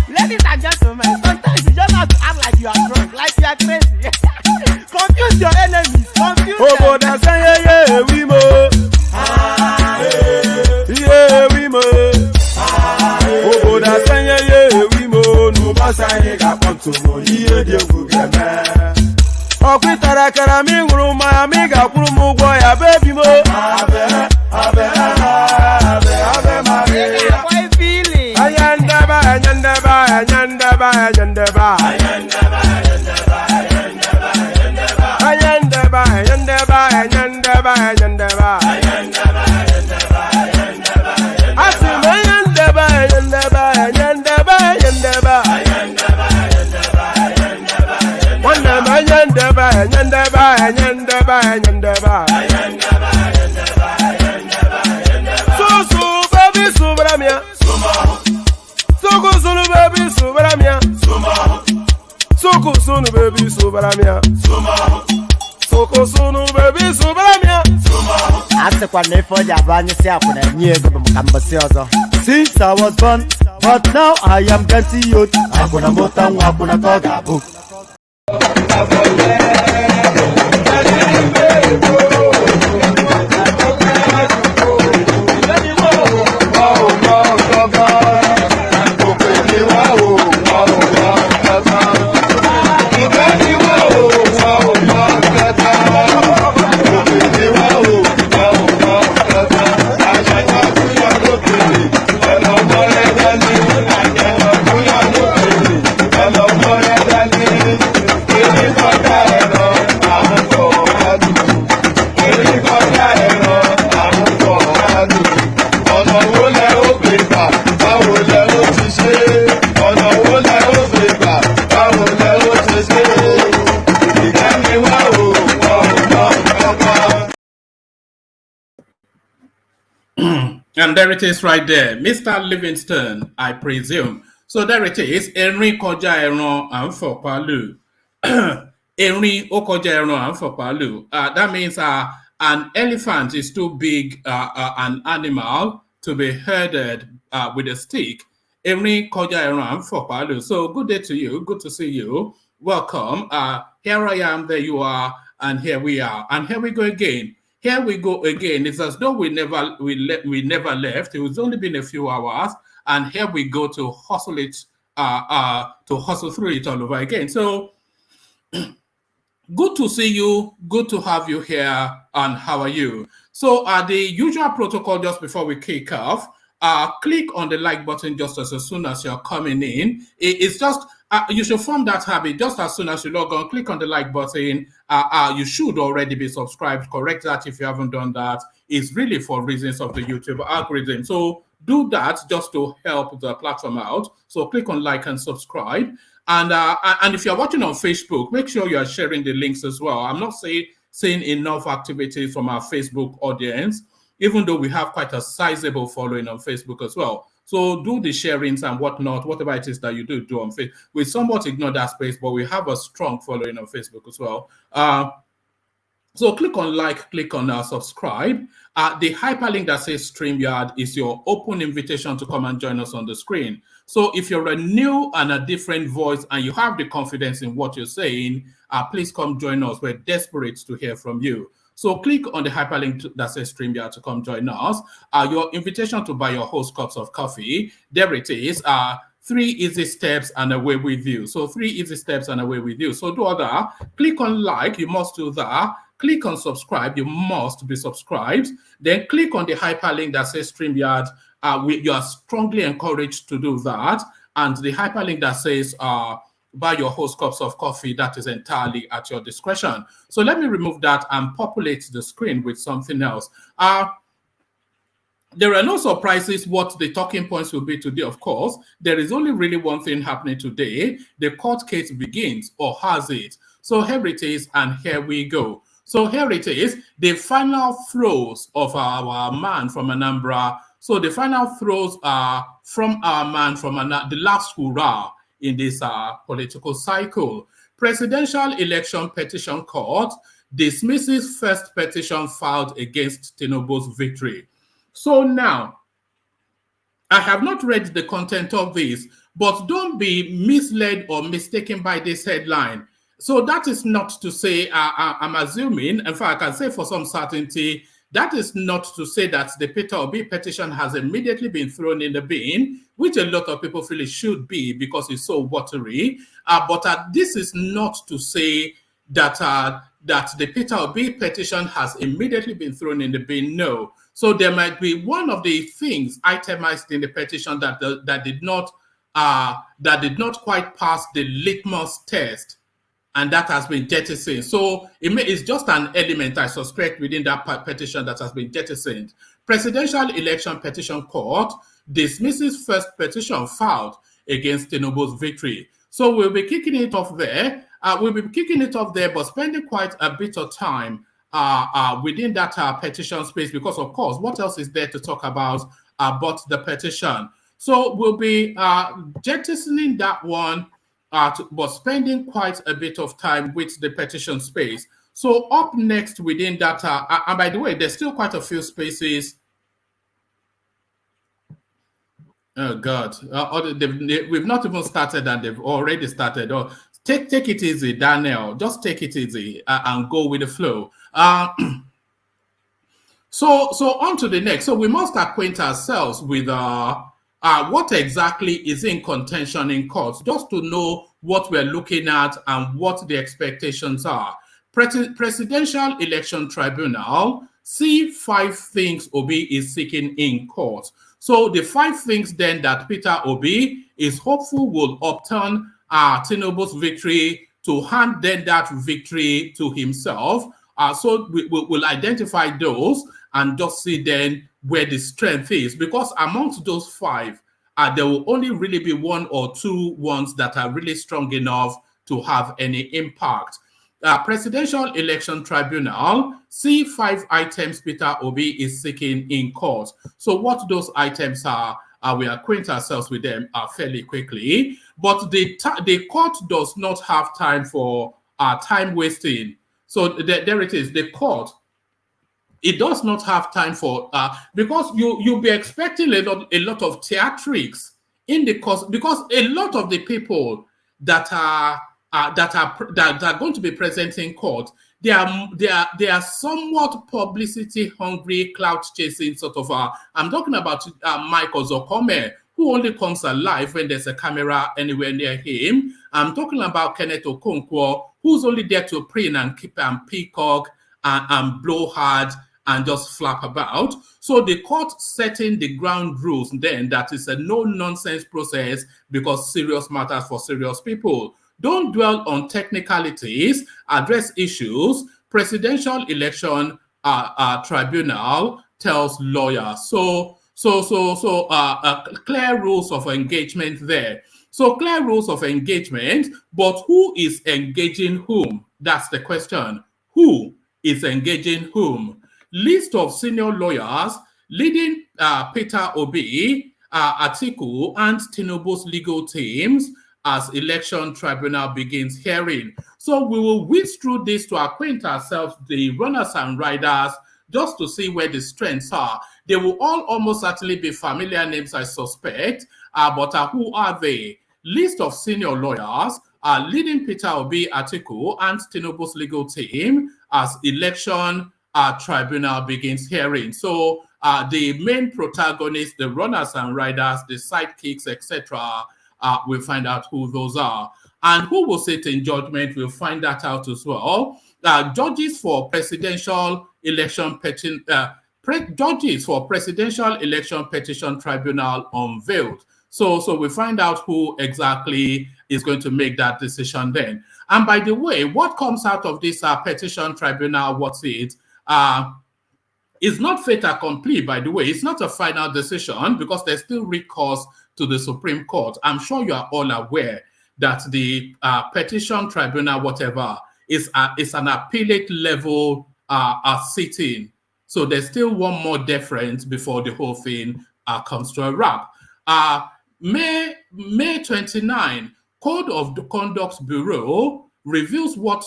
Ladies and gentlemen, sometimes you just have to act like you are drunk, like you are crazy. Confuse your enemies, confuse them. Since I was born, but now I am getting old. Hakuna mota, hakuna toga book. And there it is right there, Mr. Livingston, I presume. So there it is, Henry Koja Eron and for Palu. Henry Okoja Eron and for Palu. That means an elephant is too big an animal to be herded with a stick. Henry Koja Eron for Palu. So good day to you. Good to see you. Welcome. Here I am, there you are, and here we are. And here we go again. Here we go again. It's as though we never left. It was only been a few hours, and here we go to hustle it, to hustle through it all over again. So good to see you. Good to have you here. And how are you? So the usual protocol just before we kick off. Click on the like button just as soon as you're coming in. It's just You should form that habit just as soon as you log on. Click on the like button. You should already be subscribed. Correct that if you haven't done that. It's really for reasons of the YouTube algorithm. So do that just to help the platform out. So click on like and subscribe. And if you're watching on Facebook, make sure you are sharing the links as well. I'm not seeing enough activity from our Facebook audience, even though we have quite a sizable following on Facebook as well. So do the sharings and whatnot, whatever it is that you do on Facebook. We somewhat ignore that space, but we have a strong following on Facebook as well. So click on like, click on subscribe. The hyperlink that says StreamYard is your open invitation to come and join us on the screen. So if you're a new and a different voice and you have the confidence in what you're saying, please come join us. We're desperate to hear from you. So click on the hyperlink that says StreamYard to come join us. Your invitation to buy your host cups of coffee, there it is. 3 easy steps and away with you. So 3 easy steps and away with you. So do all that. Click on like, you must do that. Click on subscribe, you must be subscribed. Then click on the hyperlink that says StreamYard. You are strongly encouraged to do that. And the hyperlink that says buy your host cups of coffee, that is entirely at your discretion. So let me remove that and populate the screen with something else. There are no surprises what the talking points will be today, of course. There is only really one thing happening today. The court case begins, or has it. So here it is, and here we go. So here it is, the final throws of our man from Anambra. So the final throws are from our man from Anambra, the last hurrah in this political cycle. Presidential Election Petition Court dismisses first petition filed against Tinubu's victory. So now, I have not read the content of this, but don't be misled or mistaken by this headline. So that is not to say, I'm assuming, in fact, I can say for some certainty, that is not to say that the Peter Obi petition has immediately been thrown in the bin, which a lot of people feel it should be because it's so watery. But this is not to say that that the Peter Obi petition has immediately been thrown in the bin. No. So there might be one of the things itemized in the petition that did not quite pass the litmus test, and that has been jettisoned. So it's just an element, I suspect, within that petition that has been jettisoned. Presidential Election Petition Court dismisses first petition filed against Tinubu's victory. So we'll be kicking it off there. But spending quite a bit of time within that petition space, because, of course, what else is there to talk about but the petition? So we'll be jettisoning that one, but spending quite a bit of time with the petition space. So up next within that, and by the way, there's still quite a few spaces. Oh God, we've not even started and they've already started. Oh, take it easy, Daniel. Just take it easy and go with the flow. So on to the next. So we must acquaint ourselves with what exactly is in contention in court, just to know what we're looking at and what the expectations are. Presidential Election Tribunal, see 5 things Obi is seeking in court. So the 5 things then that Peter Obi is hopeful will upturn Tinubu's victory, to hand then that victory to himself. So we'll identify those and just see then where the strength is, because amongst those 5, there will only really be 1 or 2 ones that are really strong enough to have any impact. Presidential Election Tribunal, see 5 items Peter Obi is seeking in court. So what those items are, we acquaint ourselves with them fairly quickly. But the court does not have time for time wasting. So there it is. The court, it does not have time for because you'll be expecting a lot of theatrics in the course, because a lot of the people that are going to be present in court, they are somewhat publicity hungry, clout chasing sort of. I'm talking about Michael Zokome, who only comes alive when there's a camera anywhere near him. I'm talking about Kenneth Okonkwo, who's only there to preen and keep and peacock and blow hard and just flap about. So the court setting the ground rules then that is a no-nonsense process because serious matters for serious people. Don't dwell on technicalities, address issues. Presidential election tribunal tells lawyers. So clear rules of engagement there. So clear rules of engagement, but who is engaging whom? That's the question. Who is engaging whom? List of senior lawyers leading Peter Obi, Atiku, and Tinubu's legal teams as election tribunal begins hearing. So we will whiz through this to acquaint ourselves, the runners and riders, just to see where the strengths are. They will all almost certainly be familiar names, I suspect, but who are they? List of senior lawyers leading Peter Obi, Atiku, and Tinubu's legal team as election tribunal begins hearing. So the main protagonists, the runners and riders, the sidekicks, etc., we'll find out who those are. And who will sit in judgment, we'll find that out as well. Judges for presidential election petition tribunal unveiled. So we find out who exactly is going to make that decision then. And by the way, what comes out of this petition tribunal, what's it? It's not fait accompli, by the way. It's not a final decision because there's still recourse to the Supreme Court. I'm sure you are all aware that the petition tribunal, whatever, is an appellate level sitting. So there's still one more deference before the whole thing comes to a wrap. May 29, Code of the Conduct Bureau reveals what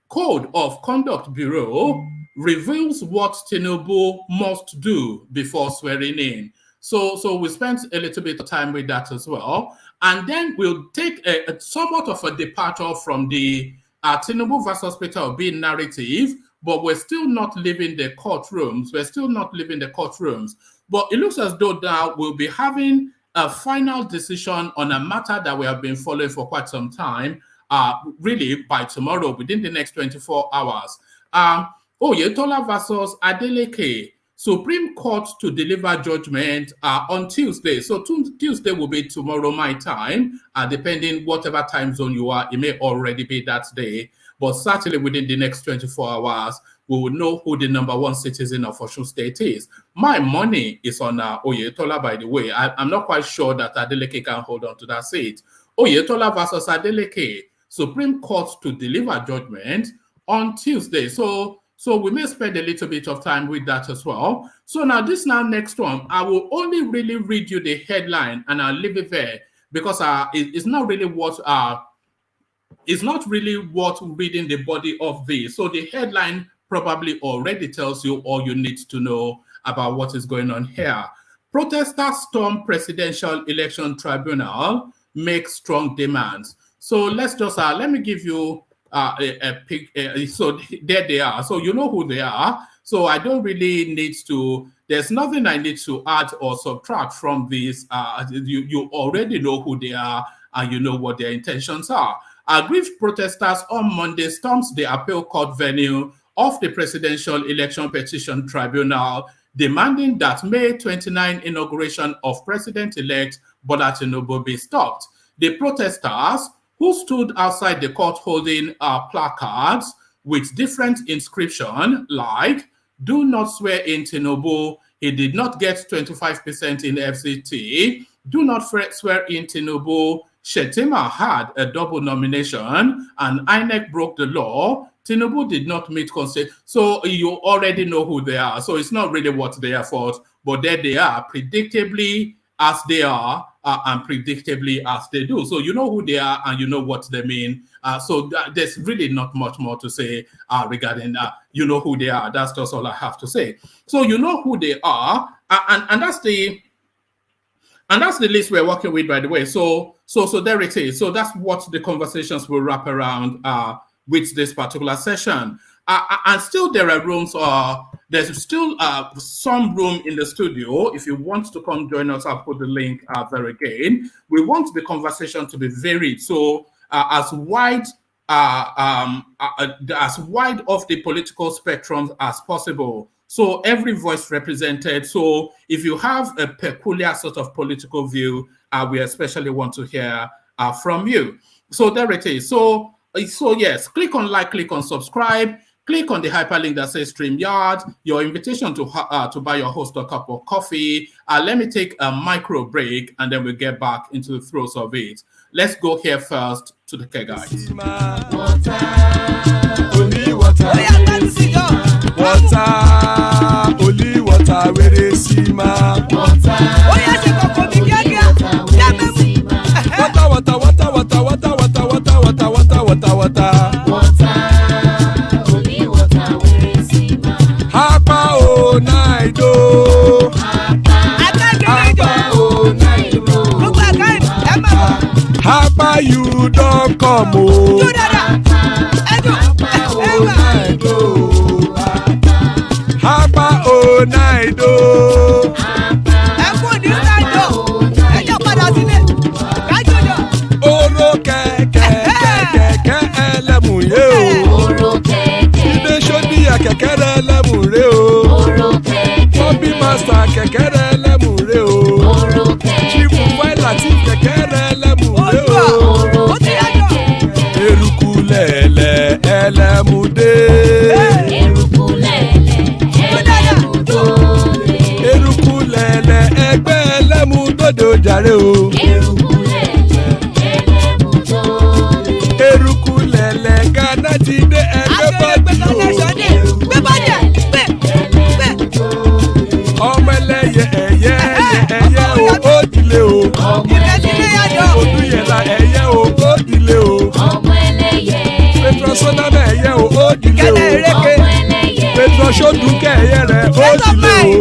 Code of Conduct Bureau reveals what Tinubu must do before swearing in. So we spent a little bit of time with that as well. And then we'll take a somewhat of a departure from the Tinubu versus Peter Obi narrative, but we're still not leaving the courtrooms. But it looks as though now we'll be having a final decision on a matter that we have been following for quite some time, really by tomorrow, within the next 24 hours. Oyetola versus Adeleke, Supreme Court to deliver judgment on Tuesday. So Tuesday will be tomorrow my time, depending whatever time zone you are. It may already be that day, but certainly within the next 24 hours, we will know who the number one citizen of Osun State is. My money is on Oyetola, by the way. I'm not quite sure that Adeleke can hold on to that seat. Oyetola versus Adeleke, Supreme Court to deliver judgment on Tuesday. So we may spend a little bit of time with that as well. So now this next one, I will only really read you the headline and I'll leave it there because it's not really worth reading the body of this. So the headline probably already tells you all you need to know about what is going on here. Protesters storm presidential election tribunal, make strong demands. So let's just let me give you a pic. So there they are. So you know who they are. So I don't really need to. There's nothing I need to add or subtract from this. You already know who they are and you know what their intentions are. Aggrieved protesters on Monday storms the appeal court venue of the Presidential Election Petition Tribunal, demanding that May 29 inauguration of President-elect Bola Tinubu be stopped. The protesters, who stood outside the court holding placards with different inscription like, "Do not swear in Tinubu, he did not get 25% in FCT, do not swear in Tinubu, Shettima had a double nomination and INEC broke the law, Tinubu did not meet consent." So you already know who they are. So it's not really what they are for, but there they are, predictably as they are and predictably as they do. So you know who they are and you know what they mean. So there's really not much more to say regarding you know who they are. That's just all I have to say. So you know who they are, and that's the list we're working with, by the way. So there it is. So that's what the conversations will wrap around with this particular session. And still there are rooms, there's still some room in the studio. If you want to come join us, I'll put the link there again. We want the conversation to be varied. So as wide of the political spectrum as possible. So every voice represented. So if you have a peculiar sort of political view, we especially want to hear from you. So there it is. So yes, click on like, click on subscribe, click on the hyperlink that says StreamYard, your invitation to buy your host a cup of coffee. Let me take a micro break and then we'll get back into the throes of it. Let's go here first to the K guys. Water, only water, only water, where they see ma. Water, only water, where they see ma. Hapa o naido. Hapa o naido. Hapa you don't come o. Hapa o naido. Oro kẹ̀kẹ́ ẹlẹ́mù yé o. Ilé sọ́dí kẹ̀kẹ́ ẹlẹ́mù ré o. Bobby master kẹ̀kẹ́ ẹlẹ́mù ré o. Chief Wáìlà tí kẹ̀kẹ́ ẹlẹ́mù ré o. Eruku lẹ̀lẹ̀ ẹlẹ́mù dé. Eruku lẹ̀lẹ̀ ẹgbẹ́ ẹlẹ́mù dòdò jàre o. Eruku lẹ̀lẹ̀ Ghana ti dé ẹgbẹ́ bọ́dì o. Ọmọ ẹlẹ́yẹ ẹyẹ o ó dilé o. Olúyẹ̀lá ẹyẹ o ó dilé o. Petrosoname ẹyẹ o ó dilé o. Petrosodunke ẹyẹ rẹ̀ ó dilé o.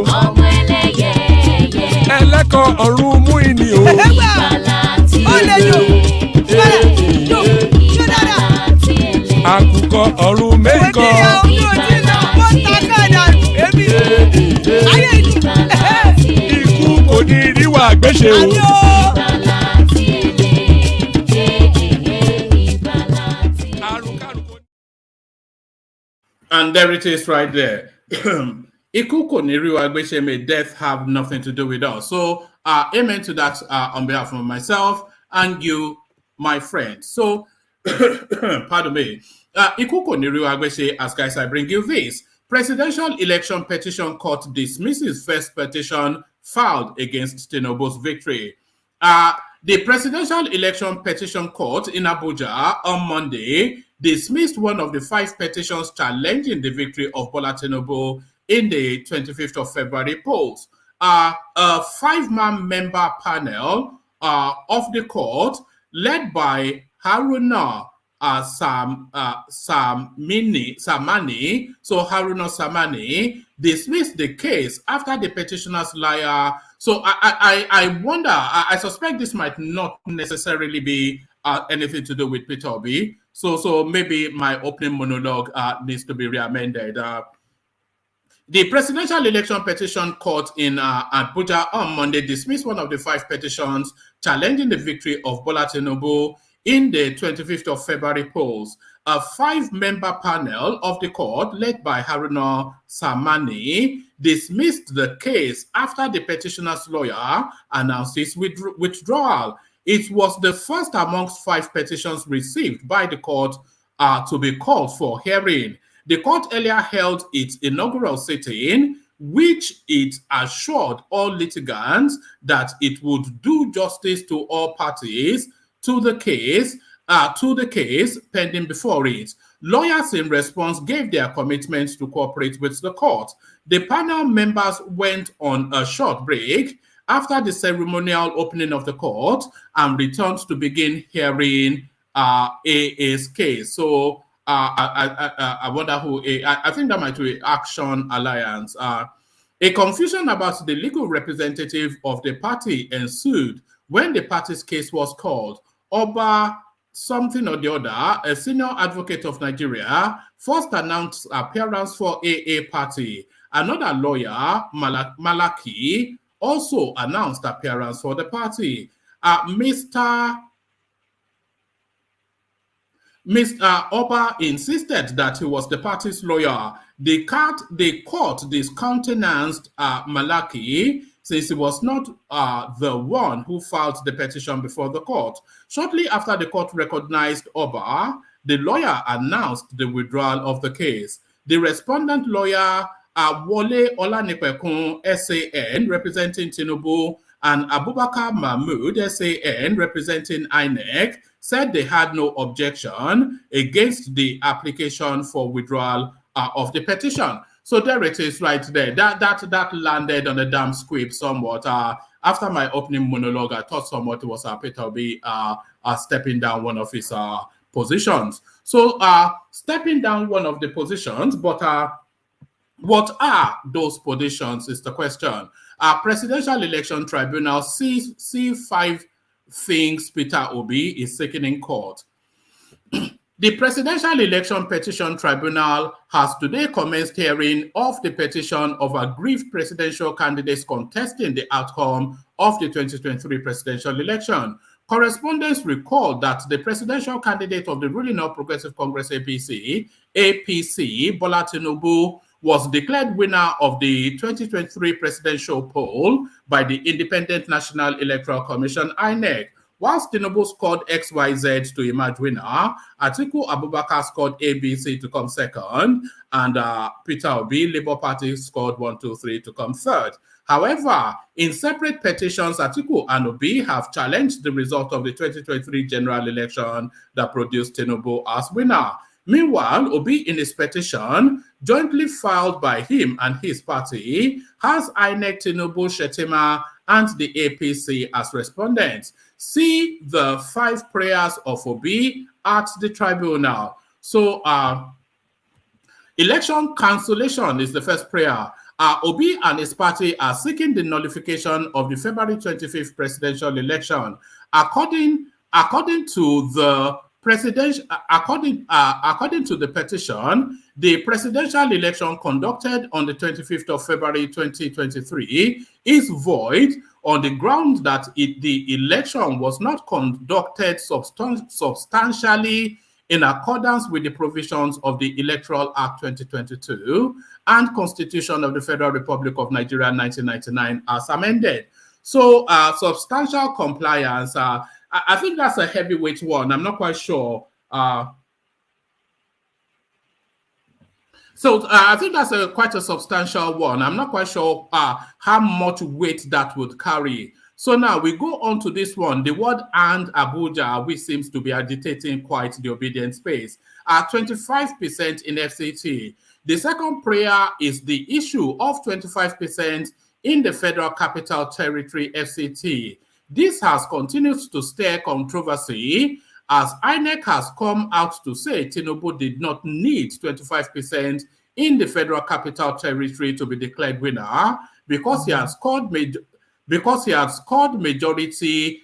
Ẹlẹ́kọ̀ ọ̀run mú ìní o. Àkùkọ ọ̀run méjìkọ. Ikú kò ní ríwà gbéṣe o. And there it is right there. Iku kò ní rí wa gbéṣẹ́, may death have nothing to do with us. So amen to that on behalf of myself and you, my friend. So pardon me. Iku kò ní rí wa gbéṣẹ́, as guys I bring you this. Presidential Election Petition Court dismisses first petition filed against Tinubu's victory. The Presidential Election Petition Court in Abuja on Monday dismissed one of the 5 petitions challenging the victory of Bola Tinubu in the 25th of February polls. A 5-man member panel of the court, led by Haruna Samani, so Haruna Samani, dismissed the case after the petitioner's lawyer. So I wonder, I suspect this might not necessarily be anything to do with Peter Obi. So maybe my opening monologue needs to be re-amended. The Presidential Election Petition Court in Abuja on Monday dismissed one of the 5 petitions challenging the victory of Bola Tinubu in the 25th of February polls. A 5-member panel of the court, led by Haruna Samani, dismissed the case after the petitioner's lawyer announced his withdrawal. It was the first amongst 5 petitions received by the court to be called for hearing. The court earlier held its inaugural sitting, which it assured all litigants that it would do justice to all parties to the case pending before it. Lawyers in response gave their commitment to cooperate with the court. The panel members went on a short break after the ceremonial opening of the court and returned to begin hearing AA's case. So I wonder who I think that might be Action Alliance. A confusion about the legal representative of the party ensued when the party's case was called. Oba something or the other, a senior advocate of Nigeria, first announced appearance for AA party. Another lawyer, Malaki, also announced appearance for the party. Mr. Mr. Oba insisted that he was the party's lawyer. The court discountenanced Malaki since he was not the one who filed the petition before the court. Shortly after the court recognized Oba, the lawyer announced the withdrawal of the case. The respondent lawyer, Wole Olanipekun, SAN, representing Tinubu, and Abubakar Mahmood, SAN, representing INEC, said they had no objection against the application for withdrawal of the petition. So there it is right there. That landed on a damn squib somewhat. After my opening monologue, I thought somewhat it was Peter Obi stepping down one of his positions. So stepping down one of the positions, but what are those positions is the question. Presidential Election Tribunal see 5 things Peter Obi is seeking in court. The Presidential Election Petition Tribunal has today commenced hearing of the petition of aggrieved presidential candidates contesting the outcome of the 2023 presidential election. Correspondents recalled that the presidential candidate of the ruling All Progressive Congress APC, Bola Tinubu, was declared winner of the 2023 presidential poll by the Independent National Electoral Commission, INEC. Whilst Tinubu scored XYZ to emerge winner, Atiku Abubakar scored ABC to come second, and Peter Obi, Labour Party, scored 1, 2, 3 to come third. However, in separate petitions, Atiku and Obi have challenged the result of the 2023 general election that produced Tinubu as winner. Meanwhile, Obi, in his petition, jointly filed by him and his party, has INEC, Tinubu, Shetima, and the APC as respondents. See the 5 prayers of Obi at the tribunal. So, election cancellation is the first prayer. Obi and his party are seeking the nullification of the February 25th presidential election. According to the according to the petition, the presidential election conducted on the 25th of February 2023 is void on the ground that the election was not conducted substantially in accordance with the provisions of the Electoral Act 2022 and Constitution of the Federal Republic of Nigeria 1999 as amended. So substantial compliance, I think that's a heavyweight one. I'm not quite sure. I think that's quite a substantial one. I'm not quite sure how much weight that would carry. So now we go on to this one, the word "and" Abuja, which seems to be agitating quite the obedient space. 25% in FCT. The second prayer is the issue of 25% in the Federal Capital Territory FCT. This has continued to stir controversy as INEC has come out to say Tinubu did not need 25% in the Federal Capital Territory to be declared winner because he has scored majority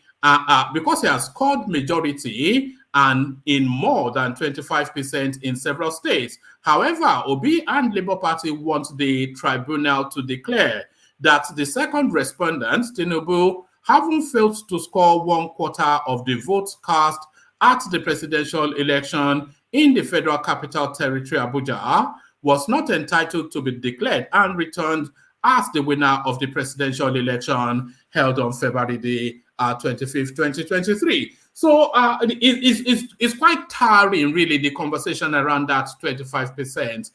and in more than 25% in several states. However, Obi and Labour Party want the tribunal to declare that the second respondent, Tinubu, having failed to score 1/4 of the votes cast at the presidential election in the Federal Capital Territory, Abuja, was not entitled to be declared and returned as the winner of the presidential election held on February the 25th, 2023. So it's quite tiring, really, the conversation around that 25%.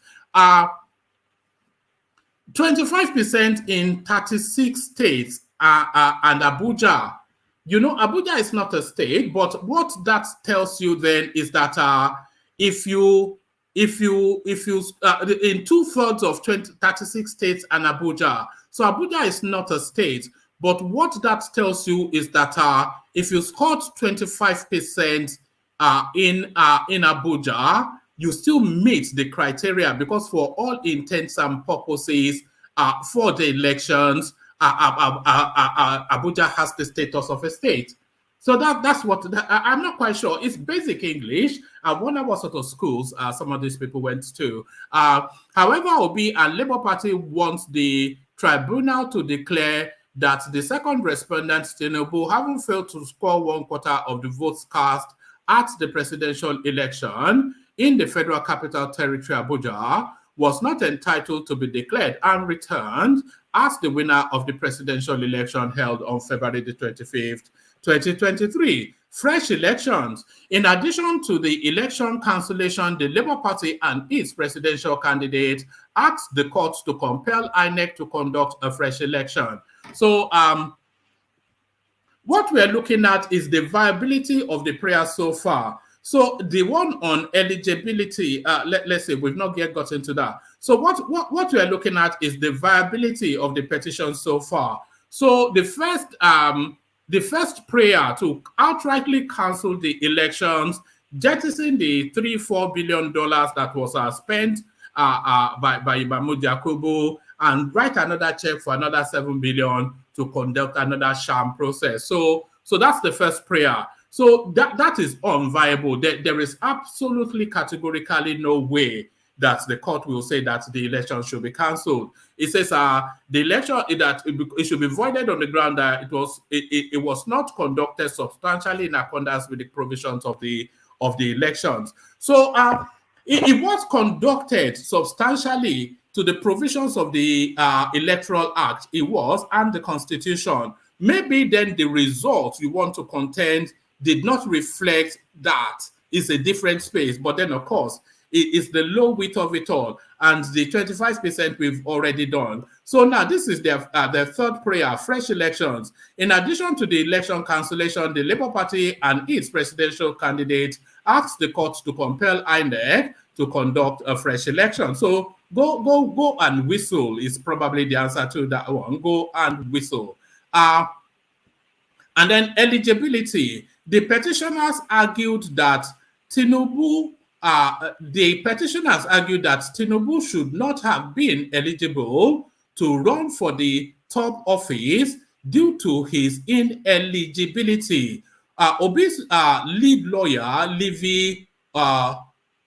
25% in 36 states and Abuja. You know, Abuja is not a state, but what that tells you then is that if you in 2/3 of 36 states and Abuja, so Abuja is not a state, but what that tells you is that if you scored 25% in Abuja, you still meet the criteria because for all intents and purposes for the elections, Abuja has the status of a state. So that's what I'm not quite sure. It's basic English. I wonder what sort of schools some of these people went to. However, Obi and Labour Party wants the tribunal to declare that the second respondent, Tinubu, having failed to score 1/4 of the votes cast at the presidential election in the Federal Capital Territory, Abuja, was not entitled to be declared and returned as the winner of the presidential election held on February the 25th, 2023. Fresh elections. In addition to the election cancellation, the Labour Party and its presidential candidate asked the court to compel INEC to conduct a fresh election. So, what we're looking at is the viability of the prayer so far. So the one on eligibility, let's say we've not yet got into that. So what we're looking at is the viability of the petition so far. So the first prayer to outrightly cancel the elections, jettison the $3-4 billion that was spent by Imamu Jacobo, and write another check for another $7 billion to conduct another sham process. So that's the first prayer. So that is unviable. There is absolutely categorically no way that the court will say that the election should be cancelled. It says the election that it should be voided on the ground that it was not conducted substantially in accordance with the provisions of the elections. So it was conducted substantially to the provisions of the Electoral Act. It was, and the Constitution. Maybe then the result you want to contend did not reflect that. It's a different space. But then, of course, it is the low width of it all. And the 25% we've already done. So now this is their third prayer, fresh elections. In addition to the election cancellation, the Labour Party and its presidential candidate asked the court to compel INEC to conduct a fresh election. So go and whistle is probably the answer to that one. Go and whistle. And then eligibility. The petitioners argued that Tinubu should not have been eligible to run for the top office due to his ineligibility. Obi's lead lawyer, Levi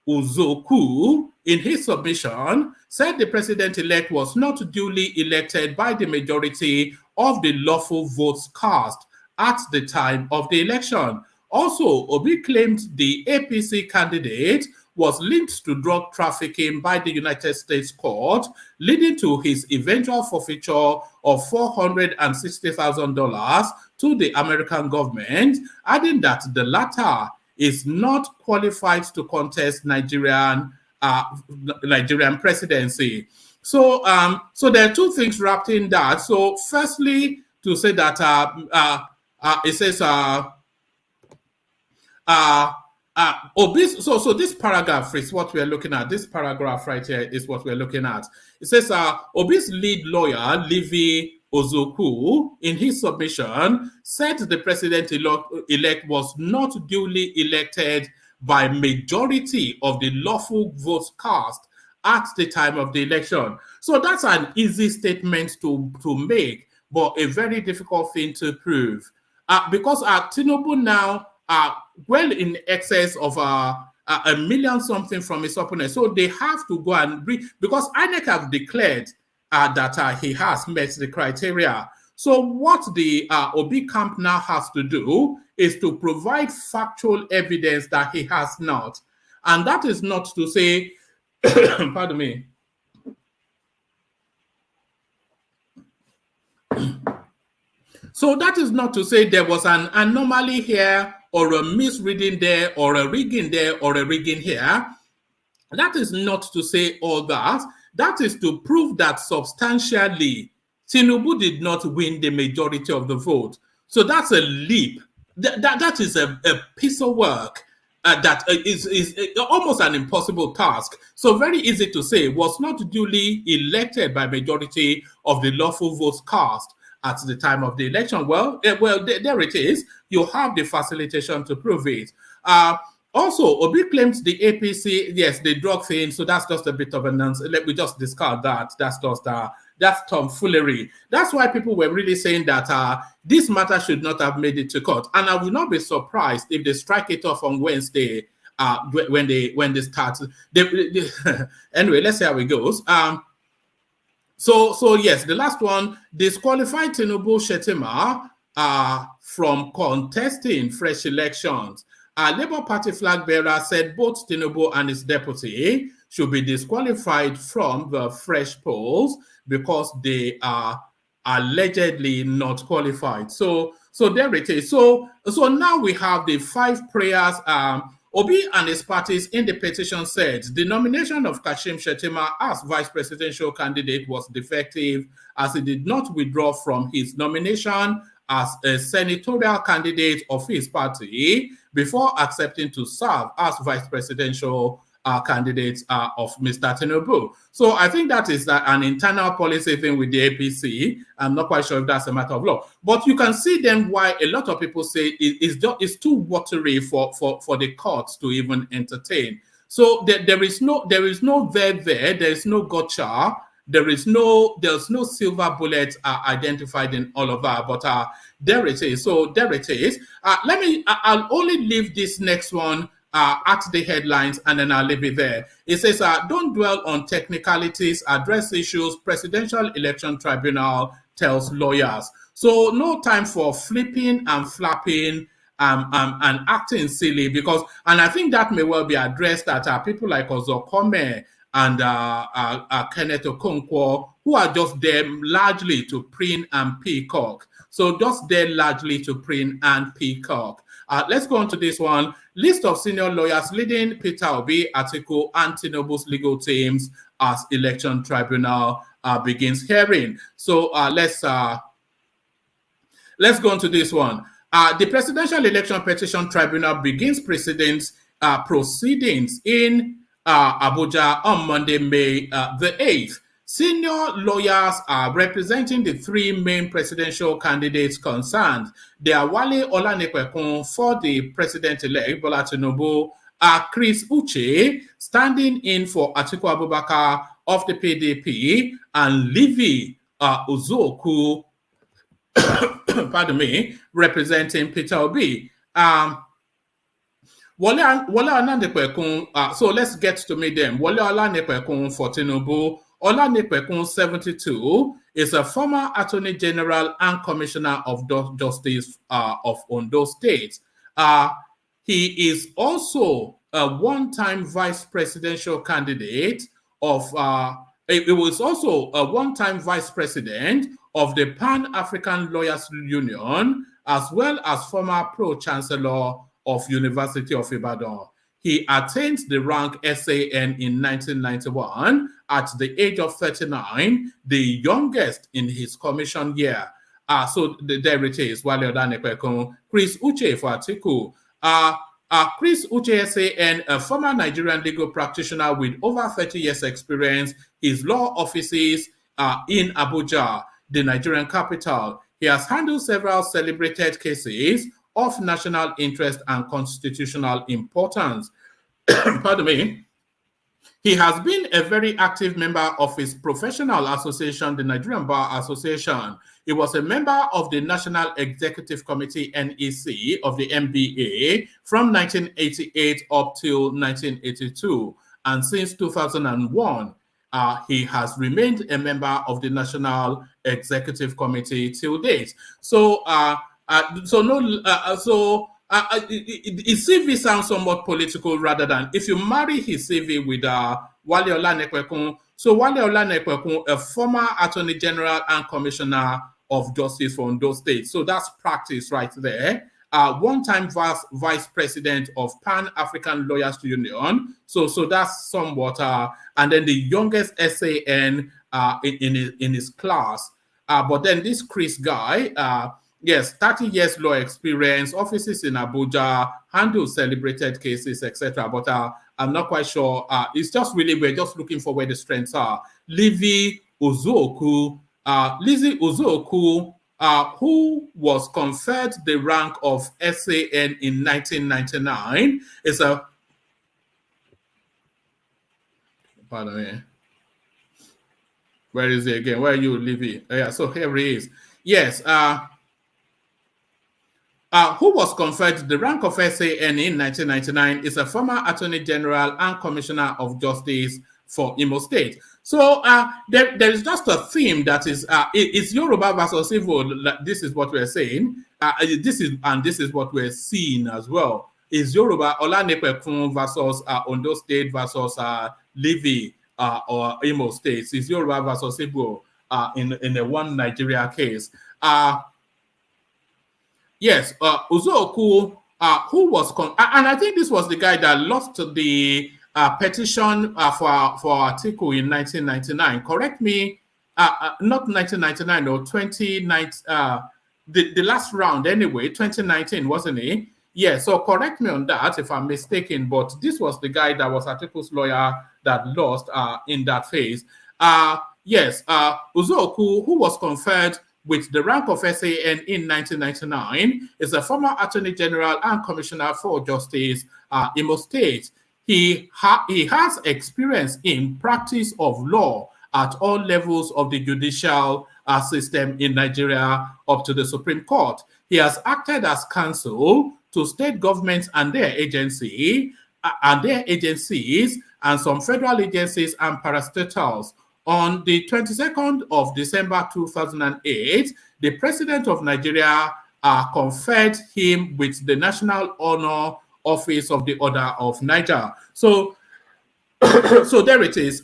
Uzoku, in his submission, said the president-elect was not duly elected by the majority of the lawful votes cast at the time of the election. Also, Obi claimed the APC candidate was linked to drug trafficking by the United States court, leading to his eventual forfeiture of $460,000 to the American government, adding that the latter is not qualified to contest Nigerian presidency. So there are two things wrapped in that. So firstly, to say that it says so this paragraph is what we're looking at. This paragraph right here is what we're looking at. It says Obi's lead lawyer, Levi Uzoku, in his submission, said the president-elect was not duly elected by majority of the lawful votes cast at the time of the election. So that's an easy statement to make, but a very difficult thing to prove. Because Tinubu now well in excess of a million something from his opponent. So they have to go and because INEC have declared that he has met the criteria. So what the Obi camp now has to do is to provide factual evidence that he has not. And that is not to say, pardon me. So that is not to say there was an anomaly here or a misreading there or a rigging there or a rigging here. That is not to say all that. That is to prove that substantially Tinubu did not win the majority of the vote. So that's a leap. That is a piece of work that is almost an impossible task. So very easy to say was not duly elected by majority of the lawful votes cast at the time of the election. Well, there it is. You have the facilitation to prove it. Also, Obi claims the APC, yes, the drug thing, so that's just a bit of a nonsense. Let me just discard that. That's just that's tomfoolery. That's why people were really saying that this matter should not have made it to court. And I will not be surprised if they strike it off on Wednesday when they start. Anyway, let's see how it goes. So yes, the last one, disqualified Tinubu Shetima from contesting fresh elections. Labour Party flag bearer said both Tinubu and his deputy should be disqualified from the fresh polls because they are allegedly not qualified. So there it is. So now we have the 5 prayers. Obi and his parties in the petition said the nomination of Kashim Shettima as vice presidential candidate was defective as he did not withdraw from his nomination as a senatorial candidate of his party before accepting to serve as vice presidential candidate of Mr. Tinubu. So I think that is an internal policy thing with the APC. I'm not quite sure if that's a matter of law. But you can see then why a lot of people say it's too watery for the courts to even entertain. So there is no there is no gotcha. There's no silver bullet identified in all of that, but there it is. So there it is. I'll only leave this next one at the headlines and then I'll leave it there. It says, don't dwell on technicalities, address issues, Presidential Election Tribunal tells lawyers. So no time for flipping and flapping and acting silly and I think that may well be addressed at people like Ozokome and Kenneth Okonkwo, who are just there largely to preen and peacock. So just there largely to preen and peacock. Let's go on to this one. List of senior lawyers leading Peter Obi, Atiku, and Tinubu's legal teams as election tribunal begins hearing. So let's go on to this one. The Presidential Election Petition Tribunal begins proceedings in Abuja on Monday, May the 8th. Senior lawyers are representing the 3 main presidential candidates concerned. They are Wale Olanipekun for the president-elect Bola Tinubu, Chris Uche standing in for Atiku Abubakar of the PDP, and Livy Uzoku, pardon me, representing Peter Obi. Wale Olanipekun, so let's get to meet them. Wale Olanipekun for Tinubu. Olanipekun, 72, is a former Attorney General and Commissioner of Justice of Ondo State. He is also a one-time vice presidential candidate of, he was also a one-time vice president of the Pan-African Lawyers Union, as well as former pro-chancellor of University of Ibadan. He attained the rank SAN in 1991 at the age of 39, the youngest in his commission year. So there it is, Wale Olanipekun. Chris Uche for Atiku. Chris Uche SAN, a former Nigerian legal practitioner with over 30 years experience. His law offices in Abuja, the Nigerian capital. He has handled several celebrated cases of national interest and constitutional importance. Pardon me. He has been a very active member of his professional association, the Nigerian Bar Association. He was a member of the National Executive Committee, NEC, of the NBA from 1988 up till 1982. And since 2001, he has remained a member of the National Executive Committee till date. So, his CV sounds somewhat political rather than if you marry his CV with Wale Olanipekun. So Wale Olanipekun, a former Attorney General and Commissioner of Justice for Ondo State. So that's practice right there. One-time vice president of Pan-African Lawyers Union. So that's somewhat, and then the youngest SAN in his class. But then this Chris guy, yes, 30 years law experience, offices in Abuja, handles celebrated cases, etc. But I'm not quite sure. It's just really, we're just looking for where the strengths are. Livy Uzoku, Lizzie Uzoku, who was conferred the rank of SAN in 1999, is a... Pardon me. Where is he again? Where are you, Livy? Yeah, so here he is. Yes, who was conferred the rank of SAN in 1999, is a former Attorney General and Commissioner of Justice for Imo State. So there is just a theme that is it's Yoruba versus Igbo. This is what we're saying. This is what we're seeing as well. is Yoruba Olanipekun versus Ondo State versus Livi or Imo State. Is Yoruba versus Igbo in a one Nigeria case. Yes, Uzoku, who was and I think this was the guy that lost the petition for article in 1999. Correct me, not 1999 or 2019. The last round anyway, 2019, wasn't it? Yeah, so correct me on that if I'm mistaken, but this was the guy that was Atiku's lawyer that lost in that phase. Yes, Uzoku, who was conferred with the rank of SAN in 1999, is a former Attorney General and Commissioner for Justice, Imo State. He has experience in practice of law at all levels of the judicial system in Nigeria up to the Supreme Court. He has acted as counsel to state governments and their agencies and some federal agencies and parastatals. On the 22nd of December 2008, the President of Nigeria conferred him with the National Honor Office of the Order of Niger. So, so there it is.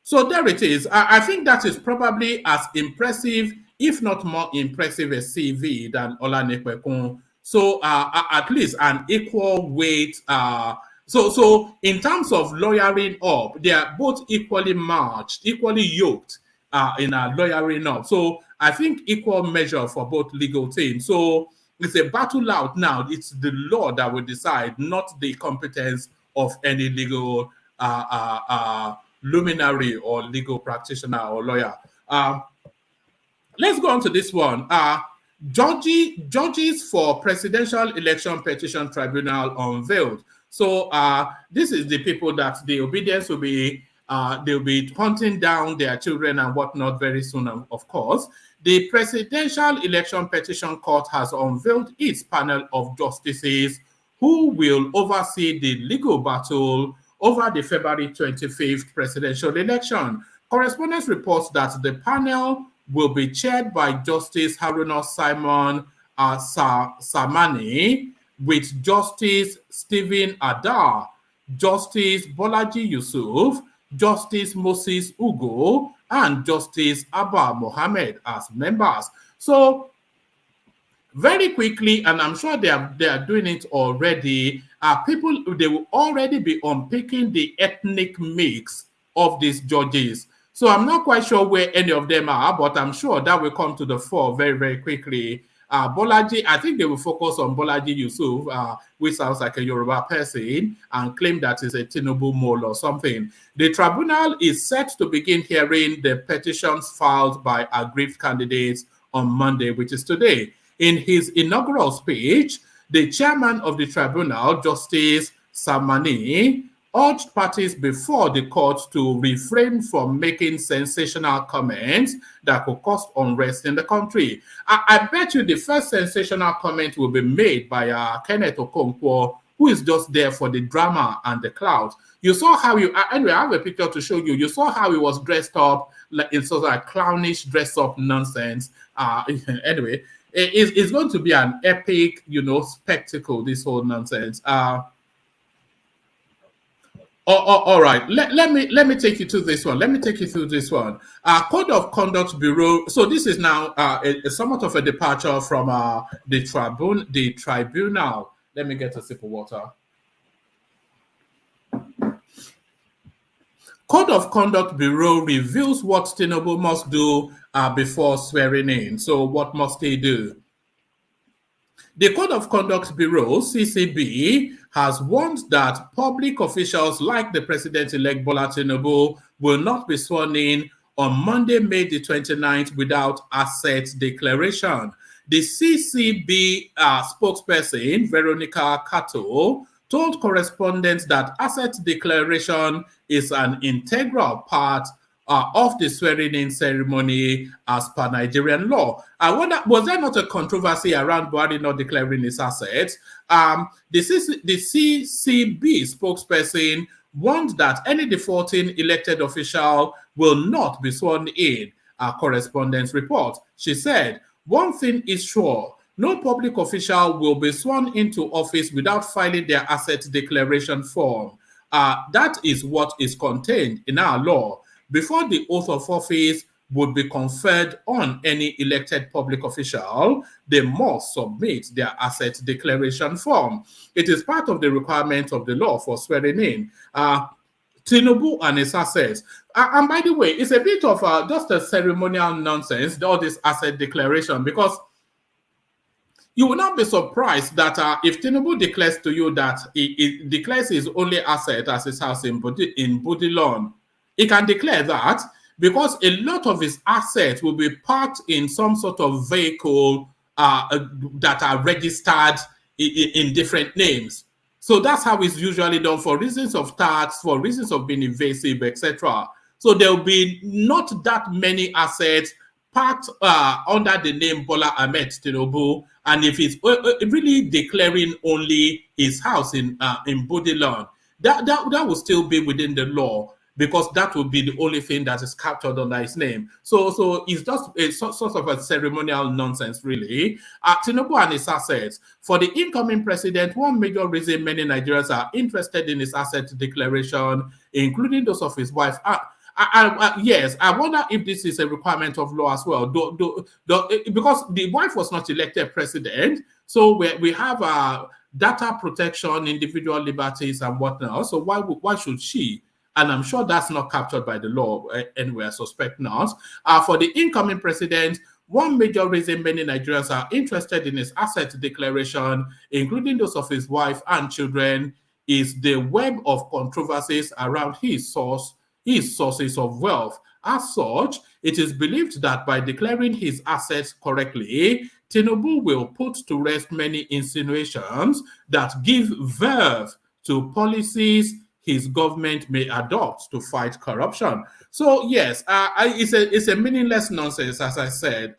So there it is. I think that is probably as impressive, if not more impressive, a CV than Olanipekun. So at least an equal weight. So in terms of lawyering up, they are both equally matched, equally yoked in lawyering up. So I think equal measure for both legal teams. So it's a battle out now. It's the law that will decide, not the competence of any legal luminary or legal practitioner or lawyer. Let's go on to this one. Judges for Presidential Election Petition Tribunal unveiled. So this is the people that the obedience will be, they'll be hunting down their children and whatnot very soon, of course. The Presidential Election Petition Court has unveiled its panel of justices who will oversee the legal battle over the February 25th presidential election. Correspondence reports that the panel will be chaired by Justice Haruna Simon Samani, with Justice Stephen Adar, Justice Bolaji Yusuf, Justice Moses Ugo, and Justice Abba Mohammed as members. So, very quickly, and I'm sure they are doing it already, they will already be unpicking the ethnic mix of these judges. So I'm not quite sure where any of them are, but I'm sure that will come to the fore very, very quickly. Bolaji, I think they will focus on Bolaji Yusuf, which sounds like a Yoruba person, and claim that is a Tinubu mole or something. The tribunal is set to begin hearing the petitions filed by aggrieved candidates on Monday, which is today. In his inaugural speech, the chairman of the tribunal, Justice Samani, urged parties before the court to refrain from making sensational comments that could cause unrest in the country. I bet you the first sensational comment will be made by Kenneth Okonkwo, who is just there for the drama and the clout. You saw how anyway, I have a picture to show you. You saw how he was dressed up like in sort of like clownish dress-up nonsense. Anyway, it's going to be an epic, spectacle, this whole nonsense. All right. Let me take you to this one. Let me take you through this one. Code of Conduct Bureau. So this is now somewhat of a departure from the tribunal. Let me get a sip of water. Code of Conduct Bureau reveals what Tinubu must do before swearing in. So what must he do? The Code of Conduct Bureau, CCB, has warned that public officials like the President-elect Bola Tinubu will not be sworn in on Monday, May the 29th without asset declaration. The CCB spokesperson, Veronica Kato, told correspondents that asset declaration is an integral part of the swearing-in ceremony as per Nigerian law. I wonder, was there not a controversy around Buhari not declaring his assets? The CCB spokesperson warned that any defaulting elected official will not be sworn in, correspondence report. She said, one thing is sure, No public official will be sworn into office without filing their asset declaration form. That is what is contained in our law. Before the oath of office would be conferred on any elected public official, they must submit their asset declaration form. It is part of the requirement of the law for swearing in. Tinubu and his assets. And by the way, it's a bit of just a ceremonial nonsense, all this asset declaration, because you will not be surprised that if Tinubu declares to you that he declares his only asset as his house in Budilon, he can declare that because a lot of his assets will be parked in some sort of vehicle that are registered in different names. So that's how it's usually done for reasons of tax, for reasons of being invasive, etc. So there will be not that many assets parked under the name Bola Ahmed Tinubu, and if it's really declaring only his house in Budilon, that will still be within the law, because that will be the only thing that is captured under his name. So it's just a sort of a ceremonial nonsense, really. Tinubu and his assets. For the incoming president, one major reason many Nigerians are interested in his asset declaration, including those of his wife. Yes, I wonder if this is a requirement of law as well. Because the wife was not elected president, so we have data protection, individual liberties, and whatnot. So why should she? And I'm sure that's not captured by the law anyway, I suspect not. For the incoming president, one major reason many Nigerians are interested in his asset declaration, including those of his wife and children, is the web of controversies around his sources of wealth. As such, it is believed that by declaring his assets correctly, Tinubu will put to rest many insinuations that give verve to policies his government may adopt to fight corruption. So yes, it's a meaningless nonsense, as I said.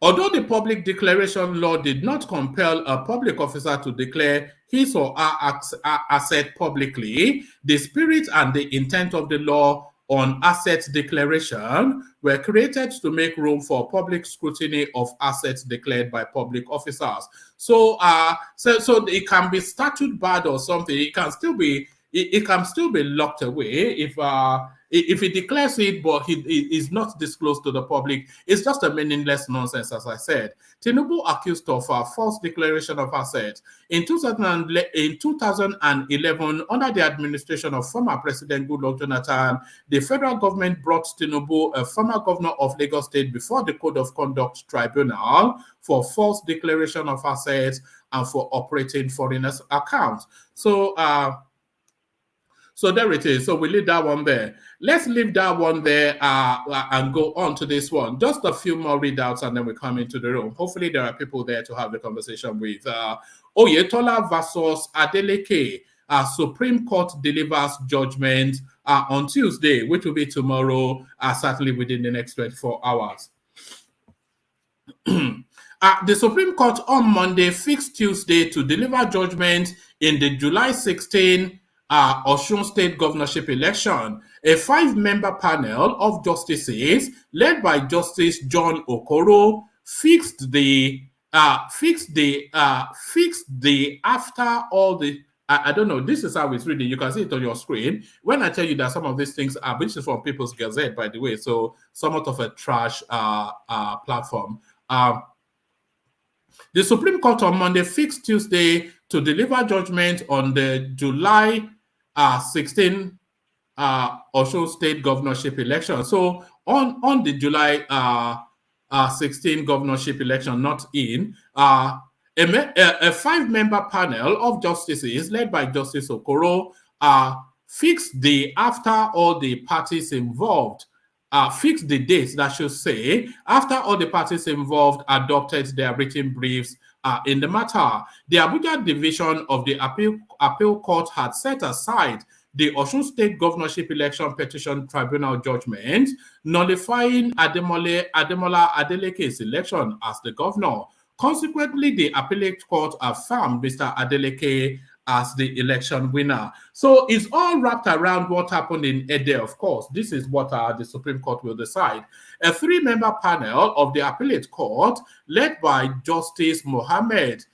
Although the public declaration law did not compel a public officer to declare his or her asset publicly, the spirit and the intent of the law on asset declaration were created to make room for public scrutiny of assets declared by public officers. So it can be statute barred or something. It can still be locked away if he declares it, but he is not disclosed to the public. It's just a meaningless nonsense, as I said. Tinubu accused of false declaration of assets. In 2011, under the administration of former President Goodluck Jonathan, the federal government brought Tinubu, a former governor of Lagos State, before the Code of Conduct Tribunal for false declaration of assets and for operating foreigners' accounts. So there it is. So we leave that one there. Let's leave that one there and go on to this one. Just a few more readouts and then we come into the room. Hopefully there are people there to have the conversation with. Oyetola versus Adeleke. Supreme Court delivers judgment on Tuesday, which will be tomorrow, certainly within the next 24 hours. The Supreme Court on Monday fixed Tuesday to deliver judgment in the July 16 Osun State governorship election. A 5-member panel of justices, led by Justice John Okoro, fixed the after all the. I don't know. This is how it's reading. You can see it on your screen. When I tell you that some of these things are, which is from People's Gazette, by the way, so somewhat of a trash platform. The Supreme Court on Monday fixed Tuesday to deliver judgment on the July 16 Osun State governorship election. So on the July 16 governorship election, not in, a 5-member panel of justices led by Justice Okoro fixed the after all the parties involved. Fixed the dates, that should say, after all the parties involved adopted their written briefs in the matter. The Abuja division of the appeal court had set aside the Osun State governorship election petition tribunal judgment, nullifying Ademola Adeleke's election as the governor. Consequently, the appellate court affirmed Mr. Adeleke as the election winner. So it's all wrapped around what happened in Ede, of course. This is what the Supreme Court will decide. A 3-member panel of the appellate court, led by Justice Mohammed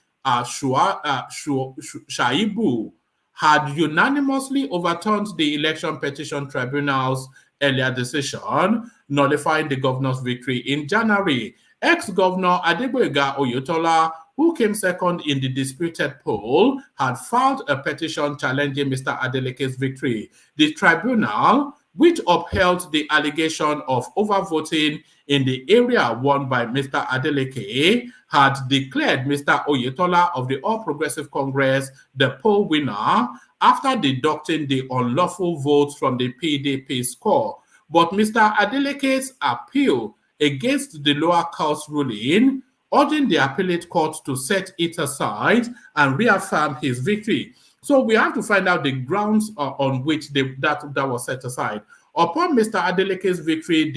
Shaibu, had unanimously overturned the Election Petition Tribunal's earlier decision, nullifying the governor's victory in January. Ex-Governor Adegboyega Oyetola, who came second in the disputed poll, had filed a petition challenging Mr. Adeleke's victory. The tribunal, which upheld the allegation of overvoting in the area won by Mr. Adeleke, had declared Mr. Oyetola of the All Progressive Congress the poll winner after deducting the unlawful votes from the PDP score. But Mr. Adeleke's appeal against the lower court's ruling, urging the appellate court to set it aside and reaffirm his victory. So we have to find out the grounds on which that was set aside. Upon Mr. Adeleke's victory,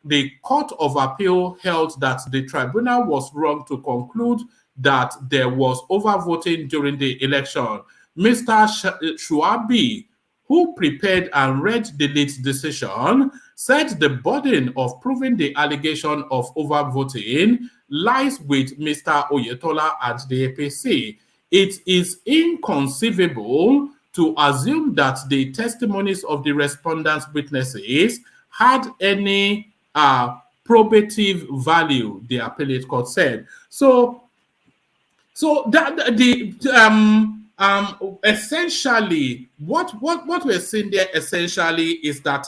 the Court of Appeal held that the tribunal was wrong to conclude that there was overvoting during the election. Mr. Shuabi, who prepared and read the lead decision, said the burden of proving the allegation of overvoting lies with Mr. Oyetola and the APC. It is inconceivable to assume that the testimonies of the respondents' witnesses had any probative value, the appellate court said. So that essentially what we're seeing there essentially is that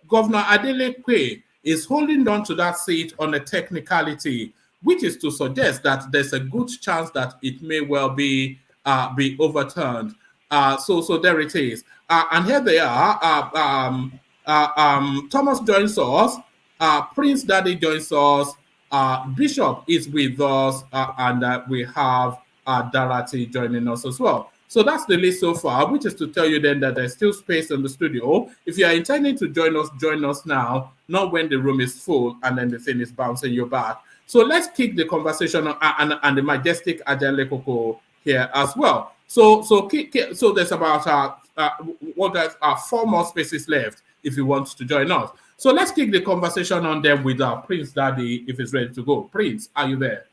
Governor Adeleke is holding on to that seat on a technicality, which is to suggest that there's a good chance that it may well be overturned. So there it is. And here they are. Thomas joins us. Prince Daddy joins us. Bishop is with us, and we have Darati joining us as well. So that's the list so far, which is to tell you then that there's still space in the studio. If you are intending to join us now, not when the room is full and then the thing is bouncing you back. So let's kick the conversation and the majestic Ajale Koko here as well. So there's about 4 more spaces left if you want to join us. So let's kick the conversation on them with Prince Daddy if he's ready to go. Prince, are you there?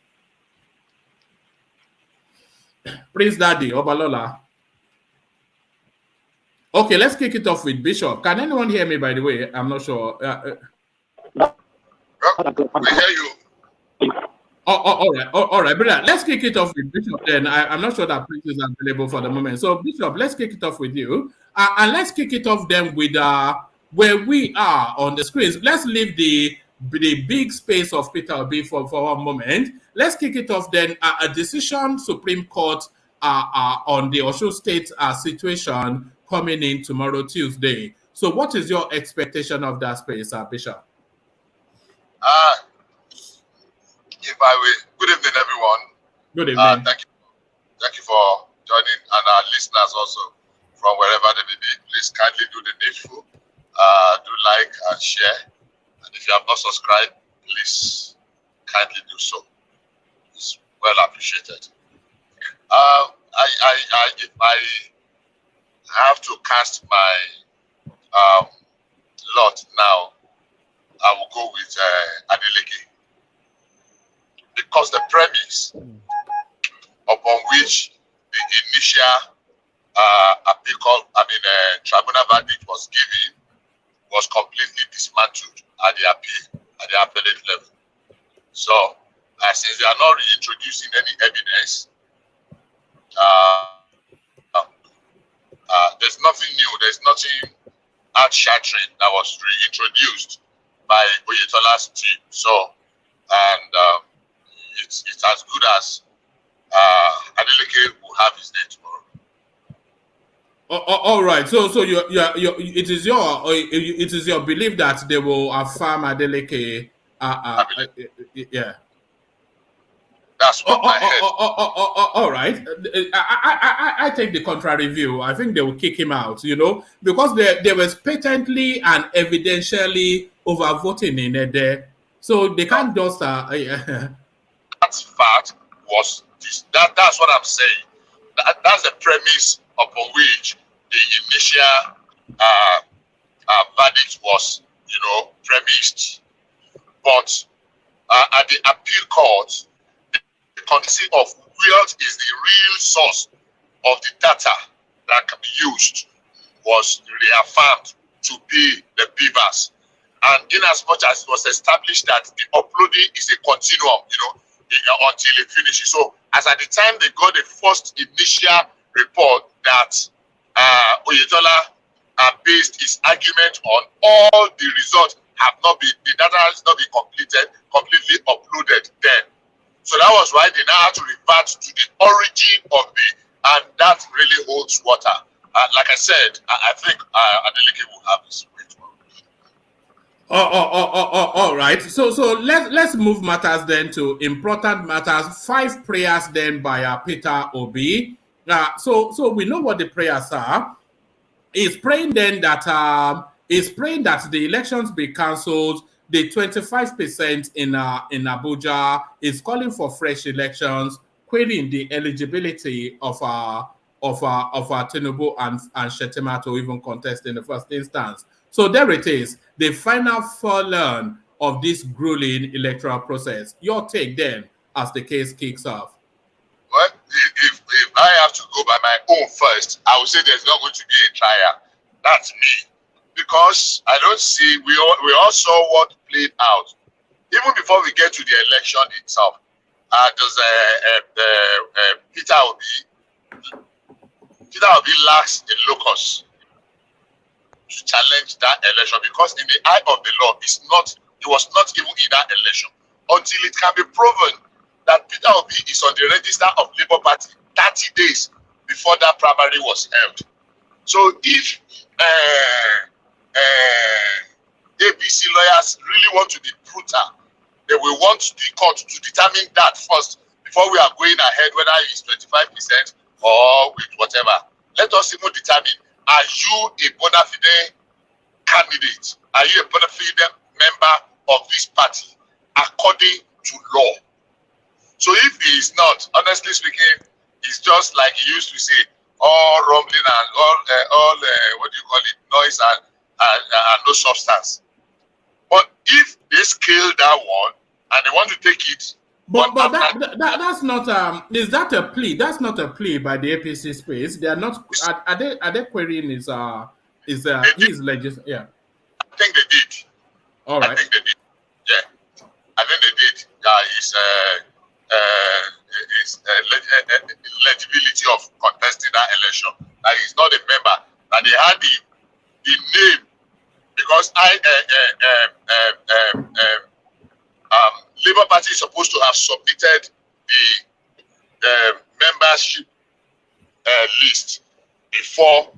Prince Daddy, Obalola. Okay, let's kick it off with Bishop. Can anyone hear me, by the way? I'm not sure. We hear you. All right, brother. Let's kick it off with Bishop then. I'm not sure that Prince is available for the moment. So, Bishop, let's kick it off with you. And let's kick it off then with where we are on the screens. Let's leave the big space of Peter Obi for one moment. Let's kick it off then. A decision Supreme Court on the Osun State situation coming in tomorrow, Tuesday. So what is your expectation of that space, Bishop? If I will, good evening, everyone. Good evening. Thank you for joining, and our listeners also from wherever they may be. Please kindly do the needful. Do like and share. And if you have not subscribed, please kindly do so. It's well appreciated. If I have to cast my lot now, I will go with Adeleke. Because the premise upon which the initial tribunal verdict was given was completely dismantled at the appellate level. So, since they are not reintroducing any evidence, there's nothing new. There's nothing earth-shattering that was reintroduced by Oyetola's team. So, and it's as good as Adeleke will have his day tomorrow. All right. So it is your belief that they will affirm Adeleke. Yeah. That's what I heard. All right. I take the contrary view. I think they will kick him out, because there was patently and evidentially overvoting in there. So they can't just... That fact was That's what I'm saying. That's the premise upon which the initial verdict was, premised. But at the appeal court, the consistency of wealth is the real source of the data that can be used was reaffirmed to be the beavers. And in as much as it was established that the uploading is a continuum, until it finishes. So as at the time they got the first initial report that Oyetola based his argument on all the results the data has not been completely uploaded then. So that was why they now had to revert to the origin of and that really holds water. Like I said, I think Adeleke will have this great one. All right. So let's move matters then to important matters. 5 prayers then by Peter Obi. So we know what the prayers are. He's praying then that the elections be cancelled. The 25% in Abuja is calling for fresh elections, querying the eligibility of Tinubu and Shettima to even contest in the first instance. So there it is, the final furlong of this grueling electoral process. Your take then, as the case kicks off. Well, if I have to go by my own first, I would say there's not going to be a trial. That's me. Because I don't see, we all saw what played out. Even before we get to the election itself, there's Peter Obi lacks the locus to challenge that election, because in the eye of the law, he was not even in that election until it can be proven that Peter Obi is on the register of Labour Party 30 days before that primary was held. So if APC lawyers really want to be brutal, they will want the court to determine that first before we are going ahead, whether it's 25% or with whatever. Let us even determine, are you a bona fide candidate? Are you a bona fide member of this party according to law? So if he is not, honestly speaking, it's just like he used to say, all rumbling and all what do you call it, noise and no substance. But if they scale that one and they want to take it, but that's not is that a plea? That's not a plea by the APC space. They are not. Are they querying his legislation? Yeah. I think they did. All right. I think they did. Yeah, I think they did. His legibility of contesting that election. That he's not a member. That they had the name, because Labour Party is supposed to have submitted the membership list before,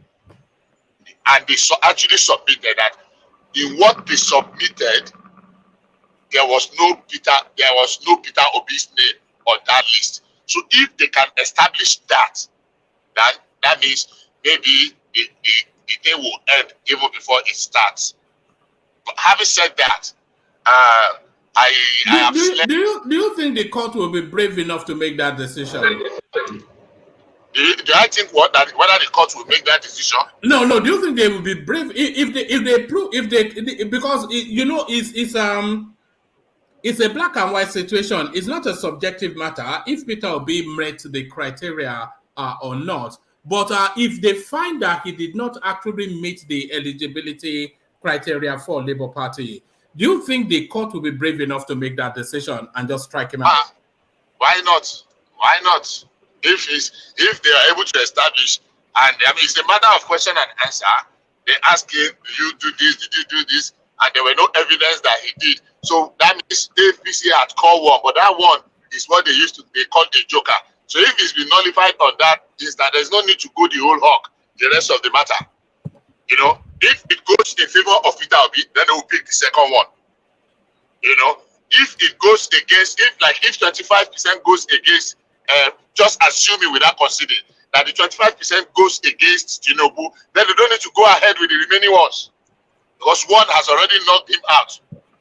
and they actually submitted that. In what they submitted, there was no Peter Obi's name on that list. So if they can establish that means maybe the day will end even before it starts. But having said that, do you think the court will be brave enough to make that decision? Do I think whether the court will make that decision? No. Do you think they will be brave because it's a black and white situation. It's not a subjective matter if Peter Obi met the criteria or not. But if they find that he did not actually meet the eligibility criteria for Labour Party, do you think the court will be brave enough to make that decision and just strike him out? Why not? Why not? If they are able to establish, and it's a matter of question and answer. They ask him, "Did you do this? Did you do this?" And there were no evidence that he did. So that means APC had called one, but that one is what they call a joker. So if it's been nullified on that instance, there's no need to go the whole hog, the rest of the matter. If it goes in favor of Peter Obi, then they will pick the second one. If it goes against, if 25% goes against, just assuming without considering that the 25% goes against Tinubu, then they don't need to go ahead with the remaining ones, because one has already knocked him out.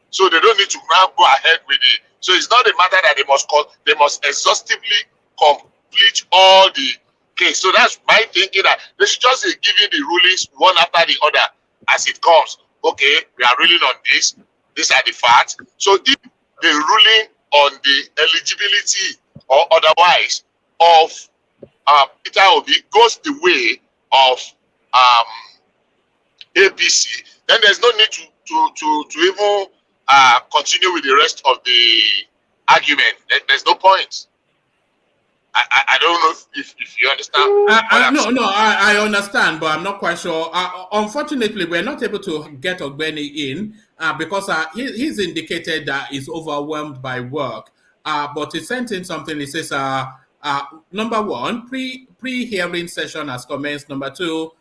So they don't need to now go ahead with it. So it's not a matter that they must exhaustively complete all the case. So that's my thinking, that they should just be giving the rulings one after the other as it comes. Okay, we are ruling on this. These are the facts. So if the ruling on the eligibility or otherwise of Peter Obi goes the way of APC, then there's no need to even continue with the rest of the argument. There's no point. I don't know if you understand. I understand, but I'm not quite sure. Unfortunately, we're not able to get Ogbeni in because he's indicated that he's overwhelmed by work. But he sent in something. He says, number one, pre-hearing session has commenced. Number two,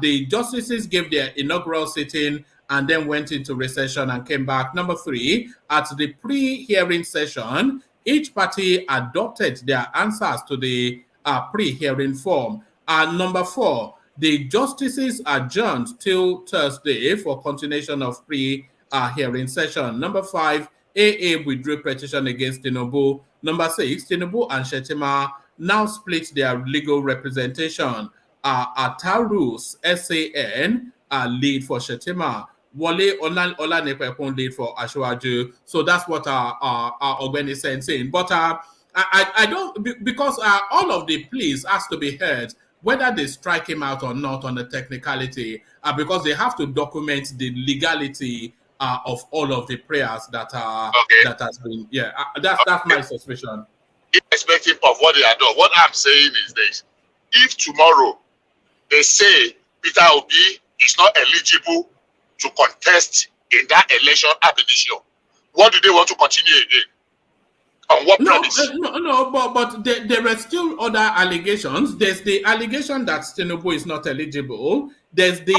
the justices gave their inaugural sitting and then went into recession and came back. Number three, at the pre-hearing session, each party adopted their answers to the pre-hearing form. And number four, the justices adjourned till Thursday for continuation of pre-hearing session. Number five, AA withdrew petition against Tinubu. Number six, Tinubu and Shettima now split their legal representation. Atarus SAN lead for Shettima. Wale Olanipekun lead for Ashwaju. So that's what our Ogbeni is saying. But I don't, because all of the pleas has to be heard, whether they strike him out or not on the technicality, because they have to document the legality of all of the prayers that that has been. Yeah, that's my suspicion. Irrespective of what they are doing, what I'm saying is this: if tomorrow they say Peter Obi is not eligible to contest in that election ab initio, what do they want to continue again? On what premise? But there are still other allegations. There's the allegation that Tinubu is not eligible. There's the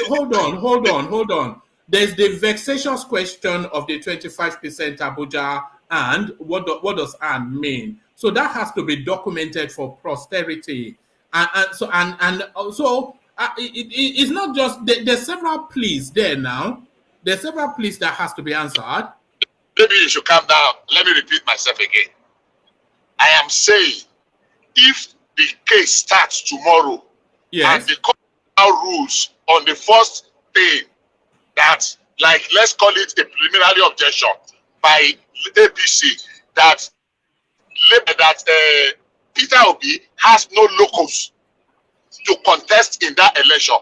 hold on. There's the vexatious question of the 25% Abuja and what does and mean? So that has to be documented for posterity. It's not just there's several pleas there now. There's several pleas that has to be answered. Maybe you should calm down. Let me repeat myself again. I am saying, if the case starts tomorrow, yes, and the court now rules on the first thing that, like, let's call it a preliminary objection by APC, that Peter Obi has no locus to contest in that election,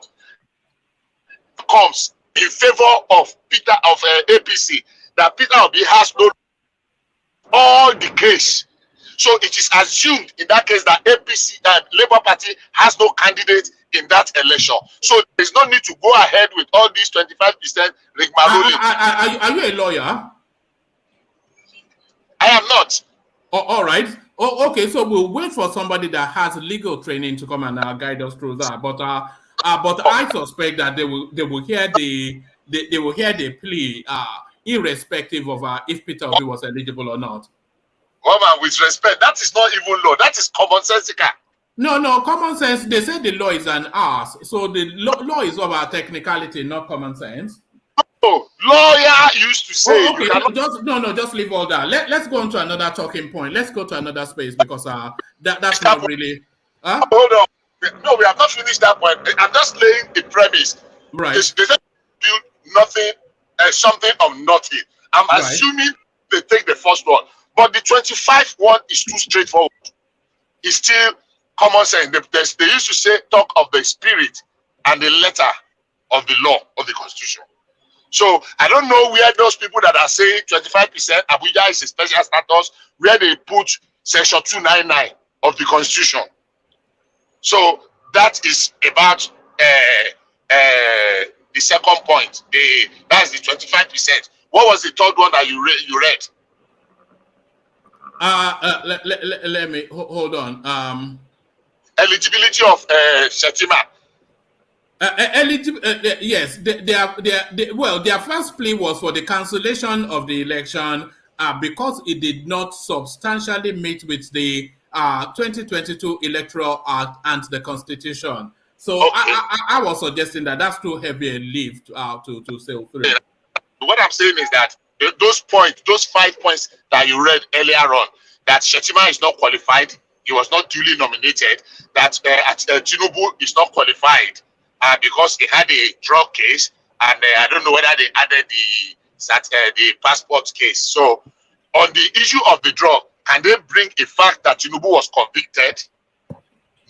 comes in favor of APC, that Peter Obi has no all the case. So it is assumed in that case that APC and Labour Party has no candidate in that election. So there's no need to go ahead with all these 25% rigmarole. Are you a lawyer? I am not. Oh, all right. Oh, okay. So we'll wait for somebody that has legal training to come and guide us through that. But I suspect that they will hear the plea, irrespective of if Peter Obi was eligible or not. Woman, with respect, that is not even law. That is commonsensical. No, common sense. They say the law is an arse. So the law is about technicality, not common sense. No, lawyer used to say. Okay, just leave all that. Let's go on to another talking point. Let's go to another space because that's not really. Hold on. No, we have not finished that point. I'm just laying the premise. Right. They say build nothing, something of nothing. I'm assuming they take the first one. But the 25 one is too straightforward. It's still common sense. They used to say, talk of the spirit and the letter of the law of the Constitution. So I don't know where those people that are saying 25% Abuja is a special status, where they put section 299 of the Constitution. So that is about the second point. That's the 25%. What was the third one that you read? Let me hold on. Eligibility of Shettima. Yes, their first plea was for the cancellation of the election because it did not substantially meet with the 2022 Electoral Act and the Constitution. So okay. I was suggesting that that's too heavy a lift to sail through. What I'm saying is that those 5 points that you read earlier on, that Shetima is not qualified. He was not duly nominated. That Tinubu is not qualified because he had a drug case, and I don't know whether they added the passport case. So, on the issue of the drug, can they bring a fact that Tinubu was convicted?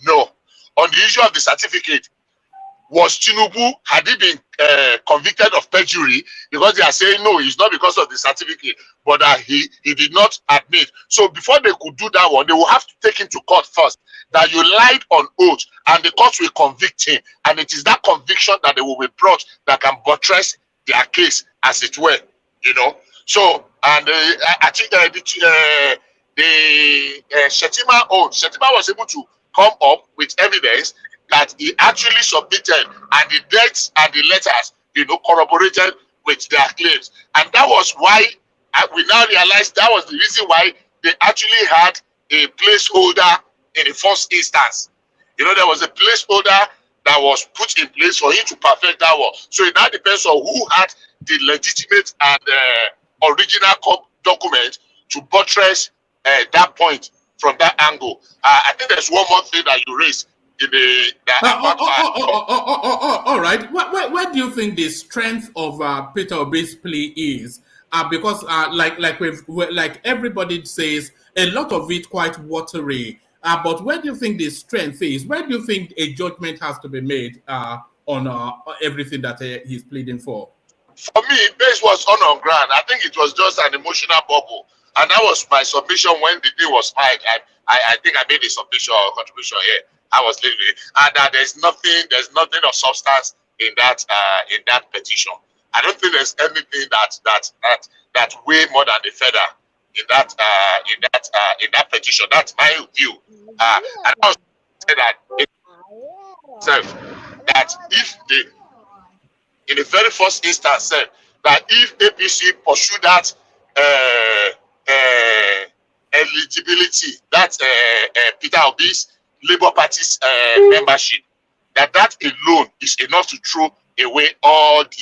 No. On the issue of the certificate, was Tinubu, had he been convicted of perjury? Because they are saying no, it's not because of the certificate, but he did not admit. So before they could do that one, they will have to take him to court first, that you lied on oath, and the court will convict him. And it is that conviction that they will be brought that can buttress their case, as it were, So, and I think Shetima was able to come up with evidence that he actually submitted, and the dates and the letters, corroborated with their claims. And that was why we now realize that was the reason why they actually had a placeholder in the first instance. There was a placeholder that was put in place for him to perfect that one. So it now depends on who had the legitimate and original document to buttress that point from that angle. I think there's one more thing that you raised. All right. Where do you think the strength of Peter Obi's plea is? Because like everybody says, a lot of it quite watery. But where do you think the strength is? Where do you think a judgment has to be made on everything that he's pleading for? For me, base was on ground. I think it was just an emotional bubble, and that was my submission when the day was filed. I think I made a submission or contribution here. I was leaving, and there's nothing of substance in that petition. I don't think there's anything that way more than a feather in that petition. That's my view. And I was say that if in the very first instance that if APC pursue that eligibility, that Peter Obi's Labour Party's membership, that alone is enough to throw away all the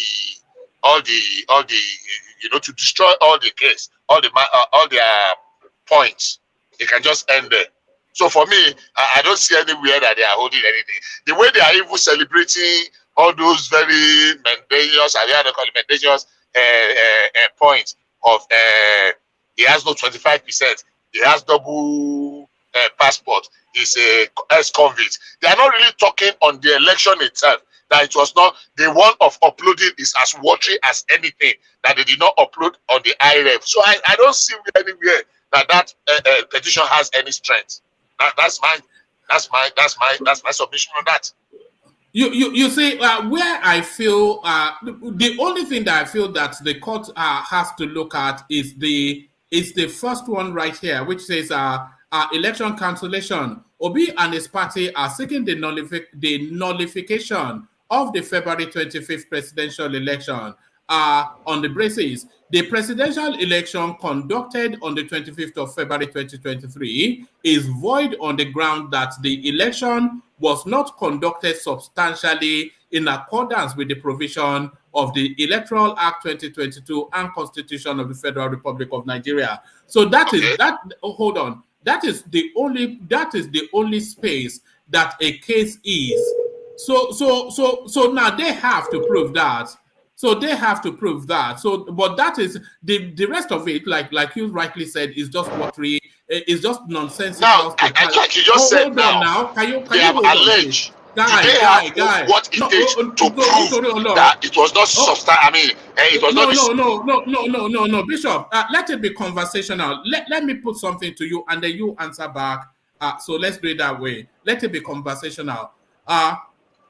to destroy all the case, all their points. They can just end there. So for me, I don't see anywhere that they are holding anything. The way they are even celebrating all those very mendacious, mendacious points of he has no 25%, he has double passport, he's a ex-convict. They are not really talking on the election itself. That it was not, the one of uploading is as watery as anything that they did not upload on the IRF. So I don't see anywhere that petition has any strength. That's my submission on that. You see, where I feel the only thing that I feel that the court has to look at is the first one right here, which says election cancellation. Obi and his party are seeking the nullification of the February 25th presidential election on the basis the presidential election conducted on the 25th of February 2023 is void on the ground that the election was not conducted substantially in accordance with the provision of the Electoral Act 2022 and Constitution of the Federal Republic of Nigeria. So that is that. Hold on. That is the only space that a case is. So now they have to prove that. So they have to prove that. So, but that is the rest of it, like you rightly said, is just watery. It's just nonsensical. Now, like you just said, now can you have alleged. Guy. What it takes to prove that it was not substantial? I mean, it was no, Bishop. Let it be conversational. Let me put something to you, and then you answer back. So let's do it that way. Let it be conversational.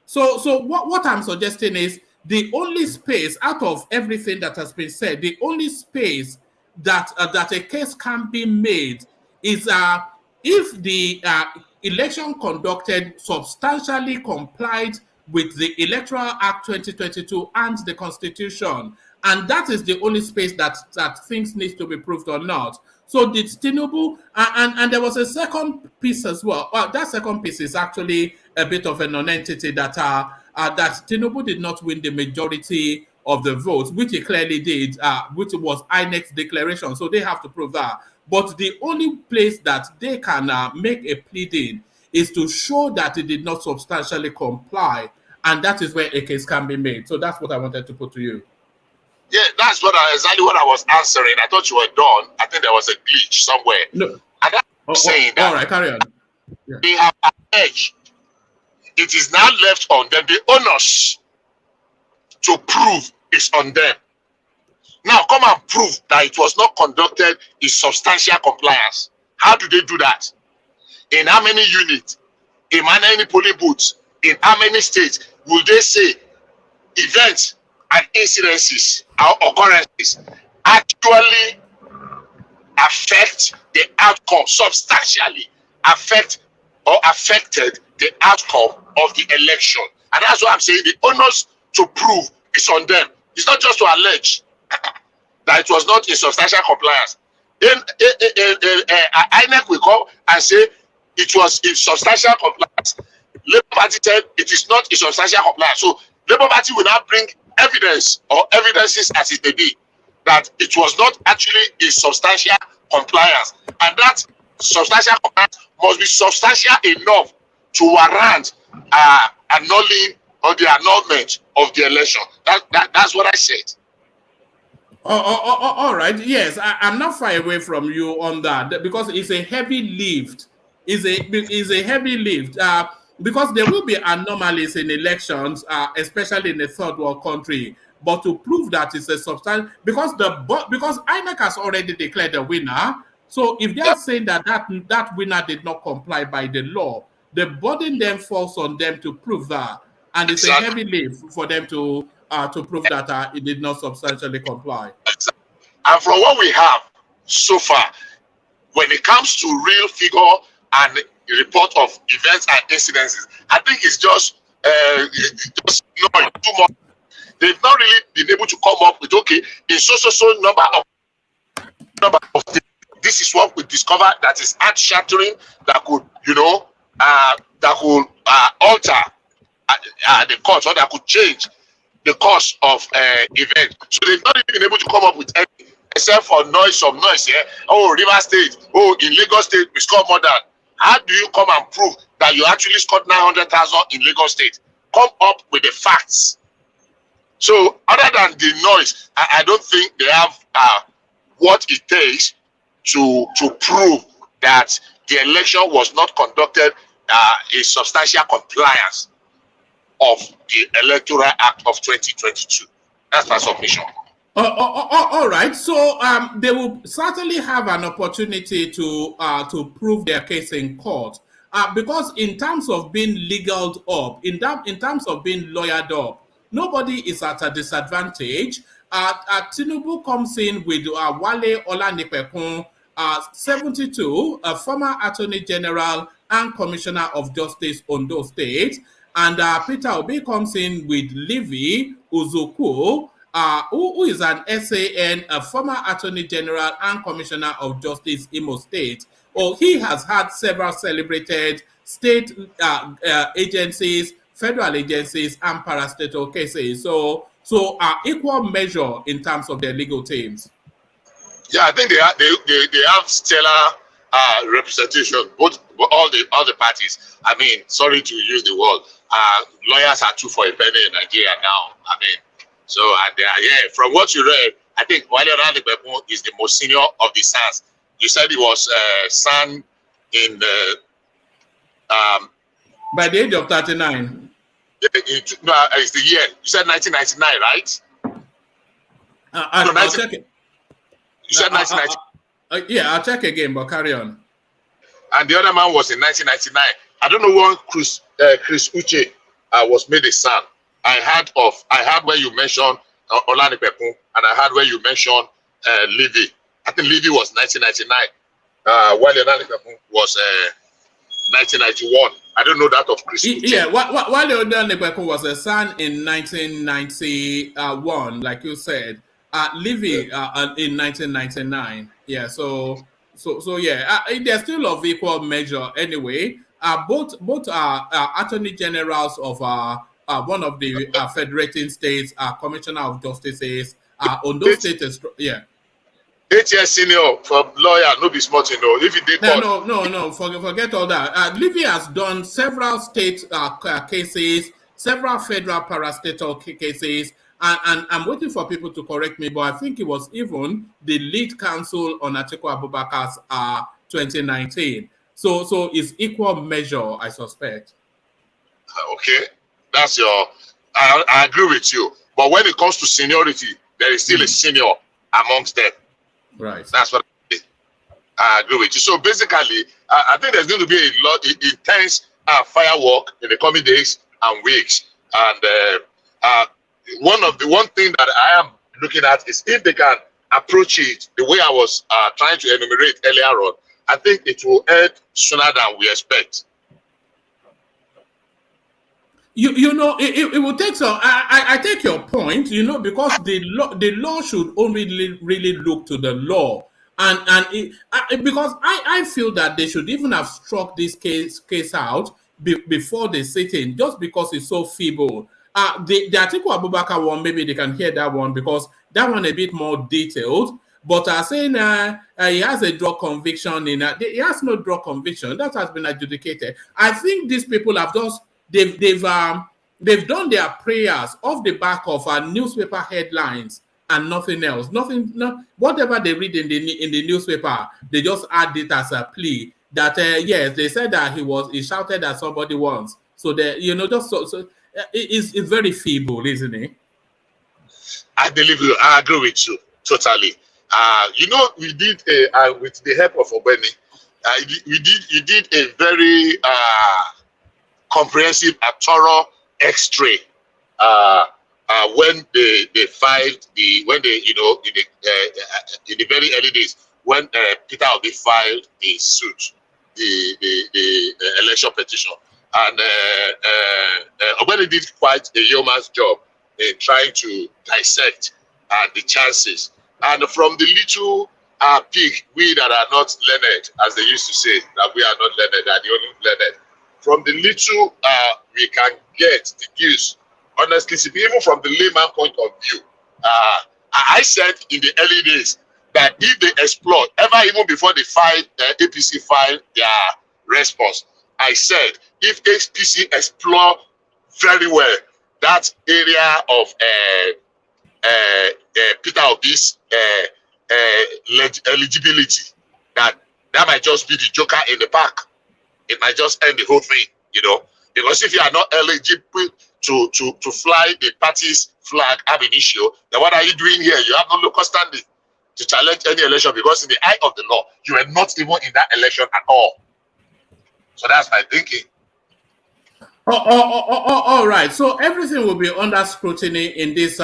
So what I'm suggesting is the only space out of everything that has been said, the only space that a case can be made is if the election conducted substantially complied with the Electoral Act 2022 and the Constitution, and that is the only space that things need to be proved or not. So did Tinubu, and there was a second piece as well. That second piece is actually a bit of a non-entity that Tinubu did not win the majority of the votes, which he clearly did, which was INEC's declaration. So they have to prove that. But the only place that they can make a pleading is to show that it did not substantially comply, and that is where a case can be made. So that's what I wanted to put to you. Yeah, that's exactly what I was answering. I thought you were done. I think there was a glitch somewhere. No. And that's saying that all right, carry on. Yeah. they have alleged. It is now left on them. The onus to prove is on them. Now come and prove that it was not conducted in substantial compliance. How do they do that? In how many units? In how many polling booths? In how many states will they say events and incidences or occurrences actually affect the outcome, substantially affected the outcome of the election? And that's what I'm saying. The onus to prove is on them. It's not just to allege that it was not in substantial compliance. Then INEC will come and say it was in substantial compliance. Labour Party said it is not in substantial compliance. So Labour Party will now bring evidence or evidences as it may be that it was not actually in substantial compliance. And that substantial compliance must be substantial enough to warrant annulling or the annulment of the election. That's what I said. All right. Yes, I'm not far away from you on that because it's a heavy lift. Is a heavy lift because there will be anomalies in elections, especially in a third world country. But to prove that it's a substantial, because INEC has already declared the winner. So if they are saying that winner did not comply by the law, the burden then falls on them to prove that, and it's a heavy lift for them to prove that it did not substantially comply. And from what we have so far, when it comes to real figure and report of events and incidences, I think it's just too much. They've not really been able to come up with in so number of things. This is what we discovered that is earth shattering, that could alter the course, or that could change the course of event. So they've not even been able to come up with anything except for some noise here. Oh, River State. Oh, in Lagos State we scored more than. How do you come and prove that you actually scored 900,000 in Lagos State? Come up with the facts. So other than the noise, I don't think they have what it takes to prove that the election was not conducted in substantial compliance of the Electoral Act of 2022. That's my submission. All right. So they will certainly have an opportunity to prove their case in court. Because in terms of being legaled up, in terms of being lawyered up, nobody is at a disadvantage. Tinubu comes in with Wale Olanipekun, 72, a former Attorney General and Commissioner of Justice Ondo State, and Peter Obi comes in with Livy Uzuku, who is an SAN, a former Attorney General and Commissioner of Justice Imo State. He has had several celebrated state agencies, federal agencies, and parastatal cases. So equal measure in terms of their legal teams. Yeah, I think they have stellar representation, both all the parties. I mean, sorry to use the word. Lawyers are two for a penny in Nigeria now. I mean, so and they are from what you read, I think Wale Olanipekun is the most senior of the SANs. You said he was SAN in the by the age of 39. It's the year. You said 1999, right? I'll check it. You said 1999. Yeah, I'll check again, but carry on. And the other man was in 1999. I don't know when Chris Uche was made a SAN. I heard where you mentioned Olanipekun, and I heard where you mentioned Livy. I think Livy was 1999. While Olanipekun was 1991. I don't know that of Chris Uche. Yeah, while Olanipekun was a SAN in 1991, like you said. Livy in 1999. Yeah, so yeah, they're still of equal measure anyway. Both attorney generals of one of the federating states, commissioner of justices, Ondo State is 8 years senior from lawyer, no be smart, you know. If you did No. Forget all that. Libby has done several state cases, several federal parastatal cases, and I'm waiting for people to correct me, but I think it was even the lead counsel on Atiku Abubakar's 2019. So it's equal measure, I suspect. okay, that's your. I agree with you. But when it comes to seniority, there is still a senior amongst them. Right. That's what I agree with you. So basically, I think there's going to be a lot intense firework in the coming days and weeks. And one thing that I am looking at is if they can approach it the way I was trying to enumerate earlier on, I think it will end sooner than we expect. You know, it will take some. I take your point. You know, because the law should only really look to the law, because I feel that they should even have struck this case out before they sit in, just because it's so feeble. The Atiku Abubakar one, maybe they can hear that one because that one a bit more detailed. But saying he has a drug conviction he has no drug conviction that has been adjudicated. I think these people have just. They've done their prayers off the back of newspaper headlines and nothing else. Whatever they read in the newspaper, they just add it as a plea that yes, they said that he shouted at somebody once. So that it's very feeble, isn't it? I believe you. I agree with you totally. You know, we did with the help of Obeni, you did a very comprehensive and thorough X-ray when they filed in the very early days when Peter Obi filed the suit, the election petition, and Obeni did quite a yeoman's job in trying to dissect the chances. And from the little pig, we that are not learned, as they used to say, that we are not learned, that the only learned. From the little we can get the news, honestly, even from the layman point of view, I said in the early days that if they explore, even before they filed, APC filed their response, I said if APC explore very well that area of Peter Obi's eligibility, that might just be the joker in the pack. It might just end the whole thing, you know, because if you are not eligible to fly the party's flag ab initio, then what are you doing here? You have no local standing to challenge any election, because in the eye of the law, you are not even in that election at all. So that's my thinking. All right. So everything will be under scrutiny in this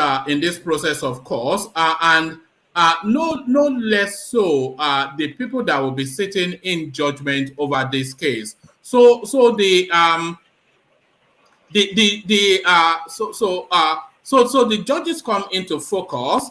process, of course, and no less so the people that will be sitting in judgment over this case. So the judges come into focus.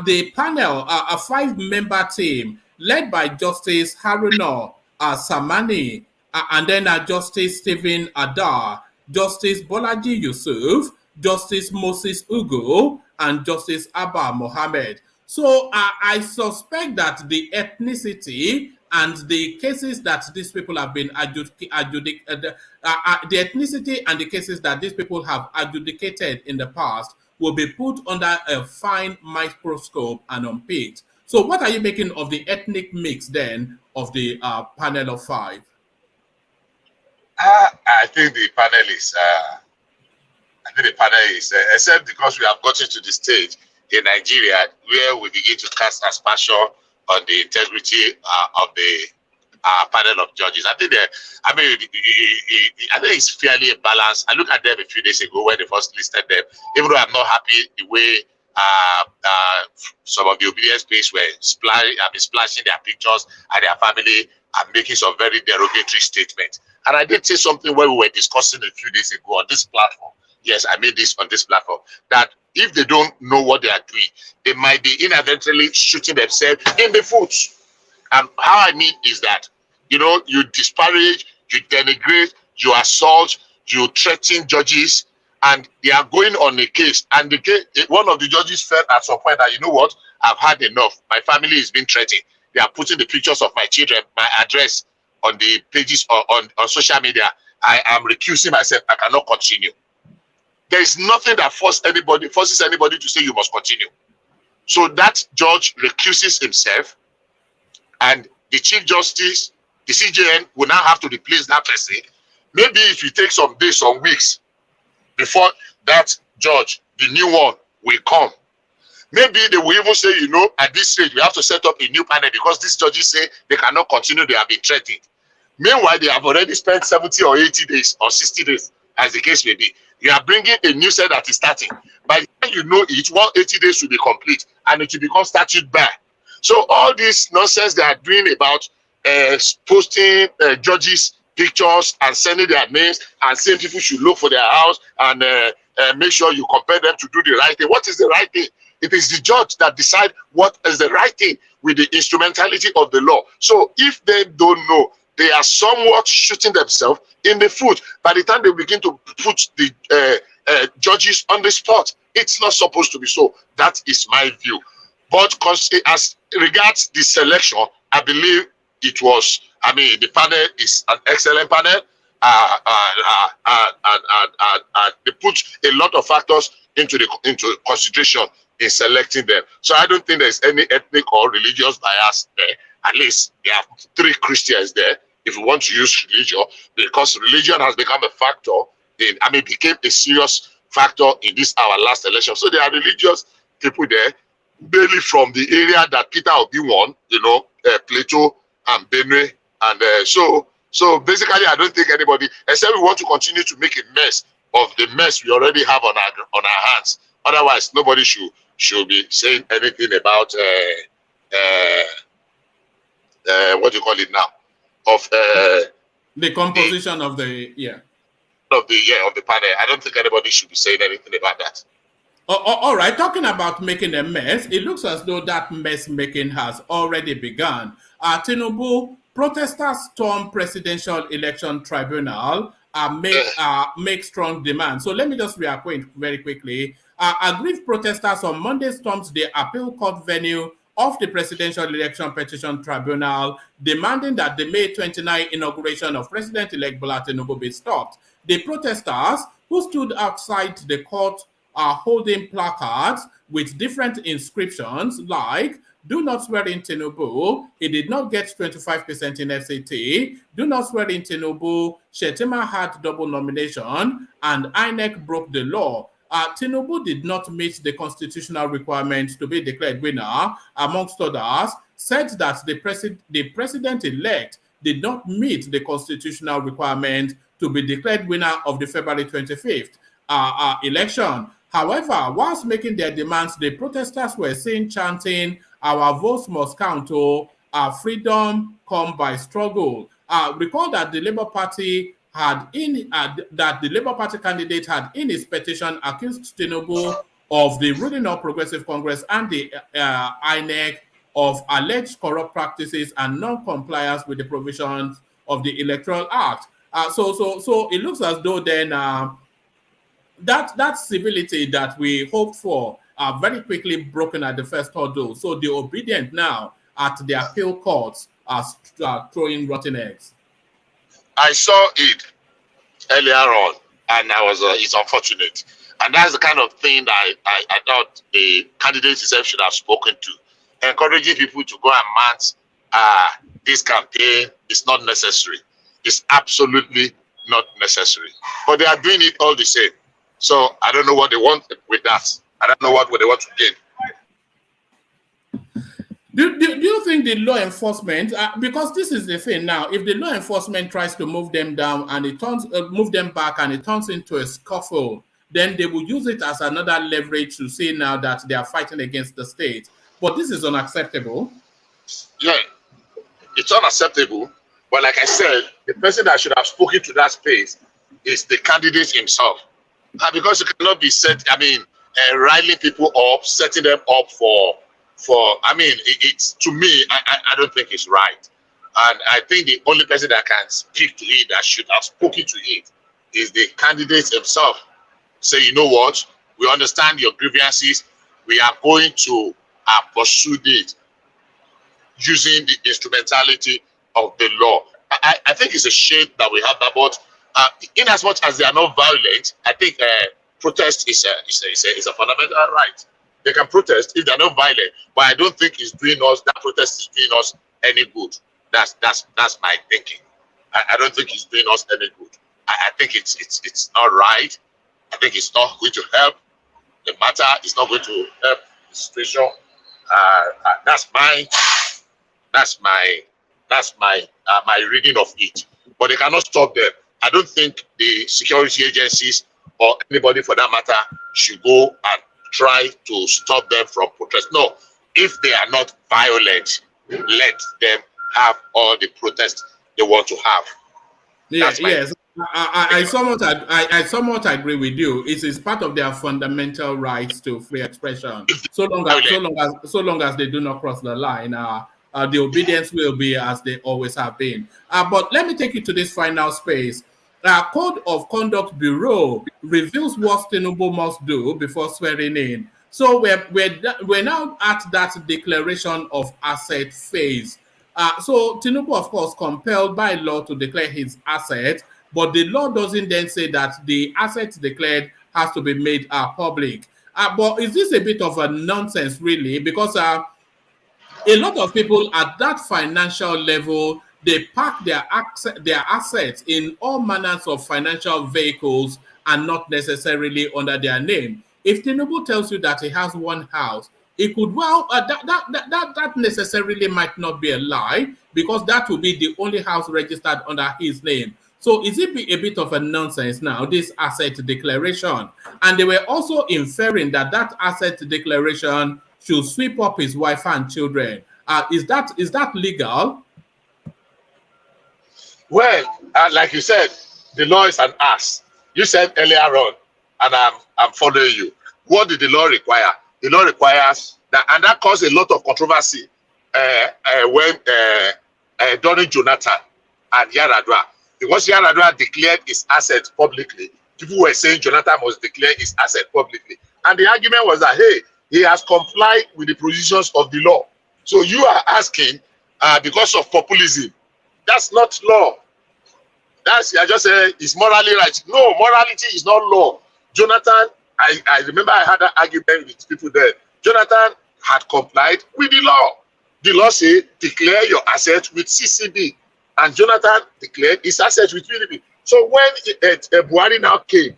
The panel, a 5-member team led by Justice Haruna Samani, and then Justice Stephen Adar, Justice Bolaji Yusuf, Justice Moses Ugo, and Justice Abba Mohammed. So I suspect that the ethnicity and the cases that these people have been the ethnicity and the cases that these people have adjudicated in the past will be put under a fine microscope and unpicked. So what are you making of the ethnic mix then of the panel of 5? I think the panel is, except because we have gotten to the stage in Nigeria where we begin to cast aspersion on the integrity of the panel of judges. I think it's fairly balanced. I looked at them a few days ago when they first listed them, even though I'm not happy the way some of the obedience space were splashing their pictures and their family and making some very derogatory statements. And I did say something when we were discussing a few days ago on this platform. Yes, I made this on this platform, that if they don't know what they are doing, they might be inadvertently shooting themselves in the foot. And how I mean is that, you know, you disparage, you denigrate, you assault, you threaten judges, and they are going on a case, and the case, one of the judges felt at some point that, you know what, I've had enough. My family is being threatened. They are putting the pictures of my children, my address on the pages on social media. I am recusing myself. I cannot continue. There is nothing that forces anybody to say you must continue. So that judge recuses himself, and the Chief Justice, the CJN, will now have to replace that person. Maybe if it takes some days, some weeks before that judge, the new one, will come. Maybe they will even say, you know, at this stage, we have to set up a new panel because these judges say they cannot continue, they have been threatened. Meanwhile, they have already spent 70 or 80 days or 60 days, as the case may be. You are bringing a new set that is starting. By the time you know it, 180 days will be complete and it will become statute bar. So all this nonsense they are doing about posting judges' pictures and sending their names and saying people should look for their house and make sure you compare them to do the right thing. What is the right thing? It is the judge that decides what is the right thing with the instrumentality of the law. So if they don't know, they are somewhat shooting themselves in the foot by the time they begin to put the judges on the spot. It's not supposed to be so. That is my view. But as regards the selection, I believe it was, I mean, the panel is an excellent panel. And they put a lot of factors into consideration in selecting them. So I don't think there's any ethnic or religious bias there. At least there are 3 Christians there, if you want to use religion, because religion has become a factor became a serious factor in this our last election. So there are religious people there, mainly from the area that Peter Obi won, you know, Plateau and Benue. And so basically, I don't think anybody, except we want to continue to make a mess of the mess we already have on our hands. Otherwise, nobody should be saying anything about what do you call it now? Of the composition of the of the panel. I don't think anybody should be saying anything about that. All right, talking about making a mess, it looks as though that mess making has already begun. Tinubu, protesters storm presidential election tribunal, make strong demands. So let me just reacquaint very quickly. Aggrieved protesters on Monday stormed the appeal court venue of the Presidential Election Petition Tribunal, demanding that the May 29 inauguration of President-elect Bola Tinubu be stopped. The protesters, who stood outside the court, are holding placards with different inscriptions like, "Do not swear in Tinubu, he did not get 25% in FCT, do not swear in Tinubu, Shettima had double nomination, and INEC broke the law." Tinubu did not meet the constitutional requirements to be declared winner, amongst others, said that the president-elect did not meet the constitutional requirement to be declared winner of the February 25th election. However, whilst making their demands, the protesters were seen chanting, "Our votes must count, our freedom come by struggle." Recall that the Labour Party that the Labour Party candidate had in his petition accused Tinubu of the ruling of Progressive Congress and the INEC of alleged corrupt practices and non-compliance with the provisions of the Electoral Act. So it looks as though then that civility that we hoped for are very quickly broken at the first hurdle. So the obedient now at the appeal courts are throwing rotten eggs. I saw it earlier on, and it's unfortunate. And that's the kind of thing that I thought the candidate himself should have spoken to. Encouraging people to go and mount this campaign is not necessary. It's absolutely not necessary. But they are doing it all the same. So I don't know what they want with that. I don't know what they want to gain. Do you think the law enforcement, because this is the thing now, if the law enforcement tries to move them down and it turns move them back and it turns into a scuffle, then they will use it as another leverage to say now that they are fighting against the state. But this is unacceptable. Yeah, it's unacceptable. But like I said, the person that should have spoken to that space is the candidate himself. Because it cannot be set, riling people up, setting them up for it's to me, I don't think it's right. And I think the only person that can speak to it, that should have spoken to it, is the candidate himself. say, you know what, we understand your grievances. We are going to pursue it using the instrumentality of the law. I think it's a shame that we have that, but in as much as they are not violent, I think protest is a fundamental right. They can protest if they are not violent, but I don't think it's doing us, that protest is doing us any good. That's my thinking. I don't think it's doing us any good. I think it's not right. I think it's not going to help the matter. It's not going to help the situation. That's my reading of it. But they cannot stop them. I don't think the security agencies or anybody for that matter should go and try to stop them from protest. No, if they are not violent, let them have all the protests they want to have. Yes. I somewhat agree with you. It is part of their fundamental rights to free expression. So long as they do not cross the line, the obedience will be as they always have been. But let me take you to this final space. Code of Conduct Bureau reveals what Tinubu must do before swearing in. So we're now at that declaration of asset phase. So Tinubu, of course, compelled by law to declare his asset, but the law doesn't then say that the asset declared has to be made public. But is this a bit of a nonsense, really? Because a lot of people at that financial level, they park their assets in all manners of financial vehicles and not necessarily under their name. If Tinubu tells you that he has one house, it could that necessarily might not be a lie, because that will be the only house registered under his name. So is it a bit of a nonsense now, this asset declaration? And they were also inferring that asset declaration should sweep up his wife and children. Is that legal? Well, like you said, the law is an ass. You said earlier on, and I'm following you. What did the law require? The law requires that, and that caused a lot of controversy when during Jonathan and Yar'Adua, because Yar'Adua declared his assets publicly. People were saying Jonathan must declare his asset publicly, and the argument was that, hey, he has complied with the provisions of the law. So you are asking because of populism. That's not law. I just say it's morally right. No, morality is not law. Jonathan, I remember I had an argument with people there. Jonathan had complied with the law. The law said declare your assets with CCB, and Jonathan declared his assets with PDP. So when Buhari now came,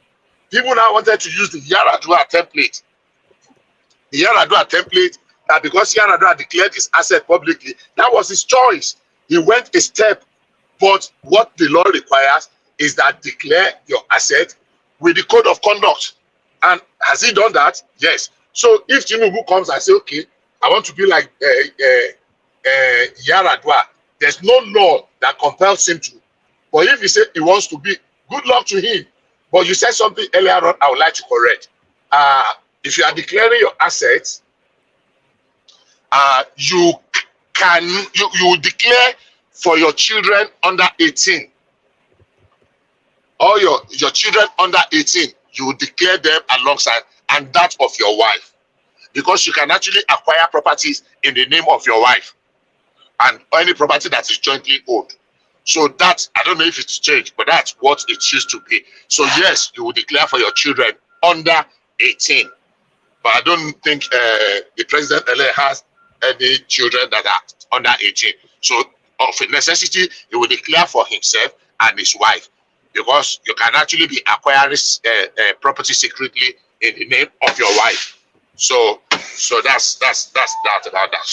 people now wanted to use the Yar'Adua template. The Yar'Adua template, that because Yar'Adua declared his asset publicly, that was his choice. He went a step, but what the law requires is that declare your asset with the code of conduct. And has he done that? Yes. So if Tinubu comes and say, okay, I want to be like Yar'Adua, there's no law that compels him to. But if he said he wants to be, good luck to him. But you said something earlier on I would like to correct. If you are declaring your assets, you declare for your children under 18. All your children under 18, you declare them alongside, and that of your wife. Because you can actually acquire properties in the name of your wife and any property that is jointly owned. So that, I don't know if it's changed, but that's what it used to be. So yes, you will declare for your children under 18. But I don't think the president-elect has any children that are under 18. So of a necessity, he will declare for himself and his wife, because you can actually be acquiring property secretly in the name of your wife. So that's that about that.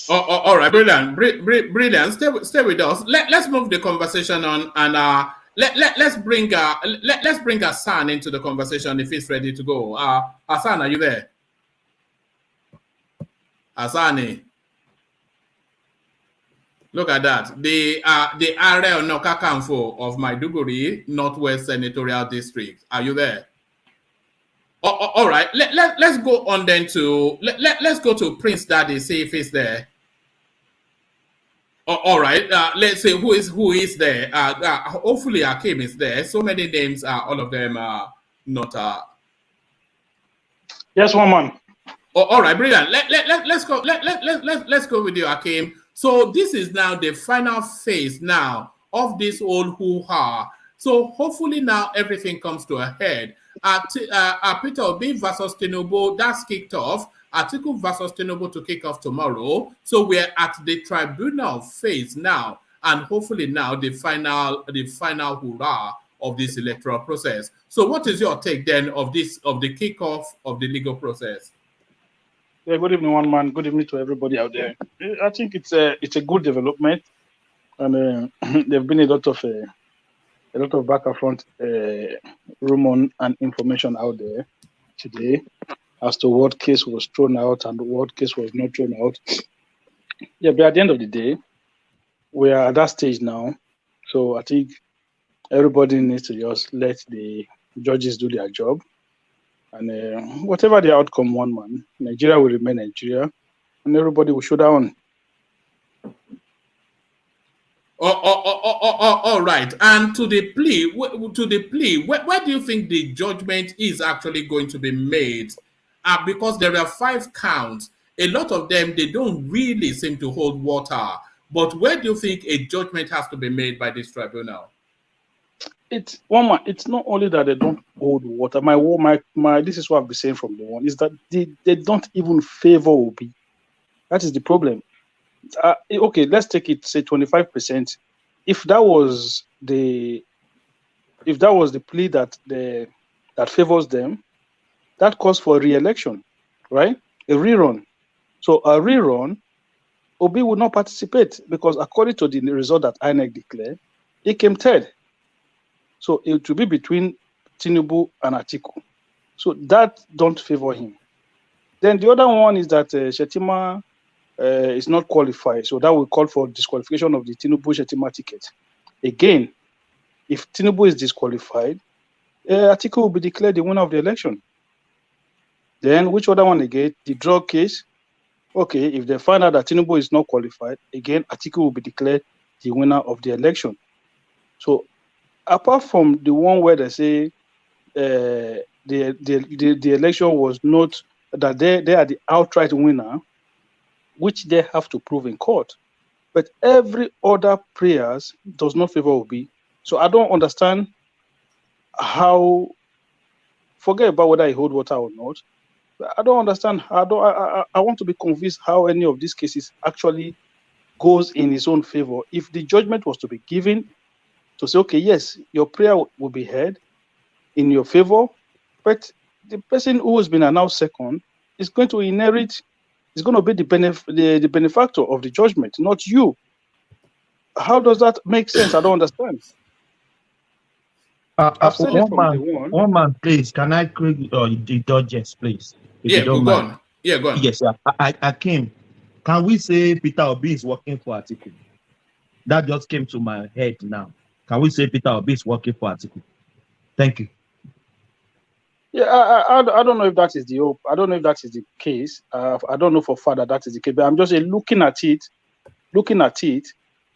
All right, brilliant. Stay with us. Let's move the conversation on, and let's bring Hassan into the conversation if he's ready to go. Hassan, are you there? Hassani. Look at that. The Ààrẹ Ọ̀nà Kakanfò of Maiduguri, Northwest Senatorial District. Are you there? All right. Let's go on then to let's go to Prince Daddy, see if he's there. All right. Let's see who is there. Hopefully Akim is there. So many names. All of them are not Yes, one man. Oh, all right, brilliant. Let's go. Let's go with you, Akim. So this is now the final phase now of this whole hoo-ha. So hopefully now everything comes to a head. Peter Obi versus Tinubu, that's kicked off. Atiku versus Tinubu to kick off tomorrow. So we're at the tribunal phase now, and hopefully now the final hurrah of this electoral process. So what is your take then of the kickoff of the legal process? Yeah, good evening, one man. Good evening to everybody out there. I think it's a good development, and there've been a lot of back and front rumor and information out there today as to what case was thrown out and what case was not thrown out. Yeah, but at the end of the day, we are at that stage now. So I think everybody needs to just let the judges do their job. And whatever the outcome, one man, Nigeria will remain Nigeria, and everybody will show down. All right. And to the plea, where do you think the judgment is actually going to be made? Because there are 5 counts. A lot of them, they don't really seem to hold water. But where do you think a judgment has to be made by this tribunal? It's one man. It's not only that they don't hold water. My this is what I've been saying from the one is that they don't even favor Obi. That is the problem. Okay, let's take it, say 25%. If that was the plea that favors them, that calls for re-election, right? A rerun. So a rerun, Obi would not participate because according to the result that INEC declared, he came third. So it will be between Tinubu and Atiku. So that don't favor him. Then the other one is that Shetima is not qualified. So that will call for disqualification of the Tinubu-Shetima ticket. Again, if Tinubu is disqualified, Atiku will be declared the winner of the election. Then which other one again? The drug case. Okay, if they find out that Tinubu is not qualified, again, Atiku will be declared the winner of the election. So apart from the one where they say the election was not, that they are the outright winner, which they have to prove in court. But every other prayers does not favor Obi. So I don't understand how, forget about whether he hold water or not. I don't understand. I want to be convinced how any of these cases actually goes in his own favor. If the judgment was to be given to say, okay, yes, your prayer will be heard in your favor, but the person who has been announced second is going to inherit, is going to be the benefactor of the judgment, not you. How does that make sense? I don't understand. I've said it from the one. One man, please. Can I click the judges, please? Yeah, go on. Yeah, go on. Yes, I came. Can we say Peter Obi is working for Atiku? That just came to my head now. Can we say Peter Obi is working for Atiku? Thank you. Yeah, I don't know if that is the hope. I don't know if that is the case. I don't know for further that is the case. But I'm just looking at it.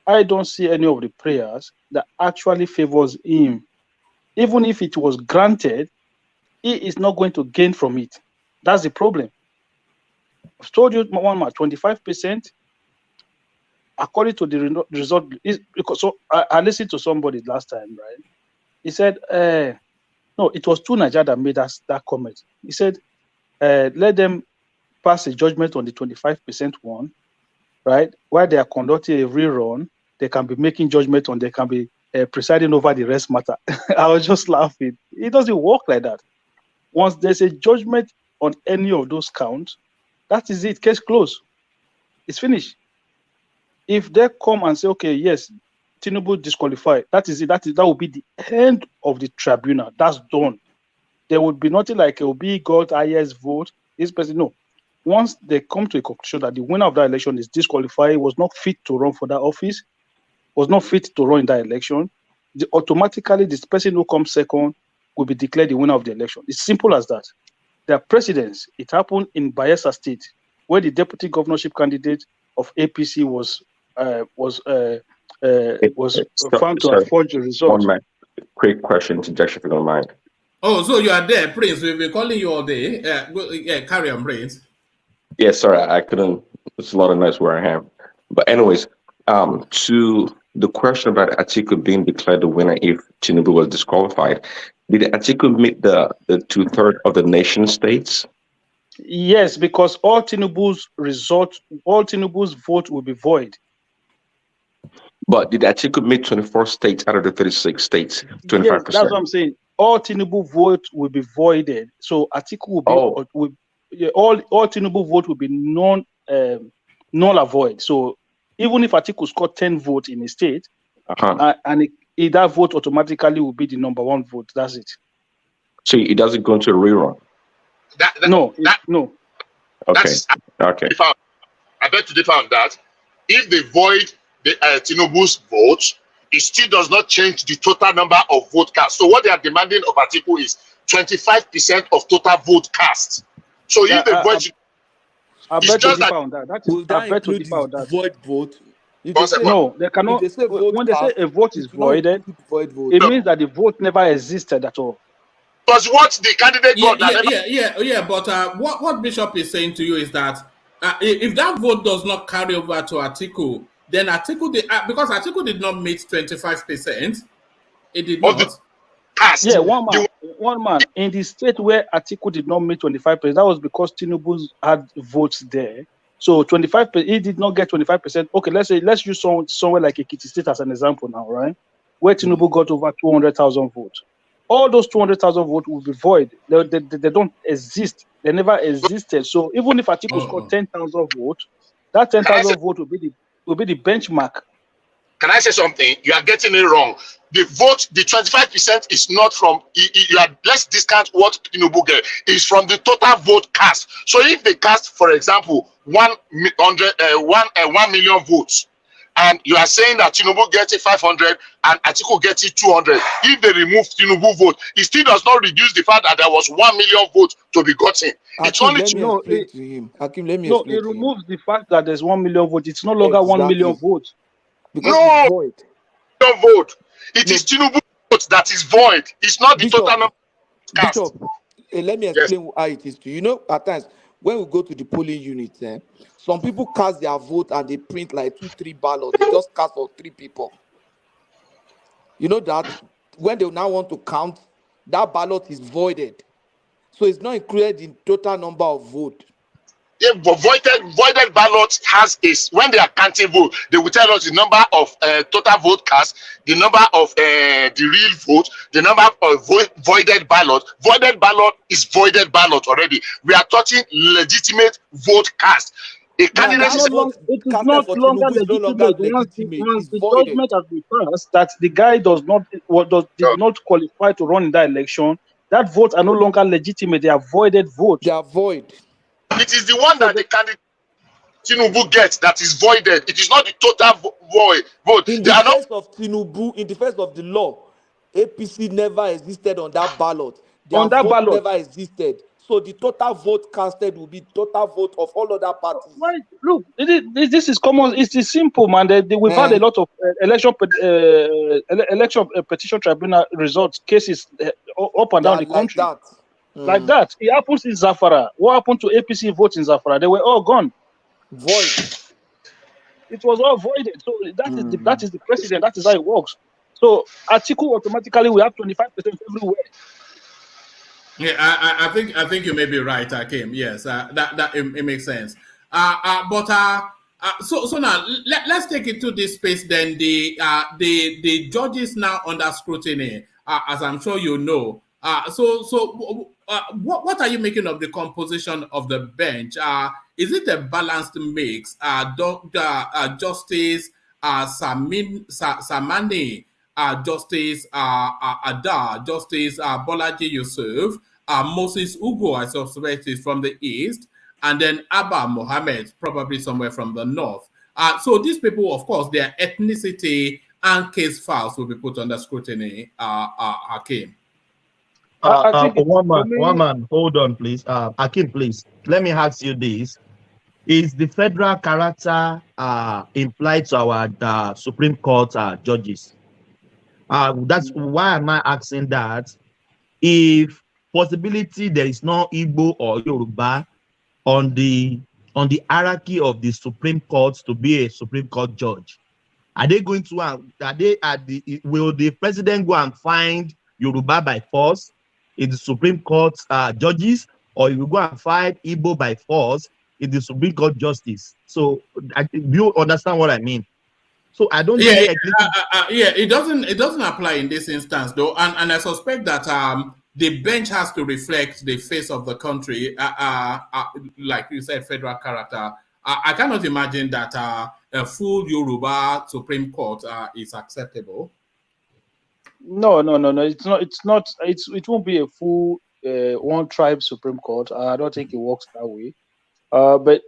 I don't see any of the prayers that actually favors him. Even if it was granted, he is not going to gain from it. That's the problem. I've told you, 25%. According to the result, because so I listened to somebody last time, right? He said, no, it was Tunaja that made us that comment. He said, let them pass a judgment on the 25% one, right? While they are conducting a rerun, they can be making judgment on, they can be presiding over the rest matter. I was just laughing. It doesn't work like that. Once there's a judgment on any of those counts, that is it. Case closed. It's finished. If they come and say, okay, yes, Tinubu disqualified, that is it. That will be the end of the tribunal. That's done. There would be nothing like Obi got highest vote. This person, no. Once they come to a conclusion that the winner of that election is disqualified, was not fit to run for that office, was not fit to run in that election, automatically this person who comes second will be declared the winner of the election. It's simple as that. There are precedents. It happened in Bayelsa State, where the deputy governorship candidate of APC was found to have forged a result. Quick question to Josh, if you don't mind. Oh, so you are there, Prince. We've been calling you all day. Carry on, Prince. Yes, sorry, I couldn't. It's a lot of noise where I am. But anyways, to the question about Atiku being declared the winner if Tinubu was disqualified, did Atiku meet the 2/3 of the nation states? Yes, because all Tinubu's vote will be void. But did Atiku meet 24 states out of the 36 states? 25%. Yes, that's what I'm saying. All Tinubu vote will be voided. So Atiku will be all Tinubu vote will be null and void. So even if Atiku scored 10 votes in a state, and that vote automatically will be the number one vote. That's it. So it doesn't go into a rerun. No. Okay. Okay. I bet to differ on that. If they void the Tinubu's vote, it still does not change the total number of vote cast. So what they are demanding of Atiku is 25% of total vote cast. So if they void, I bet to differ on that. I bet to differ on that. Void vote. No, they cannot. When they say a vote is voided, it means that the vote never existed at all. Because what the candidate got. But what Bishop is saying to you is that if that vote does not carry over to Atiku, then Atiku because Atiku did not meet 25%, it did not. Yeah, one man in the state where Atiku did not meet 25%. That was because Tinubu had votes there. So 25%, he did not get 25%. Okay, let's use somewhere like Ekiti State as an example now, right? Where Tinubu got over 200,000 votes. All those 200,000 votes will be void. They don't exist. They never existed. So even if Atiku scored 10,000 votes, that 10,000 vote will be the benchmark. Can I say something? You are getting it wrong. The vote, the 25% is not from. Let's discount what Tinubu get. Is from the total vote cast. So if they cast, for example, 1 million votes, and you are saying that Tinubu gets it 500 and Atiku gets it 200. If they remove Tinubu vote, it still does not reduce the fact that there was 1 million votes to be gotten. It's only it removes the fact that there's 1 million votes. It's no longer 1 million votes. Because it's void. No vote. It is Tinubu vote that is void. It's not the total number cast. Bishop, let me explain how it is to you. You know, at times when we go to the polling units, some people cast their vote and they print like 2-3 ballots. They just cast for 3 people. You know that when they now want to count, that ballot is voided. So it's not included in total number of vote. Yeah, but voided ballot when they are counting vote, they will tell us the number of total vote cast, the number of the real vote, the number of voided ballot. Voided ballot is voided ballot already. We are talking legitimate vote cast. A candidate it is not longer legitimate. Once the judgment has been passed that the guy did not qualify to run in that election, that votes are no longer legitimate. They are voided votes. They are void. It is the one that the candidate Tinubu gets that is voided. It is not the total vote. In the face of Tinubu, in the face of the law, APC never existed on that ballot. Their vote never existed. So the total vote casted will be total vote of all other parties. Right. Look, this is common. It's simple, man. We've had a lot of election petition tribunal results cases up and down the country. Like that. It happens in Zafara. What happened to APC votes in Zafara? They were all gone. Void. It was all voided. So that is the precedent. That is how it works. So Atiku automatically will have 25% everywhere. Yeah, I think you may be right, Akim. Yes, it makes sense. So now let's take it to this space. Then the judges now under scrutiny, as I'm sure you know. What are you making of the composition of the bench? Is it a balanced mix? Justice Samani, Justice Ada, Justice Bolaji Yusuf, Moses Ugo, I suspect is from the east, and then Abba Mohammed, probably somewhere from the north. So these people, of course, their ethnicity and case files will be put under scrutiny. Hakim. One man, hold on, please. Akin, please. Let me ask you this. Is the federal character implied to our Supreme Court judges? That's why am I asking that? if possibility there is no Igbo or Yoruba on the hierarchy of the Supreme Court to be a Supreme Court judge, are they going to will the president go and find Yoruba by force in the Supreme Court judges, or he will go and find Igbo by force in the Supreme Court justice? So do you understand what I mean? So I don't see it doesn't apply in this instance though, and I suspect that the bench has to reflect the face of the country, like you said, federal character. I cannot imagine that a full Yoruba Supreme Court is acceptable. No. It's not. It won't be a full one tribe Supreme Court. I don't think it works that way. But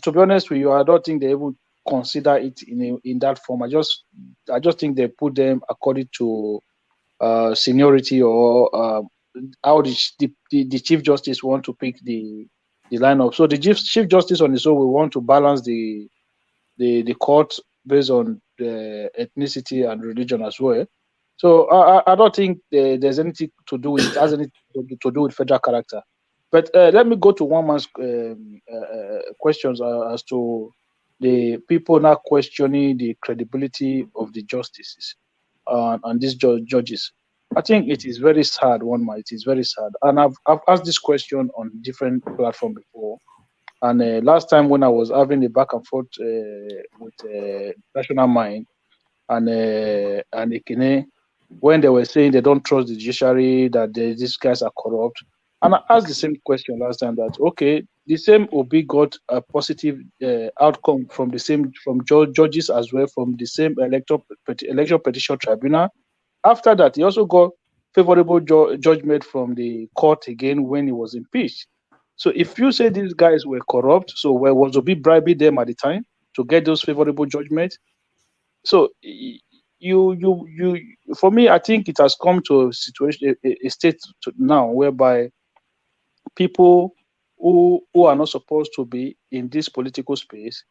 to be honest with you, I don't think they even consider it in that form. I just think they put them according to seniority or how the Chief Justice want to pick the lineup. So the Chief Justice on his own will want to balance the court based on the ethnicity and religion as well. So I don't think there's anything to do with it has anything to do with federal character. But let me go to one man's questions as to the people now questioning the credibility of the justices and these judges. I think it is very sad, it is very sad. And I've asked this question on different platforms before. And last time when I was having a back and forth with National Mind and Ekene, when they were saying they don't trust the judiciary, that these guys are corrupt. And I asked the same question last time that, okay, the same Obi got a positive outcome from judges as well, from the same election petition tribunal. After that, he also got favorable judgment from the court again when he was impeached. So if you say these guys were corrupt, so where was Obi bribing them at the time to get those favorable judgments? So you for me, I think it has come to a situation, a state now whereby people who are not supposed to be in this political space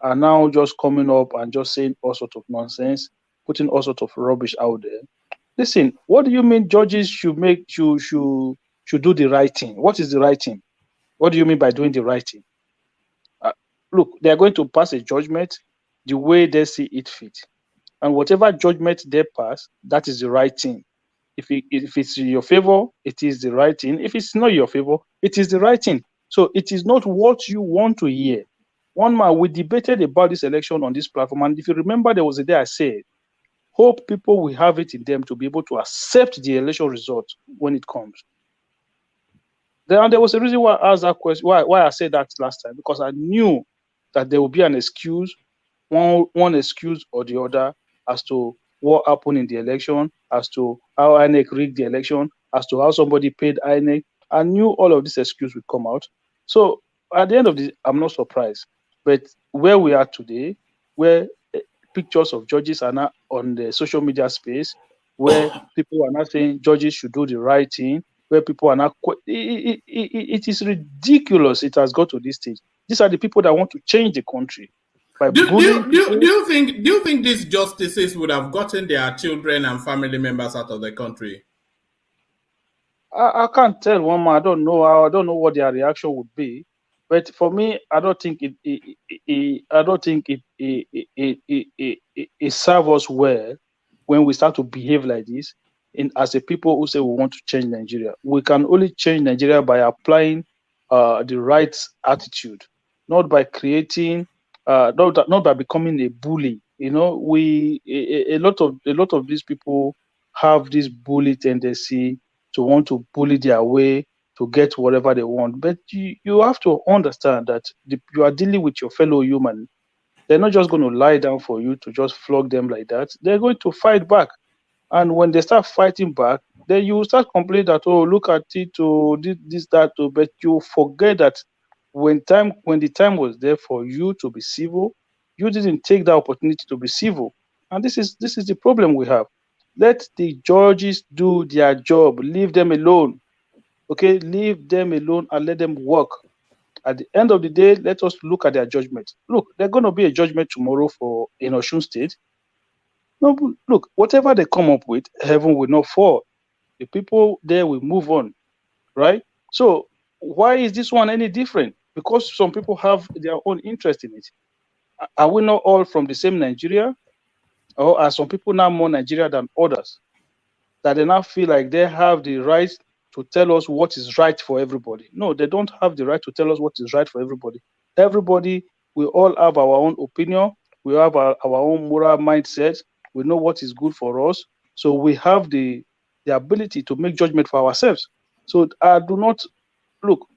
are now just coming up and just saying all sorts of nonsense, putting all sorts of rubbish out there. Listen, what do you mean judges should do the right thing? What is the right thing? What do you mean by doing the right thing? Look, they are going to pass a judgment the way they see it fit. And whatever judgment they pass, that is the right thing. If it's in your favor, it is the right thing. If it's not your favor, it is the right thing. So it is not what you want to hear. One man, we debated about this election on this platform. And if you remember, there was a day I said, hope people will have it in them to be able to accept the election result when it comes. And there was a reason why I asked that question, why I said that last time, because I knew that there would be an excuse, one excuse or the other, as to what happened in the election, as to how INEC rigged the election, as to how somebody paid INEC. I knew all of these excuses would come out. So at the end of this, I'm not surprised. But where we are today, where pictures of judges are now on the social media space, where people are not saying judges should do the right thing, where people are not, it is ridiculous. It has got to this stage. These are the people that want to change the country. Do you think these justices would have gotten their children and family members out of the country? I can't tell, one man. I don't know. I don't know what their reaction would be. But for me, I don't think it serves us well when we start to behave like this. As a people who say we want to change Nigeria, we can only change Nigeria by applying the right attitude, not by creating, not by becoming a bully. You know, a lot of these people have this bully tendency to want to bully their way to get whatever they want. But you have to understand that you are dealing with your fellow human. They're not just going to lie down for you to just flog them like that. They're going to fight back. And when they start fighting back, then you start complaining that, oh, look at it, oh, this, that, oh, but you forget that when the time was there for you to be civil, you didn't take that opportunity to be civil. And this is the problem we have. Let the judges do their job. Leave them alone. Okay, leave them alone and let them work. At the end of the day, let us look at their judgment. Look, there's going to be a judgment tomorrow in Osun State. No, look, whatever they come up with, heaven will not fall. The people there will move on, right? So why is this one any different? Because some people have their own interest in it. Are we not all from the same Nigeria? Or are some people now more Nigeria than others? That they now feel like they have the right to tell us what is right for everybody. No, they don't have the right to tell us what is right for everybody. Everybody, we all have our own opinion. We have our own moral mindset. We know what is good for us. So we have the ability to make judgment for ourselves. So I do not look.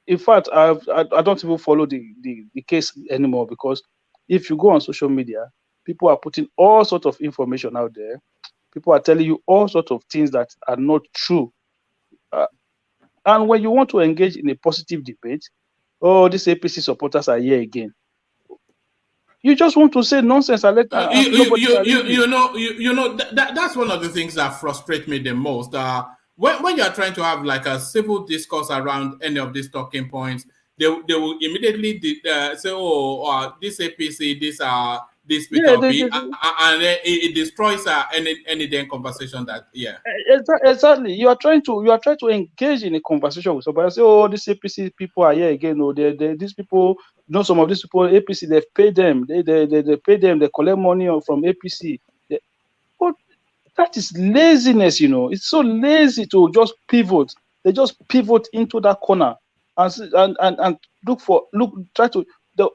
In fact, I don't even follow the case anymore, because if you go on social media, people are putting all sorts of information out there. People are telling you all sorts of things that are not true. And when you want to engage in a positive debate, oh, these APC supporters are here again. You just want to say nonsense and let that's one of the things that frustrate me the most. When you are trying to have like a civil discourse around any of these talking points, they will immediately say, "Oh, this APC, this Peter B," and it destroys any damn conversation that Exactly. You are trying to engage in a conversation with somebody. Say, oh, these APC people are here again. Oh, these people, some of these people APC, they've paid them. They pay them. They collect money from APC. But that is laziness. It's so lazy to just pivot. They just pivot into that corner and try to.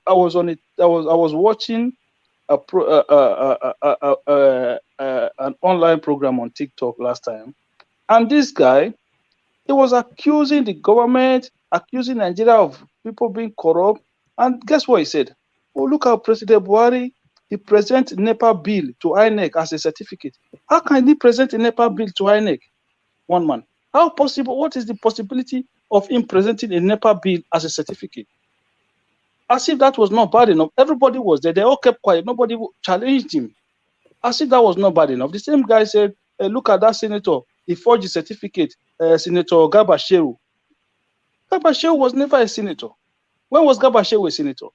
I was watching an online program on TikTok last time, and this guy, he was accusing the government, accusing Nigeria of people being corrupt, and guess what he said? Oh, look how President Buhari, he present NEPA bill to INEC as a certificate. How can he present a NEPA bill to INEC? One man. How possible? What is the possibility of him presenting a NEPA bill as a certificate? As if that was not bad enough. Everybody was there. They all kept quiet. Nobody challenged him. As if that was not bad enough. The same guy said, hey, look at that senator. He forged a certificate. Senator Garba Shehu. Garba Shehu was never a senator. When was Garba Shehu a senator?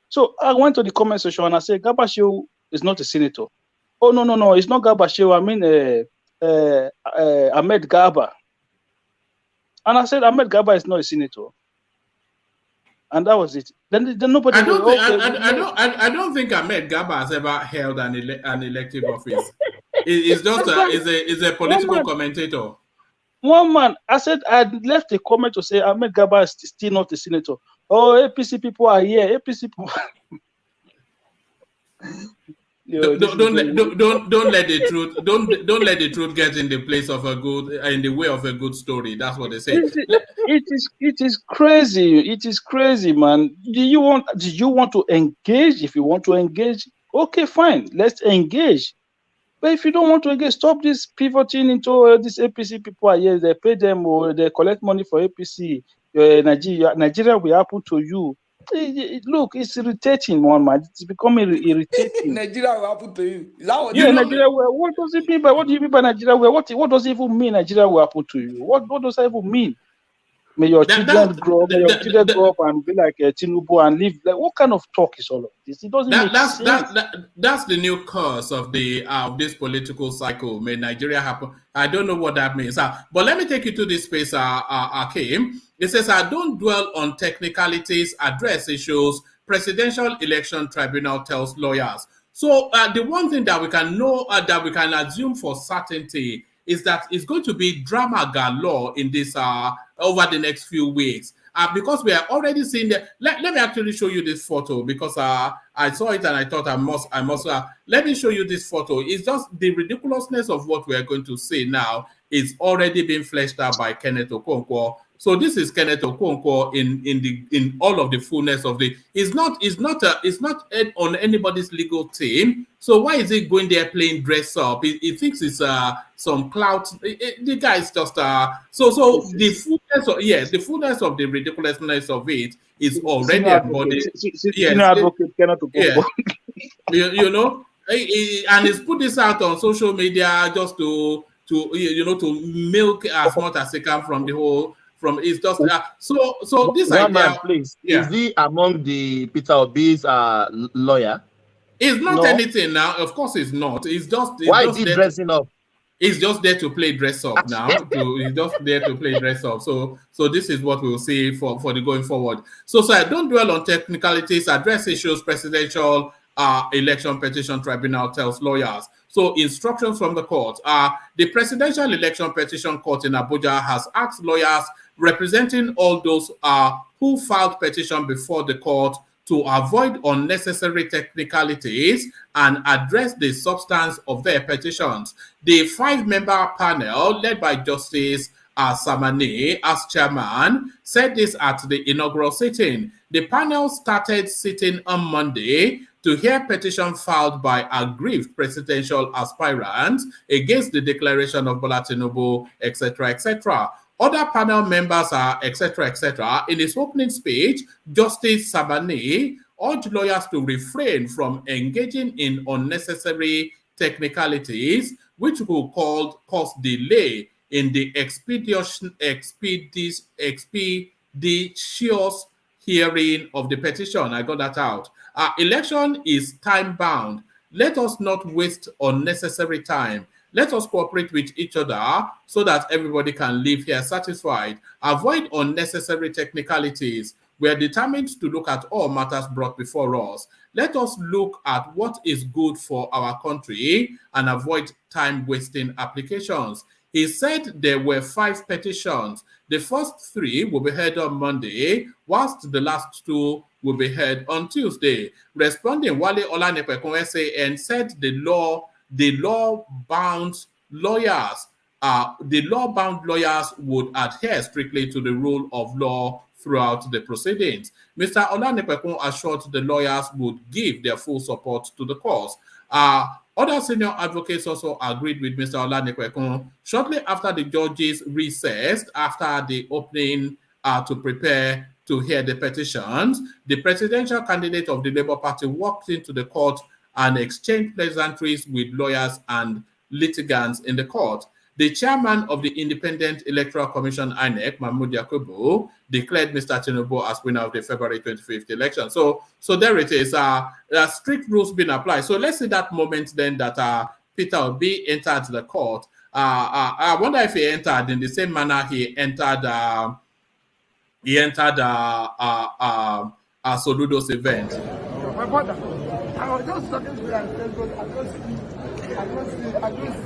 So I went to the comment section and I said, Garba Shehu is not a senator. Oh, no. It's not Garba Shehu. I mean Ahmed Garba. And I said, Ahmed Garba is not a senator. And that was it. Then nobody. I don't think Ahmed Garba has ever held an elective office. It's just is a political commentator. One man, I said I left a comment to say Ahmed Garba is still not a senator. Oh, APC people are here. APC people. Don't let the truth don't let the truth get in the place of in the way of a good story. That's what they say. It is crazy. It is crazy, man. Do you want to engage? If you want to engage, okay, fine. Let's engage. But if you don't want to engage, stop this pivoting into these APC people are here. They pay them or they collect money for APC. Nigeria will happen to you. Look, it's irritating, one man. It's becoming irritating. Nigeria will happen to you. Is that what Nigeria will? What does it mean by? What do you mean by Nigeria will? What does it even mean? Nigeria will happen to you? What does that even mean? May your children grow up. May your children grow up and be like Tinubu and live. Like, what kind of talk is all of this? It doesn't make sense. That's the new curse of this political cycle. May Nigeria happen? I don't know what that means. But let me take you to this space, Akim. It says, don't dwell on technicalities, address issues. Presidential Election Tribunal tells lawyers. So the one thing that we can know, that we can assume for certainty, is that it's going to be drama galore in this over the next few weeks. Because we are already seeing that. Let me actually show you this photo, because I saw it and I thought I must let me show you this photo. It's just the ridiculousness of what we are going to see now is already being fleshed out by Kenneth Okonkwo. So this is Kenneth Okonkwo in all of the fullness of the. It's not on anybody's legal team. So why is he going there playing dress up? He thinks it's some clout. The guy is just the fullness of the ridiculousness of it is already embodied. Kenneth Okonkwo. And he's put this out on social media just to milk as much as he can from the whole. It's just so this one idea, man, please. Yeah. Is he among the Peter Obi's lawyer? It's not anything now. Of course, it's not. It's just. Why is he dressing up? He's just there to play dress up now. He's just there to play dress up. So this is what we'll see for the going forward. So I don't dwell on technicalities. Address issues. Presidential election petition tribunal tells lawyers. So instructions from the court. The Presidential Election Petition Court in Abuja has asked lawyers representing all those who filed petition before the court to avoid unnecessary technicalities and address the substance of their petitions. The 5-member panel, led by Justice Samani as chairman, said this at the inaugural sitting. The panel started sitting on Monday to hear petition filed by aggrieved presidential aspirants against the declaration of Bola Tinubu, etc., etc. Other panel members are, etc., etc. In his opening speech, Justice Sabani urged lawyers to refrain from engaging in unnecessary technicalities, which will cause delay in the expeditious hearing of the petition. I got that out. Election is time-bound. Let us not waste unnecessary time. Let us cooperate with each other so that everybody can live here satisfied. Avoid unnecessary technicalities. We are determined to look at all matters brought before us. Let us look at what is good for our country and avoid time-wasting applications. He said there were 5 petitions. The first 3 will be heard on Monday, whilst the last 2 will be heard on Tuesday. Responding, Wale Olanipekun SAN said the law-bound lawyers would adhere strictly to the rule of law throughout the proceedings. Mr. Olanipekun assured the lawyers would give their full support to the cause. Other senior advocates also agreed with Mr. Olanipekun. Shortly after the judges recessed, after the opening to prepare to hear the petitions, the presidential candidate of the Labour Party walked into the court and exchanged pleasantries with lawyers and litigants in the court. The chairman of the Independent Electoral Commission, INEC, Mahmoud Yakubu, declared Mr. Tinubu as winner of the February 25th election. So there it is. Strict rules being applied. So let's see that moment then that Peter Obi entered the court. I wonder if he entered in the same manner he entered Soludo's event. My brother, I was just talking to you and saying, I don't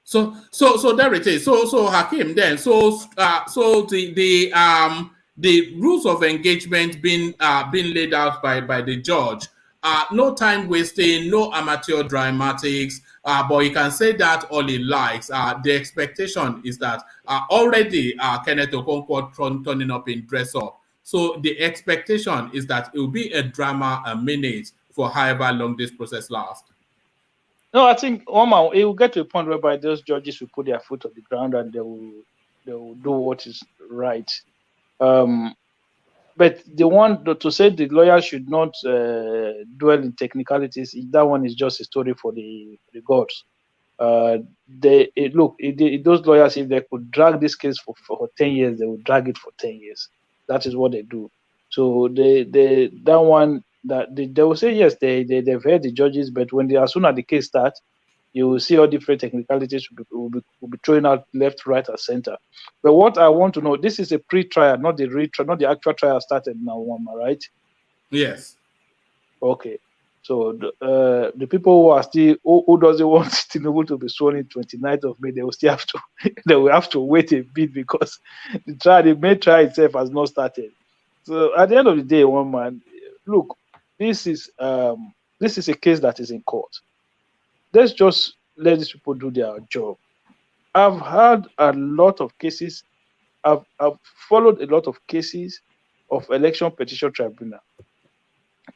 So there it is. So Hakim then. So the rules of engagement being laid out by the judge. No time wasting, no amateur dramatics. But you can say that all he likes. The expectation is that already Kenneth Okonkwo turning up in dress up. So the expectation is that it will be a drama a minute for however long this process lasts. No, I think Omar, it will get to a point whereby those judges will put their foot on the ground and they will do what is right. But the one to say the lawyer should not dwell in technicalities, that one is just a story for the gods. Those lawyers, if they could drag this case for 10 years, they would drag it for 10 years. That is what they do. So they will say yes, they've heard the judges, but as soon as the case starts, you will see all different technicalities will be thrown out left, right, and center. But what I want to know, this is a pre-trial, not the actual trial started now, right? Yes. Okay. So the people who are still who doesn't want Tinubu to be sworn in 29th of May, they will have to wait a bit because the main trial itself has not started. So at the end of the day, look, this is a case that is in court. Let's just let these people do their job. I've had a lot of cases. I've followed a lot of cases of election petition tribunal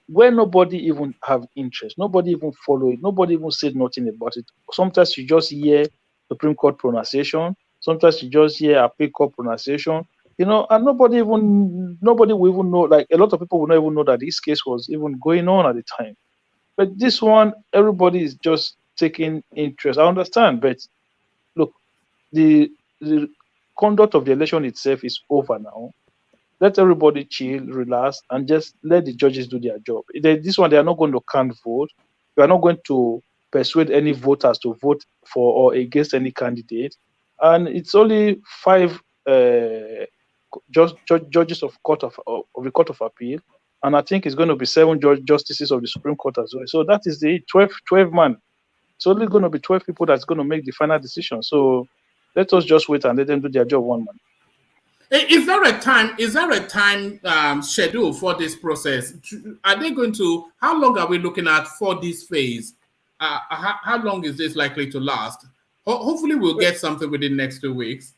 where nobody even have interest. Nobody even follow it. Nobody even said nothing about it. Sometimes you just hear Supreme Court pronunciation. Sometimes you just hear Appeal Court pronunciation. And nobody will even know. Like a lot of people will not even know that this case was even going on at the time. But this one, everybody is just taking interest. I understand, but look, the conduct of the election itself is over now. let everybody chill, relax, and just let the judges do their job. This one, they are not going to count vote. You are not going to persuade any voters to vote for or against any candidate. And it's only 5 judges of the Court of Appeal, and I think it's going to be 7 justices of the Supreme Court as well. So that is the 12 man. It's only going to be 12 people that's going to make the final decision. So let us just wait and let them do their job one man. Is there a time schedule for this process? Are they going to? How long are we looking at for this phase? How long is this likely to last? Hopefully, we'll get something within the next 2 weeks.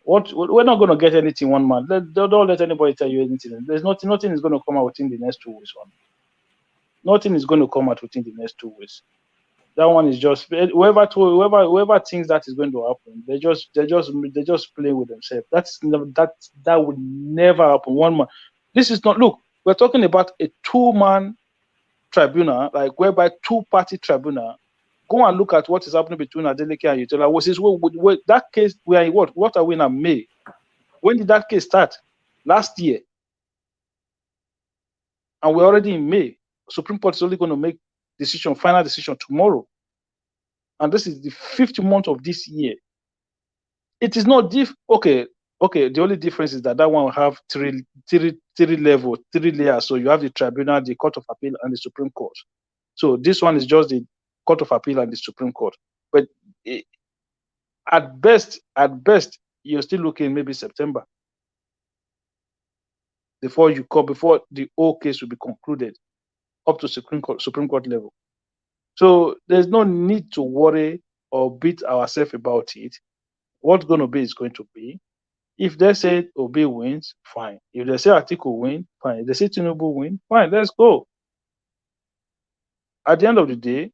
We're not going to get anything one month. Don't let anybody tell you anything. There's nothing is going to come out within the next 2 weeks. Nothing is going to come out within the next 2 weeks. That one is just whoever thinks that is going to happen. They just play with themselves. That would never happen. One man. This is not. Look, we're talking about a 2-man tribunal, like whereby 2-party tribunal. Go and look at what is happening between Adeleke and Utola. That case, we are in what? What are we in May? When did that case start? Last year. And we're already in May. Supreme Court is only going to make final decision tomorrow. And this is the 5th month of this year. It is not okay. The only difference is that one will have three levels, 3 layers. So you have the tribunal, the Court of Appeal, and the Supreme Court. So this one is just the Court of Appeal and the Supreme Court. But at best, you're still looking maybe September before the whole case will be concluded up to Supreme Court level. So there's no need to worry or beat ourselves about it. What's going to be is going to be. If they say Obi wins, fine. If they say Atiku win, fine. If they say Tinubu win, fine. Let's go. At the end of the day,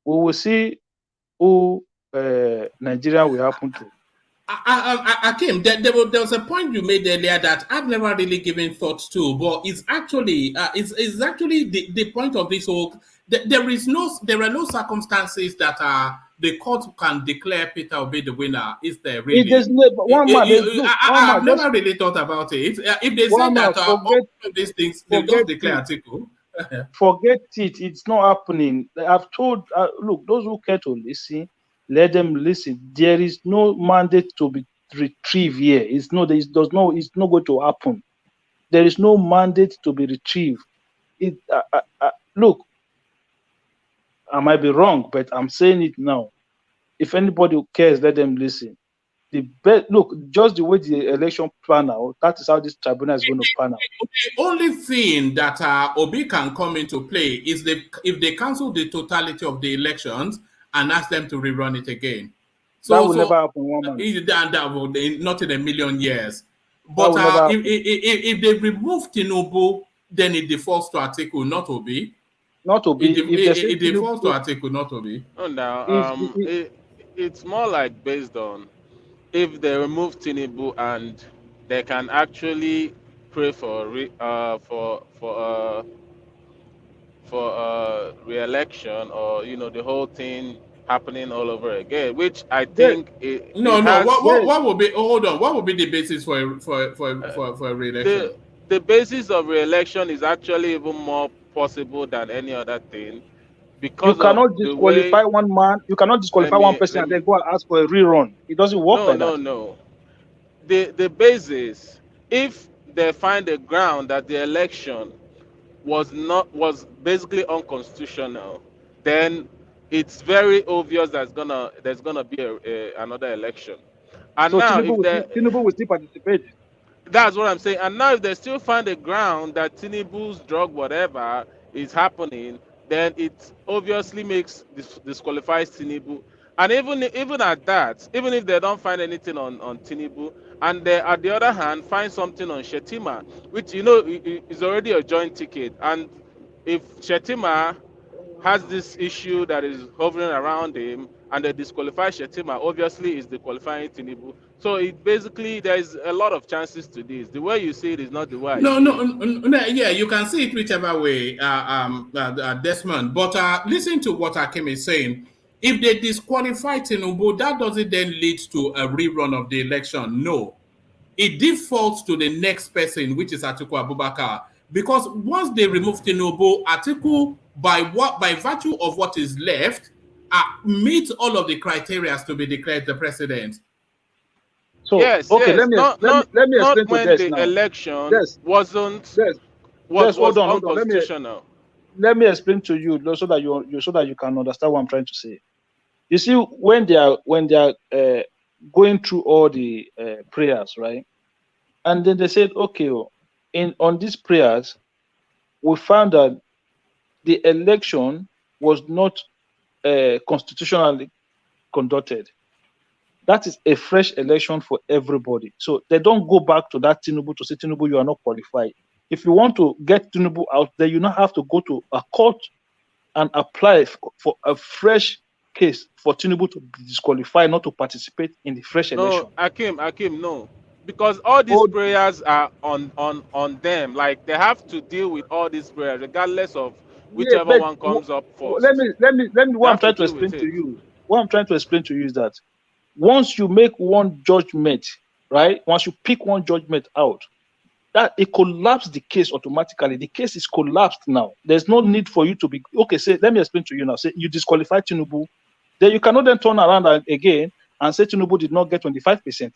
we will see who Nigeria will happen to. Akim, there was a point you made earlier that I've never really given thought to, but it's actually the point of this whole. There are no circumstances that the court can declare Peter Obi the winner. Is there really? I've never really thought about it. If they say that all of these things, they just declare article. Forget it. It's not happening. I've told. Look, those who care to listen, let them listen. There is no mandate to be retrieved here. It's not going to happen. There is no mandate to be retrieved. Look, I might be wrong, but I'm saying it now. If anybody who cares, let them listen. Look, just the way the election plan out, that is how this tribunal is going to pan out. The only thing that Obi can come into play is if they cancel the totality of the elections and ask them to rerun it again. That will never happen, woman. That will not in a million years. But if they remove Tinubu, then it defaults to Atiku, not Obi. Not Obi. It defaults to Atiku, not Obi. Oh, now, it's more like based on if they remove Tinubu and they can actually pray for re-election, or the whole thing happening all over again, which I think what will be? Hold on. What will be the basis for a re-election? The basis of re-election is actually even more possible than any other thing, because you cannot disqualify one man. You cannot disqualify one person and then go and ask for a rerun. It doesn't work like that. No. The basis, if they find a ground that the election was basically unconstitutional, then it's very obvious there's gonna be another election. And so now Tinubu will still participate. That's what I'm saying. And now if they still find a ground that Tinubu's drug whatever is happening, then it obviously disqualifies Tinubu. And even at that, even if they don't find anything on Tinubu, and they, at the other hand, find something on Shetima, which is already a joint ticket. And if Shetima has this issue that is hovering around him, and they disqualify Shetima, obviously is disqualifying Tinubu. So there's a lot of chances to this. The way you see it is not the way. No, yeah, you can see it whichever way, Desmond. But listen to what Akim is saying. If they disqualify Tinubu, that doesn't then lead to a rerun of the election. No. it defaults to the next person, which is Atiku Abubakar. Because once they remove Tinubu, Atiku, by virtue of what is left, meets all of the criteria to be declared the president. So yes, okay, yes. let me Not explain to when this the now. election Yes, was hold on. unconstitutional. Let me explain to you so that you can understand what I'm trying to say. You see, when they are going through all the prayers, right? And then they said, okay, on these prayers, we found that the election was not constitutionally conducted. That is a fresh election for everybody. So they don't go back to that Tinubu to say, Tinubu, you are not qualified. If you want to get Tinubu out there, you now have to go to a court and apply for a fresh case for Tinubu to be disqualified, not to participate in the fresh election. No, Akim, no. Because all these prayers are on them. Like they have to deal with all these prayers, regardless of Yeah, whichever but one comes up first. let me They what I'm have to trying to deal explain with to it. you. What I'm trying to explain to you is that once you make one judgment, right? Once you pick one judgment out, that it collapses the case automatically. The case is collapsed now. There's no need for you to be okay. Say, let me explain to you now. Say you disqualify Tinubu, then you cannot then turn around again and say Tinubu did not get 25%.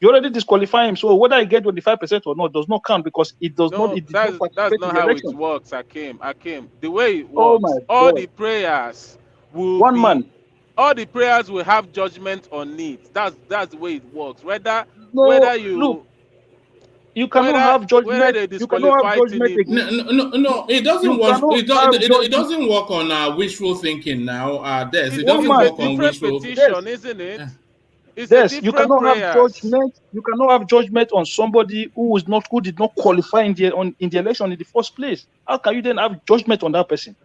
You already disqualify him. So whether he get 25% or not does not count because it does not. No, It did not that's participate in not the how it election. works, Akim. The way it Oh my works, all God! the prayers will One be man. all the prayers will have judgment on it. That's the way it works. Whether No, look, you cannot have whether judgment. they You cannot have disqualify judgment Tinubu. No, it doesn't You work. cannot have It judgment. doesn't work on wishful thinking now. It One doesn't It's a man. work on different wishful. petition, isn't it? It's a Yes, you different cannot have prayers. judgment. You cannot have judgment on somebody who did not qualify in the election in the first place. How can you then have judgment on that person?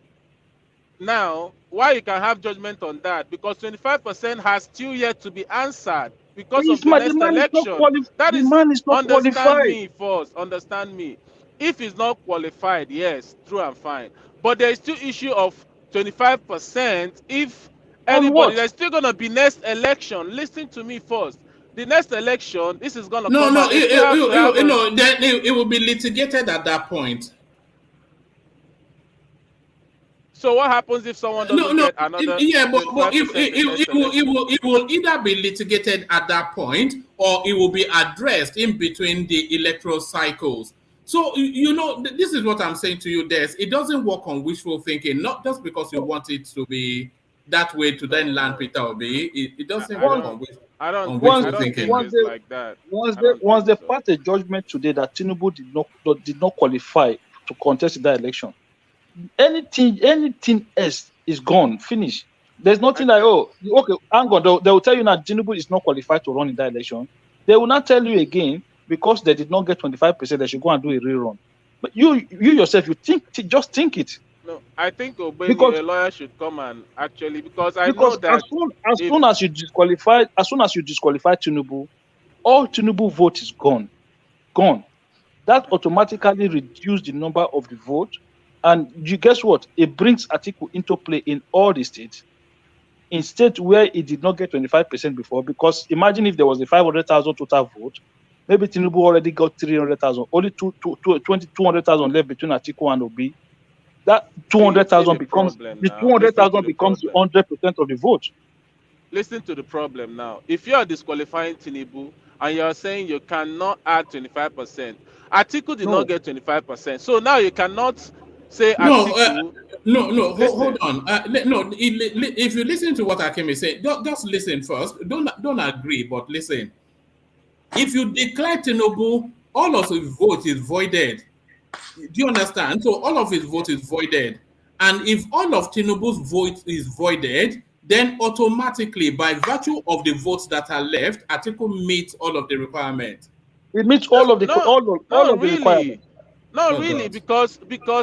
Now, why you can have judgment on that? Because 25% has still yet to be answered because of the The next man is not election. qualified. That The is, man is not understand qualified. me first. Understand me. If he's not qualified, yes, true and fine. But there is still issue of 25%. If On anybody, what? there's still gonna be next election. Listen to me first. The next election, this is gonna No, come no, out. They still have to have a. then it will be litigated at that point. So what happens if someone doesn't get another Yeah, but 25% in next election? it will either be litigated at that point or it will be addressed in between the electoral cycles. So this is what I'm saying to you, Des. It doesn't work on wishful thinking, not just because you want it to be that way to then land Peter Obi. It doesn't work on Once wishful thinking. think it's like that. once they pass a judgment today that Tinubu did not qualify to contest in that election, anything else is gone, finished. There's nothing like, oh, okay, hang on. They will tell you now Tinubu is not qualified to run in that election. They will not tell you again because they did not get 25%. They should go and do a rerun. But you yourself, just think it. No, I think Because Obeni, a lawyer should come and actually, because I know as that if soon as you disqualify Tinubu, all Tinubu vote is gone. That automatically reduces the number of the vote. And you guess what? It brings Atiku into play in all the states. In states where it did not get 25% before, because imagine if there was a 500,000 total vote, maybe Tinubu already got 300,000, only 200,000 left between Atiku and Obi. That 200,000 becomes the 200,000 becomes the 100% of the vote. Listen to the problem now. If you are disqualifying Tinubu and you are saying you cannot add 25%, Atiku did not get 25%. So now you cannot say Atiku. Hold on. If you listen to what Akim is saying, just listen first. Don't agree, but listen. If you declare Tinubu, all of his vote is voided. Do you understand? So all of his vote is voided. And if all of Tinubu's vote is voided, then automatically, by virtue of the votes that are left, Atiku meets all of the requirements. It meets all of the requirements. Not really, because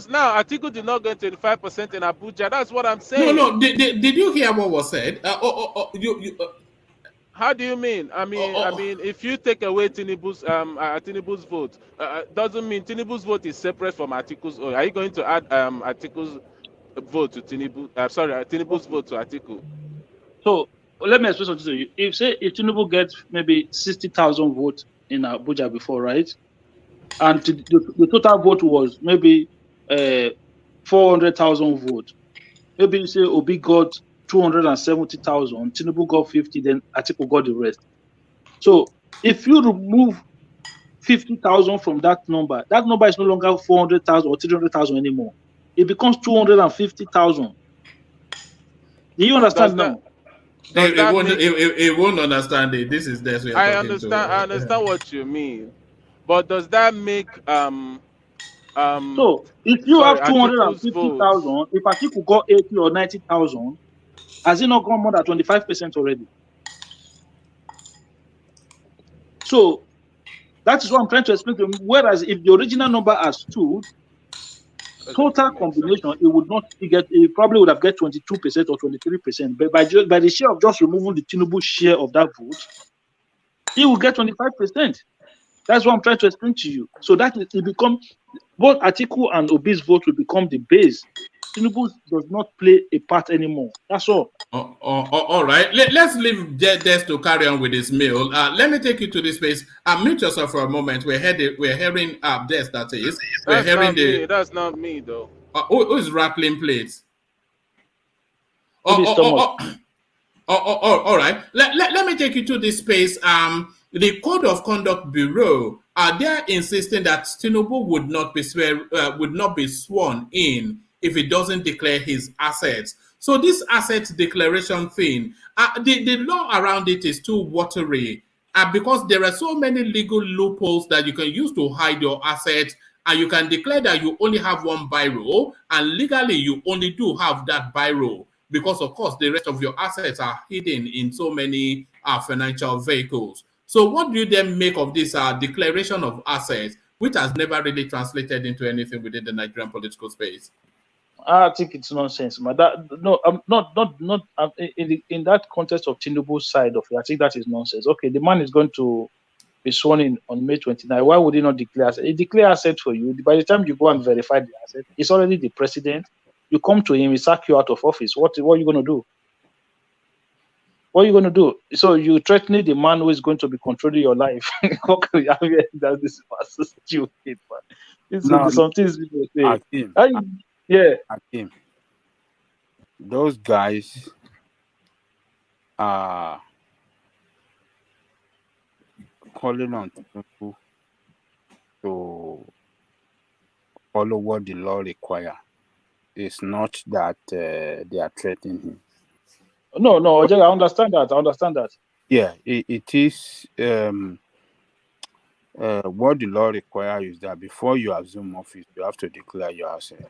now Atiku did not get 25% in Abuja. That's what I'm saying. No. Did you hear what was said? How do you mean? I mean, if you take away Tinubu's vote, doesn't mean Tinubu's vote is separate from Atiku's. Are you going to add Atiku's vote to Tinubu? Tinubu's vote to Atiku. So let me explain something to you. If Tinubu gets maybe 60,000 votes in Abuja before, right? And the total vote was maybe 400,000 votes. Maybe you say Obi got 270,000, Tinubu got 50, then Atiku got the rest. So if you remove 50,000 from that number is no longer 400,000 or 300,000 anymore. It becomes 250,000. Do you understand now? It won't understand it. This is this we are I talking understand. I to. understand what you mean, but does that make So if you sorry, have Atiku's votes? 250,000, if Atiku got 80 or 90,000, has it not gone more than 25% already? So that is what I'm trying to explain to him. Whereas if the original number has stood, total combination, it probably would have get 22% or 23%. But by the share of just removing the Tinubu share of that vote, he will get 25%. That's what I'm trying to explain to you. So that it become both Atiku and Obi's vote will become the base. Tinubu does not play a part anymore. That's all. All right. Let's leave Des to carry on with his meal. Let me take you to this space. Mute yourself for a moment. We're hearing Des, that is. We're That's hearing not me. That's not me, though. Who is rattling plates? Maybe All right. Let me take you to this space. The Code of Conduct Bureau, they're insisting that Tinubu would not be sworn in if he doesn't declare his assets. So this asset declaration thing, the law around it is too watery, because there are so many legal loopholes that you can use to hide your assets, and you can declare that you only have one biro, and legally you only do have that biro, because of course the rest of your assets are hidden in so many financial vehicles. So what do you then make of this declaration of assets, which has never really translated into anything within the Nigerian political space? I think it's nonsense, man. In that context of Tinubu's side of it, I think that is nonsense. Okay, the man is going to be sworn in on May 29. Why would he not declare asset? He declare asset for you. By the time you go and verify the asset, it's already the president. You come to him, he sack you out of office. What are you going to do? What are you going to do? So you threatening the man who is going to be controlling your life. How can we have that? This is so stupid, man. This is some things people say. Hakeem, those guys are calling on people to follow what the law requires. It's not that they are threatening him. No, I understand that. Yeah, it is. What the law requires is that before you assume office, you have to declare your asset.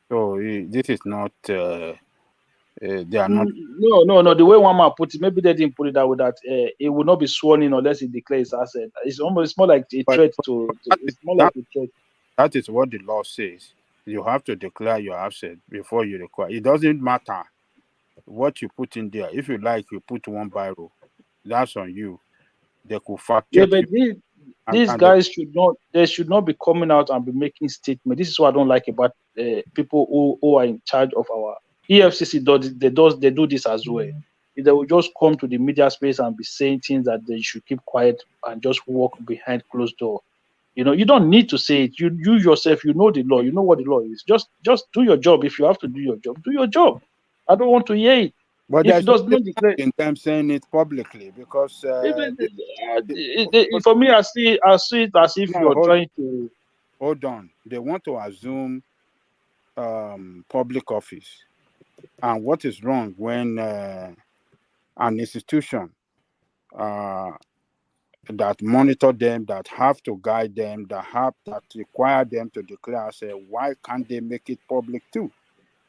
So this is not. They are not. No. The way one man put it, maybe they didn't put it that way. That it will not be sworn in unless he declares asset. It's more like a threat to. It's more like a threat. That is what the law says. You have to declare your asset before you require. It doesn't matter what you put in there. If you like, you put one biro. That's on you. They could fact check. Yeah, but these guys should not be coming out and be making statements. This is what I don't like about people who are in charge of our EFCC. They do this as well. If they will just come to the media space and be saying things that they should keep quiet and just walk behind closed door. You don't need to say it. You yourself, you know the law. You know what the law is. Just do your job. If you have to do your job, do your job. I don't want to hear it. But if it does not declare in them saying it publicly, because for me, I see it as if you're trying to hold on. They want to assume public office, and what is wrong when an institution that monitor them, that have to guide them, that require them to declare, say, why can't they make it public too?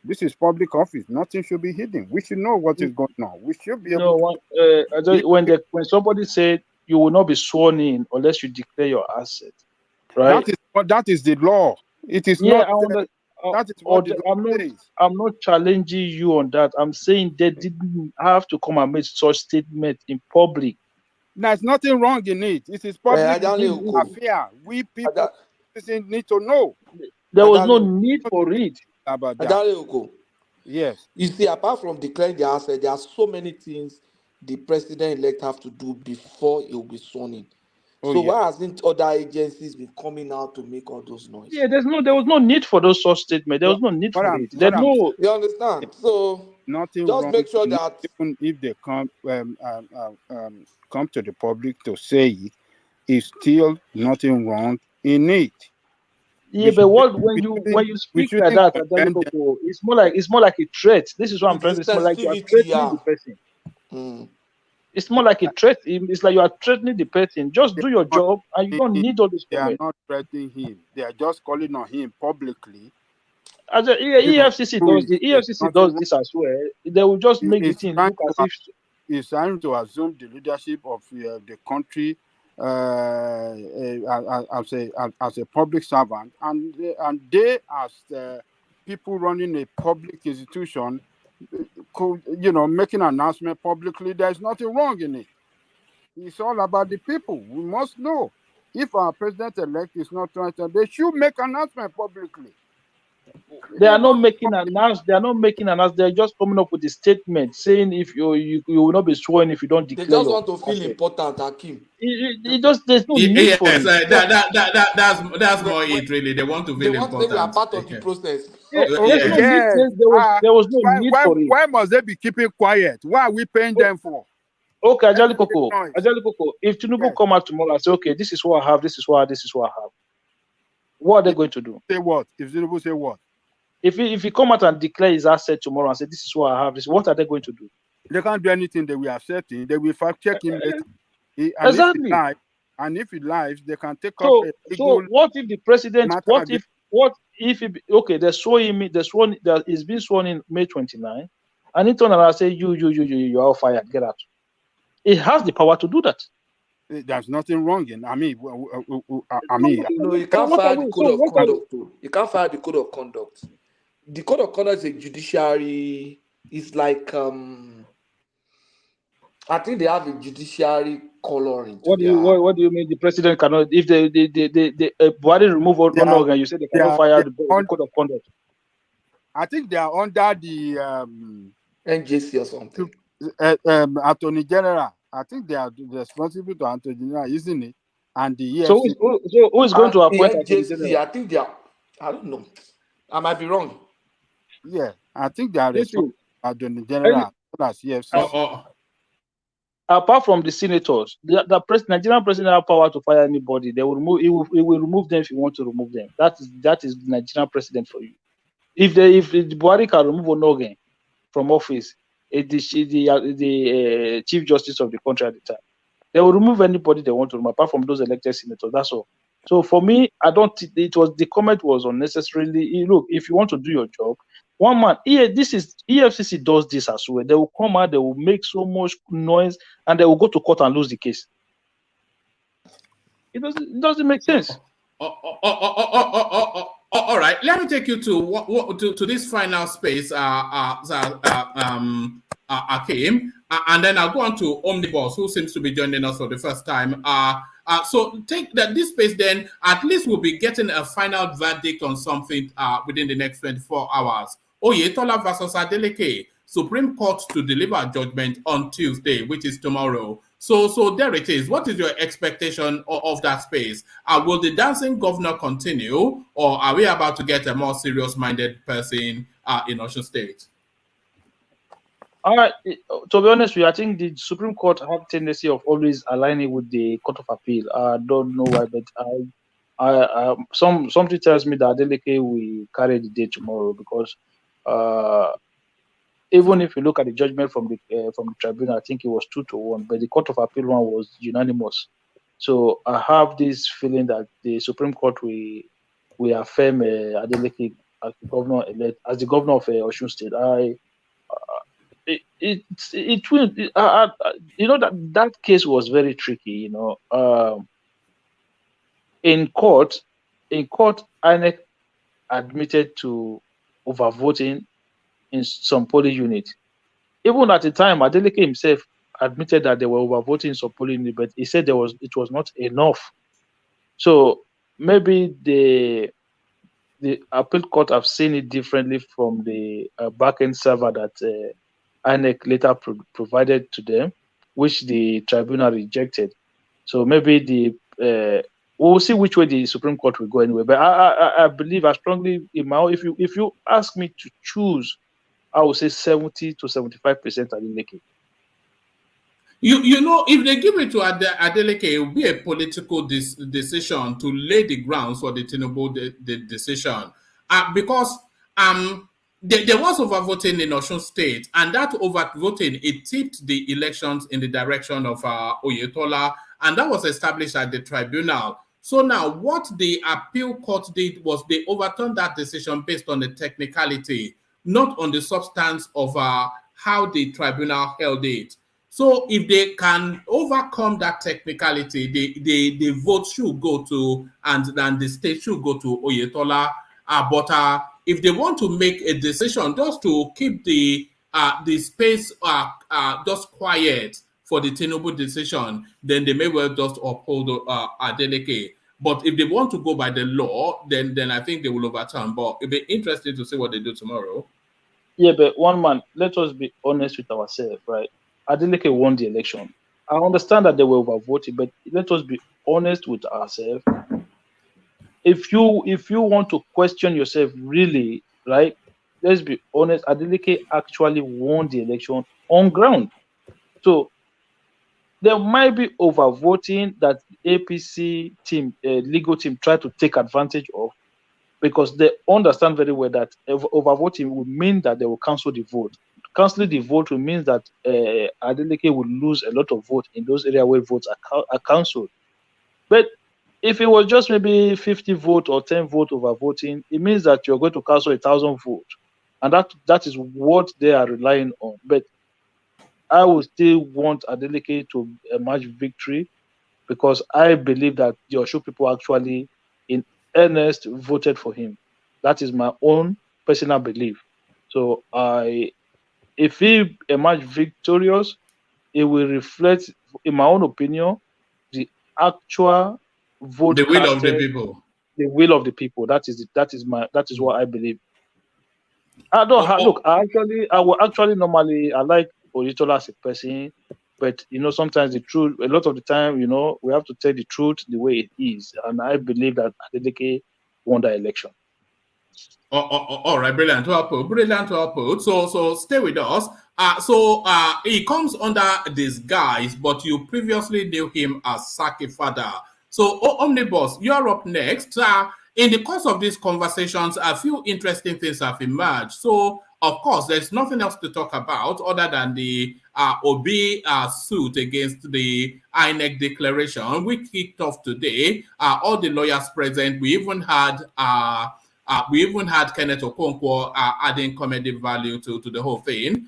This is public office. Nothing should be hidden. We should know what is going on. We should be able to... when somebody said you will not be sworn in unless you declare your asset, right? That is the law. It is not. That is what the law says. I'm not challenging you on that. I'm saying they didn't have to come and make such statement in public. There's nothing wrong in it. It is public affair. We people need to know. There was no need for it. About that. Yes. You see, apart from declaring the asset, there are so many things the president-elect have to do before he will be sworn in. Oh, So yeah. why hasn't other agencies been coming out to make all those noise? Yeah, there was no need for those such statements. There was no need for it. There's no. You understand? So nothing just wrong make sure in it, that even if they come to the public to say it, is still nothing wrong in it. Yeah, but when you we speak like shouldn't that, condemn them. it's more like a threat. This is what I'm with the trying to. It's more like you are sensitivity, threatening yeah. the person. Mm. It's more like a threat. It's like you are threatening the person. Just do your job, and you don't need all this They are comment. not threatening him. They are just calling on him publicly. As a, EFCC who does is the there's EFCC nothing does wrong. this as well. They will just make the He's thing trying look as if. He's trying to assume the leadership of the country as a public servant, and they as people running a public institution, making an announcement publicly. There's nothing wrong in it. It's all about the people. We must know if our president-elect is not trying to. They should make an announcement publicly. They are not making an announcement. They are not making an announcement. They're just coming up with a statement saying if you will not be sworn if you don't They declare just your want to feel important, Hakim. It just there's no need Yes, for it. that's more it really. They want to They feel want to say we are important. part of the process. Yeah, there's no Yes. need. Yes. There was no need for it. Why must they be keeping quiet? Why are we paying them for? Okay, Ajali Let them Koko. make noise. Ajali Koko. If Tinubu Yes. come out tomorrow and say, okay, this is what I have, this is what I have. What are they going to do? Say what? If Tinubu say what? If he come out and declare his asset tomorrow and say, this is what I have, what are they going to do? They can't do anything. They will accept him. They will fact check him later. Exactly. If he lies, they can take up So a legal what if the president? matter What against- if okay? They sworn him. He's been sworn in May 29, and he turn around and say, you are all fired. Get out. It has the power to do that. There's nothing wrong in. No, you can't fire the code of conduct. You can't fire the code of conduct. The code of conduct is a judiciary. It's like I think they have a judiciary coloring. What do you mean? The president cannot? If the Buhari remove one organ, you say they cannot fire the code of conduct. I think they are under the NJC or something. Attorney General. I think they are responsible to Attorney General, isn't it? And the EFC. So who is going to appoint Attorney NJC? General? I think they are. I don't know. I might be wrong. Yeah, I think they are responsible to Attorney General as EFC. Apart from the senators, the Nigerian president have power to fire anybody. They will remove. He will remove them if you want to remove them. That is the Nigerian president for you. If the Buhari can remove an organ from office, the chief justice of the country at the time, they will remove anybody they want to remove, apart from those elected senators. That's all. So for me, I don't. The comment was unnecessarily. Look, if you want to do your job, one man. EFCC does this as well. They will come out. They will make so much noise, and they will go to court and lose the case. It doesn't make sense. All right, let me take you to this final space, Akim, and then I'll go on to Omnibus, who seems to be joining us for the first time. So take that this space, then at least we'll be getting a final verdict on something within the next 24 hours. Oyetola versus Adeleke, Supreme Court to deliver judgment on Tuesday, which is tomorrow. So there it is. What is your expectation of that space? Will the dancing governor continue, or are we about to get a more serious-minded person in Osun State? All right. To be honest with you, I think the Supreme Court have tendency of always aligning with the Court of Appeal. I don't know why, but something tells me that Adeleke will carry the day tomorrow, because even if you look at the judgment from the tribunal, I think it was 2-1, but the Court of Appeal one was unanimous. So I have this feeling that the Supreme Court will affirm Adeleke as the governor elect, as the governor of Osun State. It will. That case was very tricky. In court, INEC admitted to overvoting in some polling units. Even at the time, Adeleke himself admitted that they were overvoting in some polling units, but he said it was not enough. So maybe the appeal court have seen it differently from the back-end server that INEC later provided to them, which the tribunal rejected. So maybe the we'll see which way the Supreme Court will go anyway. But I believe I strongly in my own, if you ask me to choose, I would say 70 to 75% Adeleke. You know, if they give it to Adeleke, it will be a political decision to lay the grounds for the Tinubu decision. Because there was overvoting in Osun State, and that overvoting, it tipped the elections in the direction of Oyetola, and that was established at the tribunal. So now what the appeal court did was they overturned that decision based on the technicality, not on the substance of how the tribunal held it. So if they can overcome that technicality, the vote should go to, and the state should go to Oyetola. But if they want to make a decision just to keep the space just quiet for the Tinubu decision, then they may well just uphold Adeleke. But if they want to go by the law, then I think they will overturn. But it'll be interesting to see what they do tomorrow. Yeah, but one man, let us be honest with ourselves, right? Adeleke won the election. I understand that they were overvoted, but let us be honest with ourselves. If you want to question yourself, really, right? Let's be honest. Adeleke actually won the election on ground. So there might be overvoting that the APC team, legal team, try to take advantage of, because they understand very well that overvoting would mean that they will cancel the vote. Canceling the vote will mean that Adeleke will lose a lot of votes in those areas where votes are cancelled. But if it was just maybe 50 vote or 10 vote overvoting, it means that you're going to cancel 1,000 votes. And that is what they are relying on. But I would still want Adeleke to emerge victory, because I believe that the Osho people actually, in earnest, voted for him. That is my own personal belief. So if he emerge victorious, it will reflect, in my own opinion, the actual vote the will casted, of the people. The will of the people. That is what I believe. I don't look. I like Oyetola as a person, but sometimes the truth. A lot of the time, we have to tell the truth the way it is, and I believe that Adeleke won the election. All right, brilliant to upload. So stay with us. He comes under disguise, but you previously knew him as Saki Father. So Omnibus, you're up next. In the course of these conversations, a few interesting things have emerged. So of course, there's nothing else to talk about other than the Obi suit against the INEC declaration. We kicked off today. All the lawyers present. We even had Kenneth Okonkwo adding comedic value to the whole thing.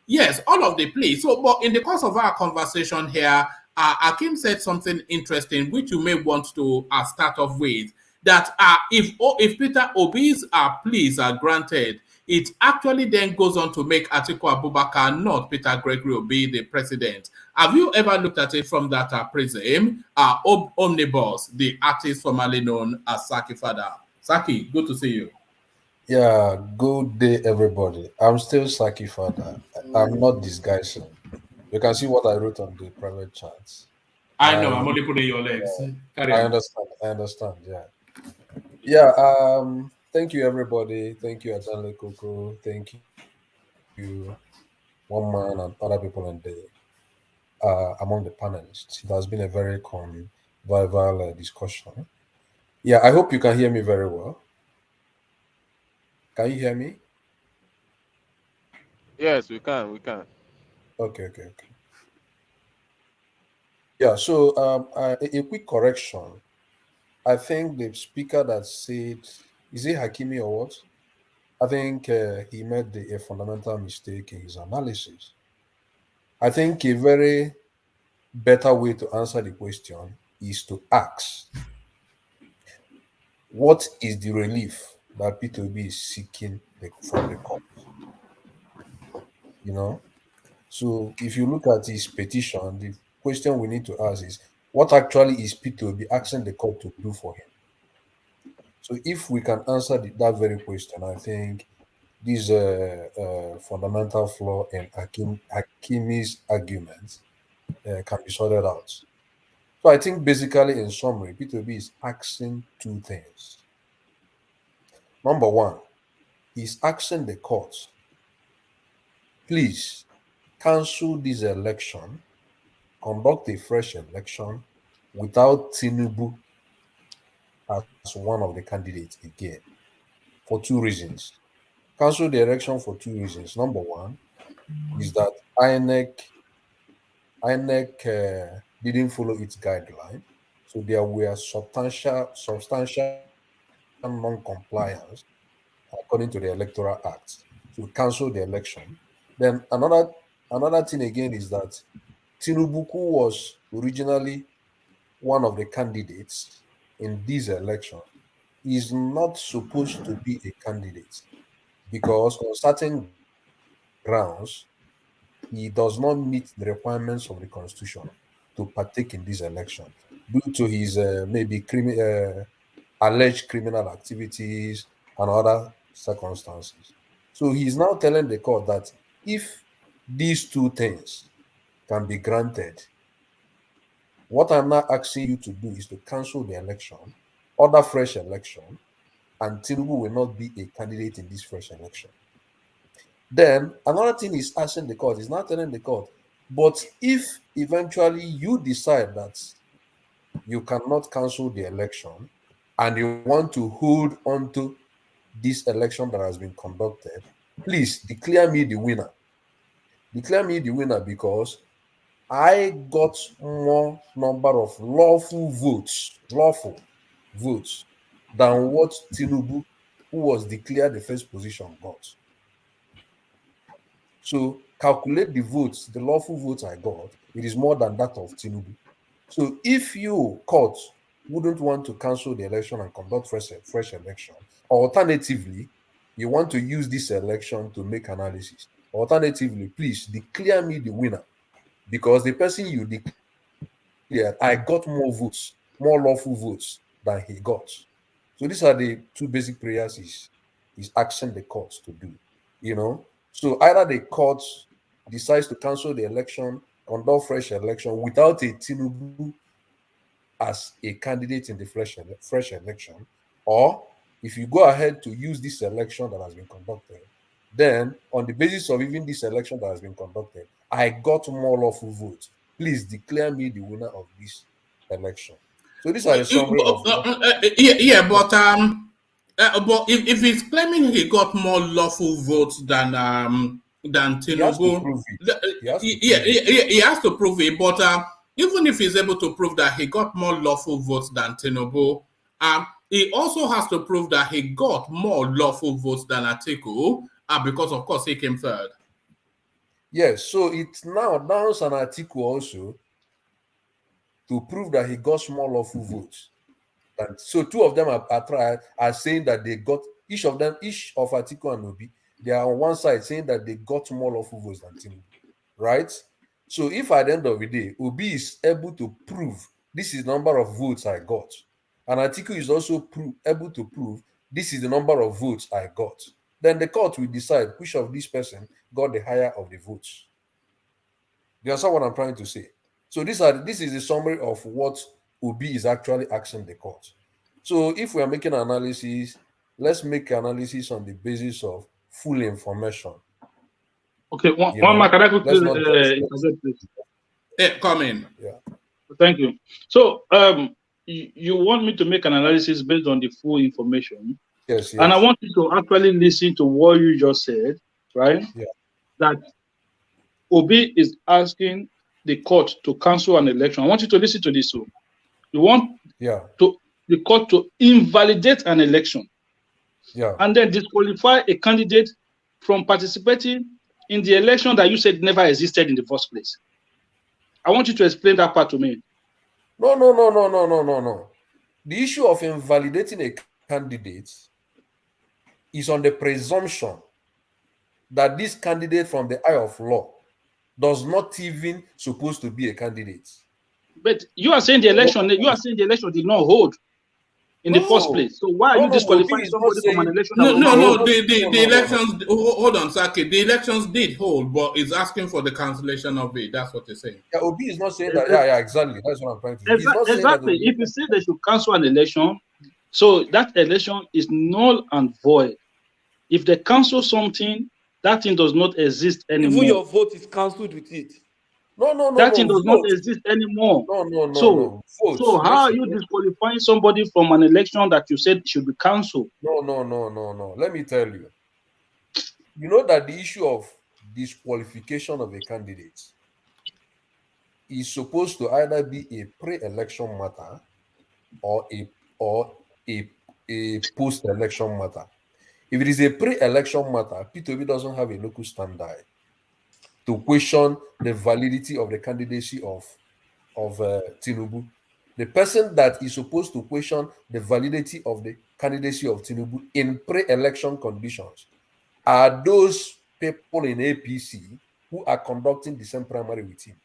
Yes, all of the pleas. But in the course of our conversation here, Akim said something interesting, which you may want to start off with. That if Peter Obi's pleas are granted, it actually then goes on to make Atiku Abubakar, not Peter Gregory Obi, the president. Have you ever looked at it from that prism? Omnibus, the artist formerly known as Saki Father. Saki, good to see you. Yeah, good day, everybody. I'm still Saki Father. I'm not disguising. You can see what I wrote on the private chats. I know, I'm only putting your legs. I understand, yeah. Yeah, thank you, everybody. Thank you, Adanle Koko. Thank you, One Man, and other people on the among the panelists. It has been a very convivial discussion. Yeah, I hope you can hear me very well. Can you hear me? Yes, we can. Okay. Yeah, so a quick correction. I think the speaker that said, is it Hakimi or what? I think he made a fundamental mistake in his analysis. I think a very better way to answer the question is to ask, what is the relief that P2B is seeking from the court? So if you look at his petition, the question we need to ask is, what actually is P2B asking the court to do for him? So if we can answer that very question, I think this fundamental flaw in Hakimi's arguments can be sorted out. So I think basically in summary, P2B is asking two things. Number one, he's asking the courts, please cancel this election, conduct a fresh election without Tinubu as one of the candidates again, for two reasons. Cancel the election for two reasons. Number one is that INEC didn't follow its guideline, so there were substantial non-compliance according to the Electoral Act. So cancel the election. Then another thing again is that Tinubu, who was originally one of the candidates in this election, is not supposed to be a candidate because on certain grounds he does not meet the requirements of the constitution to partake in this election due to his alleged criminal activities and other circumstances. So he's now telling the court that if these two things can be granted, what I'm now asking you to do is to cancel the election, order fresh election, and Tinubu will not be a candidate in this fresh election. Then another thing is asking the court, is not telling the court, but if eventually you decide that you cannot cancel the election and you want to hold on to this election that has been conducted, please declare me the winner. Declare me the winner because I got more number of lawful votes than what Tinubu, who was declared the first position, got. So calculate the votes, the lawful votes I got, it is more than that of Tinubu. So if you, court, wouldn't want to cancel the election and conduct fresh election, or alternatively, you want to use this election to make analysis, alternatively, please declare me the winner because the person you declared, I got more votes, more lawful votes than he got. So these are the two basic prayers he's asking the courts to do, So either the court decides to cancel the election, conduct fresh election without a Tinubu as a candidate in the fresh election, or if you go ahead to use this election that has been conducted, then on the basis of even this election that has been conducted, I got more lawful votes. Please declare me the winner of this election. So these are the summary of but if he's claiming he got more lawful votes than Tinubu, he has to prove it. But even if he's able to prove that he got more lawful votes than Tinubu, he also has to prove that he got more lawful votes than Atiku, because of course he came third. Yes, so it's now down on Atiku also to prove that he got more lawful votes. And so two of them are saying that they got, each of Atiku and Obi, they are on one side saying that they got more lawful votes than Tinubu, right? So if at the end of the day, Obi is able to prove this is the number of votes I got, and Atiku is also able to prove this is the number of votes I got, then the court will decide which of these person got the higher of the votes. You understand what I'm trying to say? So this is the summary of what Obi is actually asking the court. So if we are making analysis, let's make analysis on the basis of full information. Okay, one mark. Can I quickly come in? Yeah. Thank you. So you want me to make an analysis based on the full information? Yes. And I want you to actually listen to what you just said, right? Yeah. That Obi is asking the court to cancel an election. I want you to listen to this. So you want the court to invalidate an election, and then disqualify a candidate from participating in the election that you said never existed in the first place. I want you to explain that part to me. No. The issue of invalidating a candidate is on the presumption that this candidate from the eye of law does not even supposed to be a candidate. But you are saying the election. You are saying the election did not hold. in the first place. So why are you Obi disqualifying is not somebody from an saying. election that No, was not no, No, held? no. The no. elections. Hold on, Saki. The elections did hold, but it's asking for the cancellation of it. That's what they're saying. Yeah, Obi is not saying that. Yeah, exactly. That's what I'm trying to say. He's not saying that. Exactly. If you say they should cancel an election, so that election is null and void. If they cancel something, that thing does not exist Even anymore. your vote is cancelled with it. No. That thing does not Vote. exist anymore. No. So Vote. how are you disqualifying somebody from an election that you said should be cancelled? No. Let me tell you. You know that the issue of disqualification of a candidate is supposed to either be a pre-election matter or a post-election matter. If it is a pre-election matter, P2B doesn't have a local standard to question the validity of the candidacy of Tinubu. The person that is supposed to question the validity of the candidacy of Tinubu in pre-election conditions are those people in APC who are conducting the same primary with him.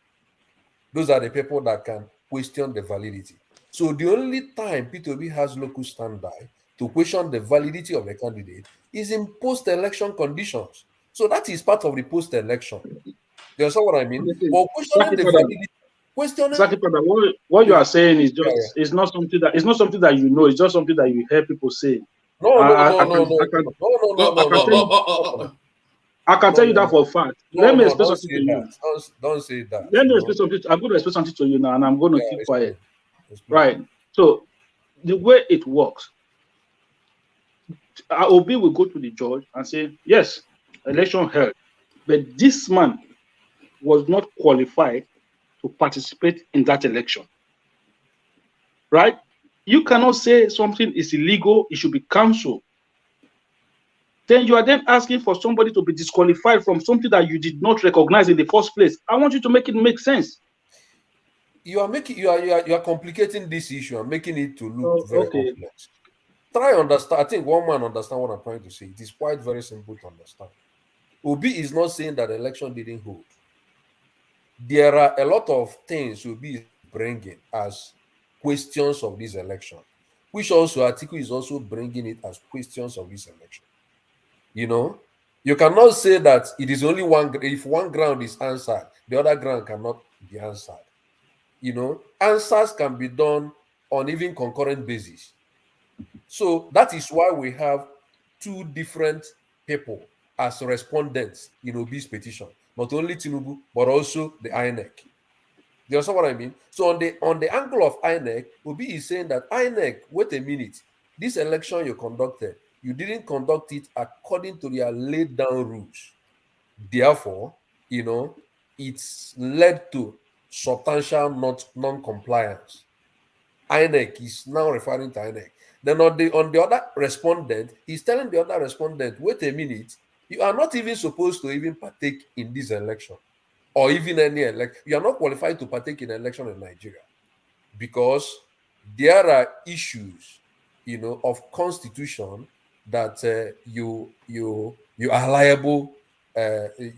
Those are the people that can question the validity. So the only time P2B has local standby to question the validity of a candidate is in post-election conditions. So that is part of the post-election. You understand what I mean? But questioning the validity, Exactly, brother. What you are saying is yeah. just it's not something that you know. It's just something that you hear people say. No. I can tell you that for a fact. Let me explain something to you. Don't say that. Let me explain something. I'm going to explain something to you now, and I'm going to keep quiet. Explain. Right. So the way it works, Obi will go to the judge and say, yes, election held, but this man was not qualified to participate in that election. Right? You cannot say something is illegal, it should be cancelled. Then you are then asking for somebody to be disqualified from something that you did not recognize in the first place. I want you to make it make sense. You are complicating this issue and making it to look very complex. Try understand. I think one man understand what I'm trying to say. It is quite very simple to understand. Obi is not saying that the election didn't hold. There are a lot of things Obi is bringing as questions of this election, which also Atiku is also bringing it as questions of this election. You know, you cannot say that it is only one. If one ground is answered, the other ground cannot be answered. You know, answers can be done on even concurrent basis. So that is why we have two different people as respondents in Obi's petition, not only Tinubu but also the INEC. Do you understand what I mean? So on the angle of INEC, Obi is saying that INEC, wait a minute, this election you conducted, you didn't conduct it according to their laid down rules. Therefore, you know, it's led to substantial non-compliance. INEC is now referring to INEC. Then on the other respondent, he's telling the other respondent, wait a minute, you are not even supposed to even partake in this election or even any election. You are not qualified to partake in an election in Nigeria because there are issues, you know, of constitution that you are liable,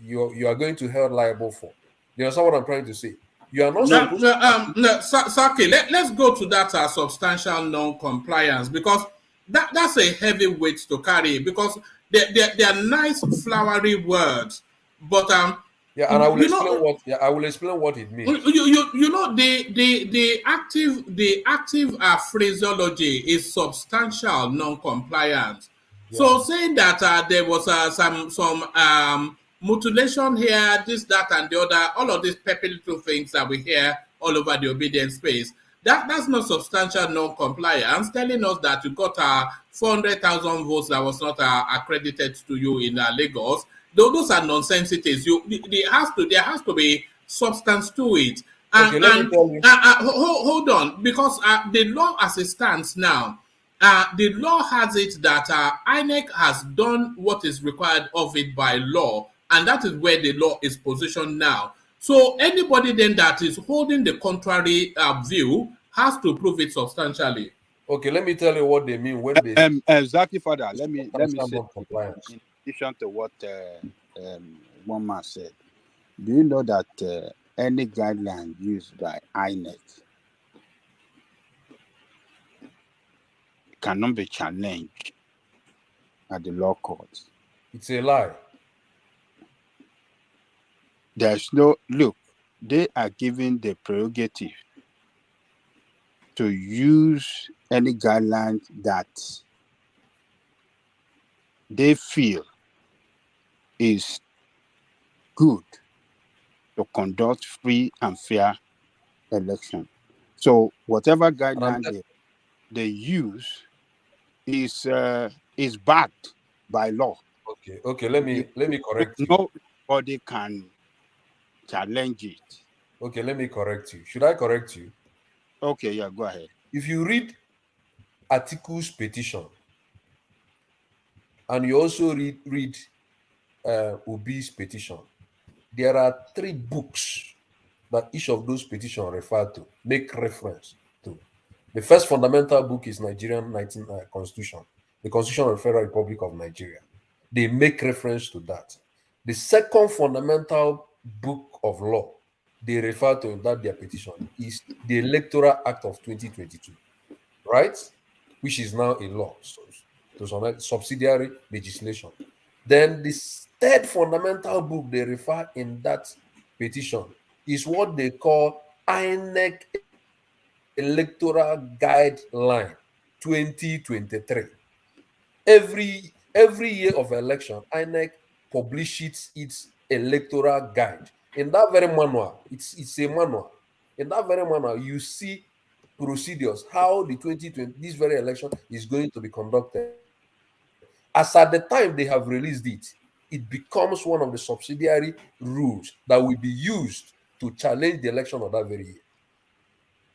you are going to held liable for. You understand what I'm trying to say? You are not supposed to. Saki, let's go to that substantial non-compliance because that's a heavy weight to carry because they are nice flowery words, but yeah, and I will explain what it means. You know the active phraseology is substantial non-compliance. Yeah. So saying that there was some mutilation here, this, that, and the other, all of these peppy little things that we hear all over the obedience space, that's not substantial non-compliance, telling us that you got 400,000 votes that was not accredited to you in Lagos. Those are nonsensities. There has to be substance to it. And, okay, let me tell you. Hold on, because the law as it stands now, the law has it that INEC has done what is required of it by law, and that is where the law is positioned now. So anybody then that is holding the contrary view has to prove it substantially. Okay, let me tell you what they mean when they exactly for that. Let me say compliance. in addition to what one man said. Do you know that any guideline used by INEC cannot be challenged at the law courts. It's a lie. There's no look. They are given the prerogative to use any guidelines that they feel is good to conduct free and fair election. So whatever guideline they use is backed by law. Okay. Let me correct you. Nobody can challenge it. Okay, let me correct you. Should I correct you? Okay, yeah, go ahead. If you read Atiku's petition and you also read Obi's petition, there are 3 books that each of those petitions refer to, make reference to. The first fundamental book is Nigerian Constitution, the Constitution of the Federal Republic of Nigeria. They make reference to that. The second fundamental book of law they refer to in that their petition is the Electoral Act of 2022, right? Which is now a law, so to some subsidiary legislation. Then the third fundamental book they refer in that petition is what they call INEC Electoral Guideline 2023. Every year of election, INEC publishes its electoral guide. In that very manual, it's a manual. In that very manual, you see procedures, how the 2020, this very election is going to be conducted. As at the time they have released it, it becomes one of the subsidiary rules that will be used to challenge the election of that very year.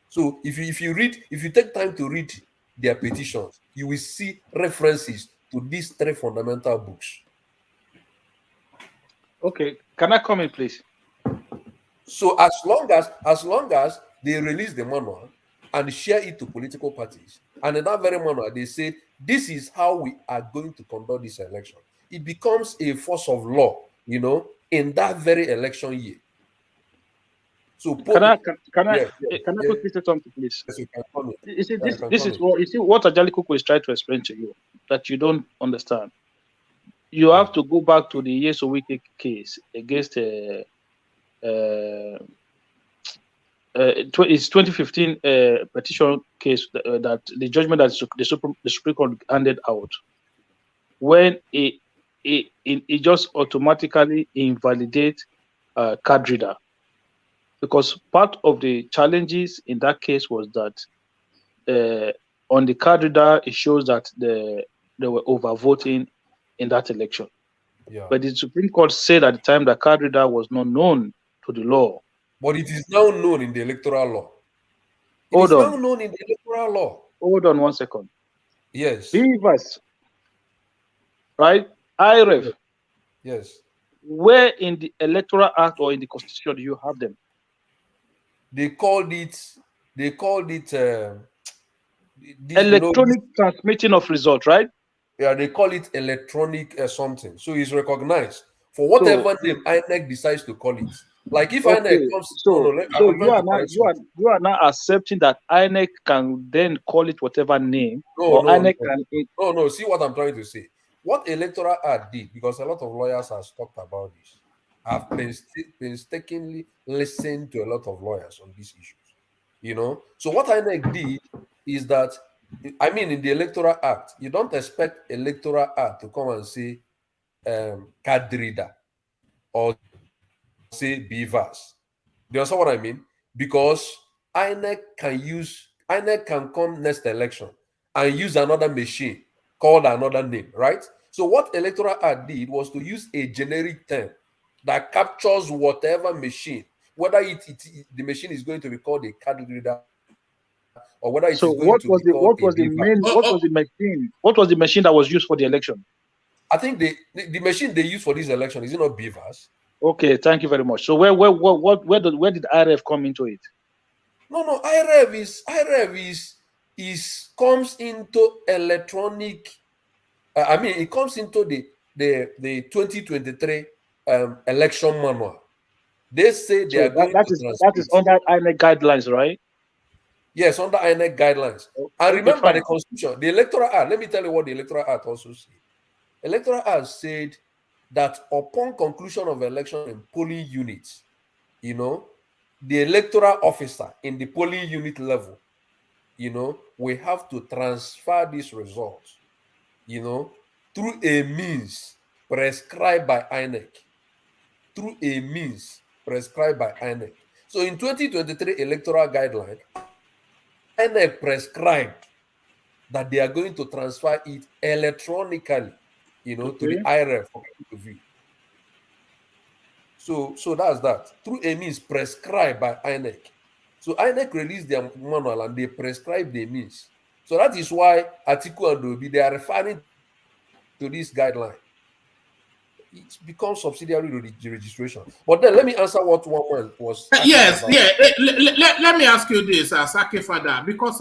So if you take time to read their petitions, you will see references to these 3 fundamental books. Okay, can I come in, please? So as long as they release the manual and share it to political parties, and in that very manual they say this is how we are going to conduct this election, it becomes a force of law, in that very election year. So can I quickly say something, please? Yes, you can come in. You see, this is what Ajali Kuku is trying to explain to you that you don't understand. You have to go back to the Yesowike case against it's 2015 petition case that the judgment that the Supreme Court handed out, when it just automatically invalidate card reader, because part of the challenges in that case was that on the card reader it shows that they were overvoting in that election. Yeah. But the Supreme Court said at the time that card reader was not known to the law. But it is now known in the electoral law. Now known in the electoral law. Hold on 1 second. Yes. Beavers, right? IREF. Yes. Where in the Electoral Act or in the Constitution do you have them? They called it electronic transmitting of result, right? Yeah, they call it electronic something. So it's recognized for whatever name INEC decides to call it. Like if INEC comes, you are now accepting that INEC can then call it whatever name. No. See what I'm trying to say. What Electoral Act did, because a lot of lawyers have talked about this. I've painstakingly listened to a lot of lawyers on these issues. So what INEC did is that, in the Electoral Act, you don't expect Electoral Act to come and say card reader or say beavers. Do you understand what I mean? Because INEC can come next election and use another machine called another name, right? So what Electoral Act did was to use a generic term that captures whatever machine, whether the machine is going to be called a card reader or whether it is going to be called what was the machine that was used for the election? I think the machine they use for this election, is it not beavers? Okay, thank you very much. So where did IRF come into it? No, IRF comes into electronic. It comes into the 2023 election manual. They say they are going that is under INEC guidelines, right? Yes, under INEC guidelines. And Okay, remember fine. the Constitution, the Electoral Act. Let me tell you what the Electoral Act also said. Electoral Act said that upon conclusion of election in polling units, you know, the electoral officer in the polling unit level, you know, we have to transfer these results, you know, through a means prescribed by INEC. Through a means prescribed by INEC. So in 2023 electoral guideline, INEC prescribed that they are going to transfer it electronically, you know, to the Okay. IRF for people to view. So that's that. Through a means prescribed by INEC. So INEC released their manual and they prescribe the means. So that is why Atiku and Obi, they are referring to this guideline. It becomes subsidiary to the registration. But then let me answer what one man was asking Yes, about. yeah. Let me ask you this, Sake Fada, because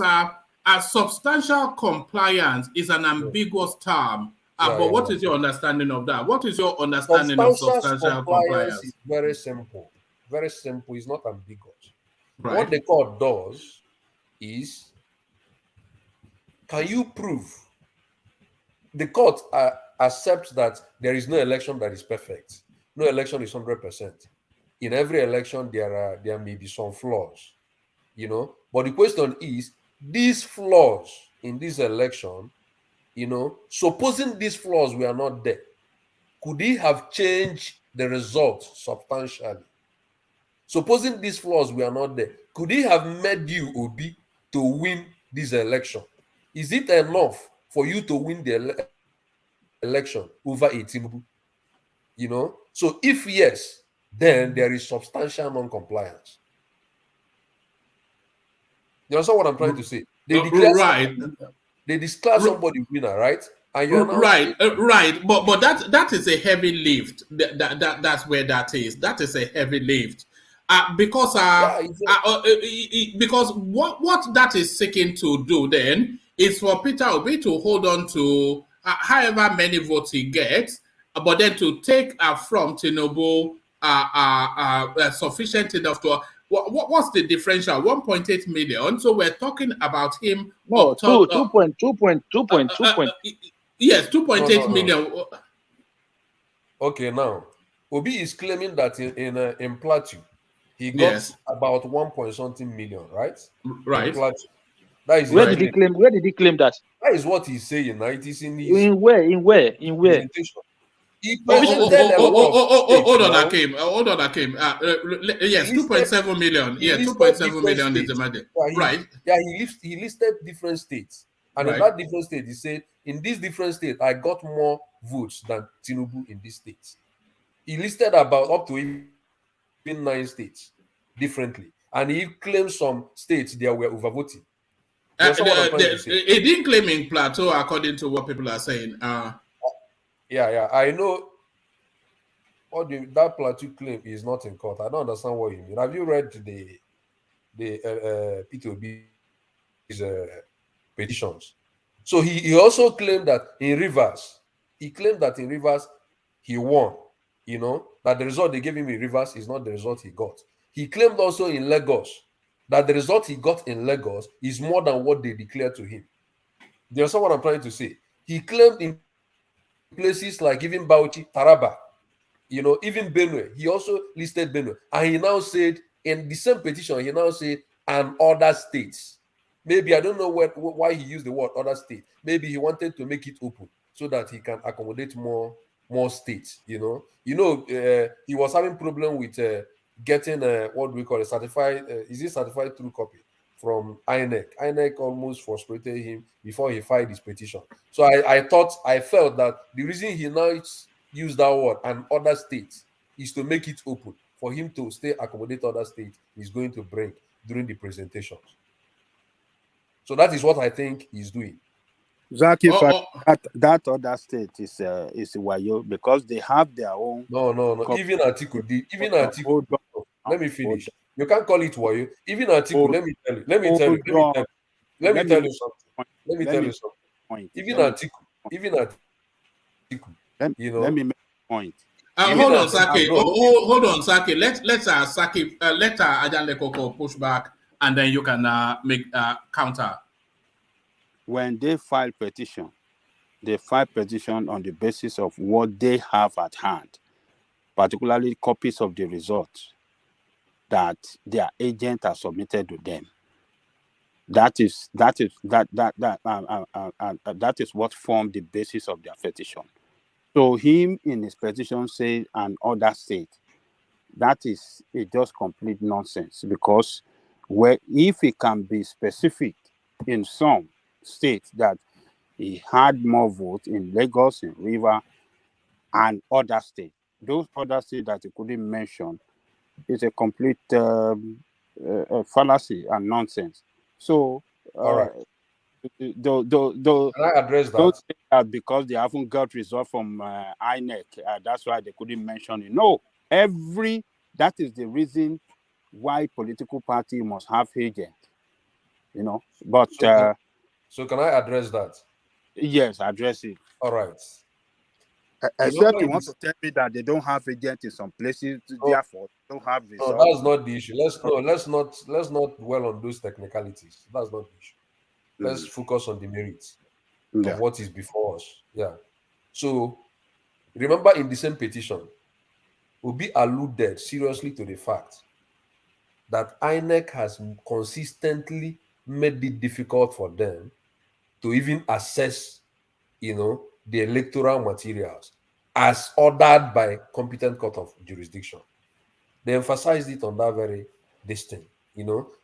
substantial compliance is an ambiguous term. But what is your understanding of that? What is your understanding of Substantial substantial compliance is compliance? very simple. Very simple. It's not ambiguous. Right. What the court does is, can you prove? The court accepts that there is no election that is perfect. No election is 100%. In every election, there may be some flaws, you know. But the question is, these flaws in this election, you know, supposing these flaws were not there, could he have changed the result substantially? Supposing these flaws were not there, could he have made you, Obi, to win this election? Is it enough for you to win the election over a Tinubu? You know, so if yes, then there is substantial non-compliance. You understand what I'm trying to say? They declare right. They declare somebody winner, right? And you're now Right, right, but that is a heavy lift. That's where that is. That is a heavy lift, because because what that is seeking to do then is for Peter Obi to hold on to however many votes he gets, but then to take from Tinubu sufficient enough to. What's the differential? 1.8 million. So we're talking about him No, up to 2.2. yes, 2.8 million. Okay, now Obi is claiming that in Plateau, he got Yes. about 1 point something million, right? Right. In Plateau. That is Where did he claim? Where did he claim that? That is what he's saying. Now it is in his In where? presentation. He presented a lot of hold on, Akim. Hold on, Akim. Yes, 2.7 million. Yeah, 2.7 million is the money. Right. Yeah, he listed different states. And in that different state, he said, in this different state, I got more votes than Tinubu in this state. He listed about up to even 9 states differently. And he claimed some states there were overvoting. He didn't claim in Plateau, according to what people are saying. Yeah, I know. That Plateau claim is not in court. I don't understand what you mean. Have you read the P2B's petitions? So he also claimed that in Rivers, he won. You know, that the result they gave him in Rivers is not the result he got. He claimed also in Lagos that the result he got in Lagos is more than what they declared to him. Do you understand what I'm trying to say? He claimed in places like even Bauchi, Taraba, you know, even Benue. He also listed Benue. And he now said, in the same petition, he now said, and other states. Maybe, I don't know why he used the word other state. Maybe he wanted to make it open so that he can accommodate more states, you know. He was having problem with getting what we call a certified, is it certified true copy from INEC. INEC almost frustrated him before he filed his petition. So I felt that the reason he now used that word and other states is to make it open for him to stay accommodate other states he's going to bring during the presentations. So that is what I think he's doing. Zaki, that other state is Wayo because they have their own. No. Even Atiku did. Even Atiku. Let me finish. You can't call it Wayo. Even Atiku. Let me tell you. Let me tell you something. Even Atiku. Let me make a point. Hold on, Saki. Hold on, Saki. Let Ajanle Koko push back and then you can make counter. When they file petition, they file petition on the basis of what they have at hand, particularly copies of the results that their agent has submitted to them. That is what formed the basis of their petition. So him in his petition say an other state, that is just complete nonsense, because if he can be specific in some states that he had more votes in Lagos, in River, and other states, those other states that he couldn't mention is a complete fallacy and nonsense. So, All right. Can I address that? Don't say that because they haven't got result from INEC, that's why they couldn't mention it. No, that is the reason why political party must have agent. But so can I address that? Yes, address it. All right. Except you want to tell me that they don't have agent in some places, therefore they don't have results. No, that's not the issue. Let's not dwell on those technicalities. That's not the issue. Let's focus on the merits of what is before us. Yeah. So remember, in the same petition, Obi alluded seriously to the fact that INEC has consistently made it difficult for them to even assess, the electoral materials as ordered by competent court of jurisdiction. They emphasized it on that very thing,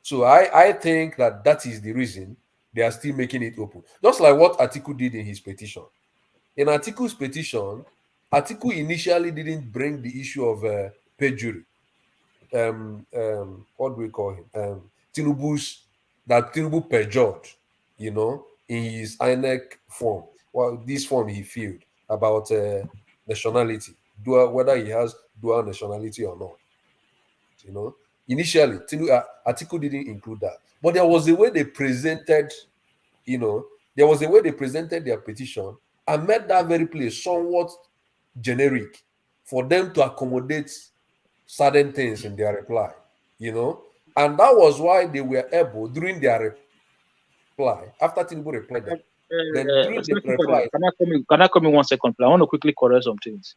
So I think that is the reason they are still making it open. Just like what Atiku did in his petition. In Atiku's petition, Atiku initially didn't bring the issue of perjury. What do we call him? Tinubu perjured, in his INEC form. Well, this form he filled about nationality, whether he has dual nationality or not. Initially, Atiku didn't include that, but there was a way they presented, their petition and made that very place somewhat generic for them to accommodate certain things in their reply, and that was why they were able during their reply after Tinubu replied them. Then during the reply, can I come in 1 second, please? I want to quickly correct some things.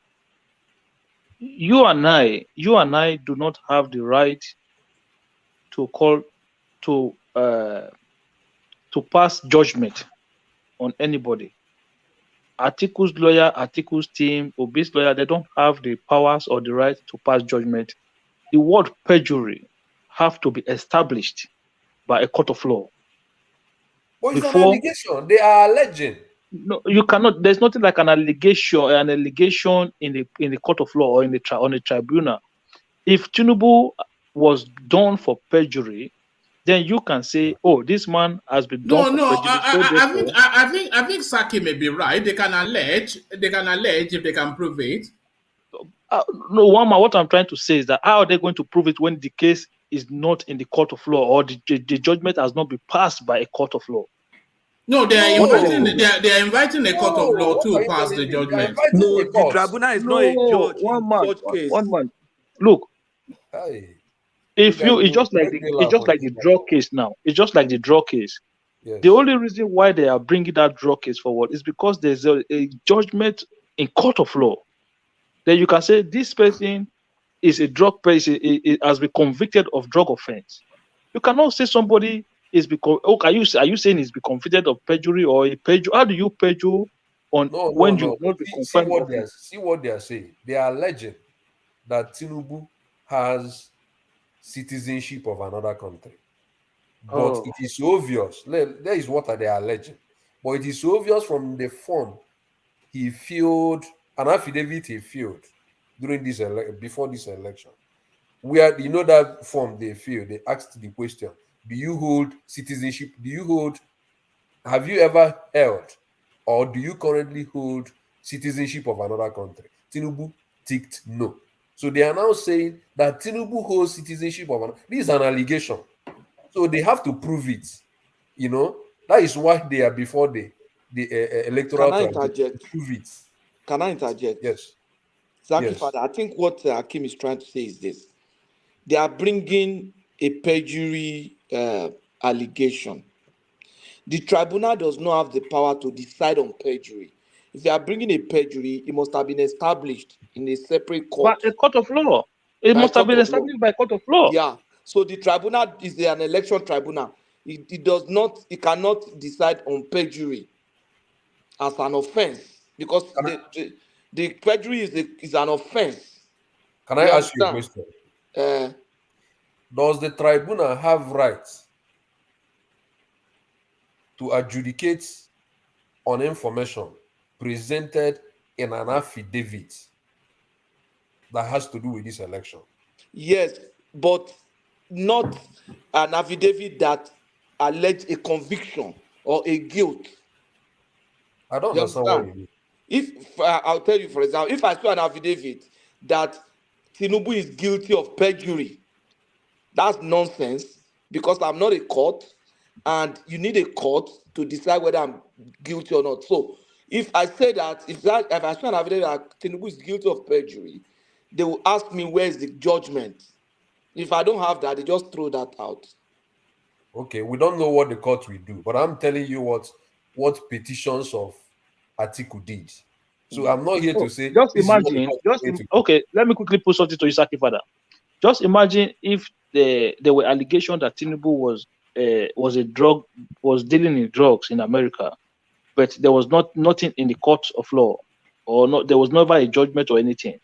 You and I do not have the right to call to pass judgment on anybody. Atiku's lawyer, Atiku's team, Obi's lawyer, they don't have the powers or the right to pass judgment. The word perjury have to be established by a court of law. But it's an allegation. They are alleging. No, you cannot. There's nothing like an allegation in the court of law or on the tribunal. If Tinubu was done for perjury, then you can say, "Oh, this man has been done." I think Saki may be right. They can allege if they can prove it. No, Wama, what I'm trying to say is that how are they going to prove it when the case is not in the court of law or the judgment has not been passed by a court of law? No, they are inviting a court of law to pass the judgment. No, the tribunal is not a judge. One man. Look, it's just like the draw case now. It's just like the draw case. Yes. The only reason why they are bringing that draw case forward is because there's a judgment in court of law. Then you can say this person is a drug person, has been convicted of drug offense. You cannot say somebody is because. Are you saying he's been convicted of perjury or a perjury? How do you perjure on when you not be confirmed? See what they are saying. They are alleging that Tinubu has citizenship of another country, but it is obvious. There is what they are alleging, but it is obvious from the form he filled, an affidavit he filled during before this election, where that form they filled, they asked the question: do you hold citizenship? Have you ever held, or do you currently hold citizenship of another country? Tinubu ticked no. So they are now saying that Tinubu holds citizenship of another. This is an allegation. So they have to prove it. That is why they are before the electoral tribunal to prove it. Can I interject? Yes. Zaki Father, I think what Hakim is trying to say is this. They are bringing a perjury allegation. The tribunal does not have the power to decide on perjury. If you are bringing a perjury, it must have been established in a separate court. But a court of law. It By must have court been of law. established by a court of law. Yeah. So the tribunal is an election tribunal. It does not, it cannot decide on perjury as an offense because the perjury is an offense. Can I You ask you a understand? question? Does the tribunal have rights to adjudicate on information presented in an affidavit that has to do with this election? Yes, but not an affidavit that alleged a conviction or a guilt. I don't You understand what understand? you mean. If I'll tell you, for example, if I saw an affidavit that Tinubu is guilty of perjury, that's nonsense because I'm not a court, and you need a court to decide whether I'm guilty or not. So if I say that, if I saw an affidavit that Tinubu is guilty of perjury, they will ask me where is the judgment. If I don't have that, they just throw that out. Okay, we don't know what the court will do, but I'm telling you what petitions of Atiku did. So I'm not here to So say just this is what the imagine, court is going to do. okay, let me quickly put something to you, Saki Father. Just imagine if there were allegations that Tinubu was dealing in drugs in America, but there was nothing in the courts of law, or not, there was never a judgment or anything.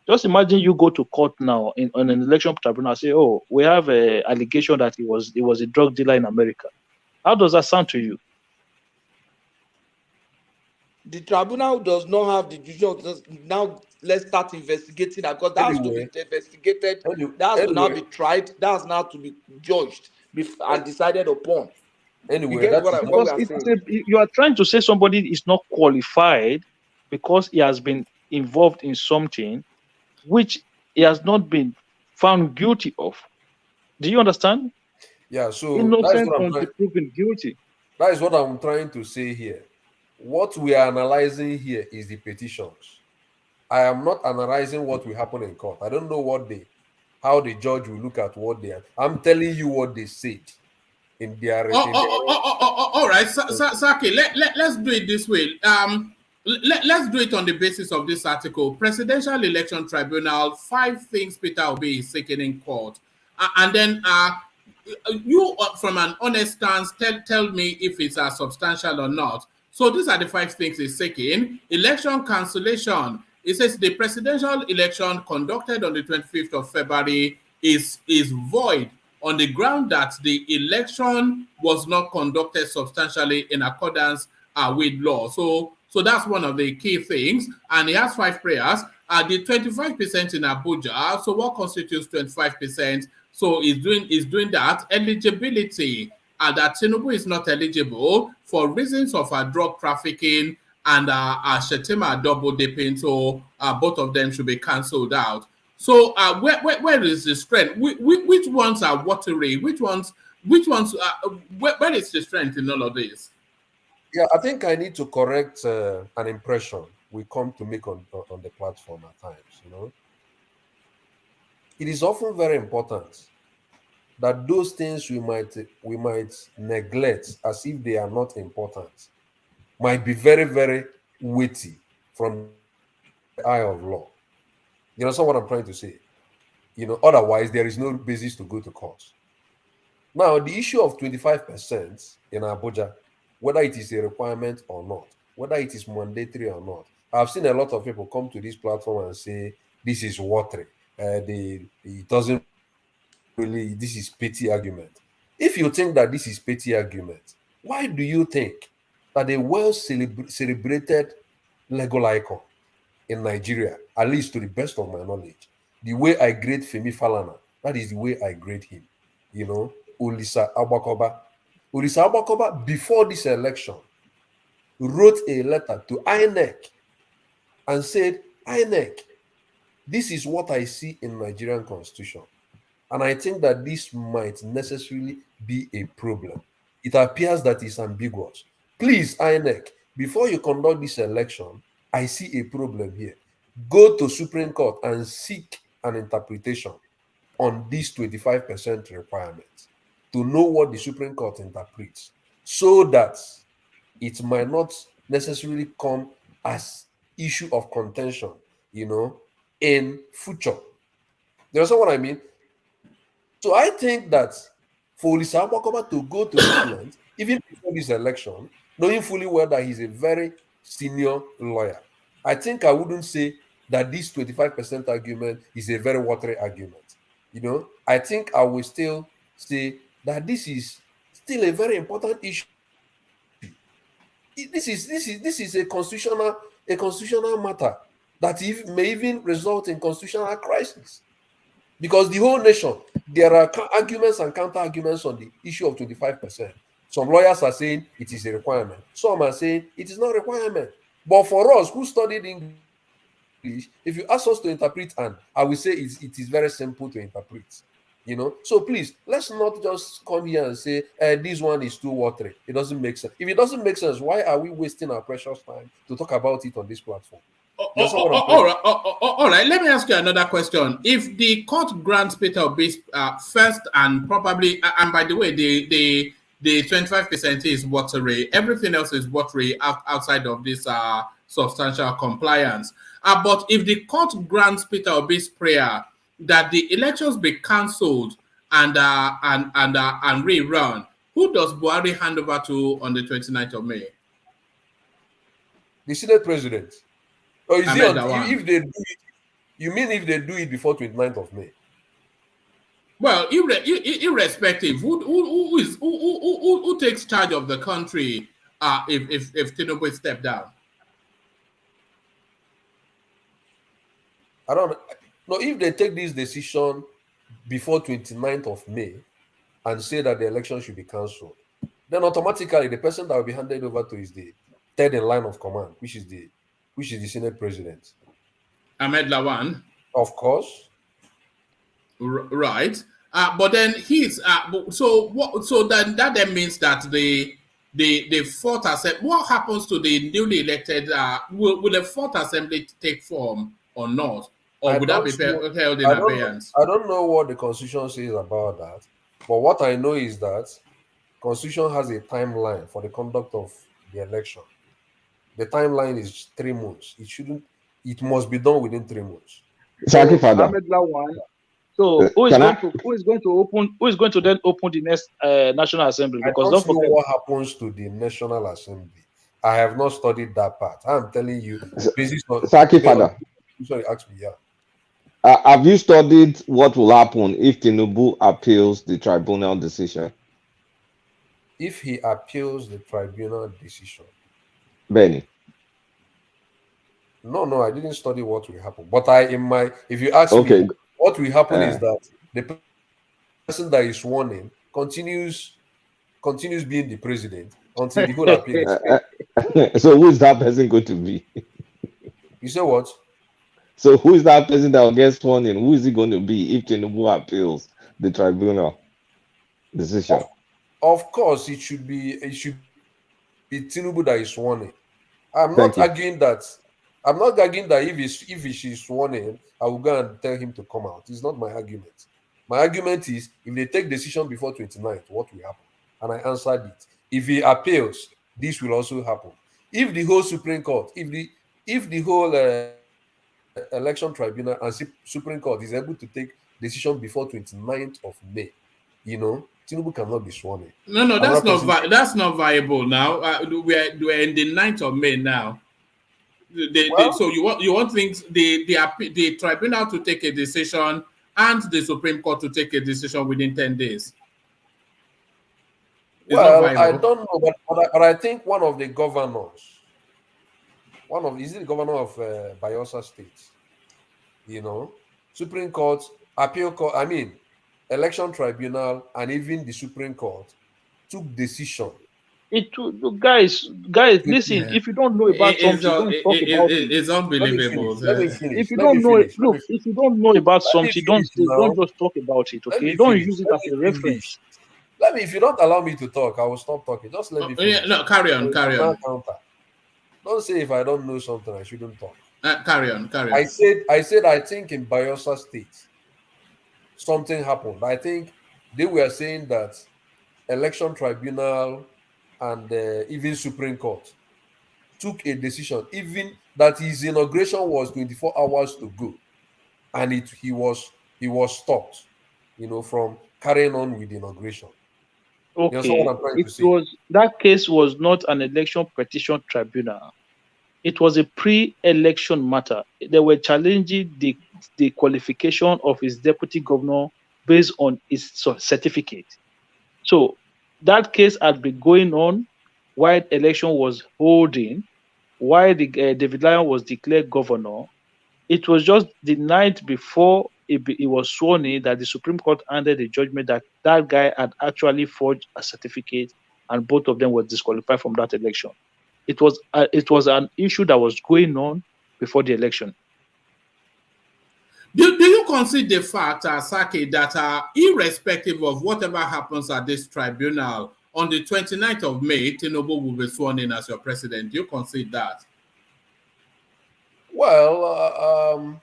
Just imagine you go to court now on an election tribunal, say, oh, we have a allegation that he was a drug dealer in America. How does that sound to you? The tribunal does not have the judicial. Now let's start investigating that because that has to be Anyway, investigated. That has to now anyway, be tried. That has now to be judged and decided upon. You anyway, get that is what we Because are saying? you are trying to say somebody is not qualified because he has been involved in something which he has not been found guilty of. Do you understand? yeah. So Innocent until proven guilty. that is what I'm trying to say here. What we are analyzing here is the petitions. I am not analyzing what will happen in court. I don't know how the judge will look at what they are. I'm telling you what they said in their. All right, Saki, let's do it this way. Let's do it on the basis of this article. Presidential Election Tribunal, 5 things Peter Obi is seeking in court. And then you, from an honest stance, tell me if it's substantial or not. So these are the 5 things he's seeking. Election cancellation. It says the presidential election conducted on the 25th of February is void on the ground that the election was not conducted substantially in accordance with law. So that's one of the key things. And he has 5 prayers. The 25% in Abuja. So what constitutes 25%? So he's doing that. Eligibility. That Tinubu is not eligible for reasons of drug trafficking and Shetima double dipping. So both of them should be cancelled out. So where is the strength? Which ones are watery? Which ones? Where is the strength in all of this? Yeah, I think I need to correct an impression we come to make on the platform at times. It is often very important that those things we might neglect as if they are not important might be very, very weighty from the eye of law. You understand what I'm trying to say? Otherwise there is no basis to go to court. Now, the issue of 25% in Abuja, whether it is a requirement or not, whether it is mandatory or not, I've seen a lot of people come to this platform and say this is watery. It doesn't really, this is petty argument. If you think that this is petty argument, why do you think that a well celebrated legal icon in Nigeria, at least to the best of my knowledge, the way I grade Femi Falana, that is the way I grade him. Olisa Agbakoba. Olisa Agbakoba, before this election, wrote a letter to INEC and said, INEC, this is what I see in Nigerian constitution. And I think that this might necessarily be a problem. It appears that it's ambiguous. Please, INEC, before you conduct this election, I see a problem here. Go to Supreme Court and seek an interpretation on this 25% requirement. to know what the Supreme Court interprets, so that it might not necessarily come as issue of contention, in future. You understand what I mean? So I think that for Olisa Agbakova to go to this length, even before this election, knowing fully well that he's a very senior lawyer, I think I wouldn't say that this 25% argument is a very watery argument. I think I will still say that this is still a very important issue. This is a constitutional matter that may even result in constitutional crisis. Because the whole nation, there are arguments and counter arguments on the issue of 25%. Some lawyers are saying it is a requirement. Some are saying it is not a requirement. But for us who studied English, if you ask us to interpret, and I will say it is very simple to interpret. So please, let's not just come here and say this one is too watery. It doesn't make sense. If it doesn't make sense, why are we wasting our precious time to talk about it on this platform? All right. Let me ask you another question. If the court grants Peter Obi first and probably, and by the way, the 25% is watery. Everything else is watery outside of this substantial compliance. But if the court grants Peter Obi's prayer that the elections be cancelled and rerun, who does Buhari hand over to on the 29th of May? The Senate President. Or is if they do it? You mean if they do it before 29th of May? Well, irrespective, who takes charge of the country if Tinubu step down? I don't know. If they take this decision before 29th of May and say that the election should be cancelled, then automatically the person that will be handed over to is the third in line of command, which is the Senate President. Ahmed Lawan. Of course. Right. But then he's so that then means that the fourth assembly, what happens to the newly elected, will the fourth assembly take form or not? Or would that be held in abeyance? I don't know what the Constitution says about that. But what I know is that Constitution has a timeline for the conduct of the election. The timeline is 3 months. It must be done within 3 months. Thank you, Father. Ahmed Lawan. So who is going to then open the next National Assembly? Because don't know what happens to the National Assembly. I have not studied that part. I'm telling you. Thank you, Father. Sorry, ask me. Yeah. Have you studied what will happen if Tinubu appeals the tribunal decision? If he appeals the tribunal decision, Benny. No, I didn't study what will happen. But if you ask me, what will happen is that the person that is sworn in continues being the president until the whole appeal is paid. So who is that person going to be? You say what? So who is that person that will get sworn in? Who is he going to be if Tinubu appeals the tribunal decision? Of course, it should be Tinubu that is sworn in. I'm not arguing that if he is sworn in, I will go and tell him to come out. It's not my argument. My argument is if they take decision before 29th, what will happen? And I answered it. If he appeals, this will also happen. If the whole Supreme Court, if the whole election tribunal and Supreme Court is able to take decision before 29th of May, Tinubu cannot be sworn in. No, that's not viable now. We're in the 9th of May now. So you want things the tribunal to take a decision and the Supreme Court to take a decision within 10 days. I don't know, but I think one of the governors, is it the governor of Bayelsa State? Supreme Court, Appeal Court, Election Tribunal, and even the Supreme Court took decision. Guys, listen. If you don't know about something, don't talk about it. It's unbelievable. Let me finish. If you don't know it, look. If you don't know about something, don't just talk about it. Okay, don't use it as a reference. If you don't allow me to talk, I will stop talking. Just let me finish. No, carry on. Don't say if I don't know something, I shouldn't talk. Carry on. I said I think in Bayelsa State something happened. I think they were saying that Election Tribunal and even Supreme Court took a decision, even that his inauguration was 24 hours to go, and he was stopped, from carrying on with the inauguration. You understand Okay, what I'm trying to say? that case was not an election petition tribunal. It was a pre-election matter. They were challenging the qualification of his deputy governor based on his certificate. So that case had been going on while election was holding, while David Lyon was declared governor. It was just the night before he was sworn in that the Supreme Court handed a judgment that that guy had actually forged a certificate, and both of them were disqualified from that election. It was an issue that was going on before the election. Do you consider the fact, Saki, that irrespective of whatever happens at this tribunal, on the 29th of May, Tinubu will be sworn in as your president? Do you consider that? Well,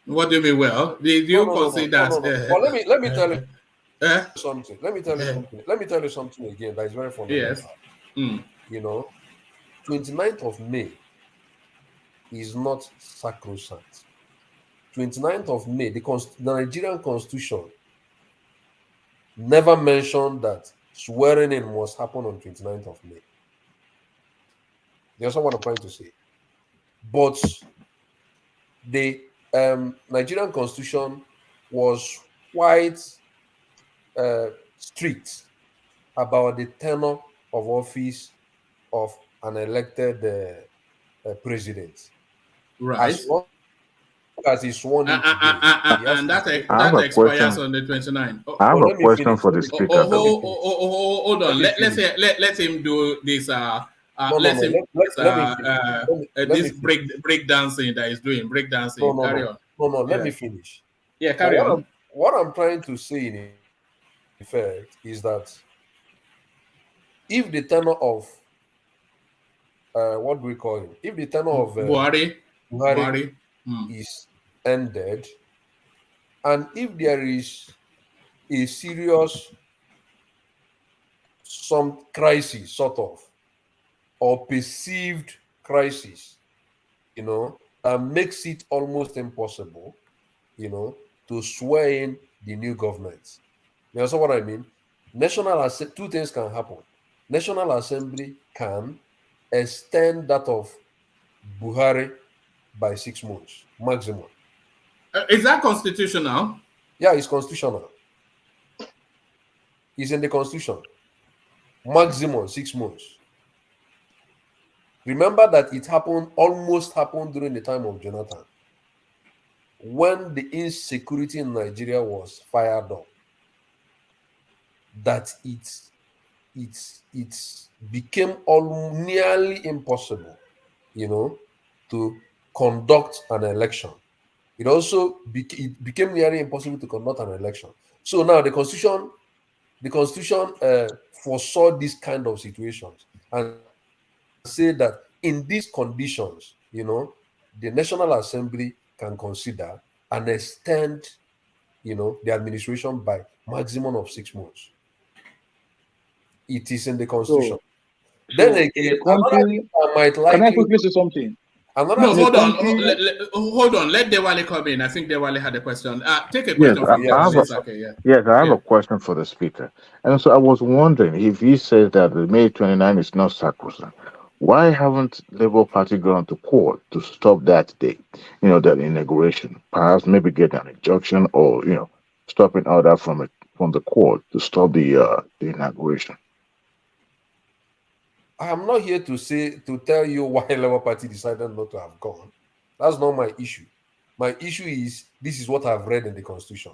what do you mean? Well, do you consider that? Well, let me tell you something. Let me tell you something. Let me tell you something again that is very fundamental. Yes. 29th of May is not sacrosanct. 29th of May, the Nigerian Constitution never mentioned that swearing in must happen on 29th of May. That's what I'm trying to say. But the Nigerian Constitution was quite strict about the tenure of office of an elected president. Right. As long as he's sworn in today, and that expires on the 29th. I have a question for the speaker. Hold on. Let him do this. This break dancing that he's doing. Break dancing. Carry on. Let me finish. Yeah, carry on. What I'm trying to say in effect is that if the tenure of what do we call him? If the tenure of Buhari is ended, and if there is a serious some crisis, sort of, or perceived crisis, that makes it almost impossible, to swear in the new government. You understand what I mean? Two things can happen. National Assembly can extend that of Buhari by 6 months maximum. Is that constitutional? Yeah, it's constitutional. It's in the Constitution. Maximum 6 months. Remember that it almost happened during the time of Jonathan, when the insecurity in Nigeria was fired up, that it became nearly impossible, to conduct an election. It also became nearly impossible to conduct an election. So now the Constitution foresaw this kind of situations and say that in these conditions, the National Assembly can consider and extend, the administration by maximum of 6 months. It is in the Constitution. Then again, I might like. Can I quickly say something? Hold on. Let Dewale come in. I think Dewale had a question. Take a question from Yes, I have a question for the speaker. And so I was wondering, if he says that the May 29 is not sacrosanct, why haven't Labour Party gone to court to stop that date? That inauguration, perhaps maybe get an injunction or stopping order from the court to stop the inauguration. I am not here to tell you why Labour Party decided not to have gone. That's not my issue. My issue is this is what I've read in the Constitution.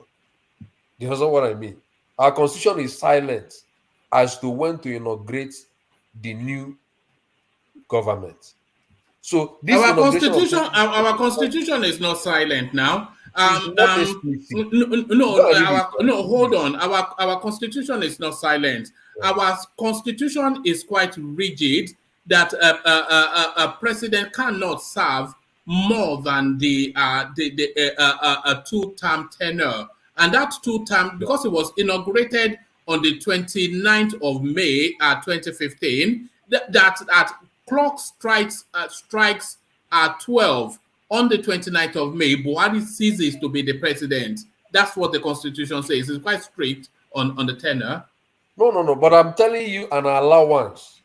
You understand what I mean? Our Constitution is silent as to when to inaugurate the new government. So this our constitution is not silent now. Hold on. Our constitution is not silent. Our constitution is quite rigid that a president cannot serve more than the 2-term tenure, and that 2-term, because it was inaugurated on the 29th of May 2015 that clock strikes at 12 on the 29th of May, Buhari ceases to be the president. That's what the Constitution says. It's quite strict on the tenor. No. But I'm telling you, an allowance,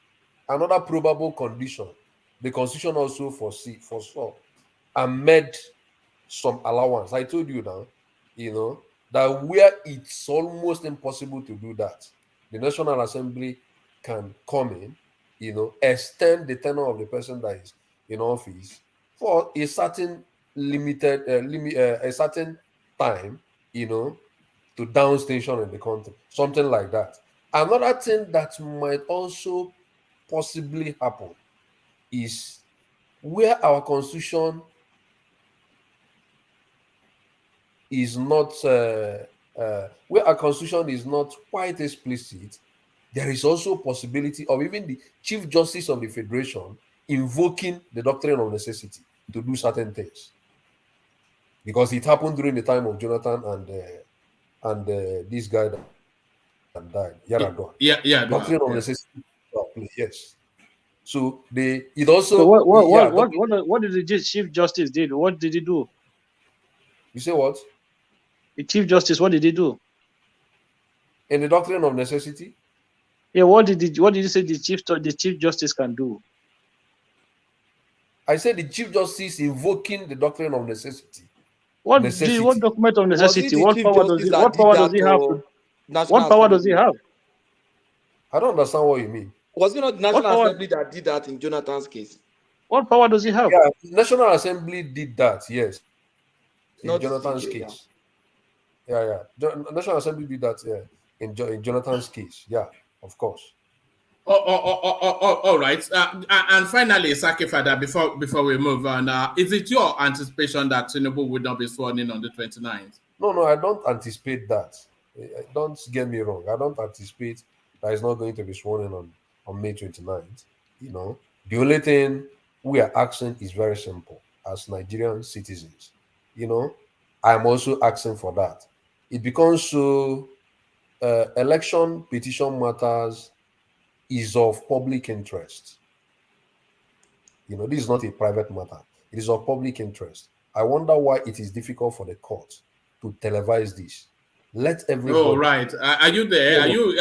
another probable condition. The Constitution also foresaw and made some allowance. I told you now, that where it's almost impossible to do that, the National Assembly can come in, extend the tenure of the person that is in office for a certain a certain time, to downstation in the country, something like that. Another thing that might also possibly happen is where our constitution is not quite explicit, there is also possibility of even the Chief Justice of the Federation invoking the doctrine of necessity to do certain things, because it happened during the time of Jonathan and this guy that died, Yaradua. Yeah. Doctrine of necessity. Yes. So it also. So what did the Chief Justice did? What did he do? You say what? The Chief Justice, what did he do? In the doctrine of necessity? Yeah, what did you say the Chief Justice can do? I said the Chief Justice invoking the doctrine of necessity. What document of necessity? What power does he have? What power does he have? I don't understand what you mean. Was it not the National Assembly that did that in Jonathan's case? What power does he have? Yeah, the National Assembly did that, yes. In Not Jonathan's CJ, case. Yeah. National Assembly did that, yeah. In Jonathan's case. Yeah, of course. All right. And finally, Saki Fada, before we move on, is it your anticipation that Tinubu would not be sworn in on the 29th? No, I don't anticipate that. Don't get me wrong. I don't anticipate that he's not going to be sworn in on May 29th. The only thing we are asking is very simple. As Nigerian citizens, I'm also asking for that. It becomes so election petition matters is of public interest. This is not a private matter. It is of public interest. I wonder why it is difficult for the court to televise this. Let everybody. Oh, right. Are you there? Are you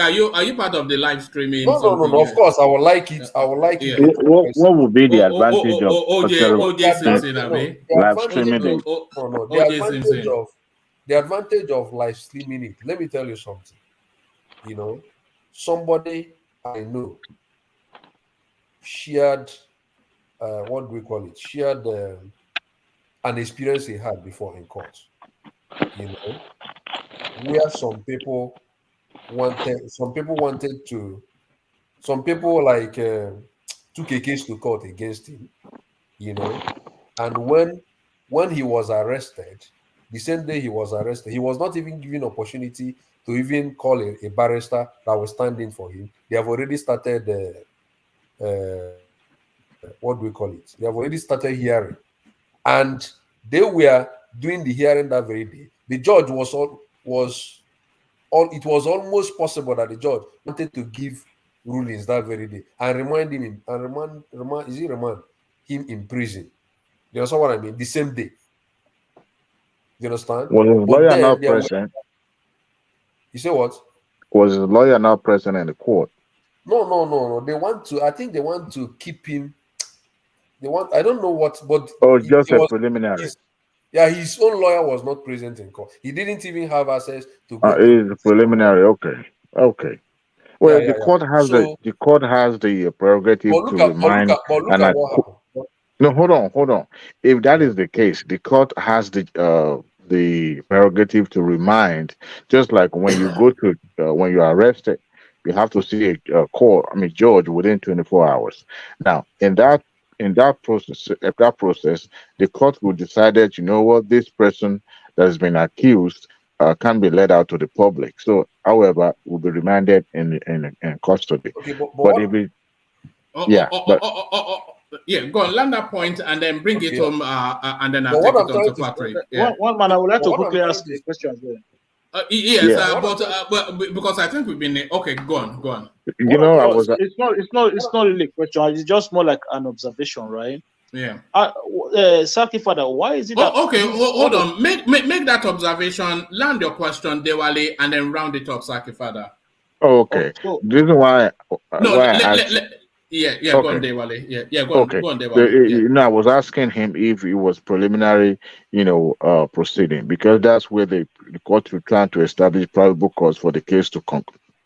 part of the live streaming? No. Of course, I would like it. I would like it. What would be the advantage of OJ Simpson? Live streaming it? The advantage of live streaming it. Let me tell you something. Somebody I know shared what do we call it? Shared an experience he had before in court. Where some people took a case to court against him, and when he was arrested, the same day he was arrested, he was not even given opportunity to even call a barrister that was standing for him. They have already started what do we call it? They have already started hearing, and they were doing the hearing that very day. The judge it was almost possible that the judge wanted to give rulings that very day and remind him in prison. You understand what I mean? The same day. You understand? Was his lawyer not present? You say what? Was his lawyer not present in the court? No. I think they want to keep him. I don't know what, but just a preliminary. His own lawyer was not present in court. He didn't even have access to go. It is a preliminary. Okay. Well, the court has the prerogative to remind. No, hold on. If that is the case, the court has the prerogative to remind. Just like when you go to when you are arrested, you have to see a judge within 24 hours. Now, in that process, the court will decide that, this person that has been accused can be let out to the public. So, however, will be remanded in custody. Okay, go on, land that point and then bring it home, and then I'll take it on to Patrick. One man, I would like to quickly ask this question as well. Yes, Yeah. but because I think we've been okay. Go on. You know, I No, was it's not really a question. It's just more like an observation, right? Yeah. Saki Father, why is it that Oh, okay. Hold all of on. Make that observation. Land your question, Dewale, and then round it up, Saki Father. okay. so The reason No, why I asked. yeah. Go Okay. on, Dewale. Yeah. Go Okay. on, Dewale. Yeah. You know, I was asking him if it was preliminary, proceeding, because that's where the court will try to establish probable cause for the case to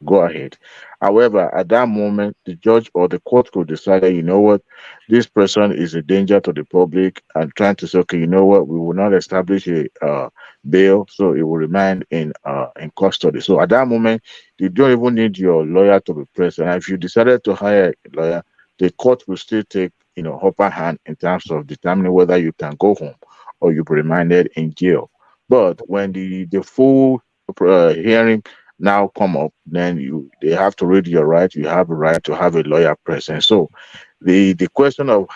go ahead. However, at that moment, the judge or the court could decide that, you know what, this person is a danger to the public, and trying to say, okay, you know what, we will not establish a bail, so it will remain in custody. So at that moment, you don't even need your lawyer to be present. And if you decided to hire a lawyer, the court will still take, upper hand in terms of determining whether you can go home or you'll be remanded in jail. But when the full hearing now come up, then they have to read your right. You have a right to have a lawyer present. So the question of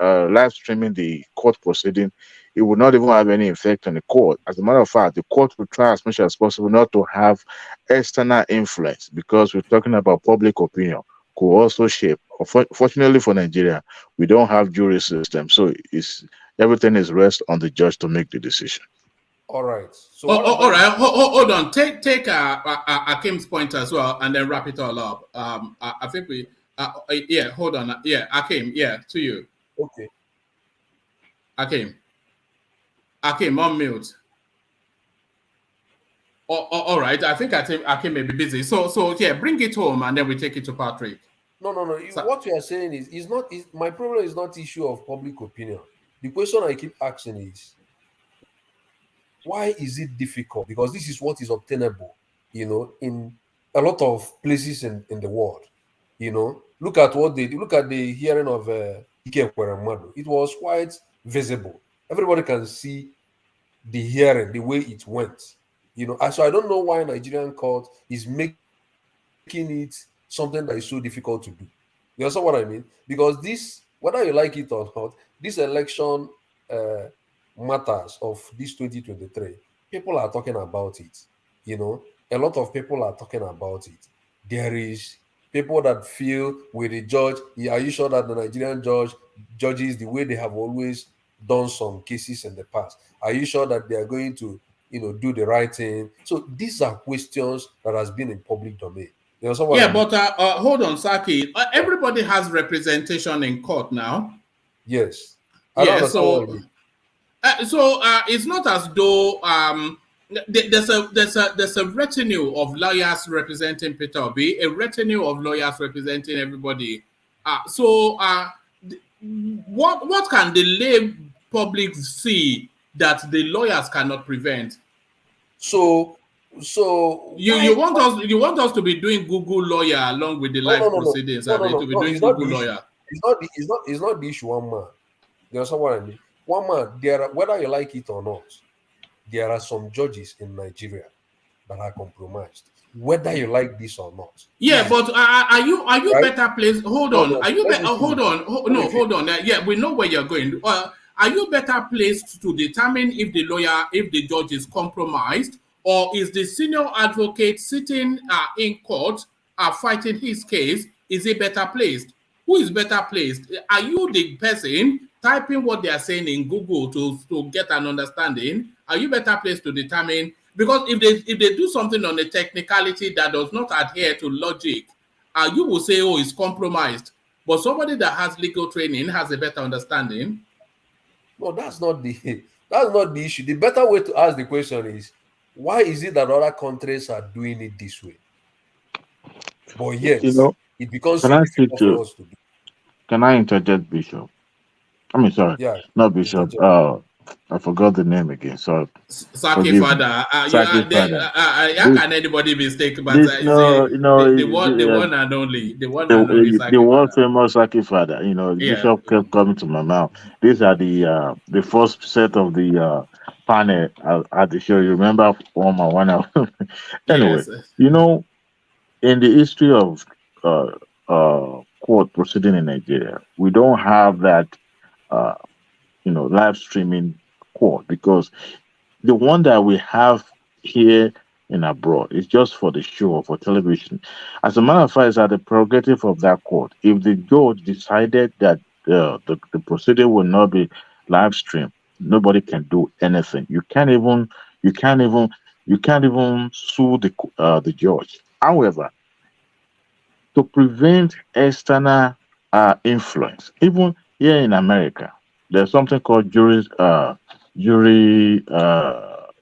live streaming the court proceeding, it would not even have any effect on the court. As a matter of fact, the court will try as much as possible not to have external influence, because we're talking about public opinion could also shape. Fortunately for Nigeria, we don't have jury system, so it's everything is rest on the judge to make the decision. All right. So what I'm All trying to right. Hold on. Take Akim's point as well, and then wrap it all up. I think we. Yeah. Hold on. Yeah, Akim. Yeah, to you. okay. Akim, on mute. All right. I think Akim may be busy. So yeah, bring it home, and then we take it to Patrick. No. So, What you are saying is not my problem is not issue of public opinion. The question I keep asking is, why is it difficult? Because this is what is obtainable, in a lot of places in the world. Look at look at the hearing of Ike Ekweremadu. It was quite visible. Everybody can see the hearing, the way it went. So I don't know why Nigerian court is making it something that is so difficult to do. You understand what I mean? Because this, whether you like it or not, this election uh, matters of this 2023, people are talking about it. A lot of people are talking about it. There is people that feel with the judge. Are you sure that the Nigerian judges, the way they have always done some cases in the past, are you sure that they are going to do the right thing? So these are questions that has been in public domain. You understand what I yeah, mean? but hold on, Saki. Everybody has representation in court now. Yes. I don't Yeah. understand what you mean. So it's not as though there's a retinue of lawyers representing Peter Obi, a retinue of lawyers representing everybody. What can the lay public see that the lawyers cannot prevent? So You want us to be doing Google lawyer along with the live no. proceedings, No, I no, mean, no, to be no. doing It's not Google the issue. lawyer. It's not the issue. One man. You understand what I mean? One man. Whether you like it or not, there are some judges in Nigeria that are compromised. Whether you like this or not. Yeah, but are you Right? better placed? Hold No, on. no. Are you Let better? me finish. Hold on. No, hold on. Yeah, we know where you're going. Are you better placed to determine if the judge is compromised, or is the senior advocate sitting in court fighting his case? Is he better placed? Who is better placed? Are you the person typing what they are saying in Google to get an understanding? Are you better placed to determine? Because if they do something on a technicality that does not adhere to logic, you will say, oh, it's compromised. But somebody that has legal training has a better understanding. No, that's not the issue. The better way to ask the question is, why is it that other countries are doing it this way? But yet You know, it becomes can so I speak difficult for to? us to do. Can I interject, Bishop? I mean, sorry, Yeah. not Bishop. Interject. I forgot the name again. Sorry, Saki forgive me. father, Saki Father. how This, can anybody mistake? But this, no, the one and only, the Saki world father. famous Saki Father. The Yeah. Bishop kept coming to my mouth. These are the first set of the panel at the show. You remember one hour. Anyway, Yes. you know, in the history of court proceeding in Nigeria, we don't have that uh, live streaming court, because the one that we have here in abroad. It's just for the show or for television. As a matter of fact, it's at the prerogative of that court. If the judge decided that the procedure will not be live streamed, nobody can do anything. You can't even you can't even sue the judge. However, to prevent external influence. Even here in America, there's something called jury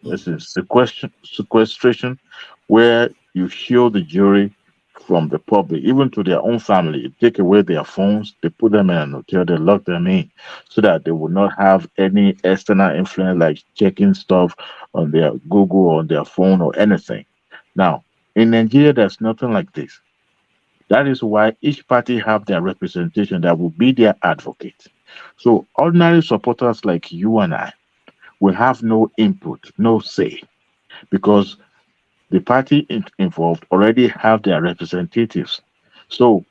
this is sequestration, where you shield the jury from the public, even to their own family. You take away their phones, they put them in an hotel, they lock them in, so that they will not have any external influence like checking stuff on their Google or on their phone or anything. Now, in Nigeria, there's nothing like this. That is why each party have their representation that will be their advocate. So ordinary supporters like you and I will have no input, no say, because the party involved already have their representatives. So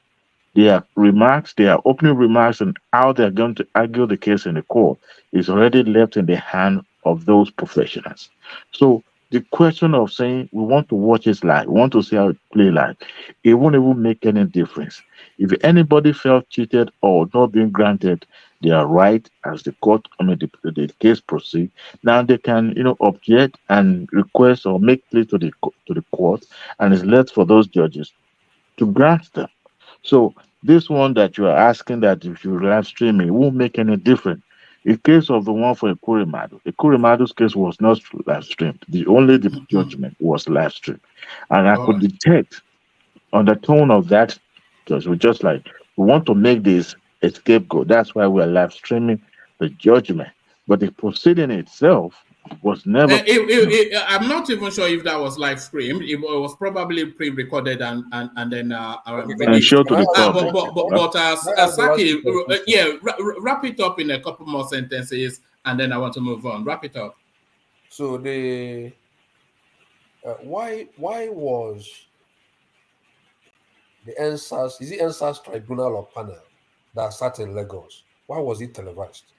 their opening remarks, and how they're going to argue the case in the court is already left in the hand of those professionals. So the question of saying we want to watch it live, we want to see how it play live, it won't even make any difference. If anybody felt cheated or not being granted their right as the court, the case proceed, now they can, object and request or make plea to the court, and it's left for those judges to grant them. So this one that you are asking that if you live stream it won't make any difference. In case of the one for Ekuremadu's case was not live streamed. The judgment was live streamed, and I All could right. detect on the tone of that judge, we just like we want to make this a scapegoat. That's why we are live streaming the judgment. But the proceeding itself was never. I'm not even sure if that was live streamed. It was probably pre-recorded and then Okay, And released. show to the public. can I ask the last Saki, speaker a question? yeah, wrap it up in a couple more sentences, and then I want to move on. Wrap it up. So the why was the NSAS, is it NSAS tribunal or panel that sat in Lagos? Why was it televised?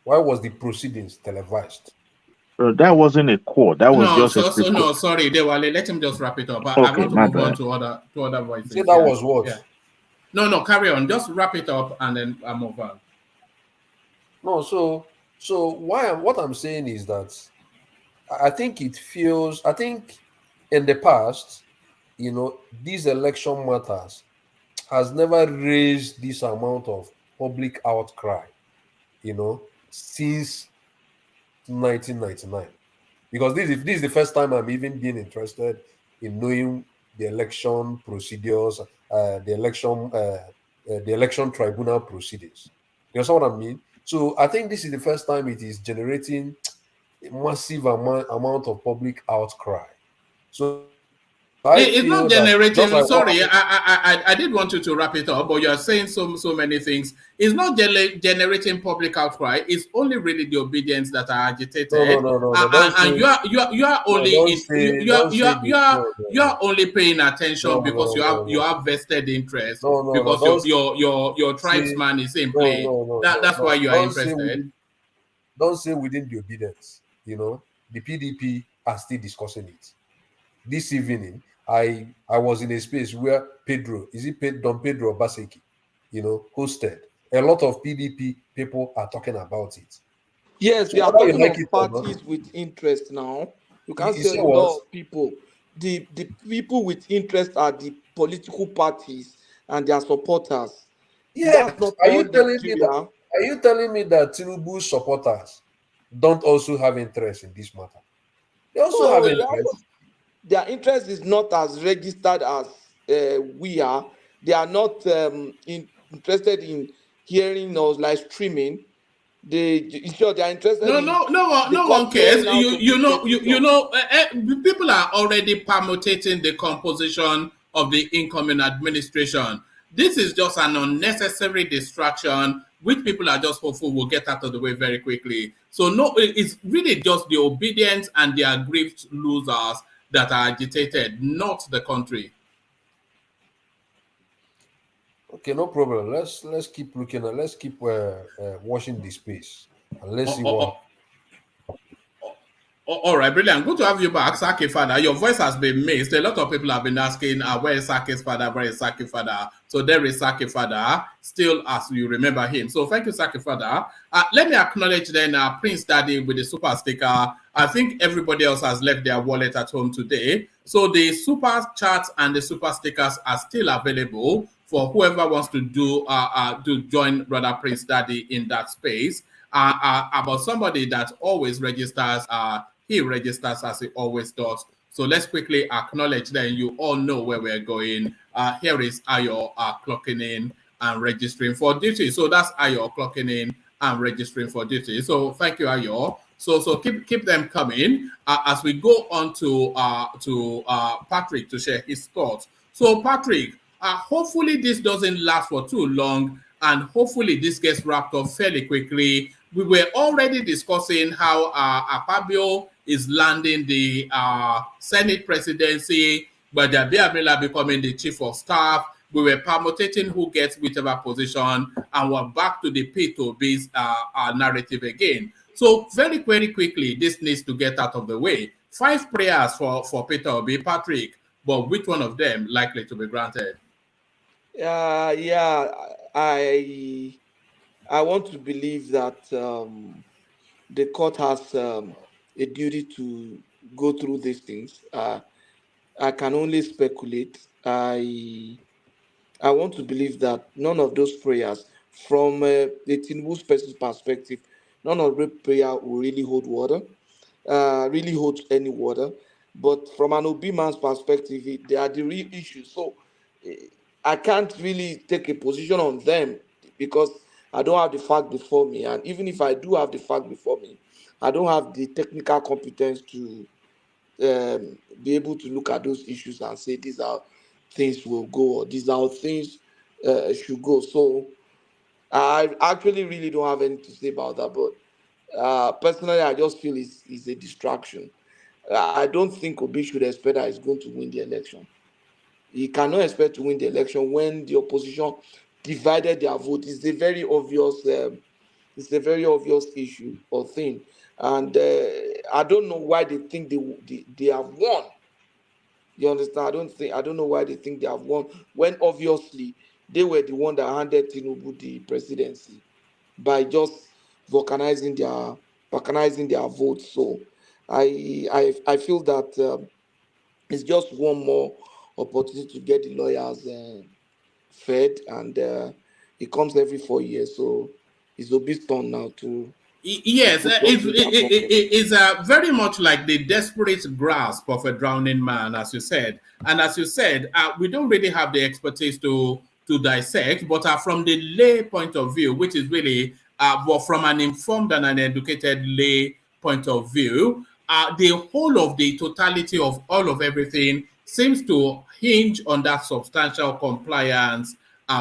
Why was the proceedings televised? That wasn't a court. That was No, just a so state no, court. sorry, Dewale, let him just wrap it up. I Okay, want to my move on bad. to other You say voices. that Yeah, was what? yeah. No, carry on. Just wrap it up, and then I move on. No, so what I'm saying is that I think it feels, I think in the past, these election matters has never raised this amount of public outcry, since 1999. Because this is the first time I'm even being interested in knowing the election procedures, the election tribunal proceedings. You know what I mean? So I think this is the first time it is generating a massive amount of public outcry. So I It's not feel that just generating. like what Sorry, happened. I did want you to wrap it up, but you are saying so many things. It's not generating public outcry. It's only really the obedience that are agitated, No. Don't and say you are no. only Don't in say don't say this. you are only paying attention because you No. have vested interest No. because Don't your say tribesman is in play. That's why no. you are interested. Don't say within the obedience. The PDP are still discussing it. This evening, I was in a space where Don Pedro Baseki, hosted. A lot of PDP people are talking about it. Yes, So we are whether you talking like of it or not, parties with interest now. You you, can't you say say a what? lot of people. The people with interest are the political parties and their supporters. Yes. That's not Are all you telling me that? Nigeria. Are you telling me that Tinubu's supporters don't also have interest in this matter? They also have No, interest. their interest is not as registered as we are. They are not interested in hearing us like streaming. Sure, they are interested in the No court one cares. carrying out of its decision. People are already permutating the composition of the incoming administration. This is just an unnecessary distraction, which people are just hopeful will get out of the way very quickly. So no, it's really just the obedience and the aggrieved losers that are agitated, not the country. Okay, no problem. Let's keep looking at. Let's keep watching the space and let's O- see o- what. o- All right, brilliant. Good to have you back, Saki Father. Your voice has been missed. A lot of people have been asking, where is Saki's father? Where is Saki Father? So there is Saki Father, still as you remember him. So thank you, Saki Father. Let me acknowledge then Prince Daddy with the super sticker. I think everybody else has left their wallet at home today. So the super chats and the super stickers are still available for whoever wants to do join Brother Prince Daddy in that space. About somebody that always registers, he registers as he always does. So let's quickly acknowledge that you all know where we're going. Here is Ayo clocking in and registering for duty. So that's Ayo clocking in and registering for duty. So thank you, Ayo. So keep them coming as we go on to Patrick to share his thoughts. So Patrick, hopefully this doesn't last for too long, and hopefully this gets wrapped up fairly quickly. We were already discussing how Akpabio is landing the Senate presidency, but Amila becoming the chief of staff. We were permutating who gets whichever position, and we're back to the P2B's narrative again. So very, very quickly, this needs to get out of the way. 5 prayers for Peter Obi, Patrick, but which one of them likely to be granted? Yeah, I want to believe that the court has a duty to go through these things. I can only speculate. I want to believe that none of those prayers, from the Tinubu's perspective, none of the prayer will really hold water, really hold any water. But from an Obi man's perspective, they are the real issues. So I can't really take a position on them because I don't have the fact before me. And even if I do have the fact before me, I don't have the technical competence to be able to look at those issues and say these are things will go or these are things should go. So I actually really don't have anything to say about that. But personally, I just feel it's a distraction. I don't think Obi should expect that he's going to win the election. He cannot expect to win the election when the opposition divided their vote. It's a very obvious issue or thing, and I don't know why they think they have won. You understand? I don't know why they think they have won when obviously they were the one that handed Tinubu the presidency by just vulcanizing their votes. So I feel that it's just one more opportunity to get the lawyers fed, and it comes every 4 years. So it's Obi's turn now to Yes, put what things are talking. it's very much like the desperate grasp of a drowning man, as you said. And as you said, we don't really have the expertise to dissect, but from the lay point of view, which is really, well, from an informed and an educated lay point of view, the whole of the totality of all of everything seems to hinge on that substantial compliance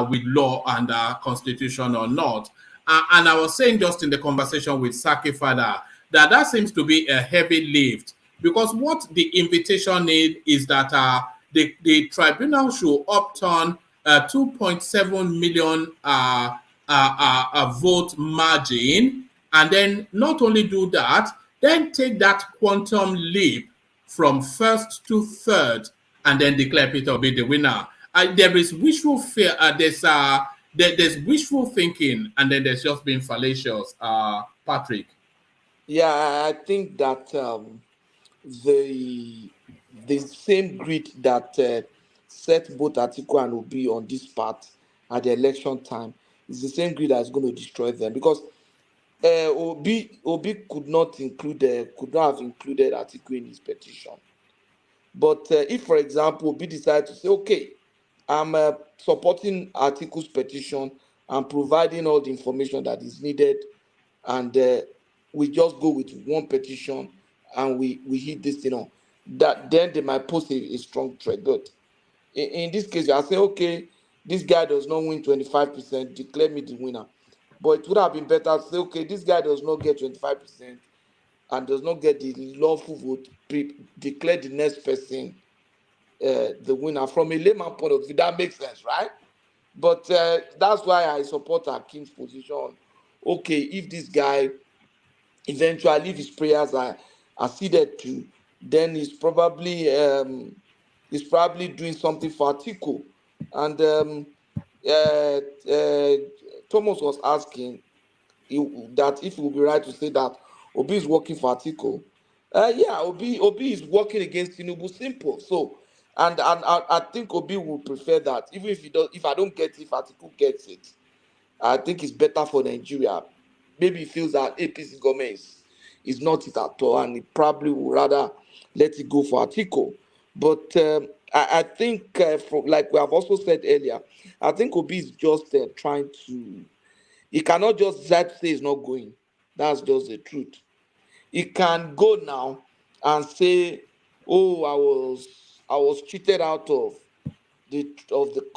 with law and constitution or not. And I was saying just in the conversation with Saki Father that seems to be a heavy lift because what the invitation need is that the tribunal should upturn 2.7 million vote margin, and then not only do that, then take that quantum leap from first to third, and then declare Peter Obi the winner. There is wishful fear. There's wishful thinking, and then there's just being fallacious. Patrick. Yeah, I think that the the same grid that set both Atiku and Obi on this path at the election time is the same grid that's going to destroy them because Obi could not have included Atiku in his petition. But if, for example, Obi decided to say, okay, I'm supporting Atiku's petition and providing all the information that is needed, and we just go with one petition and we hit this thing on, that then they might pose a strong threat. But in this case, I say, okay, this guy does not win 25%, declare me the winner. But it would have been better to say, okay, this guy does not get 25% and does not get the lawful vote, declare the next person the winner. From a layman point of view, that makes sense, right? But that's why I support Akim's position. Okay, if this guy eventually, if his prayers acceded to, then he's probably doing something for Atiku. And Thomas was asking that if it would be right to say that Obi is working for Atiku. Yeah, Obi is working against Tinubu. Simple. So, and I think Obi would prefer that, even if he does. If I don't get it, if Atiku gets it, I think it's better for Nigeria. Maybe he feels that APC government is not it at all, and he probably would rather let it go for Atiku. But I think, like we have also said earlier, I think Obi is just trying to. He cannot just decide to say he's not going. That's just the truth. He can go now and say, "Oh, I was cheated out of the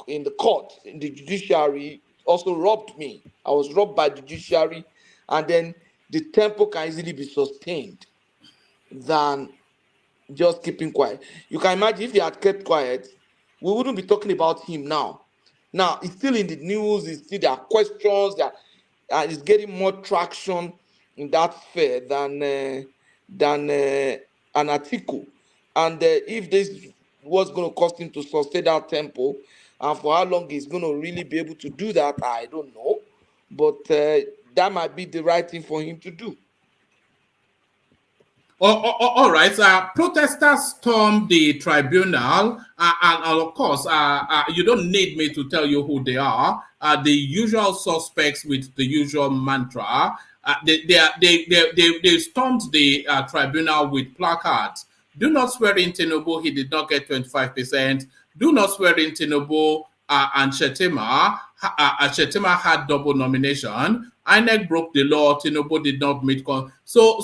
in the court, in the judiciary. Also robbed me. I was robbed by the judiciary," and then the tempo can easily be sustained than just keeping quiet. You can imagine if he had kept quiet, we wouldn't be talking about him now. Now it's still in the news. It's still there are questions. It's getting more traction in that sphere than an Atiku. And if this was going to cost him to sustain that tempo, and for how long he's going to really be able to do that, I don't know. But that might be the right thing for him to do. All right. Protesters stormed the tribunal, and of course, you don't need me to tell you who they are. The usual suspects with the usual mantra. They stormed the tribunal with placards. Do not swear in Tinubu. He did not get 25%. Do not swear in Tinubu and Shetima. Shetima had double nomination. INEC broke the law. Tinubu did not meet. So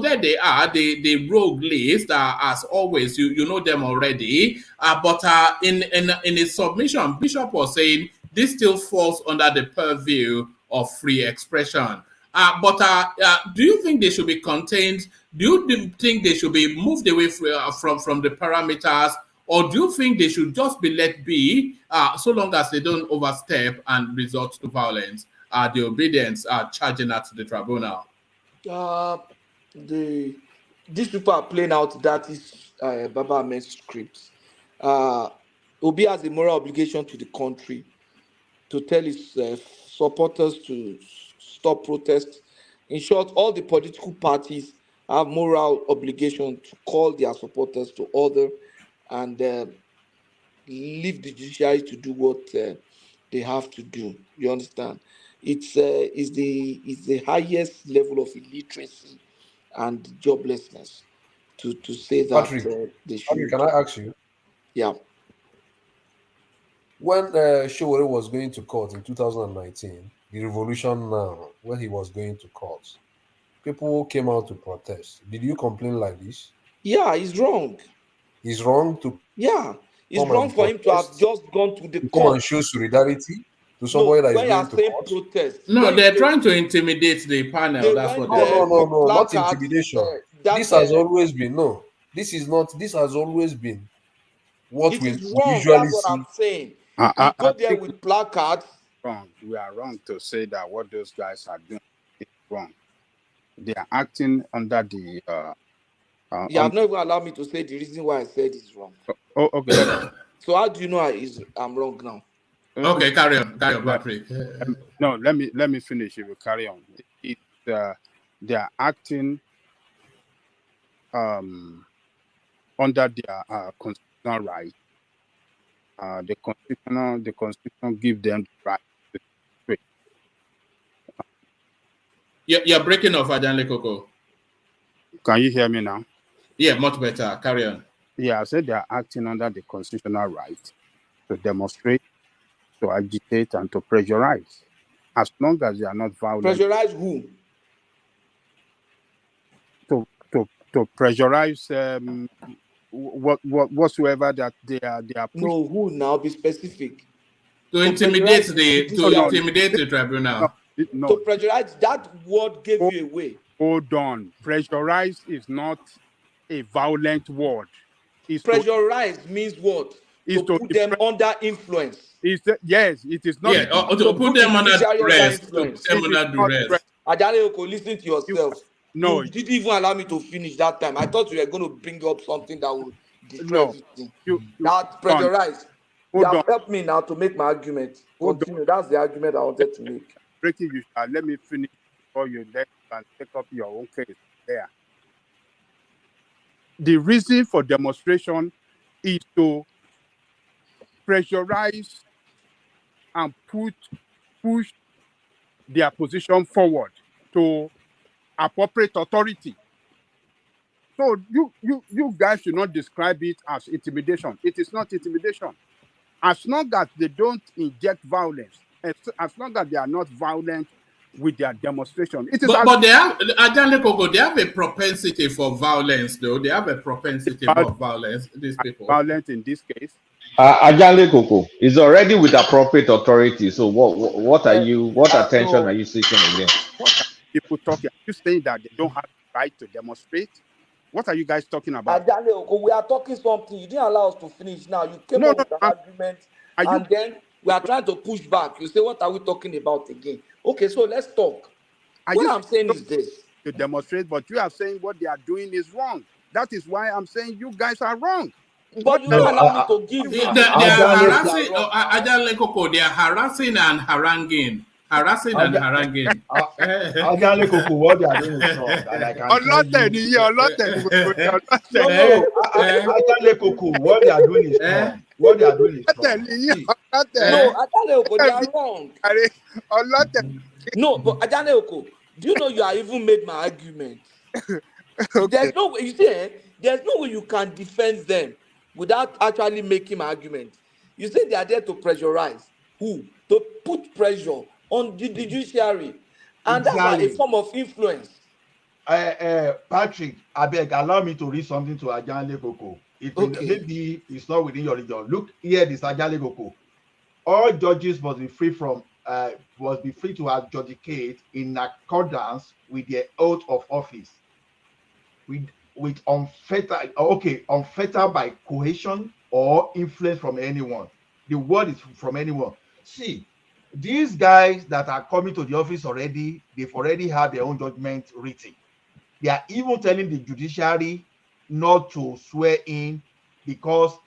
there they are. The rogue list, as always. You know them already. But in his submission, Bishop was saying this still falls under the purview of free expression. But do you think they should be contained? Do you think they should be moved away from the parameters? Or do you think they should just be let be so long as they don't overstep and resort to violence? The obedience charging that to the tribunal? These people are playing out that is Baba Ahmed's script. Obi has a moral obligation to the country to tell his supporters to stop protests. In short, all the political parties have moral obligation to call their supporters to order and leave the judiciary to do what they have to do. You understand? It's the highest level of illiteracy and joblessness to say that Patrick, they should. can I ask you? Yeah. When Showore was going to court in 2019, the revolution now, when he was going to court, people came out to protest. Did you complain like this? Yeah, he's wrong. He's wrong to. Yeah, it's wrong for him to have just gone to the come court and show solidarity to somebody that is going to court. Protest. No, they're trying to intimidate the panel. That's what they're doing. No, not intimidation. This has always been This is not. This has always been what we usually That's what see. I'm saying. You go there with placards. Wrong. We are wrong to say that what those guys are doing is wrong. They are acting under the. You have not even allowed me to say the reason why I said it's wrong. Oh, okay. So how do you know I'm wrong now? Okay, carry on, Patrick. No, let me finish. If you carry on, they are acting under their constitutional right. The constitution give them the right to speak. You're breaking off, Ajanle Koko. Can you hear me now? Yeah, much better. Carry on. Yeah, I said they are acting under the constitutional right to demonstrate, to agitate, and to pressurize. As long as they are not violent. Pressurize who? To pressurize whatsoever that they are pushing. No, who now? Be specific. To intimidate the tribunal. No. To pressurize, that word gave you away. Hold on. Pressurize is not a violent word. Pressurize means what? To put them under influence. Yes, it is not. Yeah, to put them under duress. Ajale Oko, listen to yourself. No, You didn't even allow me to finish that time. I thought you were going to bring up something that would destroy no. everything. You That hold on, pressurized. You hold have on, helped me now to make my argument. hold on. Continue. That's the argument I wanted to make. Breaking you. Let me finish before you can take up your own case there. The reason for demonstration is to pressurize and push their position forward to appropriate authority. So you guys should not describe it as intimidation. It is not intimidation. As long as they don't inject violence, as long as they are not violent with their demonstration, it is But they have Ajahn Koko, they have a propensity for violence, though. They have a propensity for violence. These people. violent in this case. Ajale Koko is already with appropriate authority. So what attention So are you seeking again? What are people talking? Are you saying that they don't have the right to demonstrate? What are you guys talking about? Ajale Oko, we are talking something. You didn't allow us to finish now. You came No, up no. with an argument, Are you and then we are trying to push back. You say, what are we talking about again? Okay, so let's talk. are What you I'm saying is this. to demonstrate? But you are saying what they are doing is wrong. That is why I'm saying you guys are wrong. But What you they are don't allow me to give They you the are reason why they are harassing, wrong now. Ajahn Koko, they are harassing and haranguing. Harassing and haranguing. Ajale Koko, what they are doing is wrong, and I can tell ọlọ́tẹ̀ you. nìyí ọlọ́tẹ̀ ní gbogbo ní ọlọ́tẹ̀ No, ní Hey, no, Ajale Koko, what they are doing is wrong. What they are doing is ọlọ́tẹ̀ wrong. nìyí See, ọlọ́tẹ̀ no, Ajale Oko, they ẹ̀ are bí wrong. ààrẹ ọlọ́tẹ̀. No, but Ajale Oko, do you know you are even made my argument? Okay. There's no way, you see, there's no way you can defend them without actually making my argument. You say they are there to pressurize. Who? To put pressure on the judiciary. And that's like a exactly. form of influence. Patrick, I beg, allow me to read something to Ajale Koko. Okay. Maybe it's not within your region. Look here, this Ajale Koko. All judges must be free to adjudicate in accordance with their oath of office, with unfettered by coercion or influence from anyone. The word is from anyone. See, these guys that are coming to the office already, they've already had their own judgment written. They are even telling the judiciary not to swear in because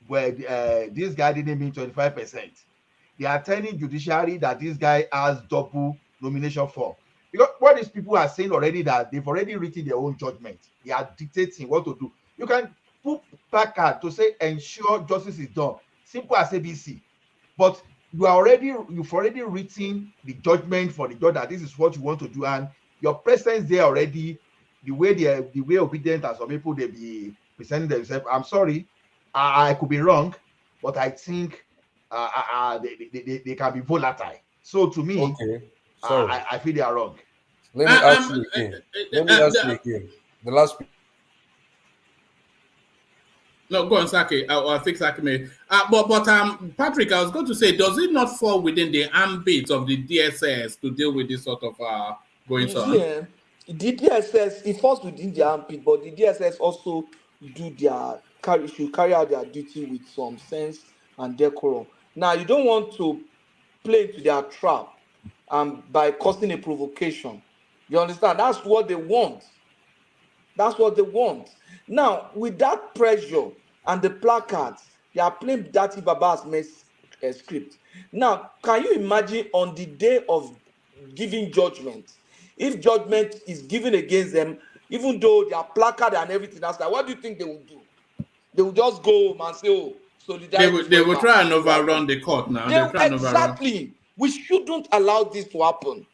this guy didn't mean 25%. They are telling judiciary that this guy has double nomination form. Because what these people are saying already, that they've already written their own judgment. They are dictating what to do. You can put placard to say ensure justice is done. Simple as ABC. But you've already written the judgment for the judge that this is what you want to do, and your presence there already, the way obedient as some people they be presenting themselves. I'm sorry, I could be wrong, but I think they can be volatile. So to me, Okay, sorry. I feel they are wrong. Let me ask you again. The last. No, go on, Saki. I think Saki may. But Patrick, I was going to say, does it not fall within the ambit of the DSS to deal with this sort of goings You on? see, the DSS, it falls within their armpit, but the DSS also should carry out their duty with some sense and decorum. Now, you don't want to play into their trap by causing a provocation. You understand? That's what they want. That's what they want. Now, with that pressure and the placards, they are playing Dirty Baba's script. Now, can you imagine on the day of giving judgment, if judgment is given against them, even though they are placard and everything else, what do you think they will do? They will just go home and say, "Oh, solidarity." They will try and overrun the court now. They will try and overrun. Exactly. We shouldn't allow this to happen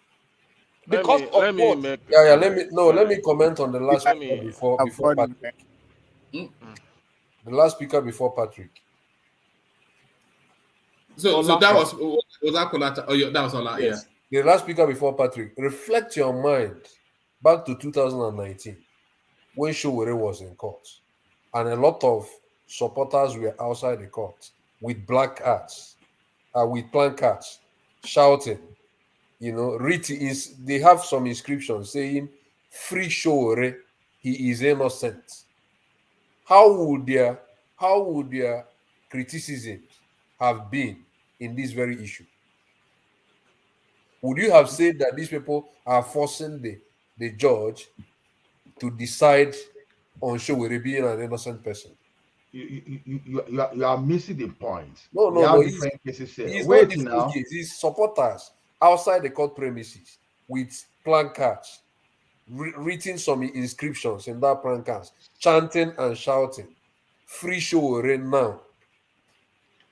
because of let me what? make Let me comment on the last Let speaker me- before Patrick. The last speaker before Patrick. So that was that collateral? Oh, yeah, that was all that. Yes. The last speaker before Patrick. Reflect your mind back to 2019 when Showore was in court, and a lot of supporters were outside the court with black hats, with placards, shouting. You know, they have some inscriptions saying "Free Showore, he is innocent." How would their criticisms have been in this very issue? Would you have said that these people are forcing the judge to decide on Showere being an innocent person. You are missing the point. No, We no, no. have different cases here. He's not Wait different now. case. He's supporters outside the court premises with placards, written some inscriptions in that placards, chanting and shouting, "Free Showere now.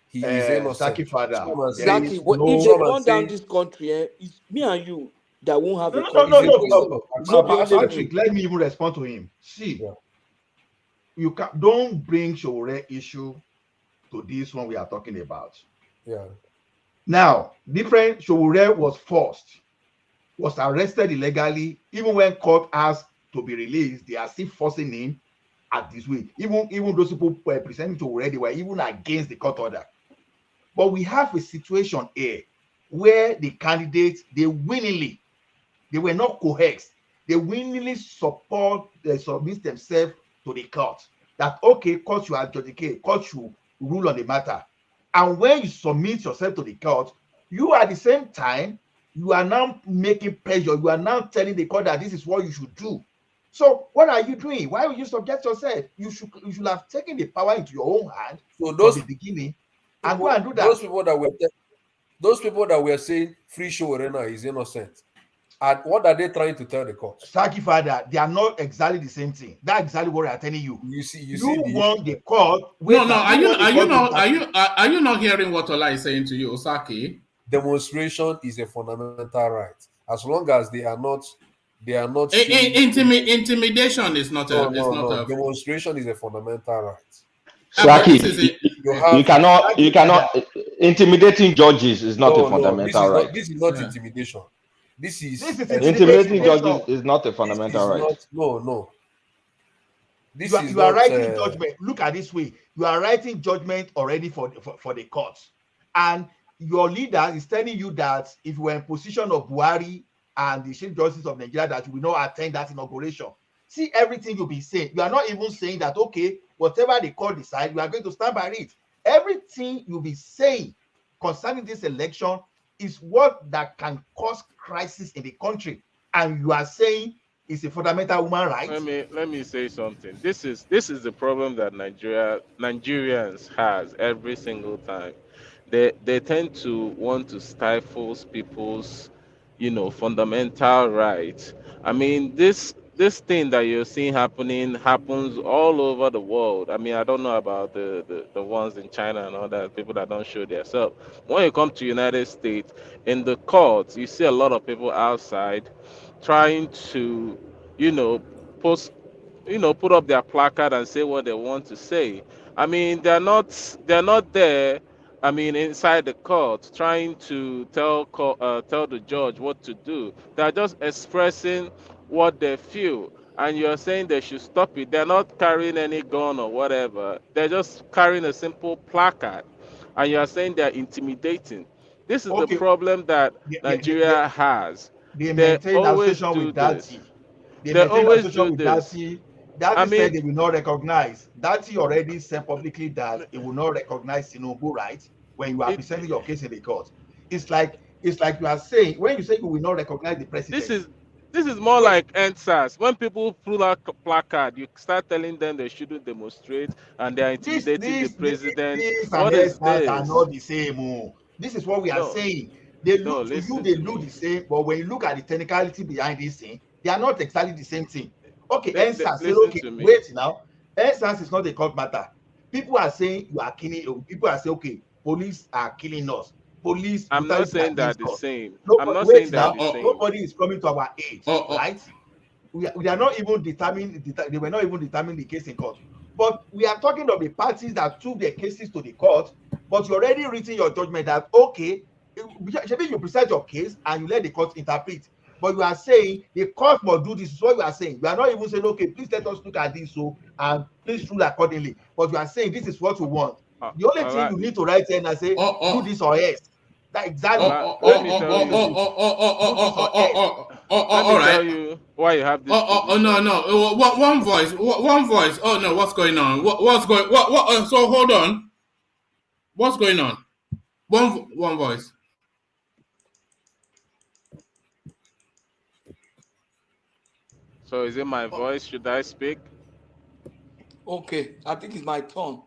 He is innocent." Saki father, Come and there say, Exactly. is Well, if no. they come and burn down say, this country, it's me and you that won't have No, a no, no, no, it's a country. no. question of No, be acceptance. only Patrick, you. let me even respond to him. See, Yeah. you don't bring Shore issue to this one we are talking about. Yeah. Now, different Shore was forced, was arrested illegally. Even when court asked to be released, they are still forcing him at this way. Even those people were presenting Shore, they were even against the court order. But we have a situation here where the candidates, they were not coerced. They willingly submit themselves to the court. That, okay, court should adjudicate, court should rule on the matter. And when you submit yourself to the court, you at the same time, you are now making pressure. You are now telling the court that this is what you should do. So what are you doing? Why would you subject yourself? You should have taken the power into your own hand So from the beginning and go and do that. Those people that were saying Free Showere now is innocent. And what are they trying to tell the court? Saki father, they are not exactly the same thing. That's exactly what I'm telling you. You want the court. No. Are you not hearing what Ola is saying to you, Osaki? Demonstration is a fundamental right. As long as they are not intimidation is not a demonstration is a fundamental right. Saki, you cannot intimidating judges is not a fundamental right. This is not intimidation. This is intimidating judges is not a fundamental right. No. You are writing judgment. Look at this way. You are writing judgment already for the courts. And your leader is telling you that if you were in position of Buhari and the Chief Justice of Nigeria, that you will not attend that inauguration. See everything you'll be saying. You are not even saying that, okay, whatever the court decide, you are going to stand by it. Everything you'll be saying concerning this election is what that can cause crisis in the country. And you are saying it's a fundamental human right. Let me say something. This is the problem that Nigerians has every single time. They tend to want to stifle people's, fundamental rights. I mean, this thing that you're seeing happens all over the world. I mean, I don't know about the ones in China and all that, people that don't show themselves. When you come to United States, in the courts, you see a lot of people outside trying to, post, put up their placard and say what they want to say. I mean, they're not there. I mean, inside the court, trying to tell the judge what to do. They're just expressing what they feel, and you're saying they should stop it. They're not carrying any gun or whatever. They're just carrying a simple placard, and you're saying they're intimidating. This is the problem that Nigeria has. They They maintain always association do with this. Dati. They always do this. Dati said they will not recognize. Dati already said publicly that he will not recognize Tinubu, right? When you are presenting your case in the court. It's like you are saying, when you say you will not recognize the president. This is more like NSAS. When people pull out placard, you start telling them they shouldn't demonstrate and they are intimidating the president. What is this? Are not the same. Oh. This is what we are saying. They look to you, they look the same, but when you look at the technicality behind this thing, they are not exactly the same thing. Okay, NSAS say, okay, wait now. NSAS is not a court matter. People are saying you are killing. People are saying, okay, police are killing us. Police. I'm not saying they're the same. Nobody, I'm not saying they're the same. Nobody is coming to our aid, right? We are not even determining. They were not even determining the case in court. But we are talking of the parties that took their cases to the court. But you already written your judgment that, okay, maybe you present your case and you let the court interpret. But you are saying the court must do this. Is what you are saying. You are not even saying, okay, please let us look at this and please rule accordingly. But you are saying this is what you want. The only thing you need to write in and say, do this or else. That exactly. Let me tell you why you have this. No. One voice. Oh no, what's going on? So hold on. What's going on? One voice. So is it my voice? Should I speak? Okay, I think it's my turn.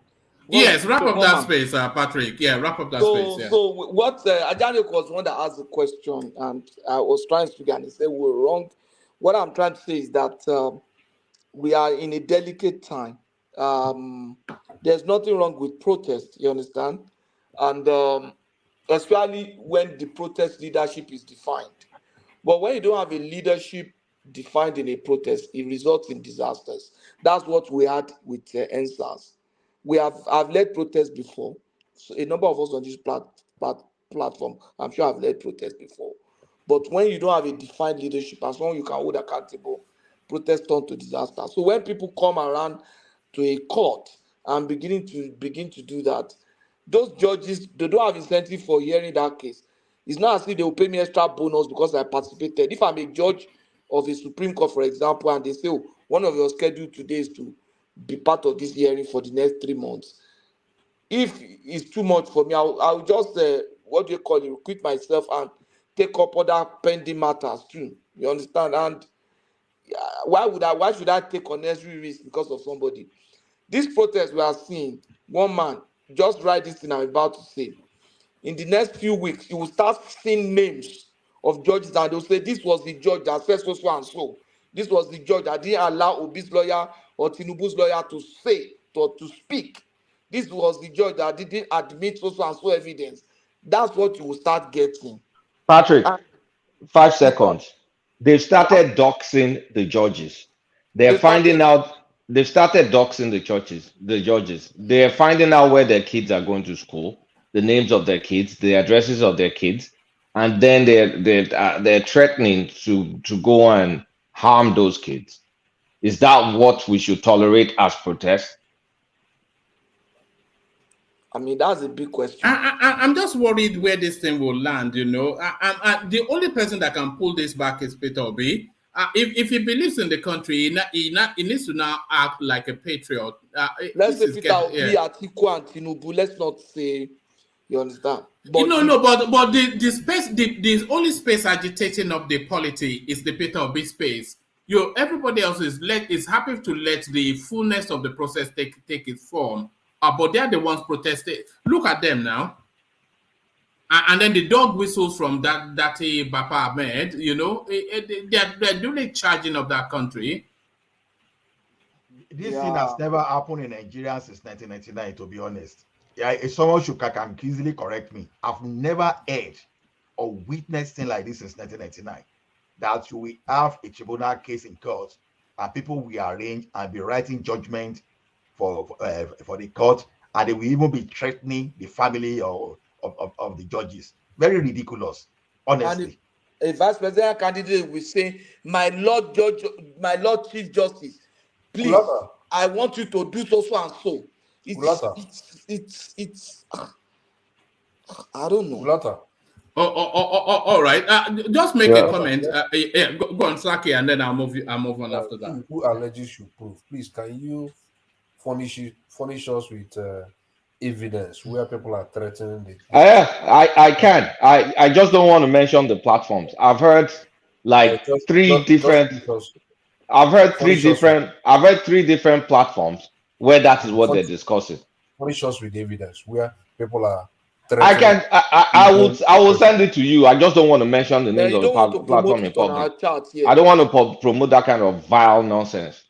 Yes, wrap so up that Mama, space, Patrick. Yeah, wrap up that space. Yeah. So what Ajani was the one that asked the question, and I was trying to figure, and he said we were wrong. What I'm trying to say is that we are in a delicate time. There's nothing wrong with protest, you understand, and especially when the protest leadership is defined. But when you don't have a leadership defined in a protest, it results in disasters. That's what we had with NSAS. I've led protests before. So a number of us on this platform, I'm sure I've led protests before. But when you don't have a defined leadership, as long as you can hold accountable, protests turn to disaster. So when people come around to a court and begin to do that, those judges, they don't have incentive for hearing that case. It's not as if they will pay me extra bonus because I participated. If I'm a judge of a Supreme Court, for example, and they say, oh, one of your schedule today is to be part of this hearing for the next 3 months. If it's too much for me, I'll just quit myself and take up other pending matters too. You understand? And why should I take unnecessary risk because of somebody? This protest we are seeing, one man, just write this thing I'm about to say. In the next few weeks, you will start seeing names of judges, and they'll say this was the judge that said so and so. This was the judge that didn't allow Obi's lawyer or Tinubu's lawyer to speak. This was the judge that didn't admit so and so evidence. That's what you will start getting. Patrick, And 5 seconds. They've started doxing the judges. They've started doxing the judges. They're finding out where their kids are going to school, the names of their kids, the addresses of their kids, and then they're threatening to go and harm those kids. Is that what we should tolerate as protest? I mean, that's a big question. I'm just worried where this thing will land, you know. The only person that can pull this back is Peter Obi. If he believes in the country, he needs to now act like a patriot. Let's say Peter Obi, Atiku, and Tinubu. Let's not say, you understand? But the space, the only space agitating of the polity is the Peter Obi space. Everybody else is happy to let the fullness of the process take its form. But they are the ones protesting. Look at them now. And then the dog whistles from that Bapa Ahmed, you know, they're really charging of that country. This thing has never happened in Nigeria since 1999, to be honest. Yeah, if someone can easily correct me. I've never heard or witnessed thing like this since 1999. That we have a tribunal case in court and people will arrange and be writing judgment for the court, and they will even be threatening the family of the judges. Very ridiculous, honestly. And a vice presidential candidate will say, my Lord Chief Justice, please, I want you to do so and so. It's I don't know. All right. Just make a comment. Go on, Slaki, and then I'll move on after that. Who alleges you prove? Please, can you furnish us with evidence where people are threatening the I can. I just don't want to mention the platforms. I've heard three different platforms where that is what they're discussing. Furnish us with evidence where people are I will send it to you. I just don't want to mention the names of the platform in public. I don't want to promote that kind of vile nonsense.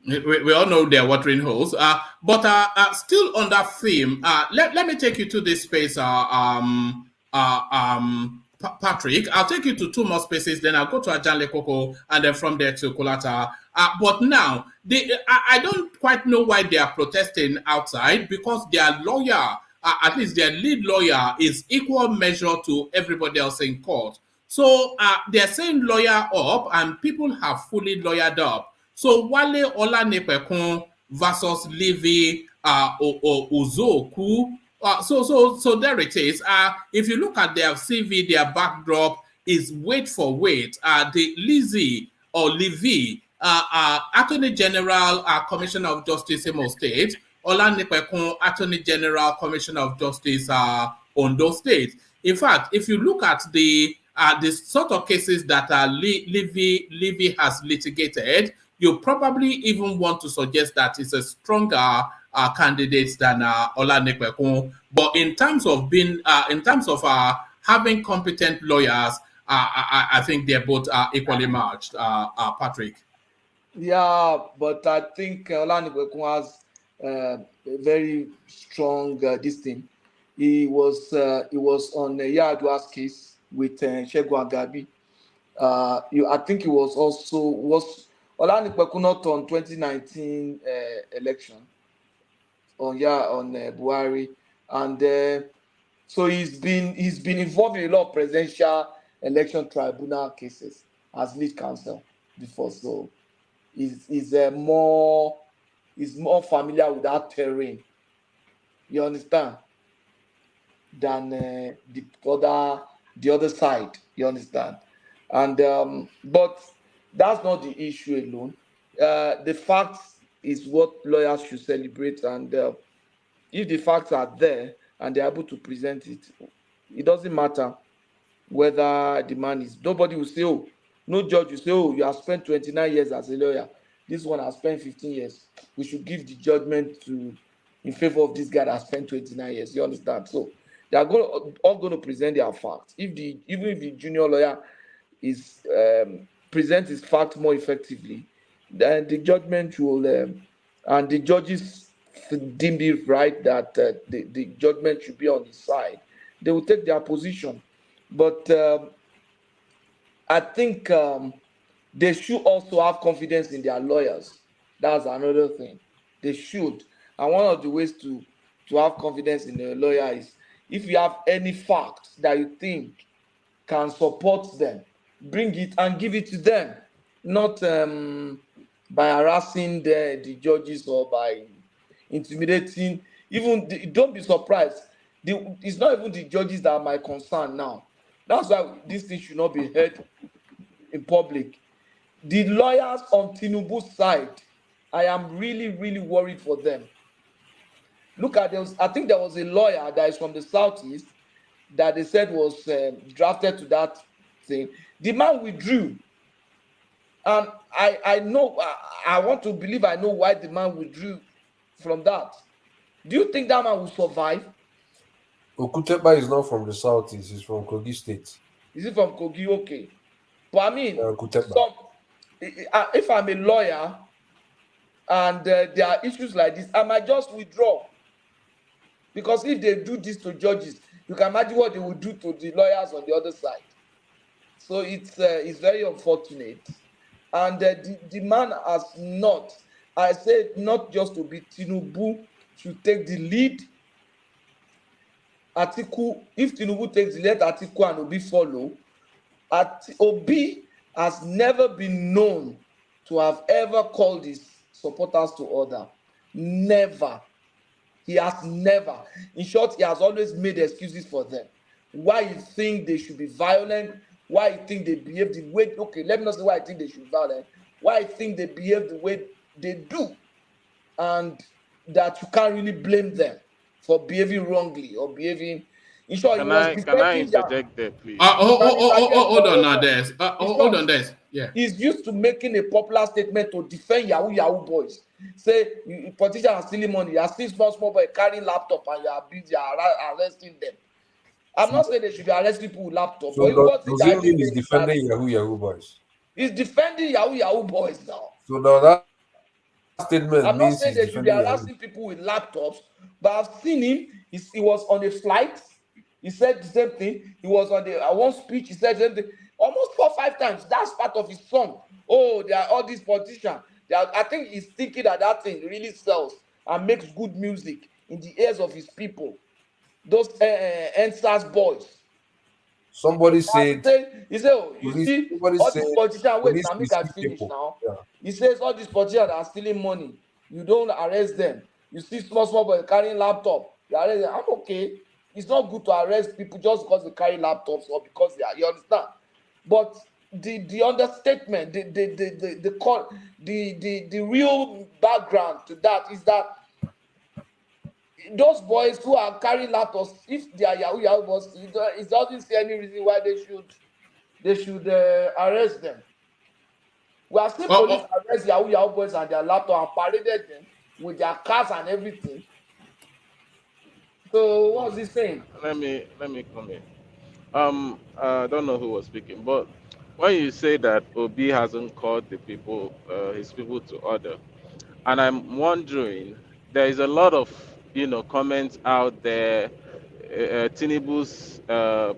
We all know they're watering holes. But still on that theme, let me take you to this space, Patrick. I'll take you to 2 more spaces, then I'll go to Ajanle Koko, and then from there to Kolata. But now, I don't quite know why they are protesting outside, because their lawyer, at least their lead lawyer, is equal measure to everybody else in court. So they're saying lawyer up, and people have fully lawyered up. So Wale Olanipekun versus Levy Uzoku. So there it is. If you look at their CV, their backdrop is weight for weight. The Lizzie or Levy, Attorney General, Commissioner of Justice, Imo State. Olanipekun, Attorney General, Commissioner of Justice, Ondo State. In fact, if you look at the the sort of cases that Levy has litigated, you probably even want to suggest that it's a stronger candidate than Olanipekun. But in terms of having competent lawyers, I think they're both equally matched. Patrick. Yeah, but I think Olanipekun has a very strong this thing. He was on Yadua's case with Shegun Agabi. I think he was also was Olanipekun not on 2019 election on Buhari, and so he's been involved in a lot of presidential election tribunal cases as lead counsel before, so he's more familiar with that terrain. You understand? Than the other side. You understand? And but that's not the issue alone. The facts is what lawyers should celebrate, and if the facts are there and they're able to present it, it doesn't matter whether the man is. Nobody will say, "Oh, no judge will say, oh, you have spent 29 years as a lawyer. This one has spent 15 years. We should give the judgment to in favor of this guy that spent 29 years." You understand? So they are all going to present their facts. Even if the junior lawyer is presents his facts more effectively, then the judgment will and the judges deemed it right that the judgment should be on his side. They will take their position, but I think they should also have confidence in their lawyers. That's another thing. They should. And one of the ways to have confidence in a lawyer is if you have any facts that you think can support them, bring it and give it to them, not by harassing the judges or by intimidating. Don't be surprised. It's not even the judges that are my concern now. That's why this thing should not be heard in public. The lawyers on Tinubu's side, I am really, really worried for them. Look at this. I think there was a lawyer that is from the southeast that they said was drafted to that thing. The man withdrew, and I know I want to believe I know why the man withdrew from that. Do you think that man will survive? Okutepa is not from the southeast; he's from Kogi State. Is he from Kogi? Okay, but I mean, Okutepa. If I'm a lawyer and there are issues like this, I might just withdraw. Because if they do this to judges, you can imagine what they will do to the lawyers on the other side. So it's very unfortunate. And the man has not, I said, not just to be Tinubu should take the lead. Atiku, if Tinubu takes the lead, Atiku and Obi follow. Obi has never been known to have ever called his supporters to order. Never. He has never. In short, he has always made excuses for them. Why you think they should be violent? Why you think they behave the way... Okay, let me not say why I think they should be violent. Why I think they behave the way they do. And that you can't really blame them for behaving wrongly or behaving... In short, Can I interject there, please? Hold on, Des. Hold on, Des. Yeah. He's used to making a popular statement to defend Yahoo boys. Say, politicians are stealing money. You are still small boy carrying laptop and you are busy arresting them. I'm not saying they should be arresting people with laptops. So does it mean he's defending Yahoo boys? He's defending Yahoo boys now. So now that statement I'm means not saying he's they should be defending harassing people with laptops, but I've seen him. He was on a flight. He said the same thing. He was on one speech. He said the same thing. Almost 4 or 5 times. That's part of his song. Oh, there are all these politicians. I think he's thinking that thing really sells and makes good music in the ears of his people. Those NSAS boys. Somebody said, he said, oh, you see, all these politicians, wait, now make I finish now. Yeah. He says, all these politicians that are stealing money, you don't arrest them. You see small boys carrying laptop, you arrest them. I'm okay. It's not good to arrest people just because they carry laptops or because they are, you understand? But the understatement, the real background to that is that those boys who are carrying laptops, if they are Yahoo boys, it doesn't see any reason why they should they should arrest them. We have seen Oh, police arrest Yahoo boys and their laptop and paraded them with their cars and everything. So what's he saying? Let me come in. I don't know who was speaking, but when you say that Obi hasn't called the people, his people to order, and I'm wondering, there is a lot of comments out there. Tinubu's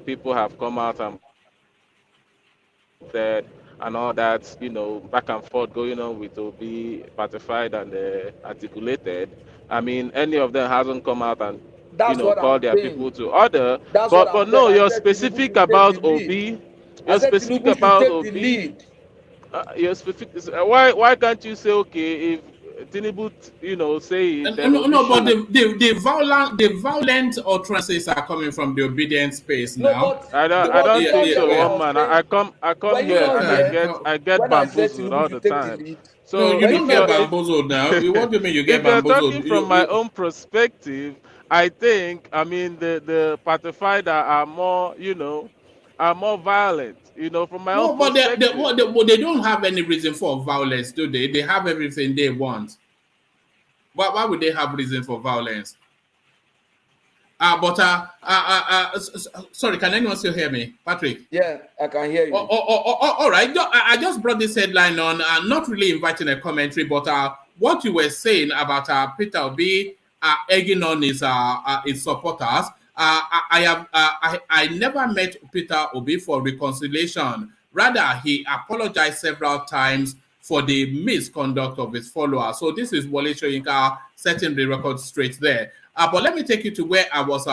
people have come out and said and all that, back and forth going on with Obi, ratified and articulated. I mean, any of them hasn't come out and That's what I'm called their saying. people to order. That's what But I'm saying. no, I you're said Tinubu specific should take the about lead. Obi. I You're said specific Tinubu should about take the Obi. lead. You're specific. Why can't you say, okay, if Tinubu say it, then no, Obi no, but should? the violent utterances are coming from the obedient space No, now. but I was don't it not think here so. when I One was man, saying? I come Were you here not and here I get when I said bamboozled Tinubu all the should take the time. lead? No, So you Were you don't if get not you're here? bamboozled now. What do you mean you get if you're talking bamboozled? from my own perspective, I think the pacified are more are more violent. From my own No, but perspective. they don't have any reason for violence, do they? They have everything they want. Why would they have reason for violence? Sorry, can anyone still hear me? Patrick? Yeah, I can hear you. All right. I just brought this headline on, not really inviting a commentary, but what you were saying about Peter Obi egging on his supporters. I never met Peter Obi for reconciliation. Rather, he apologized several times for the misconduct of his followers. So this is Wole Soyinka setting the record straight there. But let me take you to where I was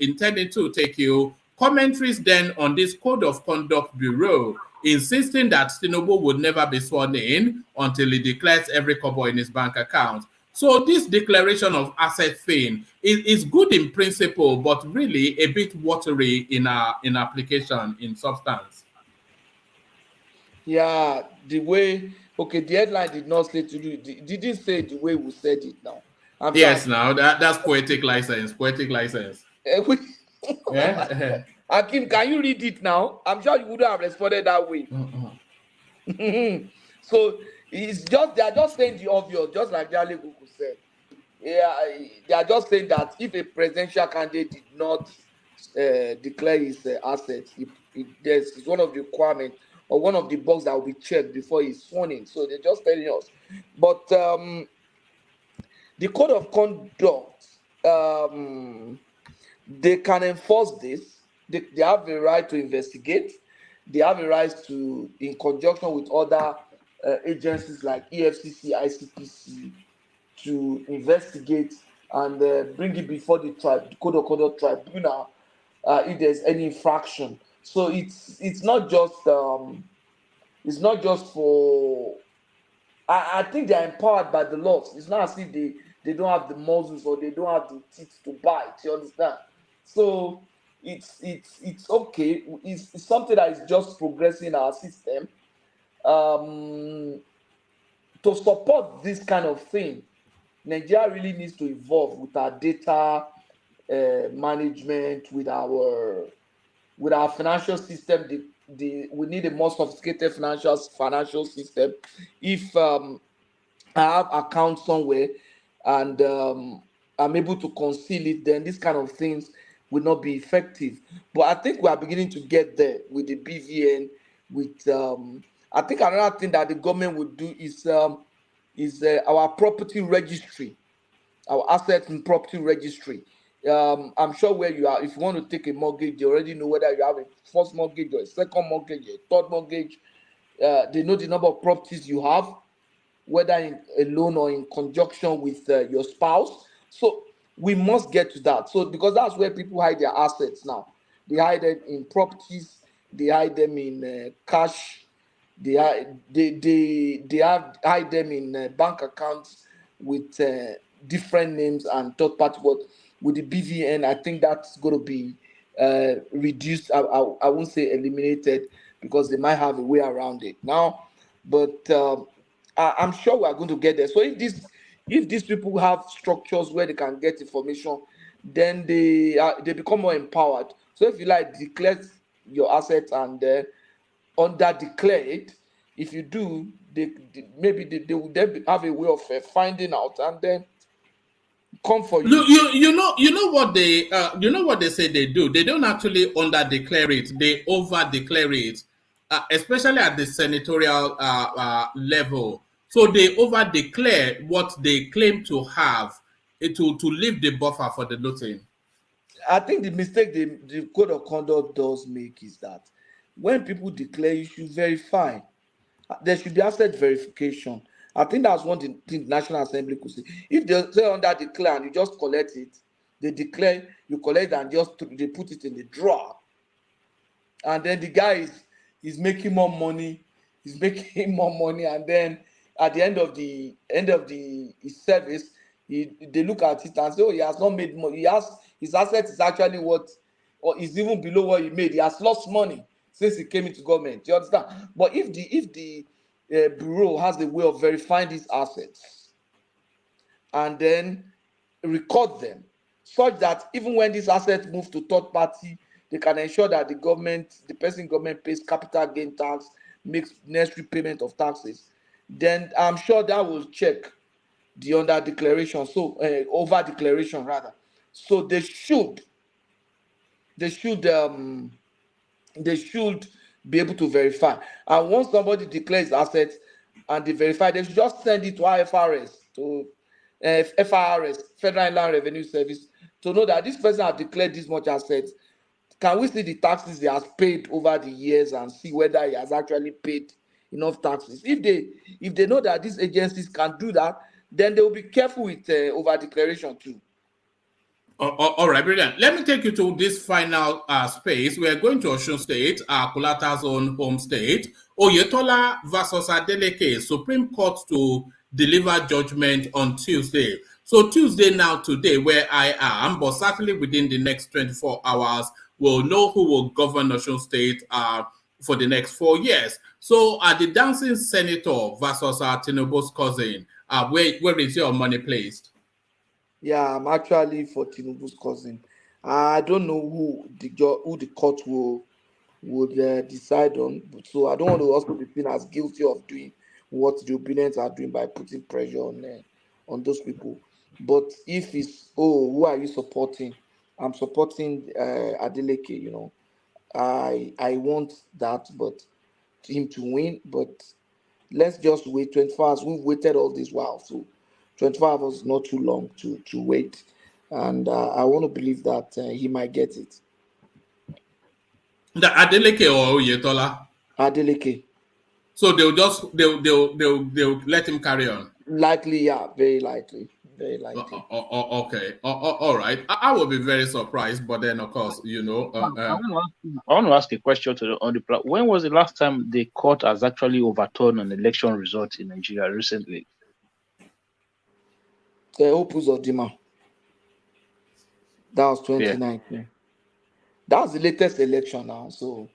intending to take you. Commentaries then on this Code of Conduct Bureau, insisting that Tinubu would never be sworn in until he declares every kobo in his bank account. So this declaration of asset thing is good in principle, but really a bit watery in application, in substance. Yeah, the way the headline did not say to do it didn't say the way we said it now. I'm sure Yes, now that's poetic license. Poetic license. Yeah. Akim, can you read it now? I'm sure you wouldn't have responded that way. So it's just they are just saying the obvious, just like Jale Gugu said. Yeah, they are just saying that if a presidential candidate did not declare his assets, it's one of the requirements or one of the boxes that will be checked before he's sworn in. So they're just telling us. But the code of conduct, they can enforce this. They have a right to investigate. They have a right to, in conjunction with other agencies like EFCC, ICPC, to investigate and bring it before the Code of Conduct Tribunal if there's any infraction. So it's not just for. I think they're empowered by the laws. It's not as if they don't have the muscles or they don't have the teeth to bite. You understand? So it's okay. It's something that is just progressing in our system. To support this kind of thing, Nigeria really needs to evolve with our data management, with our financial system. We need a more sophisticated financial system. If I have account somewhere and I'm able to conceal it, then this kind of things will not be effective. But I think we are beginning to get there with the BVN. With I think another thing that the government would do is our property registry, our asset and property registry. I'm sure where you are, if you want to take a mortgage, they already know whether you have a first mortgage or a second mortgage, a third mortgage. They know the number of properties you have, whether in alone or in conjunction with your spouse. So we must get to that. So because that's where people hide their assets now. They hide them in properties. They hide them in cash. Hide them in bank accounts with different names and third party. But with the BVN, I think that's going to be reduced. I won't say eliminated because they might have a way around it now. But I'm sure we are going to get there. So if these people have structures where they can get information, then they become more empowered. So if you like declare your assets and under-declared. If you do, maybe they will then have a way of finding out and then come for you. You know what they say they do. They don't actually under declare it. They over declare it, especially at the senatorial level. So they over declare what they claim to have to leave the buffer for the looting. I think the mistake the code of conduct does make is that when people declare, you should verify. There should be asset verification. I think that's one thing the National Assembly could say. If they say under declare and you just collect it, they declare, you collect and just they put it in the drawer. And then the guy is making more money, he's making more money, and then at the end of his service, they look at it and say, oh, he has not made money. His asset is actually what, or is even below what he made. He has lost money since he came into government. Do you understand? But if the bureau has a way of verifying these assets and then record them, such that even when these assets move to third party, they can ensure that the person in government pays capital gain tax, makes necessary payment of taxes, then I'm sure that will check the under declaration, so over declaration rather. So they should be able to verify. And once somebody declares assets and they verify, they should just send it to IFRS, to FIRS, Federal Inland Revenue Service, to know that this person has declared this much assets. Can we see the taxes he has paid over the years and see whether he has actually paid enough taxes? If they know that these agencies can do that, then they will be careful with over declaration too. All right, brilliant. Let me take you to this final space. We are going to Osun State, Kulata's own home state. Oyetola versus Adeleke, Supreme Court to deliver judgment on Tuesday. So Tuesday now, today, where I am, but certainly within the next 24 hours, we'll know who will govern Osun State for the next 4 years. So the dancing senator versus Tinubu's cousin, where is your money placed? Yeah, I'm actually for Tinubu's cousin. I don't know who the court would decide on, so I don't want to also be seen as guilty of doing what the opponents are doing by putting pressure on those people. But if it's, oh, who are you supporting? I'm supporting Adeleke. You know, I want that, but him to win. But let's just wait 24 hours. We've waited all this while, so 24 hours is not too long to wait, and I want to believe that he might get it. The Adeleke or Oyetola? Adeleke. So they'll let him carry on. Likely, yeah, very likely. Okay. All right. I will be very surprised, but then of course, you know. I want to ask a question on the plan. When was the last time the court has actually overturned an election result in Nigeria recently? The Opus of Dima. That was 2019. Yeah. That was the latest election now, so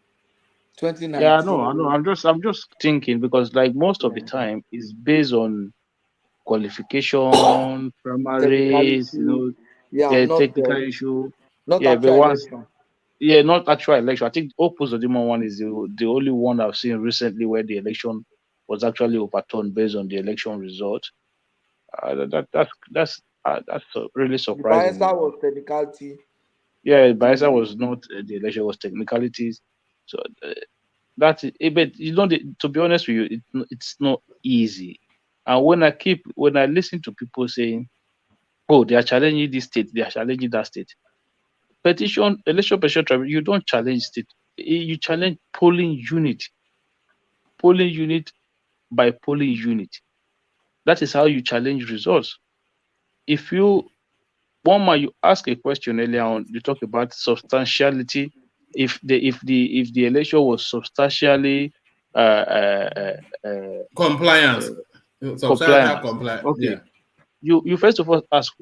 2019. Yeah, I know. I'm just thinking because like most of the time is based on qualification, primaries, you know, technical issue. Not actual election. Yeah, not actual election. I think Opus of Dima one is the only one I've seen recently where the election was actually overturned based on the election result. That's really surprising. Bayelsa was technicality. Yeah, Bayelsa was not the election, was technicalities. So that's it. But you know, to be honest with you, it's not easy. And when I listen to people saying, "Oh, they are challenging this state, they are challenging that state," election petition tribunal, you don't challenge state, you challenge polling unit by polling unit. That is how you challenge results. If you ask a question earlier on, you talk about substantiality. If the election was substantially compliant. Okay. Yeah. You first of all ask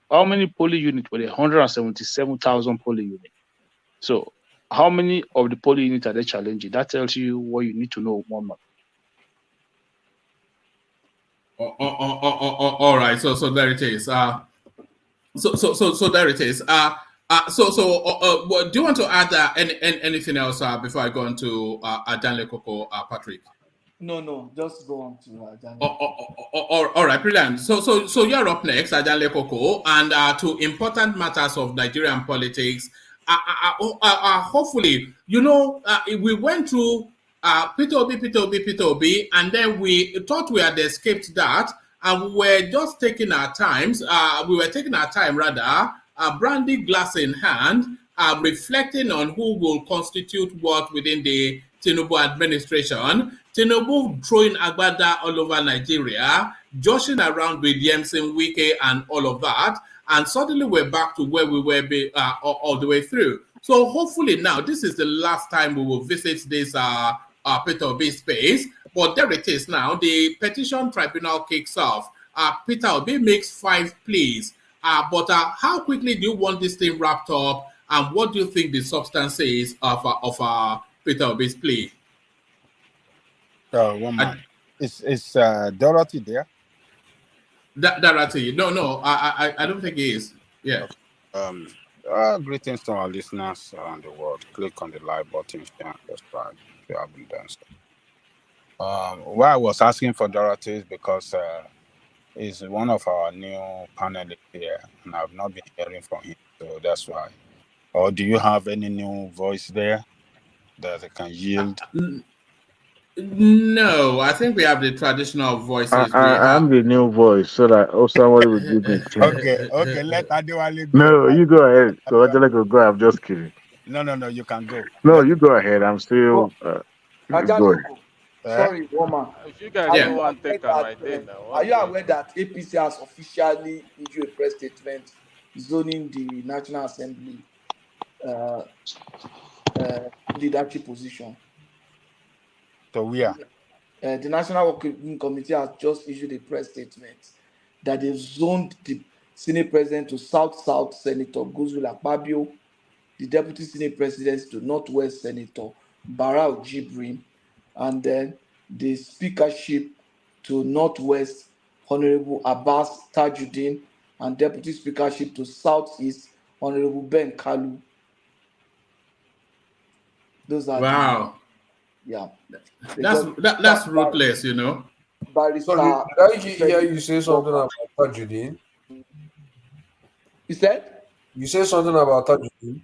how many polling units were there? 177,000 polling units. So how many of the polling units are they challenging? That tells you what you need to know. All right. So there it is. So there it is. Do you want to add anything else anything else before I go on to Adanle Koko, Patrick? No, just go on to Oh, Daniel. all right, brilliant. So you're up next, Ajanle Koko, and to important matters of Nigerian politics. Hopefully, we went through Peter Obi, and then we thought we had escaped that, and we were just taking our times. We were taking our time rather, brandy glass in hand, reflecting on who will constitute what within the Tinubu administration. Tinubu throwing Agbada all over Nigeria, joshing around with Yemsen, Wike, and all of that. And suddenly we're back to where we were all the way through. So hopefully now, this is the last time we will visit this Peter Obi space. But there it is now. The petition tribunal kicks off. Peter Obi makes 5 pleas. But how quickly do you want this thing wrapped up? And what do you think the substance is of Peter Obi's plea? One man. Is Dorothy there? Dorothy? No. I don't think he is. Yeah. Okay. Greetings to our listeners around the world. Click on the like button, share, and subscribe if you haven't done so. Why I was asking for Dorothy is because he's one of our new panelists here, and I've not been hearing from him, so that's why. Or do you have any new voice there that I can yield? No, I think we have the traditional voices. I'm the new voice, so that somebody will give me. Okay, let Adewale go. No, you go ahead. Go, go. I'm just kidding. No, you can go. No, you go ahead. I'm still. Sorry, woman. If you guys don't want to take my day now. Are you aware that APC has officially issued a press statement zoning the National Assembly leadership position? So we are. The National Working Committee has just issued a press statement that they've zoned the Senate President to South Senator Godswill Akpabio, the Deputy Senate President to Northwest Senator Barau Jibrin, and then the Speakership to Northwest Honorable Abbas Tajuddin, and Deputy Speakership to Southeast Honorable Ben Kalu. Those are That's ruthless, Sorry, did I hear you say something about Tajuddin? You said? You said something about Tajuddin?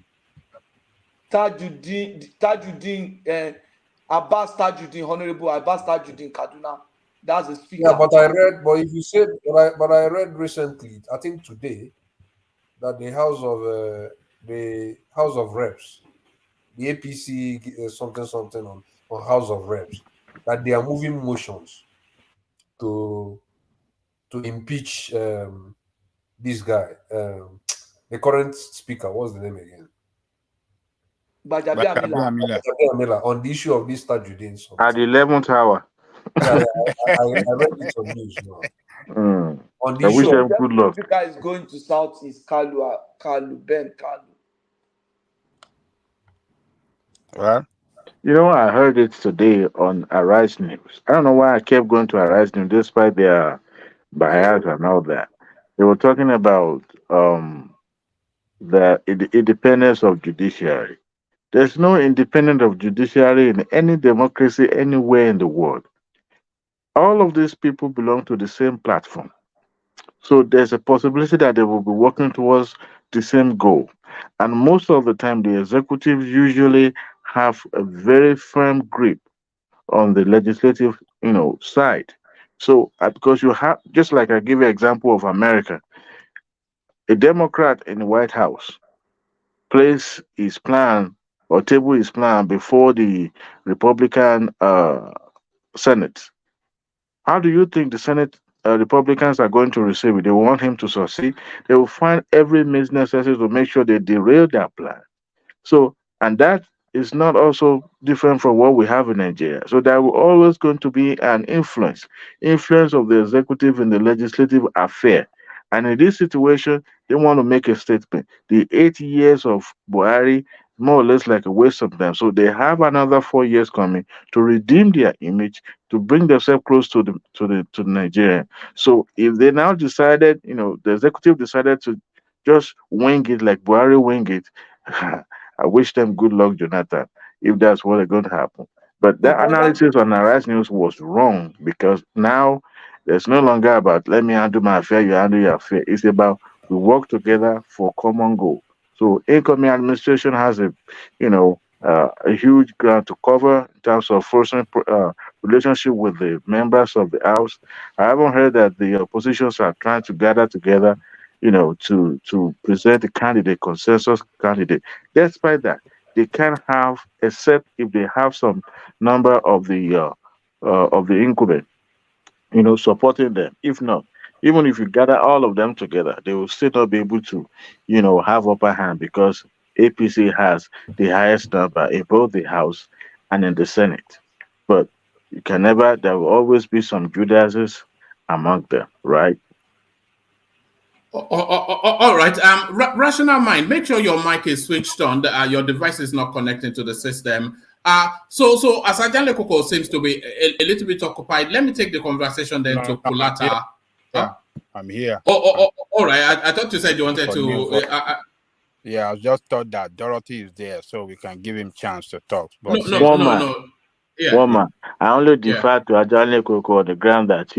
Tajuddin, Abbas Tajuddin, Honorable Abbas Tajuddin Kaduna. That's the speaker. Yeah, but I read recently, I think today, that the House of Reps, the APC something on House of Reps, that they are moving motions to impeach this guy, the current speaker. What's the name again? Bajabi Amila, on the issue of this Tajuddin. At the 11th hour. Yeah, I read it on news now. On the issue of good luck. The guy is going to Southeast Ben Kalu. Well, I heard it today on Arise News. I don't know why I kept going to Arise News despite their bias and all that. They were talking about the independence of judiciary. There's no independence of judiciary in any democracy anywhere in the world. All of these people belong to the same platform. So there's a possibility that they will be working towards the same goal. And most of the time, the executives usually have a very firm grip on the legislative, side. So because you have, just like I give you an example of America, a Democrat in the White House place his plan or table his plan before the Republican Senate. How do you think the Senate Republicans are going to receive it? They want him to succeed. They will find every means necessary to make sure they derail their plan. So, and that is not also different from what we have in Nigeria. So there will always going to be an influence of the executive in the legislative affair. And in this situation, they want to make a statement. The 8 years of Buhari, more or less like a waste of time. So they have another 4 years coming to redeem their image, to bring themselves close to Nigeria. So if they now decided, the executive decided to just wing it like Buhari wing it. I wish them good luck, Jonathan, if that's what is going to happen. But The that problem, analysis on Arise News was wrong because now there's no longer about let me handle my affair, you handle your affair. It's about we work together for common goal. So incoming administration has a huge ground to cover in terms of forcing relationship with the members of the House. I haven't heard that the oppositions are trying to gather together, to present a candidate, consensus candidate. Despite that, they can have, except if they have some number of the incumbent, supporting them. If not, even if you gather all of them together, they will still not be able to, have upper hand because APC has the highest number in both the House and in the Senate. But you can never. There will always be some Judases among them, right? All right. Rational mind. Make sure your mic is switched on. Your device is not connecting to the system. So as Ajale Koko seems to be a little bit occupied, let me take the conversation then to No, I'm here. Kulata. Yeah, Huh? I'm here. All right. I thought you said you wanted For new to. voice. Yeah, I just thought that Dorothy is there, so we can give him chance to talk. But since No. Yeah, Woman, I only yeah. defer to Ajane Koko on the ground that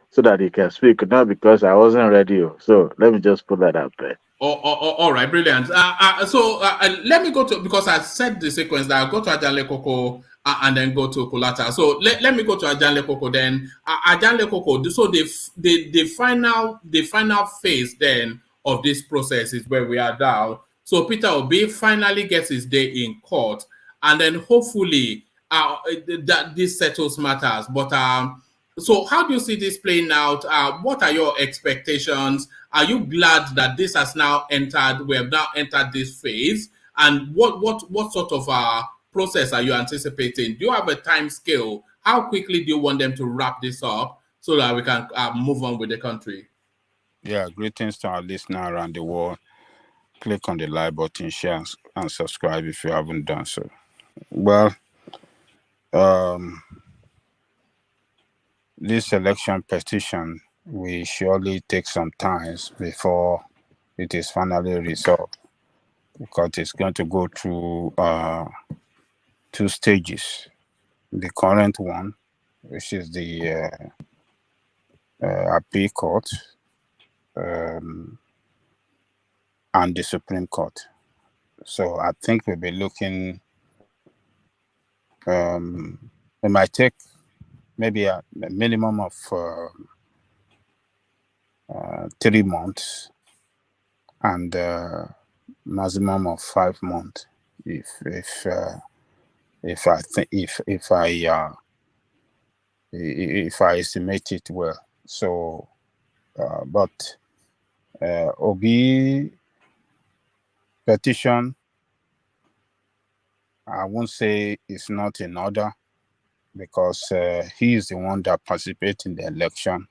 so that he can speak, not because I wasn't ready. So let me just put that out there. All right, brilliant. Let me go to, because I said the sequence that I'll go to Ajanle Koko and then go to Kulata. So let me go to Ajanle Koko then. Ajanle Koko. So the final phase then of this process is where we are now. So Peter Obi finally gets his day in court, and then hopefully that this settles matters. But so how do you see this playing out? What are your expectations? Are you glad that this has now entered? We have now entered this phase, and what sort of process are you anticipating? Do you have a time scale? How quickly do you want them to wrap this up so that we can move on with the country? yeah, greetings to our listener around the world. Click on the like button, share, and subscribe if you haven't done so. Well, this election petition will surely take some time before it is finally resolved because it's going to go through two stages. The current one, which is the appeal court, and the Supreme Court. So I think we'll be looking. It might take maybe a minimum of 3 months and maximum of 5 months if I think if I estimate it well. So, but Obi petition, I won't say it's not in order because he is the one that participated in the election.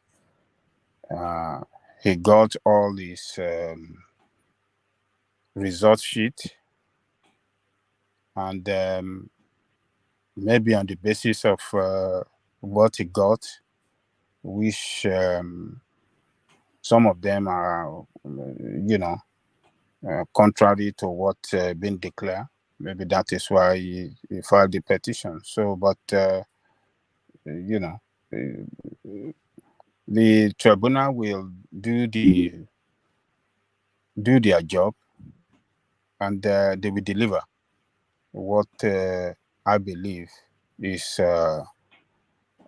He got all his result sheet, and maybe on the basis of what he got, which some of them are, contrary to what been declared. Maybe that is why he filed the petition. So, but the tribunal will do their job, and they will deliver what I believe is they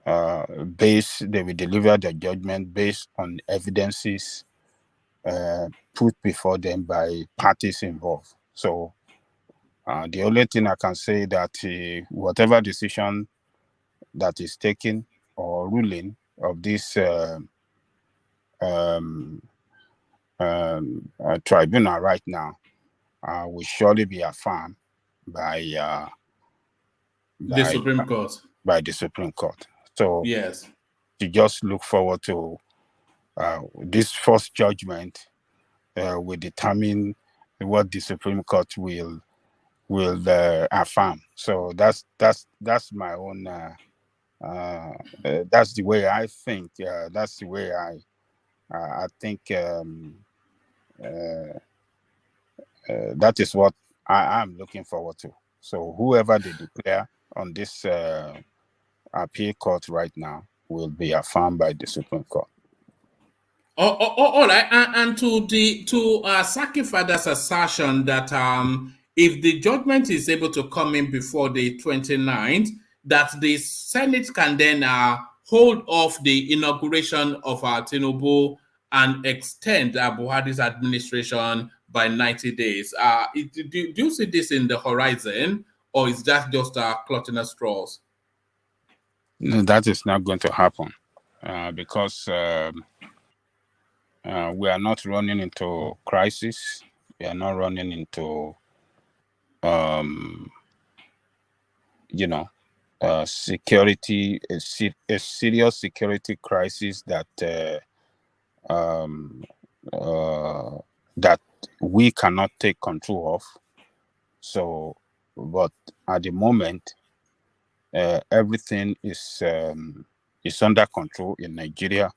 will deliver their judgment based on evidences put before them by parties involved. So the only thing I can say that whatever decision that is taken or ruling of this tribunal right now will surely be affirmed by The Supreme Court. By the Supreme Court. So yes, to just look forward to this first judgment will determine what the Supreme Court will affirm. So that's my own. That's the way I think. That's the way I think that is what I am looking forward to. So whoever they declare on this appeal court right now will be affirmed by the Supreme Court. All right, and to Saki Father's assertion that if the judgment is able to come in before the 29th, that the Senate can then hold off the inauguration of Tinubu and extend Buhari's administration by 90 days. Do you see this in the horizon, or is that just clutching at straws? No, that is not going to happen because we are not running into crisis. We are not running into, security, a serious security crisis that that we cannot take control of. So, but at the moment, everything is under control in Nigeria.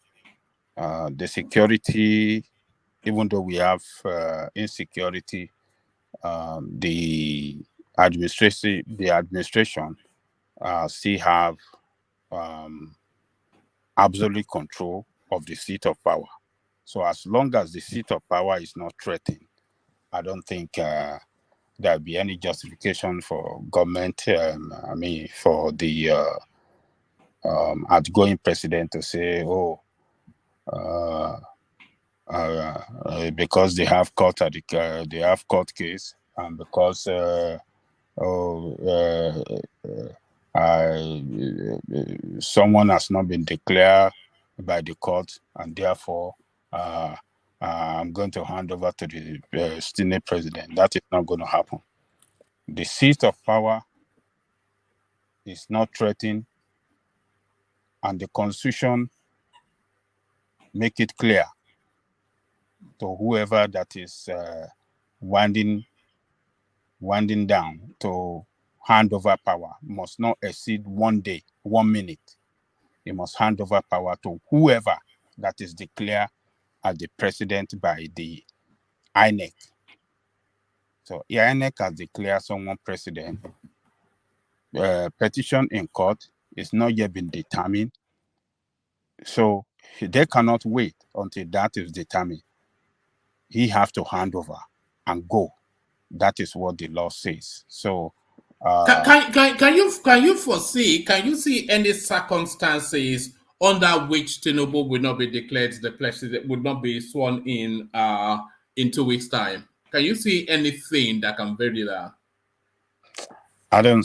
The security, even though we have insecurity, the administration still have absolute control of the seat of power. So as long as the seat of power is not threatened, I don't think there'll be any justification for government. For the outgoing president to say, because they have court case, and because someone has not been declared by the court, and therefore I'm going to hand over to the Senate president. That is not going to happen. The seat of power is not threatened, and the Constitution make it clear to whoever that is winding down to hand over power must not exceed 1 day, 1 minute. He must hand over power to whoever that is declared as the president by the INEC. So INEC has declared someone president. Petition in court is not yet been determined. So they cannot wait until that is determined. He have to hand over and go. That is what the law says. So can you foresee? Can you see any circumstances under which Tinubu will not be declared the president, would not be sworn in 2 weeks' time? Can you see anything that can vary that? I don't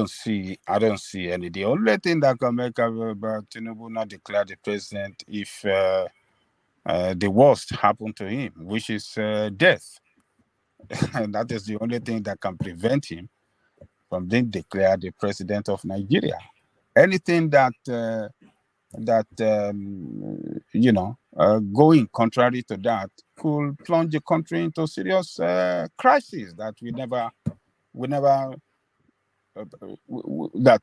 see any. The only thing that can make Tinubu not declare the president if the worst happened to him, which is death. And that is the only thing that can prevent him from being declared the president of Nigeria. Anything that going contrary to that could plunge the country into serious crisis that we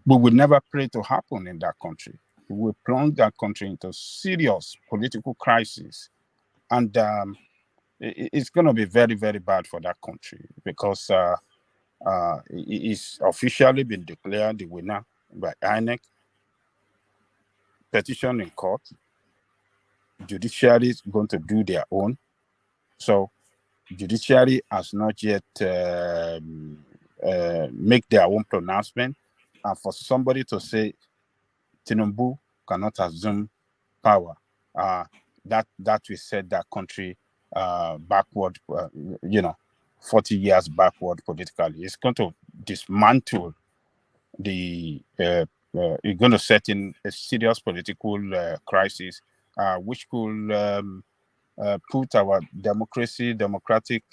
would never pray to happen in that country. We will plunge that country into serious political crisis, and it's going to be very, very bad for that country because it's officially been declared the winner by INEC. Petition in court. Judiciary is going to do their own. So judiciary has not yet make their own pronouncement. And for somebody to say Tinubu cannot assume power, that will set that country backward, 40 years backward politically. It's going to dismantle it's going to set in a serious political crisis, which could put our democratic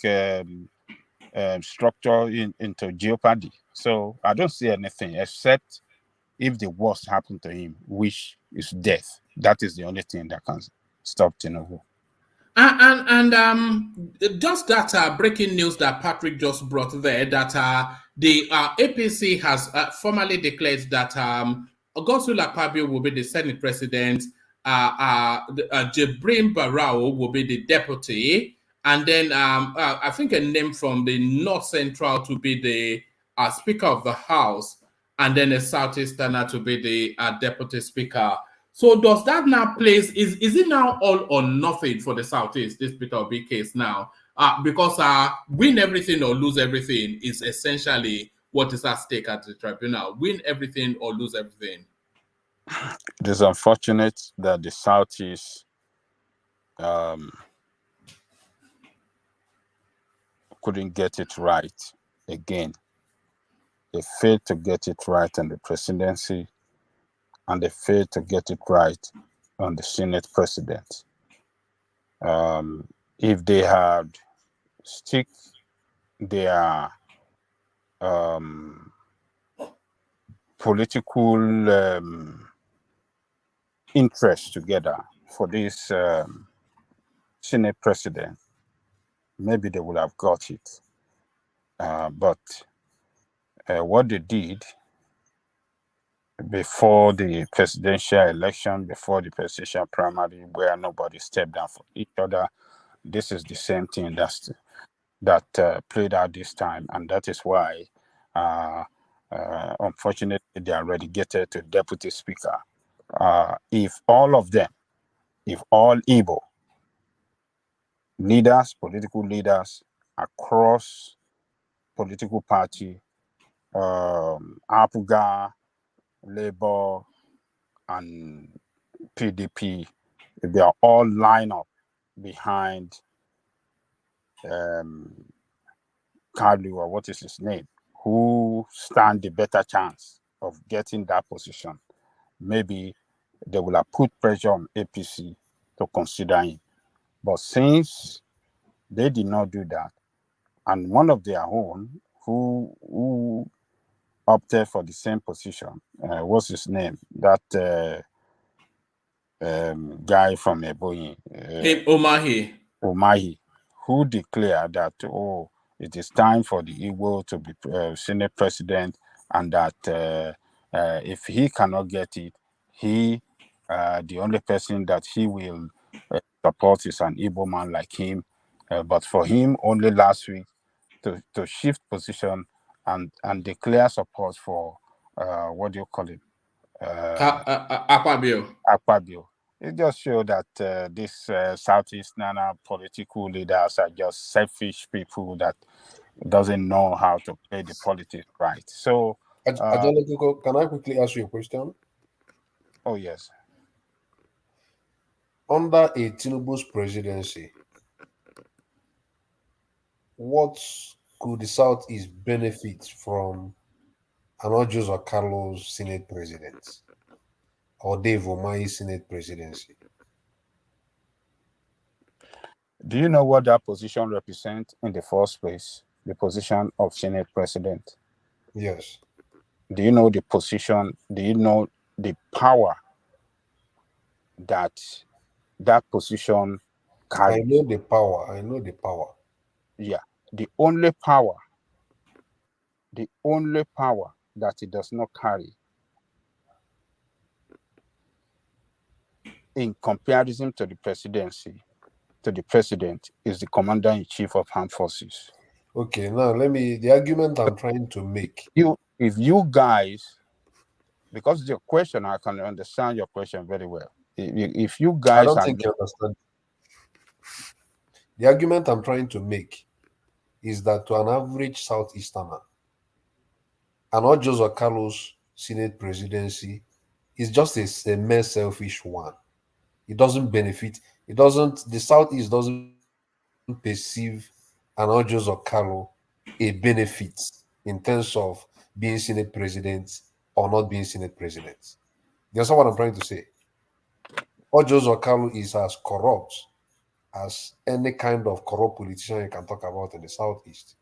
structure into jeopardy. So I don't see anything except if the worst happened to him, which is death. That is the only thing that can stop Tinubu. And just that breaking news that Patrick just brought there, that the APC has formally declared that Godswill Akpabio will be the Senate president, Jibrin Barao will be the deputy, and then I think a name from the North Central to be the Speaker of the House, and then a Southeasterner to be the Deputy Speaker. So does that now place, is it now all or nothing for the Southeast, this Peter Obi case now? Because win everything or lose everything is essentially what is at stake at the tribunal. Win everything or lose everything. It is unfortunate that the Southeast couldn't get it right again. They failed to get it right on the presidency, and they failed to get it right on the Senate president. If they had stick their political interests together for this Senate president, maybe they would have got it. But what they did before the presidential election, before the presidential primary, where nobody stepped down for each other, this is the same thing that played out this time, and that is why, unfortunately, they are relegated to deputy speaker. If all of them, if all Igbo leaders, political leaders across political party, APUGA, Labour, and PDP, if they are all line up behind Kalu, or what is his name, who stand the better chance of getting that position, maybe they will have put pressure on APC to consider him. But since they did not do that, and one of their own who opted for the same position, what's his name? That guy from Ebonyi, Omahi, who declared that, oh, it is time for the Igbo to be Senate president, and that if he cannot get it, the only person that he will support is an Igbo man like him. But for him, only last week, to shift position and declare support for what do you call it? Akpabio. It just shows that these Southeast Nana political leaders are just selfish people that doesn't know how to play the politics right. So, can I quickly ask you a question? Oh, yes. Under a Tinubu's presidency, what could the Southeast benefit from Anojos or Carlos Senate president or Dave Omai Senate presidency? Do you know what that position represents in the first place? The position of Senate president. Yes. Do you know the position? Do you know the power that position carries? I know the power. Yeah. The only power that it does not carry in comparison to the presidency, to the president, is the commander-in-chief of armed forces. Okay, now the argument I'm trying to make. If you guys, because your question, I can understand your question very well. If you guys, I don't think you understand. The argument I'm trying to make is that to an average Southeasterner, and not just a Carlos Senate presidency, is just a mere selfish one. It doesn't benefit. The Southeast doesn't perceive an Ojos or Carlo a benefit in terms of being Senate president or not being Senate president. You understand what I'm trying to say? Ojos or Carlo is as corrupt as any kind of corrupt politician you can talk about in the Southeast.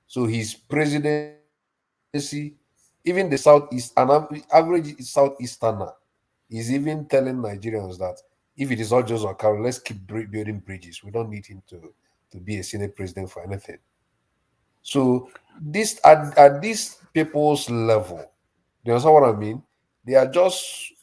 So his presidency, even the Southeast, an average Southeasterner is even telling Nigerians that if it is Ojos or Carlo, let's keep building bridges. We don't need him to be a Senate president for anything. So this at these people's level, do you understand what I mean? They are just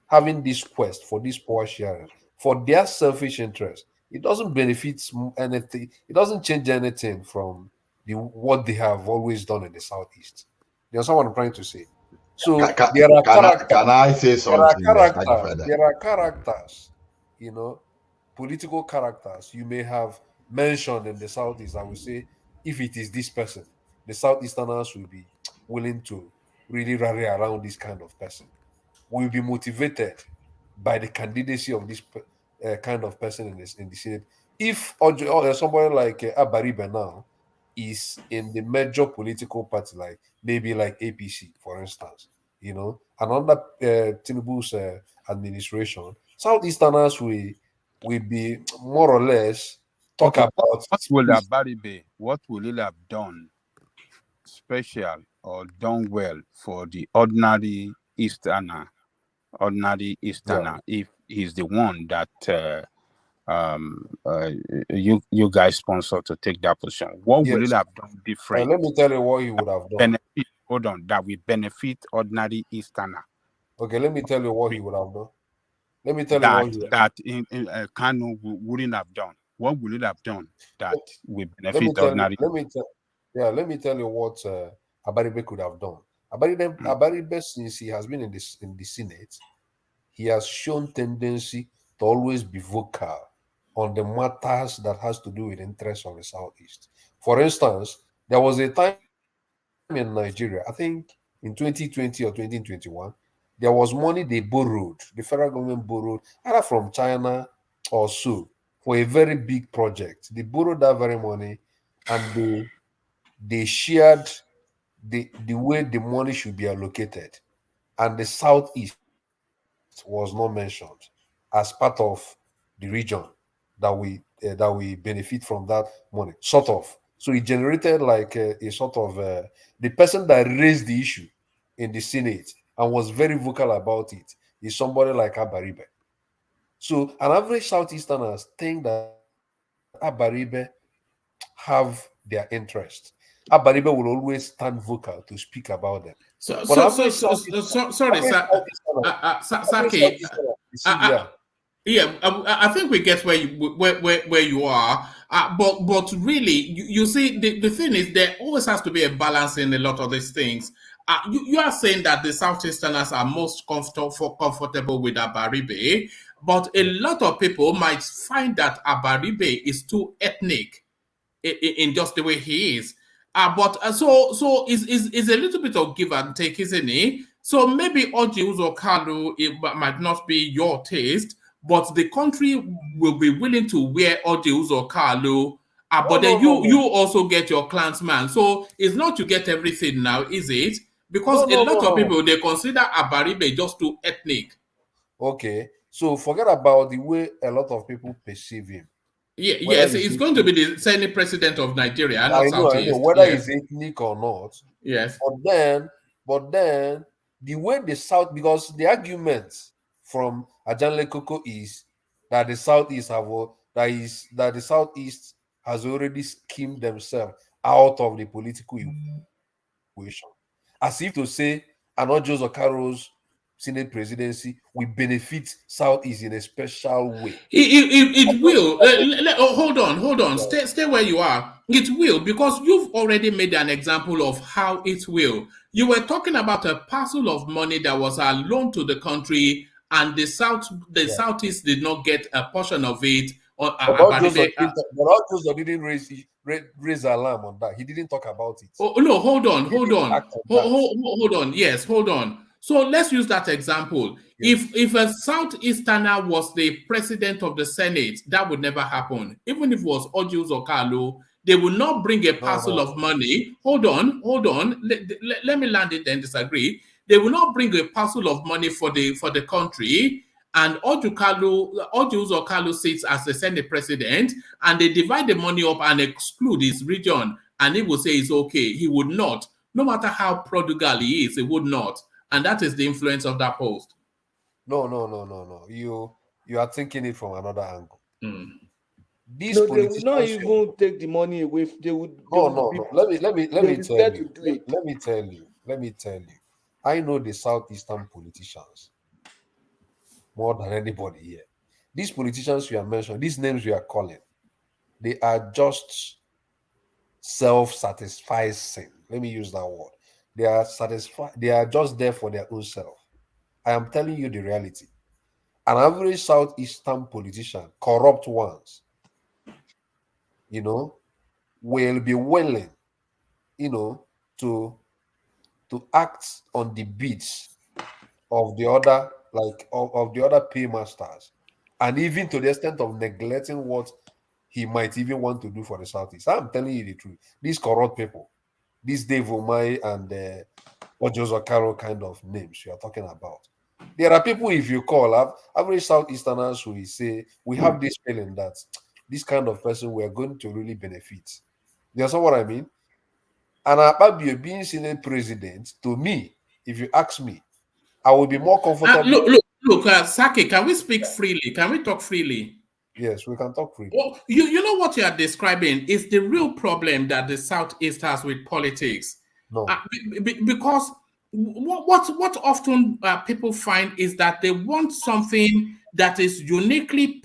having this quest for this power sharing for their selfish interest. it doesn't benefit anything. It doesn't change anything from what they have always done in the southeast. You understand what I'm trying to say? So there are Can I say something, Haji Father? there are characters, you know, political characters you may have mentioned in the southeast. I would say, if it is this person, the southeasterners will be willing to really rally around this kind of person. Will be motivated by the candidacy of this kind of person in the Senate. If somebody like Abaribe now is in the major political party, like maybe like APC, for instance, and under Tinubu's administration, Southeasterners will be more or less talk Okay, about what will peace. Abaribe, what will he have done special or done well for the ordinary Easterner, if he's the one that you guys sponsor to take that position? What will he Yes. have done different? Let me tell you what he would have done. That will benefit ordinary Easterner. Okay, let me tell you what he would have done. Let me tell you what he Kanu wouldn't have done. What would it have done that will benefit ordinary? Let me tell you what Abaribe could have done. Abaribe, since he has been in the Senate, he has shown tendency to always be vocal on the matters that has to do with interests of the Southeast. For instance, there was a time in Nigeria, I think in 2020 or 2021, there was money they borrowed, the federal government borrowed, either from China or so, for a very big project. They borrowed that very money and they shared the way the money should be allocated. And the Southeast was not mentioned as part of the region that we benefit from that money, sort of. So it generated like a sort of the person that raised the issue in the Senate and was very vocal about it is somebody like Abaribe. So an average Southeasterners think that Abaribe have their interest. Abaribe will always stand vocal to speak about them. Sorry, Average Saki. yeah. Yeah, I think we get where you are, but really, you see, the thing is, there always has to be a balance in a lot of these things. You are saying that the Southeasterners are most comfortable with Abaribe, but a lot of people might find that Abaribe is too ethnic in just the way he is. So is a little bit of give and take, isn't it? So maybe Orji Uzor Kalu, it might not be your taste, but the country will be willing to wear Orji Uzor Kalu. But then you also get your clansman. So it's not to get everything now, is it? Because a lot of people, they consider Abaribe just too ethnic. Okay, so forget about the way a lot of people perceive him. Yeah, yes, it's going to be the Senate president of Nigeria, not I know, whether yes. he's ethnic or not. Yes. But then the way the South, because the argument from Ajanle Koko is that the Southeast that the Southeast has already schemed themselves out of the political equation. As if to say Anojo Okaro's Senate presidency will benefit Southeast in a special way. It will. Hold on. Stay where you are. It will, because you've already made an example of how it will. You were talking about a parcel of money that was a loan to the country, and the Southeast did not get a portion of it. But Ojozo didn't raise alarm on that. He didn't talk about it. Oh no, hold on. Hold on. Yes, hold on. So let's use that example. Yes. If a Southeasterner was the president of the Senate, that would never happen. Even if it was Orji Uzor Kalu, they will not bring a parcel of money. Hold on. Let me land it and disagree. They will not bring a parcel of money for the country, and Orji Uzor Kalu sits as the Senate president, and they divide the money up and exclude his region, and he will say it's okay. He would not. No matter how prodigal he is, he would not. And that is the influence of that post. No. You are thinking it from another angle. They would not even take the money away. They would. No. Let me tell you. I know the Southeastern politicians more than anybody here. These politicians you are mentioning, these names you are calling, they are just self-satisficing. Let me use that word. They are satisfied. They are just there for their own self. I am telling you the reality. An average southeastern politician, corrupt ones, will be willing, to act on the beats of the other, like of the other paymasters, and even to the extent of neglecting what he might even want to do for the southeast. I'm telling you the truth. These corrupt people, these Dave Omai and Ojozo Caro kind of names you are talking about. There are people, if you call up average southeasterners, who will say we have this feeling that this kind of person we are going to really benefit. You understand what I mean? And Akpabio being Senate president, to me, if you ask me, I will be more comfortable. Look, Saki, can we speak freely? Can we talk freely? Yes, we can talk freely. Well, you know what you are describing is the real problem that the Southeast has with politics. No. Because what often people find is that they want something that is uniquely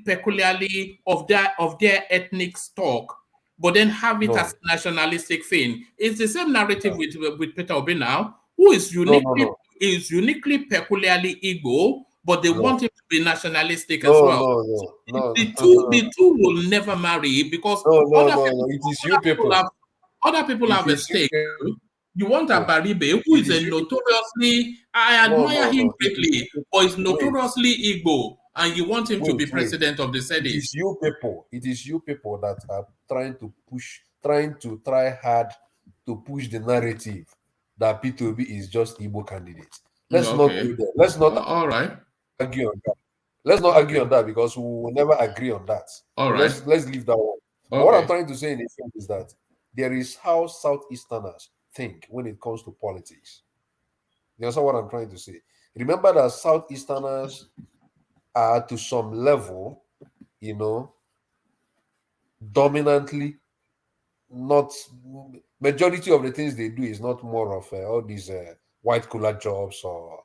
peculiarly of their ethnic stock, but then have it as nationalistic thing. It's the same narrative with Peter Obi now, who is uniquely peculiarly Igbo, but they want him to be nationalistic as well. The two will never marry because other people have a stake. You want a Baribe who is a notoriously, I admire him greatly, but is notoriously Igbo, and you want him to be president of the Senate. It is you people that are trying to try hard to push the narrative that P2B is just Igbo candidate. Let's not go there. Let's not argue on that. Let's not argue on that, because we will never agree on that. Let's leave that one. But what I'm trying to say in effect is that there is how Southeasterners think when it comes to politics. You understand what I'm trying to say? Remember that Southeasterners are, to some level, dominantly, not majority of the things they do is not more of all these white collar jobs or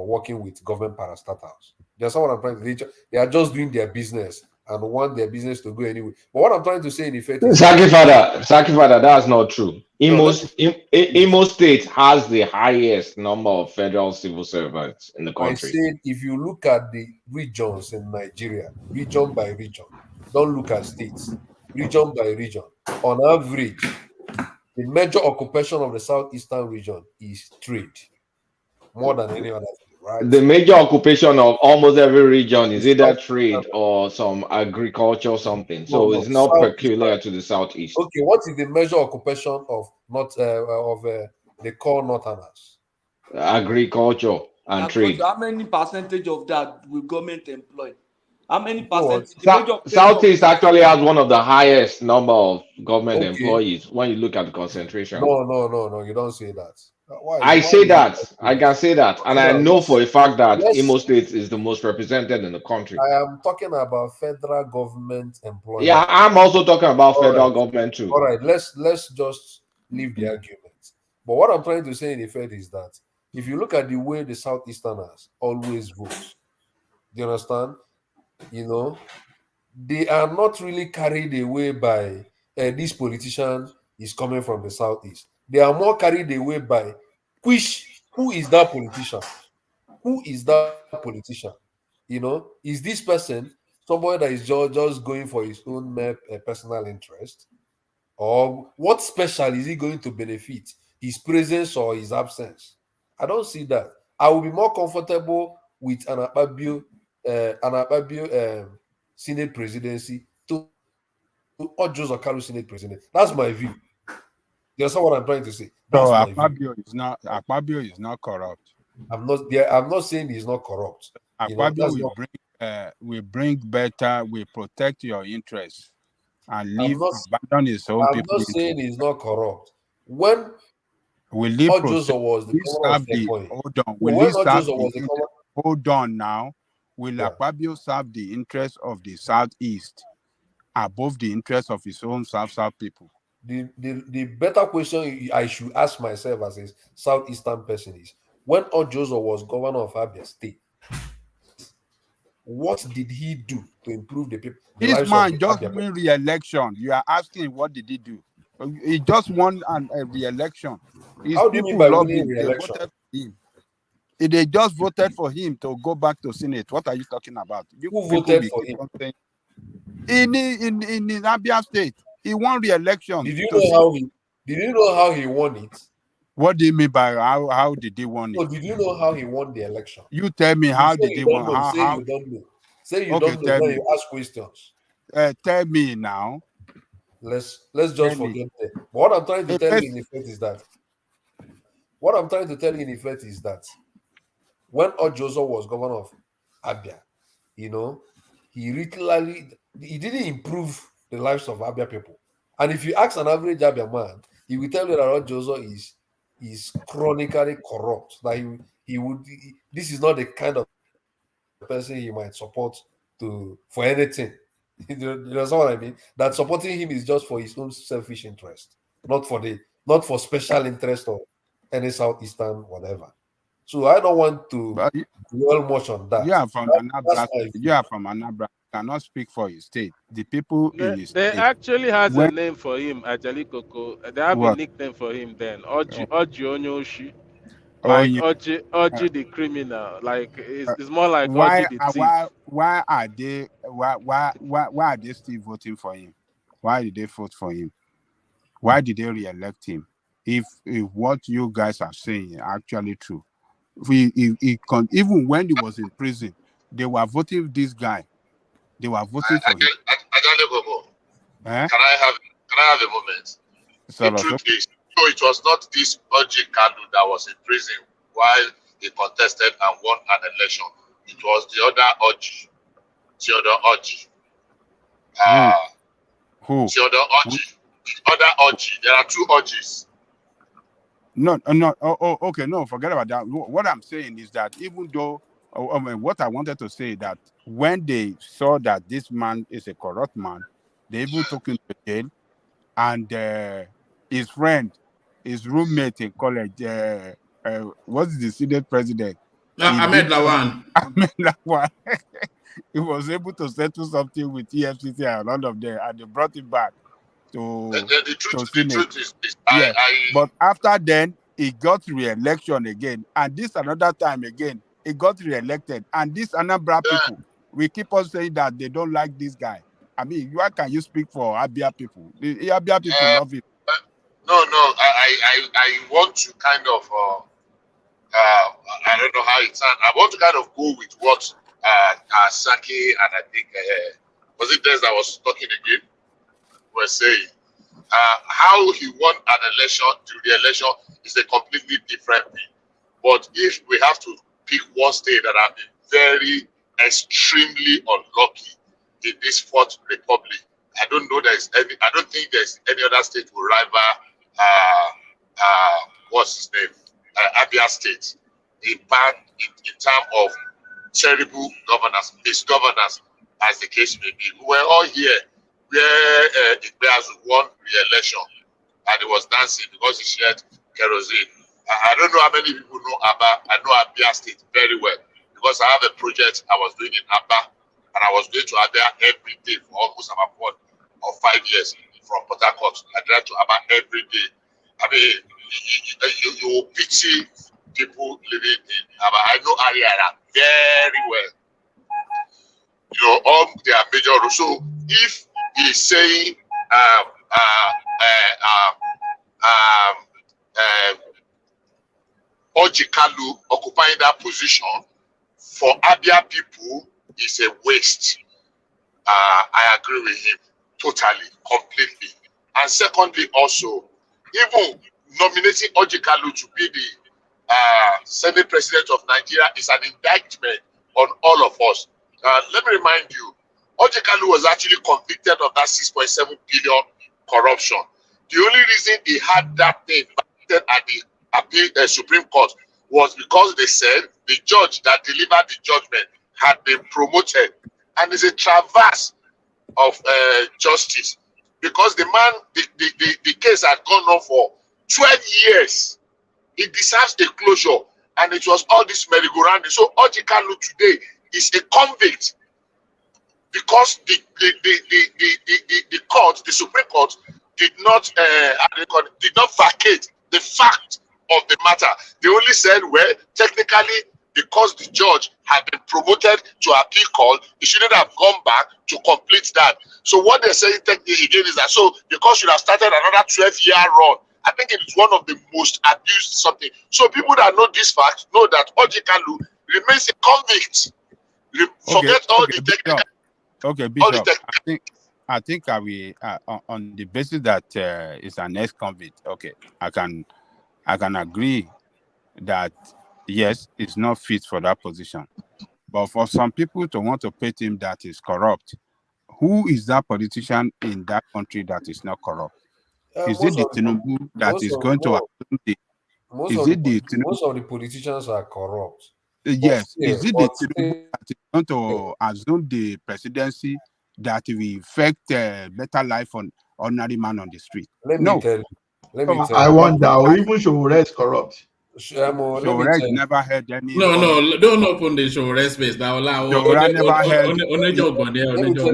working with government parastatals. That's what I'm trying to say. They are just doing their business and want their business to go anyway. But what I'm trying to say in effect is Saki Father, that's not true. Imo State has the highest number of federal civil servants in the country. I said, if you look at the regions in Nigeria, region by region, don't look at states, region by region, on average, the major occupation of the southeastern region is trade, more than any other thing, right? The major occupation of almost every region is either trade or some agriculture or something. So it's not peculiar to the southeast. Okay, what is the major occupation of the core northerners? Agriculture and trade. How many percentage of that will government employ? How many percent? Southeast actually has one of the highest number of government employees when you look at the concentration. No, you don't say that. I say that. I can say that. And I know for a fact that Imo State is the most represented in the country. I am talking about federal government employees. Yeah, I'm also talking about federal government too. All right, let's just leave the argument. But what I'm trying to say in effect is that if you look at the way the Southeasterners always vote, do you understand? They are not really carried away by this politician is coming from the Southeast. They are more carried away by who is that politician? Who is that politician? Is this person somebody that is just going for his own personal interest? Or what special is he going to benefit? His presence or his absence? I don't see that. I will be more comfortable with an Akpabio Senate presidency to Ojozo Okalu Senate president. That's my view. You understand what I'm trying to say? That's my view. Akpabio is not corrupt. I'm not saying he's not corrupt. Akpabio will bring better, will protect your interests and abandon his own people. I'm not saying he's not corrupt. When Ojozo was the governor of Ekoi, hold on now. Will Akpabio serve the interest of the Southeast above the interest of his own South people? The better question I should ask myself as a Southeastern person is, when Ojozo was governor of Abia State, What did he do to improve the This lives of the man just Abia people? won re-election. You are asking what did he do? He just won a re-election. His How do you mean people by love winning him. They re-election? voted for him. They just voted for him to go back to Senate. What are you talking about? You Who people voted will for keep him? on saying in Abia State, he won re-election Did you to know see. how he? Did you know how he won it? What do you mean by how did he won No, it? did you know how he won the election? You tell me If you how say did he you don't won? know, say How? you don't know. Say you Okay, don't know. tell Now me. you ask questions. Tell me now. Let's Tell just me. forget that. But what I'm trying to A tell you person, in effect is that when Ojozo was governor of Abia, you know, he didn't improve the lives of Abia people. And if you ask an average Abia man, he will tell you that Ojozo is chronically corrupt. That this is not the kind of person he might support for anything. You know what I mean? That supporting him is just for his own selfish interest, not for special interest of any southeastern whatever. So I don't want to but dwell much on that. you are from That's Anambra. my You view. are from Anambra. You cannot speak for your state. The people in his They state, actually has a when name for him, Ajali Koko. They have a what? nickname for him then. Oji Onyoshi. Oh, Like yeah. Oji the criminal. Like Uh, it's more like Oji the thief. why are they why are they still voting for him? Why did they vote for him? Why did they re-elect him? If what you guys are saying are actually true, even when he was in prison, they were voting this guy. They were voting for him. Ajale Gogo, Eh? can I have a moment? The So, truth is, no, it was not this Oji Kanu that was in prison while he contested and won an election. It was the other Oji, Theodore Oji. who? Theodore Oji, the other Oji. There are two Ojis. No. Okay. No, forget about that. What I'm saying is that even though, what I wanted to say that when they saw that this man is a corrupt man, they even took him to jail, and his friend, his roommate in college, what's the Senate president? He Ahmed beat Lawan. Ahmed Lawan. He was able to settle something with EFCC and all of them, and they brought him back to The Senate. truth is Yeah, but after then he got re-election again, and this another time again he got re-elected, and these Anambra people, we keep on saying that they don't like this guy. I mean, why can you speak for Abia people? The Abia people love him. no. I want to kind of I don't know how it sounds. I want to kind of go with what Saki and I think was it Des that was talking again were saying. How he won an election to the election is a completely different thing. But if we have to pick one state that have been very extremely unlucky in this fourth republic, I don't think there's any other state will rival what's his name? Abia State in terms of terrible governance, misgovernance, as the case may be. We were all here where Igbeazu won re-election and he was dancing because he shared kerosene. I don't know how many people know Abba. I know Abia State very well because I have a project I was doing in Abba and I was going to Abia every day for almost about 4 or 5 years from Port Harcourt. I drive to Abba every day. I mean, you will pity people living in Abba. I know Ariara very well. You know, all their major roads. So if he's saying Oji Kalu occupying that position for Abia people is a waste. I agree with him totally, completely. And secondly, also, even nominating Oji Kalu to be the Senate President of Nigeria is an indictment on all of us. Let me remind you, Oji Kalu was actually convicted of that 6.7 billion corruption. The only reason he had that thing at the Supreme Court was because they said the judge that delivered the judgment had been promoted, and it's a traverse of justice because the man, the case had gone on for 12 years. It deserves a closure, and it was all this merry-go-round. So Oji Kalu today is a convict because the court, the Supreme Court, did not did not vacate the fact of the matter. They only said, well, technically, because the judge had been promoted to appeal court, he shouldn't have gone back to complete that. So what they're saying technically again is that so the court should have started another 12-year run. I think it is one of the most abused something. So people that know this fact know that Ojikalu remains a convict. Forget all the technical. Okay, Bishop. I think I will on the basis that it's an ex-convict. Okay, I can agree that yes, it's not fit for that position. But for some people to want to paint him that is corrupt, who is that politician in that country that is not corrupt? Is it the Tinubu that is going to assume the? Most of the politicians are corrupt. Yes, is it the Tinubu that is going to assume the presidency that will affect better life on ordinary man on the street? Let me tell you. I wonder, even Showore is corrupt. Showore never had any. No, don't open the Showore space. Showore never had.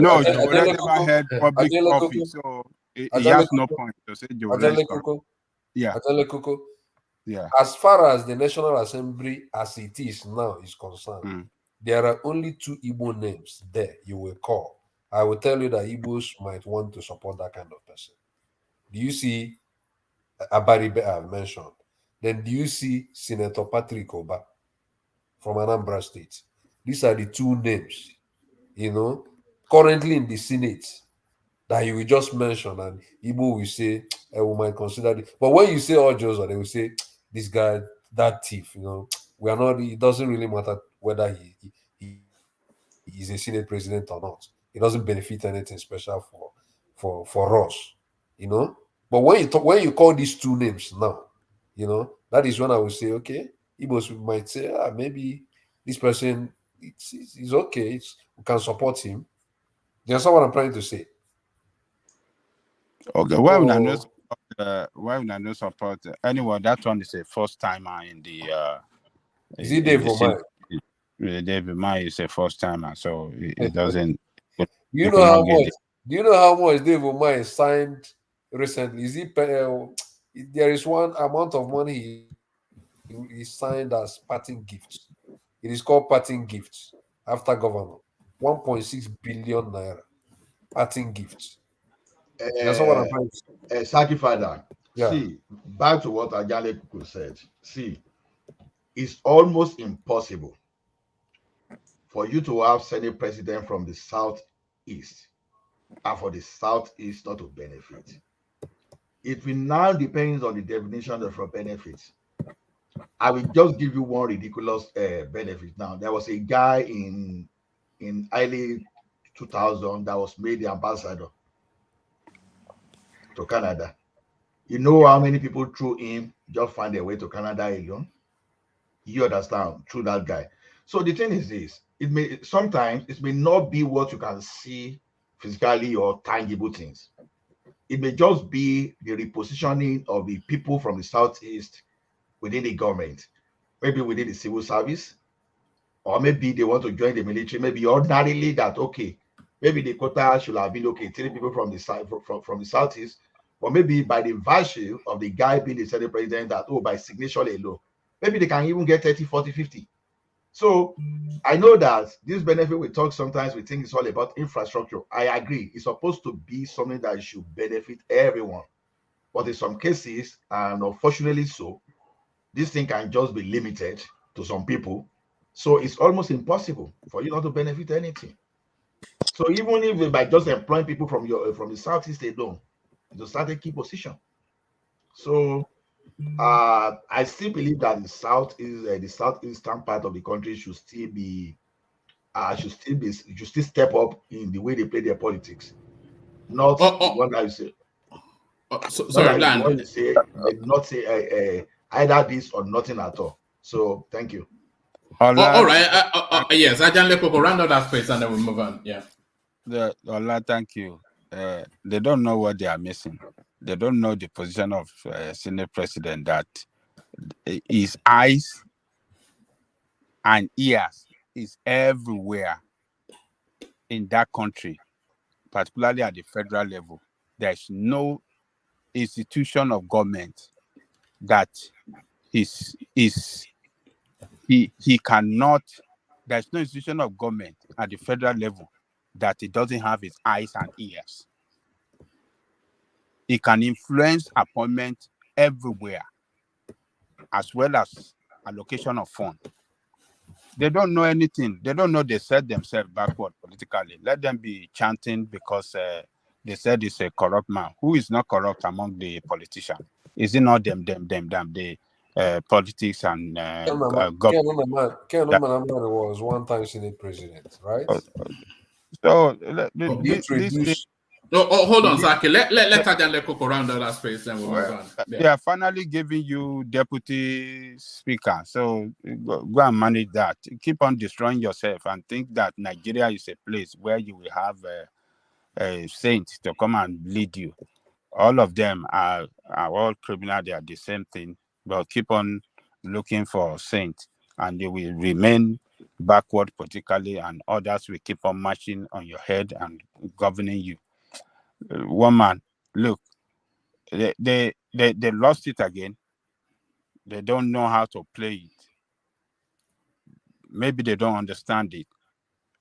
No, Showore never had public office, so he has no point to say Showore is corrupt. Yeah. Yeah. As far as the National Assembly as it is now is concerned, there are only 2 Igbo names there you will call. I will tell you that Igbos might want to support that kind of person. Do you see Abaribe I've mentioned? Then do you see Senator Patrick Oba from Anambra State? These are the 2 names, currently in the Senate that you will just mention, and Igbo will say, we might consider it. But when you say all Joseph, they will say, this guy, that thief, we are not, it doesn't really matter whether he is a Senate president or not. It doesn't benefit anything special for us, But when you call these 2 names now, that is when I will say, okay, Igbos might say, maybe this person is okay, we can support him. Do you understand what I'm trying to say? Okay, why would I not support anyone? That one is a first timer in the. Is it Dave Omai? David Mai is a first timer, so it doesn't. Do you know how much Dave Omai signed recently? Is it? There is one amount of money he signed as parting gifts. It is called parting gifts after governor. 1.6 billion naira parting gifts. That's what I'm trying to say. Saki Father, Yeah. see, back to what Ajale Kuku said. See, it's almost impossible for you to have Senate president from the Southeast and for the Southeast not to benefit. It will now depend on the definition of a benefit. I will just give you one ridiculous benefit. Now, there was a guy in early 2000 that was made the ambassador to Canada. You know how many people through him just find their way to Canada alone? You understand, through that guy. So the thing is this, it may not be what you can see physically or tangible things. It may just be the repositioning of the people from the Southeast within the government, maybe within the civil service, or maybe they want to join the military, maybe ordinarily that, okay, maybe the quota should have been, okay, 3 people from the from the Southeast, or maybe by the virtue of the guy being the Senate president that, by signature alone, maybe they can even get 30, 40, 50. So I know that this benefit we talk sometimes, we think it's all about infrastructure. I agree. It's supposed to be something that should benefit everyone. But in some cases, and unfortunately so, this thing can just be limited to some people. So it's almost impossible for you not to benefit anything. So even if by just employing people from the Southeast alone, to start a key position. So I still believe that the southeastern part of the country should still step up in the way they play their politics, not what I say. Sorry, Land. What you say, not say either this or nothing at all. So thank you. All right. Yes, Ajanle Koko, round out that space and then we move on. Yeah. Thank you. They don't know what they are missing. They don't know the position of Senate President, that his eyes and ears is everywhere in that country, particularly at the federal level, there's no institution of government that he cannot. There's no institution of government at the federal level that he doesn't have his eyes and ears. He can influence appointment everywhere, as well as allocation of funds. They don't know anything. They don't know they set themselves backward politically. Let them be chanting because they said it's a corrupt man. Who is not corrupt among the politicians? Is it not them, the politics and government? Ken Omanamani was one time Senate president, right? So He introduced. Hold on, Zaki. Let Ajan Coco round the last space, then we'll move on. They are finally giving you deputy speaker. So go and manage that. Keep on destroying yourself and think that Nigeria is a place where you will have a saint to come and lead you. All of them are all criminal. They are the same thing. But keep on looking for saints, and you will remain backward politically, and others will keep on marching on your head and governing you. One man, look, they lost it again. They don't know how to play it. Maybe they don't understand it,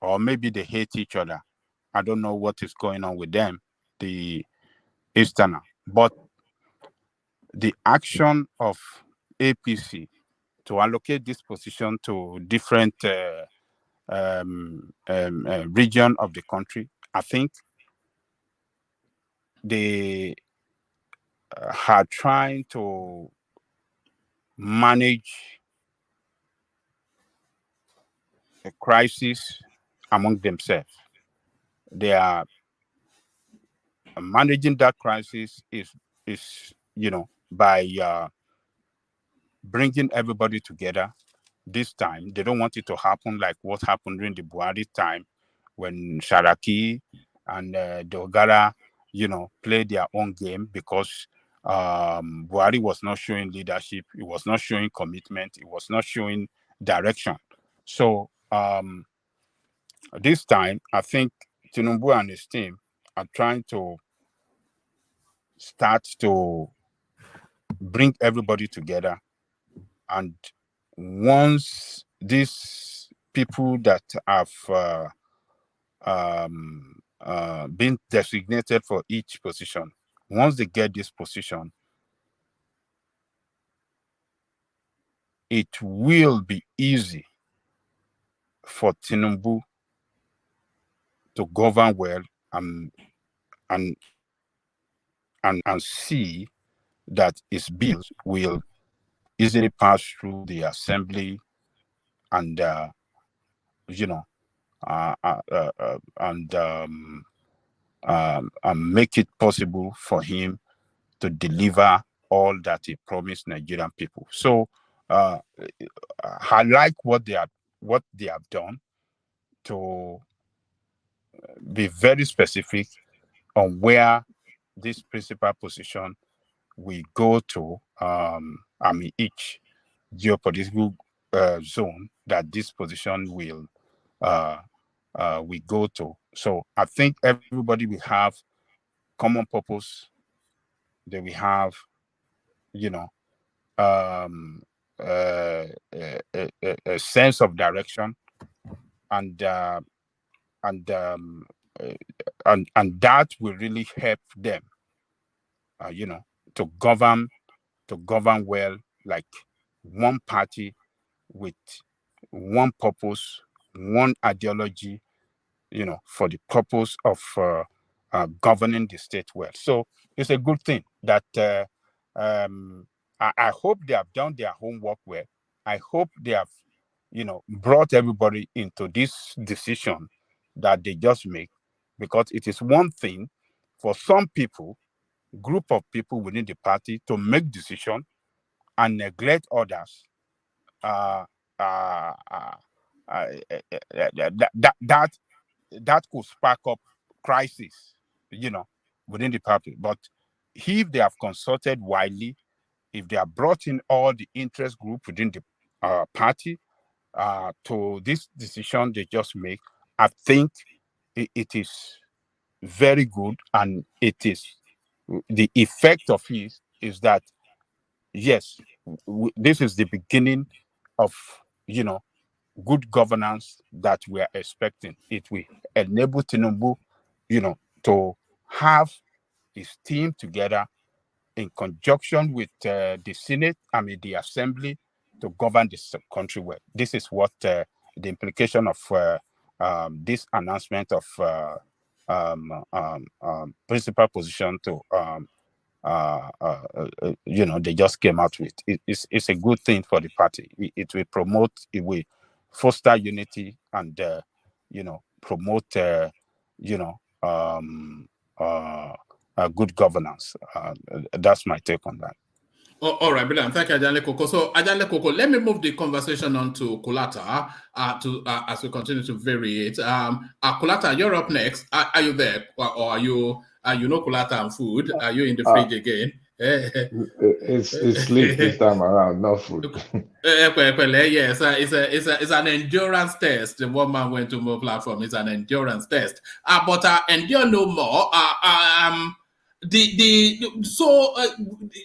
or maybe they hate each other. I don't know what is going on with them, the Easterner. But the action of APC to allocate this position to different region of the country, I think they are trying to manage a crisis among themselves. They are managing that crisis is by bringing everybody together. This time, they don't want it to happen like what happened during the Buhari time when Sharaki and Dogara, played their own game because Buhari was not showing leadership. It was not showing commitment. It was not showing direction. So this time, I think Tinubu and his team are trying to start to bring everybody together. And once these people that have been designated for each position, once they get this position, it will be easy for Tinubu to govern well and see that his bills will easily pass through the assembly and make it possible for him to deliver all that he promised Nigerian people. So I like what they have done to be very specific on where this principal position we go to. Each geopolitical zone that this position will we go to. So I think everybody will have common purpose. They will have, a sense of direction, and that will really help them, to govern well, like one party with one purpose, one ideology, for the purpose of governing the state well. So it's a good thing that I hope they have done their homework well. I hope they have, brought everybody into this decision that they just make, because it is one thing for some people, group of people within the party, to make decision and neglect others. That could spark up crisis, within the party. But if they have consulted widely, if they have brought in all the interest group within the party to this decision they just make, I think it is very good, and it is the effect of it is that yes, this is the beginning of good governance that we are expecting. It will enable Tinubu, to have his team together in conjunction with the Senate, the Assembly, to govern this country well. This is what the implication of this announcement of principal position to they just came out with. It's a good thing for the party. It will promote, it will foster unity, and promote good governance. That's my take on that. All right, brilliant. Thank you, Ajale Koko. So, Ajale Koko, let me move the conversation on to Kulata as we continue to vary it. Kulata, you're up next. Are you there, or are you Kulata and food? Are you in the fridge again? It's sleep this time around, not food. Yes, it's an endurance test. The one man went to more platform. It's an endurance test. But endure no more.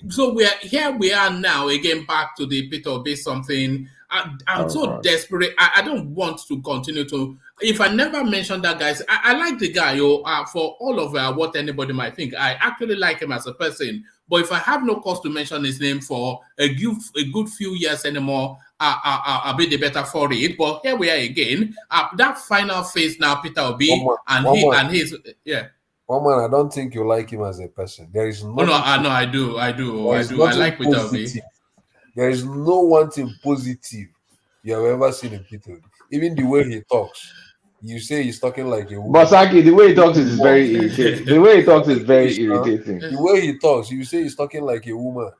So we are now again back to the Peter Obi something. I'm so desperate. I don't want to continue to. If I never mention that guy, I like the guy. For all of what anybody might think, I actually like him as a person. But if I have no cause to mention his name for a good few years anymore, I'll be the better for it. But here we are again. That final phase now, Peter Obi and his. One man, I don't think you like him as a person. There is no. I do. I like Peter Obi. There is no one thing positive you have ever seen in Peter Obi. Even the way he talks, you say he's talking like a woman. Basaki, the way he talks is very irritating. The way he talks is very irritating. The way he talks, you say he's talking like a woman.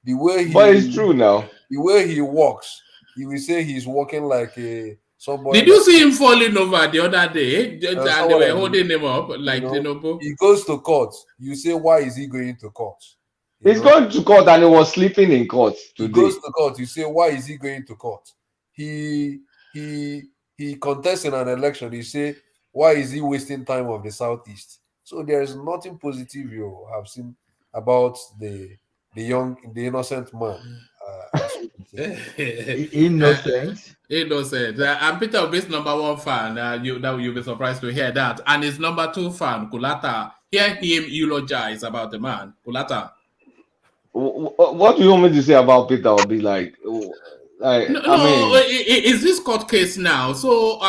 The way he, but it's true now. The way he walks, you will say he's walking like somebody. Did you see him falling over the other day? And they were holding him up like Tinubu. He goes to court. You say, why is he going to court? He's going to court and he was sleeping in court today. He goes to court. You say, why is he going to court? He contests in an election. You say, why is he wasting time of the Southeast? So there is nothing positive you have seen about the innocent man. Innocent. And Peter Obi's number one fan. You'll be surprised to hear that. And his number two fan, Kulata. Hear him eulogize about the man, Kulata. What do you want me to say about Peter Obi? Is this court case now? So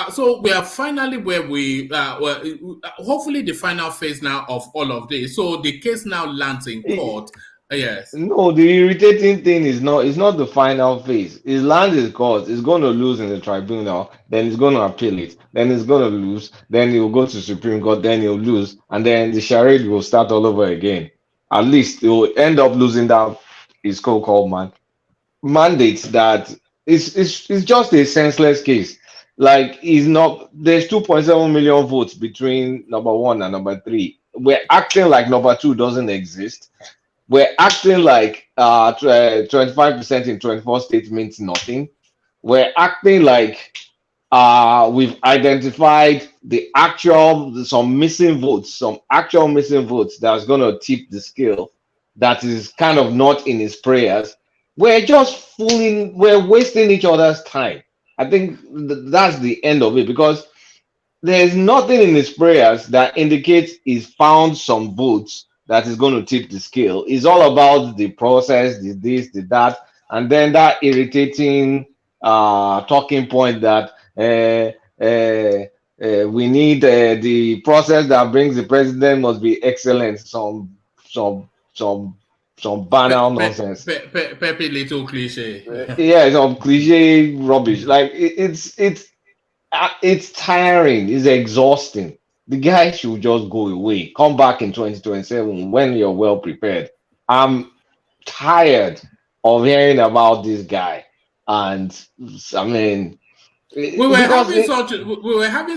we are finally where we hopefully the final phase now of all of this. So the case now lands in court. Yes. No, the irritating thing is it's not the final phase. It lands in court. It's going to lose in the tribunal. Then it's going to appeal it. Then it's going to lose. Then it will go to Supreme Court. Then it will lose, and then the charade will start all over again. At least it will end up losing that his so-called mandates that it's just a senseless case. Like there's 2.7 million votes between number one and number three. We're acting like number two doesn't exist. We're acting like 25% in 24 states means nothing. We're acting like we've identified some missing votes that's going to tip the scale that is kind of not in his prayers. We're just we're wasting each other's time. I think that's the end of it, because there's nothing in his prayers that indicates he's found some votes that is going to tip the scale. It's all about the process, the this, the that, and then that irritating talking point that we need the process that brings the president must be excellent. Some banal nonsense. Pepe little cliche. Some cliche rubbish. Like it's tiring. It's exhausting. The guy should just go away. Come back in 2027 when you're well prepared. I'm tired of hearing about this guy. And I mean, we were having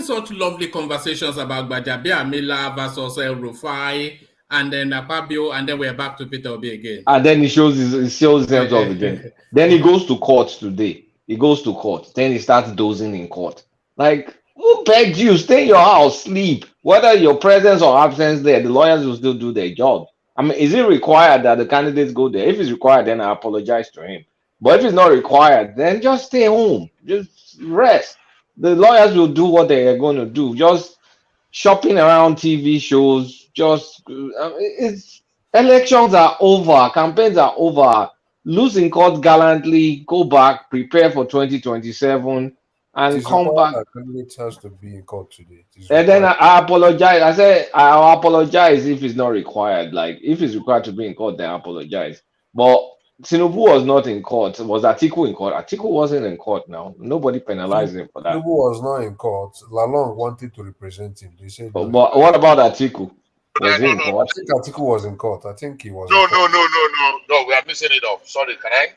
such lovely conversations about Gbajabiamila versus El Rufai, and then Akpabio, and then we're back to Peter Obi again. And then he shows himself again. Then he goes to court today. He goes to court. Then he starts dozing in court. Like, Who begged you? Stay in your house, sleep. Whether your presence or absence there, the lawyers will still do their job. I mean, is it required that the candidates go there? If it's required, then I apologize to him. But if it's not required, then just stay home. Just rest. The lawyers will do what they are going to do. Just shopping around TV shows. Just it's elections are over. Campaigns are over. Lose in court gallantly. Go back. Prepare for 2027 It and is come required back. that candidate has to be in court today. It is And then required. I apologize. I said I'll apologize if it's not required. Like if it's required to be in court, then I apologize. But Tinubu was not in court. Was Atiku in court? Atiku wasn't in court now. Nobody penalized him for that. Tinubu was not in court. Lalong wanted to represent him. They said no. But what about Atiku? Was he in I court? think Atiku was in court. I think he was. No, in court. no. We are missing it off. Sorry, can I?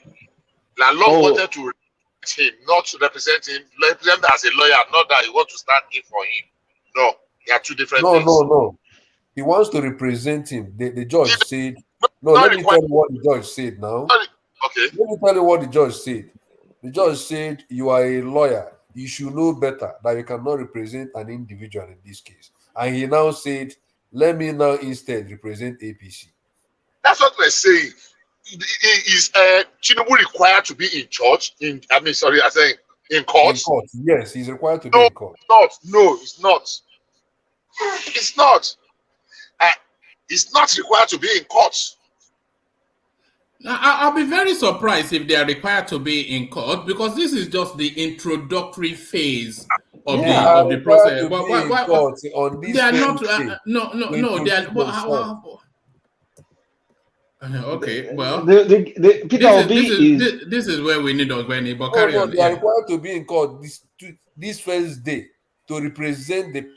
Lalong wanted to represent him, not to represent him. Represent as a lawyer, not that he wants to stand in for him. No, they are two different things. No. He wants to represent him. The judge said. No, let me tell you what the judge said now. Okay. Let me tell you what the judge said. The judge said you are a lawyer. You should know better that you cannot represent an individual in this case. And he now said, let me now instead represent APC. That's what we're saying. Is Tinubu required to be in church? In court? In court, yes, he's required to be in court. No, it's not. It's not. It's not required to be in court. Now, I'll be very surprised if they are required to be in court because this is just the introductory phase of the process. They are not. No. They are. Okay, well, this is where we need Ogbeni, but carry on. They are required to be in court this first day to represent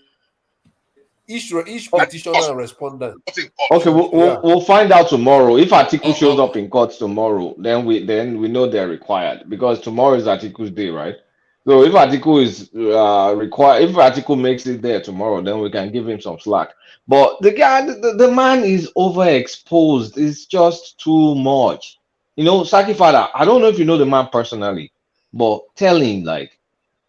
each petitioner and respondent. Okay, we'll find out tomorrow. If Atiku shows up in court tomorrow, then we know they're required because tomorrow is Atiku's day, right? So if Atiku is required, if Atiku makes it there tomorrow, then we can give him some slack. But the guy, the man is overexposed. It's just too much. You know, Saki Father, I don't know if you know the man personally, but tell him like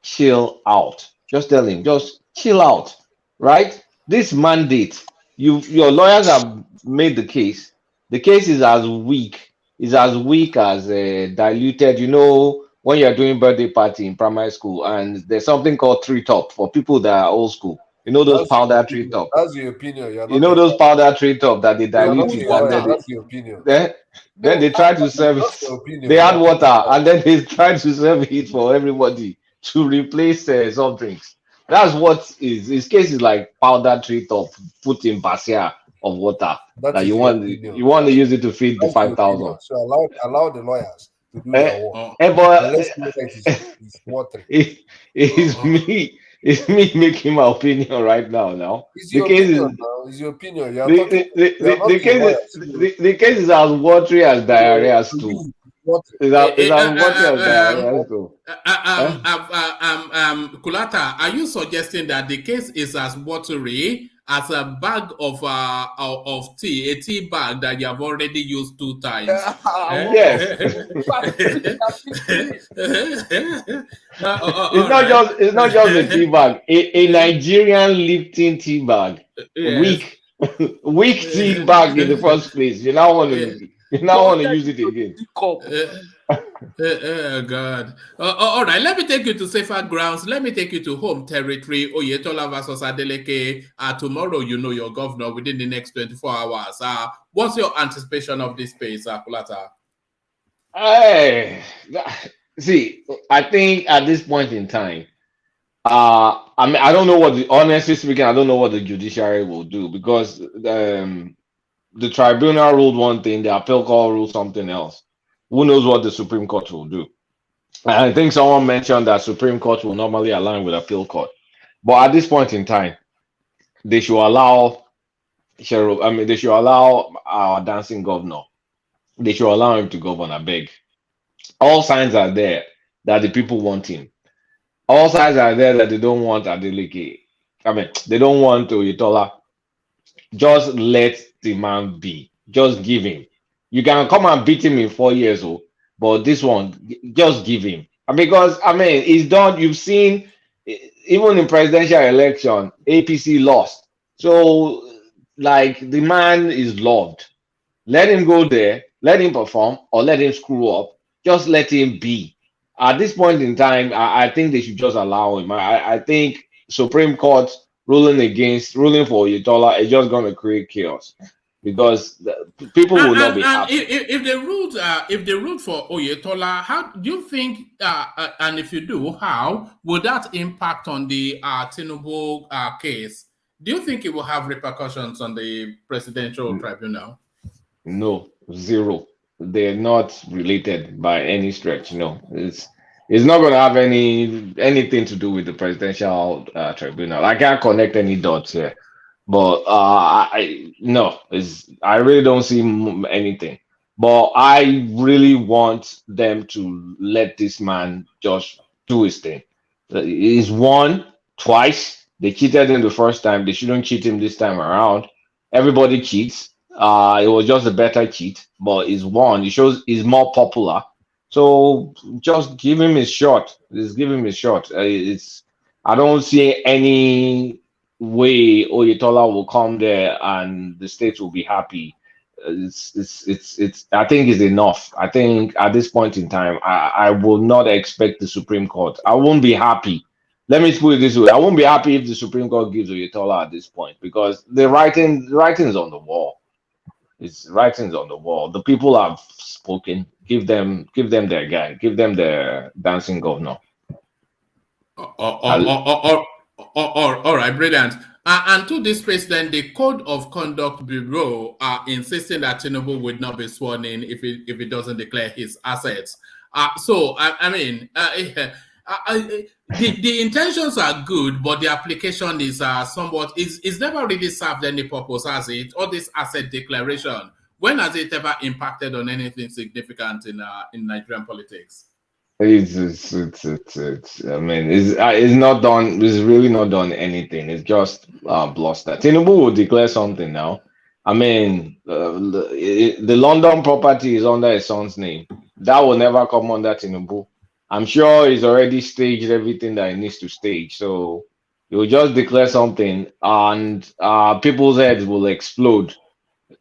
chill out. Just tell him, just chill out, right? This mandate, your lawyers have made the case. The case is as weak as diluted. You know, when you're doing birthday party in primary school, and there's something called tree top for people that are old school. You know those powder tree top. That's your opinion. You know those powder tree top that they dilute it, and then that's your opinion. Then they try to serve it. They add water, and then they try to serve it for everybody to replace some drinks. That's what is his case is like powder tree top put in basia of water that you want to use it to feed the 5,000. So allow the lawyers to do their work. It's me making my opinion right now. It's your opinion. The case is as watery as diarrhea too. Kulata, are you suggesting that the case is as watery as a bag of tea, a tea bag that you have already used 2 times? Yes. It's not just a tea bag, a Nigerian Lipton tea bag. Yes. Weak tea bag in the first place. You now want to use it again. Oh God. All right, let me take you to safer grounds. Let me take you to home territory. Oyetola versus Adeleke. Tomorrow, you know your governor within the next 24 hours. What's your anticipation of this space, Kulata? See, I think at this point in time, I mean, I don't know honestly speaking, I don't know what the judiciary will do because the tribunal ruled one thing, the appeal court ruled something else. Who knows what the Supreme Court will do? I think someone mentioned that Supreme Court will normally align with appeal court. But at this point in time, they should allow our dancing governor. They should allow him to govern, I beg. All signs are there that the people want him. All signs are there that they don't want Adeleke. I mean, they don't want Oyetola. Just let the man be. Just give him. You can come and beat him in 4 years, but this one, just give him. Because, I mean, it's done. You've seen even in presidential election, APC lost. So, like, the man is loved. Let him go there, let him perform, or let him screw up. Just let him be. At this point in time, I think they should just allow him. I think Supreme Court ruling for Oyetola is just going to create chaos because people will not be And happy. if they ruled for Oyetola, how do you think? And if you do, how would that impact on the Tinubu case? Do you think it will have repercussions on the presidential tribunal? No, zero. They're not related by any stretch. No, it's not going to have anything to do with the presidential tribunal. I can't connect any dots here, but I really don't see anything. But I really want them to let this man just do his thing. He's won twice. They cheated him the first time. They shouldn't cheat him this time around. Everybody cheats. It was just a better cheat, but he's won. It shows he's more popular. So just give him his shot. Just give him his shot. I don't see any way Oyetola will come there and the state will be happy. I think it's enough. I think at this point in time, I will not expect the Supreme Court. I won't be happy. Let me put it this way: I won't be happy if the Supreme Court gives Oyetola at this point because the writing's on the wall. It's writings on the wall. The people have spoken. Give them their guy. Give them their dancing governor. All right, brilliant. And to this president, the Code of Conduct Bureau are insisting that Tinubu would not be sworn in if he doesn't declare his assets. The intentions are good, but the application is somewhat is never really served any purpose, has it? All this asset declaration, when has it ever impacted on anything significant in Nigerian politics? It's I mean, it's not done. It's really not done anything. It's just bluster. Tinubu will declare something now. I mean, the London property is under his son's name. That will never come under Tinubu. I'm sure he's already staged everything that he needs to stage. So he will just declare something, and people's heads will explode. It's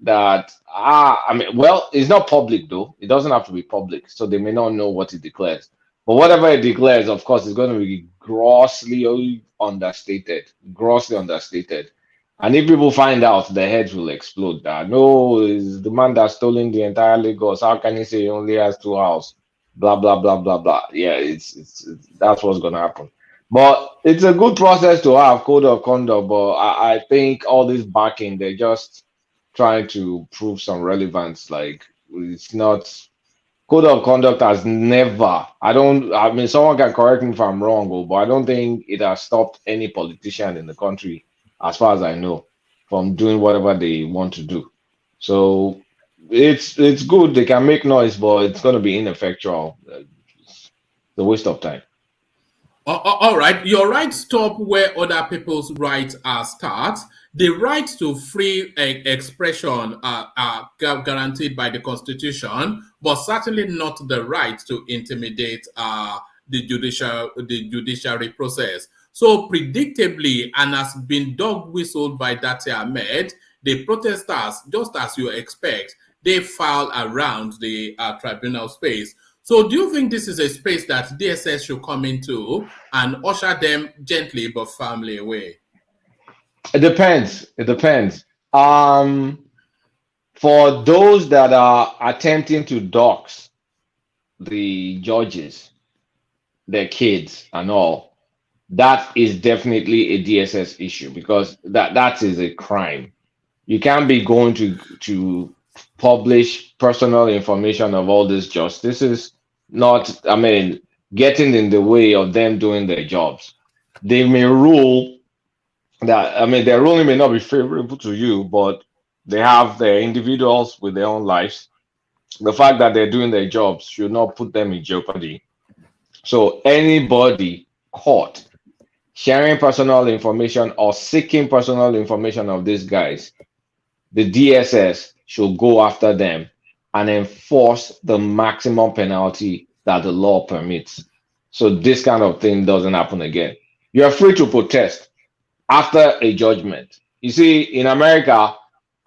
not public though. It doesn't have to be public, so they may not know what he declares. But whatever he declares, of course, is going to be grossly understated. Grossly understated. And if people find out, their heads will explode. No, it's the man that's stolen the entire Lagos. How can he say he only has 2 houses? Blah blah blah blah blah. Yeah, it's that's what's going to happen. But it's a good process to have code of conduct. But I think all this backing, they're just trying to prove some relevance. Like it's not code of conduct has never. I mean, someone can correct me if I'm wrong, but I don't think it has stopped any politician in the country, as far as I know, from doing whatever they want to do. So it's good. They can make noise, but it's going to be ineffectual. It's a waste of time. All right, your rights stop where other people's rights start. The right to free expression are guaranteed by the Constitution, but certainly not the right to intimidate the judiciary process. So predictably, and has been dog whistled by Dati Ahmed, the protesters, just as you expect, they file around the tribunal space. So do you think this is a space that DSS should come into and usher them gently but firmly away? It depends. For those that are attempting to dox the judges, their kids and all, that is definitely a DSS issue because that is a crime. You can't be going to publish personal information of all these justices. Not, I mean, getting in the way of them doing their jobs. They may rule that, I mean, their ruling may not be favorable to you, but they have their individuals with their own lives. The fact that they're doing their jobs should not put them in jeopardy. So anybody caught sharing personal information or seeking personal information of these guys, the DSS should go after them and enforce the maximum penalty that the law permits. So this kind of thing doesn't happen again. You are free to protest after a judgment. You see, in America,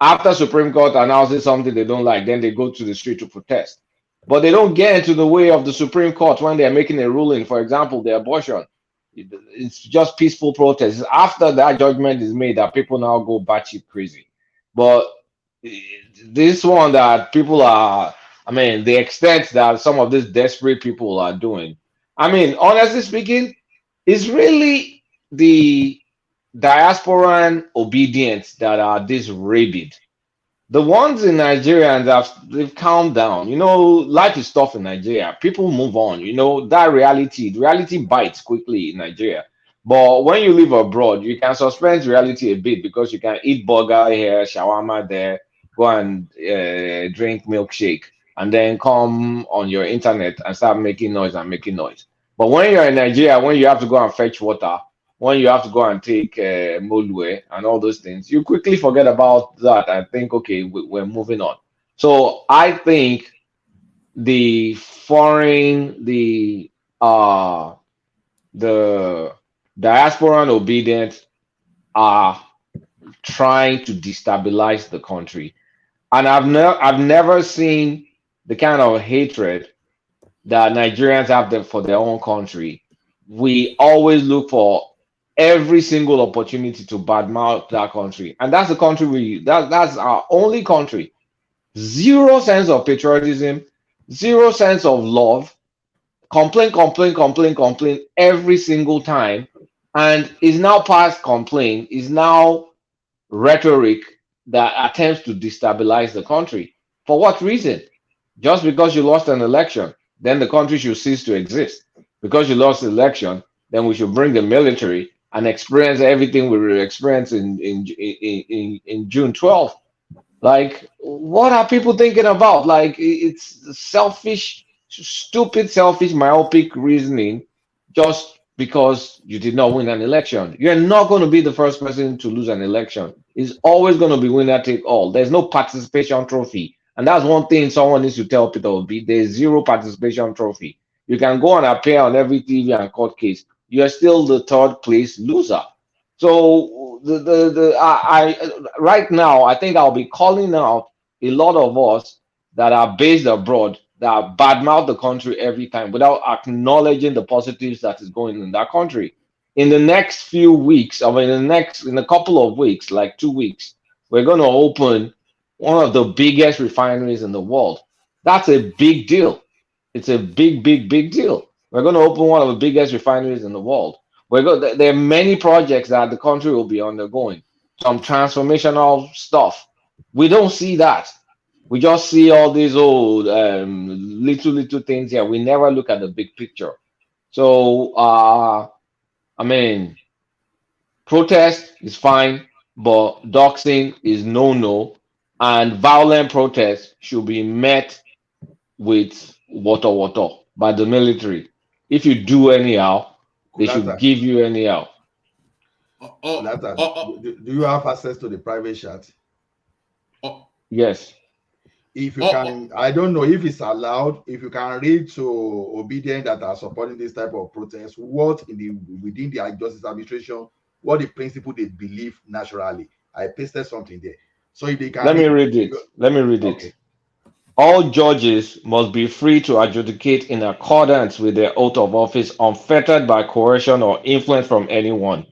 after Supreme Court announces something they don't like, then they go to the street to protest. But they don't get into the way of the Supreme Court when they're making a ruling. For example, the abortion. It's just peaceful protest. It's after that judgment is made that people now go batshit crazy. But this one that people are, I mean, the extent that some of these desperate people are doing, I mean, honestly speaking, it's really the diasporan obedience that are this rabid. The ones in Nigeria and they've calmed down. You know, life is tough in Nigeria. People move on. You know, that reality bites quickly in Nigeria. But when you live abroad, you can suspend reality a bit because you can eat burger here, shawarma there, go and drink milkshake, and then come on your internet and start making noise and making noise. But when you're in Nigeria, when you have to go and fetch water, when you have to go and take Molue and all those things, you quickly forget about that and think, okay, we're moving on. So I think the foreign, the diaspora obedient are trying to destabilize the country, and I've never seen the kind of hatred that Nigerians have them for their own country. We always look for every single opportunity to badmouth that country, and that's the country that's our only country. Zero sense of patriotism, zero sense of love. Complain every single time, and is now past complaint. Is now rhetoric that attempts to destabilize the country. For what reason? Just because you lost an election, then the country should cease to exist. Because you lost the election, then we should bring the military and experience everything we experienced in June 12th. Like, what are people thinking about? Like, it's selfish, stupid, selfish, myopic reasoning just because you did not win an election. You're not going to be the first person to lose an election. It's always going to be winner take all. There's no participation trophy. And that's one thing someone needs to tell Peter Obi. There's zero participation trophy. You can go and appear on every TV and court case. You're still the third place loser. So right now, I think I'll be calling out a lot of us that are based abroad that badmouth the country every time without acknowledging the positives that is going in that country. In the next few weeks, I mean, in a couple of weeks, like 2 weeks, we're going to open one of the biggest refineries in the world. That's a big deal. It's a big deal. We're going to open one of the biggest refineries in the world. There are many projects that the country will be undergoing, some transformational stuff. We don't see that. We just see all these old little things here. We never look at the big picture. So I mean, protest is fine, but doxing is no, and violent protest should be met with water by the military. If you do anyhow, they should Kulata, give you anyhow. Kulata, do you have access to the private chat? Yes. If you can, I don't know if it's allowed. If you can read to obedient that are supporting this type of protest, what within the justice administration, what the principle they believe naturally. I pasted something there. So if they can Let me read it. All judges must be free to adjudicate in accordance with their oath of office, unfettered by coercion or influence from anyone,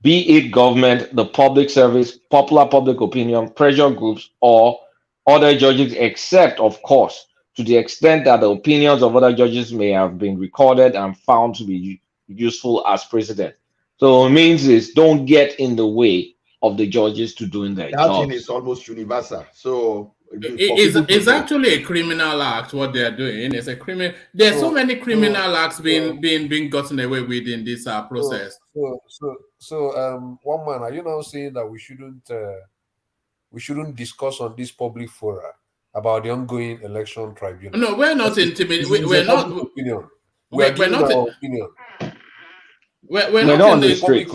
be it government, the public service, popular public opinion, pressure groups, or other judges, except, of course, to the extent that the opinions of other judges may have been recorded and found to be useful as precedent. So it means is don't get in the way of the judges to doing their that jobs. thing is almost universal. So it's actually a criminal act. What they are doing is a criminal. There's so many criminal acts being gotten away with in this process. So, one man, are you now saying that we shouldn't discuss on this public fora about the ongoing election tribunal? No, we're not intimidated. We're not. Opinion. We're not. Our opinion. We're not on the street.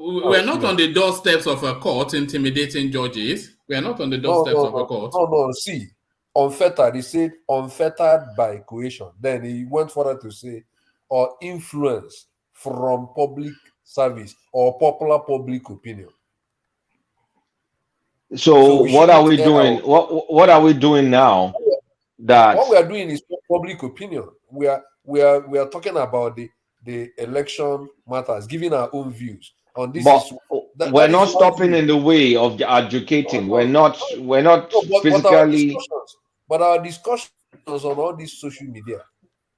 We're not on the doorsteps of a court intimidating judges. We're not on the doorsteps of a court. No. See, unfettered. He said unfettered by coercion. Then he went further to say, or influence from public service or popular public opinion. So we what are shouldn't we air doing? our What are we doing now? That what we are doing is public opinion. We are talking about the election matters, giving our own views on this. but Is we're that is not one stopping view. in the way of educating. We're not No, physically. but our discussions on all this social media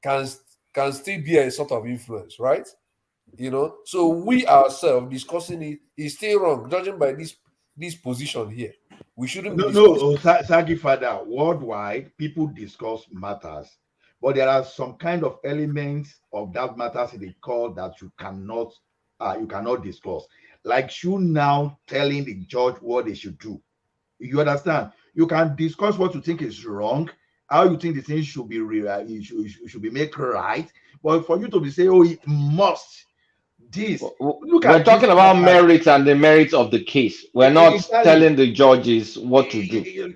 can can still be a sort of influence, right? So we ourselves discussing it is still wrong, judging by this position here. We shouldn't be No, discussing. Sagi Father, worldwide, people discuss matters, but there are some kind of elements of that matters in the court that you cannot discuss. Like you now telling the judge what they should do. You understand? You can discuss what you think is wrong, how you think the thing should be it should be made right, but for you to be saying, oh, it must this. Look We're at this talking about placard. merits and the merits of the case. We're not Exactly. telling the judges what to do.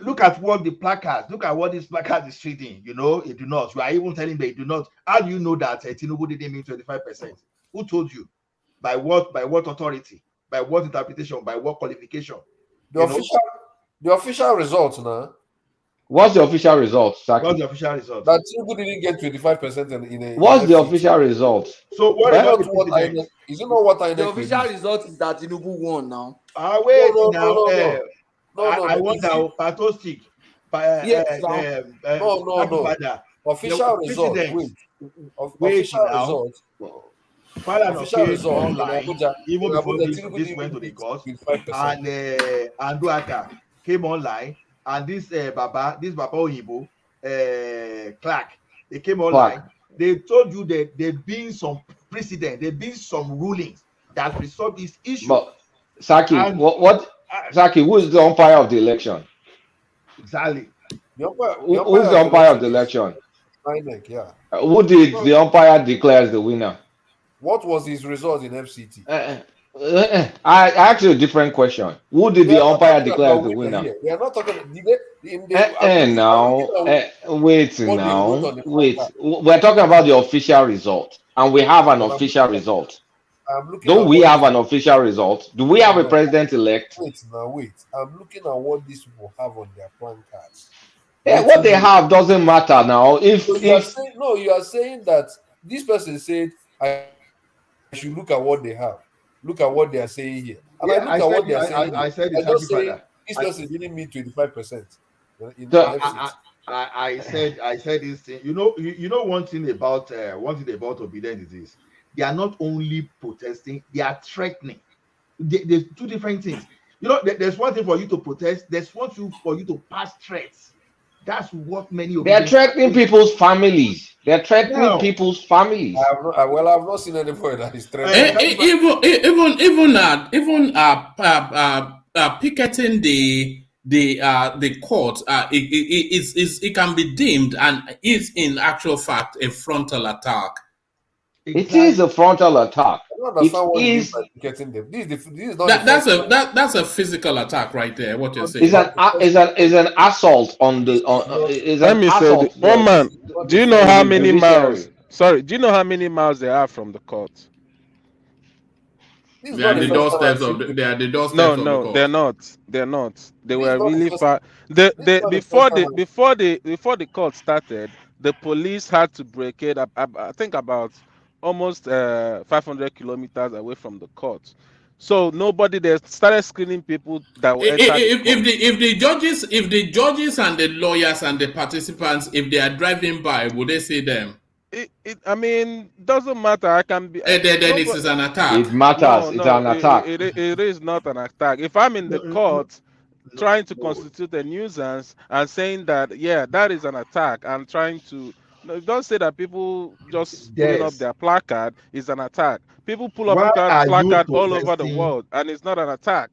Look at what the placards. Look at what this placard is treating. It do not. You are even telling them it do not. How do you know that Tinubu didn't mean 25%? Who told you? By what? By what authority? By what interpretation? By what qualification? The official results now. What's the official result, Saki? What's the official result? That Tinubu didn't get 25% in What's the FCT. official result? So what about the president? Is it not what INEC The official released? result is that Tinubu won now. Wait No. I wonder, Patostic. Yes, No. Official result. Wait now. Result. Falana Official came result online even before this went to the court, and Anduaka came online, and this Baba Oyibo, Clark, they came online. Clark. They told you that there been some precedent, there been some rulings that resolve this issue. But Saki, And- Saki, who is the umpire of the election? Exactly. Who's the umpire of the election? INEC, yeah. Who did the umpire declare as the winner? What was his result in FCT? I asked you a different question. Who did the umpire declare as the winner? Here. They are not talking. Wait. We're talking about the official result, and we have an official result. Don't we have an official result? Do we have a president-elect? Wait. I'm looking at what these people have on their placards. What they have doesn't matter now. You are saying that this person said I should look at what they have. Look at what they are saying here. And I said this person didn't meet 25%. I said this thing. You know one thing about obedience is this. They are not only protesting, they are threatening. There's two different things. There's one thing for you to protest, there's one thing for you to pass threats. That's what many of they're threatening people's families. They're threatening people's families. I've not seen anybody that is threatening. Even picketing the court, it can be deemed and is in actual fact a frontal attack. It is a frontal attack. That's a physical attack right there. What you're saying is an assault on the. Let me say, one man. Do you know how many miles? Sorry, do you know how many miles they are from the court? They are the doorsteps of the. They are the doorsteps of the court. They're not. They're not. They were really far. Before the court started, the police had to barricade. I think about almost 500 kilometers away from the court. So they started screening people that were if the judges and the lawyers and the participants, if they are driving by, would they see them? Doesn't matter. I can be. Then this is an attack. It matters. It's an attack. It is not an attack. If I'm in the court trying to constitute a nuisance and saying that that is an attack, I'm trying to. Don't say that people just putting up their placard is an attack. People pull up placard all over the world, and it's not an attack.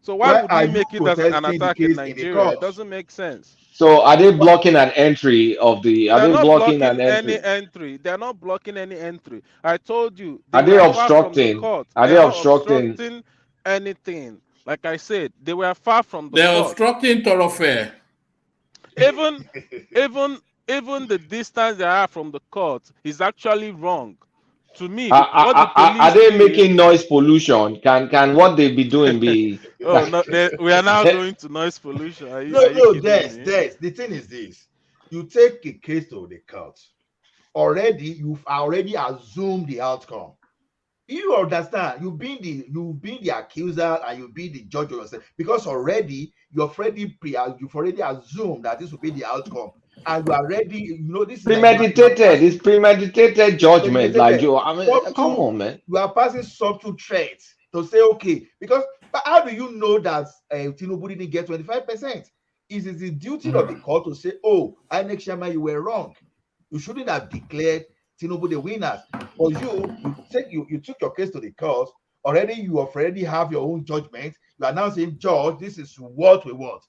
So why would we make it as an attack in Nigeria? It doesn't make sense. So are they blocking an entry of the? Are they blocking an entry? Any entry? They're not blocking any entry. I told you. Are they obstructing? Are they obstructing anything? Like I said, they were far from the. They're obstructing thoroughfare. Even the distance they are from the court is actually wrong. to me, what the Are police they did. making noise pollution? Can what they be doing be? Oh no, we are now going to noise pollution. No, Are you no, kidding me? the thing is this: you take a case to the court. Already, you've already assumed the outcome. You understand? You've been the accuser and you've been the judge of yourself because already you've already assumed that this will be the outcome, and you are ready. You know this is like you are Premeditated. It's passing premeditated judgment. Like premeditated. you, I mean, come Subtle, on, man. you are passing subtle threats to say okay because but how do you know that Tinubu didn't get 25%? It is the duty of the court to say, oh, INEC chairman, you were wrong. You shouldn't have declared Tinubu the winners. But you took your case to the court. You already have your own judgment. You are now saying, Judge, this is what we want.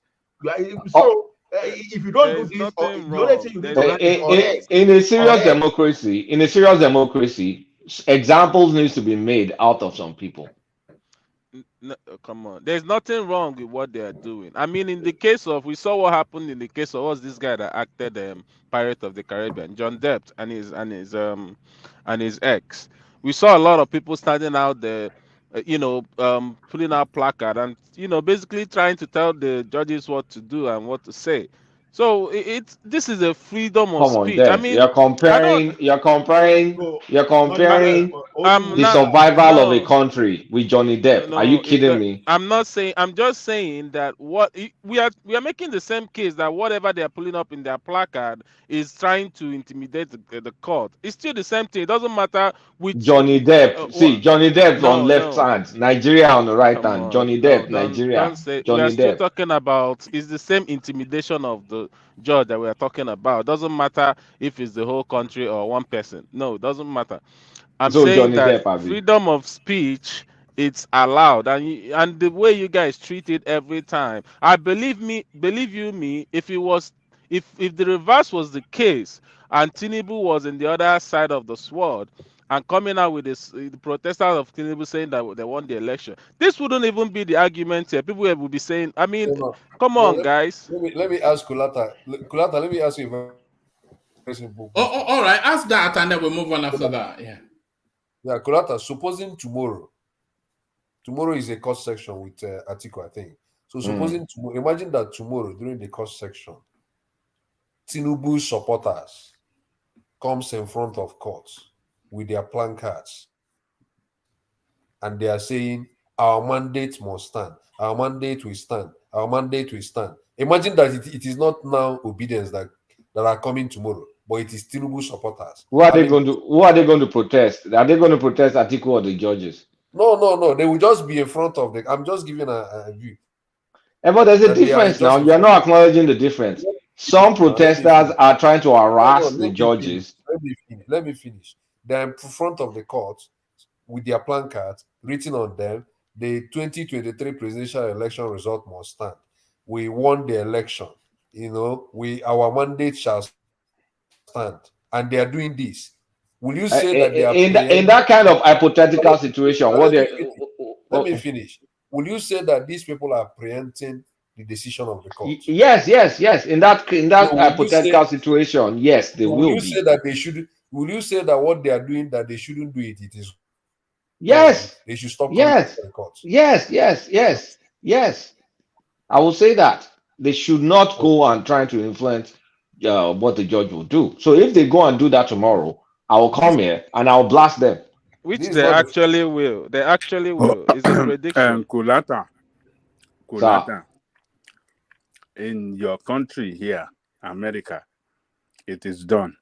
So if you don't do There's this, or nothing the only thing wrong. you need There's to do is nothing wrong. In a serious democracy, examples needs to be made out of some people. No, come on. There's nothing wrong with what they are doing. I mean, in the case of, we saw what happened in the case of what's this guy that acted Pirate of the Caribbean, John Depp and his ex. We saw a lot of people standing out there, putting out placard and basically trying to tell the judges what to do and what to say. So this is a freedom of Come on, speech. I Dave. mean, I don't. You're comparing I'm the not. survival of a No. country with Johnny Depp. Are you No, kidding me? I'm not saying. I'm just saying that we are making the same case that whatever they are pulling up in their placard is trying to intimidate the court. It's still the same thing. It doesn't matter which. Johnny Depp. See, Johnny Depp on No, left no. hand, Nigeria on the right Come hand. on, Johnny no, Depp, don't Nigeria. say. We are Johnny still Depp. talking about. It's the same intimidation of the judge that we are talking about. Doesn't matter if it's the whole country or one person. No, it doesn't matter. I'm So saying Johnny that Depp, Abi. freedom of speech, it's allowed, and the way you guys treat it every time. I believe me. If the reverse was the case, and Tinubu was in the other side of the sword, and coming out with the protesters of Tinubu saying that they won the election, this wouldn't even be the argument here. People would be saying, I mean, No, come no, on, guys. let me ask Kulata. Kulata, let me ask you a very simple question. All right. Ask that, and then we'll move on after that. Yeah. Yeah, Kulata, supposing tomorrow is a court section with Atiku, I think. So supposing tomorrow, imagine that tomorrow during the court section, Tinubu supporters comes in front of court with their placards and they are saying, our mandate must stand. Our mandate will stand. Our mandate will stand. Imagine that it is not now obedience that are coming tomorrow, but it is Tinubu supporters. Who are they going to protest? Are they going to protest Atiku or the judges? No. They will just be in front of the. I'm just giving a view. But there's a difference now. You're not acknowledging the difference. Some protesters are trying to harass the judges. Let me finish. They're in front of the court with their placards written on them. The 2023 presidential election result must stand. We won the election. Our mandate shall stand. And they are doing this. Will you say that they are in that kind of hypothetical situation? Let me finish. Will you say that these people are preempting the decision of the court? Yes. In that hypothetical situation, yes, they will you be. Say that they should? Will you say that what they are doing that they shouldn't do it? It is yes. Wrong. They should stop coming to the court. Yes. I will say that they should not go and try to influence what the judge will do. So if they go and do that tomorrow, I will come here and I'll blast them. Which they actually will. They actually will. It's a prediction. Kulata, in your country here, America, it is done.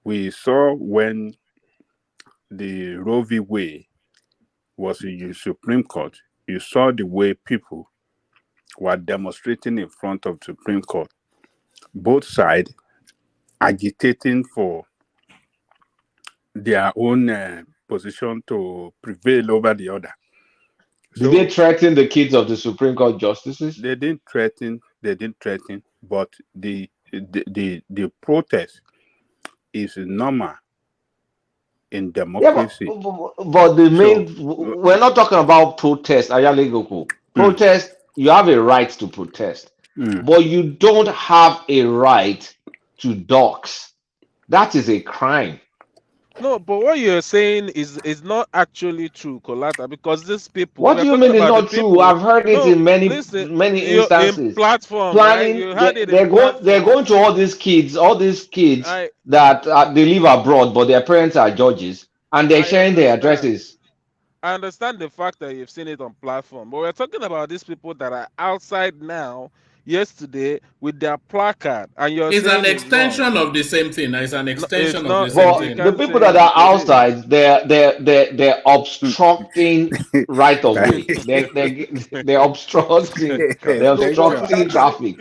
We saw when the Roe v. Wade was in the Supreme Court, you saw the way people were demonstrating in front of the Supreme Court, both sides agitating for their own position to prevail over the other. Did they threaten the kids of the Supreme Court justices? They didn't threaten, but the protest is normal in democracy. But the main, we're not talking about protest, Ayale Goku. Protest, you have a right to protest, but you don't have a right to dox. That is a crime. No, but what you're saying is not actually true, Colata, because these people, What we are do you talking mean it's about the not true? people. I've heard it No, in listen, many you in instances. platform, right? Planning, You had it in they're platform. going to all these kids I that they live abroad, but their parents are judges, and they're I sharing their understand. addresses. I understand the fact that you've seen it on platform, but we're talking about these people that are outside now, yesterday, with their placard, and you're It's an saying it's wrong. extension of the same thing. It's an No, extension of the same You But thing. the can't people say that are it is. outside, they're obstructing right of way. They're obstructing they're So what Extension. obstructing Kulata? traffic.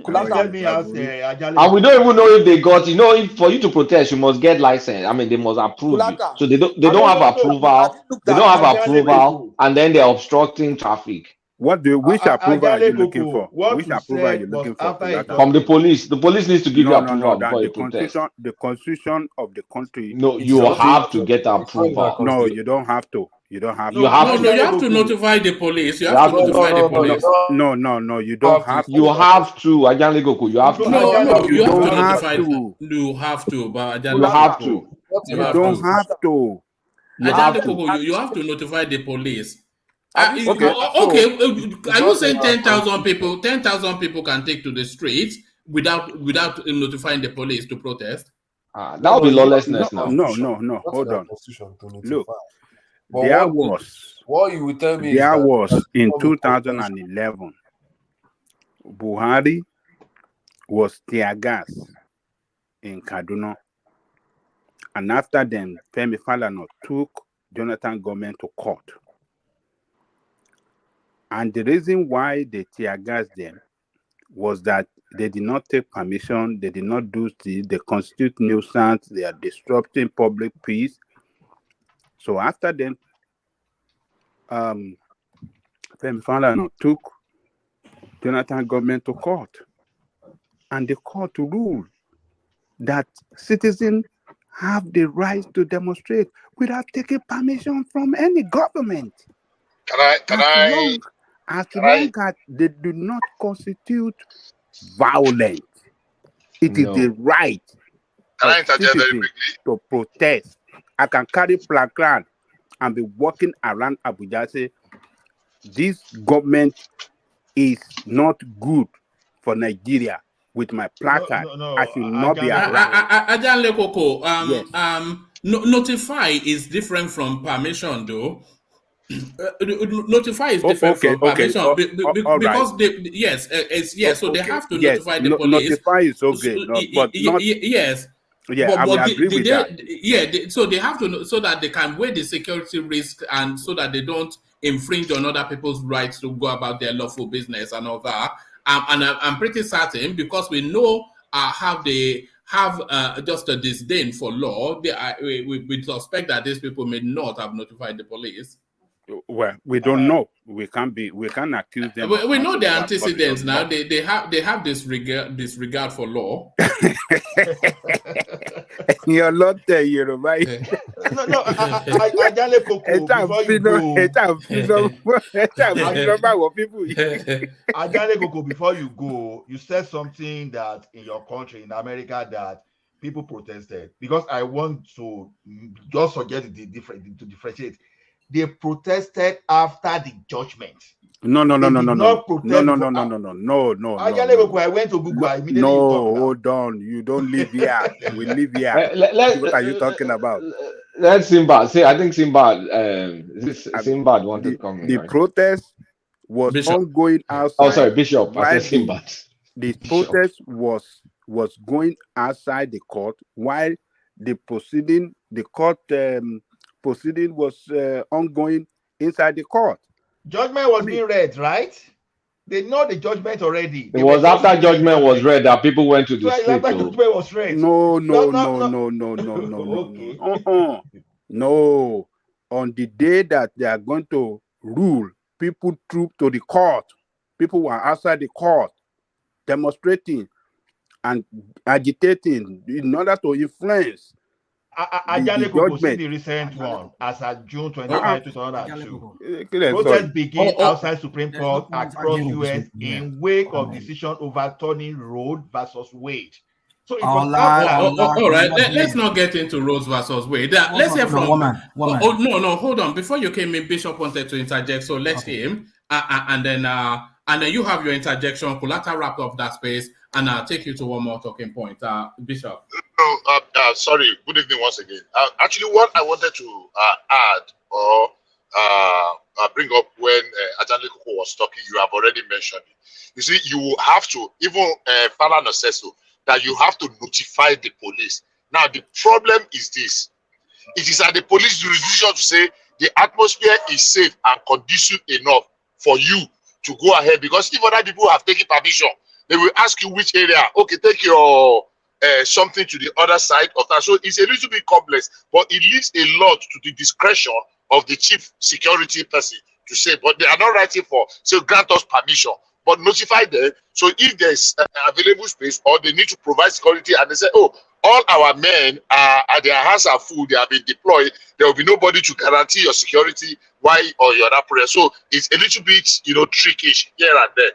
Oh, Kulata, let yeah, me ask Baburi. Ajale And we don't Koko. even know if they got, if for you to protest, you must get license. I mean, they must approve you. Kulata. So they I don't don't have know. No, have approval. you looked They at don't have Ajale approval, Koko? and then they're obstructing traffic Which approval are Ajale you looking Koko, for? what Which you approval are said you was looking for, after a Kulata? from the judgment. police. The police needs to give you No. approval That before you protest. the constitution of the country. No, It's you nothing. have to get It's not in our approval. No, constitution. you don't have to. You don't have You No, to. have No, to. you Ajale have to Koko. notify the police. You You have to have No, to. no, notify the no, no. You police. don't No. You don't have to. have It's not You to. in our have constitution. to, Ajanle Goku. You have No, to. No, Ajale no, You you have Koko. to don't Let me have notify. tell you. to. You have to, but You Ajale have Kulata. to. Koko, Not in you You our have don't to. have constitution. to. You have Ajale Kulata. to. Koko, Have you you have seen? to notify the police. Have you seen? Okay, Okay, so it's are you not in saying our 10,000 constitution. people? 10,000 people can take to the streets without notifying the police to protest? That No, would no, be it's not in our lawlessness now. constitution. Not in Hold our on. constitution to Look, notify. But there was what you will tell me is there that it was has in become a convention. 2011, Buhari was tear gas in Kaduna, and after then, Femi Falana took Jonathan government to court. And the reason why they tear gas them was that they did not take permission, they did not do they constitute nuisance, they are disrupting public peace. So after then, Femi Falana took Jonathan government to court, and the court ruled that citizens have the right to demonstrate without taking permission from any government, Can I can as I long as can I they do not constitute violence. It is the No. right can of I interject very citizens quickly? to protest. I can carry placard and be walking around Abuja say this government is not good for Nigeria with my No, placard. no, I no. should not be Ajale harassed. Koko. Ajale Koko, Yes. notify is different from permission, though. Notify is different Okay. from permission All right. because they yes, it's yes. So they Okay. have to Yes. notify the police. Notify is So, okay, but not. yes, Yeah, I will but agree with that. so they have to so that they can weigh the security risk and so that they don't infringe on other people's rights to go about their lawful business and all that. And I'm pretty certain because we know how they have just a disdain for law. We suspect that these people may not have notified the police. Well, we don't know. We can't accuse them of We not know the because we antecedents don't now. know. They have this disregard for law. You're not there, you right? No, Ajale Koko, before you go. Ajale Koko, before you go, you said something that in your country, in America, that people protested. Because I want to just suggest to differentiate. They protested after the judgment. No. They did not protest before. No. Ajale Koko, I went to Google. Immediately you talk now. Hold on. You don't live here. We live here. What are you talking about? Let Simba say. I think Simba. Simba wanted to come in, The right? protest was Bishop. ongoing Oh, outside. sorry, Bishop. I While said Simba. the Bishop. protest was going outside the court, while the court proceeding was ongoing inside the court. Judgment was being read, right? They know the judgment already. It was after judgment was read that people went to the So street. after judgment was read. No. Okay. No. On the day that they are going to rule, people trooped to the court. People were outside the court demonstrating and agitating in order to influence Ajale the Koko, see judgment. the recent one as at June 25, 2002. Sorry. Protest begin Oh, outside Supreme Court across US in wake of decision overturning Roe versus Wade. So it was outside. All right, let's not get into Rose versus Wade. Let's hear from woman. Oh, no, hold on. Before you came in, Bishop wanted to interject, so let's hear him, and then you have your interjection. Kulata wrap up that space, and I'll take you to one more talking point. Bishop. No, sorry. Good evening once again. Actually, what I wanted to add or bring up when Ajani Koko was talking, you have already mentioned it. You see, you have to, even Falana says so, that you have to notify the police. Now, the problem is this. It is at the police jurisdiction to say the atmosphere is safe and conducive enough for you to go ahead, because if other people have taken permission, they will ask you which area. Okay, take your something to the other side of that. So it's a little bit complex, but it leaves a lot to the discretion of the chief security person to say, but they are not writing for, so grant us permission, but notify them. So if there's available space or they need to provide security and they say, oh, all our men are their hands are full, they have been deployed, there will be nobody to guarantee your security while or you're not prayer. So it's a little bit, trickish here and there.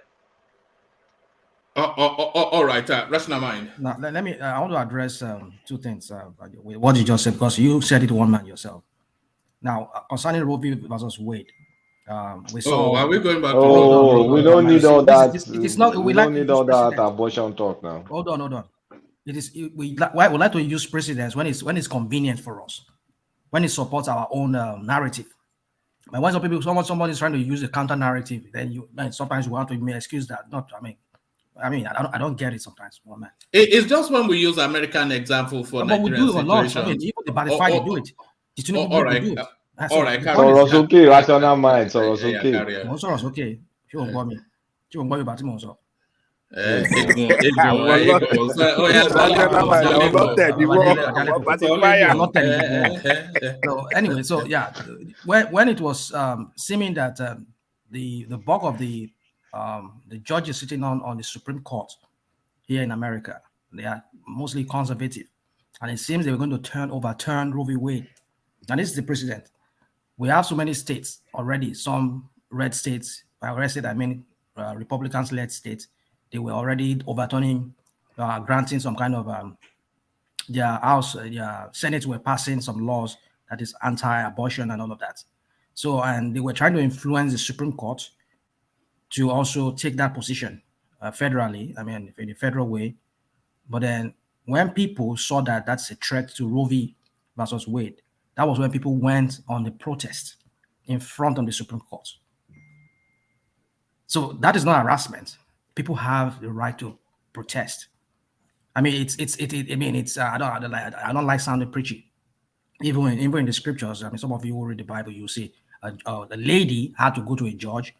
All right, rational mind. Now, let me. I want to address two things with what you just said, because you said it one man yourself. Now, concerning Roe v. versus Wade, we saw. Are we going back to we don't need all that. It's not. We don't need all that abortion talk now. Hold on. It is. We like to use precedents when it's convenient for us, when it supports our own narrative. But when somebody is trying to use a counter narrative, then sometimes you want to excuse that. I don't get it sometimes. It's just when we use American example for Nigerian we do a lot. situation. Even the Badified do it. All right. All right. Soros okay, rational mind. Soros okay. Soros okay. You won't me. You won't about him also. So anyway, so yeah, when it was seeming that the bulk of the judges sitting on the Supreme Court here in America, they are mostly conservative, and it seems they were going to overturn Roe v. Wade. And this is the precedent. We have so many states already, some red states, by red state I mean Republicans-led states, they were already overturning, granting some kind of their Senate were passing some laws that is anti-abortion and all of that. So, and they were trying to influence the Supreme Court to also take that position federally, in a federal way. But then when people saw that that's a threat to Roe v. versus Wade, that was when people went on the protest in front of the Supreme Court. So that is not harassment. People have the right to protest. I don't like sounding preachy. Even in the scriptures, some of you who read the Bible, you see the lady had to go to a judge,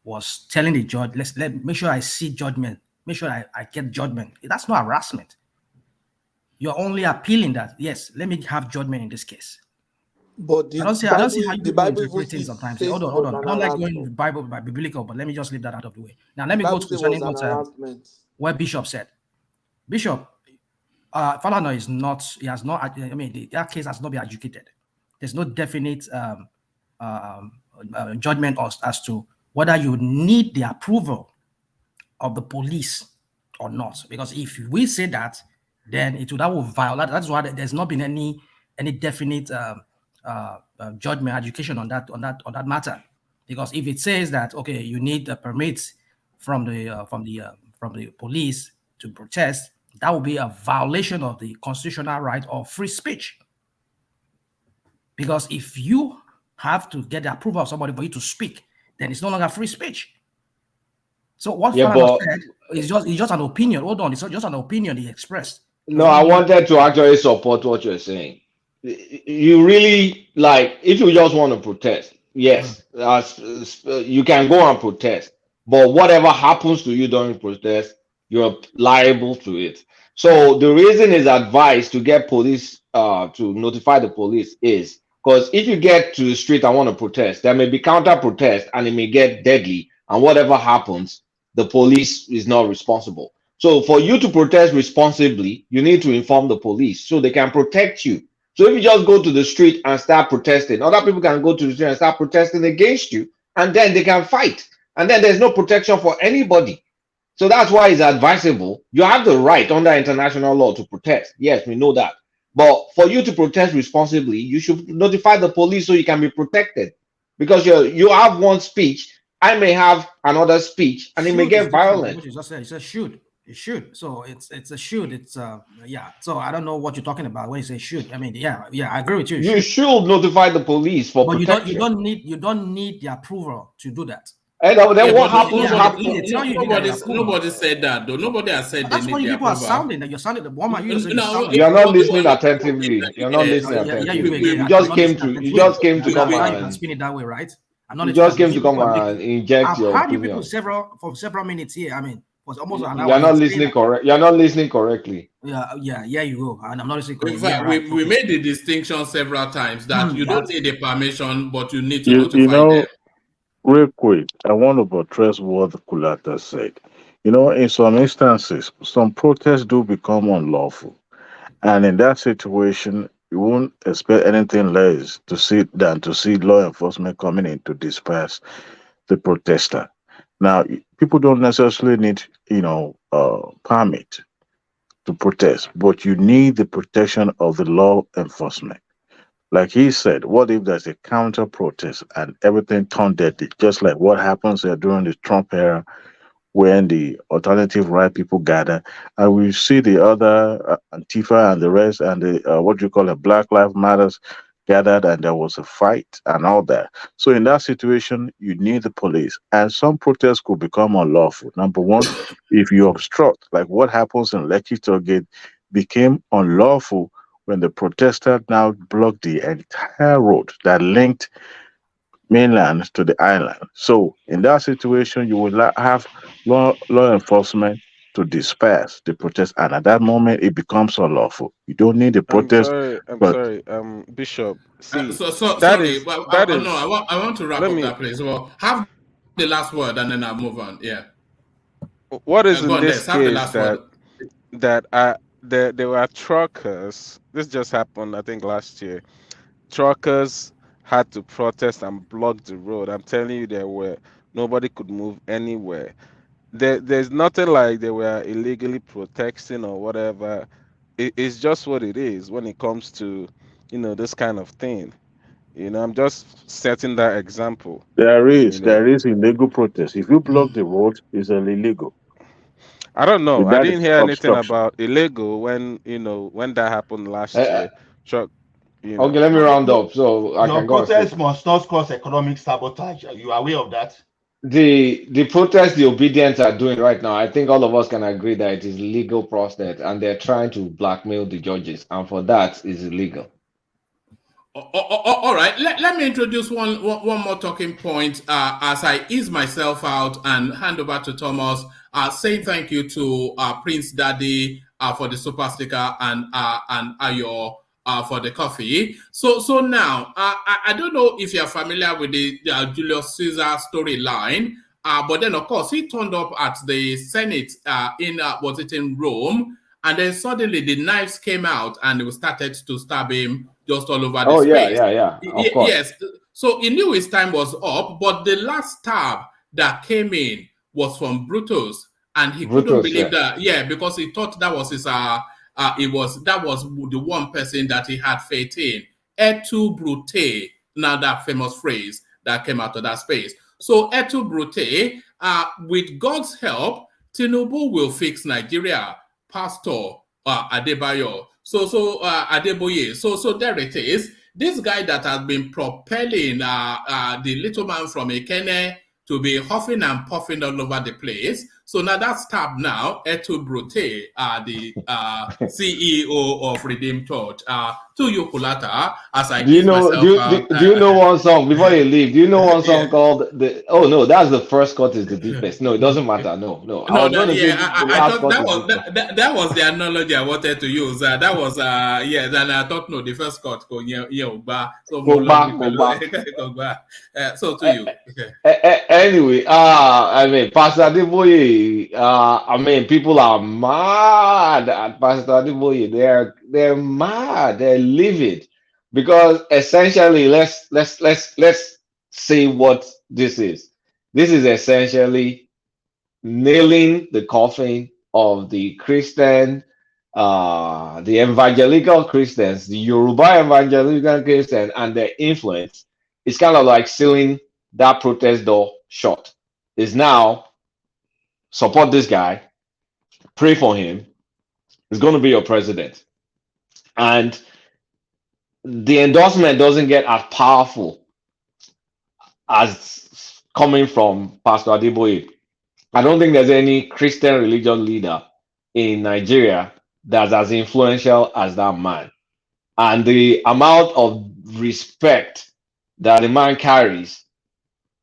was telling the judge, make sure I see judgment, make sure I get judgment. That's not harassment. You're only appealing that, yes, let me have judgment in this case. But I don't see how you interpret it sometimes. Hold on. I don't like going with Bible by biblical, but let me just leave that out of the way. Now let me go to concerning what Bishop said. Bishop, Falana is not. He has not. That case has not been adjudicated. There's no definite judgment as to whether you need the approval of the police or not. Because if we say that, then that will violate. That's why there's not been any definite judgment, education on that matter. Because if it says that okay, you need a permit from the police to protest, that will be a violation of the constitutional right of free speech. Because if you have to get the approval of somebody for you to speak, then it's no longer free speech. So what Falana said is just an opinion. Hold on, it's just an opinion he expressed. No, I wanted to actually support what you're saying. You really, if you just want to protest, yes, you can go and protest. But whatever happens to you during protest, you're liable to it. So the reason is advised to get police to notify the police is because if you get to the street and want to protest, there may be counter protest and it may get deadly, and whatever happens, the police is not responsible. So for you to protest responsibly, you need to inform the police so they can protect you. So if you just go to the street and start protesting, other people can go to the street and start protesting against you, and then they can fight. And then there's no protection for anybody. So that's why it's advisable. You have the right under international law to protest. Yes, we know that. But for you to protest responsibly, you should notify the police so you can be protected. Because you have one speech, I may have another speech, and it may Should is get different from violent. what you just said. It says should. It should. So it's a should. It's yeah. So I don't know what you're talking about when you say should. I mean, yeah, I agree with you. It You should notify the police for but protection. you don't need the approval to do that. And then what happens? Nobody said that though. Nobody has said That's they what need you the people are approval. sounding. That you're sounding. The woman you saying You're not listening attentively. You're not listening attentively. You just came to come and and spin it that way, right? I'm not you just came to come and inject I've your heard you people opinion. for several minutes here. I mean, for almost an hour. You're not listening correct. You're not listening correctly. Yeah, you go. And I'm not listening correctly. In fact, Right. we made the distinction several times that you don't need the permission, but you need to You notify know, them. real quick, I want to buttress what Kulata said. You know, in some instances, some protests do become unlawful. And in that situation, you won't expect anything less than to see law enforcement coming in to disperse the protester. Now, people don't necessarily need, permit to protest, but you need the protection of the law enforcement. Like he said, what if there's a counter protest and everything turned deadly, just like what happens during the Trump era when the alternative right people gather, and we see the other Antifa and the rest, and the what you call it, Black Lives Matters gathered, and there was a fight and all that. So in that situation, you need the police, and some protests could become unlawful. Number one, if you obstruct, like what happens in Lekki Tollgate, became unlawful when the protester now blocked the entire road that linked mainland to the island. So in that situation, you will have law enforcement to disperse the protest, and at that moment, it becomes unlawful. You don't need the protest, I'm but sorry, Bishop. See, Sorry, but no, I want to wrap let up me. that place. Well, have the last word, and then I'll move on. Yeah. What is Go in on, this Des, have the case last word. there were truckers. This just happened, I think, last year. Truckers had to protest and block the road. I'm telling you, nobody could move anywhere. There's nothing like they were illegally protesting or whatever. It's just what it is when it comes to, this kind of thing. I'm just setting that example. there is illegal protest. If you block the road, it's illegal. I don't know. I That is didn't hear anything obstruction. about illegal when that happened last year. Truck, Okay, let me round up so I Your can go and protest sleep. must not cause economic sabotage. Are you aware of that? The protest the obedience are doing right now, I think all of us can agree that it is legal process, and they're trying to blackmail the judges, and for that is illegal. All right, let me introduce one more talking point as I ease myself out and hand over to Thomas, saying thank you to Prince Daddy for the super sticker and Ayo for the coffee. So now, I don't know if you're familiar with the Julius Caesar storyline, but then of course he turned up at the Senate was it in Rome, and then suddenly the knives came out and they started to stab him just all over the space. Yeah, of course. Yes. So he knew his time was up, but the last stab that came in was from Brutus, and he couldn't believe that. Yeah, because he thought that was his that was the one person that he had faith in. Et tu Brute, now that famous phrase that came out of that space. So et tu Brute, with God's help, Tinubu will fix Nigeria. Pastor Adebayo. So Adeboye. So there it is. This guy that has been propelling the little man from Ekene to be huffing and puffing all over the place. So now that's tabbed now. Etu Brute, the CEO of Redeemed Church. To you, Kulata, as I ease myself out. Do you know one song before you leave? Do you know one song called the? Oh no, that's the first cut is the deepest. No, it doesn't matter. No. I was going to say I thought that was the analogy I wanted to use. That was and I thought no, the first cut so so to you. Anyway, I mean, Pastor Adeboye, I mean, people are mad at Pastor Adeboye. They're mad. They're livid because essentially, let's say what this is. This is essentially nailing the coffin of the Christian, the evangelical Christians, the Yoruba evangelical Christians, and their influence is kind of like sealing that protest door shut. Is now support this guy, pray for him. He's going to be your president, and the endorsement doesn't get as powerful as coming from Pastor Adeboye. I don't think there's any Christian religious leader in Nigeria that's as influential as that man. And the amount of respect that the man carries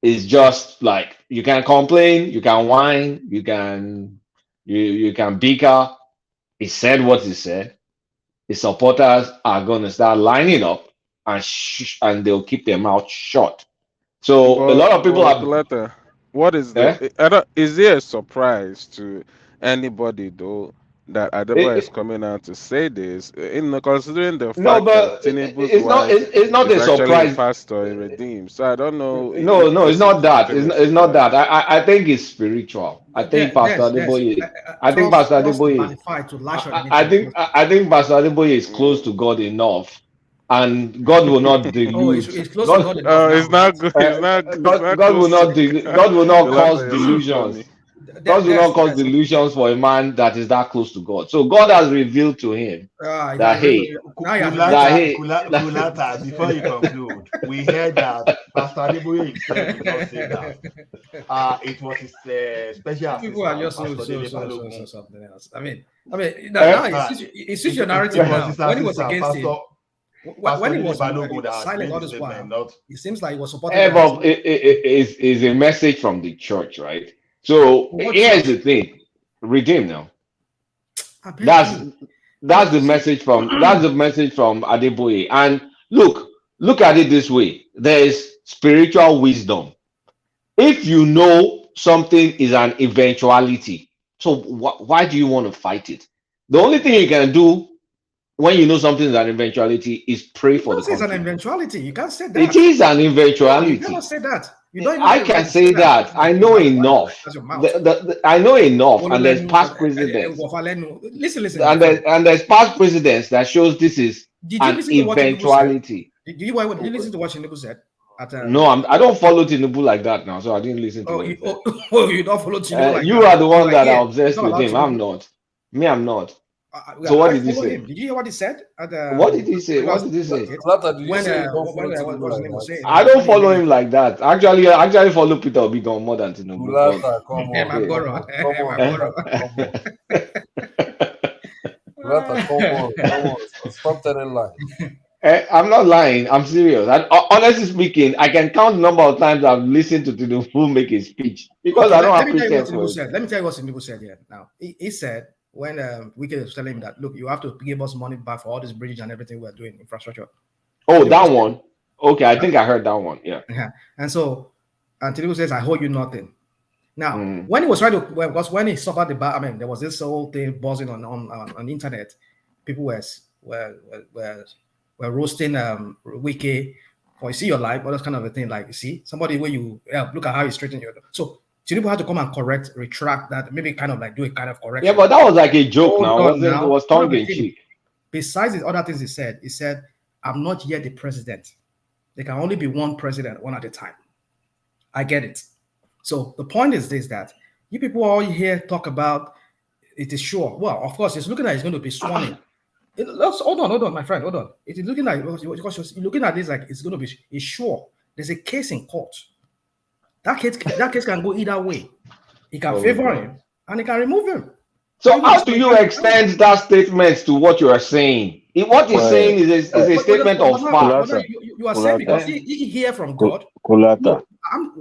is just like, you can complain, you can whine, you can bicker. He said what he said. His supporters are gonna start lining up and they'll keep their mouth shut. So a lot of people are. Coletta, what is Eh? is there a surprise to anybody though that Adeba is coming out to say this? Considering the No, fact that but Tinubu's it's not. wife It's not is a actually a surprise. pastor in Redeem, so I don't know No, if no, it's this not is that. actually a It's not that. surprise. I think it's spiritual. I think Pastor Adeboye. I think Trust Pastor trust Adeboye. magnified to lash on I think Pastor Adeboye is close to God enough, and God will not Oh, delude. it's close to God enough now, It's not right? good. It's not. It's not God will close not. to God. God will not cause Coletta, you're so delusions. funny. God will not cause That's delusions for a man that is that close to God. So God has revealed to him if that I read hey, now you have that revealed. hey, Kulata, before you conclude, we heard that Pastor Adeboye himself did not say that. It was his special People are assistant, just Pastor Dele Balogun. something else. I mean, now it's your narrative It was now. his When he was assistant, against him, Pastor when he Dele was Balogun, that has silent made all the this statement, while, not. it seems like he was supported by his Bob, it is a message from the church, right? So what here's church? the thing: redeem now. I beg you. That's the message from Adeboye. And look at it this way: there is spiritual wisdom. If you know something is an eventuality, so why do you want to fight it? The only thing you can do when you know something is an eventuality is pray You for the can't say it's an country. eventuality. You can't say that. It is an No, you eventuality. cannot say that. You don't even I have the right can to say say that. that. I know enough. That's your mouth. I know enough, and there's past presidents, Listen, and there's past presidents that shows this is did you an listen to what Tinubu said? eventuality. Did you listen to what Tinubu said? No, I don't follow Tinubu like that now, so I didn't listen to what he said. You don't follow Tinubu like You that. are the one that are Here, obsessed with him. I'm not. Me, I'm not. So what did he say? Him. Did you hear what he said? What did he say? What did he say? I don't follow him like that. Actually, I actually follow Peter Obi more than Tinubu. Come on. Stop telling lies. I'm not lying. I'm serious. And honestly speaking, I can count the number of times I've listened to Tinubu make a speech because I don't have patience for it. Let me tell you what Tinubu said here. Now, he said when Wike was telling him that, look, you have to give us money back for all this bridge and everything we're doing, infrastructure. Oh, that one. Okay, I think I heard that one. Yeah. And so, and Tinubu says, I hold you nothing. Now, when he was trying to, because when he suffered there was this whole thing buzzing on the internet. People were roasting Wike for, you see your life, all this kind of a thing. Like, you see, somebody where you look at how you straighten your. So Tinubu had to come and retract that, maybe kind of like do a kind of correction. Yeah, but that was like a joke now. It was tongue in cheek. Besides the other things he said, I'm not yet the president. There can only be one president, one at a time. I get it. So the point is this, that you people all here talk about it is sure. Well, of course, it's looking like it's going to be sworn in. Hold on, my friend, hold on. It is looking like, because you're looking at this like it's going to be it's sure. There's a case in court. That case can go either way. He can favor him and he can remove him. So how do you extend that statement to what you are saying? What he's saying is a statement of fact. You are saying because he hear from God. Kulata. I'm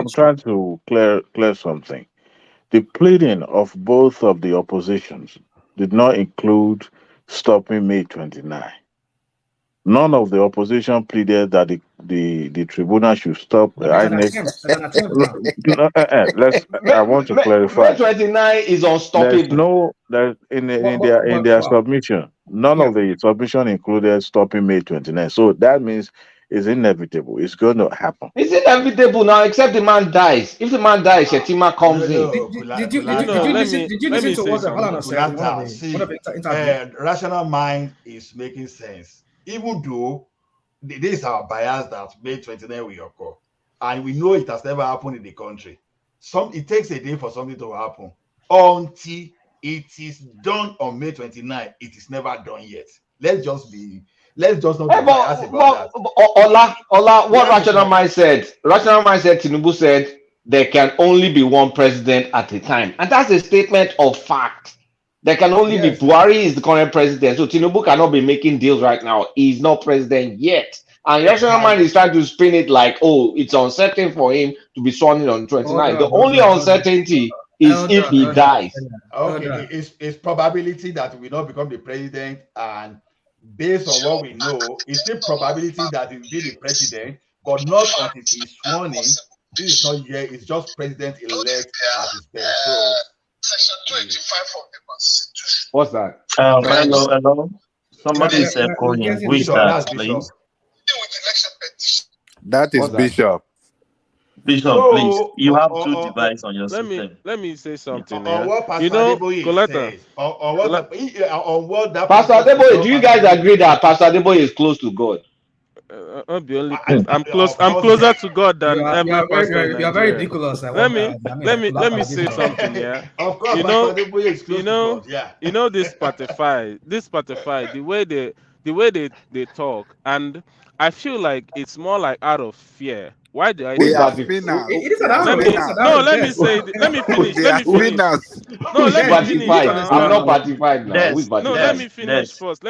trying to clear something. The pleading of both of the oppositions did not include stopping May 29. None of the opposition pleaded that the tribunal should stop the INEC. I want to clarify. May 29 is unstoppable. In their submission, none of the submission included stopping May 29. So that means It's inevitable. It's going to happen. It's inevitable now, except the man dies. If the man dies, Shetima comes in. Did you listen to say what something. Falana said in one of the interviews? Rational mind is making sense, even though this is our bias that May 29 will occur, and we know it has never happened in the country. It takes a day for something to happen until it is done on May 29. It is never done yet. Let's just not be biased about that. Ola, what Rational Mind said? Rational Mind said, Tinubu said, there can only be one president at a time. And that's a statement of fact. There can only be Buhari is the current president. So Tinubu cannot be making deals right now. He's not president yet. And Rational Mind is trying to spin it like, oh, it's uncertain for him to be sworn in on 29. The only uncertainty is if he dies. Okay, it's probability that he will not become the president, and based on what we know, it's still probability that he will be the president, but not until he's sworn in. This is not yet, it's just president-elect at his best. So, Section 285 of the Constitution. What's that? Hello. Somebody is calling. Who is that, please? That is Bishop. Bishop, please. You have two devices on your system. Let me say something. On what Pastor Adeboye says, on what that Pastor Adeboye, do you guys agree that Pastor Adeboye is close to God? I'm closer to God than every pastor. You are very ridiculous. Let me say something. Yeah. Of course, Adeboye is close to God. Yeah. You know this Spotify, the way they talk, and I feel like it's more like out of fear. Why do I say that? Let me finish. No, let me finish. I'm not partified now. No, let me finish first.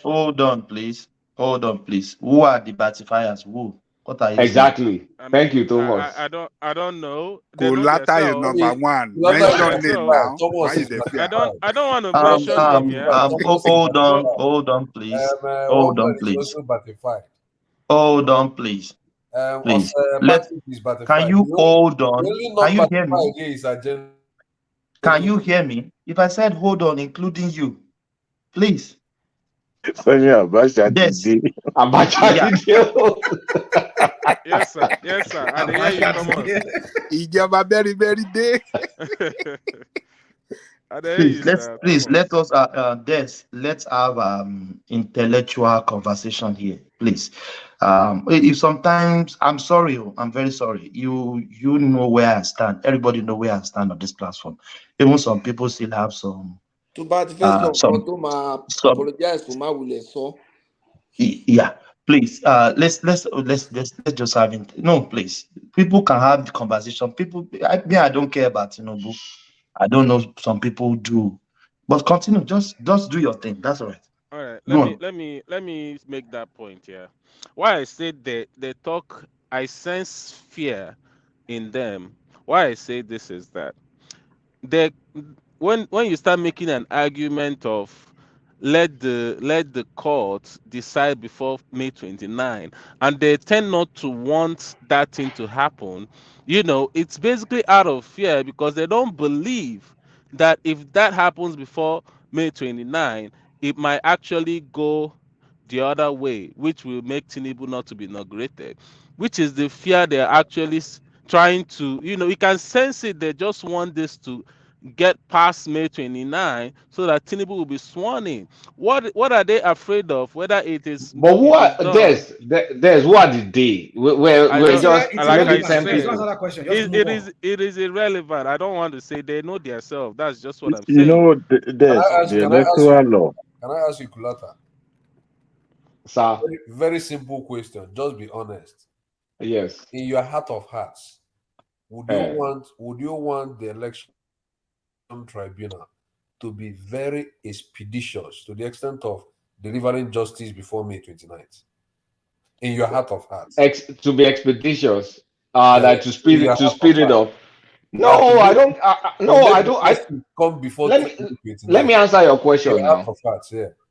Hold on, please. Who are the Batifiers? Who? What are you exactly? Thank you, Thomas. I don't know. Kulata is number one. Mention it now. Why is the I don't want to mention them here. Hold on, please. Hold on, please. Please. Can you hold on? Can you hear me? Can you hear me? If I said hold on, including you, please. Yes. Yes, sir. I hear you. Come on. Please let us let's have intellectual conversation here, please. If sometimes I'm sorry, I'm very sorry. You know where I stand. Everybody know where I stand on this platform. Even some people still have some. Apologize for my will. Yeah, please. Let's just have it. No, please. People can have the conversation. I don't care about Tinubu. I don't know. Some people do, but continue. Just do your thing. That's all right. All right. Let me make that point here. Why I say they talk, I sense fear in them. Why I say this is that when you start making an argument of let the court decide before May 29, and they tend not to want that thing to happen, it's basically out of fear, because they don't believe that if that happens before May 29, it might actually go the other way, which will make Tinubu not to be inaugurated, which is the fear they're actually trying to, you can sense it. They just want this to get past May 29 so that Tinubu will be sworn in. What are they afraid of? Whether it is, but who are there's who are the day? We're just maybe 10 people. It is irrelevant. I don't want to say they know themselves. That's just what I'm saying. You know, there's the electoral law. Can I ask you, Kulata? Sir. Very simple question. Just be honest. Yes. In your heart of hearts, would you want the election tribunal to be very expeditious to the extent of delivering justice before May 29th? In your heart of hearts. To be expeditious, like to speed it up. No, I don't. Come before. Let me answer your question now.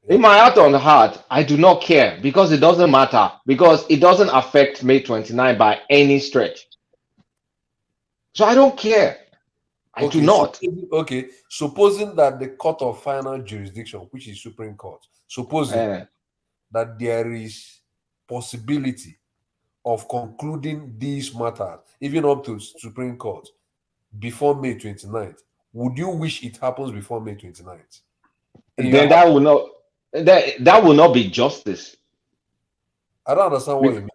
In my heart on heart, I do not care, because it doesn't matter, because it doesn't affect May 29 by any stretch. So I don't care. I do not. Supposing that the court of final jurisdiction, which is Supreme Court, supposing that there is possibility of concluding these matters, even up to Supreme Court, before May 29th? Would you wish it happens before May 29th? Then that will not that will not be justice. I don't understand what you mean.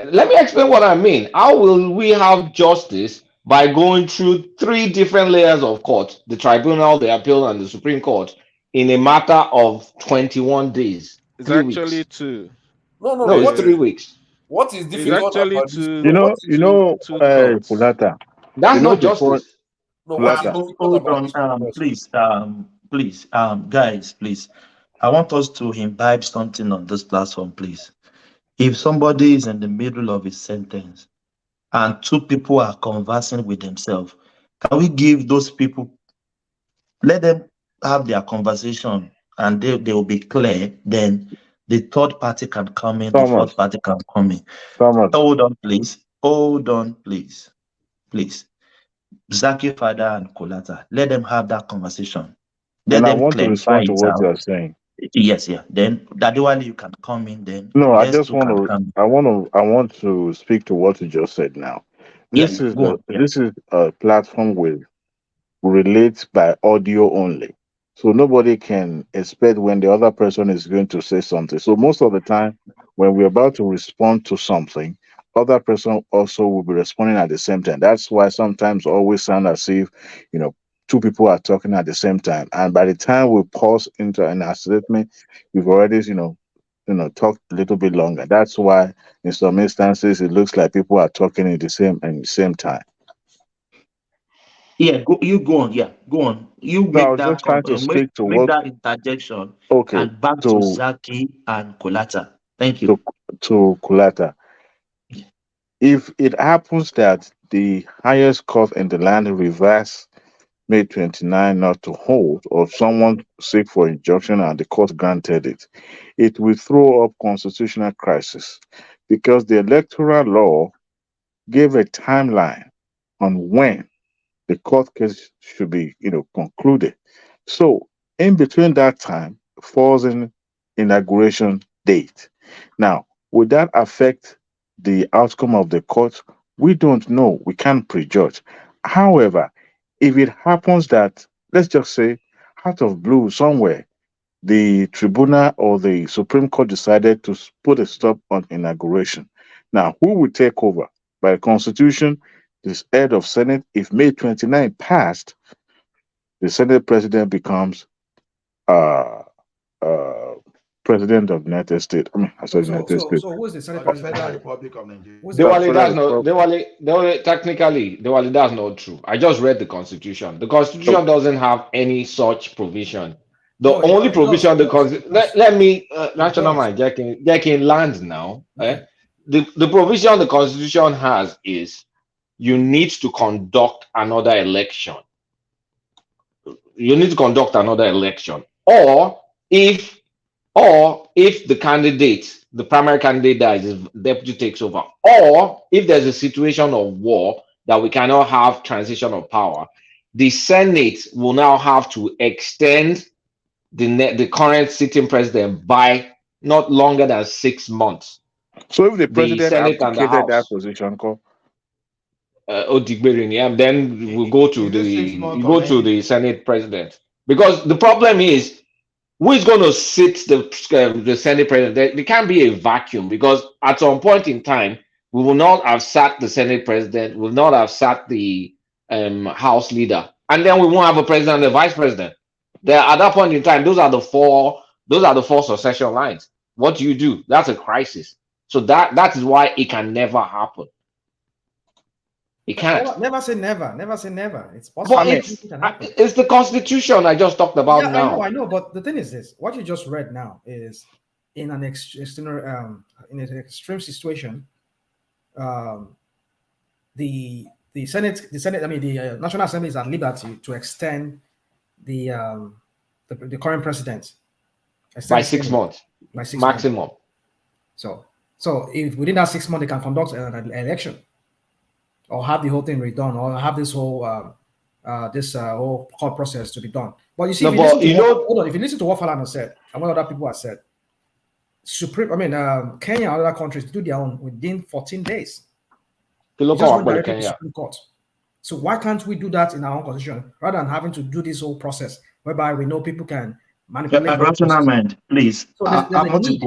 Let me explain what I mean. How will we have justice by going through 3 different layers of court, the tribunal, the appeal, and the Supreme Court, in a matter of 21 days? It's 3 actually weeks. 2. No, it's 3 weeks. What is It's difficult actually about this? two. Courts. Kulata. That's not before justice. No, what is difficult Hold about on, this process? please, guys, please. I want us to imbibe something on this platform, please. If somebody is in the middle of a sentence and 2 people are conversing with themselves, can we give those people, let them have their conversation and they will be clear? Then the 3rd party can come in, the 4th party can come in. Hold on, please. Hold on, please. Please. Zaki, Father, and Kolata, let them have that conversation. Let And I them want to clarify respond to it what out. you are saying. Yes, yeah. Then Dadewale, you can come in. Then No, I let's just look want at to. come. I want to speak to what you just said. Now, Yeah, this yeah. is Go on. Yeah. this is a platform with relates by audio only, so nobody can expect when the other person is going to say something. So most of the time, when we're about to respond to something, other person also will be responding at the same time. That's why sometimes always sound as if, 2 people are talking at the same time, and by the time we pause into an statement, we've already talked a little bit longer. That's why in some instances it looks like people are talking at the same time. Yeah, you go on. Yeah, go on. You No, I make was that just trying to make, speak to make what. that interjection Okay, and back to to Zaki and Kolata. Thank to you. to Kulata. If it happens that the highest court in the land reverse May 29 not to hold, or someone seek for injunction and the court granted it, it will throw up constitutional crisis because the electoral law gave a timeline on when the court case should be, concluded. So in between that time falls in inauguration date. Now, would that affect the outcome of the court? We don't know. We can't prejudge. However, if it happens that, let's just say, out of blue somewhere, the tribunal or the Supreme Court decided to put a stop on inauguration. Now, who will take over? By Constitution, this head of Senate, if May 29 passed, the Senate president becomes uh, uh, president of the United States. I mean, I said United States. who is the Senate Or the president? Federal Republic of Nigeria. Who's the Dewale, Federal that's not Republic. technically, Dewale, that's not true. I just read the Constitution. The Constitution doesn't have any such provision. The No, only it does. provision It does. It does. let me It national does. mind Jackie land now. Okay. The provision the Constitution has is you need to conduct another election. You need to conduct another election, or if the candidate, the primary candidate dies, the deputy takes over, or if there's a situation of war that we cannot have transition of power, the Senate will now have to extend the current sitting president by not longer than 6 months. So if the The president Senate and the abdicated that House. position, Then we'll go to Is it 6 the months you or go to many? the Senate president, because the problem is who is going to sit the Senate president? There can't be a vacuum, because at some point in time we will not have sat the Senate president, will not have sat the House leader, and then we won't have a president and a vice president. There at that point in time, those are the four succession lines. What do you do? That's a crisis. So that is why it can never happen. It can't. Never say never. Never say never. It's possible. But Anything can happen. it's the Constitution I just talked about Yeah, now. I know. But the thing is this: what you just read now is in an in an extreme situation. The Senate. I mean, the National Assembly is at liberty to extend the current president By 6 months. By 6 maximum. months. So if within that 6 months they can conduct an election, or have the whole thing redone, or have this whole whole court process to be done. But you see, if you listen to what Falana said and what other people have said, Kenya and other countries do their own within 14 days. The It local just went Akbole directly to Kenya. Supreme Court. So why can't we do that in our own constitution rather than having to do this whole process whereby we know people can manipulate the whole Rational process? mind, please. So there's a need.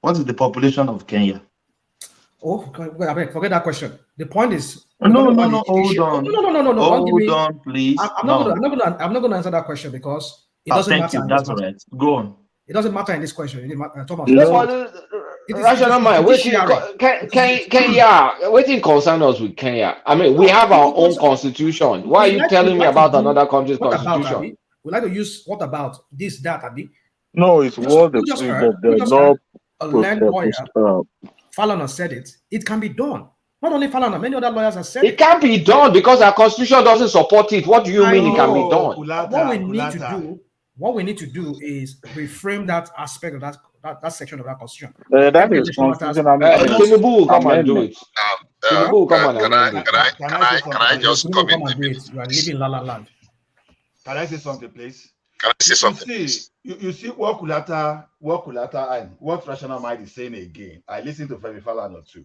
What is the population of Kenya? Oh, forget that question. The point is, No. Hold on. No. Don't give me. Hold on, please. I'm not going to answer that question because it doesn't Thank matter. you. That's all right. Go on. It doesn't matter in this question. Thomas. Rational mind. Kenya. Waiting concern us with Kenya. I mean, we have our own constitution. Why are you telling me about another country's constitution? We like to use what about this, that, Abi? No, it's what the law. A land lawyer, Falana said it. It can be done. Not only Falana, many other lawyers have said it. It can't be done because our constitution doesn't support it. What do you mean it can be done? What we need to do is reframe that aspect of that section of that constitution. That is constitutional. Tinubu come and do it. Tinubu come and amend it. Can I just come in? You are living La La Land. Can I say something, please? Can I say something, please? You see what Kulata and what Rational Mind is saying again. I listened to Femi Falana too.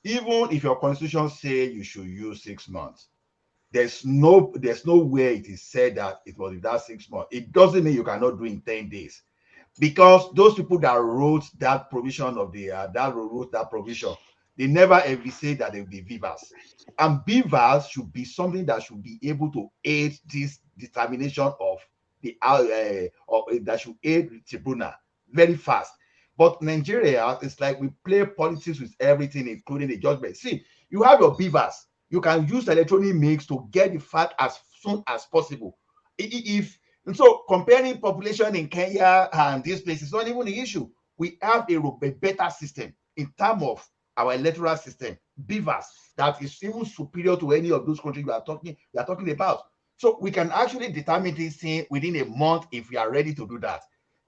Even if your constitution say you should use 6 months, there's no way it is said that it was that 6 months. It doesn't mean you cannot do in 10 days, because those people that wrote that provision of the that provision, they never ever say that they will be beavers, and beavers should be something that should be able to aid this determination of the that should aid the tribunal very fast. But Nigeria, it's like we play politics with everything, including the judgment. See, you have your beavers. You can use electronic means to get the fact as soon as possible. And so comparing population in Kenya and this place is not even the issue. We have a better system in terms of our electoral system, beavers, that is even superior to any of those countries we are talking about. So we can actually determine this thing within a month if we are ready to do that.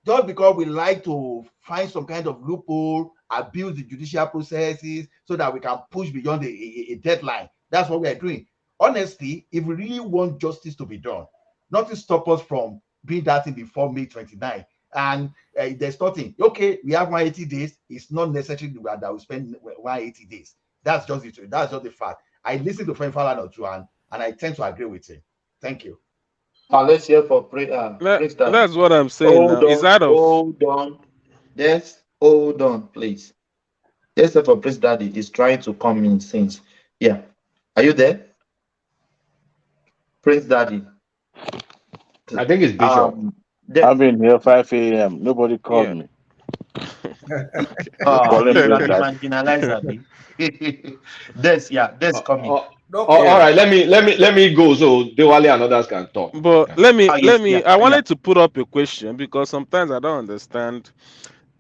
Just because we like to find some kind of loophole, abuse the judicial processes so that we can push beyond a deadline. That's what we are doing. Honestly, if we really want justice to be done, nothing stops us from doing that thing before May 29. And there's nothing. Okay, we have 180 days. It's not necessary that we spend 180 days. That's just it. That's just the fact. I listened to Frank Falana too, and I tend to agree with him. Thank you. Let's hear for that's what I'm saying. Hold on. Yes, hold on, please. Yes, for Prince Daddy is trying to come in since. Yeah. Are you there? Prince Daddy. I think it's Bishop. I've been here 5 a.m. Nobody called me. That's coming. All right, let me go so Dewale and others can talk. But I wanted to put up a question because sometimes I don't understand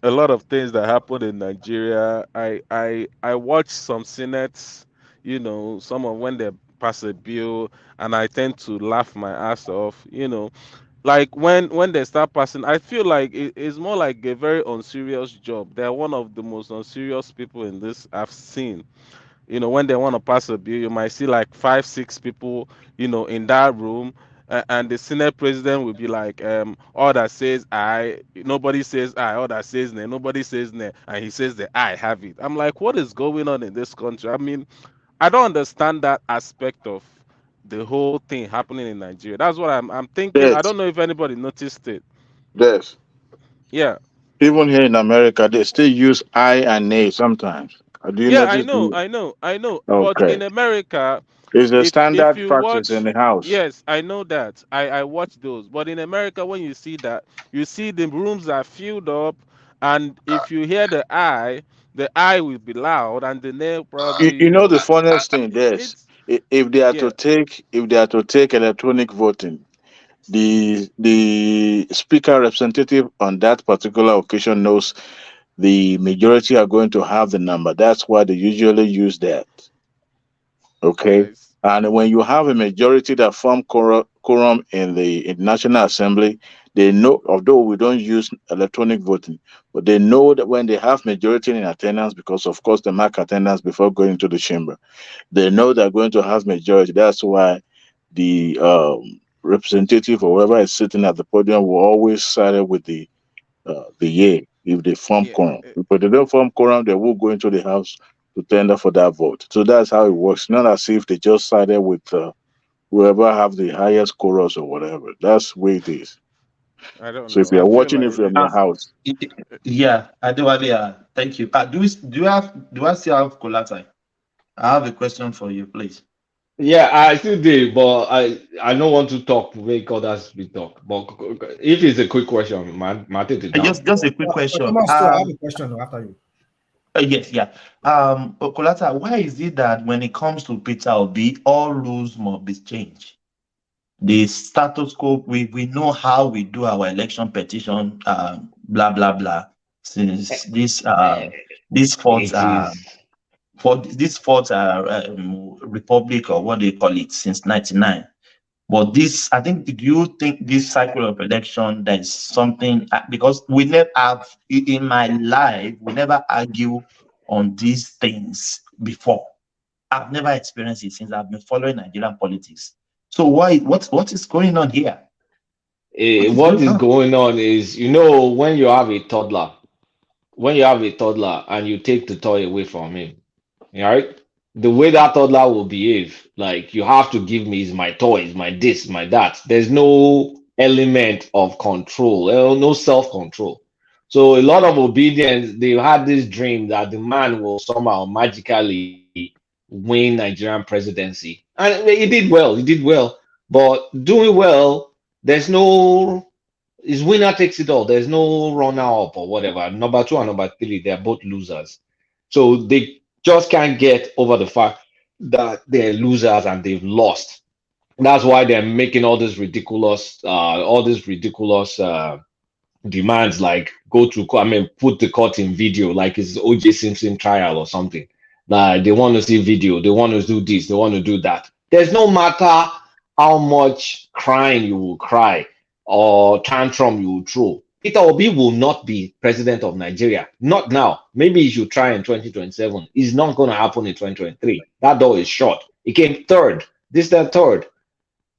a lot of things that happen in Nigeria. I watch some senates, some of when they pass a bill, and I tend to laugh my ass off, like when they start passing, I feel like it's more like a very unserious job. They're one of the most unserious people in this I've seen. When they want to pass a bill, you might see like 5-6 people, in that room, and the Senate president will be like, all that says I, nobody says I, all that says nay, nobody says nay, and he says that I have it. I'm like, what is going on in this country? I mean, I don't understand that aspect of the whole thing happening in Nigeria. That's what I'm thinking. Yes. I don't know if anybody noticed it. Yes. Yeah. Even here in America, they still use I and nay sometimes. Do you I know. Okay. But in America, it's a standard if you practice in the house. Yes, I know that. I watch those. But in America, when you see that, you see the rooms are filled up, and if you hear the I will be loud, and the nay probably. The funniest thing is if they are to take electronic voting, the speaker representative on that particular occasion knows the majority are going to have the number. That's why they usually use that. Okay. Nice. And when you have a majority that form quorum in the National Assembly, they know, although we don't use electronic voting, but they know that when they have majority in attendance, because of course they mark attendance before going to the chamber, they know they're going to have majority. That's why the representative or whoever is sitting at the podium will always side with the yay. if they form Yeah. quorum. If they don't form quorum, they will go into the house to tender for that vote. So that's how it works. Not as if they just sided with whoever have the highest chorus or whatever. That's the way it is. I don't So if know. you're I feel watching it like from your house, Yeah, Adewale, thank you. Do I still have collateral? I have a question for you, please. Yeah, I still do, but I don't want to talk to make others be talk. But if it's a quick question, man, take it down. Just a quick question. Thomas, too, I have a question after you. Yes, yeah. Okolata, why is it that when it comes to Peter Obi, all rules must be changed? The status quo, we know how we do our election petition, blah blah blah. Since this fourth It is republic, or what they call it, since '99. But this, I think, do you think this cycle of election, there is something, because we never have, in my life, we never argue on these things before. I've never experienced it since I've been following Nigerian politics. So what is going on here? what is going on is, when you have a toddler, and you take the toy away from him, right? The way that toddler will behave, like, you have to give me, is my toy, is my this, my that. There's no element of control, no self-control. So a lot of obedience, they had this dream that the man will somehow magically win Nigerian presidency. And he did well. But doing well, there's no, his winner takes it all. There's no runner up or whatever. Number 2 and number 3, they're both losers. So they just can't get over the fact that they're losers and they've lost. That's why they're making all these ridiculous demands, like put the court in video, like it's OJ Simpson trial or something. Like, they want to see video, they want to do this, they want to do that. There's no matter how much crying you will cry or tantrum you will throw, Peter Obi will not be president of Nigeria. Not now. Maybe he should try in 2027. It's not going to happen in 2023. That door is shut. He came third. This time third.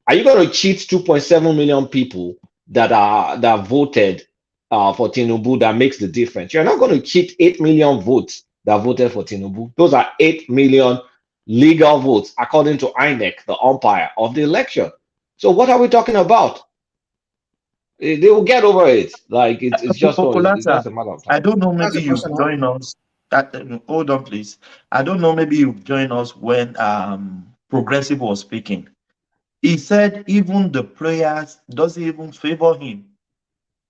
Are you going to cheat 2.7 million people that voted for Tinubu? That makes the difference. You're not going to cheat 8 million votes that voted for Tinubu. Those are 8 million legal votes according to INEC, the umpire of the election. So what are we talking about? They will get over it. Like, it's just a matter of time. I don't know, maybe you join us. Hold on, please. I don't know, maybe you join us when Progressive was speaking. He said even the players doesn't even favor him.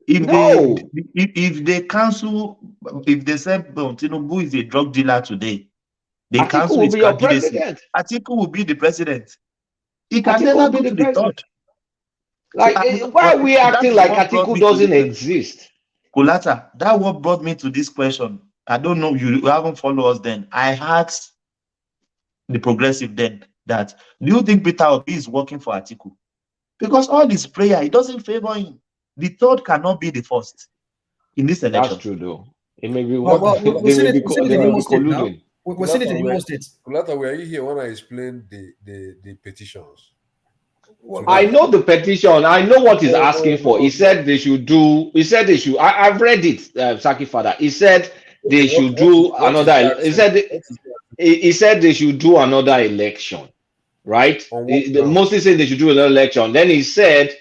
If they cancel, if they say Tinubu is a drug dealer today, they Atiku cancel will his be your candidacy. president. Atiku will be the president. He can Atiku never will be go the to the president. third. Like, why are we acting like Atiku doesn't exist? Kulata, that what brought me to this question. I don't know, you haven't followed us then. I asked the Progressive then that, do you think Peter Obi is working for Atiku? Because all this prayer, it doesn't favor him. The third cannot be the first in this election. That's true, though. It may be we've seen it in Imo State now. colluding. We've seen it in Imo State. Kulata, were you here when I explained the petitions? I know the petition. I know what he's asking for. He said they should do. He said they should. I've read it, Saki Father. He said they should do another. He said they should do another election, right? Mostly saying they should do another election. Then he said,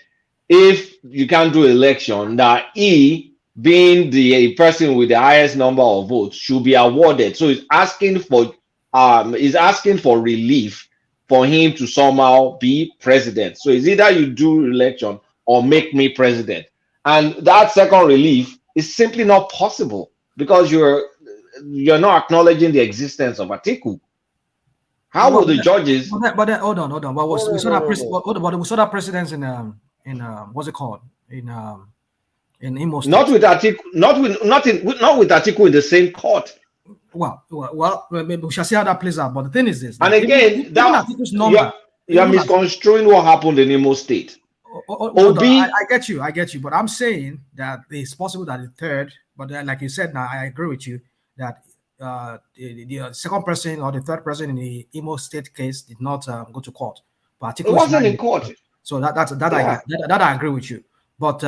if you can't do election, that he, being the person with the highest number of votes, should be awarded. So he's asking for relief for him to somehow be president. So it's either you do election or make me president. And that second relief is simply not possible because you're not acknowledging the existence of Atiku. How will the judges? But hold on. But we saw that precedence in what's it called in Imo State. Not with Atiku. Not with Atiku in the same court. Well, we shall see how that plays out. But the thing is this. And again, you're misconstruing what happened in Imo State. I get you. But I'm saying that it's possible that the third, but like you said, now I agree with you that the second person or the third person in the Imo State case did not go to court. But it wasn't in court. So that I agree with you. But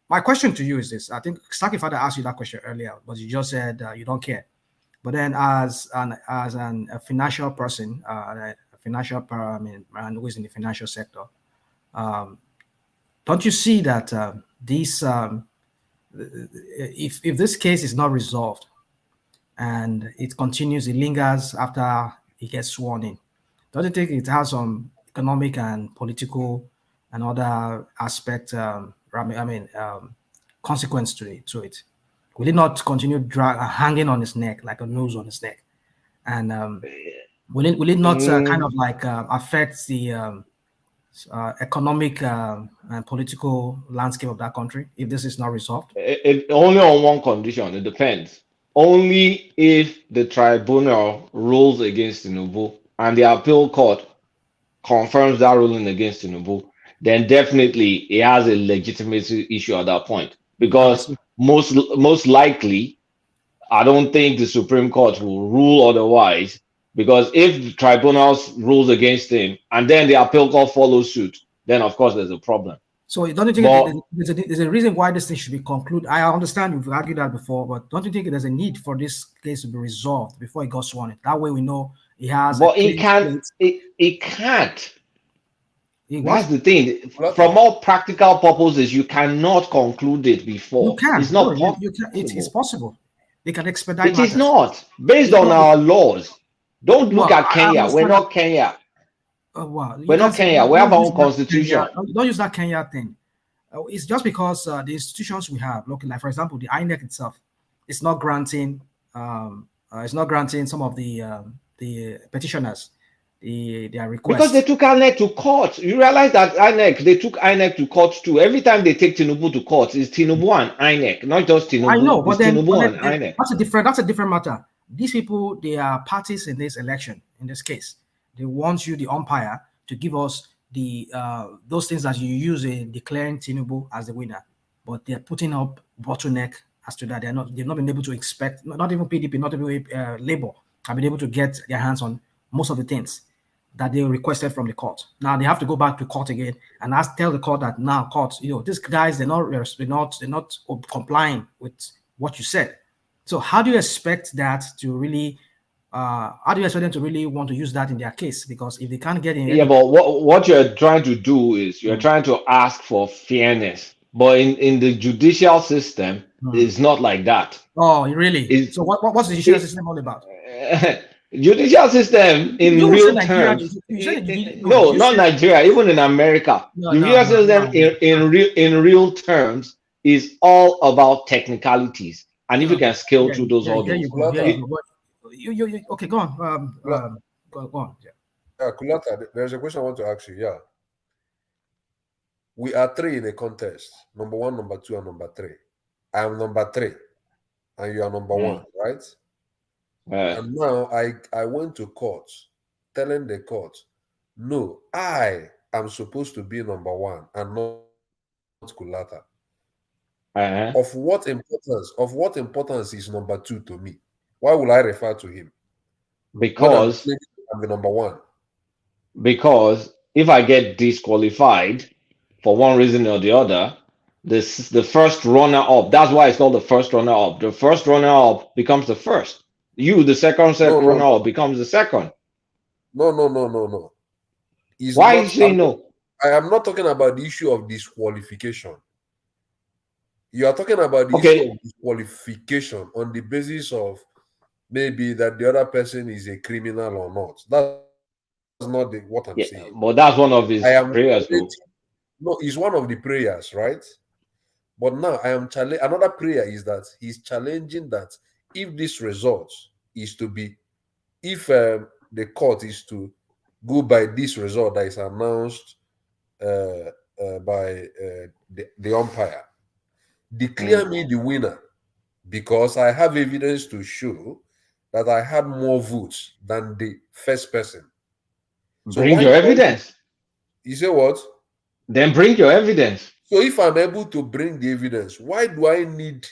my question to you is this. I think Saki Father asked you that question earlier, but you just said you don't care. But then as a financial person, a financial man who is in the financial sector, don't you see that this if this case is not resolved and it continues, it lingers after he gets sworn in, don't you think it has some economic and political and other aspect consequence to it? Will it not continue hanging on his neck like a nose on his neck? And will it not kind of like affect the economic and political landscape of that country if this is not resolved? Only on one condition. It depends. Only if the tribunal rules against Tinubu and the appeal court confirms that ruling against Tinubu, then definitely it has a legitimacy issue at that point. Because most likely, I don't think the Supreme Court will rule otherwise. Because if the tribunals rules against him and then the appeal court follows suit, then of course there's a problem. So don't you think there's a reason why this thing should be concluded? I understand you've argued that before, but don't you think there's a need for this case to be resolved before it got sworn in? That way we know he has. But it can't. It can't. That's the thing. From all practical purposes, you cannot conclude it before. You can. It's not possible. It's possible. They can expedite. It is not based on our laws. Don't look at Kenya. We're not Kenya. We're not Kenya. We have our own constitution. Don't use that Kenya thing. It's just because the institutions we have, like for example, the INEC itself, it's not granting. It's not granting some of the petitioners their requests because they took INEC to court. You realize that they took INEC to court too. Every time they take Tinubu to court, it's Tinubu and INEC, not just Tinubu. I know, but then, Tinubu and INEC. That's a different matter. These people, they are parties in this election. In this case, they want you, the umpire, to give us the those things that you use in declaring Tinubu as the winner. But they're putting up bottleneck as to that. They've not been able to expect, not even PDP, not even Labour, have been able to get their hands on most of the things that they requested from the court. Now they have to go back to court again and tell the court that now court, these guys, they're not complying with what you said. So how do you expect that to really? How do you expect them to really want to use that in their case? Because if they can't get in, but what you're trying to do is you're trying to ask for fairness. But in the judicial system, it's not like that. Oh, really? So what's the judicial system all about? Judicial system in real terms. No, not Nigeria. Even in America, judicial system in real terms is all about technicalities. And if you can scale through those hurdles. Okay, go on. Go on. Yeah, Kulata, there's a question I want to ask you. Yeah. We are three in a contest. Number 1, number 2, and number 3. I am number 3. And you are number 1, right? And now I went to court telling the court, no, I am supposed to be number 1 and not Kulata. Of what importance is number 2 to me? Why will I refer to him? Because I'm the number 1. Because if I get disqualified for one reason or the other, the first runner up, that's why it's called the first runner up. The first runner up becomes the first. The second runner up becomes the second. No. Why you say no? I am not talking about the issue of disqualification. You are talking about the issue of disqualification on the basis of maybe that the other person is a criminal or not. That's not what I'm saying. But that's one of his prayers. No, it's one of the prayers, right? But now I am challenging. Another prayer is that he's challenging that if this result is to be, if the court is to go by this result that is announced by the umpire, declare me the winner because I have evidence to show that I had more votes than the first person. So bring your evidence. You say what? Then bring your evidence. So if I'm able to bring the evidence, why do I need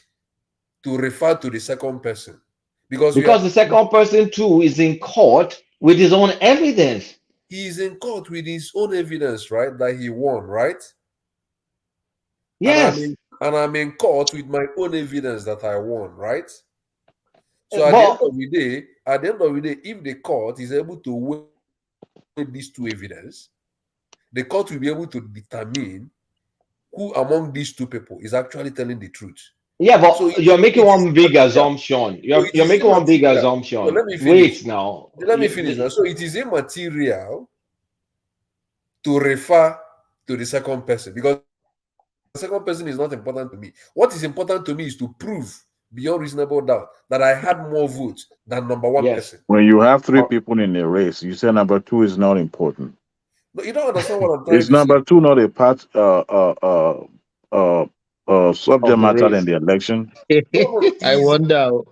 to refer to the second person? Because the second person too is in court with his own evidence. He is in court with his own evidence, right? That he won, right? Yes. and I'm in court with my own evidence that I won, right? So at the end But of the day, if the court is able to weigh these two evidence, the court will be able to determine who among these two people is actually telling the truth. yeah, So but it you're making is one big immaterial. assumption. So You're it you're is making one big immaterial. So assumption. let me finish. Wait now. Let me finish now. So it is immaterial to refer to the second person because the second person is not important to me. What is important to me is to prove beyond reasonable doubt that I had more votes than number one Yes. person. When you have three people in a race, you say number two is not important. No, you don't understand what I'm trying Is to say. number two not a part subject Of the matter in race. the election? No, I he is wonder. no,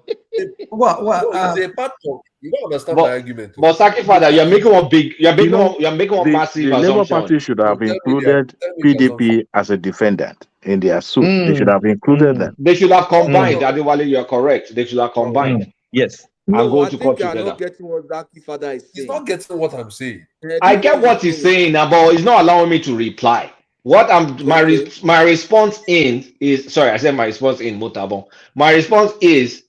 he's a part of. You don't understand my But argument. but Saki He's a Father, part. you're making one big. You know, You're making one massive the Labour assumption. Party should No, have included tell me the assumption. PDP as a defendant in their suit. They should Mm, have included them. They should have No, no, combined. no, no, Adewale, you're correct. They should have no, no. combined yes. and No, go I to think court you are together. not getting what Zaki father is He's saying. not getting what I'm saying. I This is get what he's what he's saying. saying, but it's not allowing me to reply. What I'm Okay. my response in is sorry, I said my response in Motabon. My response is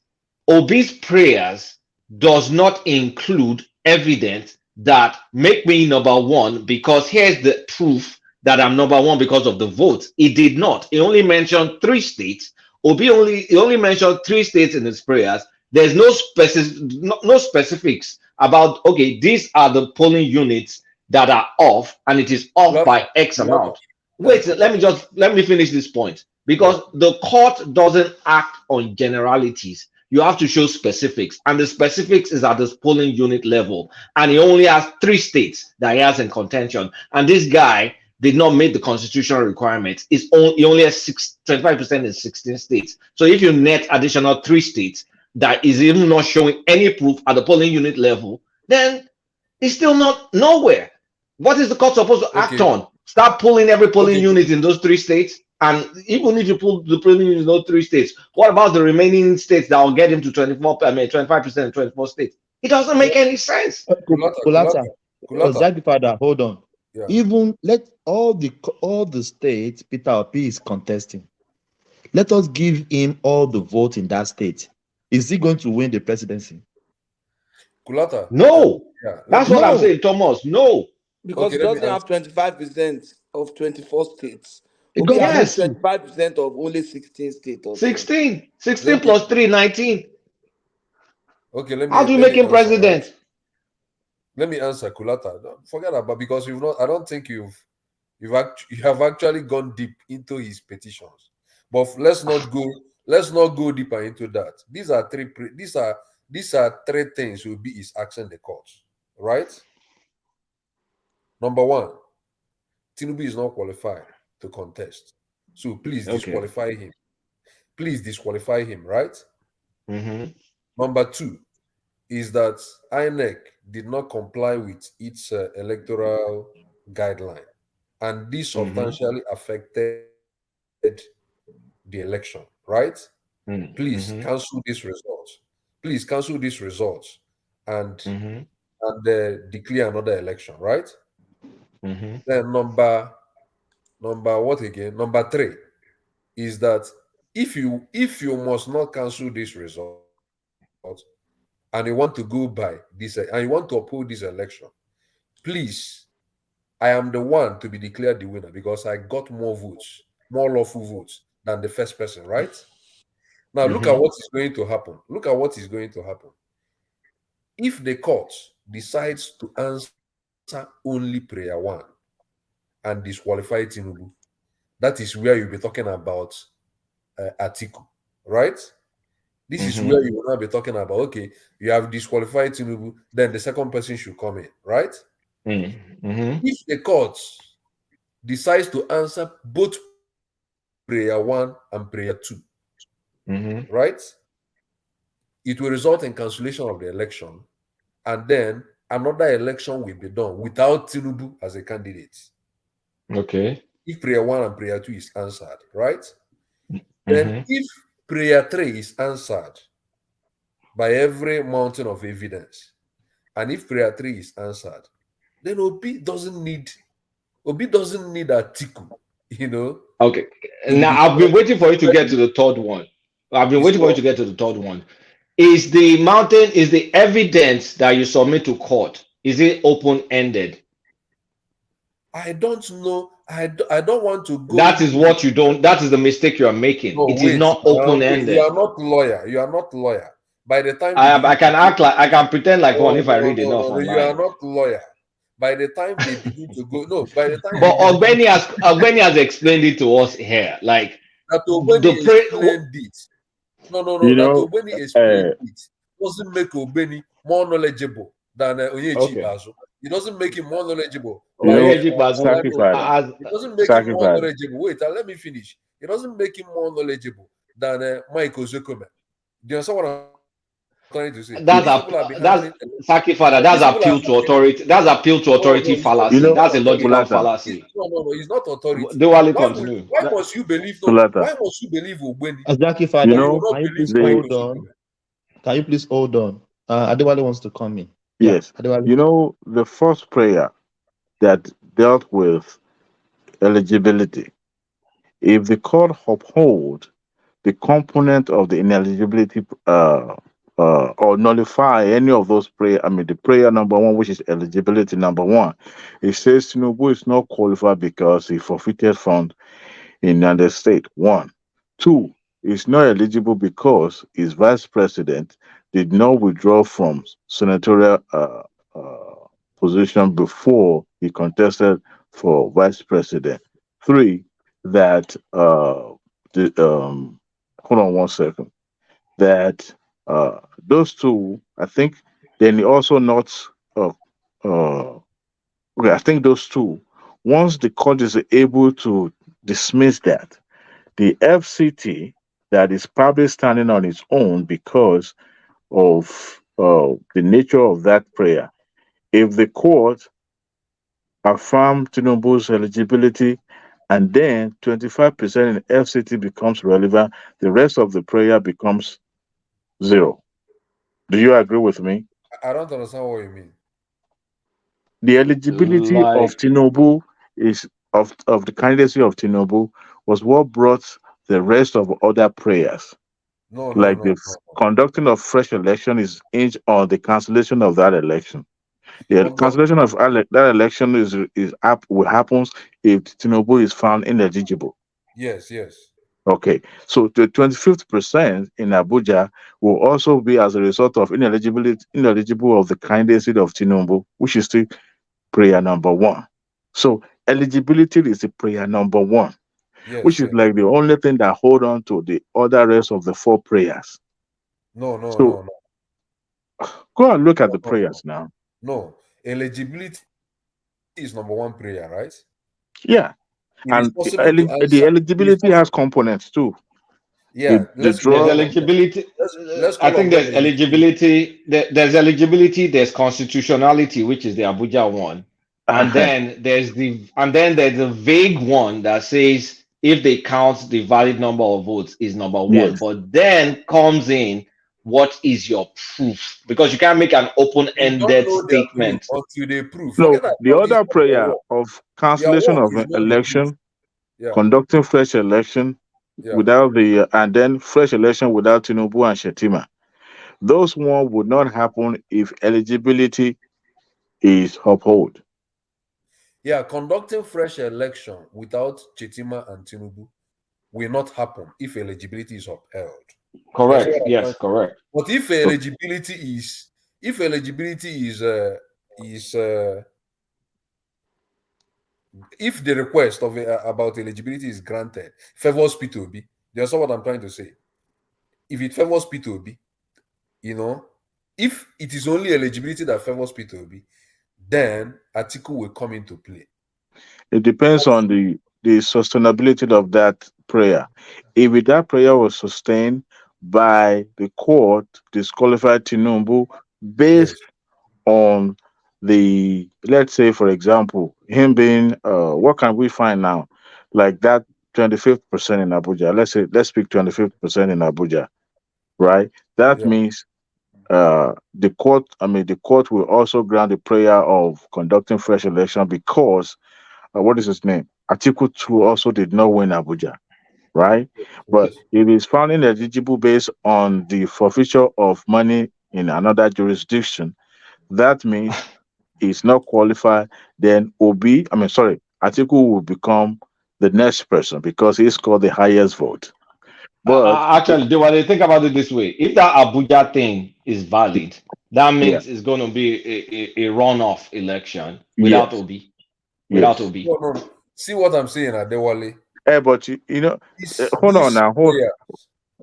Obi's prayers does not include evidence that make me number one because here's the proof that I'm number one because of the votes. It did not. It only mentioned 3 states. He only mentioned 3 states in his prayers. There's no specifics about okay, these are the polling units that are off, and it is off Kulata, by X Kulata, amount. Wait, Kulata. let me finish this point Yeah. because the court doesn't act on generalities. You have to show specifics, and the specifics is at the polling unit level. And he only has 3 states that he has in contention. And this guy did not meet the constitutional requirements. He only has 25% in 16 states. So if you net additional 3 states that is even not showing any proof at the polling unit level, then it's still not nowhere. What is the court supposed to act Okay. on? Start pulling every polling Okay. unit in those 3 states? And even if you pull the polling unit in those 3 states, what about the remaining states that will get him to 25% in 24 states? It doesn't make any sense. Kulata. Zaki Father, hold on. Yeah. Even let all the states Peter Obi is contesting. Let us give him all the vote in that state. Is he going to win the presidency? Kulata. No. Yeah. That's what I'm saying, Thomas. No. Because Okay, he let me doesn't have answer. 25% of 24 states. It Obi has Yes. 25% of only 16 states or so. 16 Let me plus 3, 19. okay, let How me do you let make me him answer, right? president? Let me answer, Kulata. Forget about because you've not. I don't think you have actually gone deep into his petitions. But let's not go deeper into that. These are three things Obi is asking the court, right? Number one, Tinubu is not qualified to contest, so please Okay. disqualify him. Please disqualify him, right? Mm-hmm. Number two is that INEC did not comply with its electoral guideline, and this substantially affected the election, right? Please Mm-hmm. cancel this result. Please cancel this result and Mm-hmm. declare another election, right? Mm-hmm. Then number what again? Number three is that if you must not cancel this result and you want to go by this and you want to uphold this election, please, I am the one to be declared the winner because I got more votes, more lawful votes than the first person, right? Now look at what is going to happen. Look at what is going to happen. If the court decides to answer only prayer one and disqualify Tinubu, that is where you'll be talking about Atiku, right? This is where you will not be talking about, okay, you have disqualified Tinubu, then the second person should come in, right? Mm-hmm. If the court decides to answer both prayer one and prayer two, Mm-hmm. right? It will result in cancellation of the election, and then another election will be done without Tinubu as a candidate. Okay. If prayer one and prayer two is answered, right? Then if prayer three is answered by every mountain of evidence, and if prayer three is answered, then Obi doesn't need Atiku You know, Okay. to the Now I've been waiting for you to get to the third one. I've been you see waiting for you what? to get to the third one. Is the evidence that you submit to court, is it open-ended? I don't know. I don't want to go That is into the what you don't, that is the mistake you are making. no It is wait not now. Wait, you open-ended. are not lawyer. You are not lawyer. By the time they begin I to can go, act like I can pretend like one no, if I no, read no, enough no, no, you are online. not lawyer. By the time they begin to go, no, by the time they But begin Ogbeni has explained it to us here. Like that Obeni the pre explained it. No, no, no, You that know, Obeni explained uh, it doesn't make Obeni more knowledgeable than Onyechi okay. Bazo. It doesn't make him more knowledgeable you by know, Onyeji Bazu sacrifice, as it doesn't make him more sacrifice. knowledgeable. Wait, let me finish. It doesn't make him more knowledgeable than Mike Ozokome. Do you understand what I'm trying to say? that's These a people have been that's handling. Saki father, that's These people have appeal to authority. That's appeal to no, authority no, You fallacy. know, it's That's not a authority. logical Sulatan, fallacy. No, it's not authority. Diwali Why would continue. why must you believe no? Sulatan. Why must you believe Obeni, Azaki You but father, you will know, not can you believe please Mike the hold on? Ozokome? Can you please hold on? Adewale wants to come in. Yeah, yes, Adewale. you know, the first prayer that dealt with eligibility. If the court uphold the component of the ineligibility or nullify any of those prayer, I mean the prayer number one, which is eligibility number one, it says Tinubu is not qualified because he forfeited funds in the state. One. Two, is not eligible because his vice president did not withdraw from senatorial position before he contested for vice president. Three, that the hold on one second. That those two, I think, then he also not uh, uh, okay. I think those two. Once the court is able to dismiss that, the FCT that is probably standing on its own because of the nature of that prayer. If the court affirm Tinubu's eligibility and then 25% in FCT becomes relevant, the rest of the prayer becomes zero. Do you agree with me? I don't understand what you mean. The eligibility of Like Tinubu is of the candidacy of Tinubu was what brought the rest of other prayers. No, no, Like no, the no. conducting of fresh election is hinged on the cancellation of that election. The Conduct. cancellation of that election is up will happens if Tinubu is found ineligible. Yes, yes. Okay, so the 25th% in Abuja will also be as a result of ineligible of the candidacy of Tinubu, which is still prayer number one. So eligibility is the prayer number one, which Yes, is yes. like the only thing that hold on to the other rest of the four prayers. No, no, So no, no, go and look at no, the no, no. prayers now. No. Eligibility is number one prayer, right? Yeah, It is and possible to the answer. It is eligibility has possible. components too. Yeah, The there's draw. call on them. eligibility. Let's I call think on them there's eligibility. eligibility. There's eligibility. There's constitutionality, which is the Abuja one, and Uh-huh. then there's a vague one that says if they count the valid number of votes is number one. Yes. But then comes in what is your proof? Because you can't make an We don't open-ended know their proof statement. until they prove. No, Forget the about it's other not their prayer work. of Their cancellation work of is an not the proof. election, Yeah, conducting fresh election yeah. without the and then fresh election without Tinubu and Shetima. Those one would not happen if eligibility is upheld. Yeah, conducting fresh election without Chetima and Tinubu will not happen if eligibility is upheld. You understand Correct. what I'm trying Yes, to say? correct. But So if eligibility is if the request of about eligibility is granted, favors P2B. You understand what I'm trying to say? If it favors P2B, you know, if it is only eligibility that favors P2B, then article will come into play. it depends on the sustainability of that prayer. If that prayer was sustained by the court disqualified Tinubu based Yes. on the, let's say for example, him being what can we find now, like that 25th% in Abuja, let's speak 25th% in Abuja, right? That Yeah. means the court will also grant the prayer of conducting fresh election because what is his name, Atiku too also did not win Abuja, right? But if he's found ineligible based on the forfeiture of money in another jurisdiction, that means he's not qualified. Then Atiku will become the next person because he scored the highest vote. But Actually, when they think about it this way, if that Abuja thing is valid, that yeah, means it's going to be a runoff election without yes, Obi. Without yes. Obi. No, no. See what I'm saying, Adewale. But hold on These now, prayers,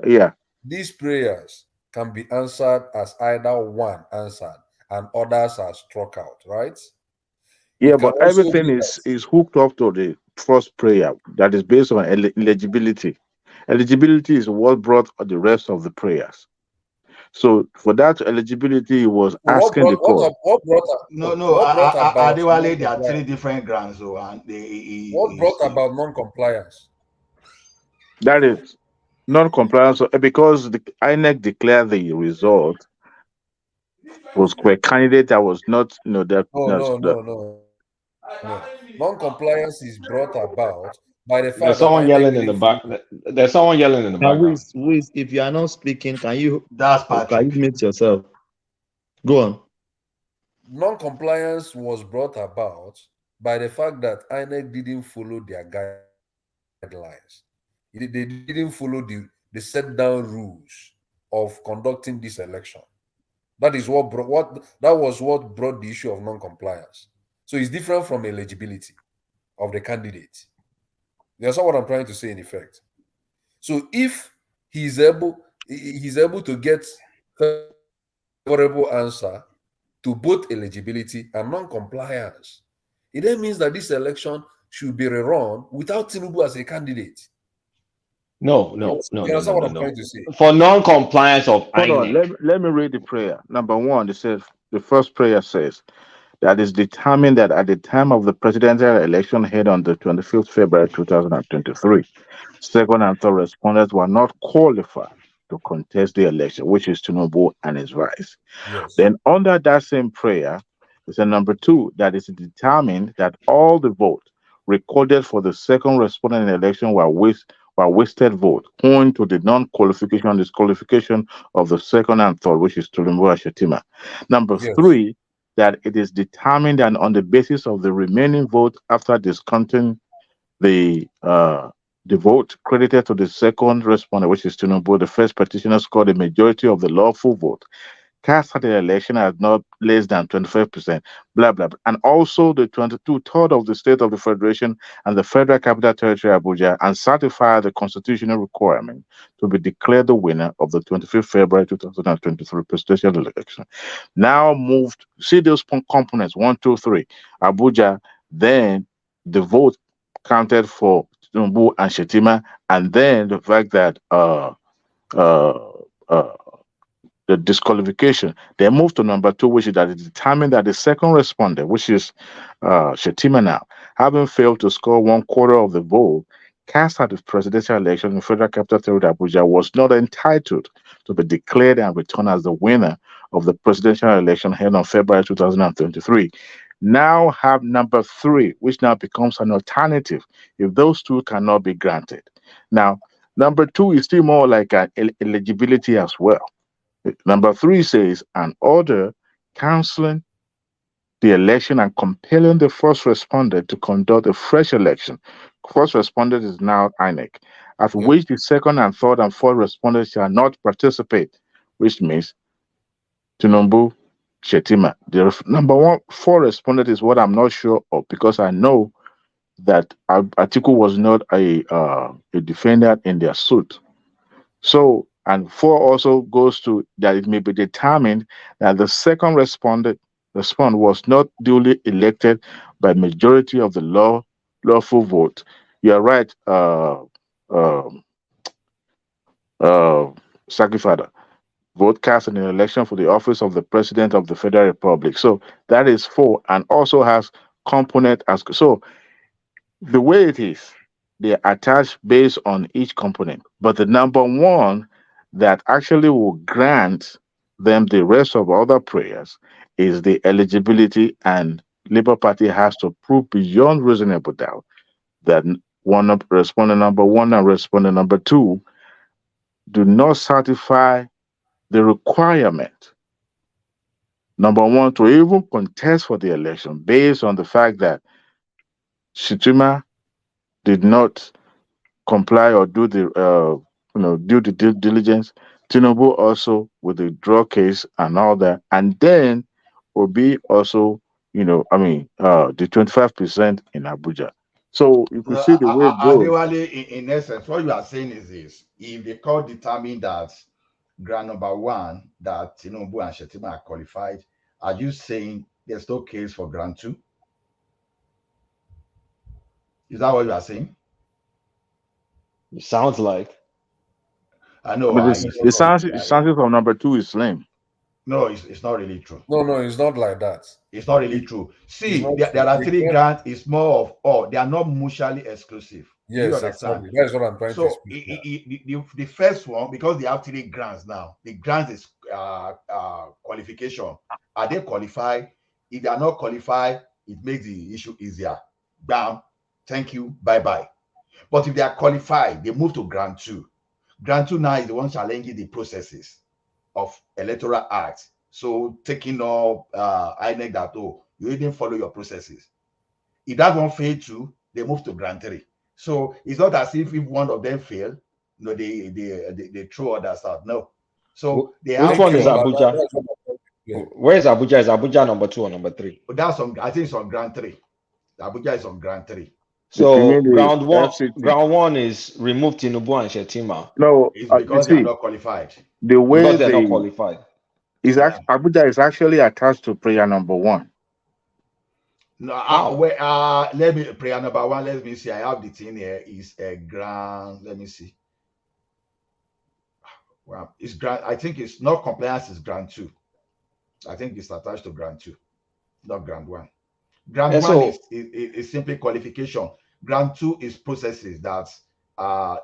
yeah. these prayers can be answered as either one answered and others are struck out, right? Yeah, It can but also everything be is hooked up to the first prayer that is based on eligibility. Eligibility is what brought the rest of the prayers. So for that eligibility, he was asking the court. what brought about Adewale, there are three non-compliance? different grounds, so and What brought about non-compliance? That is non-compliance because the INEC declared the result was for a candidate that was not, No. Non-compliance is brought about by the There's fact that someone INEC yelling in the didn't follow. back. There's someone yelling in the background. Wiz, if you are not speaking, can you Patrick. mute yourself? Go on. Non-compliance was brought about by the fact that INEC didn't follow their guidelines. They didn't follow the set down rules of conducting this election. That is what brought the issue of non-compliance. So it's different from eligibility of the candidate. That's not what I'm trying to say in effect. So if he's able to get favorable answer to both eligibility and non-compliance, it then means that this election should be rerun without Tinubu as a candidate. No. You understand what I'm trying to say? For non-compliance of Hold on, INEC. let me read the prayer. Number one, it says the first prayer says that is determined that at the time of the presidential election held on the 25th February 2023, second and third respondents were not qualified to contest the election, which is Tinubu and his vice. Yes. Then under that same prayer, is a number two that is determined that all the votes recorded for the second respondent in the election were wasted vote, owing to the non-qualification, disqualification of the second and third, which is Tinubu and Shetima. Number Yes. three, that it is determined and on the basis of the remaining vote after discounting the vote credited to the second respondent, which is Tinubu, the first petitioner scored a majority of the lawful vote cast at the election as not less than 25%, blah, blah, blah. And also the 22 third of the state of the Federation and the Federal Capital Territory, Abuja, and certify the constitutional requirement to be declared the winner of the 25th February 2023 presidential election. Now moved, see those components, 1, 2, 3, Abuja, then the vote counted for Tinubu and Shetima, and then the fact that the disqualification. They moved to number two, which is that it determined that the second respondent, which is Shetima now, having failed to score 1/4 of the vote cast at the presidential election in Federal Capital Territory Abuja, was not entitled to be declared and returned as the winner of the presidential election held on February 2023. Now have number three, which now becomes an alternative if those two cannot be granted. Now, number two is still more like an eligibility as well. Number three says an order canceling the election and compelling the first respondent to conduct a fresh election. First respondent is now INEC, at which the second and third and fourth respondents shall not participate, which means Tinubu, Shetima. The number one, four respondent is what I'm not sure of because I know that Atiku was not a defendant in their suit. So, and four also goes to that it may be determined that the second respondent was not duly elected by majority of the lawful vote. You are right, Sakifada. Vote cast in an election for the office of the President of the Federal Republic. So that is four, and also has component as so. The way it is, they are attached based on each component. But the number one that actually will grant them the rest of other prayers is the eligibility, and Labour Party has to prove beyond reasonable doubt that respondent number one and respondent number two do not satisfy the requirement, number one, to even contest for the election based on the fact that Shitima did not comply or do the due diligence. Tinubu also with the drug case and all that, and then Obi also, the 25% in Abuja. So if you see the way it goes, Adewale, in essence, what you are saying is this: if the court determined that grant number one, that Tinubu and Shetima are qualified, are you saying there's no case for grant two? Is that what you are saying? It sounds like. I know. but the chances of number two is slim. No, it's not really true. No, it's not like that. It's not really true. See, not there are true. three grants. It's more of they are not mutually exclusive. Do you Yes, understand? exactly. That's what I'm trying to So explain. the first one, because they have three grants now, the grant is qualification. Are they qualified? If they are not qualified, it makes the issue easier. Bam, thank you, bye bye. But if they are qualified, they move to grant two. Grant two now is the one challenging the processes of electoral acts. So taking up INEC that you didn't follow your processes. If that one failed too, they move to grant three. So it's not as if one of them fail, they throw others out. No. So they have. Which one is Abuja? Where is Abuja? Is Abuja number 2 or number 3? That's on. I think it's on grant 3. Abuja is on grant 3. So ground one is remove Tinubu and Shetima. No, it's because they are not qualified. The way because they're not qualified. Abuja is actually attached to prayer number 1. No, let me prayer number 1. Let me see. I have the thing here. Is a grant. Let me see. Well, it's grant. I think it's not compliance. Is grant 2. I think it's attached to grant 2, not grant 1. Grant 1 is simply qualification. Grant 2 is processes that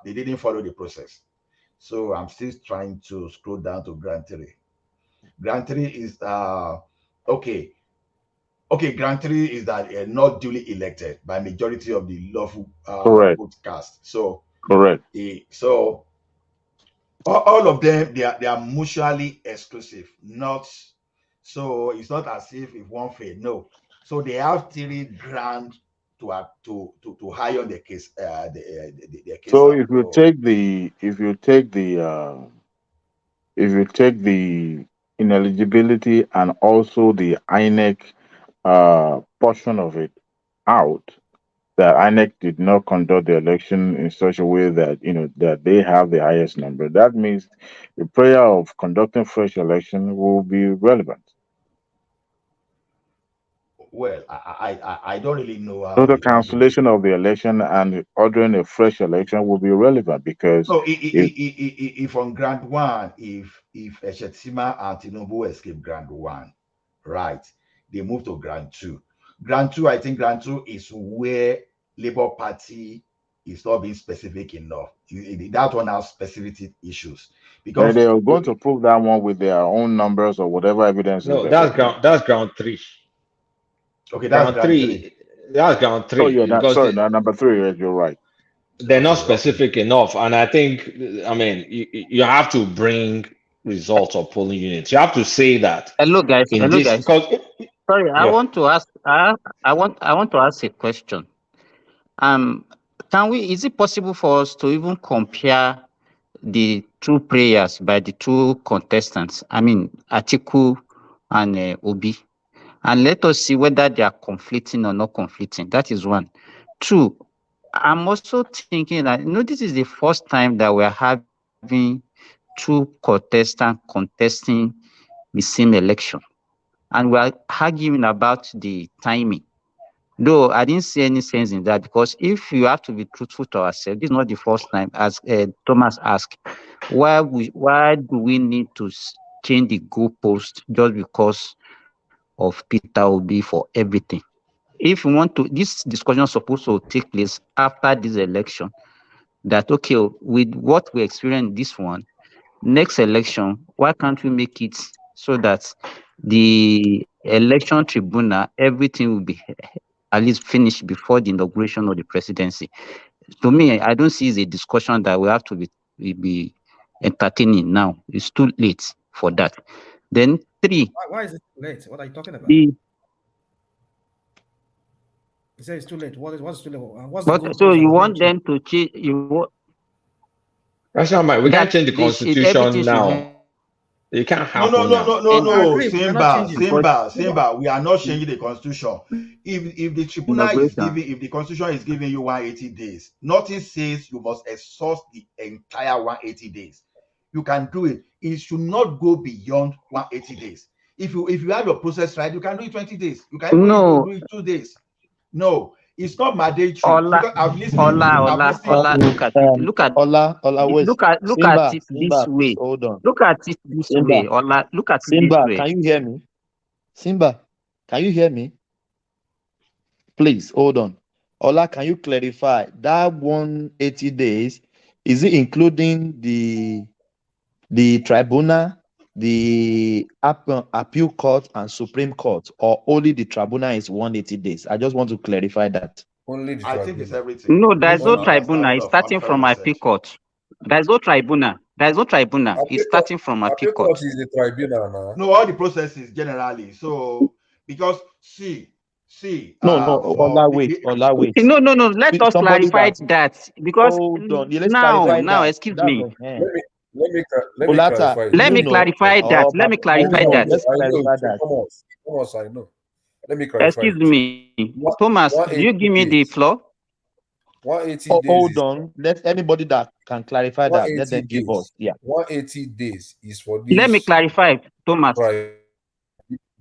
they didn't follow the process. So I'm still trying to scroll down to grant 3. Grant 3 is okay. Grant 3 is that not duly elected by majority of the lawful vote cast. So correct. So all of them they are mutually exclusive. Not so it's not as if one failed. No. So they have 3 grand to hire on the case. The case. So if you take the ineligibility and also the INEC portion of it out, that INEC did not conduct the election in such a way that that they have the highest number, that means the prayer of conducting fresh election will be relevant. Well, I don't really know how. So the cancellation of the election and ordering a fresh election will be relevant because. So if on grant 1, if Shetima and Tinubu escape grant 1, right, they move to grant 2. Grant 2, I think grant 2 is where Labour Party is not being specific enough. That one has specific issues because they are going to prove that one with their own numbers or whatever evidence. No, that's ground 3. Okay, that's ground 3. That's ground 3. Oh yeah, number 3. Yes, you're right. They're not specific enough, and I think you have to bring results of polling units. You have to say that. Hello, guys. Because, sorry, I want to ask. I want to ask a question. Is it possible for us to even compare the 2 prayers by the 2 contestants? I mean, Atiku and Obi, and let us see whether they are conflicting or not conflicting. That is 1. 2. I'm also thinking that this is the first time that we're having 2 contestants contesting the same election, and we're arguing about the timing. Though I didn't see any sense in that, because if you have to be truthful to ourselves, this is not the first time, as Thomas asked, why do we need to change the goalpost just because of Peter Obi for everything? If we want to, this discussion is supposed to take place after this election, that okay, with what we experienced this one, next election, why can't we make it so that the election tribunal, everything will be at least finish before the inauguration of the presidency. To me, I don't see it's a discussion that we have to be entertaining now. It's too late for that. Then 3. Why is it too late? What are you talking about? The, You say it's too late. What's too late? What's the goal? so you want them to change? That's not my. We can't change the everything constitution should now. It can't No, happen no, no, now. no, no, I no. agree. We cannot change it. Simba. We are not changing the constitution. If the tribunal is giving, if the constitution is giving you 180 days, nothing says you must exhaust the entire 180 days. You can do it. It should not go beyond 180 days. If you have your process right, you can do it 20 days. You can even do it 2 days. No, it's not mandatory. Because I've listened. Ola, look at it. Look at wait. look at Simba, it Simba, this way. please, hold on. Look at it this Simba, way. Ola, look at it this Simba, way. can you hear me? Simba, can you hear me? Please, hold on. Ola, can you clarify that 180 days? Is it including the tribunal, the appeal court, and Supreme Court, or only the tribunal is 180 days? I just want to clarify that. Only the I tribunal. think it's everything. No, there's no Based on tribunal. It's starting from appeal court. There's no tribunal. There's no tribunal. It's starting from appeal court. Is the tribunal now. No, all the processes generally. So because Ola, wait. No. Let us clarify that, because hold on. Let's now, clarify that. excuse me. Let me Olata, clarify. Let me clarify that. Let me clarify that. Let's clarify that. Thomas, I know. Let me clarify. Excuse me, Thomas. Do you give me the floor? 180 days. Hold on. Let anybody that can clarify that. Let them give us. Yeah. 180 days is for this. Let me clarify, Thomas.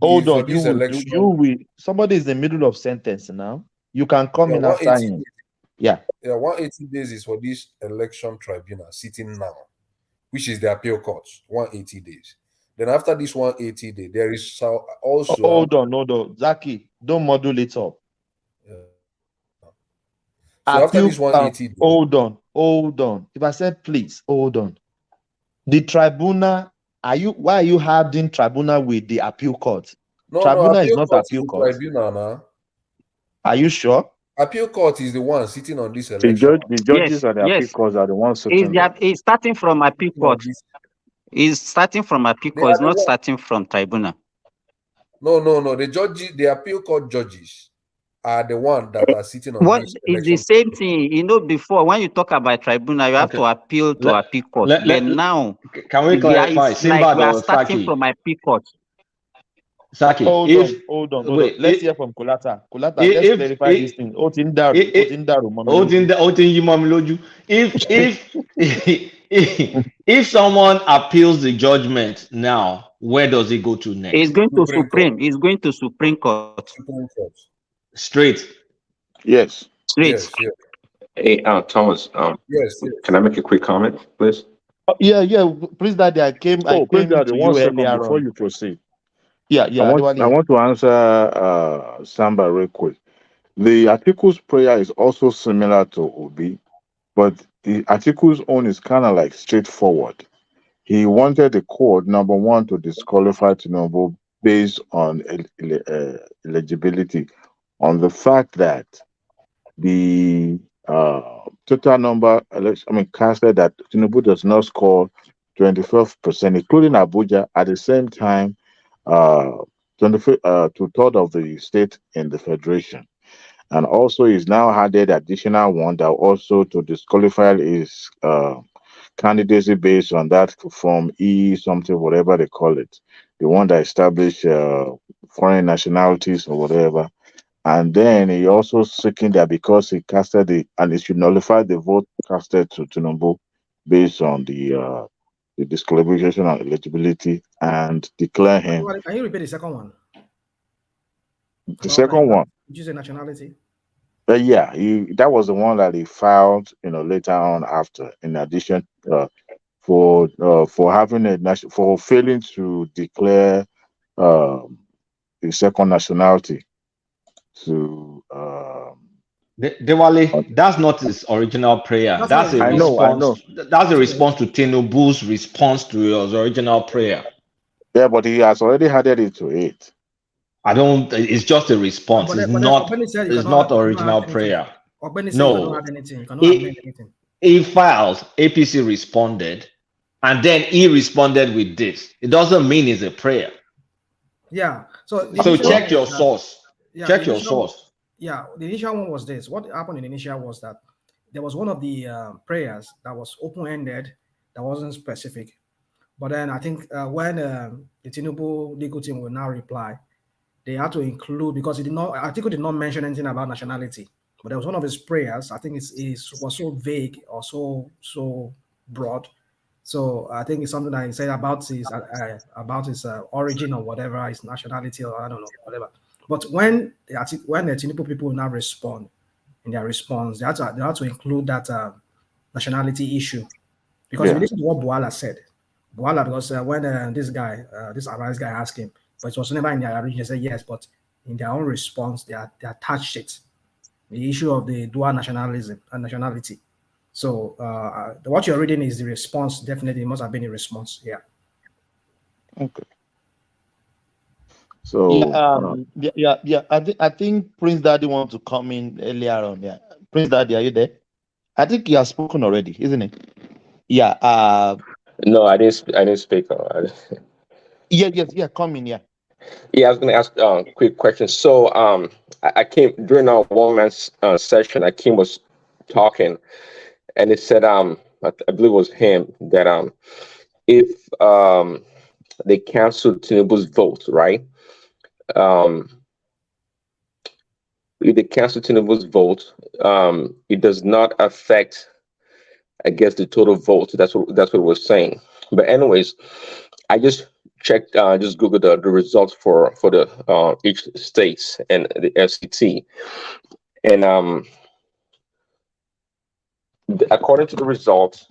Hold on. You will. Somebody is in the middle of sentence now. You can come in after him. Yeah. 180 days is for this election tribunal sitting now, which is the appeal court. 180 days. Then after this 180 days, there is also. Hold on. Zaki, don't model it up. So after this 180 days. Hold on. If I said please, hold on. The tribunal, why are you having tribunal with the appeal court? Tribunal is not appeal court. Tribunal now. Are you sure? Appeal court is the one sitting on this election. The judges are the appeal courts are the ones sitting. It's starting from appeal court. It's starting from appeal court. It's not starting from tribunal. No. The appeal court judges are the one that are sitting on this election. It's the same thing. Before when you talk about tribunal, you have to appeal to appeal court. Now, can we clarify? Like we are starting from appeal court. Saki, hold on. Wait, let's hear from Kulata. Kulata, let's clarify this thing. If someone appeals the judgment now, where does it go to next? It's going to Supreme. It's going to Supreme Court. Straight. Yes. Straight. Yes. Hey, Thomas. Yes. Can I make a quick comment, please? Yeah. Please, Daddy, I came to you earlier before you proceed. Yeah. I want to answer Samba real quick. The Atiku's prayer is also similar to Obi, but the Atiku's own is kind of like straightforward. He wanted the court, number one, to disqualify Tinubu based on eligibility, on the fact that the total number, casted that Tinubu does not score 25%, including Abuja, at the same time, 2/3 of the state in the federation. And also he's now added additional one that also to disqualify his candidacy based on that form E something, whatever they call it, the one that established foreign nationalities or whatever. And then he also seeking that because he casted and it should nullify the vote casted to Tinubu based on the disqualification and eligibility and declare him. Can you repeat the second one? The second one. Did you say nationality? Yeah, that was the one that he filed, later on after. In addition, for having for failing to declare the second nationality to. Dewale, that's not his original prayer. That's a response. I know. That's a response to Tinubu's response to his original prayer. Yeah, but he has already added it to it. I don't. It's just a response. It's But then not. Ogbeni said It's not you cannot original add anything. prayer. Ogbeni said you cannot No. add anything. You cannot amend anything. He filed. APC responded, and then he responded with this. It doesn't mean it's a prayer. Yeah. So Check your source. Check your source. Yeah, the initial one was this. What happened in the initial was that there was one of the prayers that was open-ended, that wasn't specific. But then I think when the Tinubu legal team will now reply, they had to include, because article did not mention anything about nationality. But there was one of his prayers. I think it was so vague or so broad. So I think it's something that he said about his origin or whatever, his nationality, or I don't know, whatever. But when the Tinubu people now respond, in their response, they had to include that nationality issue, because if you listen to what Buala said, because when this Arise guy asked him, but it was never in their original, he said yes, but in their own response, they attached it, the issue of the dual nationalism and nationality. So what you're reading is the response. Definitely, it must have been a response. Yeah. Okay. So I think Prince Daddy wants to come in earlier on. Yeah, Prince Daddy, are you there? I think he has spoken already, isn't it? Yeah. No, I didn't speak. Yeah. Come in. Yeah. Yeah, I was going to ask a quick question. So, I came during our one-man session. Akeem was talking, and it said, I believe it was him, that if they canceled Tinubu's vote, right? If they cancel Tinubu's vote, it does not affect, I guess, the total vote. That's what it was saying. But anyways, I just checked, just Googled the results for the each states and the FCT, and according to the results,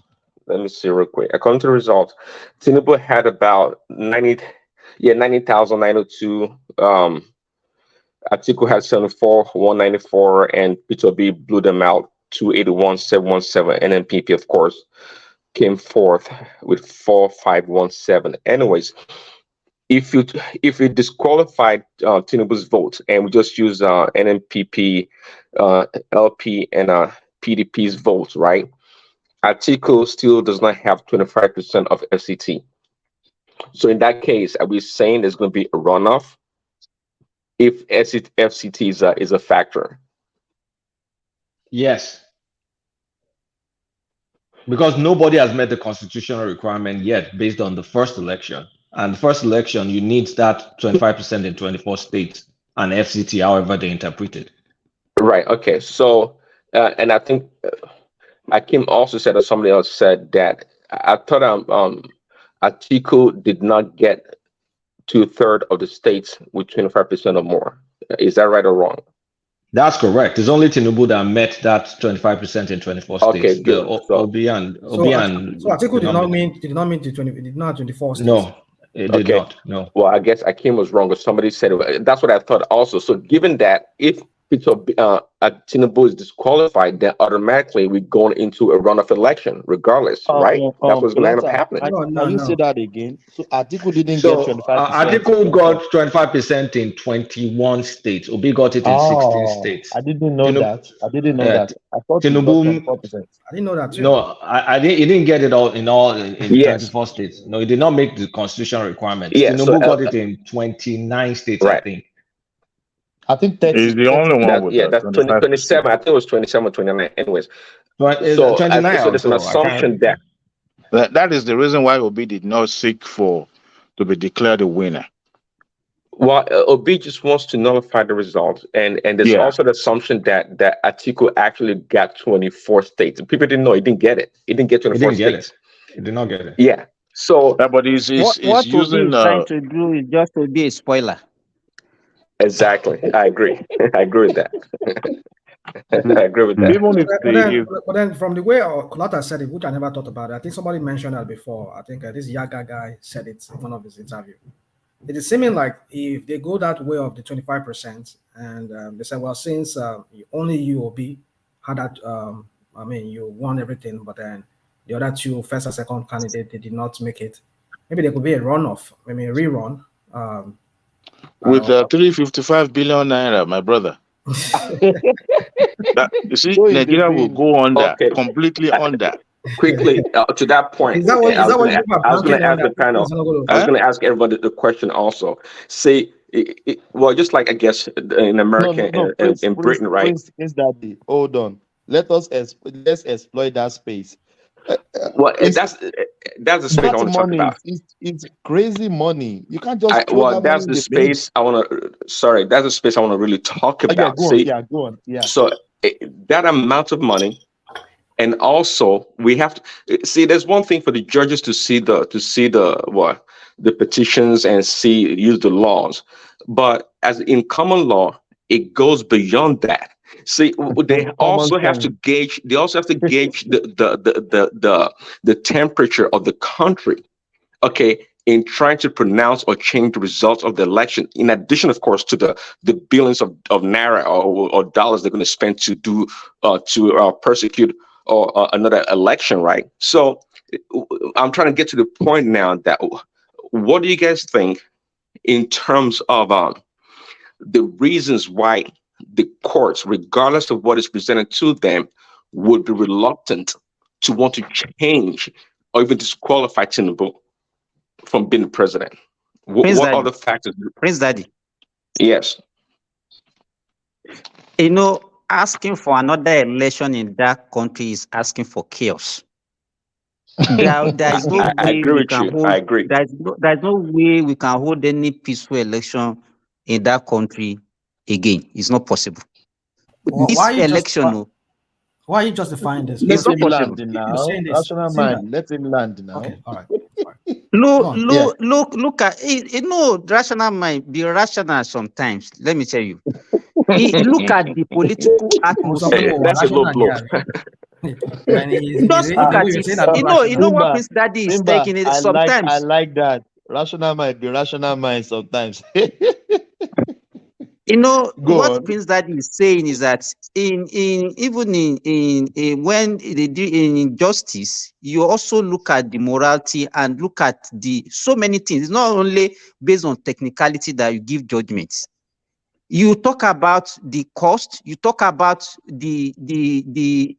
let me see real quick. According to the results, Tinubu had about 90,902. Atiku had 74,194, and Peter B blew them out 281,717. And then PP, of course, came fourth with 4,517. Anyways, if you disqualified Tinubu's vote and we just use NNPP, LP, and PDP's votes, right? Atiku still does not have 25% of FCT. So in that case, are we saying there's going to be a runoff if FCT is a factor? Yes. Because nobody has met the constitutional requirement yet based on the first election. And the first election, you need that 25% in 24 states and FCT, however they interpret it. Right. Okay. So, and I think Akim also said, or somebody else said, that I thought Atiku did not get 2/3 of the states with 25% or more. Is that right or wrong? That's correct. It's only Tinubu that met that 25% in 24 states. Okay, good. Obi and so Atiku did not mean to 20. It did not 24 states. No, it did not. No. Well, I guess Akim was wrong, or somebody said it. That's what I thought also. So, given that, if Tinubu is disqualified, then automatically we're going into a runoff election, regardless, right? That's what's going to end up happening. Can you say that again? So Atiku didn't get 25%. Atiku got 25% in 21 states. Obi got it in 16 states. I didn't know that. I thought Tinubu, 24%. I didn't know that too. No, I didn't. He didn't get it all in Yes. 24 states. No, he did not make the constitutional requirement. Yeah, Tinubu got it in 29 states, right. I think. I think 30. He's the only one with that's 27. I think it was 27 or 29. Anyways, so 29 so there's an assumption that that is the reason why Obi did not seek to be declared a winner. Well, Obi just wants to nullify the results, and there's also the assumption that Atiku actually got 24 states. People didn't know he didn't get it. He didn't get 24 states. He did not get it. Yeah. So, but he's what using. Obi is trying to do is just to be a spoiler. Exactly. I agree. I agree with that. I agree with that. But then from the way Kolata said it, which I never thought about it, I think somebody mentioned that before. I think this Yaga guy said it in one of his interviews. It is seeming like if they go that way of the 25%, and they say, well, since only you, Obi, had that, you won everything, but then the other two, first and second candidate, they did not make it. Maybe there could be a runoff, maybe a rerun. with 355 billion naira, my brother. You see, Go in the Nigeria will bin. go under, Okay. completely under. Quickly to that point, Is that what I was you going people are to banking on ask the that people panel. is not going I was Huh? going to ask everybody the question also. Say, well, just like I guess in America No, and in Britain, right? Prince Daddy, hold on. Let's exploit that space. Well, It's that's the space I that want to talk money. about. It's crazy money. You can't just throw that money That's in the the bin. space I want to. Sorry, that's the space I want to really talk Oh, yeah, about. go on. See, Yeah, go on. Yeah. so that amount of money, and also we have to see. There's one thing for the judges to see the petitions and use the laws, but as in common law, it goes beyond that. See, they Common also have to sense. gauge. They also have to gauge the temperature of the country. Okay, in trying to pronounce or change the results of the election, in addition, of course, to the billions of naira or dollars they're going to spend to persecute or another election, right? So I'm trying to get to the point now that what do you guys think in terms of the reasons why the courts, regardless of what is presented to them, would be reluctant to want to change or even disqualify Tinubu from being the president? Prince What Daddy. other factors? Prince Daddy. Yes. You know, asking for another election in that country is asking for chaos. There is no I way agree we with can you. hold. I agree. There's no way we can hold any peaceful election in that country again. It's not possible. This Why are you election, why are you justifying this? it's Let not him possible. land You're now. saying this. Rational Simba. mind. Let him land now. Okay, all right. Look, Yeah. look at it. You know, rational mind be rational sometimes. Let me tell you. Look at the political atmosphere. That's a low blow. Just look at it. You know what Prince Daddy is Simba, taking it I sometimes. like that. Rational mind be rational mind sometimes. You know Go what on. Prince Daddy is saying is that even in when they do in justice, you also look at the morality and look at the so many things. It's not only based on technicality that you give judgments. You talk about the cost. You talk about the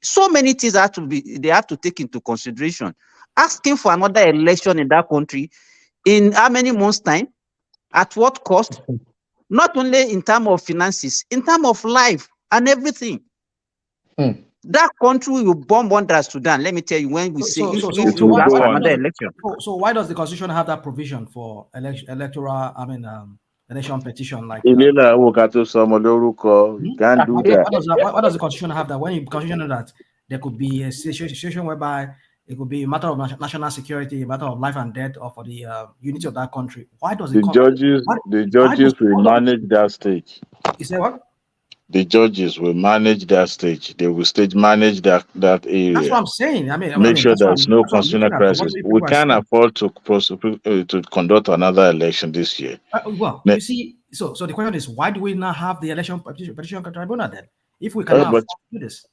so many things they have to take into consideration. Asking for another election in that country in how many months' time, at what cost? Not only in terms of finances, in terms of life and everything. That country will bomb under Sudan. Let me tell you, when we say if you ask for another election. So why does the constitution have that provision for election petition? Like You can't do that. why does the constitution have that? When the constitution knows that there could be a situation whereby it could be a matter of national security, a matter of life and death, or for the unity of that country. Why does The judges will manage that stage. You say what? The judges will manage that stage. They will manage that area. That's what I'm saying. Make sure there's no constitutional crisis. We can't afford to conduct another election this year. You see, so the question is, why do we not have the election petition tribunal then? If we cannot afford to do this.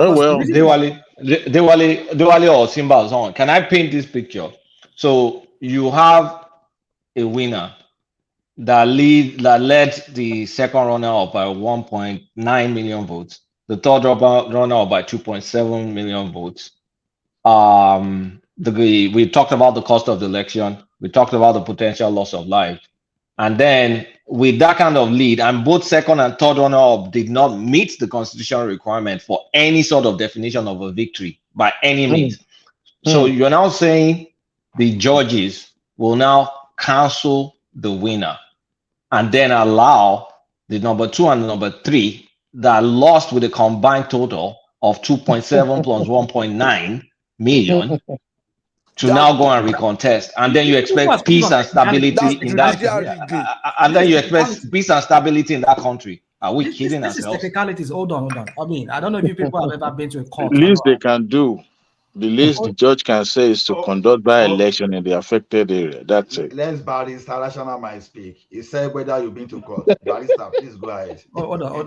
Oh well. Diwali or Simba's on. Can I paint this picture? So you have a winner that led the second runner up by 1.9 million votes, the third runner up by 2.7 million votes. We talked about the cost of the election. We talked about the potential loss of life. And then with that kind of lead, and both second and third runner up did not meet the constitutional requirement for any sort of definition of a victory by any means. So you're now saying the judges will now cancel the winner and then allow the number 2 and the number 3 that lost with a combined total of 2.7 plus 1.9 million to now go and recontest, and then you expect peace and stability in that, and then you expect peace and stability in that country. Are we kidding ourselves? This is technicalities. Hold on. I mean, I don't know if you people have ever been to a court. The least they can do, the least the judge can say is to conduct by-election in the affected area. That's it. Let's Barrister Rational might speak. He said whether you've been to court. Barrister, please go ahead. Hold on.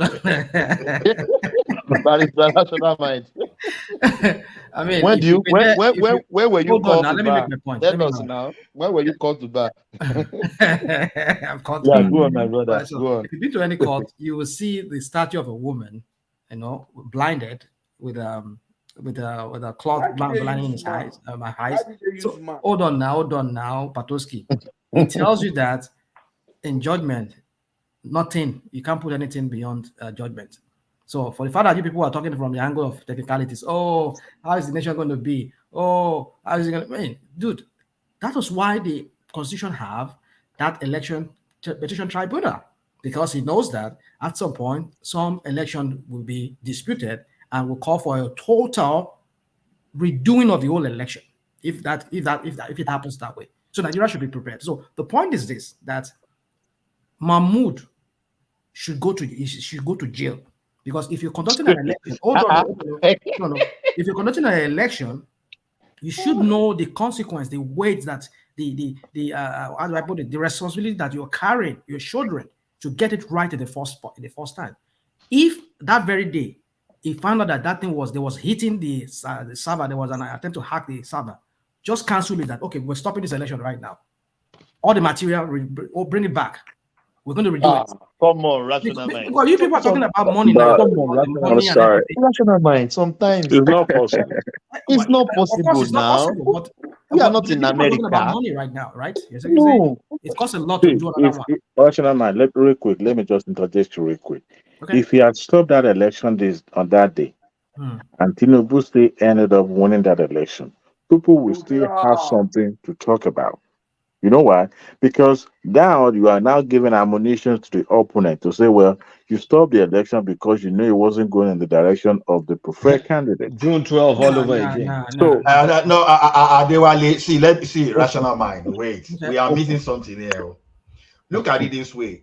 Barrister Rational mind. I mean, When if do you you were there, if you when were you hold on called now, to let me make bar? my point. Let Tell me us know. now. When were you called to bar? I've called Yeah, back. go on, my All brother. right, so Go on. if you've been to any court, you will see the statue of a woman, blinded with a Why cloth did they blinding in use his man? eyes, my Why eyes. did they use So man? hold on now, Patoski. It tells you that in judgment, nothing, you can't put anything beyond judgment. So for the fact that you people are talking from the angle of technicalities, oh, how is the nation going to be? Oh, how is it going to be? Dude, that was why the constitution have that election petition tribunal, because he knows that at some point some election will be disputed and will call for a total redoing of the whole election if it happens that way. So Nigeria should be prepared. So the point is this, that Mahmoud should go to jail, because if you're conducting an election, no. If you're conducting an election, you should know the consequence, the weight that how do I put it, the responsibility that you're carrying, you're shouldering to get it right in the first time. If that very day he found out that that thing was hitting the server, there was an attempt to hack the server, just cancel it. That okay, we're stopping this election right now. All the material, bring it back. We're going to redo it. Come on, rational mind. Because you people are talking about money now. But You're talking about the I'm money and sorry, everything. Rational mind. Sometimes It's not possible. it's not Of course, possible it's not now. possible, but We are but not you in people are talking about America. money right now, right? You're saying No. it costs a lot to See, do another one. rational mind, real quick, let me just interject you real quick. Okay. If he had stopped that election this on that day, Hmm. and Tinubu still ended up winning that election, people will still have something to talk about. You know why? Because now you are now giving ammunition to the opponent to say, well, you stopped the election because you knew it wasn't going in the direction of the preferred candidate. June 12 all over Nah. again. So, No, Adewale, see, let me see, rational mind. Wait, we are missing something here. Look at it this way.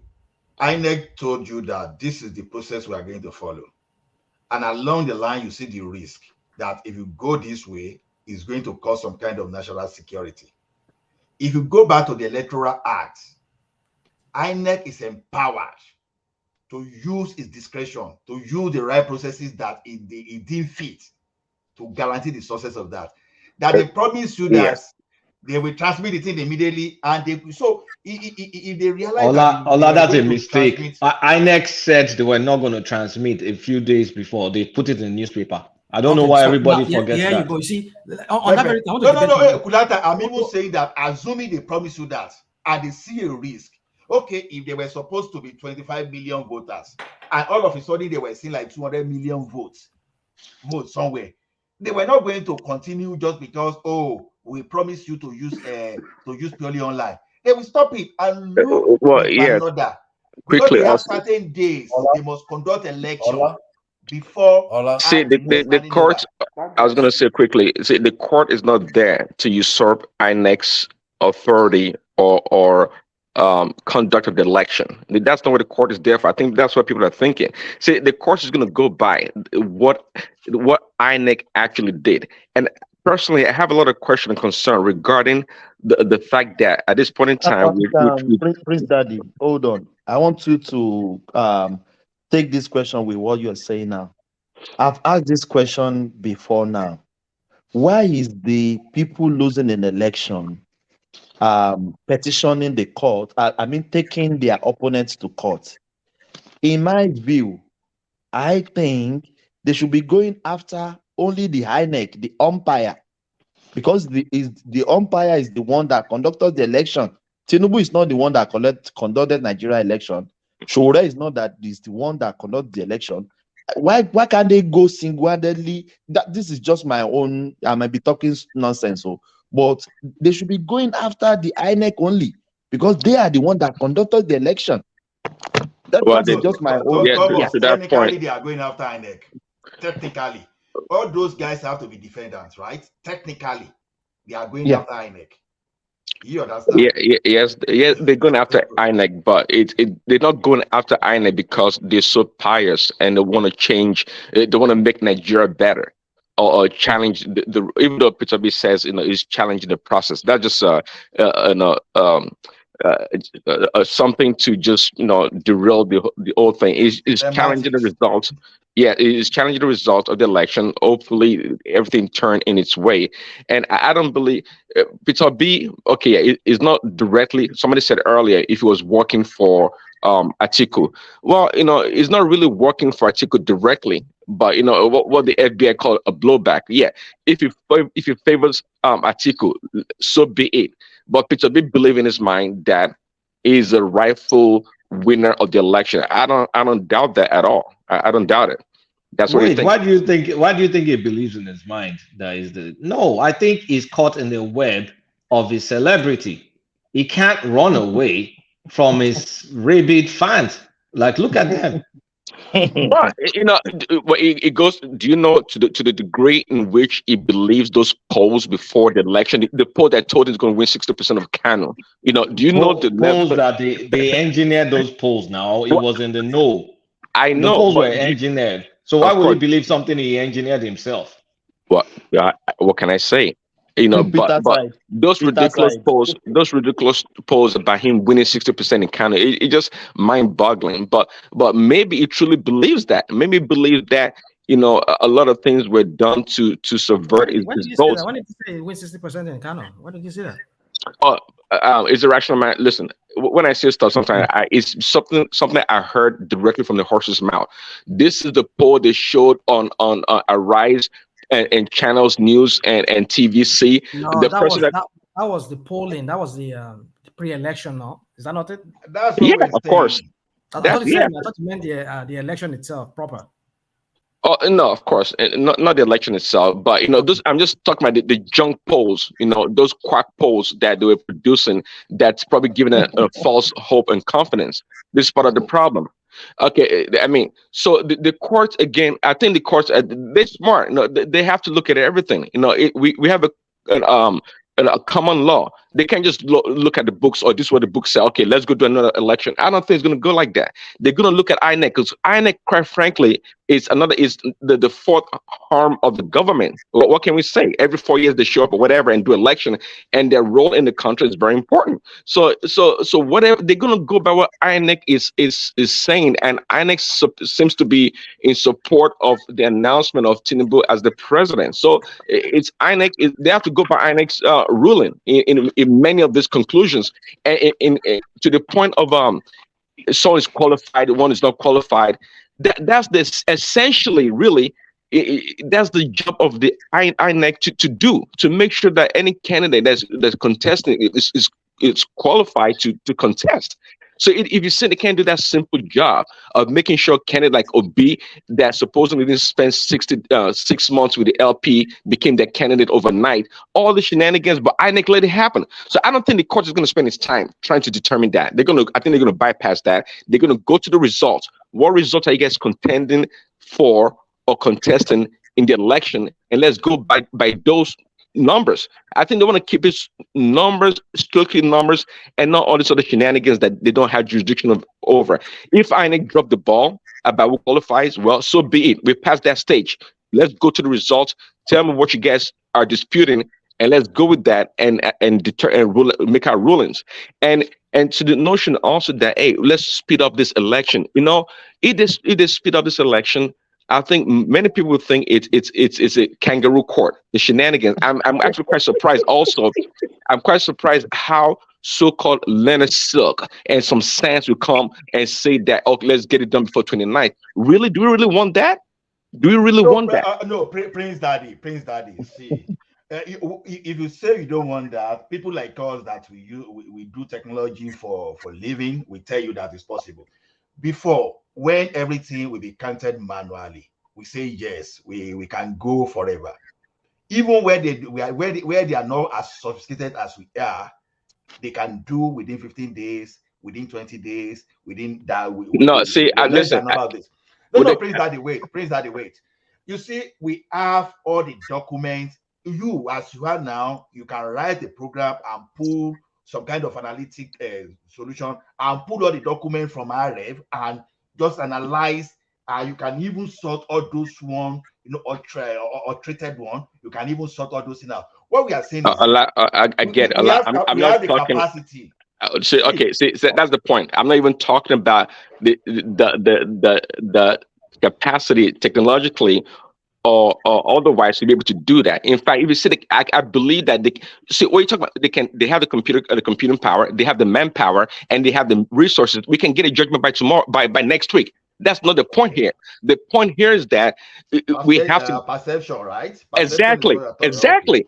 INEC told you that this is the process we are going to follow. And along the line, you see the risk that if you go this way, it's going to cause some kind of national security. If you go back to the Electoral Act, INEC is empowered to use its discretion, to use the right processes that it deemed fit to guarantee the success of that. That they promise you that yes. they will transmit it in immediately, and if they realize that Ola, they were that's a going to mistake. transmit. INEC said they were not going to transmit a few days before. They put it in the newspaper. I don't know Okay, why so now everybody forgets here you that. go. You see, on that very, I want to No, debate you. Kulata, I'm even saying that assuming they promise you that and they see a risk. Okay, if they were supposed to be 25 million voters and all of a sudden they were seeing like 200 million votes somewhere, they were not going to continue just because, oh, we promise you to use purely online. They will stop it and look Well, into yes. another, because Quickly they have also. certain days Ola, they must conduct election Ola, before Ola. See, the next the handing court, over. I was going to say quickly, see, the court is not there to usurp INEC's authority or conduct of the election. That's not what the court is there for. I think that's what people are thinking. See, the court is going to go by what INEC actually did. And personally, I have a lot of question and concern regarding the fact that at this point in time, Prince Daddy, hold on. I want you to take this question with what you're saying now. I've asked this question before now. Why is the people losing an election petitioning the court? I mean, taking their opponents to court. In my view, I think they should be going after only the INEC, the umpire, because the umpire is the one that conducted the election. Tinubu is not the one that conducted Nigeria election. Shore is not that is the one that conducted the election. Why can't they go single-handedly? That this is just my own. I might be talking nonsense, but they should be going after the INEC only, because they are the one that conducted the election. That is just my own. Thomas, to that technically point. they are going after INEC. Technically, all those guys have to be defendants, right? Technically, they are going after INEC. You understand? Yes, they're going after INEC, but they're not going after INEC because they're so pious and they want to change, they want to make Nigeria better or challenge even though Peter B says, he's challenging the process. That's just something to just derail the whole thing. Is challenging the Thematics. results. Yeah, it is challenging the result of the election. Hopefully, everything turned in its way. And I don't believe Peter B. Okay, it's not directly. Somebody said earlier if he was working for Atiku. Well, it's not really working for Atiku directly, but what the FBI call a blowback. Yeah, if he favors Atiku, so be it. But Peter B believe in his mind that he's a rightful winner of the election. I don't doubt that at all. I don't doubt it. That's what he Wait, thinks. why do you think? Why do you think he believes in his mind that is the? No, I think he's caught in the web of his celebrity. He can't run away from his rabid fans. Like, look at them. But it goes. Do you know to the degree in which he believes those polls before the election, the poll that told him he's going to win 60% of Kano? Do you know the Polls level? that they engineered those polls. Now it What was in the know. I The know, polls were but engineered. So why of would he course, believe something he engineered himself? what can I say? But Peter side. those Peter ridiculous side. polls about him winning 60% in Canada, it just mind-boggling. But maybe he truly believes that. Maybe he believes that a lot of things were done to subvert When his did you say that? votes. When did you say he wins 60% in Kano? When did you say that? Is a rational man. Listen, when I say stuff, sometimes it's something I heard directly from the horse's mouth. This is the poll they showed on Arise and Channels News and TVC. No, The that person was that, that was the polling. That was the pre-election. No, is that not it? That's yeah, what we're of course, saying. I thought that's you yeah. said. I thought you meant the election itself proper. Oh no, of course, and not the election itself, but those. I'm just talking about the junk polls. Those quack polls that they were producing. That's probably giving a false hope and confidence. This is part of the problem. Okay, I mean, so the courts again. I think the courts they're smart. They have to look at everything. We have an, um a common law. They can't just look at the books or this is what the book say. Okay, let's go do another election. I don't think it's going to go like that. They're going to look at INEC because INEC, quite frankly, is the fourth arm of the government. What can we say? Every 4 years they show up or whatever and do election, and their role in the country is very important. So whatever they're going to go by what INEC is saying, and INEC seems to be in support of the announcement of Tinubu as the president. So it's INEC. They have to go by INEC's ruling in many of these conclusions, and to the point of someone is qualified, one is not qualified. That's this essentially really. That's the job of the INEC to do, to make sure that any candidate that's contesting is qualified to contest. So if you say they can't do that simple job of making sure candidate like Obi that supposedly didn't spend 6 months with the LP became that candidate overnight, all the shenanigans, but INEC let it happen. So I don't think the court is going to spend its time trying to determine that. I think they're going to bypass that. They're going to go to the results. What results are you guys contending for or contesting in the election? And let's go by those numbers. I think they want to keep it numbers, strictly numbers, and not all these other shenanigans that they don't have jurisdiction over. If INEC drop the ball about who qualifies, well, so be it. We passed that stage. Let's go to the results. Tell me what you guys are disputing, and let's go with that and make our rulings. And to the notion also that hey, let's speed up this election. It is speed up this election. I think many people think it's a kangaroo court, the shenanigans. I'm actually quite surprised. Also, I'm quite surprised how so-called Leonard Silk and some sense will come and say that okay, let's get it done before 29th. Really, do we really want that? Do we really want that? No, Prince Daddy. See, if you say you don't want that, people like us that we do technology for living, we tell you that it's possible. Before, when everything will be counted manually, we say yes, we can go forever. Even where they are not as sophisticated as we are, they can do within 15 days, within 20 days, within that. No, see, less listen. than about this. No, Prince Daddy, wait. You see, we have all the documents. You, as you are now, you can write the program and pull some kind of analytic solution and pull all the documents from RF and just analyze. You can even sort all those one, or treated one. You can even sort all those things out. What we are saying is, I get. we have I'm we not have the talking. capacity. Okay, see, so that's the point. I'm not even talking about the capacity technologically or otherwise to be able to do that. In fact, if you see, I believe that they see what you talk about. They have the computing power, they have the manpower, and they have the resources. We can get a judgment by tomorrow, by next week. That's not the point here. The point here is that we have to perception, right? Perception is what exactly, you're talking about. Okay. exactly.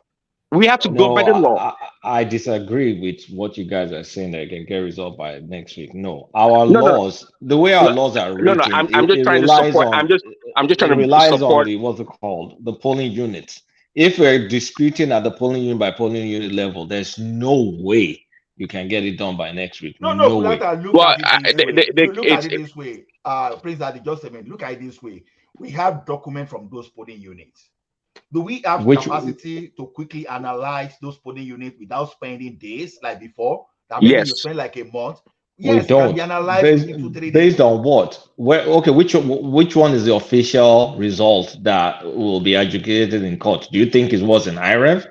We have to go by No, the law. I disagree with what you guys are saying that it can get resolved by next week. No, our No, no, laws, the way our no, laws are no, no. written, I'm just it trying to relies support. on I'm just it trying to relies on support. the what's it called, the polling units. If we're disputing at the polling unit by polling unit level, there's no way you can get it done by next week. No, No way. Kulata, look Well, at it this way. Look at it's it this way. Prince Adi, just a minute. Look at it this way. We have document from those polling units. Do we have Which capacity to quickly analyze those polling units without spending days like before? That maybe you yes. spend like a month. we Yes, it can be don't analyzed based within 2-3 based days. on what? Where okay, which one is the official result that will be adjudicated in court? Do you think it was an IREV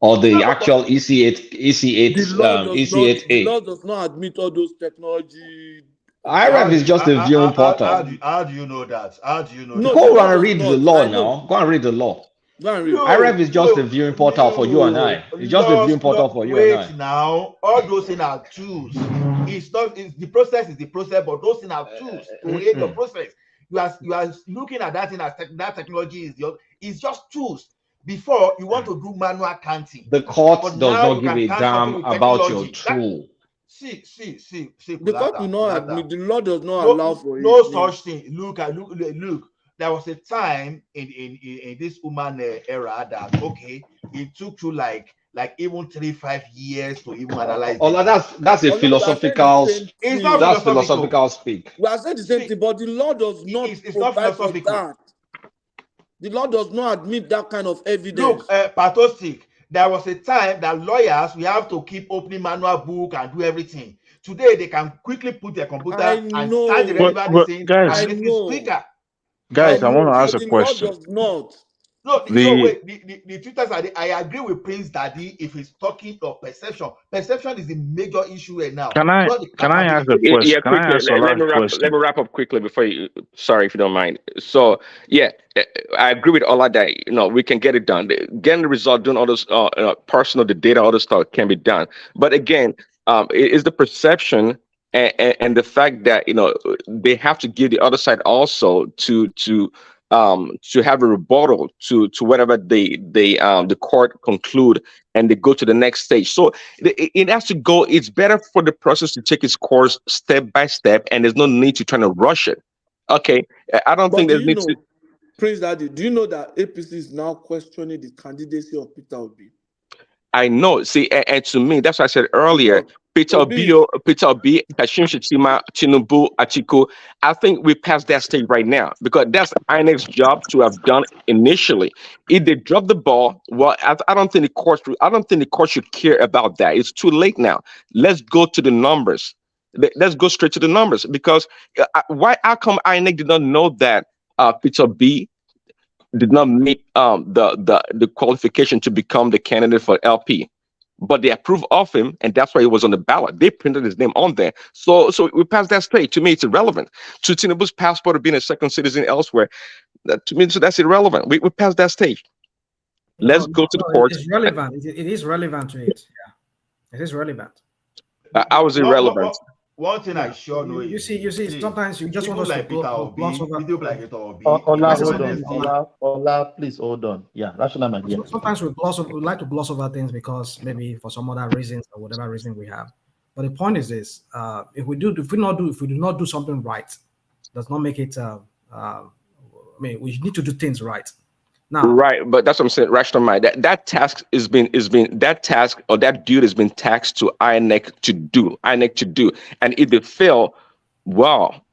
or the No, but actual EC8 the law does not. The EC8A? law does not admit all those technology. IREV is just a viewing portal. How do you know that? How do you know No, that? the Go law and does read the not. law I know. now. Go and read the law. Go and read. IREV is just a viewing portal for you and I. It's just a viewing portal for you and I. Wait now. All those things are tools. It's not. It's the process is the process, but those things are tools to aid the process. You are looking at that thing as that technology is just tools. Before you want to do manual counting. The court But does now not you give can a count damn something with about your technology. tool. See, The court do not admit. The law does not allow for no it. such thing. Look. There was a time in this human era that it took you like even 3-5 years to even analyze. Oh, that's a philosophical. It's not That's philosophical. philosophical speak. We are saying the same thing, but the law does not It's not provide for philosophical. that. The law does not admit that kind of evidence. Look, Patostic, there was a time that lawyers we have to keep opening manual book and do everything. Today they can quickly put their computer and start the relevant thing guys, and it is quicker. Guys, I want to ask a the question. law does not. No, so wait, the tutors are I agree with Prince Daddy if he's talking of perception. Perception is the major issue right now. Can I ask a question? Yeah, Can I quickly. ask a Let me question? let me wrap up quickly before you. Sorry if you don't mind. So yeah, I agree with all of that. We can get it done. Getting the result, doing all this personal, the data, all this stuff can be done. But again, it is the perception and the fact that they have to give the other side also to have a rebuttal to whatever the court conclude, and they go to the next stage. So it has to go. It's better for the process to take its course step by step, and there's no need to try to rush it. Okay, I don't think there's need to. Prince Daddy, do you know that APC is now questioning the candidacy of Peter Obi? I know. See, and to me, that's what I said earlier. Peter Obi, Kashim Shettima, Tinubu, Atiku. I think we passed that stage right now because that's INEC's job to have done initially. If they drop the ball, well, I don't think the court. I don't think the court should care about that. It's too late now. Let's go to the numbers. Let's go straight to the numbers because why? How come INEC did not know that Peter B did not meet the qualification to become the candidate for LP, but they approved of him, and that's why he was on the ballot. They printed his name on there. So we passed that stage. To me, it's irrelevant. To Tinubu's passport of being a second citizen elsewhere, to me, so that's irrelevant. We passed that stage. Let's go to the courts. It's relevant. It is relevant to it. Yeah, it is relevant. I was irrelevant. One thing I sure know you see, sometimes you just want us like to gloss over. Ola, please hold on. Yeah, that's what I'm at. Sometimes we like to gloss over things because maybe for some other reasons or whatever reason we have. But the point is this: if we do not do something right, does not make it. We need to do things right. Now, right, but that's what I'm saying. Rational mind. That task has been that task or that duty has been taxed to INEC to do. And if they fail, well,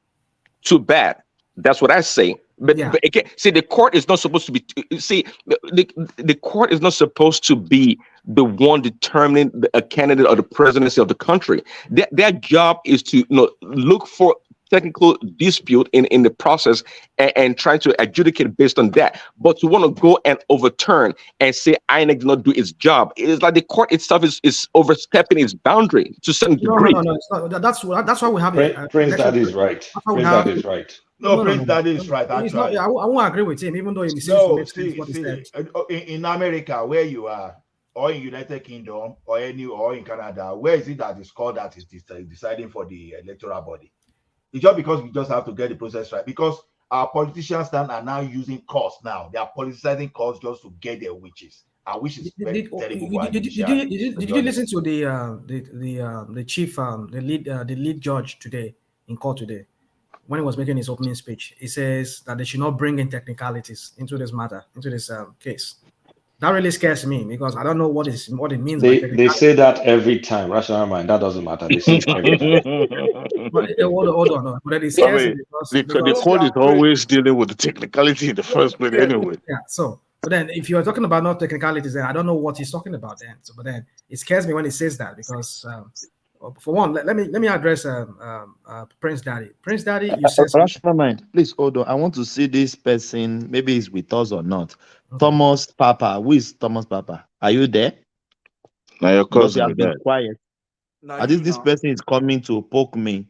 too bad. That's what I say. But again, see, the court is not supposed to be. See, the court is not supposed to be the one determining a candidate or the presidency of the country. Their job is to look for technical dispute in the process and trying to adjudicate based on that. But to want to go and overturn and say INEC did not do its job, it is like the court itself is overstepping its boundary to a certain degree. No. It's not, that's why we have Prince Daddy is right. Prince Daddy is right. No, Prince Daddy is right. It's not, Actually, I won't agree with him, even though he seems to make sense what he said. in America, where you are, or in United Kingdom, or in Canada, where is it that is called that is deciding for the electoral body? It's just because we just have to get the process right. Because our politicians are now using costs now. They are politicizing costs just to get their wishes. Our which is very terrible. Did you listen to the chief, the lead judge today in court today? When he was making his opening speech, he says that they should not bring in technicalities into this matter, into this case. That really scares me because I don't know what it means. They say that every time. Rational mind, that doesn't matter. They say it every time. But, hold on. But it scares me because the court is always dealing with the technicality in the first place anyway. Yeah. So, but then if you're talking about not technicalities, then I don't know what he's talking about then. So, but then it scares me when he says that because. For one, let me address Prince Daddy. Prince Daddy, you said rational mind. Please hold on. I want to see this person. Maybe he's with us or not. Okay. Thomas Papa. Who is Thomas Papa? Are you there? Now your cousin has been quiet. This person is coming to poke me.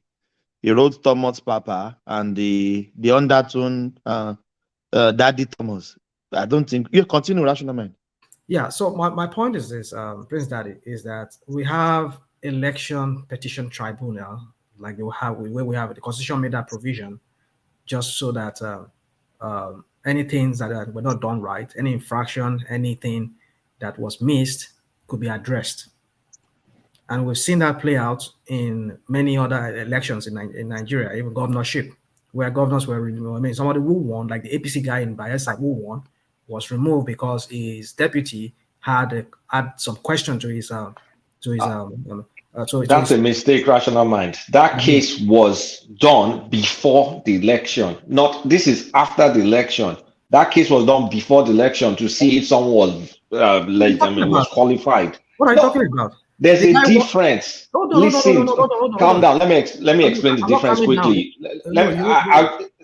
He wrote Thomas Papa and the undertone Daddy Thomas. I don't think you continue rational mind. Yeah. So my point is this, Prince Daddy, is that we have election petition tribunal, like we have the constitution made that provision, just so that any things that were not done right, any infraction, anything that was missed could be addressed. And we've seen that play out in many other elections in Nigeria, even governorship, where governors were removed. I mean, somebody who won, like the APC guy in Bayelsa who won, was removed because his deputy had some question to his that's a mistake, rational mind. That case was done before the election. This is after the election. That case was done before the election to see if someone was qualified. What are you talking about? There's a difference. Listen, calm down. Let me explain the difference quickly.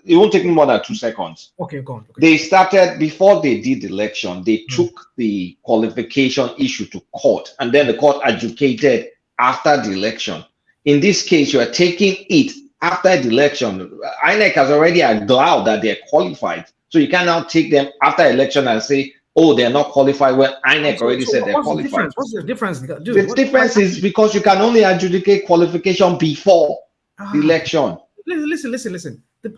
It won't take me more than 2 seconds. Okay, go on. Okay. They started before they did the election. They took the qualification issue to court, and then the court adjudicated after the election. In this case, you are taking it after the election. INEC has already allowed that they're qualified, so you can now take them after election and say, "Oh, they're not qualified." When INEC already said they're qualified. What's the difference? Dude, the difference is because you can only adjudicate qualification before the election. Listen. The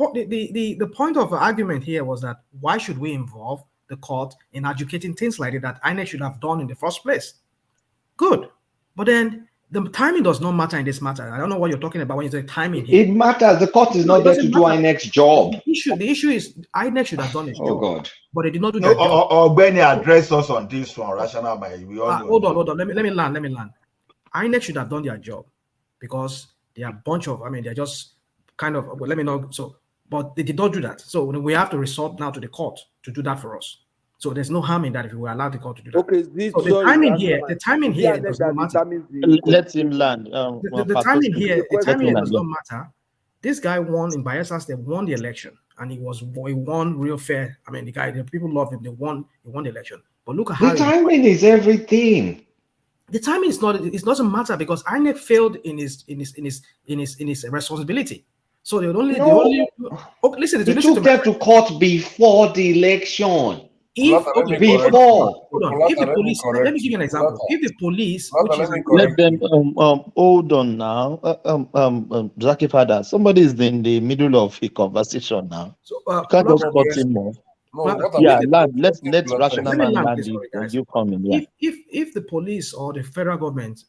point of the argument here was that why should we involve the court in adjudicating things like that INEC should have done in the first place? Good, but then the timing does not matter in this matter. I don't know what you're talking about when you say timing here. It matters. The court is not there to do INEC's job. The issue is INEC should have done its job. God. But they did not do their job. Or Benny address us on this one, rational mind. We all hold on. Let me land. INEC should have done their job because they are a bunch of, they're just kind of, well, let me know. So, but they did not do that. So we have to resort now to the court to do that for us. So there's no harm in that if we allow the court to do that. Okay, so the timing here does not matter. Let him land. The timing here does not matter. This guy won in Bayelsa State, won the election, and he won real fair. The people love him. He won the election. But look at how the timing is everything. The timing is not. It doesn't matter because INEC failed in his responsibility. So listen. They took them to court before the election. If the police, let me give you an example. If the police, let them hold on now. Zaki Father, somebody is in the middle of a conversation now. So you can't just cut him off. Let's rational land. You come in. Yeah. If the police or the federal government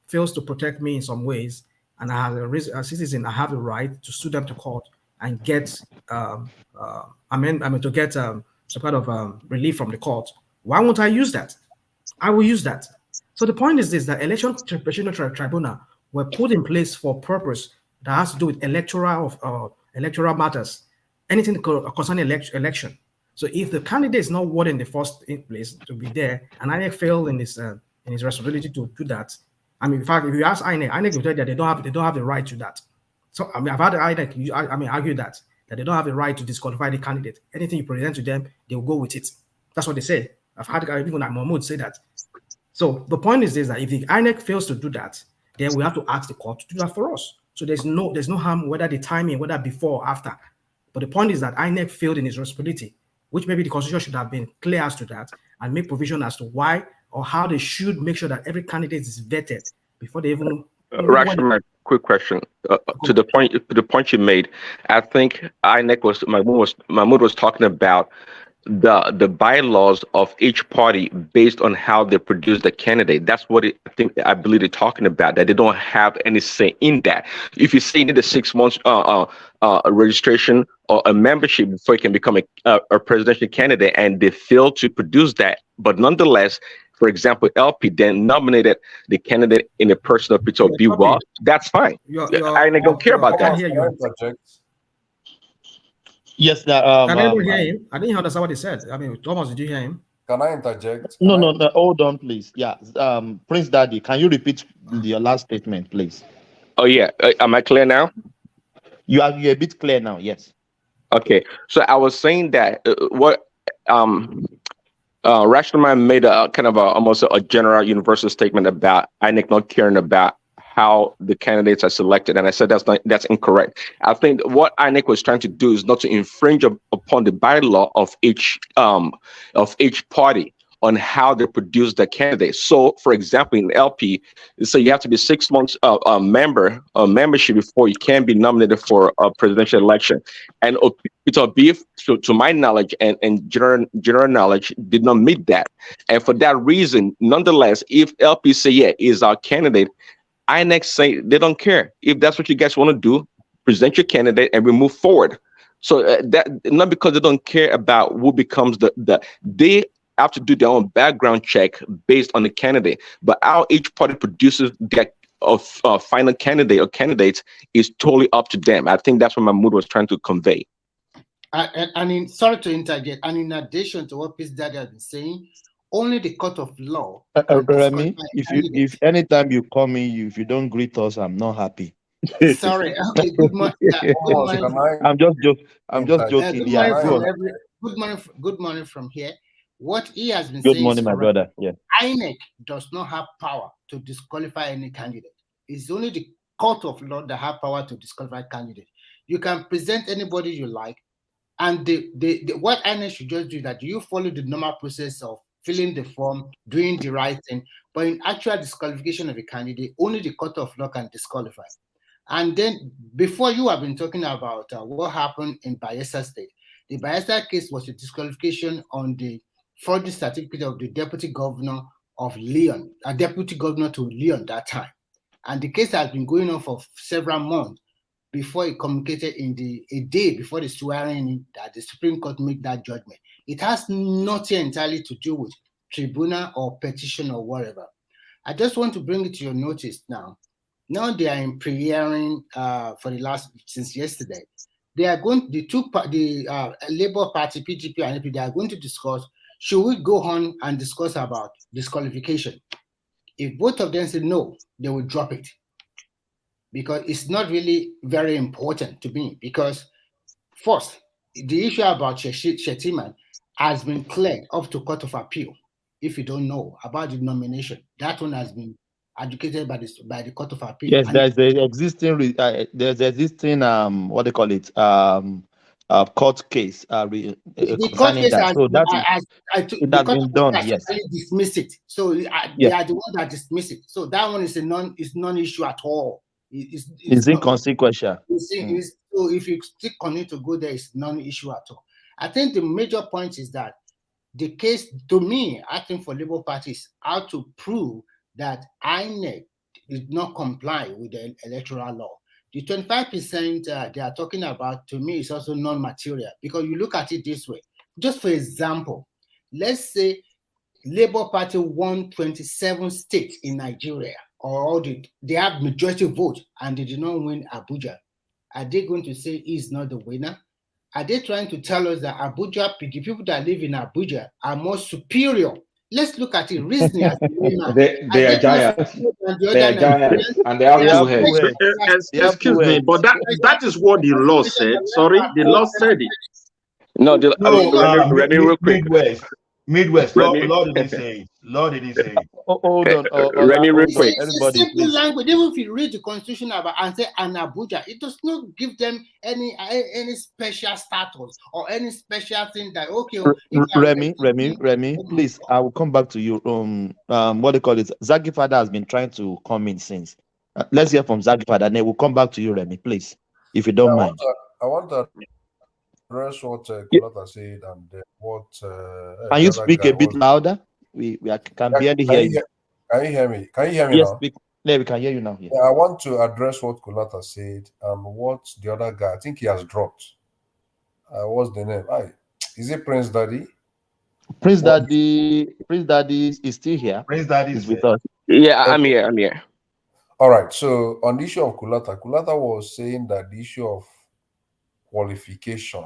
fails to protect me in some ways, and I have a citizen, I have the right to sue them to court and get to get some kind of relief from the court. Why won't I use that? I will use that. So the point is this: that election tribunal were put in place for purpose that has to do with electoral matters, anything concerning election. So if the candidate is not worthy in the first place to be there, and INEC failed in his responsibility to do that, in fact, if you ask INEC will tell you that they don't have the right to that. So I mean, I've had INEC, argue that they don't have a right to disqualify the candidate. Anything you present to them, they will go with it. That's what they say. I've had even Mahmoud say that. So the point is this, that if the INEC fails to do that, then we have to ask the court to do that for us. So there's no harm whether the timing, whether before or after. But the point is that INEC failed in its responsibility, which maybe the constitution should have been clear as to that and make provision as to why or how they should make sure that every candidate is vetted before they even. Rashomon, quick question. To the point you made, I think Mahmoud was talking about the bylaws of each party based on how they produce the candidate. That's what I believe they're talking about, that they don't have any say in that. If you say you need a 6 months a registration or a membership before you can become a presidential candidate, and they fail to produce that, but nonetheless, for example, LP then nominated the candidate in a personal picture of B. Well, that's fine. I don't care about that. Yes, Can anyone hear him? I didn't understand what he said. I mean, Thomas, did you hear him? Can I interject? No, hold on, please. Yeah, Prince Daddy, can you repeat your last statement, please? Oh yeah, am I clear now? You're a bit clear now. Yes. Okay, so I was saying that Rashomon made a kind of almost a general universal statement about INEC not caring about how the candidates are selected, and I said that's incorrect. I think what INEC was trying to do is not to infringe upon the bylaw of each party on how they produce the candidates. So, for example, in LP, so you have to be 6 months membership before you can be nominated for a presidential election. And Peter Obi, to my knowledge and general knowledge, did not meet that. And for that reason, nonetheless, if LP say, yeah, is our candidate, INEC say they don't care. If that's what you guys want to do, present your candidate and we move forward. So that not because they don't care about who becomes they have to do their own background check based on the candidate. But how each party produces their final candidate or candidates is totally up to them. I think that's what Mahmoud was trying to convey. Sorry to interject. And in addition to what Peace Daddy has been saying, only the court of law. Remy, if anytime you call me, if you don't greet us, I'm not happy. Sorry. Okay. Good morning. I'm just joking. Good morning from here. What he has been Good saying. morning, my brother. Yeah. INEC does not have power to disqualify any candidate. It's only the court of law that have power to disqualify candidate. You can present anybody you like, and what INEC should just do is that you follow the normal process of filling the form, doing the right thing, but in actual disqualification of a candidate, only the court of law can disqualify. And then before, you have been talking about what happened in Bayelsa State. The Bayelsa case was a disqualification on the forgery certificate of the deputy governor of Leon, a deputy governor to Leon that time. And the case has been going on for several months before it communicated a day before the swearing in that the Supreme Court made that judgment. It has nothing entirely to do with tribunal or petition or whatever. I just want to bring it to your notice now. Now they are in pre-hearing since yesterday. They are going, the Labour Party, PGP and NP, they are going to discuss, should we go on and discuss about disqualification? If both of them say no, they will drop it. Because it's not really very important to me. Because first, the issue about Shettima has been cleared up to Court of Appeal. If you don't know about the nomination, that one has been adjudicated by the Court of Appeal. Yes, there's the existing what they call it court case the court case that. So that it has been done. Yes, dismissed it. So they are the one that dismissed it. So that one is non-issue at all. It's inconsequential. So if you still continue to go there, it's non-issue at all. I think the major point is that the case, to me, I think for Labour parties, how to prove that INEC did not comply with the electoral law. The 25% they are talking about, to me, is also non-material, because you look at it this way. Just for example, let's say Labour Party won 27 states in Nigeria, or they have majority vote and they did not win Abuja. Are they going to say he's not the winner? Are they trying to tell us that Abuja, the people that live in Abuja are more superior? let's look at it reasoning as a layman. They are giants. And the They other are giants, Nigerians, and they have they are two heads. Excuse me, but that is what the law said. Sorry, the law said it. No, No, Remy, real quick. Midwest. Remy, Law didn't say it. Law didn't say it. Hold on, Remy, real quick. It's a everybody, simple please. language. Even if you read the constitution about and say an Abuja, it does not give them any special status or any special thing that okay. Remy, please. I will come back to you. What they call it? Zaki Father has been trying to come in since. Let's hear from Zaki Father, and then we'll come back to you, Remy, please, if you don't mind. I want to address what Kulata said and what. Can you speak a bit louder? We can barely hear you. Can you hear me? Can you hear me Yes, now? yeah, we can hear you now. Yeah, I want to address what Kulata said and what the other guy. I think he has dropped. What's the name? Is it Prince Daddy? Prince Daddy is still here. Prince Daddy is with us. Yeah, I'm here. All right. So on the issue of Kulata was saying that the issue of qualification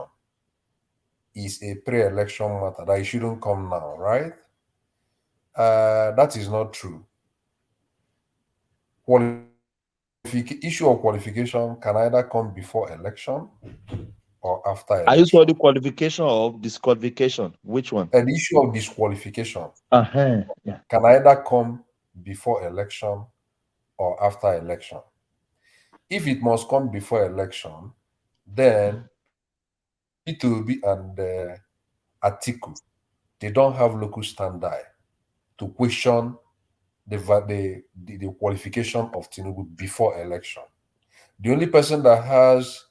is a pre-election matter, that it shouldn't come now, right? That is not true. Issue of qualification can either come before election or after election. Are you for the qualification or disqualification? Which one? The issue of disqualification Yeah. can either come before election or after election. If it must come before election, then P2B and Atiku, they don't have local standard to question the qualification of Tinubu before election. The only person that has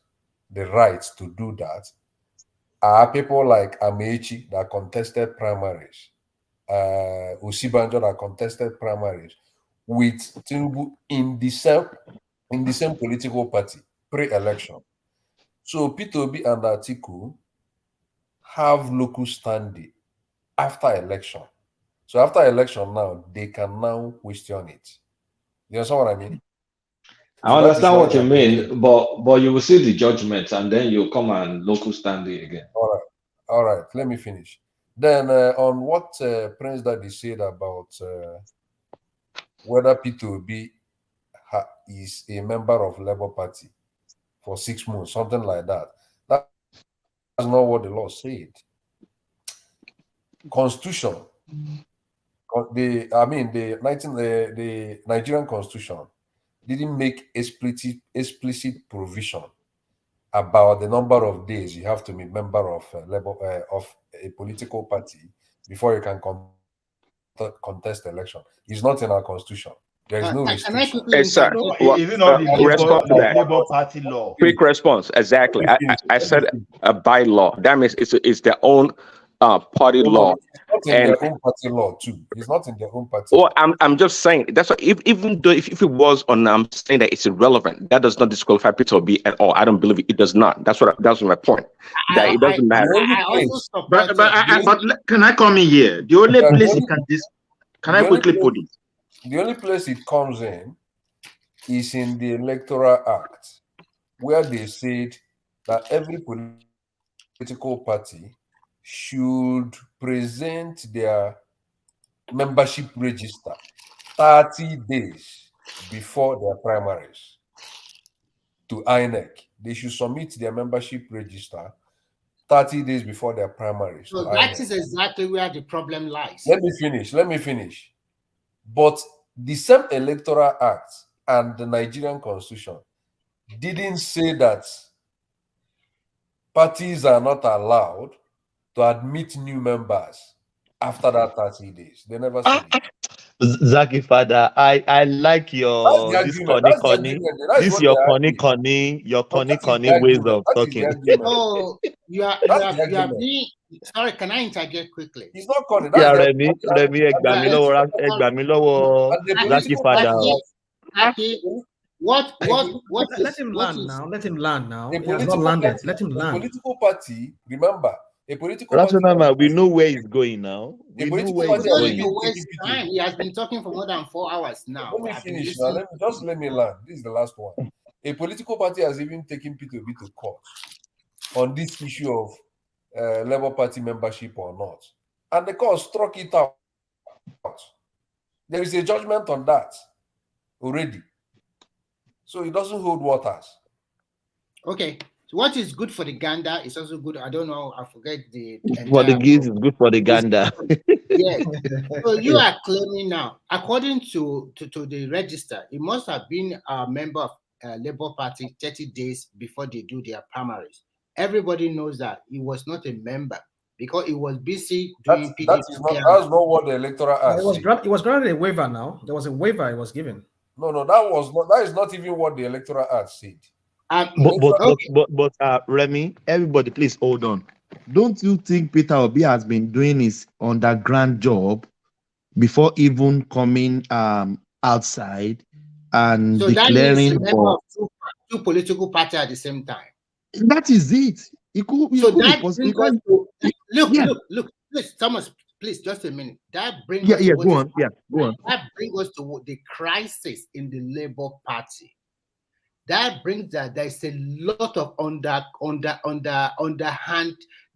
the right to do that are people like Amechi that contested primaries, Usibanjo that contested primaries with Tinubu in the same political party pre-election. So P2B and Atiku have local standing after election. So after election now, they can now question it. You understand what I mean? I understand what you mean, but you will see the judgment and then you come and local standing again. All right. Let me finish. Then on what Prince Daddy said about whether P2B is a member of Labour Party for 6 months, something like that. That's not what the law said. Constitution. The Nigerian Constitution didn't make explicit provision about the number of days you have to be member of of a political party before you can contest election. It's not in our constitution. There is no restriction. Is it not the Labour Party law? Quick response. Exactly. I said a bylaw. That means it's their own party law. It's not in their own party law too. It's not in their own party. Well, I'm just saying that's what, even though if it was on, I'm saying that it's irrelevant. That does not disqualify P2B at all. I don't believe it does not. That's my point. That it doesn't matter. But can I come in here? The only place it can can I quickly put it? The only place it comes in is in the Electoral Act, where they said that every political party should present their membership register 30 days before their primaries to INEC. They should submit their membership register 30 days before their primaries. So that is exactly where the problem lies. Let me finish. But the same Electoral Act and the Nigerian Constitution didn't say that parties are not allowed to admit new members after that 30 days. They never said it. Zaki Father, I like your this conny. This is your conny ways of talking. Oh, you are being sorry, can I interject quickly? He's not calling. Yeah, Remy, Zaki Father. What let him land now. Let him land now. He has not landed. Let him land. A political party, remember, a political party. We know where he's going now. We know where he's going. He has been talking for more than 4 hours now. Let me finish now. Let me land. This is the last one. A political party has even taken P2B to court on this issue of Labour Party membership or not. And the court struck it out There is a judgment on that already. So it doesn't hold waters. Okay. So what is good for the gander is also good. I don't know. I forget the For the entire geese is good for the gander. yes. So you are claiming now, according to the register, it must have been a member of Labour Party 30 days before they do their primaries. Everybody knows that he was not a member because he was busy doing PDP. That's not what the electoral act said. It was granted a waiver now. There was a waiver it was given. No, that is not even what the electoral act said. But Remy, everybody, please hold on. Don't you think Peter Obi has been doing his underground job before even coming outside and So that means declaring a member for? of two political parties at the same time. That is it. It could be possible. Look, please, Thomas, please, just a minute. That brings us to go on. That brings us to the crisis in the Labour Party. That brings that there's a lot of underhand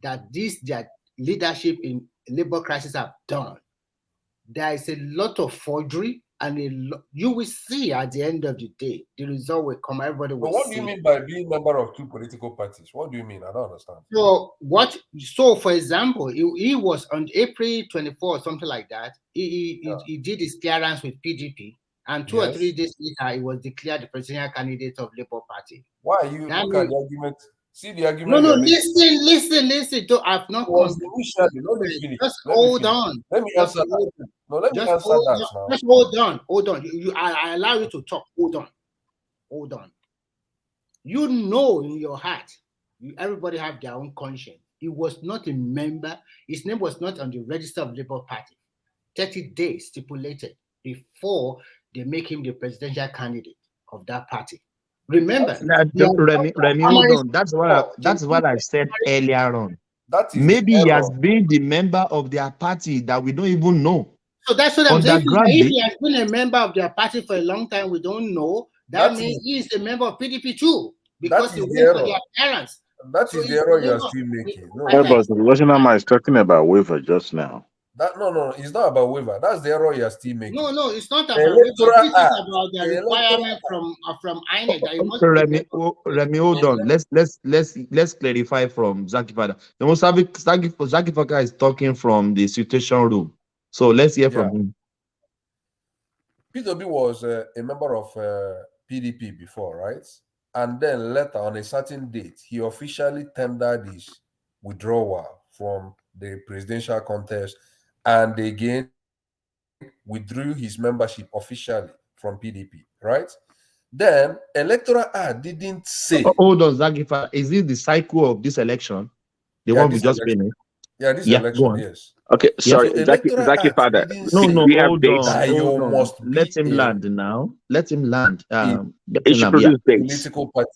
that their leadership in Labour crisis have done. There is a lot of forgery, and you will see at the end of the day, the result will come. Everybody will But what see. do you mean by being member of two political parties? What do you mean? I don't understand. So for example, he was on April 24 or something like that. He did his clearance with PDP, and 2 or 3 days later, he was declared the presidential candidate of Labour Party. Why you look at the argument? See the argument. No, listen. I've not Just hold on. Let me answer that. No, let me answer that now. Just hold on. I allow you to talk. Hold on. You know in your heart, everybody have their own conscience. He was not a member. His name was not on the register of Labour Party. 30 days stipulated before they make him the presidential candidate of that party. Remember, Remy, hold on. That's what I said earlier on. Maybe he has been the member of their party that we don't even know. So that's what I'm saying. If he has been a member of their party for a long time, we don't know. That means he is a member of PDP too, because he went for their parents. That is the error you are still making. No, but the National is talking about waiver just now. No, it's not about waiver. That's the error you are still making. No, it's not about waiver. This is about the requirement from INEC that you must Remy, hold on. Let's clarify from Zaki Fada. The most Zaki Fada is talking from the situation room. So let's hear from him. P2B was a member of PDP before, right? And then later, on a certain date, he officially tendered his withdrawal from the presidential contest, and again withdrew his membership officially from PDP, right? Then Electoral Act didn't say. Hold on, Zagifa. Is it the cycle of this election? The one we just finished? Yeah, this election, yes. Okay, sorry, So Zaki Father. No, we have hold dates. on. Let him land now. Let him land. It should produce dates. Political party.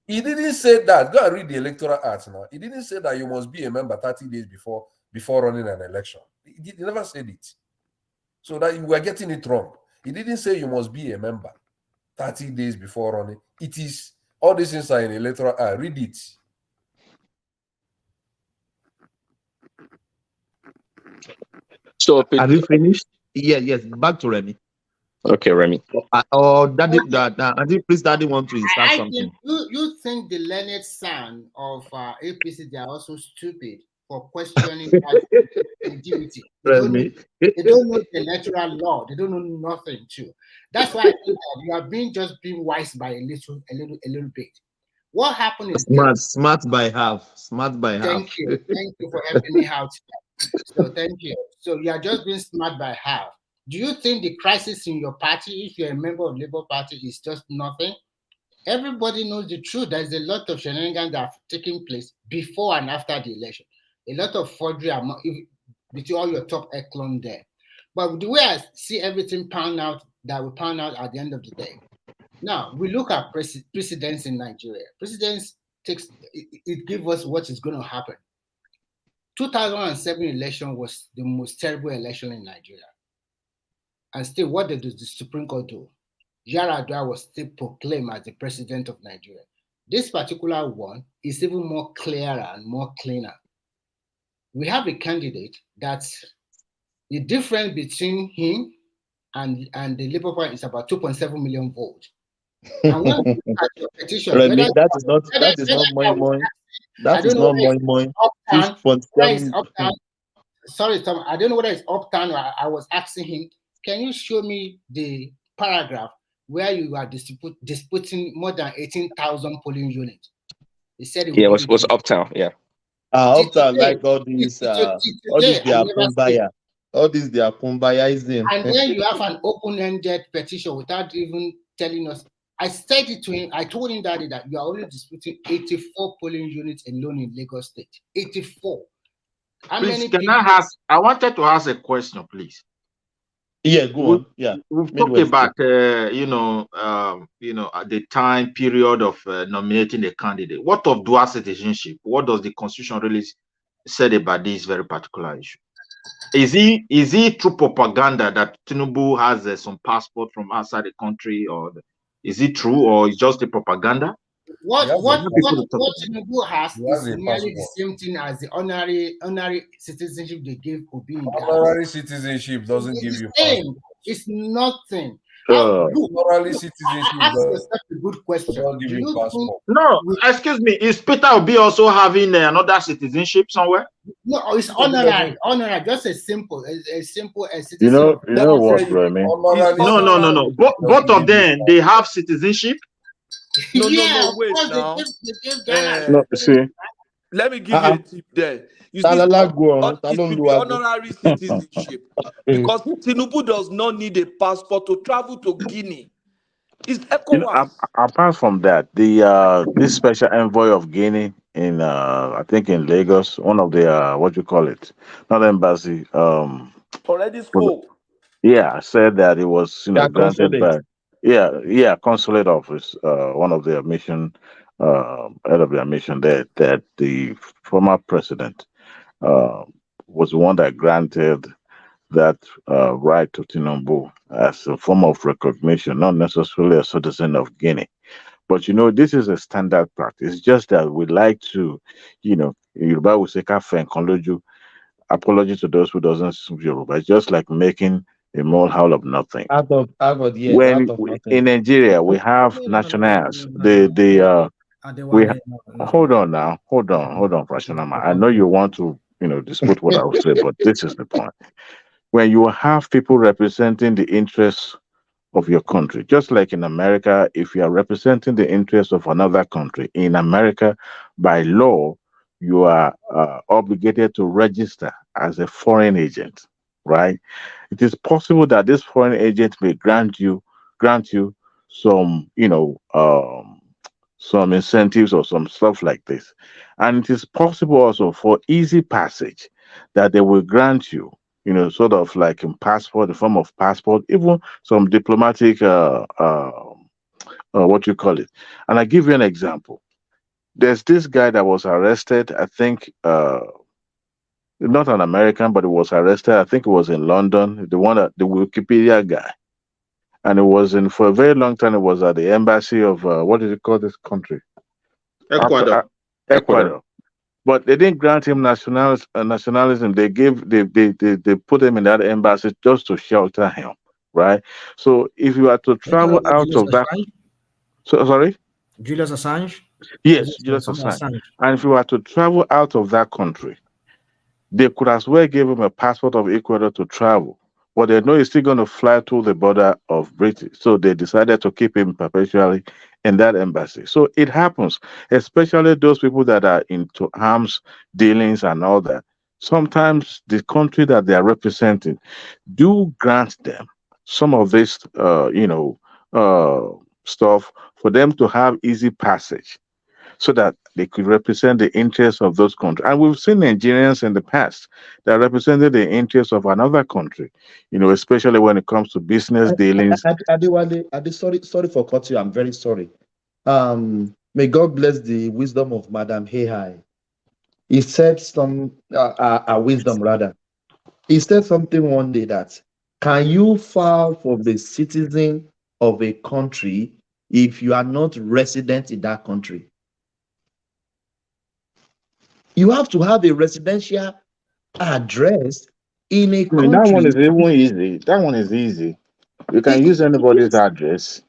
He didn't say that. Go and read the Electoral Act now. He didn't say that you must be a member 30 days before running an election. He never said it. So that you were getting it wrong. He didn't say you must be a member 30 days before running. It is all this inside in the Electoral Act. Read it. So have you finished? Yes. Back to Remy. Okay, Remy. Daddy, please, Daddy, want to start something. You think the learned son of APC, they are also stupid for questioning activity. They don't know the electoral law. They don't know nothing too. That's why I think that you are just being wise by a little bit. What happened is smart by half. Thank you for helping me out. So thank you. So you are just being smart by half. Do you think the crisis in your party, if you're a member of Labour Party, is just nothing? Everybody knows the truth. There's a lot of shenanigans that have taken place before and after the election. A lot of forgery between all your top echelon there. But the way I see everything pound out at the end of the day. Now, we look at precedents in Nigeria. Precedents gives us what is going to happen. 2007 election was the most terrible election in Nigeria. And still, what did the Supreme Court do? Yar'Adua was still proclaimed as the president of Nigeria. This particular one is even more clearer and more cleaner. We have a candidate that The difference between him and the Labour Party is about 2.7 million votes. And when you look at your petition, Remy, that is not moi moi. I That don't is know not whether moi it's moi. uptown, whether it's 6.7. uptown. Sorry, Tom, I don't know whether it's uptown or I was asking him, can you show me the paragraph where you are disputing more than 18,000 polling units? He said he would Yeah, give it to was me. Uptown. Yeah. Uptown, like all these Today, I their never see. kumbaya. All these their kumbayaism. And when you have an open-ended petition without even telling us, I said it to him, I told him that you are only disputing 84 polling units alone in Lagos State. 84. How Please, many can people? I ask? I wanted to ask a question, please. Yeah, go on. Yeah, We've talked Midwest. about at the time period of nominating a candidate. What of dual citizenship? What does the constitution really said about this very particular issue? Is it true propaganda that Tinubu has some passport from outside the country, or is it true, or is just the propaganda? What Tinubu has He has is a merely the passport. same thing as the honorary citizenship they gave Obi in Ghana. Honorary citizenship doesn't give you passport. It's nothing. Honorary citizenship Ask yourself a good question. doesn't give Do you you passport. No, excuse me. Is Peter Obi also having another citizenship somewhere? No, it's honorary. Honorary, just a simple citizen. You know what, say Remy? No. Both of them, they have citizenship. Yeah, of wait course now. they gave Ghana. No, see. Let me give you a tip there. You see, Talala go on. it should be honorary citizenship because Tinubu does not need a passport to travel to Guinea. It's ECOWAS. Apart from that, the this special envoy of Guinea in I think in Lagos, one of the what you call it, not embassy, Already spoke. yeah, said that it was granted consulate. by consulate office, one of their mission, head of their mission there, that the former president was the one that granted that right to Tinubu as a form of recognition, not necessarily a citizen of Guinea. But this is a standard practice. It's just that we like to, Yoruba will say "Kafe and Konloju." Apology to those who doesn't speak Yoruba. It's just like making a molehill of nothing. Out of When nothing. in Nigeria we have nationals, we hold on now, hold on, Frashonama. I know you want to, dispute what I will say, but this is the point. When you have people representing the interests of your country, just like in America, if you are representing the interests of another country, in America, by law, you are obligated to register as a foreign agent, right? It is possible that this foreign agent may grant you some, some incentives or some stuff like this. And it is possible also for easy passage that they will grant you, sort of like in passport, the form of passport, even some diplomatic, what you call it. And I give you an example. There's this guy that was arrested, I think, not an American, but he was arrested. I think it was in London, the Wikipedia guy. And it was for a very long time, it was at the embassy of, what did you call this country? Ecuador. But they didn't grant him nationalism. They put him in that embassy just to shelter him, right? So if you are to travel out of that, sorry, Julius Assange. Yes, Julius Assange. And if you are to travel out of that country, they could as well give him a passport of Ecuador to travel. But they know he's still going to fly through the border of Britain. So they decided to keep him perpetually in that embassy. So it happens, especially those people that are into arms dealings and all that. Sometimes the country that they are representing do grant them some of this, stuff for them to have easy passage so that they could represent the interests of those countries. And we've seen Nigerians in the past that represented the interests of another country, especially when it comes to business dealings. Adewale, sorry for cutting you. I'm very sorry. May God bless the wisdom of Madam Hehai. He said wisdom rather. He said something one day that, can you file for the citizen of a country if you are not resident in that country? You have to have a residential address in a I mean, that one country. is even easy. That one is easy. You can use anybody's address.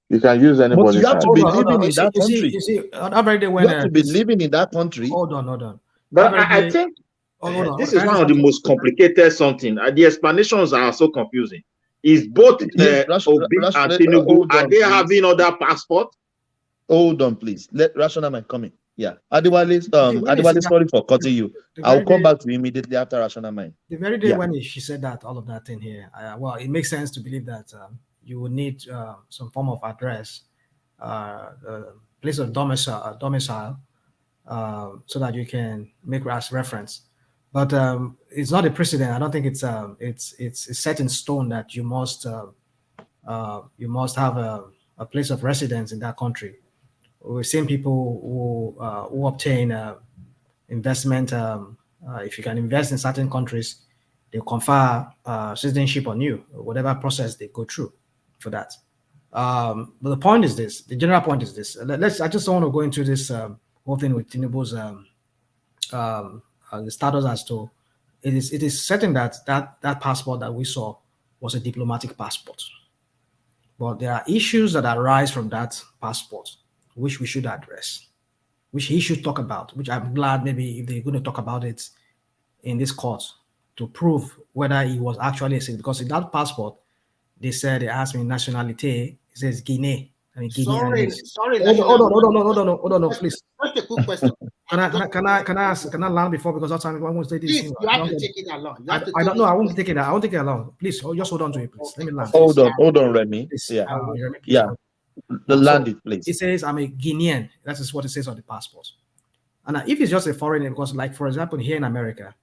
You can use But you anybody's have to be Hold address. on. living in that country. You see, every day You when have to be living in that country. hold on. But Every I day, think hold on. this Can is I say one of the something? most complicated something. The explanations are so confusing. Is both Yes, Obi and Tinubu, hold are on, they please. having other passports? Hold on, please. Let Rational Mind come in. Yeah. Adewale, When he said Adewale, that, sorry for cutting you. the I'll very come day, back to you immediately after Rational Mind. the very day Yeah. when she said that, all of that thing here, well, it makes sense to believe that you would need some form of address, place of domicile, so that you can make as reference. But it's not a precedent. I don't think it's set in stone that you must have a place of residence in that country. We've seen people who obtain investment. If you can invest in certain countries, they confer citizenship on you, whatever process they go through for that. But the point is this: the general point is this. I just don't want to go into this whole thing with Tinubu's the status as to it is certain that that passport that we saw was a diplomatic passport. But there are issues that arise from that passport which we should address, which he should talk about, which I'm glad maybe if they're going to talk about it in this court to prove whether he was actually a citizen. Because in that passport, they said they asked me nationality. It says Guinea. I mean Guineanese. Sorry, Hold National. on, please. Just a quick question. Can I land before because that time I won't say this Please, thing. you I have don't to get. take it along. You I, have to I take don't know. it. I won't take it. I won't take it along. Please, just hold on to it, please. Let me land. Hold on, Remy. Please, Yeah. Remy, please. Yeah. The land it, please. It says I'm a Guinean. That is what it says on the passport. And if it's just a foreigner, because like for example here in America,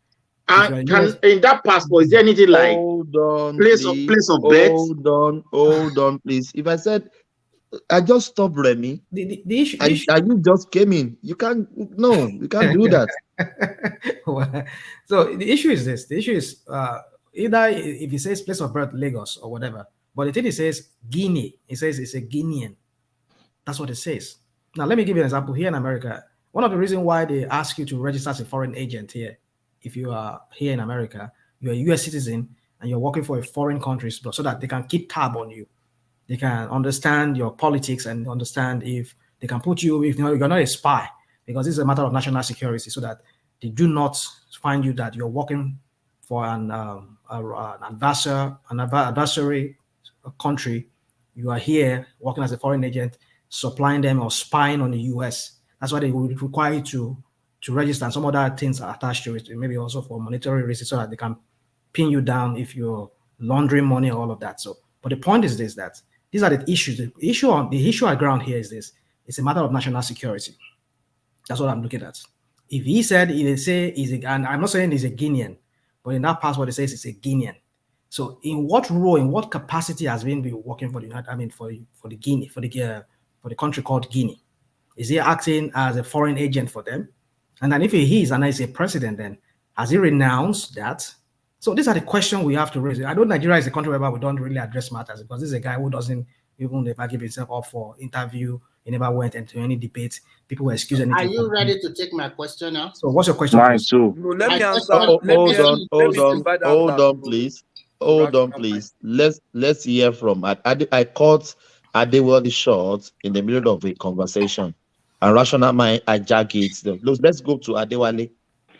if you're In that passport, is there anything like hold on, place please. of birth? Hold on, please. If I said I just stopped Remy, the issue, and you just came in, you can't do that. So the issue is this: the issue is either if it says place of birth Lagos or whatever, but the thing it says Guinea, it says it's a Guinean. That's what it says. Now let me give you an example. Here in America, one of the reasons why they ask you to register as a foreign agent here, if you are here in America, you're a U.S. citizen and you're working for a foreign country, so that they can keep tab on you. They can understand your politics and understand if they can put you, if you're not a spy, because this is a matter of national security, so that they do not find you that you're working for an adversary country. You are here working as a foreign agent, supplying them or spying on the US. That's why they would require you to register, and some other things are attached to it, maybe also for monetary reasons, so that they can pin you down if you're laundering money or all of that. So, but the point is this: that these are the issues. The issue at ground here is this: it's a matter of national security. That's what I'm looking at. If he said, and I'm not saying he's a Guinean, but in that passport it says it's a Guinean. So, in what role, in what capacity has been working for the United? I mean, for the Guinea, for the country called Guinea? Is he acting as a foreign agent for them? And then if he is, and he's a president, then has he renounced that? So these are the questions we have to raise. I know Nigeria is a country where we don't really address matters, because this is a guy who doesn't even ever give himself up for interview. He never went into any debate. People were excused anything. Are you ready to take my question now? So what's your question? Mine please? too. No, let My me question- answer. Hold on, please. Hold on, please. Let's hear from I caught Adewale short in the middle of a conversation, and Rational Mind hijack it. Let's go to Adewale.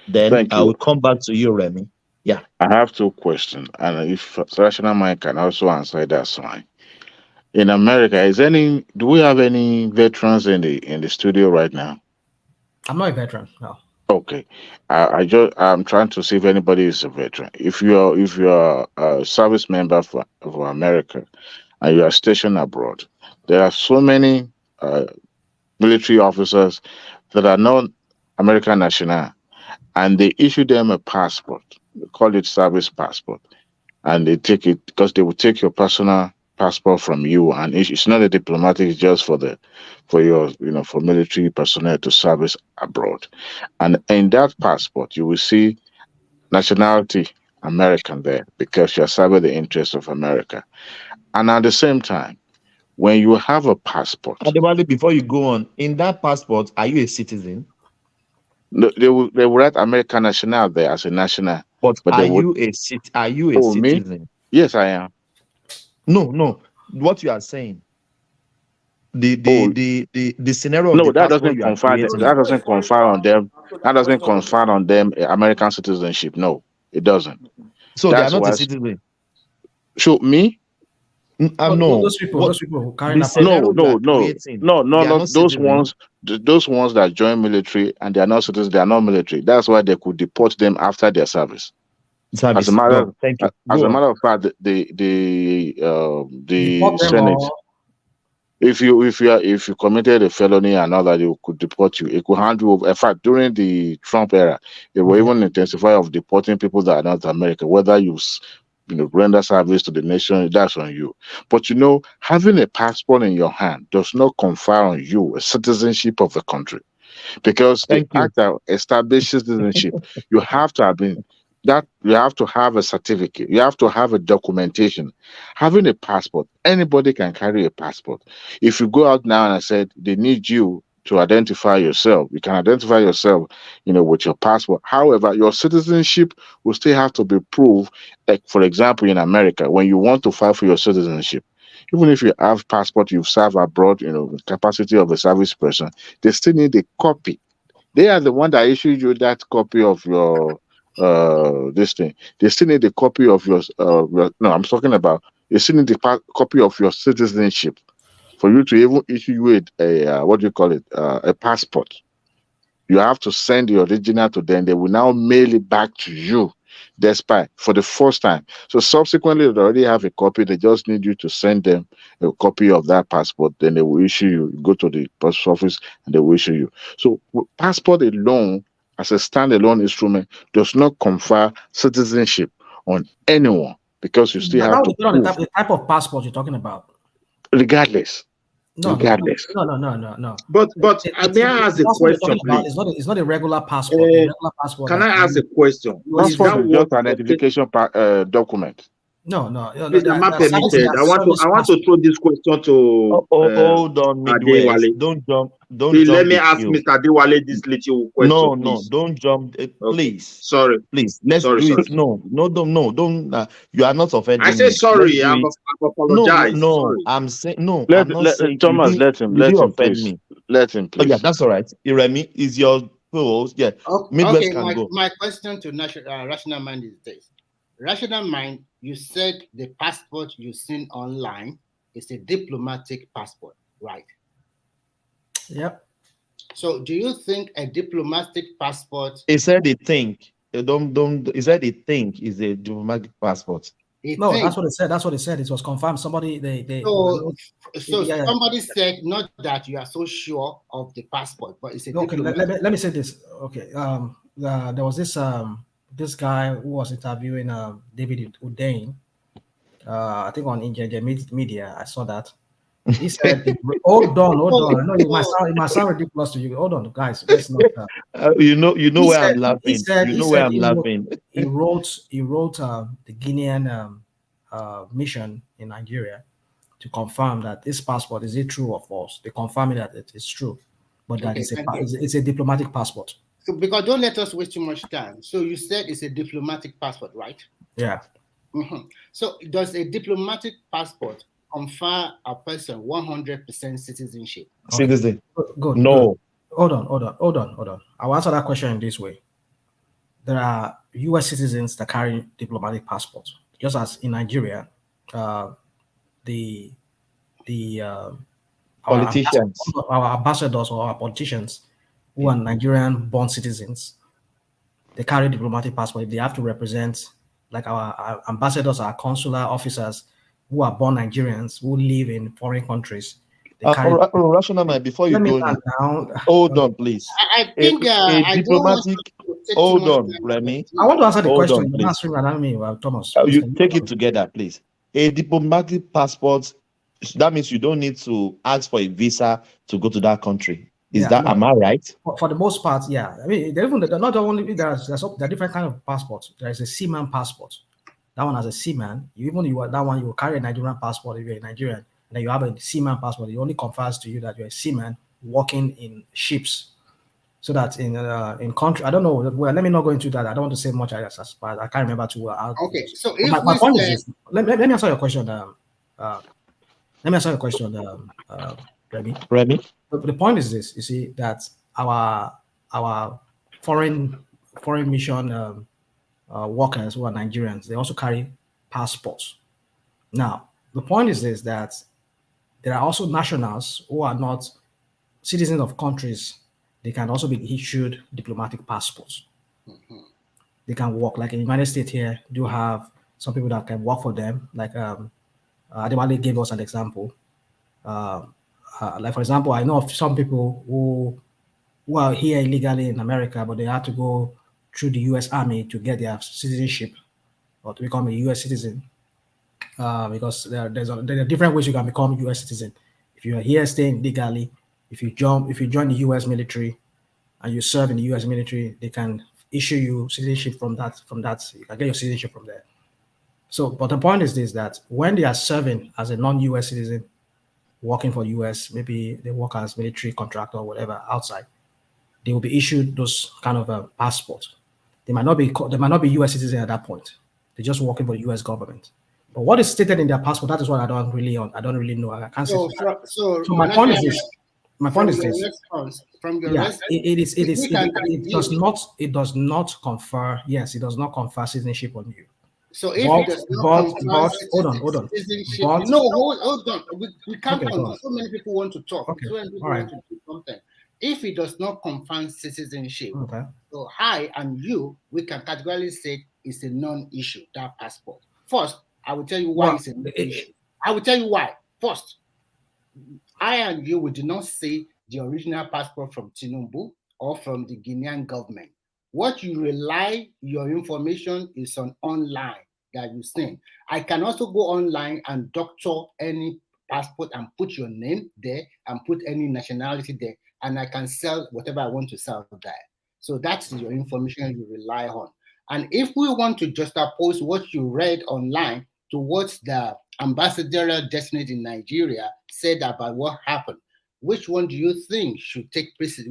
Then Thank I you. will come back to you, Remy. Yeah. I have two questions, and if Rational Mind can also answer, that's fine. In America, do we have any veterans in the studio right now? I'm not a veteran, no. Okay, I'm trying to see if anybody is a veteran. If you're a service member for America and you are stationed abroad, there are so many military officers that are not American national, and they issue them a passport. They call it service passport, and they take it because they will take your personal passport from you, and it's not a diplomatic, it's just for your for military personnel to service abroad. And in that passport you will see nationality American there, because you're serving the interests of America. And at the same time, when you have a passport, Adewale, before you go on, in that passport, are you a citizen? No, they will write American national there as a national. But But are they would. you a Oh, me? citizen? Yes, I am. No. What you are saying, the scenario of No, the that passport doesn't you are confer. creating. That doesn't confer on them. That doesn't confer on them American citizenship. No, it doesn't. So they are That's not a why. citizen. So me? No. Those people who carry The that scenario you are No, creating, no, they are no. not Those citizen. ones, those ones that join military and they are not citizens, they are not military. That's why they could deport them after their service. As a matter, Thank you. as Go a on. matter of fact, the deport them Senate, or if you committed a felony and all that, they could deport you. It could hand you over. In fact, during the Trump era, they were even intensify of deporting people that are not American, whether render service to the nation, that's on you. But having a passport in your hand does not confer on you a citizenship of the country. Because the act that establishes citizenship, you have to have a certificate, you have to have a documentation. Having a passport, anybody can carry a passport. If you go out now and I said they need you to identify yourself, you can identify yourself, with your passport. However, your citizenship will still have to be proved. Like, for example, in America, when you want to file for your citizenship, even if you have passport, you've served abroad, the capacity of a service person, they still need a copy. They are the one that issued you that copy of your this thing. They still need a copy of no, I'm talking about they still need a copy of your citizenship for you to even issue you a what do you call it? A passport. You have to send the original to them. They will now mail it back to you, despite for the first time. So subsequently, they already have a copy. They just need you to send them a copy of that passport. Then they will issue you. Go to the post office and they will issue you. So passport alone, as a standalone instrument, does not confer citizenship on anyone because you still have now to depend on prove, the type of passport you're talking about. regardless. No. But may I ask a passport you're question, talking about please? it's not a regular passport. The regular passport. Can I ask a question? Is Passport that is what just an identification document. No. Please, am I permitted? I want to throw this question to Hold on, Midwest. Adewale. Don't jump. Don't Please jump let me the ask queue. Mr. Adewale this little question, please. Don't jump. Okay. Please. Sorry. Please. Let's Sorry, do sorry. it. No. Don't. You are not offending I me. said sorry. Let's do it. I apologize. No. Sorry. I'm saying no. Let, I'm not let saying Thomas, let him offend please. me. Let him, please. Oh yeah, that's all right. Iremi is your post. Yeah. Midwest Okay, can go. my question to Rational Mind is this. Rational Mind, you said the passport you've seen online is a diplomatic passport, right? Yep. So do you think a diplomatic passport... He said they think. He said they think is a diplomatic passport. No, that's what it said. That's what it said. It was confirmed. Somebody somebody said not that you are so sure of the passport, but it's a diplomatic. Let me say this. Okay. There was this guy who was interviewing David Udain. I think on India Media. I saw that. He said, "Hold on. I know it might sound ridiculous to you. Hold on, guys. Let's not." You know where I'm laughing. He wrote the Guinean mission in Nigeria to confirm that this passport is it true or false. They confirm that it is true, but that it's a diplomatic passport. So, because don't let us waste too much time. So you said it's a diplomatic passport, right? Yeah. Mm-hmm. So does a diplomatic passport confer a person 100% citizenship? Citizen. Good. No. Good. Hold on. I'll answer that question in this way. There are U.S. citizens that carry diplomatic passports, just as in Nigeria, politicians, our ambassadors or our politicians who are Nigerian-born citizens, they carry diplomatic passport if they have to represent, like our ambassadors, our consular officers who are born Nigerians who live in foreign countries. Rational Mind, before you go now, hold on, please. I think a diplomatic. Hold on, Remy. I want to answer the question. On, You're answering around me, Thomas. You take it together, please. A diplomatic passport. That means you don't need to ask for a visa to go to that country. Am I right? For the most part, yeah. I mean, they're not only there are different kind of passports. There is a seaman passport. That one as a seaman, you will carry a Nigerian passport if you're a Nigerian, and then you have a seaman passport. It only confers to you that you're a seaman working in ships. so that in country, I don't know. Well, let me not go into that. I don't want to say much. I can't remember too well. Okay, so But if my we point is say, this. Let me answer your question. Let me answer your question, Remy. Remy? The point is this: you see that our foreign mission workers who are Nigerians, they also carry passports. Now, the point is this: that there are also nationals who are not citizens of countries. They can also be issued diplomatic passports. They can work, like in the United States here, do have some people that can work for them. Like Adewale gave us an example. Like for example, I know of some people who are here illegally in America, but they had to go through the U.S. Army to get their citizenship or to become a U.S. citizen. Because there are different ways you can become U.S. citizen. If you are here staying legally, if you join the U.S. military and you serve in the U.S. military, they can issue you citizenship from that. You can get your citizenship from there. So, but the point is this: that when they are serving as a non-U.S. citizen, working for U.S., maybe they work as military contractor or whatever outside, they will be issued those kind of passports. They might not be U.S. citizen at that point. They're just working for the U.S. government. But what is stated in their passport, that is what I don't really know. I can't say. so So my point is this. From your Yeah, response, it does not confer. Yes, it does not confer citizenship on you. So if it does not confer hold on. citizenship, But, no, hold on. We can't Okay, go continue. on. So many people want to talk. Okay, So many people all right. want to do something. If it does not confer citizenship, Okay. so I and you, we can categorically say it's a non-issue, that passport. First, I will tell you why it's a non-issue. I will tell you why. First, I and you, we do not see the original passport from Tinubu or from the Guinean government. What you rely your information is on online that you send. I can also go online and doctor any passport and put your name there and put any nationality there, and I can sell whatever I want to sell there. So that's your information you rely on. And if we want to juxtapose what you read online to what the ambassadorial designate in Nigeria said about what happened, which one do you think should take precedence?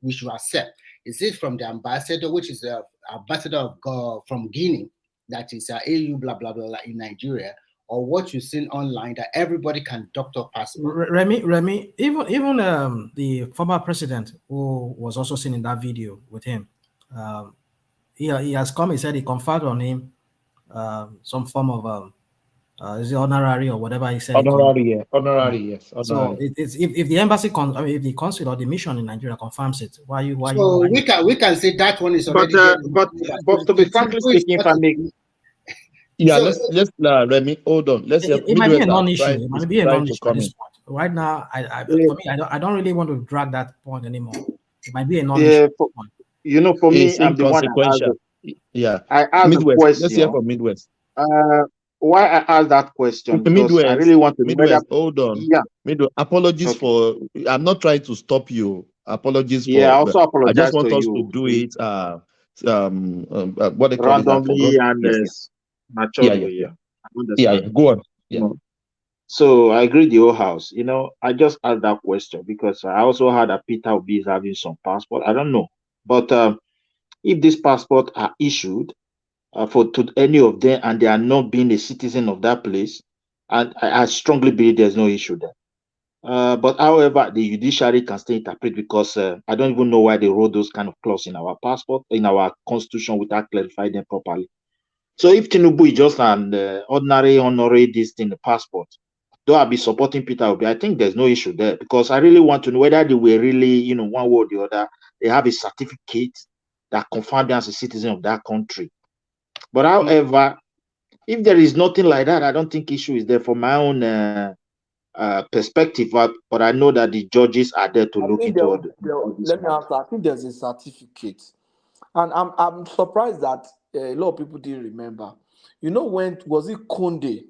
We should accept. Is it from the ambassador, which is the ambassador from Guinea, that is AU blah blah blah in Nigeria, or what you've seen online that everybody can doctor passport? Remy, even the former president who was also seen in that video with him, he has come. He said he conferred on him some form of is it honorary or whatever he said. Honorary, yes. Honorary. So it's if the embassy, if the consul or the mission in Nigeria confirms it, why we can say that one is already but to be frankly speaking, if I make Yeah, let's Remy, hold on. Let's it might be a non-issue. It might be a non-issue at this point. Right now, for me, I don't really want to drag that point anymore. It might be a non-issue. For me, I'm the one that I asked the Midwest. question. Let's hear from Midwest. Why I asked that question? Because I really want to know Midwest, hold on. Yeah. Midwest, apologies for. I'm not trying to stop you. Apologies for. I also apologize. I just want to us you. to do it. What they call randomly it? and maturely. Yeah. Go on. Yeah. So I agree the whole house. I just asked that question because I also heard that Peter Obi is having some passport. I don't know, but if these passports are issued to any of them and they are not being a citizen of that place, and I strongly believe there's no issue there. But however, the judiciary can still interpret because I don't even know why they wrote those kind of clauses in our passport, in our constitution without clarifying them properly. So if Tinubu is just an ordinary this thing, the passport, though I'll be supporting Peter Obi, I think there's no issue there because I really want to know whether they were really, one way or the other, they have a certificate that confirms them as a citizen of that country. But however, if there is nothing like that, I don't think issue is there for my own perspective. But I know that the judges are there to look into all this. Let me answer. I think there's a certificate, and I'm surprised that a lot of people didn't remember. When was it Conde,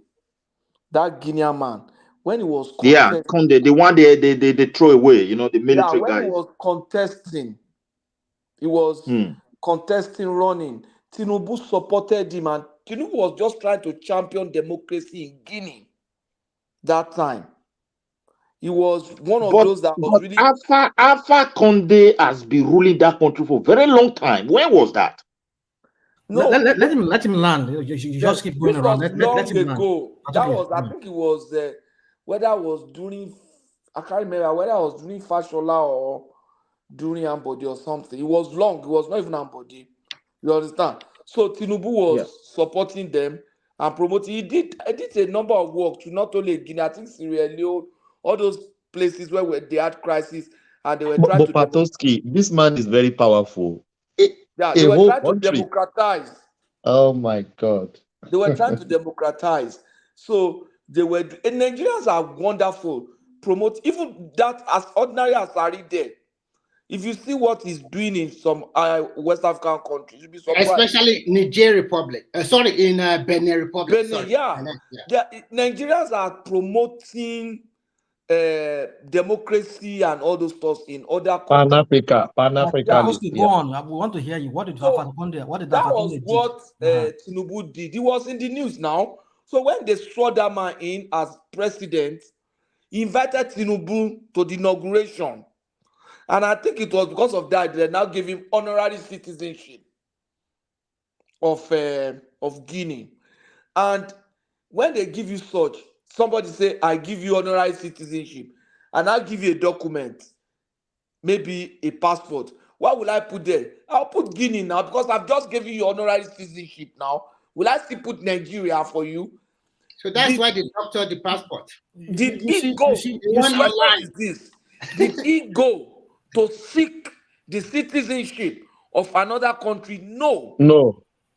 that Guinean man, when he was contesting? Conde, the one they throw away, the military when guys. He was contesting. He was contesting, running. Tinubu supported him, and Tinubu was just trying to champion democracy in Guinea that time. He was one of But those that was but really Alpha Conde has been ruling that country for a very long time. When was that? no. Let him land. You just keep going This around. was Let long him land. ago. That was, I think it was whether it was during, I can't remember whether it was during Fashola or during Ambody or something. It was long. It was not even Ambody. You understand? So Tinubu was supporting them and promoting. He did a number of work to not only Guinea, I think Sierra Leone, all those places where they had crisis and they were trying But to Patoski, this man is very powerful. they A were whole trying to country. democratize. Oh my God. They were trying to democratize. So they were, and Nigerians are wonderful. Promote even that as ordinary as Ari there. If you see what he's doing in some West African countries, you'll be surprised. Especially Niger Republic. In Benin Republic. Benin, Sorry. yeah. Nigerians are promoting democracy and all those stuff in other countries. Pan-Africanist. Go on. We want to hear you. What did That Alpha was Conde what did? Tinubu did. He was in the news now. So when they swore that man in as president, he invited Tinubu to the inauguration. And I think it was because of that they now gave him honorary citizenship of Guinea. And when they give you such, somebody say, I give you honorary citizenship, and I'll give you a document, maybe a passport. What will I put there? I'll put Guinea now because I've just given you honorary citizenship now. Will I still put Nigeria for you? So that's why they doctored the passport. Did he go? The question is this. Did he go to seek the citizenship of another country? No.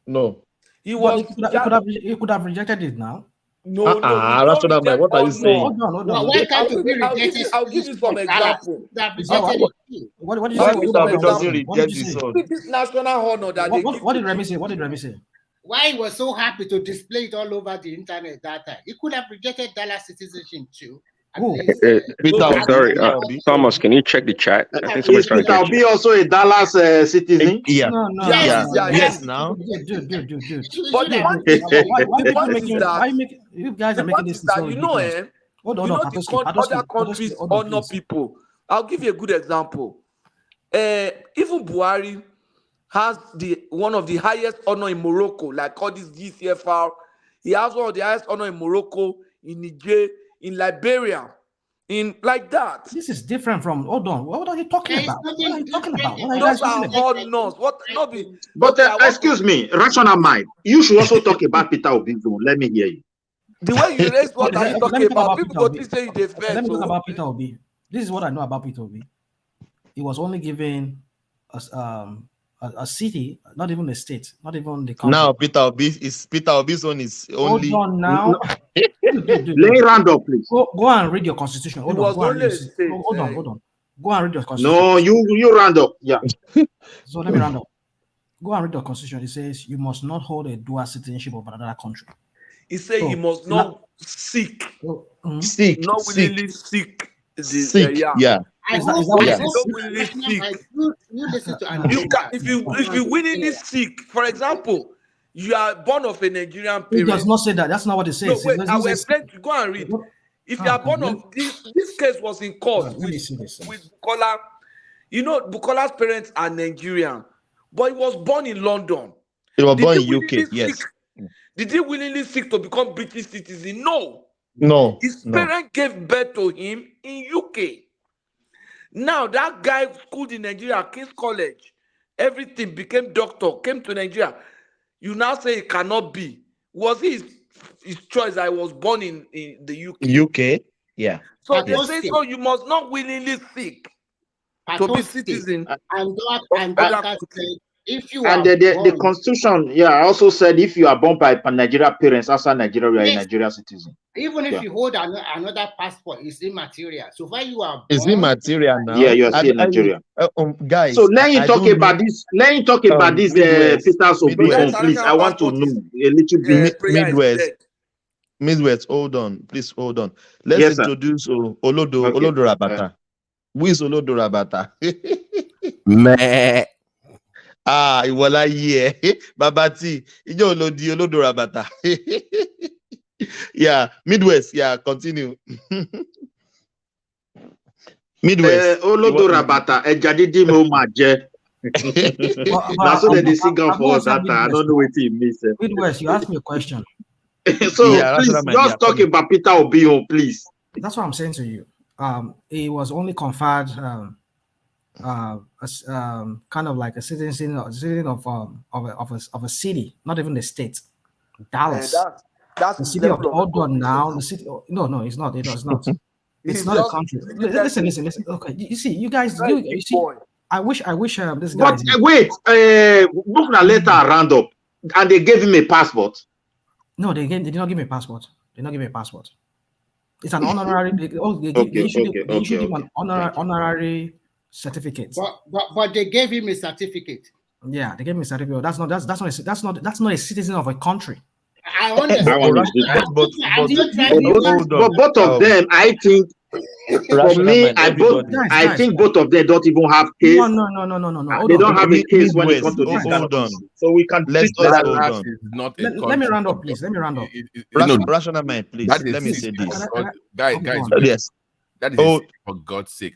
No. He could have rejected it now. No, you don't reject what are you saying? Hold on. Why can't you be rejected? I'll give you some example. What did you say? This national honor that they give. What did Remy say? What did Remy say? Why he was so happy to display it all over the internet that time? He could have rejected Dallas citizenship too. Peter, sorry, Thomas, can you check the chat? I think somebody's trying to Peter get be also a Dallas citizen. Yeah. No. Yes, now. Dude. But the point is that you guys are making this so ridiculous. Other countries honor people. I'll give you a good example. Even Buhari has one of the highest honor in Morocco, like all these GCFR. He has one of the highest honor in Morocco, in Niger, in Liberia, in like that. This is different from. Hold on. What are you talking about? What are you talking about? What are you Those guys are doing? honors. What not be? But excuse me, rational mind. You should also talk about Peter Obi. Let me hear you. The way you raise what are you talking about? People go to say you dey fair. Let me talk about Peter Obi. This is what I know about Peter Obi. He was only given a city, not even a state, not even the country. Now Peter Obi's one is only. Hold on now. Lay round up, please. Go and read your constitution. Hold on. Hold on. Go and read your constitution. No, you round up. Yeah. So let me round up. Go and read your constitution. It says you must not hold a dual citizenship of another country. He said you must not seek. Seek. Not willingly seek. Yeah. If you willingly seek, for example, you are born of a Nigerian parent. It does not say that. That's not what it says. No, wait, I will explain. Go and read. If you are born of this case was in court with Bukola. You know, Bukola's parents are Nigerian, but he was born in London. He was born in UK. Yes. Did he willingly seek to become British citizen? No. His parents gave birth to him in UK. Now that guy schooled in Nigeria, King's College, everything, became doctor, came to Nigeria. You now say it cannot be. Was it his choice? I was born in the UK. UK, yeah. So they say so you must not willingly seek to be citizen. If you and the constitution, also said if you are born by Nigeria parents outside Nigeria, you are a Nigerian citizen. Even if you hold another passport, it's immaterial. So far you are born, it's immaterial now. Yeah, you are still Nigerian. Guys. So let me talk about this. Let me talk about this. Peter Obi, please. I want to know a little bit. Midwest, hold on, please hold on. Let's introduce Olodo Rabata. Who is Olodo Rabata? Meh. Iwola ye. Babati. Ijo Olodo Rabata. Yeah, Midwest. Yeah, continue. Midwest. Olodo Rabata, Ejadidi Momaje. Now, so that they sing on for that. I don't know what he means. Midwest, you asked me a question. So Yeah, please, Rational Man, just yeah, talk come. about Peter Obi, please. That's what I'm saying to you. It was only conferred as kind of like a citizen of a city, not even the state. Dallas, That's the his city of level of hold on recognition. now. The city. No, it's not. It's not. It's He's not a just country. limited Listen. to- Okay, you see, you guys, He's not a you big see. boy. I wish this guy. But wait, book a letter round up, and they gave him a passport. No, they did not give me a passport. They did not give me a passport. It's an honorary. They issued him an honorary certificate. But they gave him a certificate. Yeah, they gave me a certificate. That's not a citizen of a country. I understand. That one is different. But But both of them, I think, for me, I think both of them don't even have case. No. They don't have a case when it comes to this kind of Hold on. thing. So we can Let's treat other hold things. on. Is not a Let me country. round up, please. Let me round up. Rational Man, please. That is Let me say city, this. for God- guys, Yes. that is Oh. for God's sake.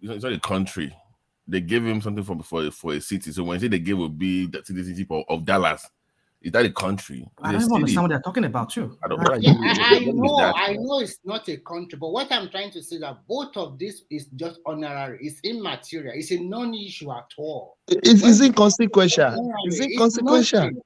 It's not a country. They gave him something for a city. So when I say they gave Obi the citizenship of Dallas, is that a country? I It's don't a even city. understand what they're talking about too. I don't Like, know. I know it's not a country, but what I'm trying to say that both of this is just honorary. It's immaterial. It's a non-issue at all. It's inconsequential. It's inconsequential. nothing.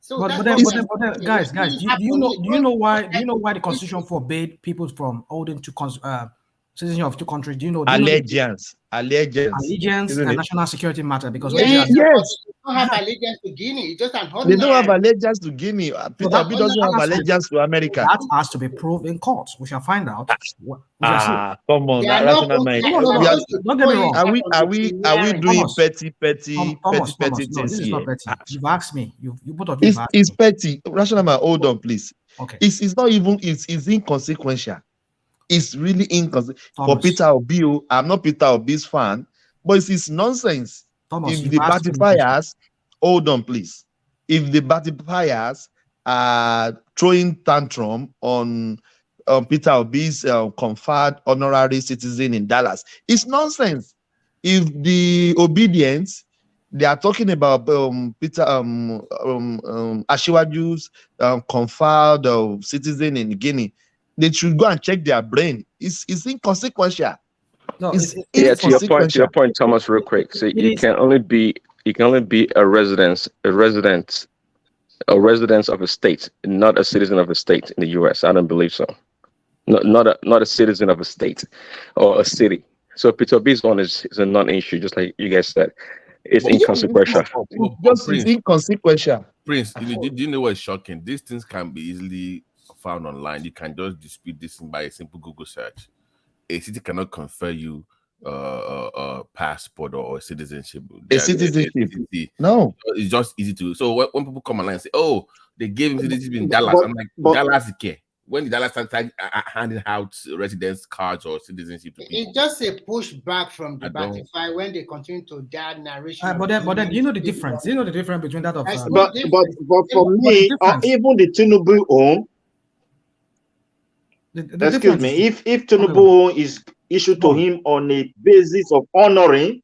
So But that's then, what but I'm then, saying. guys, It do shouldn't you know happen. do you know why the constitution forbade people from holding citizenship of two countries? Do you know Allegiance. allegiance Isn't and it? national security matter? Because Yes, Yes. but they don't have allegiance to Guinea. It's just an They don't have honorary. allegiance to Guinea. Peter Obi doesn't have allegiance to America. That has to be proved in court. We shall find out. We shall see. Come on, They are not Rational going Man. to- No. We are- Don't get me wrong. Are we doing petty Thomas, no, things this is here? not petty. You've asked me. You both of you have asked It's me. petty. Rational Man, hold on, please. Okay. It's not even. It's inconsequential. It's really inconsequential. For Thomas. Peter Obi, I'm not Peter Obi's fan, but it's nonsense. Thomas, If you've the asked me a question. batifiers, hold on, please. If the batifiers are throwing tantrum on Peter Obi's conferred honorary citizen in Dallas, it's nonsense. If the obedience, they are talking about Peter Ashiwaju's conferred citizen in Guinea, they should go and check their brain. It's inconsequential. No, it's Yeah, to your inconsequential. point, Thomas, real quick. So It you is- can only be a resident of a state, not a citizen of a state in the US. I don't believe so. Not a citizen of a state or a city. So Peter B's one is a non-issue, just like you guys said. It's inconsequential. It's inconsequential. Prince, do you know what's shocking? These things can be easily found online. You can just dispute this thing by a simple Google search. A city cannot confer you a passport or citizenship. No, it's just easy to. So when people come online and say, "Oh, they gave him citizenship in Dallas," I'm like, Dallas, care. When the Dallas started handing out residence cards or citizenship to people, It's just a pushback from the I don't- Batify when they continue to that narration. But then, do you know the difference? Do you know the difference between that of? But for me, or even the Tinubu own, excuse me, if Tinubu own is issued to him on a basis of honoring,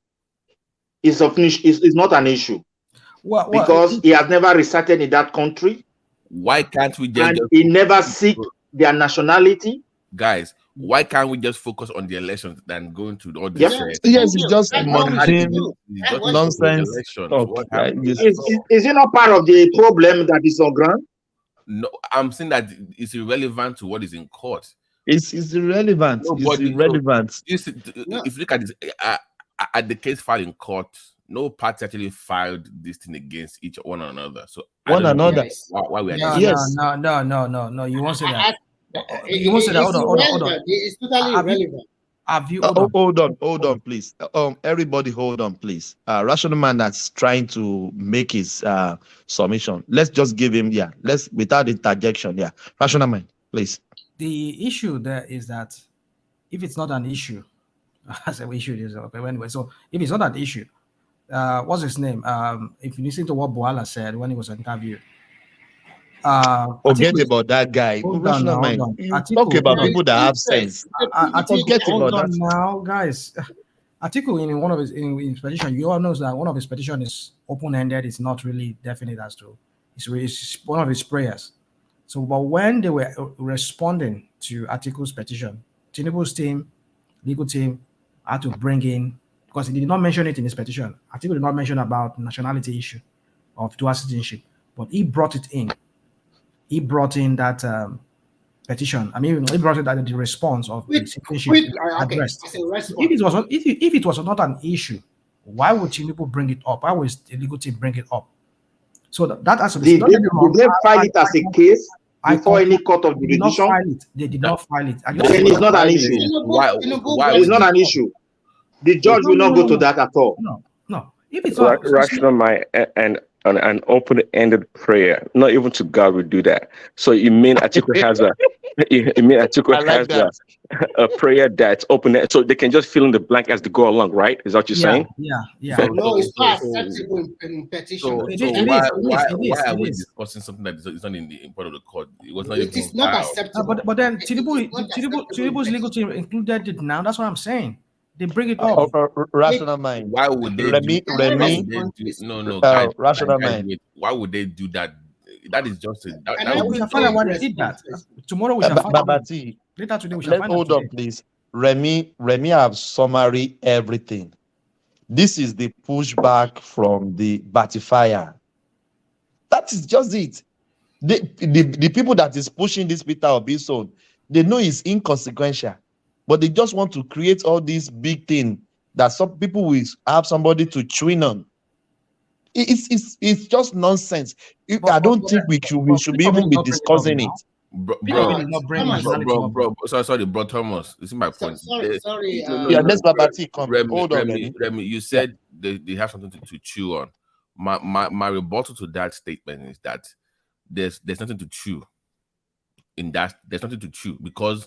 is not an issue. Because he has never resided in that country. Why can't we just? And he never seek their nationality. Guys, why can't we just focus on the elections than going to all this? Yes, it's just mundane nonsense talk. Is it not part of the problem that is on ground? No, I'm saying that it's irrelevant to what is in court. It's irrelevant. It's irrelevant. If you look at this, at the case filed in court, no party actually filed this thing against each one another. So one another. Why we are No. You won't say that. You won't say that. Hold on. It's totally irrelevant. Have you? Hold on, please. Everybody, hold on, please. Rational Man that's trying to make his submission. Let's just give him, let's without interjection. Rational Man, please. The issue there is that if it's not an issue, I said we issue is okay. Anyway, so if it's not an issue, what's his name? If you listen to what Boala said when he was interviewed, Forget Atiku, about that guy. hold on Rational now, hold mind. on. You Atiku, talk about hold on. people that have sense. Forget Atiku, hold about on that. now, guys. Atiku, in one of his petition, you all know that one of his petition is open-ended. It's not really definite as to. It's one of his prayers. So, but when they were responding to Atiku's petition, Tinubu's team, legal team, had to bring in, because he did not mention it in his petition. Atiku did not mention about nationality issue of dual citizenship, but he brought it in. He brought in that petition. I mean, he brought it that the response of the citizenship Okay, addressed. as a So response. if it was not an issue, why would Tinubu bring it up? Why would the legal team bring it up? So that has to be. Did they file it as a case before any court of They did not jurisdiction? file it. They did not file it. Then it's not an issue. It's not an issue. The judge will not go to that at all. No. If it's not Rational mind and an open-ended prayer, not even to God will do that. So you mean Atiku has a prayer that's open, so they can just fill in the blank as they go along, right? Is that what you're saying? Yeah. No, it's not acceptable in petition. Why are we discussing something that is not in the part of the court? It was not It even is not filed. acceptable. But then Tinubu's legal team included it now. That's what I'm saying. They bring it up. Rational mind. Why would they Remy, rational mind. Why would they do that? That is just a, We shall find out why they did that. Tomorrow we shall find out. Babati, Later today we shall find out. Hold on, please. Remy, have summary everything. This is the pushback from the Batifier. That is just it. The people that is pushing this Peter Obi's son, they know it's inconsequential, but they just want to create all these big thing that some people will have somebody to tune on. It's just nonsense. I don't think we should be even be discussing it. Bro, sorry, bro, Thomas. This is my point. Sorry. Let's Babati come. Hold on, Remy, you said they have something to chew on. My rebuttal to that statement is that there's nothing to chew. In that, there's nothing to chew because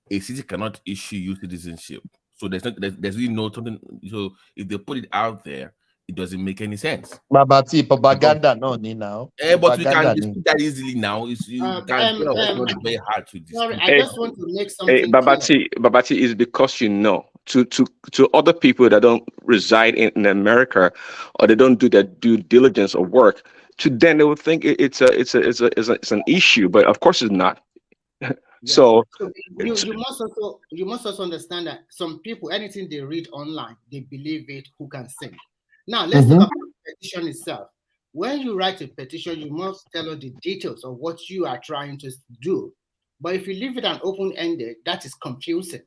a city cannot issue you citizenship. So there's really no something. So if they put it out there, it doesn't make any sense. Babati, propaganda, no, now. But we can dispute that easily now. It's not very hard to dispute. Sorry, I just want to make something Babati is because you know to other people that don't reside in America or they don't do their due diligence or work. To them, they would think it's an issue, but of course it's not. So you must also understand that some people, anything they read online, they believe it. Who can sing? Now, let's talk about the petition itself. When you write a petition, you must tell us the details of what you are trying to do. But if you leave it an open-ended, that is confusing,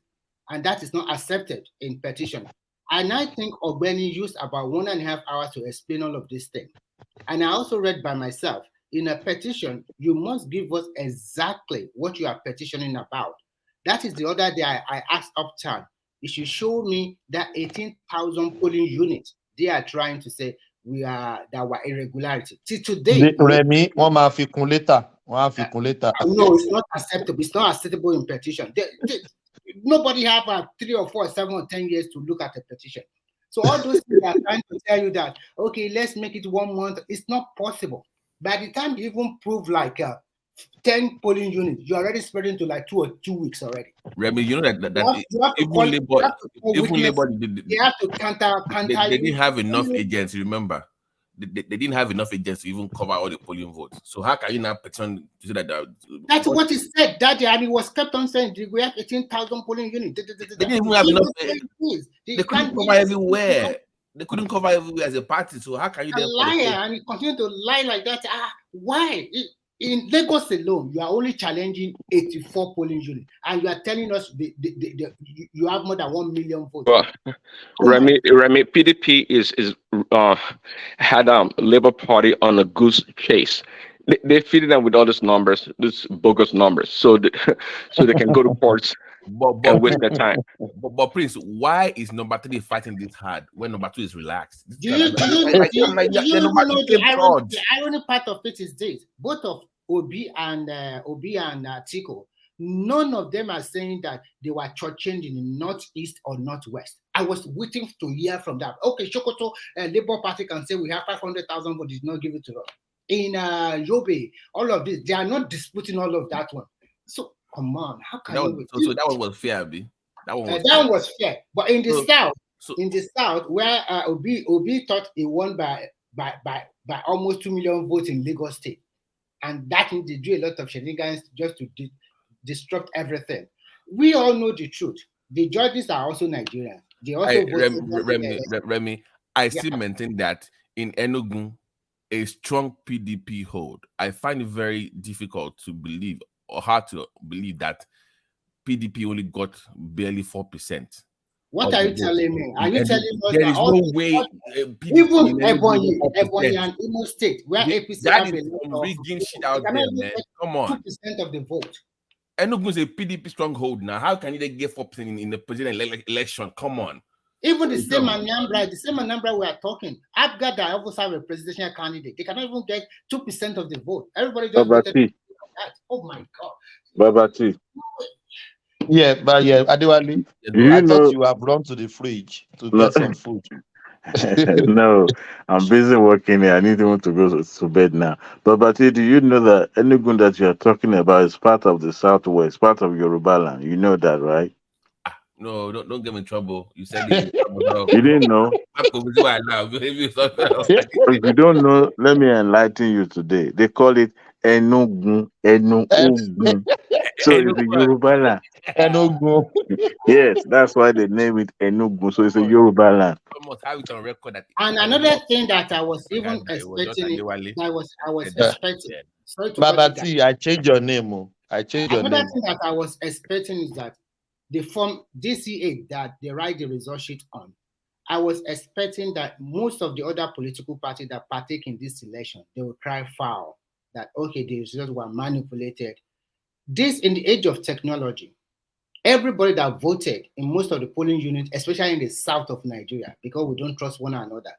and that is not accepted in petition. And I think Ogbeni used about 1.5 hours to explain all of these things. And I also read by myself, in a petition, you must give us exactly what you are petitioning about. That is the other day I asked Uptown, you should show me that 18,000 polling units. They are trying to say there were irregularity. Till today, Remy, later. No, it's not acceptable. It's not acceptable in petition. Nobody have 3 or 4, 7 or 10 years to look at a petition. So all those things are trying to tell you that, okay, let's make it 1 month. It's not possible. By the time you even prove like 10 polling units, you're already spreading to like 2 weeks already. Remy, you know that even Labour, they have to counter. They didn't have enough agents. Remember, they didn't have enough agents to even cover all the polling votes. So how can you now pretend to say that? That's what he said that day, and he was kept on saying, we have 18,000 polling units. They didn't even have enough. They couldn't cover everywhere. They couldn't cover everywhere as a party. So how can you? A liar, and he continued to lie like that. Why? In Lagos alone, you are only challenging 84 polling units, and you are telling us you have more than 1 million votes. Well, Remy, PDP is had Labour Party on a goose chase. They feeding them with all these numbers, these bogus numbers, so they can go to courts and waste their time. But Prince, why is number 3 fighting this hard when number 2 is relaxed? The irony part of it is this: both of Obi and Atiku, none of them are saying that they were churching in the northeast or northwest. I was waiting to hear from that. Okay, Sokoto Labour Party can say we have 500,000, but did not give it to us. in Yobe, all of this, they are not disputing all of that one. So come on, how can so that one was fair, Abi. That one was that one was fair. But in the south, where Obi thought he won by almost 2 million votes in Lagos State, and that means they do a lot of shenanigans just to disrupt everything. We all know the truth. The judges are also Nigerians. They also Remy, I still maintain that in Enugu, a strong PDP hold. I find it very difficult to believe or hard to believe that PDP only got barely 4%. What are you telling me? Are you telling us there that is no way even Ebonyi and Imo State, where APC that have is a lot some of rigging shit out there, man. Come 2% on. of the vote. Enugu is a PDP stronghold now. How can you get 4% in the president election? Come on. Even the same Anambra we are talking, Abga that also have a presidential candidate, they cannot even get 2% of the vote. Everybody just voted for that. Oh my God. Babati. Yeah, Adewale, I thought you have run to the fridge to get some food. No, I'm busy working here. I need to go to bed now. Babati, do you know that Enugu that you are talking about is part of the Southwest, part of Yoruba land? You know that, right? No, don't get me in trouble. You said it. You didn't know? If you don't know, let me enlighten you today. They call it Enugu. So it's a Yoruba land. Enugu. Yes, that's why they name it Enugu. So it's a Yoruba land. And another thing that I was even expecting, I was expecting. Sorry to Babati, I changed your name. I changed your Another name. thing that I was expecting is that the form DCA that they write the result sheet on. I was expecting that most of the other political parties that partake in this election, they will cry foul that, okay, the results were manipulated. This, in the age of technology, everybody that voted in most of the polling units, especially in the south of Nigeria, because we don't trust one another,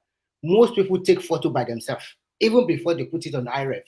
most people take photo by themselves, even before they put it on IREF.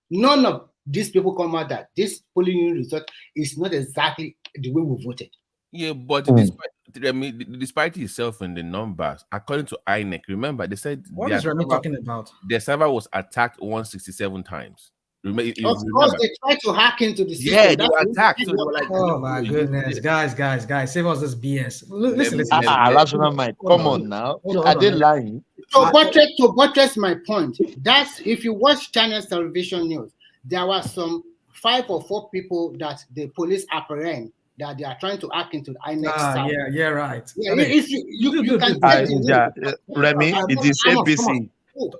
None of these people come out that this polling unit result is not exactly the way we voted. Yeah, but the disparity itself in the numbers, according to INEC, remember they said What is Remy talking about? Their server was attacked 167 times. Of course, they tried to hack into the system. Yeah, they were attacked. So they were like, oh my goodness, guys, save us this BS. Listen. Rational mind. Come on now. Are they lying? To buttress my point, that's if you watch China's television news, there were some 5 or 4 people that the police apprehend that they are trying to hack into the INEC site. Yeah, right. Yeah, if you can get Remy, it is APC.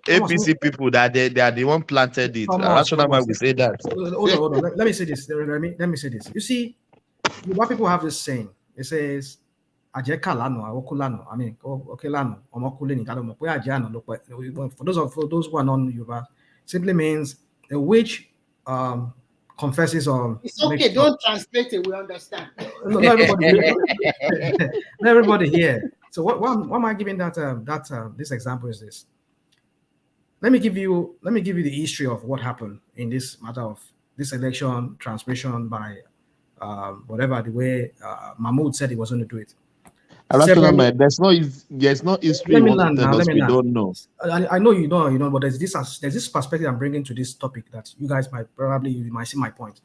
APC people that they are the one planted it. Rational mind will say that. Hold on. Let me say this. Let me say this. You see, what people have this saying. It says, I mean, for those who are non-Yoruba, simply means a witch confesses on. It's okay, don't translate it, we understand. No, not everybody here. So what am I giving that this example is this? Let me give you the history of what happened in this matter of this election transmission by whatever the way Mahmoud said he was going to do it. There's no history you want to tell us we don't know. I know you know, but there's this perspective I'm bringing to this topic that you guys might see my point.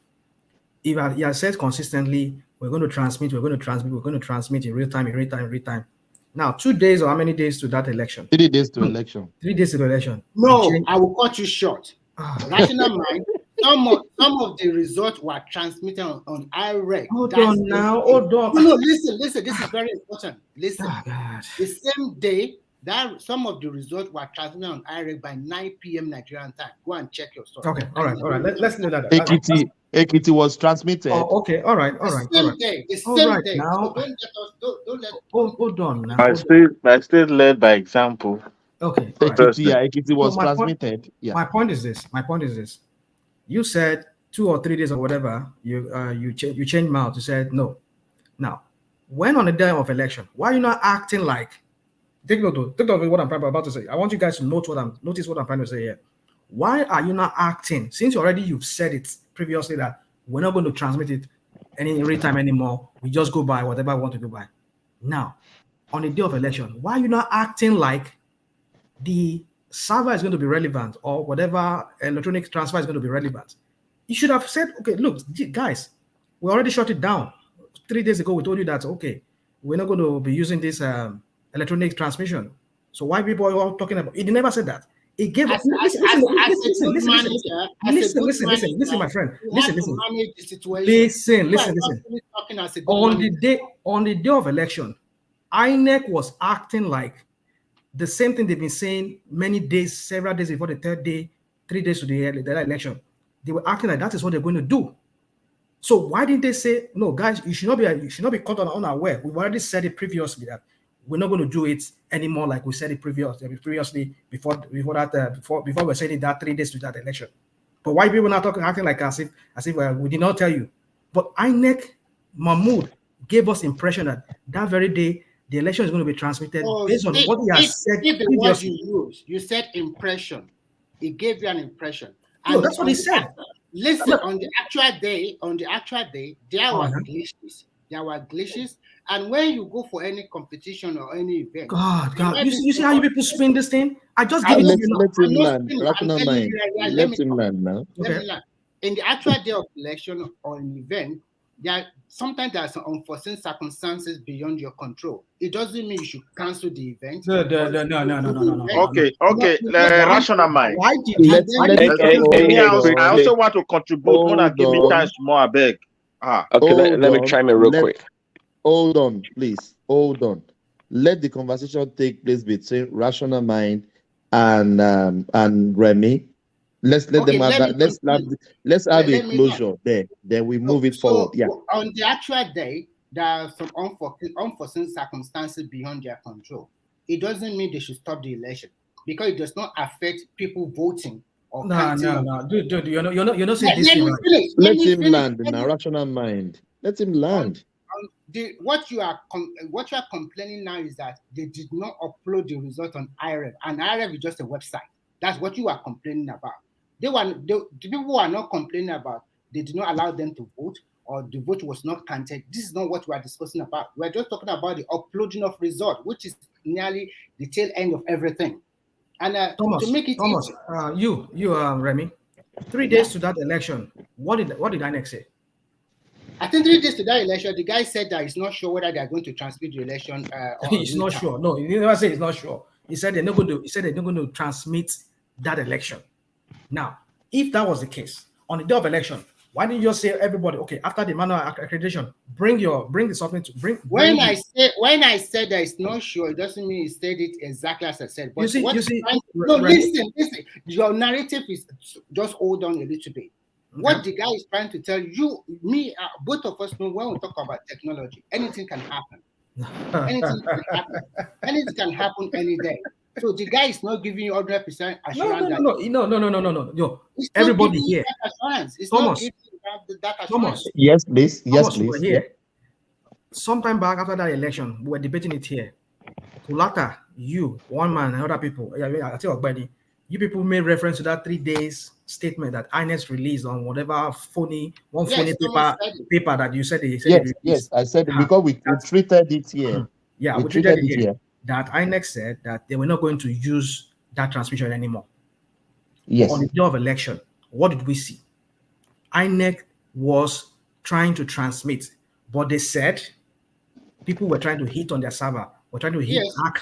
If he has said consistently, we're going to transmit in real time. Now, 2 days or how many days to that election? 3 days to election. 3 days to the election. No, I will cut you short. Rational mind. Some of the results were transmitted on IREC. Hold on. No, listen. This is very important. Listen. The same day that some of the results were transmitted on IREC by 9 p.m. Nigerian time. Go and check your story. Okay, all right. Let's know that. Ekiti was transmitted. Oh, okay, all right. The same day. Now, so don't let us. Hold on. Now, I still led by example. Okay. Ekiti was transmitted. My point is this. You said 2 or 3 days or whatever. You changed mouth. You said no. Now, when on the day of election, why are you not acting like? Take note of what I'm about to say. I want you guys to notice what I'm trying to say here. Why are you not acting? Since you've said it previously that we're not going to transmit it every time anymore. We just go by whatever we want to go by. Now, on the day of election, why are you not acting like the server is going to be relevant or whatever electronic transfer is going to be relevant, you should have said, okay, look, guys, we already shut it down. 3 days ago, we told you that, okay, we're not going to be using this electronic transmission. So why people are all talking about it? He never said that. He gave As a good manager, listen, my friend. you Listen. have to manage the situation. Listen. Talking as a good On manager. the day of election, INEC was acting like the same thing they've been saying many days, several days before the third day, 3 days to the election. They were acting like that is what they're going to do. So why didn't they say, no, guys, you should not be caught unaware? We've already said it previously that we're not going to do it anymore like we said it previously before we're saying it that 3 days to that election. But why people not acting like as if we did not tell you? But INEC Mahmoud gave us impression that very day the election is going to be transmitted based on what he has said previously. You said impression. He gave you an impression. No, that's what he said. Listen, on the actual day, there were glitches. And when you go for any competition or any event, God, you see how you people spin this thing? I just give it to you. Let him land. Let him land now. In the actual day of election or an event, sometimes there are some unforeseen circumstances beyond your control. It doesn't mean you should cancel the event. No. Okay. Rational mind. Why did I also want to contribute. Mona, give me time more, I beg. Okay, let me chime in real quick. Hold on, please. Hold on. Let the conversation take place between Rational Mind and Remy. Let's let them have that. Let's have a closure there. Then we move it forward. Yeah. On the actual day, there are some unforeseen circumstances beyond their control. It doesn't mean they should stop the election because it does not affect people voting or counting. No. Dude, you're not saying this thing right. Let him land now. Rational Mind. Let him land. What you are complaining now is that they did not upload the result on IREV, and IREV is just a website. That's what you are complaining about. The people who are not complaining about they did not allow them to vote or the vote was not counted. This is not what we are discussing about. We're just talking about the uploading of result, which is nearly the tail end of everything. And to make it easy, Remy, 3 days to that election, what did INEC say? I think 3 days to that election, the guy said that he's not sure whether they are going to transmit the election. He's not sure. No, he never said he's not sure. He said they're not going to transmit that election. Now, if that was the case, on the day of election, why didn't you just say everybody, okay, after the manual accreditation, bring the something to bring. When I said that it's not sure, it doesn't mean he said it exactly as I said. But listen. Your narrative is just hold on a little bit. What the guy is trying to tell you, both of us know when we talk about technology, anything can happen. Anything can happen any day. So the guy is not giving you 100% assurance. No. Yo, everybody here. Thomas. Yes, please. Yes, please. Here. Sometime back after that election, we were debating it here. Kulata, you, one man, and other people. I tell you, you people made reference to that 3 days statement that INEC released on whatever phony paper that you said. Yes, I said it because we treated it here. Yeah, we treated it here. That INEC said that they were not going to use that transmission anymore. Yes. On the day of election, what did we see? INEC was trying to transmit, but they said people were trying to hit on their server, were trying to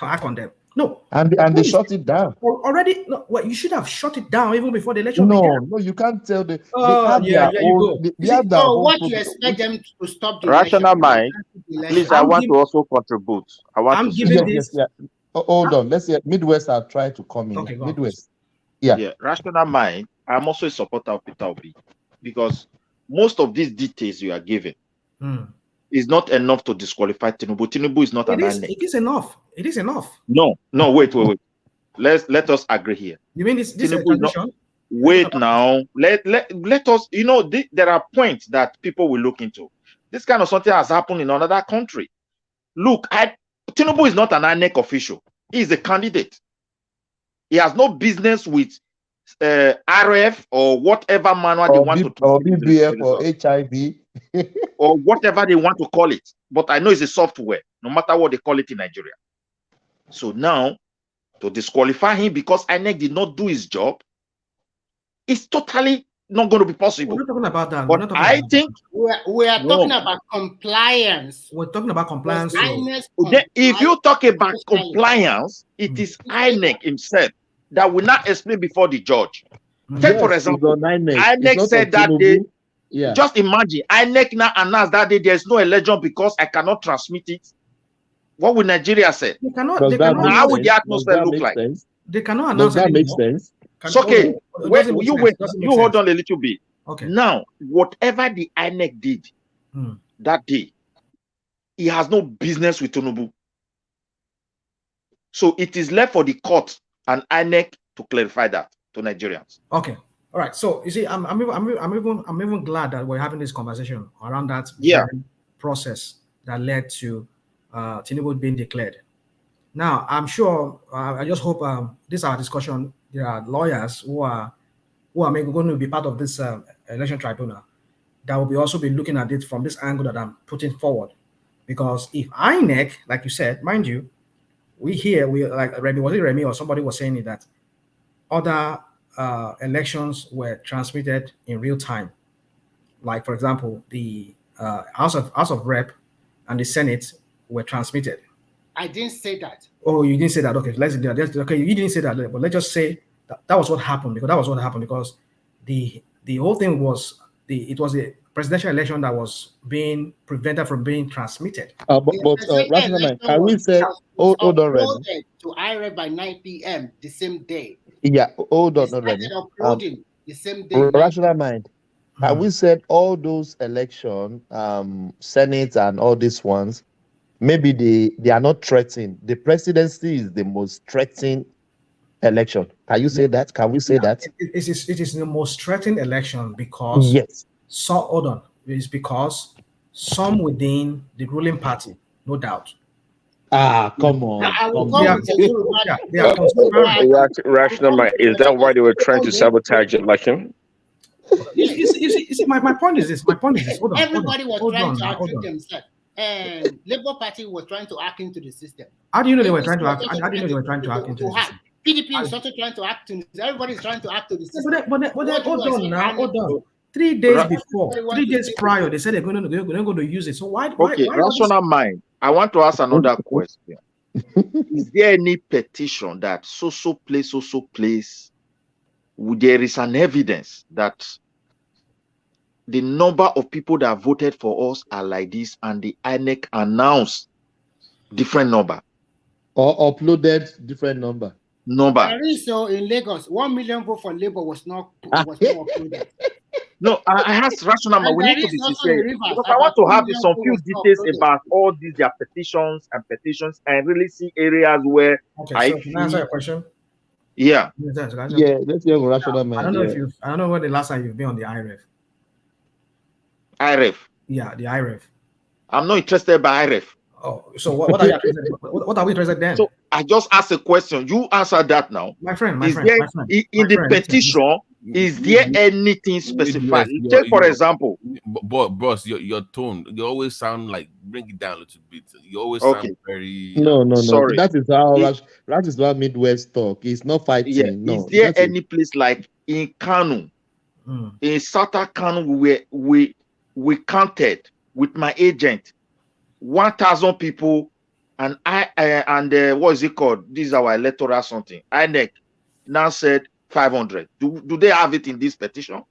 hack on them. No. And they shut it down. Already, no, well, you should have shut it down even before the election began. No, you can't tell the. What you expect them to stop the Rational mind. Please, I want to also contribute. Hold on. Let's see. Midwest are trying to come in. Okay, Midwest. Yeah. Rational mind. I'm also a supporter of Peter Obi because most of these details you are giving is not enough to disqualify Tinubu. Tinubu is not an INEC. It is enough. It is enough. No. Wait. Let us agree here. You mean this is a transition? Wait now. Let us. There are points that people will look into. This kind of something has happened in another country. Look, Tinubu is not an INEC official. He is a candidate. He has no business with RF or whatever manual they want to or BBF or HIV or whatever they want to call it. But I know it's a software, no matter what they call it in Nigeria. So now, to disqualify him because INEC did not do his job, it's totally not going to be possible. We're not talking about that. But We're not talking I about think we are talking about compliance. We're talking about compliance. If you talk about compliance, it is INEC himself that will not explain before the judge. Take for example, INEC said that day. Yeah. Just imagine INEC now announced that day there's no election because I cannot transmit it. What would Nigeria say? They cannot. How would the atmosphere look like? They cannot announce. Does that make sense? It's okay. You hold on a little bit. Okay. Now, whatever the INEC did that day, he has no business with Tinubu. So it is left for the court and INEC to clarify that to Nigerians. Okay. All right. So you see, I'm even glad that we're having this conversation around that process that led to Tinubu being declared. Now, I'm sure. I just hope this is our discussion. There are lawyers who are maybe going to be part of this election tribunal that will also be looking at it from this angle that I'm putting forward. Because if INEC, like you said, mind you, we like Remy or somebody was saying it, that other elections were transmitted in real time. Like, for example, the House of Rep and the Senate were transmitted. I didn't say that. Oh, you didn't say that. Okay, let's do that. Okay, you didn't say that, but let's just say that was what happened, because the whole thing was it was a presidential election that was being prevented from being transmitted. Rational, can we say hold on, uploaded to IREF by 9 p.m. the same day? Yeah, hold on, uploading the same day. Rational mind. Can we said all those election, Senate and all these ones, maybe they are not threatened. The presidency is the most threatened election. Can you say that? Can we say that? It is the most threatened election because it's because some within the ruling party, no doubt. Come on. Rational mind. Is that why they were trying to sabotage the election? You see, my point is this. Hold on. Everybody was trying to outdo themselves. And Labour Party was trying to hack into the system. How do you know they were trying to hack? How do you know they were trying to hack into the system? PDP is also trying to hack to. Everybody's trying to hack to the system. But hold on. 3 days before, 3 days prior, they said they're going to use it. So why? Rational mind. I want to ask another question. Is there any petition that so place? There is an evidence that the number of people that voted for us are like this, and the INEC announced different number or uploaded different number. There is so in Lagos, 1 million vote for Labour was not uploaded. No, I asked Rational mind. We need to be sincere because I want to have some few details about all these their petitions and really see areas where can I answer your question? Yeah. Let's hear Rational mind. I don't know when the last time you've been on the IREF. IREF. Yeah, the IREF. I'm not interested by IREF. Oh, so what are you interested? What are we interested then? So I just asked a question. You answer that now. My friend. In the petition, is there anything specified? Take for example. Boss, your tone. You always sound like bring it down a little bit. You always sound very. No. Sorry. That is how Midwest talk. It's not fighting. Yeah. No. Is there any place like in Kanu, in Southern Kanu, where we counted with my agent 1,000 people, and what is it called? This is our electoral something. INEC now said 500. Do they have it in this petition?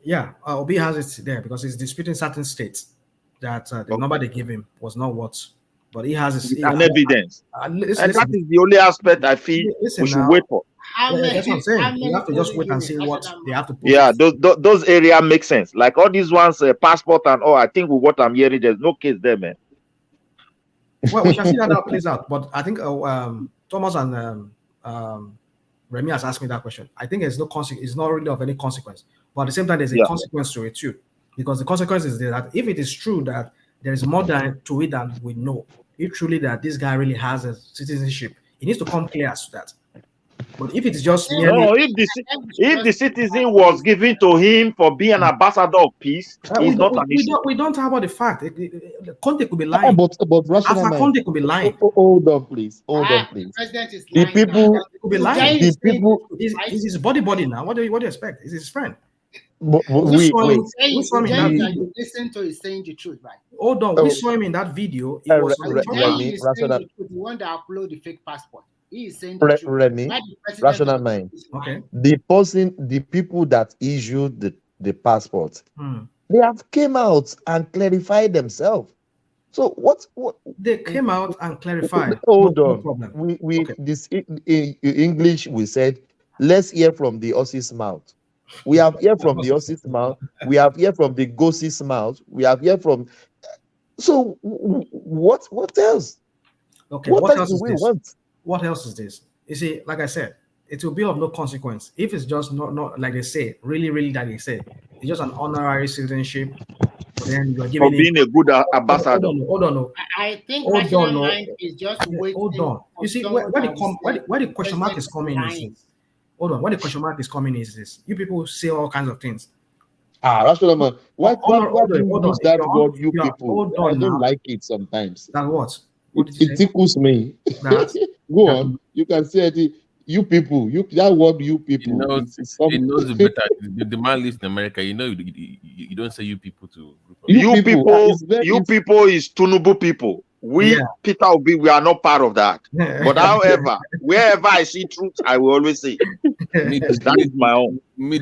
Yeah, Obi has it there because he's disputing certain states that the number they gave him was not what, but he has an evidence. And that is the only aspect I feel we should wait for. That's what I'm saying. You have to just wait and see what they have to put. Yeah, those areas make sense. Like all these ones, passport and all. I think with what I'm hearing, there's no case there, man. Well, we shall see how that plays out. But I think Thomas and Remy has asked me that question. I think there's no consequence. It's not really of any consequence. But at the same time, there's a consequence to it too, because the consequence is that if it is true that there is more to it than we know, if truly that this guy really has a citizenship, he needs to come clear as to that. But if it's just Yeah, merely No, if the citizen was given to him for being an ambassador of peace, we it's don't not an issue. we don't talk about the fact. Conte could be lying. But rational Alpha mind. Conte could be lying. Hold on, please. Hold on, the please. president is The lying. people, He could be The lying. guy the is saying people. Is his body now? What do you expect? Is his friend? Wait. we We saw him in that that video. you listen to is saying the truth, right? Hold on, we saw him in that video. He was Remy is saying rational, the truth. The one that upload the fake passport. He is saying the truth. Remy, Why the president rational of the mind. is lying? The people that issued the passport, they have came out and clarified themselves. So what they came out and clarified? Hold no on. problem. This in English we said, let's hear from the horse's mouth. We have heard from the horse's mouth. We have heard from the ghost's mouth. We have heard from. So what else? Okay, What what else else do is we this? want? What else is this? You see, like I said, it will be of no consequence if it's just not like they say, really that they say, it's just an honorary citizenship. But then you are For giving being a good ambassador. Hold on. I think Hold rational on, no. mind is just waiting. Hold on. You see, where the question mark is coming is this. Hold on. Where the question mark is coming is this. You people say all kinds of things. Rational man. Why do you use that word, you Yeah, people? hold I on don't now. like it sometimes. That what? What did you It say? tickles me. That Go on. You can say it. You people. That word, you people. He knows it better. The man lives in America. You know, you don't say you people to group of You people is Tinubu people. We Peter Obi, we are not part of that. But however, wherever I see truth, I will always say that is my own.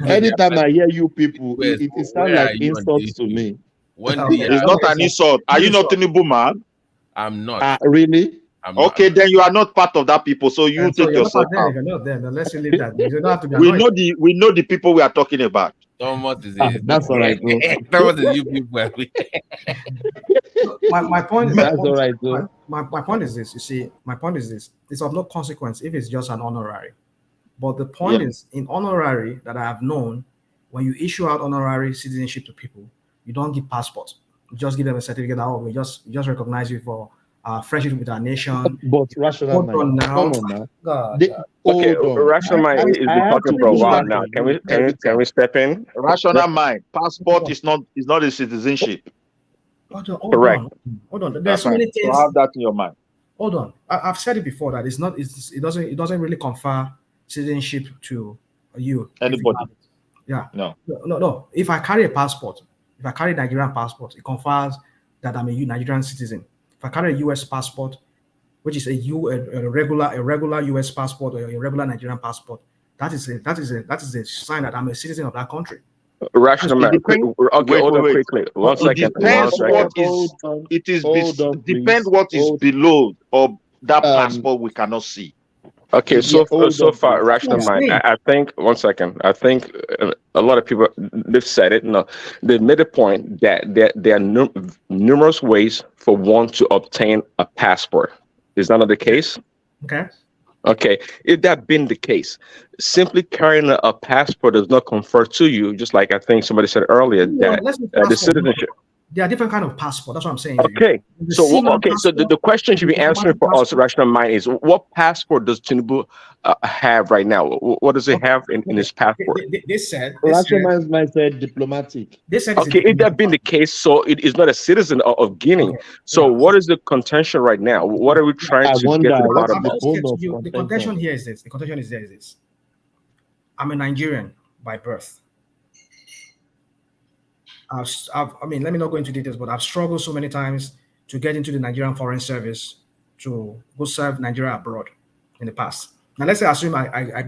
Anytime I hear you people, it sounds where are like you on insults the to me. It's not an insult. Are you not Tinubu man? I'm not. Really? Okay, then you are not part of that people. So you take yourself out. You're not there. Then let's leave that. You don't have to be We annoyed. know the people we are talking about. Thomas is that's all right, bro. Thomas is you people. my point is that's all right, bro. My point is this. You see, my point is this. It's of no consequence if it's just an honorary. But the point is, in honorary that I have known, when you issue out honorary citizenship to people, you don't give passports. You just give them a certificate. Oh, we just recognize you for friendship with our nation. But rational mind. Come on now. God. Okay, Hold on. rational mind has been talking for a while now. Can we step in? Rational mind. Passport is not a citizenship. Correct. Hold on. There's so fine. many things. So have that in your mind. Hold on. I've said it before that it's not. It doesn't really confer citizenship to you. Anybody. Yeah. No. If I carry a passport, if I carry a Nigerian passport, it confers that I'm a Nigerian citizen. If I carry a US passport, which is a regular US passport or a regular Nigerian passport, that is a sign that I'm a citizen of that country. Rational man. Okay, hold on quickly. One second. It depends what is below or that passport we cannot see. Okay, so far, rational mind. I think 1 second. I think a lot of people they've said it. No, they made a point that there are numerous ways for one to obtain a passport. Is that not the case? Okay. If that been the case, simply carrying a passport does not confer to you. Just like I think somebody said earlier that the citizenship. There are different kind of passport. That's what I'm saying. Okay. So the question should be answering for us, rational mind, is what passport does Tinubu have right now? What does he have in his passport? They said rational mind said diplomatic. They said okay, if that been the case, so it is not a citizen of Guinea. Okay. So what is the contention right now? What are we trying to get to the bottom of? The contention here is this. The contention is this. I'm a Nigerian by birth. let me not go into details, but I've struggled so many times to get into the Nigerian Foreign Service to go serve Nigeria abroad in the past. Now, let's say I assume I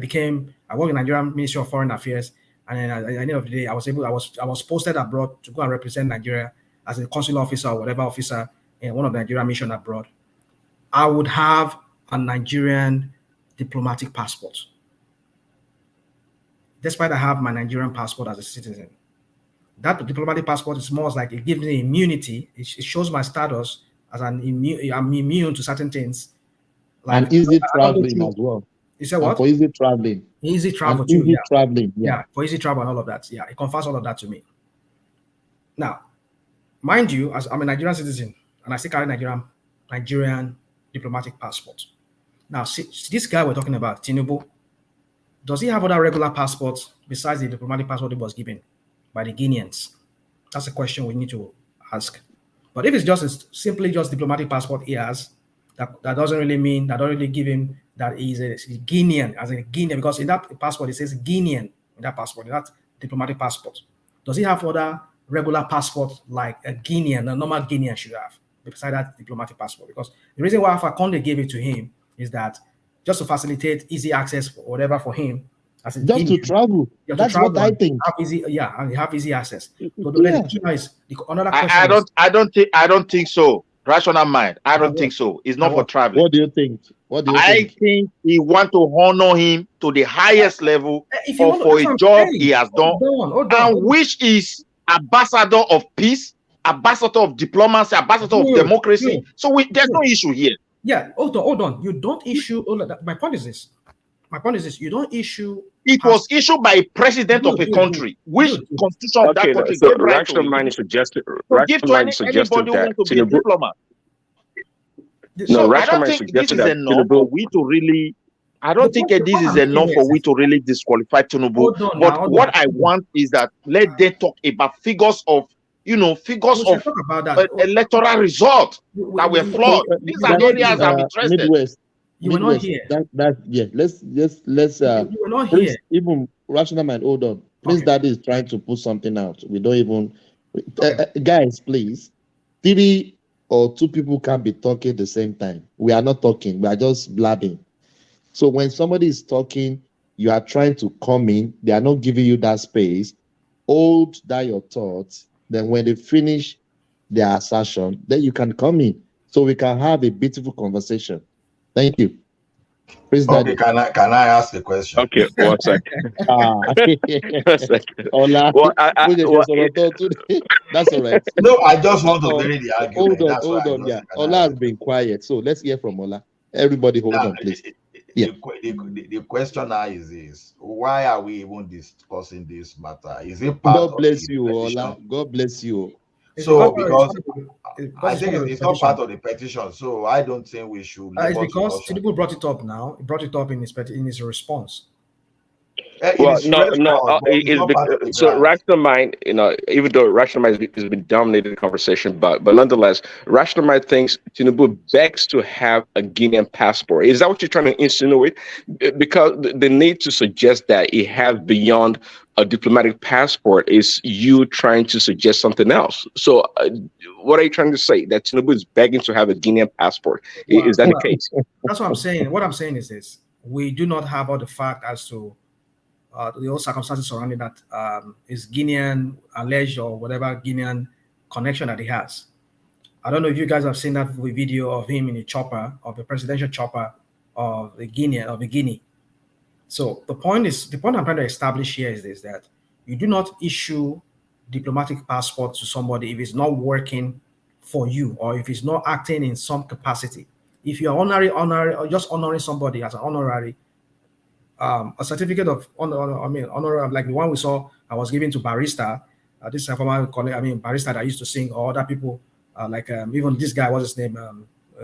work in Nigerian Ministry of Foreign Affairs, and then at the end of the day, I was posted abroad to go and represent Nigeria as a consular officer or whatever officer in one of the Nigerian mission abroad. I would have a Nigerian diplomatic passport, despite I have my Nigerian passport as a citizen. That diplomatic passport is more like it gives me immunity. It shows my status as I'm immune to certain things. Like, and easy traveling as well. You said what? And for easy traveling. Easy travel and too. Easy traveling. Yeah, for easy travel and all of that. Yeah, it confers all of that to me. Now, mind you, as I'm a Nigerian citizen and I still carry Nigerian diplomatic passport. Now, see, this guy we're talking about, Tinubu, does he have other regular passports besides the diplomatic passport he was given by the Guineans? That's a question we need to ask. But if it's just simply just diplomatic passport he has, that doesn't really mean, that don't really give him that he's a Guinean, as a Guinean, because in that passport it says Guinean in that passport, in that diplomatic passport. Does he have other regular passport like a Guinean, a normal Guinean should have, beside that diplomatic passport? Because the reason why Alpha Conde gave it to him is that just to facilitate easy access or whatever for him, as a Just Guinean, to travel. That's what I think. have easy, and have easy access. So the Yeah. question is, another question I don't think so. Rational mind. I don't think so. It's not for traveling. What do you think? What do you I think? think he want to honor him to the highest level if you want to- for that's what a I'm job saying. he has done, Hold on. and which is ambassador of peace, ambassador of diplomacy, ambassador of democracy. So there's no issue here. Yeah, hold on. You don't issue. My point is this. You don't issue. It was issued by a president of a country, which constitution of that country so gave right to Rational Mind him is suggesting. to give to anybody who wants to be a diplomat. No, I Rational don't Mind think this is suggested that enough for we to really. I don't think this is enough for we to really disqualify Tinubu. But what I want is that let them talk about figures of, figures of electoral result that were flawed. These are areas I'm interested. Midwest. You were not here. Let's You were not Prince, here. even Rational Mind, hold on. Prince Daddy is trying to put something out. We don't even guys, please. 3 or 2 people can't be talking at the same time. We are not talking, we are just blabbing. So when somebody is talking, you are trying to come in, they are not giving you that space. Hold down your thoughts. Then when they finish their assertion, then you can come in. So we can have a beautiful conversation. Thank you. Okay, can I ask a question? Okay, 1 second. 1 second. Hola. Well, That's all right. No, I just want to vary the argument. Hold on. Yeah, Ola has been quiet, so let's hear from Ola. Everybody, hold on, please. The question now is this: why are we even discussing this matter? Is it part God of bless the you, petition? Ola. God bless you. So because I think it's not part of the petition, so I don't think we should. It's because Tinubu brought it up now. He brought it up in his response. Well, so Rational Mind, even though Rational Mind has been dominating the conversation, but nonetheless, Rational Mind thinks Tinubu begs to have a Guinean passport. Is that what you're trying to insinuate? Because the need to suggest that he has beyond a diplomatic passport is you trying to suggest something else. So what are you trying to say? That Tinubu is begging to have a Guinean passport? Is that the case? That's what I'm saying. What I'm saying is this. We do not have all the fact as to the whole circumstances surrounding that is Guinean alleged or whatever Guinean connection that he has. I don't know if you guys have seen that video of him in a chopper, of a presidential chopper of Guinea. So the point I'm trying to establish here is this: that you do not issue diplomatic passport to somebody if it's not working for you or if it's not acting in some capacity. If you are just honoring somebody as an honorary, a certificate of honor, like the one we saw I was given to Barrister, this is a former colleague, Barrister that used to sing, or other people, even this guy, what's his name,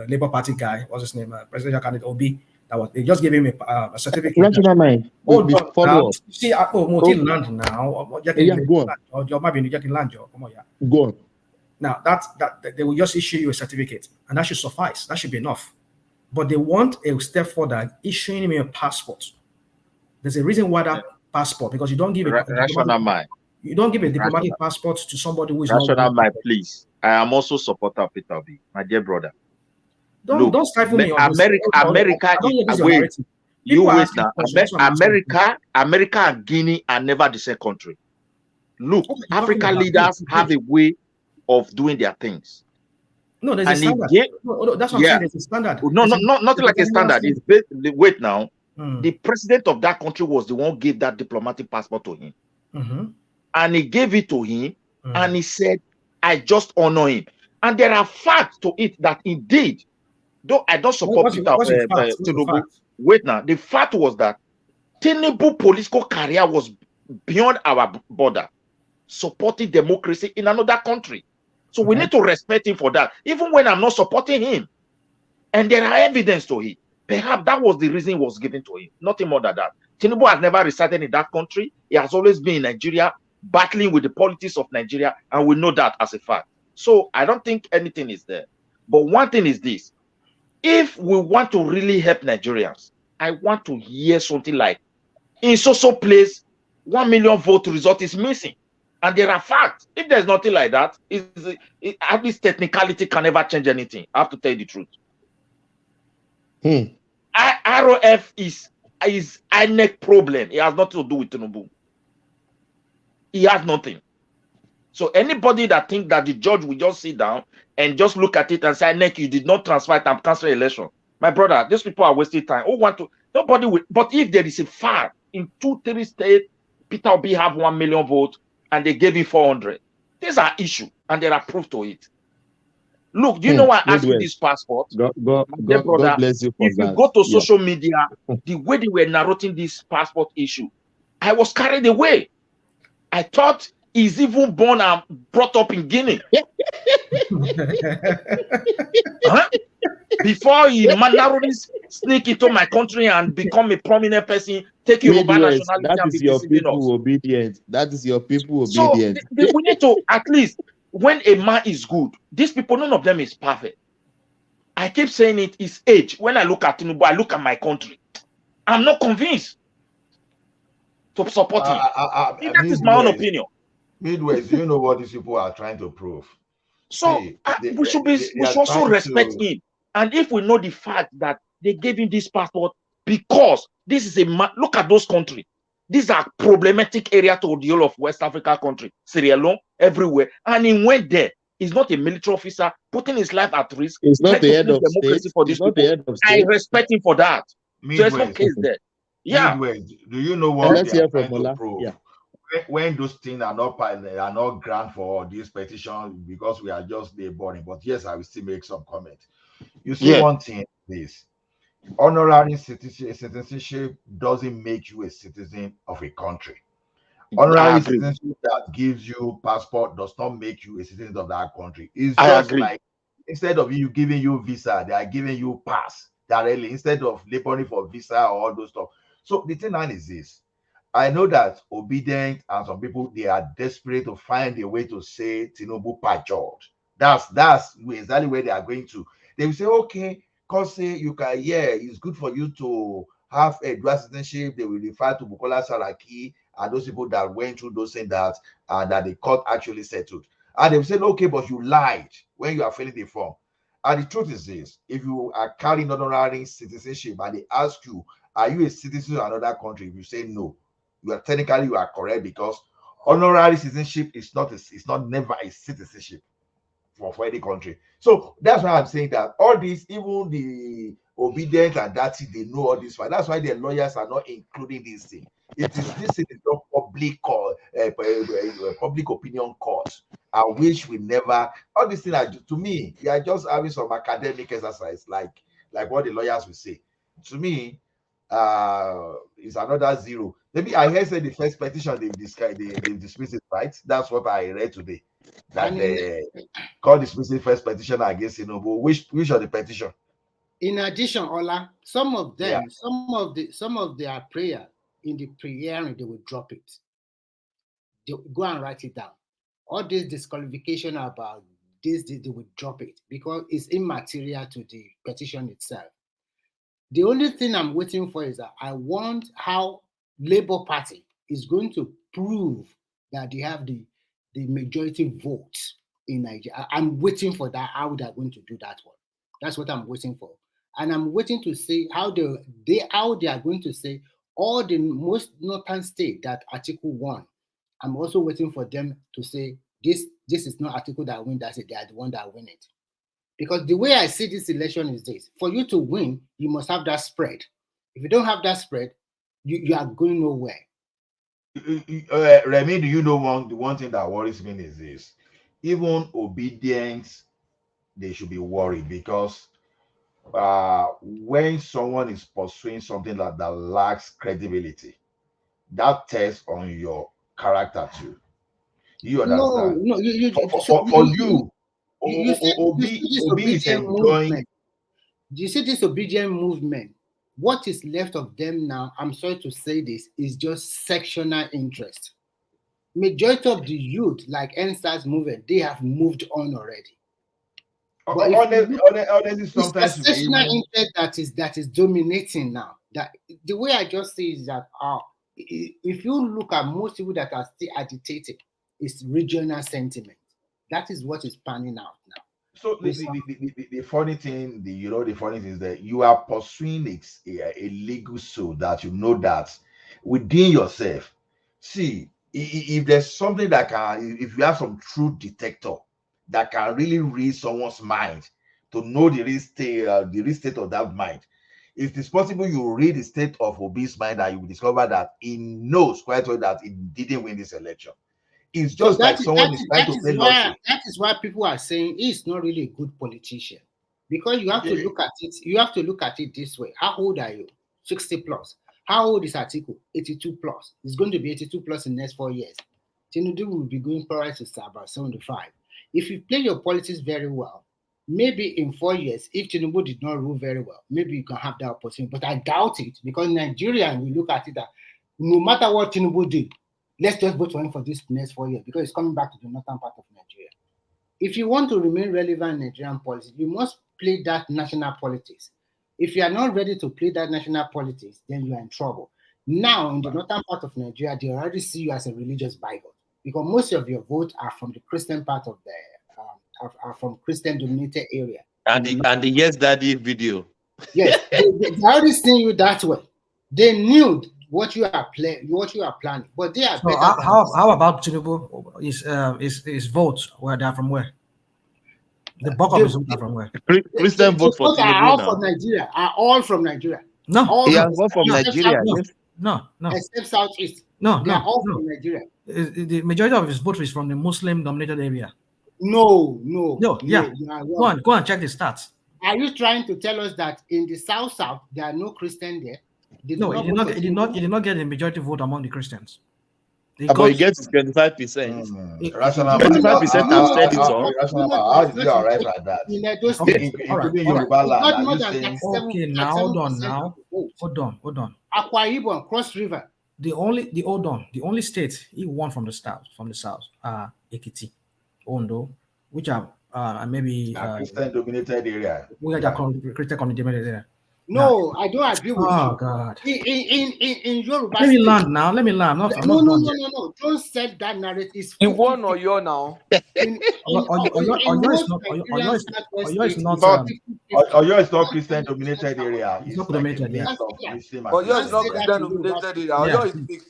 Labour Party guy, what's his name, Presidential candidate Obi, they just gave him a certificate. Rational Mind. Follow up. See, land now. Yeah, go on. Go on. Now that they will just issue you a certificate, and that should suffice. That should be enough. But they want a step further, issuing me a passport. There's a reason why that passport, because you don't give you don't give a diplomatic passport to somebody who is Rational not. Mind, please. I am also supporter of Peter Obi, my dear brother. Don't stifle me. America and Guinea are never the same country. Look, African leaders have a way of doing their things. No, there's a standard. That's what I'm saying. There's a standard. No, nothing like a standard. It's based, wait now. The president of that country was the one who gave that diplomatic passport to him. And he gave it to him, and he said, I just honor him. And there are facts to it that indeed, though I don't support Tinubu. Wait now, the fact was that Tinubu political career was beyond our border, supporting democracy in another country. So we need to respect him for that, even when I'm not supporting him. And there are evidence to it. Perhaps that was the reason it was given to him, nothing more than that. Tinubu has never resided in that country. He has always been in Nigeria, battling with the politics of Nigeria, and we know that as a fact. So I don't think anything is there. But one thing is this: if we want to really help Nigerians, I want to hear something like, in so place, 1 million vote result is missing. And there are facts. If there's nothing like that, at least technicality can never change anything. I have to tell you the truth. ROF is INEC problem. It has nothing to do with Tinubu. He has nothing. So anybody that think that the judge will just sit down and just look at it and say, INEC, you did not transfer it and cancel election. My brother, these people are wasting time. Nobody will. But if there is a fact in 2-3 states, Peter Obi have 1 million votes and they gave him 400. These are issues and there are proof to it. Look, do you know why I asked you this passport? God bless you for if you that. go to social media, the way they were narrating this passport issue, I was carried away. I thought he's even born and brought up in Guinea. Before he narrowly sneak into my country and become a prominent person, take Yoruba nationality that and is be your deceiving people us. obedient. That is your people So obedient. we need to, at least, when a man is good, these people, none of them is perfect. I keep saying it is age. When I look at Tinubu, I look at my country. I'm not convinced to support him. That is my own opinion. Midwest, you know what these people are trying to prove. So See, we should also respect him. And if we know the fact that they gave him this passport because this is a man, look at those countries. These are problematic area to the whole of West Africa country, Sierra Leone, everywhere. And he went there. He's not a military officer, putting his life at risk. It's not the head of democracy state. for these people. I respect him for that. There's no case there. Yeah. Midwest, do you know what let's they hear are from trying to Ola. prove? Yeah. When those things are not grant for this petition because we are just boring. But yes, I will still make some comment. You see, one thing is honorary citizenship doesn't make you a citizen of a country. Honorary citizenship that gives you passport does not make you a citizen of that country. It's just like instead of giving you visa, they are giving you pass directly instead of laboring for visa or all those stuff. So the thing now is this. I know that obedient and some people, they are desperate to find a way to say Tinubu perjured. That's exactly where they are going to. They will say, okay, because say you can, it's good for you to have a dual citizenship. They will refer to Bukola Saraki and those people that went through those things that the court actually settled. And they will say, okay, but you lied when you are filling the form. And the truth is this: if you are carrying honorary citizenship and they ask you, are you a citizen of another country? If you say no, you are correct, because honorary citizenship is never a citizenship for any country. So that's why I'm saying that all this, even the obedient and that they know all this. That's why their lawyers are not including this thing. This is not public public opinion court. I wish we never. All these things are, to me, they are just having some academic exercise, like what the lawyers will say. To me, is another zero. Maybe I heard say the first petition they dismissed it, right? That's what I read today. That they called dismissing first petition against Tinubu. Which of the petition? In addition, Ola, some of them, some of their prayer in the pre-hearing, they will drop it. They go and write it down. All this disqualification about this, they will drop it because it's immaterial to the petition itself. The only thing I'm waiting for is that I want how Labour Party is going to prove that they have the majority votes in Nigeria. I'm waiting for that, how they're going to do that one. That's what I'm waiting for. And I'm waiting to see how they are going to say all the most northern state that Article 1. I'm also waiting for them to say this is not Article that win, that's it, they are the one that win it. Because the way I see this election is this: for you to win, you must have that spread. If you don't have that spread, you are going nowhere. Remy, do you know one thing that worries me is this? Even obedience, they should be worried, because when someone is pursuing something that lacks credibility, that tests on your character too. You understand? No, Obi is enjoying. Do you see this obedient movement? What is left of them now, I'm sorry to say this, is just sectional interest. Majority of the youth, like NSAS movement, they have moved on already. But if you look, Honestly, it's the sometimes you may sectional even interest that is dominating now. That the way I just see is that if you look at most people that are still agitated, it's regional sentiment. That is what is panning out now. So the funny thing, the funny thing is that you are pursuing a legal suit that you know that within yourself. See, if there's something that can, if you have some truth detector that can really read someone's mind to know the real state of that mind. If it's possible, you read the state of Obi's mind and you will discover that he knows quite well that he didn't win this election. It's just like someone is trying to play lottery. That is why people are saying he's not really a good politician, because you have to look at it. You have to look at it this way. How old are you? 60 plus. How old is Atiku? 82 plus. It's going to be 82 plus in the next 4 years. Tinubu will be going probably to about 75. If you play your politics very well, maybe in 4 years, if Tinubu did not rule very well, maybe you can have that opportunity. But I doubt it, because Nigerian will look at it that no matter what Tinubu did, let's just vote for him for this next 4 years, because it's coming back to the northern part of Nigeria. If you want to remain relevant in Nigerian politics, you must play that national politics. If you are not ready to play that national politics, then you are in trouble. Now, in the northern part of Nigeria, they already see you as a religious bigot, because most of your votes are from the Christian part of the are from Christian-dominated area. And the Yes Daddy video. Yes, they already seen you that way. They knew what you are planning, but they are So better. how about Tinubu? His votes where they are from where? The bulk of his votes are from where? Christian vote for Tinubu are Tinubu all now. from Nigeria. Are all from Nigeria. No, all he has vote from Nigeria. No. Except Southeast. No, they are all from Nigeria. The majority of his vote is from the Muslim-dominated area. No. Yeah. Go and check the stats. Are you trying to tell us that in the South there are no Christians there? No, he did not get the majority vote among the Christians. But he gets 25%. 25% have said it all. How did you arrive at that? Okay, now hold on. Akwa Ibom, Cross River. The only state he won from the south are Ekiti, Ondo, which are maybe Christian-dominated area. We are Christian-dominated area. No, I don't agree with you. Oh God! In Yoruba, let me land now. Let me land. No. Don't set that narrative. In one or your now. Oyo is not Christian-dominated area. It's not dominated. Yeah. Oyo is not Christian-dominated area. Oyo is mixed.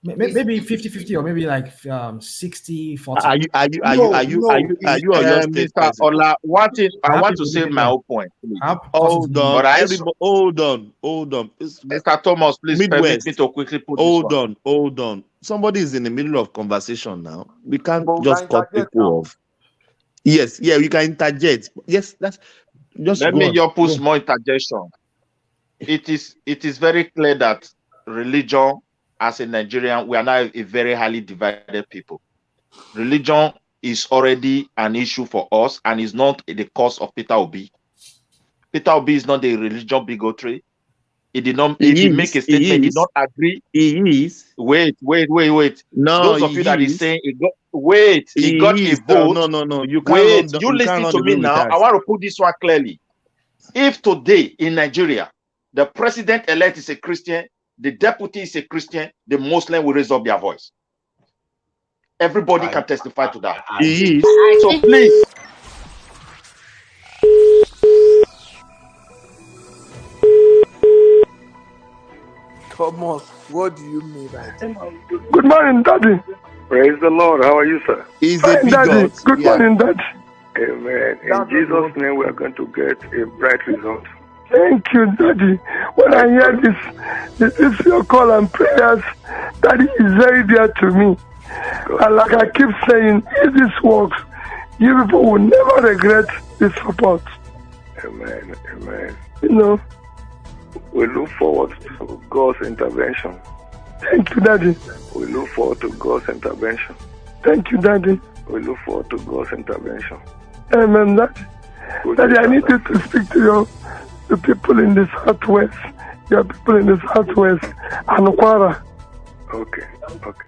Maybe 50-50 or maybe like 60-40. Are you Mr. Ola, one thing I want to say my own point. Hold on. Mr. Thomas, please permit me to quickly put Hold on. Somebody is in the middle of conversation now. We can't just cut people off. Yes, we can interject. Yes, that's just. Let me just put more interjection. It is very clear that religion, as a Nigerian, we are now a very highly divided people. Religion is already an issue for us and is not the cause of Peter Obi. Peter Obi is not a religion bigotry. He did not. If he make a statement, he did not agree. He is. Wait. No, those of you that is saying he got. Wait, he got a vote. No. You can't. Wait, you listen to me now. I want to put this one clearly. If today in Nigeria the president-elect is a Christian, the deputy is a Christian, the Muslim will raise up their voice. Everybody can testify to that. He is. So please. Thomas, what do you mean by that? Good morning, Daddy. Praise the Lord. How are you, sir? He's a big Daddy. Good morning, Daddy. Amen. In Jesus' name, we are going to get a bright result. Thank you, Daddy. When I hear this is your call and prayers, Daddy is very dear to me. And like I keep saying, if this works, you people will never regret the support. Amen. You know. We look forward to God's intervention. Thank you, Daddy. We look forward to God's intervention. Thank you, Daddy. We look forward to God's intervention. Amen, Daddy. Daddy, I need you to speak to the people in the southwest. Your people in the southwest and Kwara. Okay. Okay.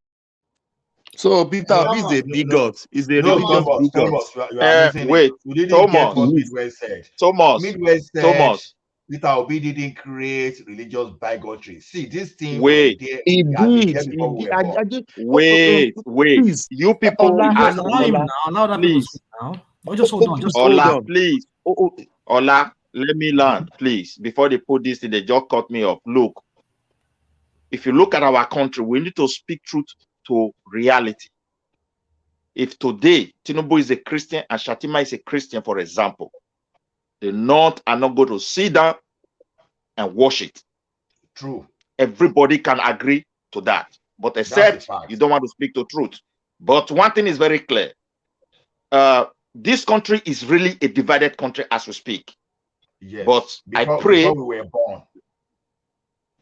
So Peter Obi is a bigot. He's a No, religious Thomas, bigot. you are missing Wait, it. You didn't get what Thomas, Midwest said. Thomas, Midwest said Thomas. Peter Obi didn't create religious bigotry. See, these things Wait, He have been did. there He before we did. were born. wait. Please, You people Midwest, are allow him now. Allow that people please. speak now. Oh, just hold on. Just hold Ola, on. please. Ola, let me land, please. Before they put this in, they just cut me off. Look, if you look at our country, we need to speak truth to reality. If today Tinubu is a Christian and Shatima is a Christian, for example, the North are not going to sit down and wash it. True. Everybody can agree to that. But except you don't want to speak the truth. But one thing is very clear. This country is really a divided country as we speak. Yes. But I pray. Before we were born.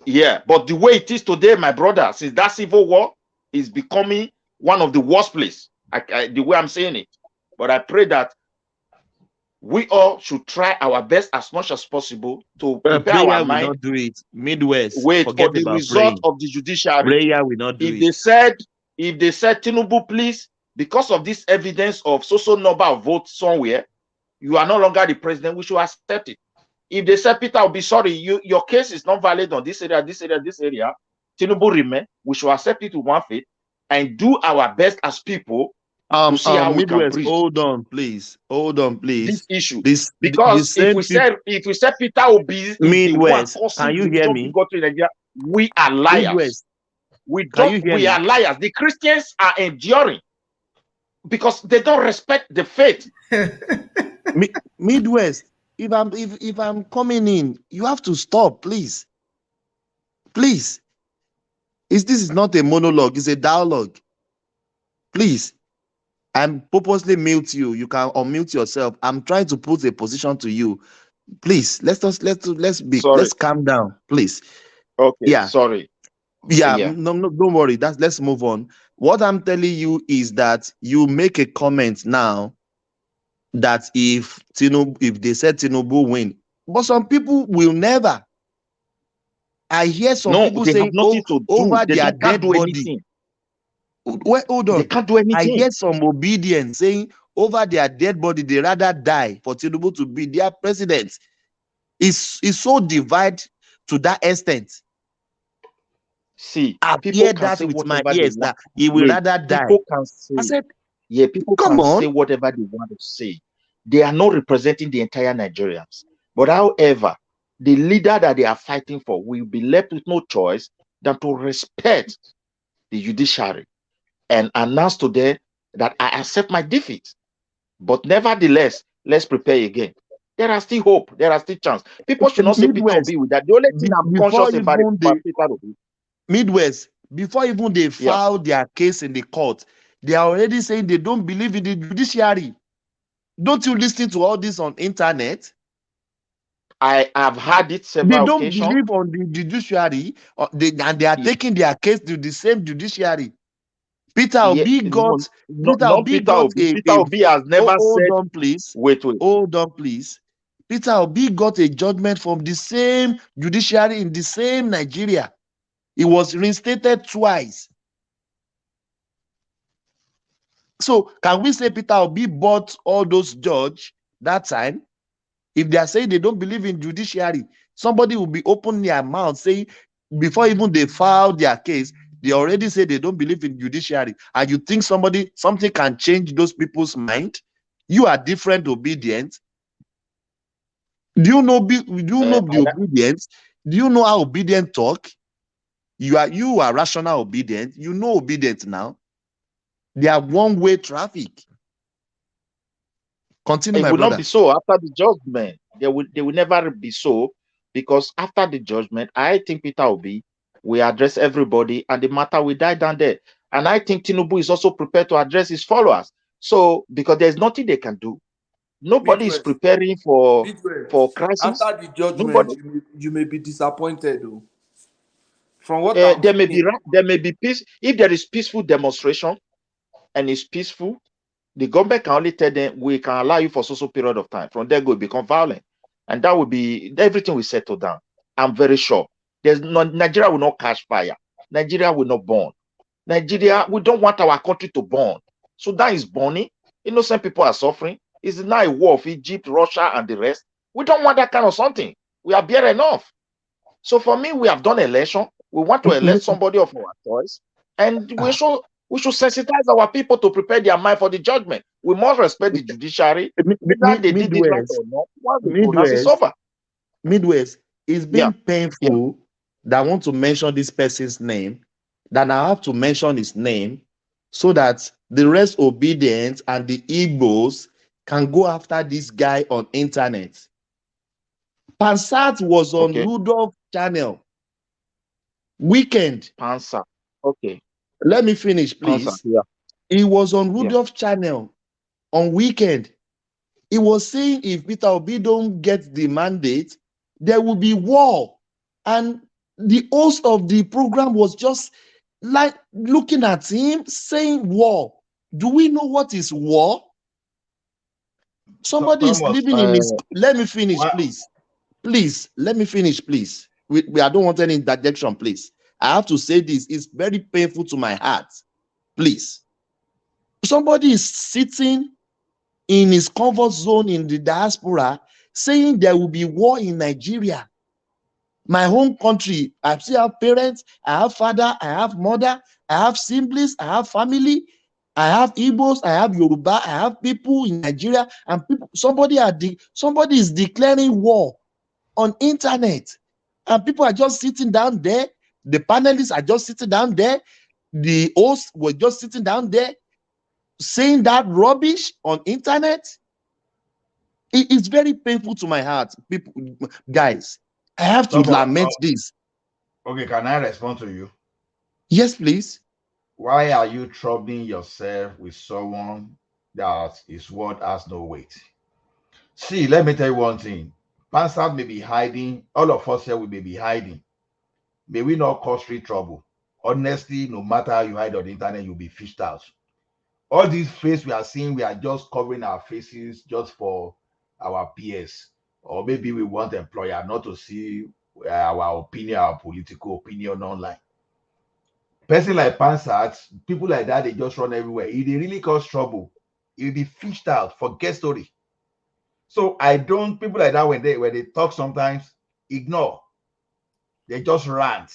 Yeah. But the way it is today, my brother, since that civil war is becoming one of the worst places, the way I'm saying it. But I pray that we all should try our best as much as possible to prepare prayer our will mind. not do it. Midwest, Wait forget for the about result praying. of the judiciary. Prayer will not do If it. they said Tinubu, please, because of this evidence of so number of votes somewhere, you are no longer the president, we should accept it. If they said Peter will be sorry, your case is not valid on this area, Tinubu remain, we should accept it with one faith and do our best as people to see how we can Midwest, bridge hold on, please. this issue. Because if we said Peter Obi is the one Midwest, causing can you hear religion me? bigotry in Nigeria, we are liars. Midwest, we are liars. The Christians are enduring because they don't respect the faith. Midwest, if I'm coming in, you have to stop, please. Please. This is not a monologue, it's a dialogue. Please. I'm purposely mute you. You can unmute yourself. I'm trying to put a position to you. Please, let's calm down, please. Okay, yeah. Sorry. Yeah, no, don't worry. Let's move on. What I'm telling you is that you make a comment now that if they said Tinubu win, but some people will never. I hear some people they saying, have nothing to do. over They their can't do dead body. anything. Wait, hold on. They can't do anything. I hear some obedience saying over their dead body, they rather die for Tinubu to be their president. It's so divided to that extent. See, I've people heard can that say with my whatever ears they want. that he will rather die. People can say, I said, people come can on. say whatever they want to say. They are not representing the entire Nigerians. But however, the leader that they are fighting for will be left with no choice than to respect the judiciary and announce to them that I accept my defeat. But nevertheless, let's prepare again. There are still hope. There are still chance. People should not say Peter Obi with that. The only thing I'm conscious about is Peter Obi. Midwest, before even they file their case in the court, they are already saying they don't believe in the judiciary. Don't you listen to all this on internet? I have had it several occasions. They don't believe on the judiciary, and they are taking their case to the same judiciary. Peter Obi got Peter Obi has never hold said. On, please. Wait. Hold on, please. Peter Obi got a judgment from the same judiciary in the same Nigeria. He was reinstated twice. So can we say Peter Obi bought all those judges that time? If they are saying they don't believe in judiciary, somebody will be opening their mouth saying, before even they file their case, they already say they don't believe in judiciary. And you think something can change those people's mind? You are different obedient. Do you know the obedience? Do you know how obedient talk? You are rational obedient. You know obedient now. They are one-way traffic. Continue, my brother. It will not be so after the judgment. They will never be so, because after the judgment, I think Peter Obi will address everybody and the matter will die down there. And I think Tinubu is also prepared to address his followers. So, because there's nothing they can do. Nobody is preparing for crisis. After the judgment, you may be disappointed, though. From what there may be peace. If there is peaceful demonstration and it's peaceful, the government can only tell them we can allow you for so period of time. From there, go become violent. and that will be everything will settle down. I'm very sure. Nigeria will not catch fire. Nigeria will not burn. Nigeria, we don't want our country to burn. Sudan is burning. Innocent people are suffering. It's now a war of Egypt, Russia, and the rest. We don't want that kind of something. We are bare enough. So for me, we have done election. We want to elect somebody of our choice, and we should sensitize our people to prepare their mind for the judgment. We must respect the judiciary. Whether they did it right or not, once they pronounce it's over. Midwest, it's been painful that I want to mention this person's name, that I have to mention his name so that the rest obedient and the Igbos can go after this guy on internet. Pansat was on Rudolph channel. Weekend. Pansat. Okay. Let me finish, please. Pansat, yeah. He was on Rudolph channel on Weekend. He was saying if Peter Obi don't get the mandate, there will be war. And the host of the program was just like looking at him saying war. Do we know what is war? Somebody is living in his... Let me finish, please. Please, let me finish, please. I don't want any interjection, please. I have to say this. It's very painful to my heart. Please. Somebody is sitting in his comfort zone in the diaspora saying there will be war in Nigeria. My home country, I still have parents, I have father, I have mother, I have siblings, I have family, I have Igbos, I have Yoruba, I have people in Nigeria, and somebody is declaring war on internet, and people are just sitting down there. The panelists are just sitting down there. The hosts were just sitting down there saying that rubbish on internet. It is very painful to my heart. People, guys, I have to lament this. Okay, can I respond to you? Yes, please. Why are you troubling yourself with someone that his word has no weight? See, let me tell you one thing. Pansat may be hiding. All of us here we may be hiding. May we not cause street trouble. Honestly, no matter how you hide on the internet, you'll be fished out. All these faces we are seeing, we are just covering our faces just for our peers. Or maybe we want the employer not to see our opinion, our political opinion online. Person like Pansat, people like that, they just run everywhere. If they really cause trouble, you'll be fished out. Forget story. So people like that, when they talk sometimes, ignore. They just rant.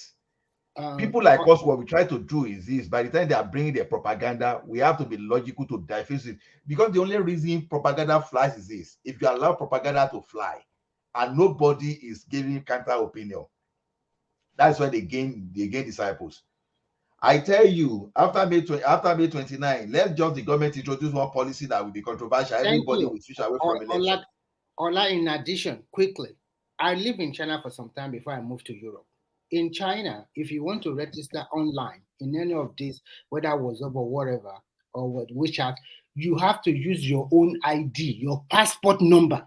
People like us, what we try to do is this: by the time they are bringing their propaganda, we have to be logical to diffuse it. Because the only reason propaganda flies is this: if you allow propaganda to fly and nobody is giving counter opinion, that's why they gain disciples. I tell you, after May 29, let's just the government introduce one policy that will be controversial. Everybody will switch away from election. Ola, in addition, quickly, I lived in China for some time before I moved to Europe. In China, if you want to register online in any of these, whether WhatsApp or whatever, or with WeChat, you have to use your own ID, your passport number,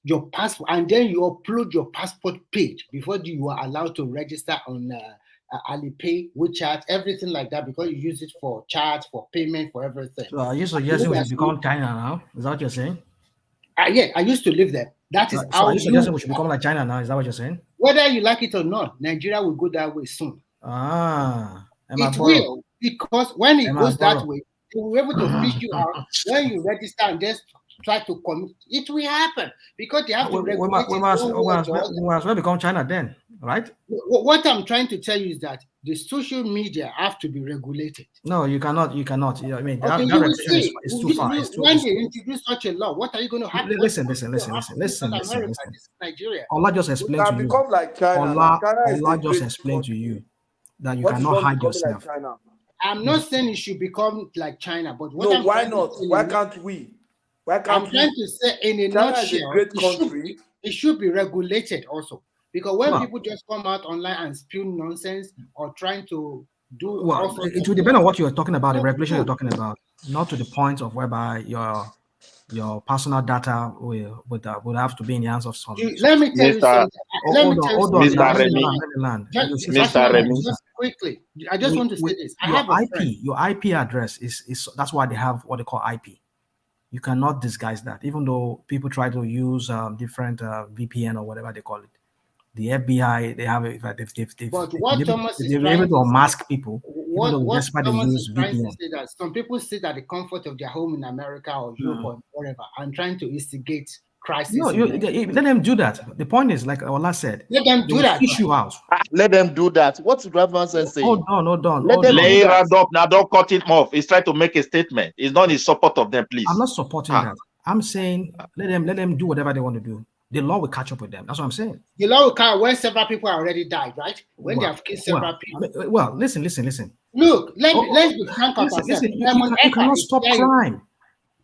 your passport, and then you upload your passport page before you are allowed to register on Alipay, WeChat, everything like that, because you use it for chat, for payment, for everything. So are you suggesting we should become China now? Is that what you're saying? Yeah, I used to live there. That is so are you suggesting we should become like China now? Is that what you're saying? Whether you like it or not, Nigeria will go that way soon. It will, because when it goes that way, they will be able to fish you out. When you register and just try to commit, it will happen because they have to regulate. We must become China then, right? What I'm trying to tell you is that the social media have to be regulated. No, you cannot. You cannot. I mean, that is too far. When they introduce such a law, what are you going to have? Listen. Nigeria. Allah just explained to you. Like China. Allah just explained to you that you cannot hide yourself. Like I'm not saying it should become like China, but why not? Why can't we? I'm trying to say in a China nutshell, is a great country. It should be regulated also. Because when people just come out online and spew nonsense or trying to do... Well, it will depend on what you're talking about, the regulation you're talking about, not to the point of whereby your personal data would have to be in the hands of someone. Let me tell you something. Mr. Remy. Just quickly, I just want to say this. Your IP address is that's why they have what they call IP. You cannot disguise that, even though people try to use different VPN or whatever they call it. The FBI, they have But what Thomas is they're trying able to to unmask people, even though what despite they Thomas use is trying to VPN. say that some people sit at the comfort of their home in America or Europe or wherever and trying to instigate crisis. No, let them do that. The point is, like Ola said, let them do that. Fish you out. Let them do that. What's Ravan saying? Hold on. Let them Lay do that. it up now. Don't cut it off. He's trying to make a statement. He's not in support of them, please. I'm not supporting that. I'm saying let them do whatever they want to do. The law will catch up with them. That's what I'm saying. The law will catch when several people already died, right? When they have killed several people. Well, listen. Look, let's be frank of ourselves. You cannot stop crime.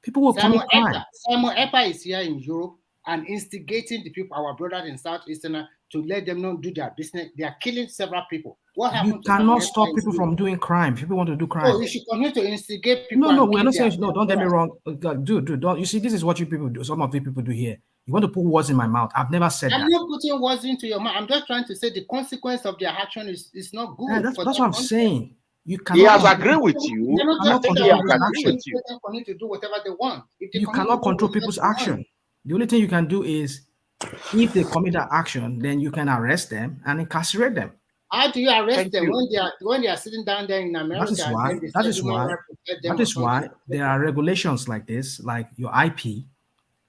People will commit crime. Simon Epper is here in Europe and instigating the people, our brothers in Southeastern, to let them not do their business. They are killing several people. What happened? You cannot stop people from doing crime. People want to do crime. No, you should continue to instigate people. No, we're not saying no. Don't get me wrong, dude. Don't you see? This is what you people do. Some of you people do here. You want to put words in my mouth. I've never said that. I'm not putting words into your mouth. I'm just trying to say the consequence of their action is not good. Yeah, that's what I'm saying. You cannot. He has agreed with you. I think he has agreed with you. For to do whatever they want. You cannot control people's action. The only thing you can do is, if they commit that action, then you can arrest them and incarcerate them. How do you arrest them when they are sitting down there in America? That is why there are regulations like this, like your IP.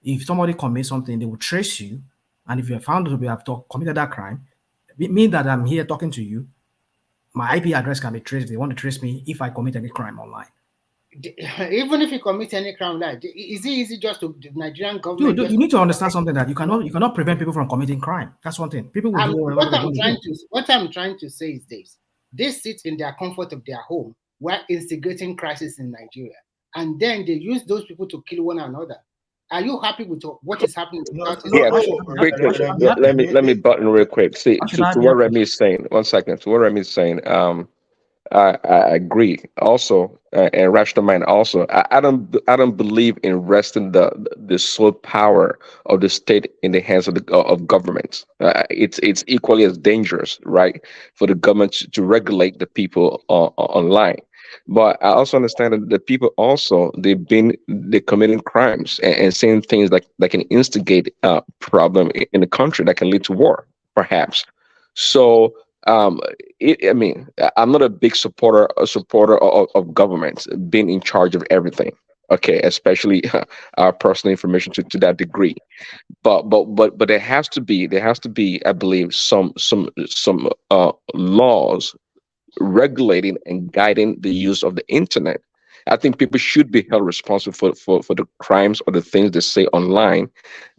If somebody commits something, they will trace you, and if you are found to have committed that crime, it means that I'm here talking to you. My IP address can be traced. If they want to trace me if I commit any crime online. Even if you commit any crime, like, is it easy just to the Nigerian government? Dude, you need to understand something that you cannot prevent people from committing crime. That's one thing. People will do what I'm trying to say is this: they sit in their comfort of their home while instigating crisis in Nigeria, and then they use those people to kill one another. Are you happy with what is happening? Let me button real quick. See, to what Remy is saying. 1 second. To what Remy is saying. I agree. Also, and rational mind. Also, I don't believe in resting the sole power of the state in the hands of governments. It's equally as dangerous, right, for the government to regulate the people online. But I also understand that the people also they're committing crimes and saying things that can instigate a problem in the country that can lead to war, perhaps. So I'm not a big supporter of governments being in charge of everything. Okay, especially our personal information to that degree. But there has to be, I believe, some laws regulating and guiding the use of the internet. I think people should be held responsible for the crimes or the things they say online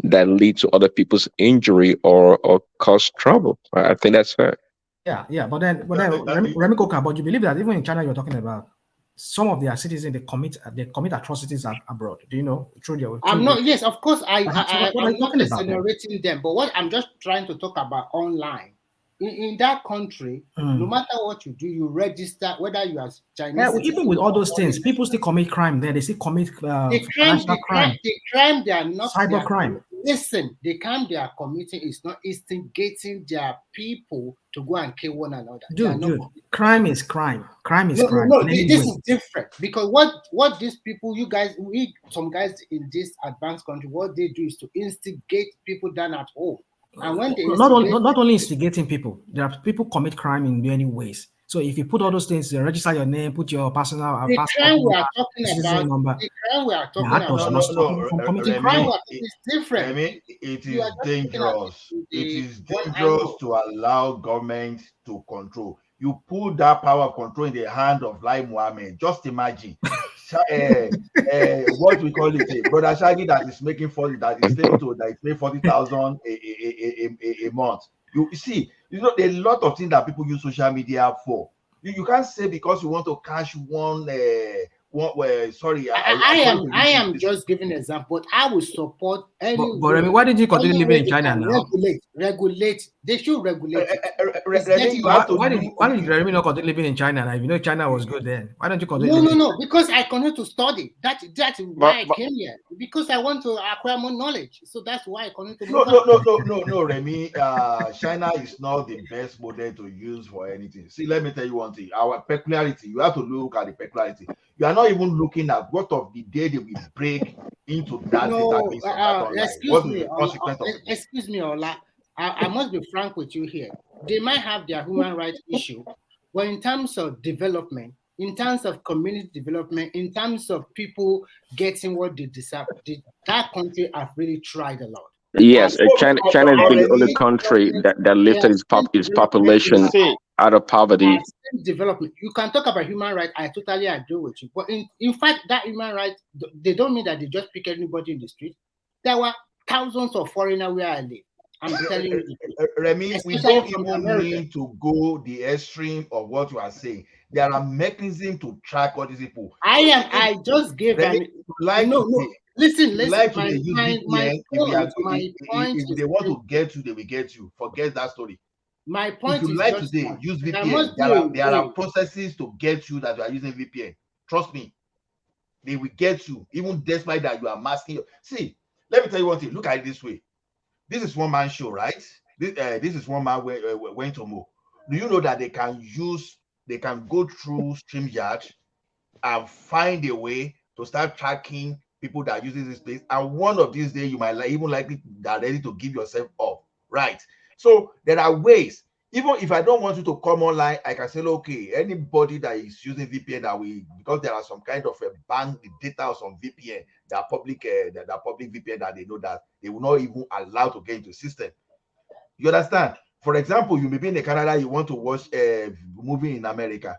that lead to other people's injury or cause trouble. I think that's fair. Yeah, but then Remy Koka, but you believe that even in China you're talking about, some of their citizens they commit atrocities abroad. Do you know? I'm not. Yes, of course. I'm not exonerating them, but what I'm just trying to talk about online. In that country, no matter what you do, you register whether you are Chinese. Yeah, even with all those things, people still commit crime there. They still commit financial crime. The crime they are not cyber crime. Listen, the crime they are committing is not instigating their people to go and kill one another. Dude, crime is crime. Crime is crime. No, this is different because what these people, some guys in this advanced country, what they do is to instigate people down at home. And when they not only instigating people, there are people commit crime in many ways. So if you put all those things, register your name, put your personal passport number, the crime we are talking about is different. I mean, it is dangerous. It is dangerous to allow government to control. You put that power of control in the hand of Lai Mohammed. Just imagine. What we call it, brother Shaggy that is making 40, that is saying to that is paying 40,000 a month. You see, there are a lot of things that people use social media for. You can't say because you want to cash one. Sorry, I am just giving an example. But I would support any. But I mean, why did you continue living in China now? Regulate. They should regulate. Why did Remy not continue living in China? Now, if you know China was good then, why don't you continue? No. Because I continue to study. That's why I came here. Because I want to acquire more knowledge. So that's why I continue to. No, Remy. China is not the best model to use for anything. See, let me tell you one thing. Our peculiarity. You have to look at the peculiarity. You are not even looking at what of the day they will break into that No, database of that online? What is the consequence of it? excuse me, Ola. I must be frank with you here. They might have their human rights issue, but in terms of development, in terms of community development, in terms of people getting what they deserve, that country have really tried a lot. Yes, China has been the only country that lifted its population out of poverty. Development. You can talk about human rights. I totally agree with you. But in fact, that human rights, they don't mean that they just pick anybody in the street. There were thousands of foreigners where I live. I'm telling you. Remy, we don't even need to go the extreme of what you are saying. There are mechanisms to track all these people. I just gave Remy, Listen. Like to use VPN, if they want to get you, they will get you. Forget that story. My point if you is like just today, use VPN. There are processes to get you that you are using VPN. Trust me, they will get you, even despite that you are masking. See, let me tell you one thing. Look at it this way. This is one man show, right? This is one man went to move. Do you know that they can go through StreamYard and find a way to start tracking people that uses this place? And one of these days, you might even likely that ready to give yourself up, right? So there are ways. Even if I don't want you to come online, I can say, okay, anybody that is using VPN because there are some kind of a bank data or some VPN that are public VPN that they know that they will not even allow to get into the system. You understand? For example, you may be in Canada, you want to watch a movie in America.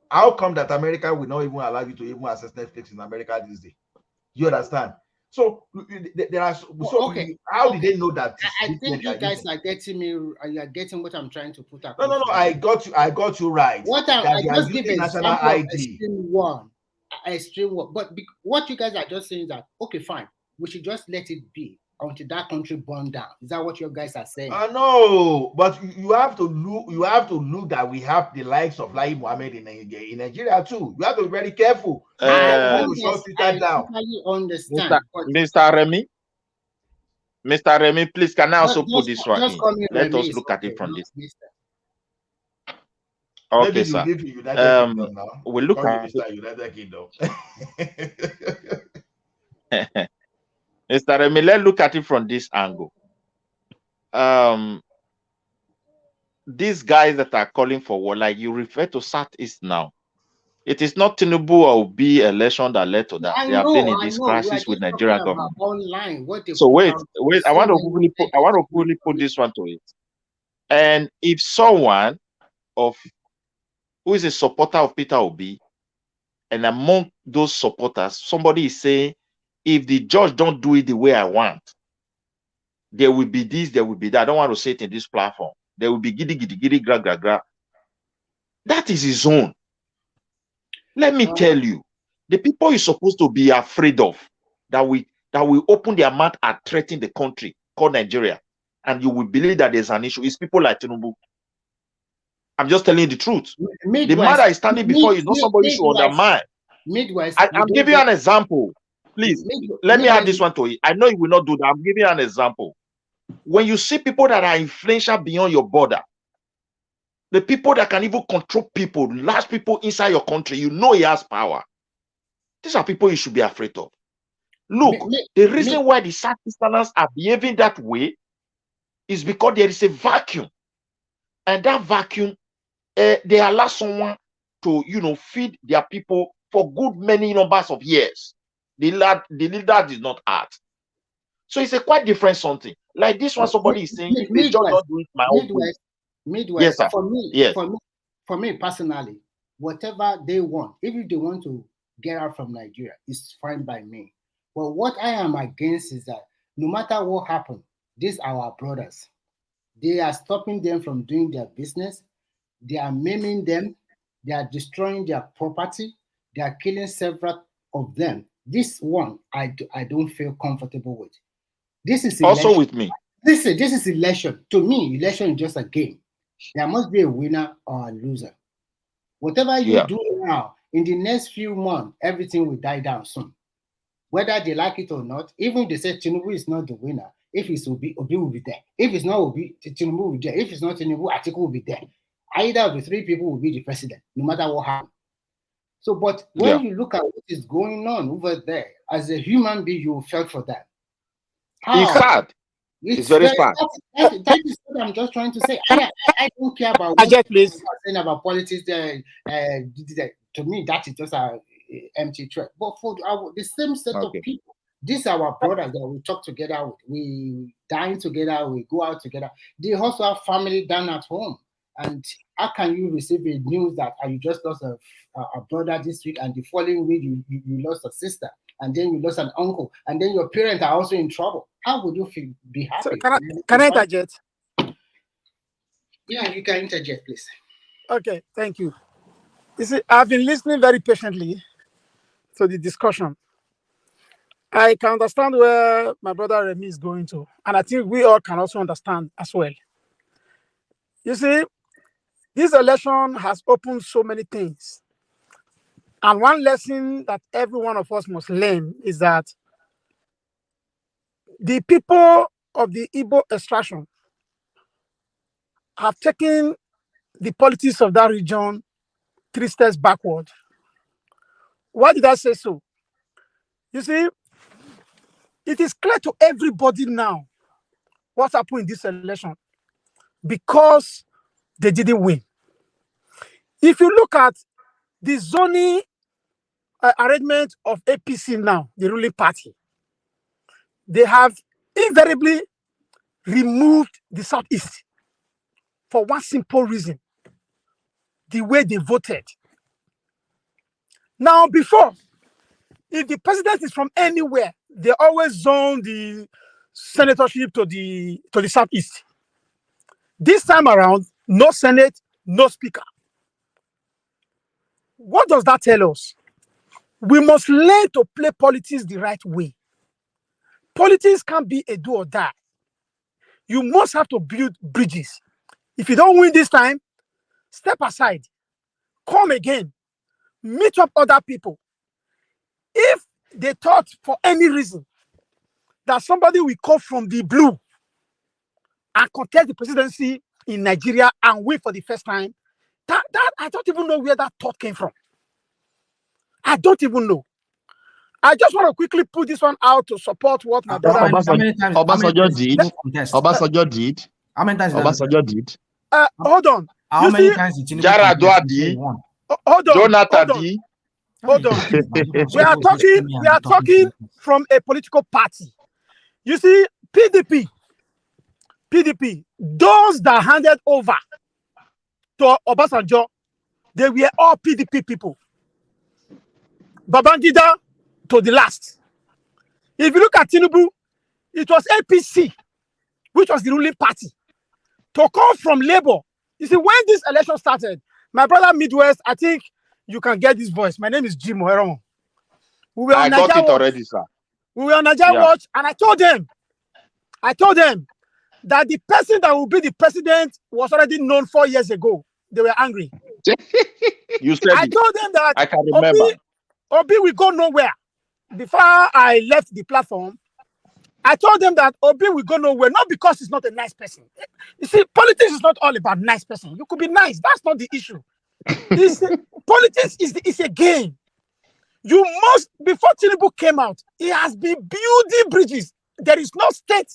How come that America will not even allow you to even access Netflix in America these days? You understand? So there are how did they know that? I think you guys are getting me. You are getting what I'm trying to put across. No. I got you right. I just give an example of extreme one. But what you guys are just saying is that okay, fine, we should just let it be until that country burn down. Is that what you guys are saying? No, but you have to look that we have the likes of Lai Mohammed in Nigeria too. You have to be very careful. I totally understand. Mr. Remy, please, can I also put this one in? Let us look at it from this. Okay, sir. We look at United Kingdom. Mr. Remy, let's look at it from this angle. These guys that are calling for war, like you refer to Southeast now, it is not Tinubu or Obi election that led to that. They have been in this crisis with Nigeria government. So wait, I want to fully put this one to it. And if someone who is a supporter of Peter Obi, and among those supporters, somebody is saying, if the judge don't do it the way I want, there will be this, there will be that. I don't want to say it in this platform. There will be giddy, gra, gra, gra. That is his own. Let me tell you, the people you're supposed to be afraid of, that will open their mouth and threaten the country called Nigeria, and you will believe that there's an issue, is people like Tinubu. I'm just telling you the truth. The man that is standing before you is not somebody you should undermine. I'm giving you an example. Please, let me add this one to it. I know you will not do that. I'm giving you an example. When you see people that are influential beyond your border, the people that can even control people, large people inside your country, you know he has power. These are people you should be afraid of. Look, the reason why the Southeasterners are behaving that way is because there is a vacuum. And that vacuum, they allow someone to, feed their people for good many numbers of years. The leader did not act. So it's a quite different something. Like this one, somebody is saying, if the judge not do it, my own way. Midwest, yes, for me personally, whatever they want, if they want to get out from Nigeria, it's fine by me. But what I am against is that no matter what happens, these are our brothers. They are stopping them from doing their business. They are maiming them. They are destroying their property. They are killing several of them. This one, I don't feel comfortable with. This is election. Also with me. This is election. To me, election is just a game. There must be a winner or a loser. Whatever you do now, in the next few months, everything will die down soon. Whether they like it or not, even if they say Tinubu is not the winner, if it's Obi will be there. If it's not Obi, Tinubu will be there. If it's not Tinubu, Atiku will be there. Either of the three people will be the president, no matter what happens. So, but when you look at what is going on over there, as a human being, you felt for that. It's sad. It's very sad. That is what I'm just trying to say. I don't care about what please. people are saying about politics. To me, that is just an empty threat. But for the same set of people, these are our brothers that we talk together with. We dine together. We go out together. They also have family down at home. And how can you receive a news that you just lost a brother this week, and the following week you lost a sister, and then you lost an uncle, and then your parents are also in trouble? How would you be happy? So can I interject? Yeah, you can interject, please. Okay, thank you. You see, I've been listening very patiently to the discussion. I can understand where my brother Remy is going to, and I think we all can also understand as well. You see, this election has opened so many things. And one lesson that every one of us must learn is that the people of the Igbo extraction have taken the politics of that region 3 steps backward. Why did I say so? You see, it is clear to everybody now what happened in this election because they didn't win. If you look at the zoning arrangement of APC now, the ruling party, they have invariably removed the Southeast for one simple reason: the way they voted. Now, before, if the president is from anywhere, they always zone the senatorship to the Southeast. This time around, no Senate, no speaker. What does that tell us? We must learn to play politics the right way. Politics can't be a do or die. You must have to build bridges. If you don't win this time, step aside, come again, meet up other people. If they thought for any reason that somebody will come from the blue and contest the presidency in Nigeria and win for the first time, that I don't even know where that thought came from. I don't even know. I just want to quickly put this one out to support what my brother. Obasanjo did. Obasanjo did. How many times? Obasanjo did. Hold on. How many times did Tinubu Yaradua did. Hold on. Jonathan did. Hold on. We are talking from a political party. You see, PDP, those that handed over to Obasanjo, they were all PDP people. Babangida to the last. If you look at Tinubu, it was APC, which was the ruling party. To come from Labour, you see, when this election started, my brother Midwest, I think you can get this voice. My name is Jim Oheron. I got it already, sir. We were on Nigeria Watch, and I told them that the person that will be the president was already known 4 years ago. They were angry. You said I told them that I can remember. Obi will go nowhere. Before I left the platform, I told them that Obi will go nowhere, not because he's not a nice person. You see, politics is not all about nice person. You could be nice. That's not the issue. Politics is a game. You must, before Tinubu came out, he has been building bridges. There is no state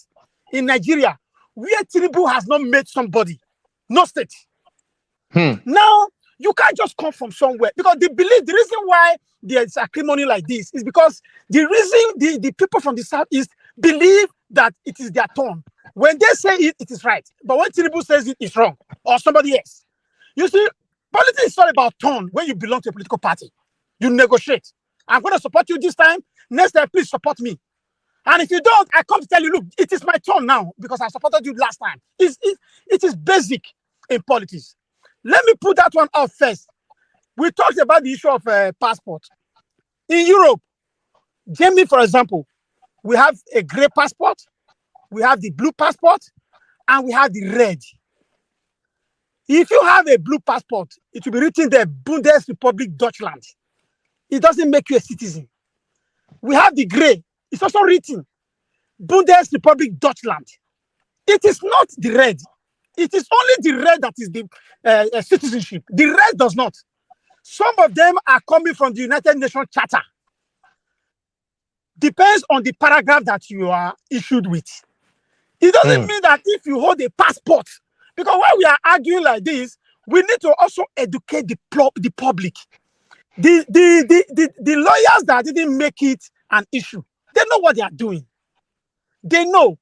in Nigeria where Tinubu has not made somebody. No state. Now, you can't just come from somewhere because the reason why there's acrimony like this is because the reason the people from the Southeast believe that it is their turn. When they say it, it is right. But when Tinubu says it, it's wrong. Or somebody else. You see, politics is not about turn when you belong to a political party. You negotiate. I'm going to support you this time. Next time, please support me. And if you don't, I come to tell you, look, it is my turn now because I supported you last time. It is basic in politics. Let me put that one out first. We talked about the issue of passport. In Europe, Germany, for example, we have a grey passport, we have the blue passport, and we have the red. If you have a blue passport, it will be written there, Bundesrepublik Deutschland. It doesn't make you a citizen. We have the grey. It's also written, Bundesrepublik Deutschland. It is not the red. It is only the red that is the citizenship. The red does not. Some of them are coming from the United Nations Charter. Depends on the paragraph that you are issued with. It doesn't mean that if you hold a passport, because when we are arguing like this, we need to also educate the public. The lawyers that didn't make it an issue, they know what they are doing. They know.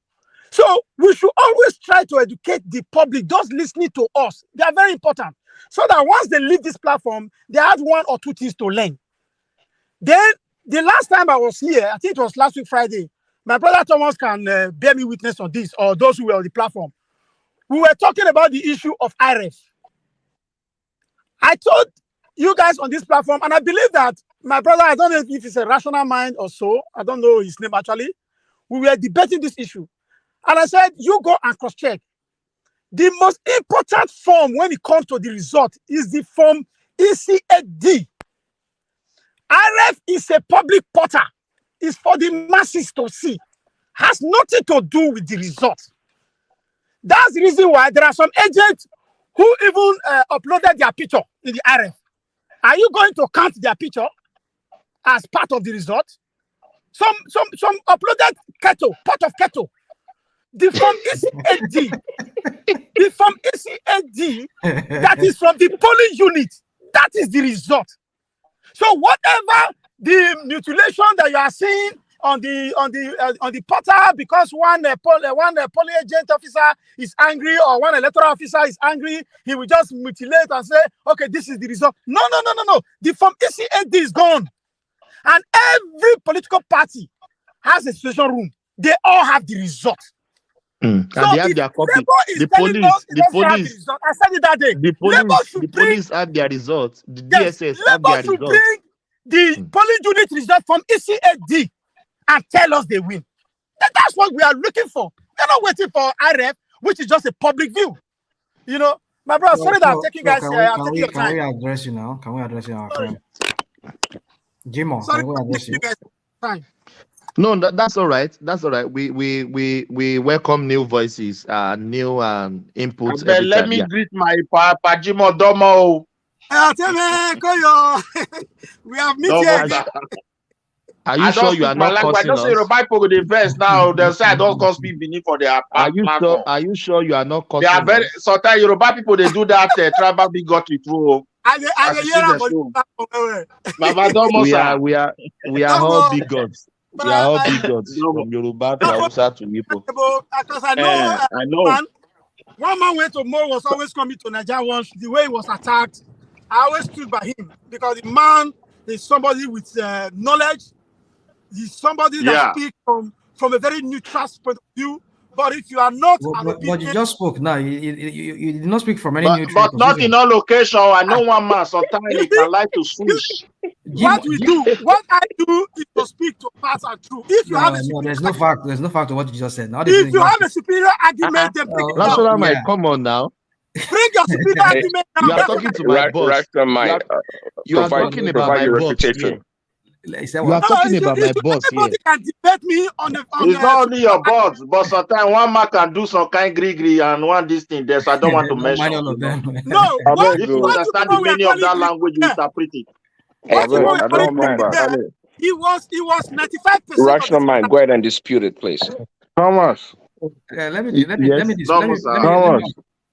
So we should always try to educate the public, those listening to us. They are very important. So that once they leave this platform, they have one or two things to learn. Then, the last time I was here, I think it was last week Friday, my brother Thomas can bear me witness on this, or those who were on the platform. We were talking about the issue of IRF. I told you guys on this platform, and I believe that my brother, I don't know if it's a rational mind or so, I don't know his name actually, we were debating this issue. And I said, you go and cross-check. The most important form when it comes to the result is the form ECAD. IRF is a public portal. It's for the masses to see. Has nothing to do with the result. That's the reason why there are some agents who even uploaded their picture in the IRF. Are you going to count their picture as part of the result? Some uploaded pot of kettle. The form ECAD, the form ECAD that is from the polling unit, that is the result. So whatever the mutilation that you are seeing on the portal because one polling agent officer is angry or one electoral officer is angry, he will just mutilate and say, okay, this is the result. No. The form ECAD is gone. And every political party has a situation room. They all have the result. And So they have their copy. The police, I said it that day. The police have their results. The DSS have their should results. bring the polling unit result from ECAD and tell us they win. That's what we are looking for. We're not waiting for IRF, which is just a public view. You know, my brother, sorry that I'm taking guys here. I'm taking your time. Can we address you now? Can we address you now? Jimo, Sorry, can we address you? Time. No, that's all right. That's all right. We welcome new voices, new inputs. Let me greet my Papa Jimo Domo. We have met here. Are you sure you are not cursing us? I don't say Yoruba people the verse now. They'll say I don't cause me beneath for their platform. Are you sure you are not cursing? They are very sometimes Yoruba people they do that tribal bigotry through. We are all big gods. We are all big gods from Yoruba to Hausa to Igbo. Because I know. One man went to Mo was always coming to Nigeria once. The way he was attacked, I always stood by him because the man is somebody with knowledge. He's somebody that speaks from a very neutral point of view. But if you are not, but you just spoke now. You did not speak from any neutral. But not in all location. I know one man sometimes he can like to switch. What I do is to speak to facts and truth. If you have there's no fact to what you just said. Now, if you have a superior argument, then bring it down. Rational mind, come on now. Bring your superior argument down. You are talking to my boss. You are talking about my boss. You are talking about my boss here. Anybody can debate me on the. It's not only your boss, but sometimes one man can do some kind gree and one this thing there. So I don't want to mention. No, if you understand the meaning of that language, you interpret it. I don't remember. He was 95%. Rational mind, go ahead and dispute it, please. Thomas.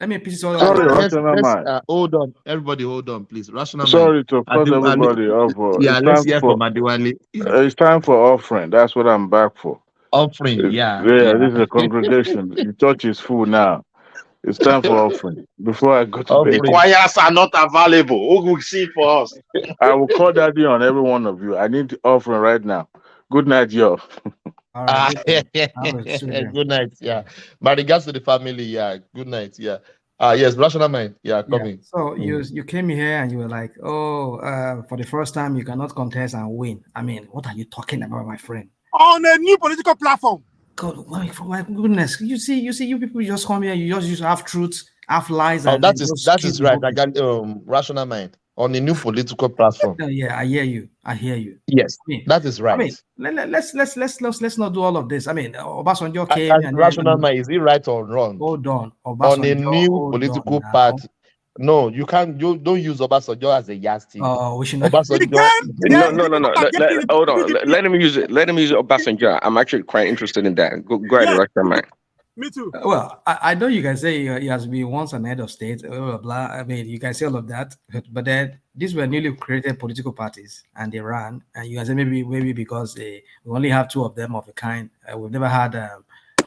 Let me piece all. Sorry, rational mind. Hold on, everybody, hold on, please. Rational mind. Sorry to cut everybody off. Let's hear from Adiwale. It's time for offering. That's what I'm back for. Offering, yeah. This is a congregation. The church is full now. It's time for offering. Before I go to bed. The choirs are not available. Who will see for us? I will call daddy on every one of you. I need the offering right now. Good night, y'all. Good night. Yeah. My regards to the family. Yeah. Good night. Yeah. Yes. Rational mind. Yeah. Coming. So you came here and you were like, for the first time you cannot contest and win. I mean, what are you talking about, my friend? On a new political platform. God, for my goodness! You see, you people just come here. You just have truth, have lies. And that is right. I got rational mind on a new political platform. Yeah, I hear you. Yes, that is right. I mean, let's not do all of this. I mean, Obasanjo came and rational mind. Is it right or wrong? Hold on, on a new political party. No, you can't. You don't use Obasanjo as a yardstick. We should not. Obasanjo. Hold on. Let him use it. Let him use it. Obasanjo. I'm actually quite interested in that. Go ahead, rush that man. Me too. Well, I know you guys say he has been once an head of state, blah, blah, blah. I mean, you can say all of that, but then these were newly created political parties and they ran. And you can say maybe because we only have two of them of a kind. We've never had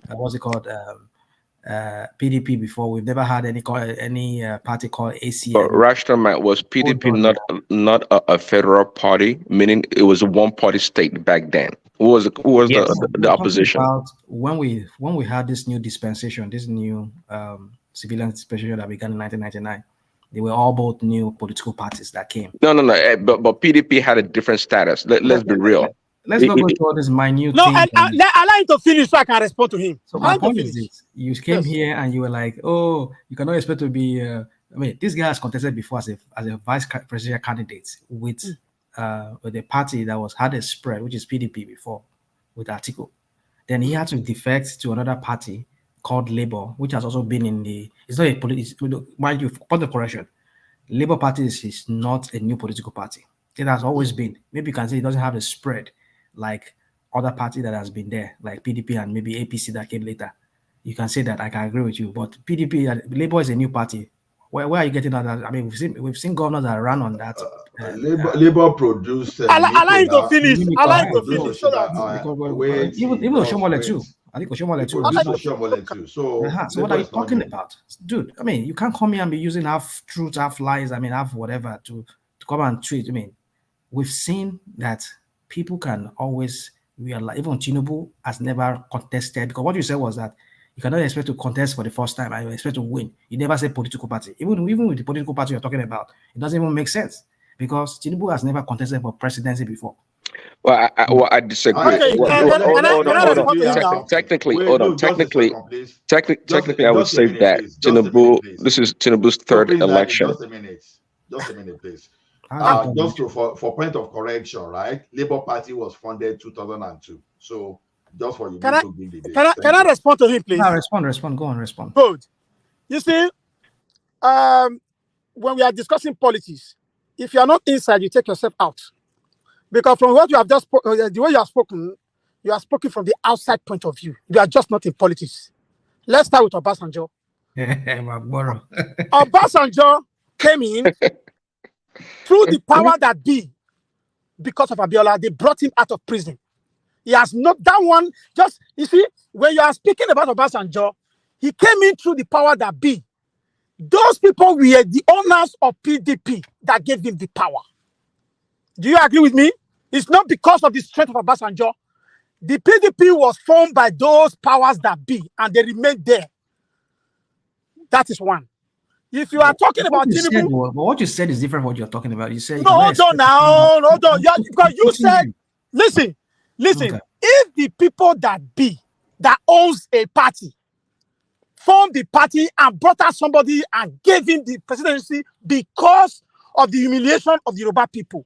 what's it called? PDP before. We've never had any party called ACN. But Rashtraman, was PDP not a federal party, meaning it was a one-party state back then? Who was the opposition? When we had this new dispensation, this new civilian dispensation that began in 1999, they were all both new political parties that came. No. But PDP had a different status. Let's be real. Let's not go to all this minute. No, allow him to finish so I can respond to him. So my point is this: you came here and you were like, "Oh, you cannot expect to be." I mean, this guy has contested before as a vice presidential candidate with a party that had a spread, which is PDP before, with Atiku. Then he had to defect to another party called Labour, which has also been in the. It's not a political. Mind you, point of correction. Labour Party is not a new political party. It has always been. Maybe you can say it doesn't have a spread like other party that has been there, like PDP and maybe APC that came later. You can say that. I can agree with you. But PDP, Labour is a new party. Where are you getting that? I mean, we've seen governors that ran on that. Labour produced. Allow him to finish. Allow him to finish. So Even Oshomole too. I think Oshomole too. So what are you talking about, dude? I mean, you can't come here and be using half truth, half lies. I mean, half whatever to come and tweet. I mean, we've seen that people can always realize. Even Tinubu has never contested, because what you said was that you cannot expect to contest for the first time and you expect to win. You never say political party. Even with the political party you're talking about, it doesn't even make sense because Tinubu has never contested for presidency before. Well, I disagree. Okay, Technically, I would say that Tinubu. This is Tinubu's third election. Just a minute, please. Just for point of correction, right? Labour Party was founded 2002. So just for you can to give the date. Can I respond to him, please? No, respond. Go on, respond. Good. You see, when we are discussing politics, if you are not inside, you take yourself out. Because from what you have just the way you have spoken from the outside point of view. You are just not in politics. Let's start with Obasanjo. Obasanjo came in through the power that be. Because of Abiola, they brought him out of prison. He has not that one. Just, you see, when you are speaking about Obasanjo, he came in through the power that be. Those people were the owners of PDP that gave him the power. Do you agree with me? It's not because of the strength of Obasanjo. The PDP was formed by those powers that be, and they remained there. That is one. If you are talking about Tinubu, what you said is different from what you're talking about. You said no, hold on now, hold on. Because you said, listen. Okay. If the people that owns a party formed the party and brought out somebody and gave him the presidency because of the humiliation of the Yoruba people,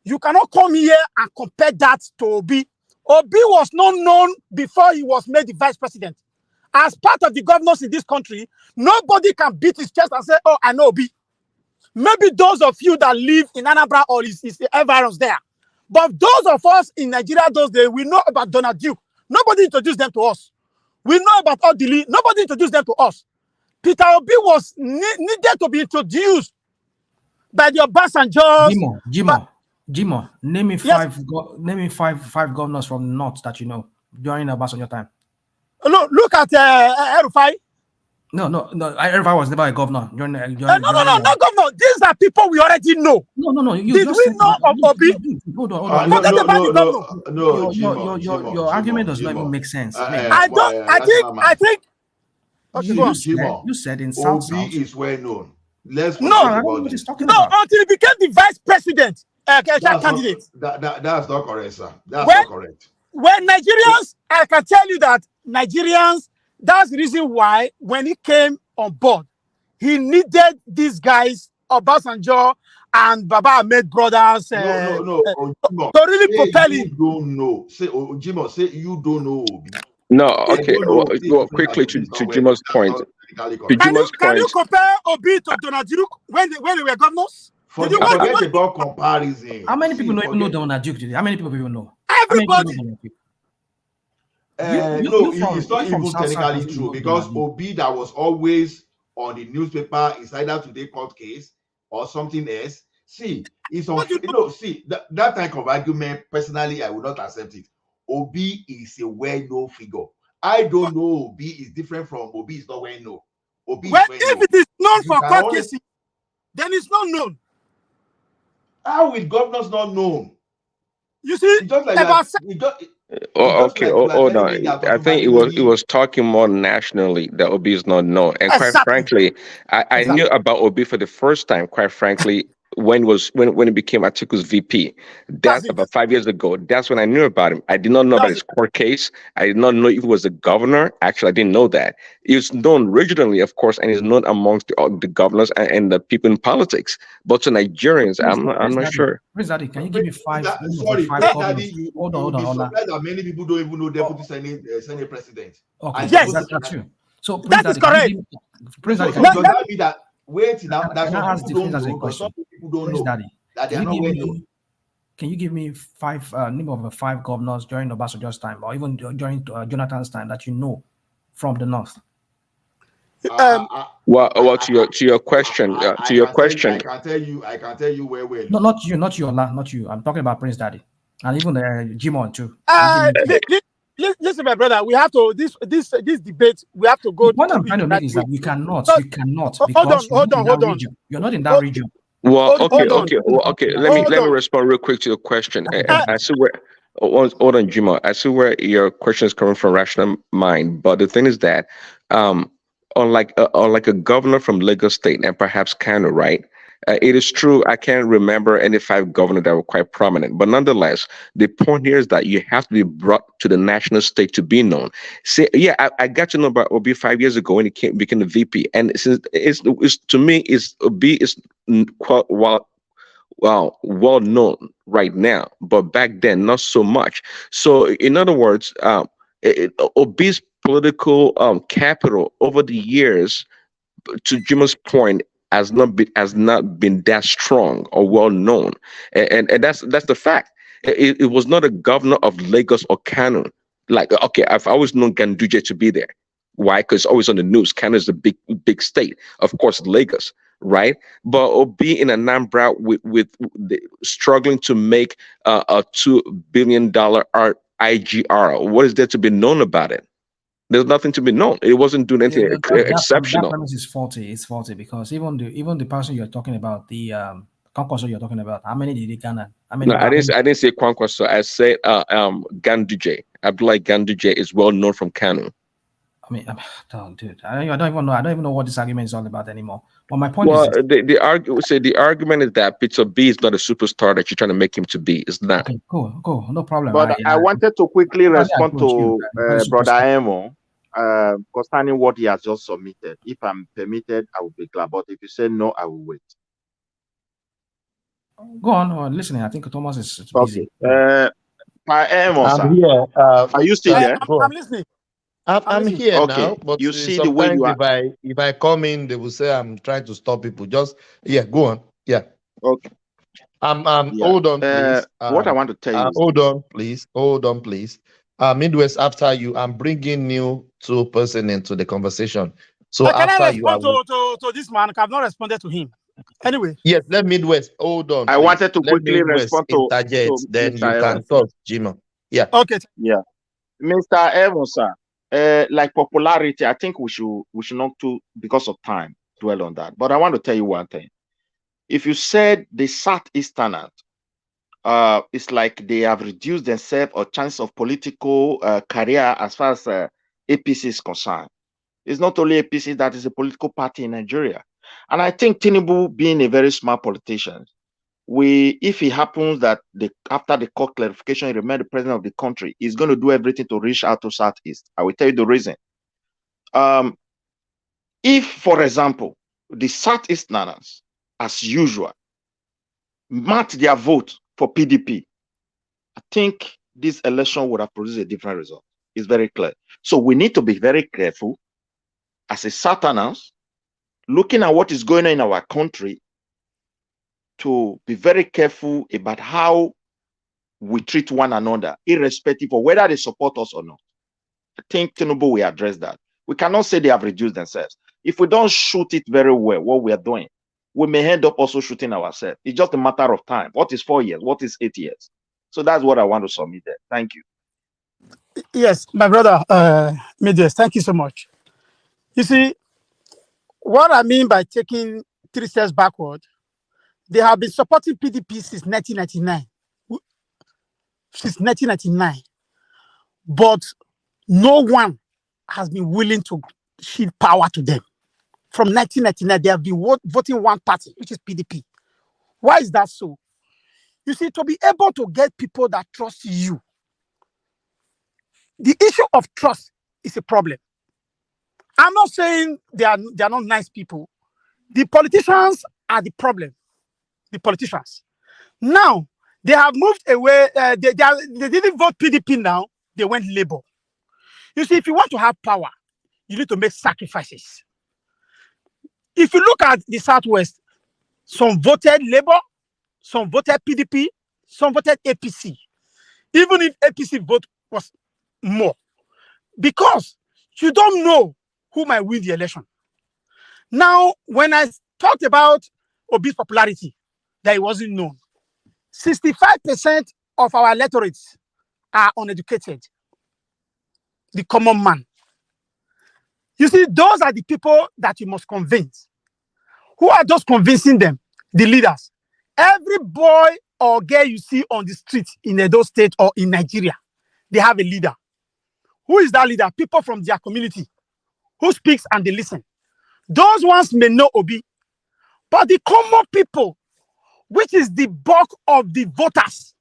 you cannot come here and compare that to Obi. Obi was not known before he was made the vice president. As part of the governors in this country, nobody can beat his chest and say, "Oh, I know Obi." Maybe those of you that live in Anambra or his environs there. But those of us in Nigeria those days, we know about Donald Duke. Nobody introduced them to us. We know about Odili. Nobody introduced them to us. Peter Obi was needed to be introduced by the Obasanjos. Jimo, name me five governors from the north that you know during Obasanjo time. Look at El-Rufai. No. El-Rufai was never a governor. No, not governor. These are people we already know. No. Did we know of Obi? Hold on. No, your argument does not even make sense. I think. You said in South. Obi is well known. Let's until he became the vice president candidate. That's not correct, sir. That's not correct. When Nigerians, I can tell you that Nigerians, that's the reason why when he came on board, he needed these guys, Obasanjo and Baba Ahmed brothers, to really propel him. You don't know. Say, Jimo, say you don't know. No, okay. Well, quickly to Jimo's point. Can you compare Obi to Donald Duke when they were governors? Forget about comparison. How many people even know Donald Duke today? How many people even know? Everybody. No, it's not even technically true because Obi that was always on the newspaper is either today court case or something else. See, it's see that type of argument. Personally, I would not accept it. Obi is a well-known figure. I don't know Obi is different from Obi is not well-known. Obi is well-known. If it is known for court cases, then it's not known. How will governors not known? You see, it's just like hold on. I think it was talking more nationally that Obi is not known, and quite frankly, I knew about Obi for the first time. Quite frankly, when it became Atiku's VP, that's about 5 years ago. That's when I knew about him. I did not know about his court case. I did not know if he was a governor. Actually, I didn't know that. He was known regionally, of course, and he's known amongst the governors and the people in politics. But to Nigerians, I'm not sure. Prince Daddy, can you give me five? Sorry, Prince Daddy, hold on. That many people don't even know Deputy Senate President. Okay, yes, that's true. So that is correct. Prince Daddy, does that mean that? Wait now. That's what people don't know. Some people don't know that they are not well known. Can you give me name of the 5 governors during Obasanjo's time, or even during Jonathan's time that you know from the north? Well, to your question, I can tell you where we're. No, not you, not you. I'm talking about Prince Daddy, and even Jimon too. Listen, my brother, we have to this debate. We have to go. What I'm trying to make is that you cannot. Hold on. You're not in that region. Well, okay. Let me respond real quick to your question. I see where. Hold on, Jimo. I see where your question is coming from, rational mind. But the thing is that, unlike a governor from Lagos State and perhaps Kano, right? It is true, I can't remember any 5 governors that were quite prominent. But nonetheless, the point here is that you have to be brought to the national stage to be known. See, yeah, I got to know about Obi 5 years ago when he became the VP. And since to me, Obi is quite well known right now. But back then, not so much. So in other words, Obi's political capital over the years, to Jimo's point, has not been that strong or well known, and that's the fact. It was not a governor of Lagos or Kano. Like, okay, I've always known Ganduje to be there. Why? Because it's always on the news. Kano is a big state, of course, Lagos, right? But Obi in Anambra with struggling to make a $2 billion IGR. What is there to be known about it? There's nothing to be known. It wasn't doing anything exceptional. That premise is faulty. It's faulty because even the person you're talking about, the Kwankwaso you're talking about, how many did he garner? No, I didn't say Kwankwaso. I said Ganduje. Abdullah Ganduje is well known from Kano. Dude, I don't even know. I don't even know what this argument is all about anymore. But my point is, the argument is that Peter B is not a superstar that you're trying to make him to be. It's not. Okay, cool, no problem. But I wanted to quickly respond to Brother Emo concerning what he has just submitted. If I'm permitted, I will be glad. But if you say no, I will wait. Go on, listening. I think Thomas is busy. Okay. I'm here. Are you still there? I'm listening. I'm here now, but you see the way you are. If I come in, they will say I'm trying to stop people. Just go on. Yeah. Okay. Hold on, please. What I want to tell you. Hold on, please. Midwest, after you, I'm bringing new 2 person into the conversation. So can after I respond to this man? I've not responded to him. Anyway. Yes, let Midwest. Hold on. I wanted to quickly respond to then you can talk, Jimo. Yeah. Okay. Yeah. Mr. Evans, sir, like popularity, I think we should not because of time dwell on that. But I want to tell you one thing. If you said the Southeasterners, it's like they have reduced themselves or chance of political career as far as APC is concerned. It's not only APC that is a political party in Nigeria. And I think Tinubu, being a very smart politician, if it happens that after the court clarification, he remains the president of the country, he's going to do everything to reach out to Southeast. I will tell you the reason. If, for example, the Southeasterners, as usual, marked their vote for PDP, I think this election would have produced a different result. It's very clear. So we need to be very careful as a Southerners, looking at what is going on in our country, to be very careful about how we treat one another, irrespective of whether they support us or not. I think Tinubu will address that. We cannot say they have reduced themselves. If we don't shoot it very well, what we are doing, we may end up also shooting ourselves. It's just a matter of time. What is 4 years? What is 8 years? So that's what I want to submit there. Thank you. Yes, my brother, Medius, thank you so much. You see, what I mean by taking 3 steps backward, they have been supporting PDP since 1999. Since 1999. But no one has been willing to shield power to them. From 1999, they have been voting one party, which is PDP. Why is that so? You see, to be able to get people that trust you, the issue of trust is a problem. I'm not saying they are not nice people. The politicians are the problem. The politicians. Now, they have moved away. They didn't vote PDP now. They went Labour. You see, if you want to have power, you need to make sacrifices. If you look at the Southwest, some voted Labour, some voted PDP, some voted APC. Even if APC vote was more. Because you don't know who might win the election. Now, when I talked about Obi's popularity, that it wasn't known, 65% of our electorates are uneducated. The common man. You see, those are the people that you must convince. Who are those convincing them? The leaders. Every boy or girl you see on the street in Edo State or in Nigeria, they have a leader. Who is that leader? People from their community who speaks and they listen. Those ones may know Obi, but the common people, which is the bulk of the voters,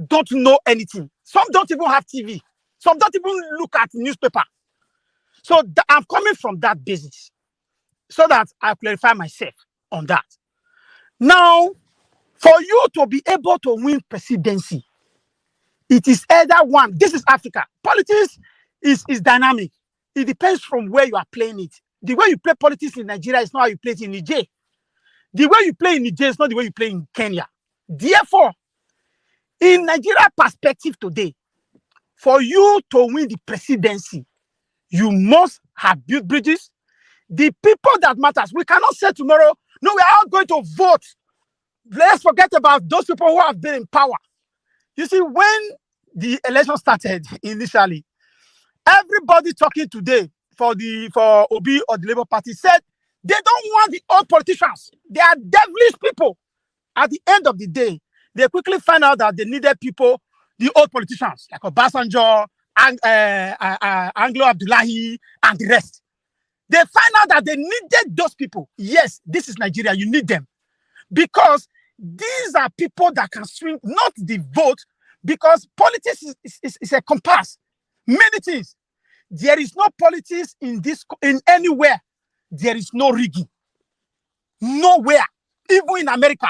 don't know anything. Some don't even have TV. Some don't even look at newspaper. So I'm coming from that basis so that I clarify myself on that. Now, for you to be able to win presidency, it is either one. This is Africa. Politics is dynamic. It depends from where you are playing it. The way you play politics in Nigeria is not how you play it in Niger. The way you play in Niger is not the way you play in Kenya. Therefore, in Nigeria perspective today, for you to win the presidency, you must have built bridges. The people that matters. We cannot say tomorrow, no, we are all going to vote. Let's forget about those people who have been in power. You see, when the election started initially, everybody talking today for Obi or the Labour Party said they don't want the old politicians. They are devilish people. At the end of the day, they quickly find out that they needed people, the old politicians, like Obasanjo, Anglo Abdullahi, and the rest. They find out that they needed those people. Yes, this is Nigeria. You need them. Because these are people that can swing, not the vote, because politics is a compass. Many things. There is no politics in anywhere. There is no rigging. Nowhere. Even in America.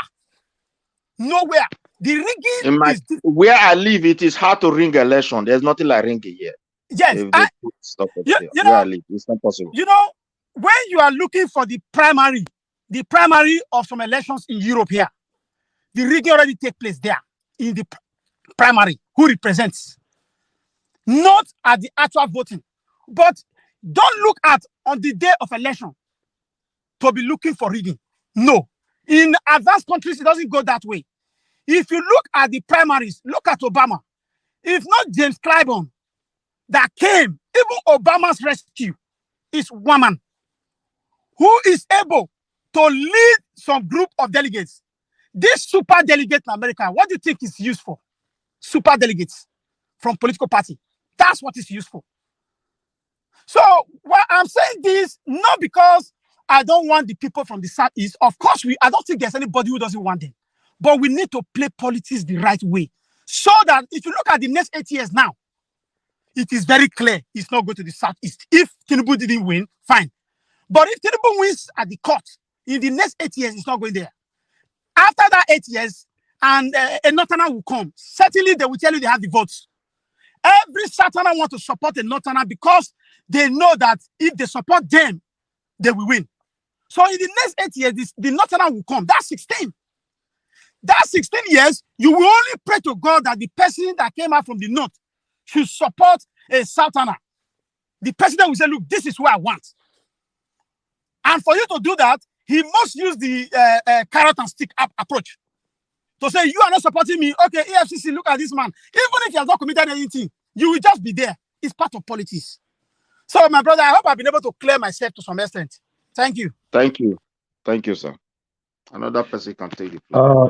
Nowhere. The rigging is where I live, it is hard to ring election. There's nothing like ringing here. Yes. You know, where I live, it's not possible. You know, when you are looking for the primary of some elections in Europe here, the rigging already take place there in the primary. Who represents? Not at the actual voting. But don't look at on the day of election to be looking for rigging. No. In advanced countries, it doesn't go that way. If you look at the primaries, look at Obama. If not James Clyburn that came, even Obama's rescue is one man who is able to lead some group of delegates. This super delegate in America, what do you think is used for? Super delegates from political party. That's what is useful. So what I'm saying this, not because I don't want the people from the Southeast. Of course, I don't think there's anybody who doesn't want them. But we need to play politics the right way. So that if you look at the next 8 years now, it is very clear it's not going to the Southeast. If Tinubu didn't win, fine. But if Tinubu wins at the court, in the next 8 years, it's not going there. After that 8 years, and a Northerner will come, certainly they will tell you they have the votes. Every Southerner wants to support a Northerner because they know that if they support them, they will win. So in the next 8 years, the Northern will come. That's 16. That 16 years, you will only pray to God that the person that came out from the North should support a Southerner. The president will say, look, this is what I want. And for you to do that, he must use the carrot and stick approach. To say, you are not supporting me. Okay, EFCC, look at this man. Even if he has not committed anything, you will just be there. It's part of politics. So, my brother, I hope I've been able to clear myself to some extent. Thank you. Thank you. Thank you, sir. Another person can take it.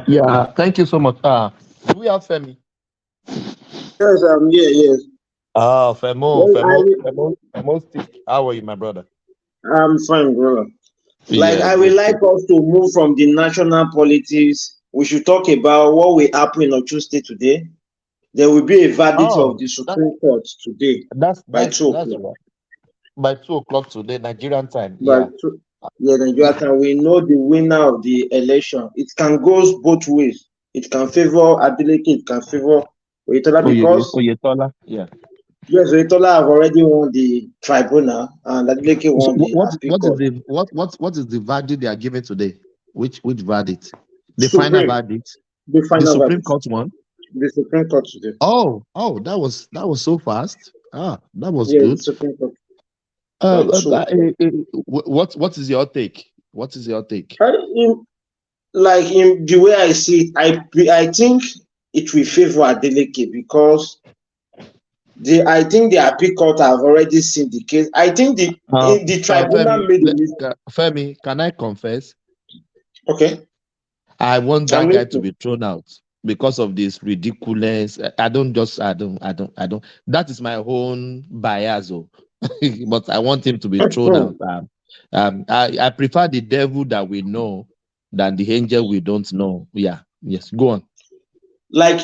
Yeah, thank you so much. Do we have Femi? Yes, yes. Femo, how are you, my brother? I'm fine, brother. Like, Yeah, I would like us to move from the national politics. We should talk about what will happen in Osun State today. There will be a verdict of the Supreme Court today by 2 o'clock. By 2 o'clock today, Nigerian time. Nigerian time. We know the winner of the election. It can go both ways. It can favor Adeleke, it can favor Oyetola because Oyetola, yeah. Yes, Oyetola have already won the tribunal, and Adeleke won what is the verdict they are giving today? Which verdict? The final verdict. The final Supreme verdict. Court one. The Supreme Court today. Oh, that was so fast. That was good. The Supreme Court. What is your take? What is your take? In the way I see it, I think it will favor Adeleke because I think the appeal court have already seen the case. I think the tribunal made a mistake. Femi, can I confess? Okay. I want that guy to be thrown out because of this ridiculous. I don't. That is my own bias, but I want him to be thrown out. I prefer the devil that we know than the angel we don't know. Yeah. Yes. Go on. Like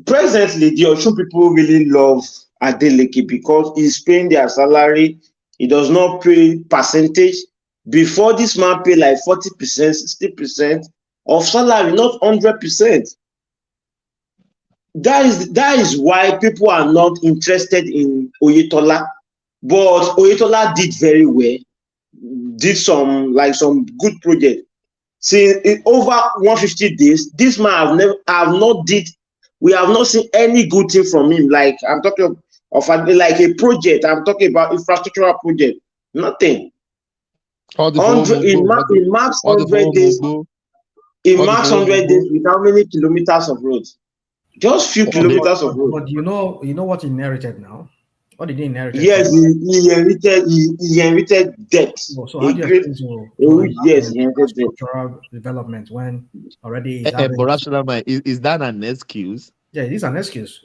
presently, the Osun people really love Adeleke because he's paying their salary. He does not pay percentage. Before, this man pay like 40%, 60% of salary, not 100%. That is why people are not interested in Oyetola. But Oyetola did very well. Did some good project. See, in over 150 days, this man we have not seen any good thing from him. Like I'm talking of like a project. I'm talking about infrastructural project. Nothing. In max 100 days. In max 100 days with how many kilometers of roads? Just few kilometers of road. But you know what he inherited now? What did he inherit? Yes, he inherited debt. So how do you expect he inherited structural development when already is that an excuse? Yeah, it is an excuse.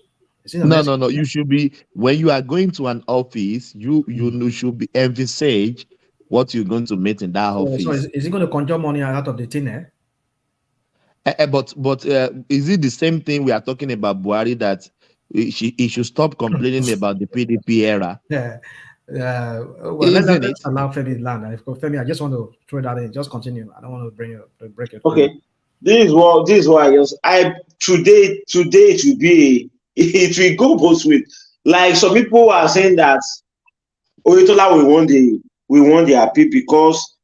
No. You should be, when you are going to an office, you should be envisage what you're going to meet in that office. So is he going to conjure money out of the tin air? But is it the same thing we are talking about Buhari, that he should stop complaining about the PDP era? Yeah. Let's allow Femi land. Femi, I just want to throw that in. Just continue. I don't want to break it. Okay. This is why today it will go both ways. Like some people are saying that Oyetola will won the appeal because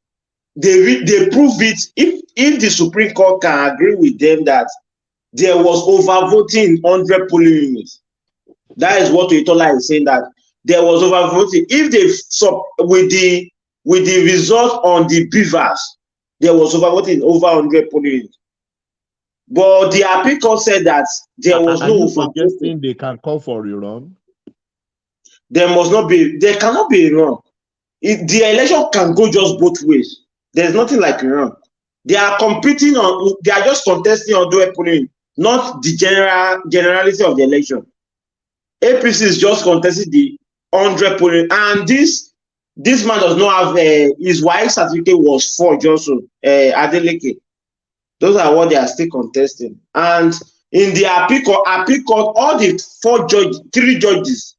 they prove it. If the Supreme Court can agree with them that there was overvoting in 100 polling units, that is what Oyetola is saying, that there was overvoting. If they with the result on the beavers, there was overvoting over 100 polling units. But the appeal court said that there was no overvoting. They can call for a rerun. There cannot be a rerun. The election can go just both ways. There's nothing like a rerun. They are just contesting on the polling, not the generality of the election. APC is just contesting the 100 polling, and this man does not have his wife's certificate was forged also, Adeleke. Those are what they are still contesting. And in the appeal court, all the 3 judges,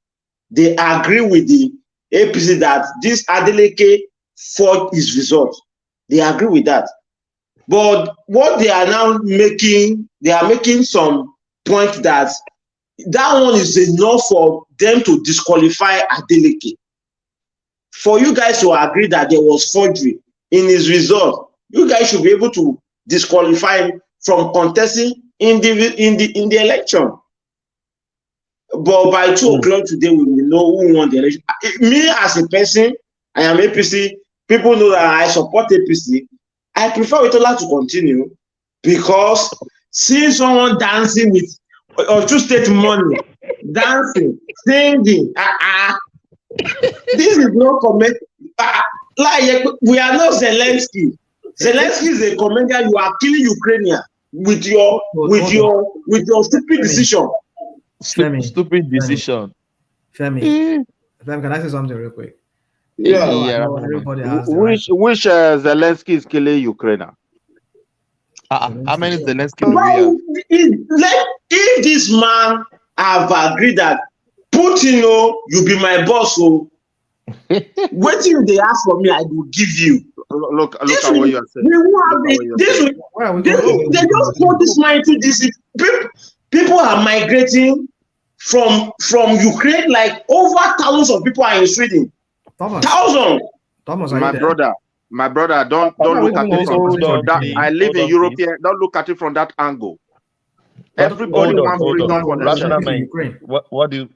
they agree with the APC that this Adeleke forged his result. They agree with that. But what they are now making, they are making some point that one is enough for them to disqualify Adeleke for you guys to agree that there was forgery in his result, you guys should be able to disqualify him from contesting in the election. But by 2 o'clock today, we will know who won the election. Me as a person, I am APC. People know that I support APC. I prefer Oyetola to continue because seeing someone dancing with Osun State money, dancing, singing, this is no comment. Like we are not Zelensky. Zelensky is a comedian. You are killing Ukrainians with your stupid decision. Stupid decision. Femi, can I say something real quick? Yeah. Everybody has the Which Zelensky is killing Ukraine? How many Zelensky do we have? If this man have agreed that Putin, you be my boss, what if they ask for me, I will give you. Look at what you are saying. They just put this man into this. People are migrating from Ukraine, like over thousands of people are in Sweden. Thousands. Thomas, my brother, don't look at it from that. I live in Europe here. Don't look at it from that angle. Everybody wants freedom for themselves.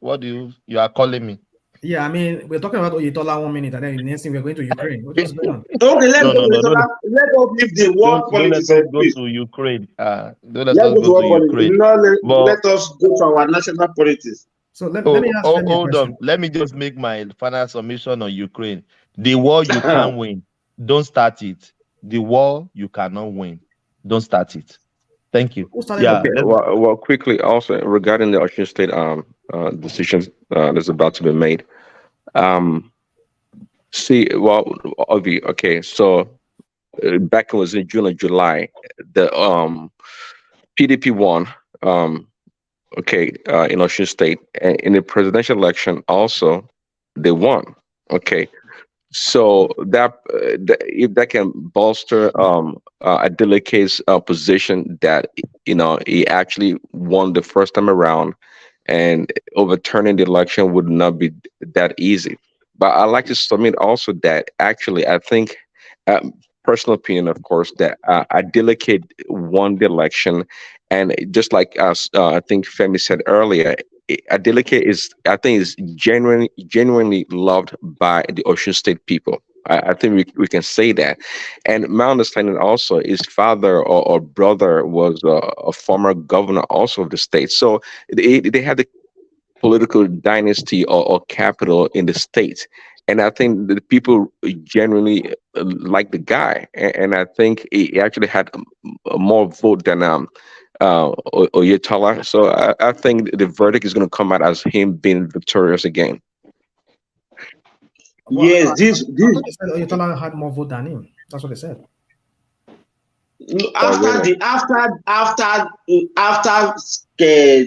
What do you are calling me? Yeah, I mean, we're talking about Oyetola 1 minute, and then the next thing we're going to Ukraine. What's going on? Okay, let us leave the war politics. Let us go to Ukraine. Let us go to Ukraine. Let us go to our national politics. So let me ask you hold on. Let me just make my final submission on Ukraine. The war you can't win, don't start it. The war you cannot win, don't start it. Thank you. Yeah. Okay. Well, quickly also regarding the Osun State decision that's about to be made. Okay. So back it was in June or July, the PDP won. In Osun State, and in the presidential election also, they won. Okay. So that if that can bolster Adeleke's position that he actually won the first time around, and overturning the election would not be that easy. But I like to submit also that actually I think, personal opinion, of course, that Adeleke won the election, and just like I think Femi said earlier, Adeleke is genuinely loved by the Osun State people. I think we can say that. And my understanding also, his father or brother was a former governor also of the state. So they had the political dynasty or capital in the state. And I think the people genuinely like the guy. And I think he actually had more vote than Oyetola. So I think the verdict is going to come out as him being victorious again. Yes, Oyetola had more vote than him. That's what they said. After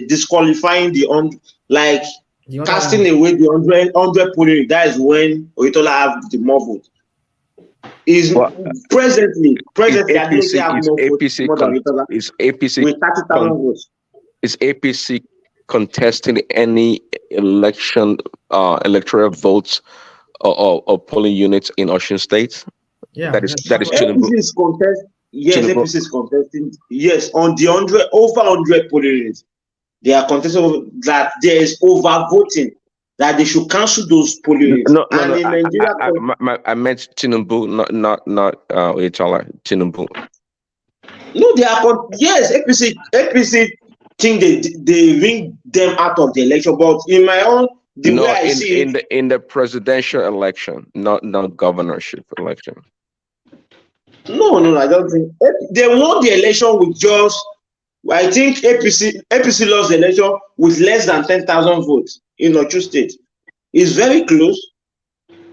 disqualifying casting away the 100 polling, that is when Oyetola have the more vote. Presently is APC contesting any electoral votes or polling units in Osun State? Yeah, that is Tinubu. APC is contesting. Yes, on the over 100 polling units, they are contesting that there is over voting, that they should cancel those polling units. I meant Tinubu, not Oyetola. Tinubu. No, they are. Yes, APC think they ring them out of the election, but in my own way I see it, in the presidential election, not governorship election. No, I don't think they won the election with just. I think APC lost the election with less than 10,000 votes in Osun State. It's very close.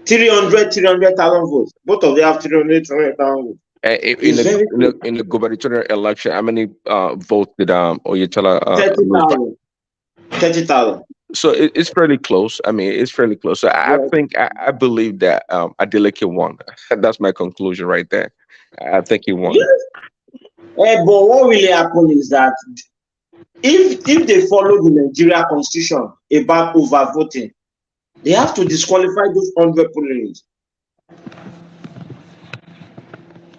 300,000 votes. Both of them have 300,000 votes. In the gubernatorial election, how many votes did Oyetola? 30,000. So it's fairly close. I mean, it's fairly close. So I think I believe that Adeleke won. That's my conclusion right there. I think he won. Yes. But what really happened is that if they follow the Nigeria constitution about overvoting, they have to disqualify those 100 polling units.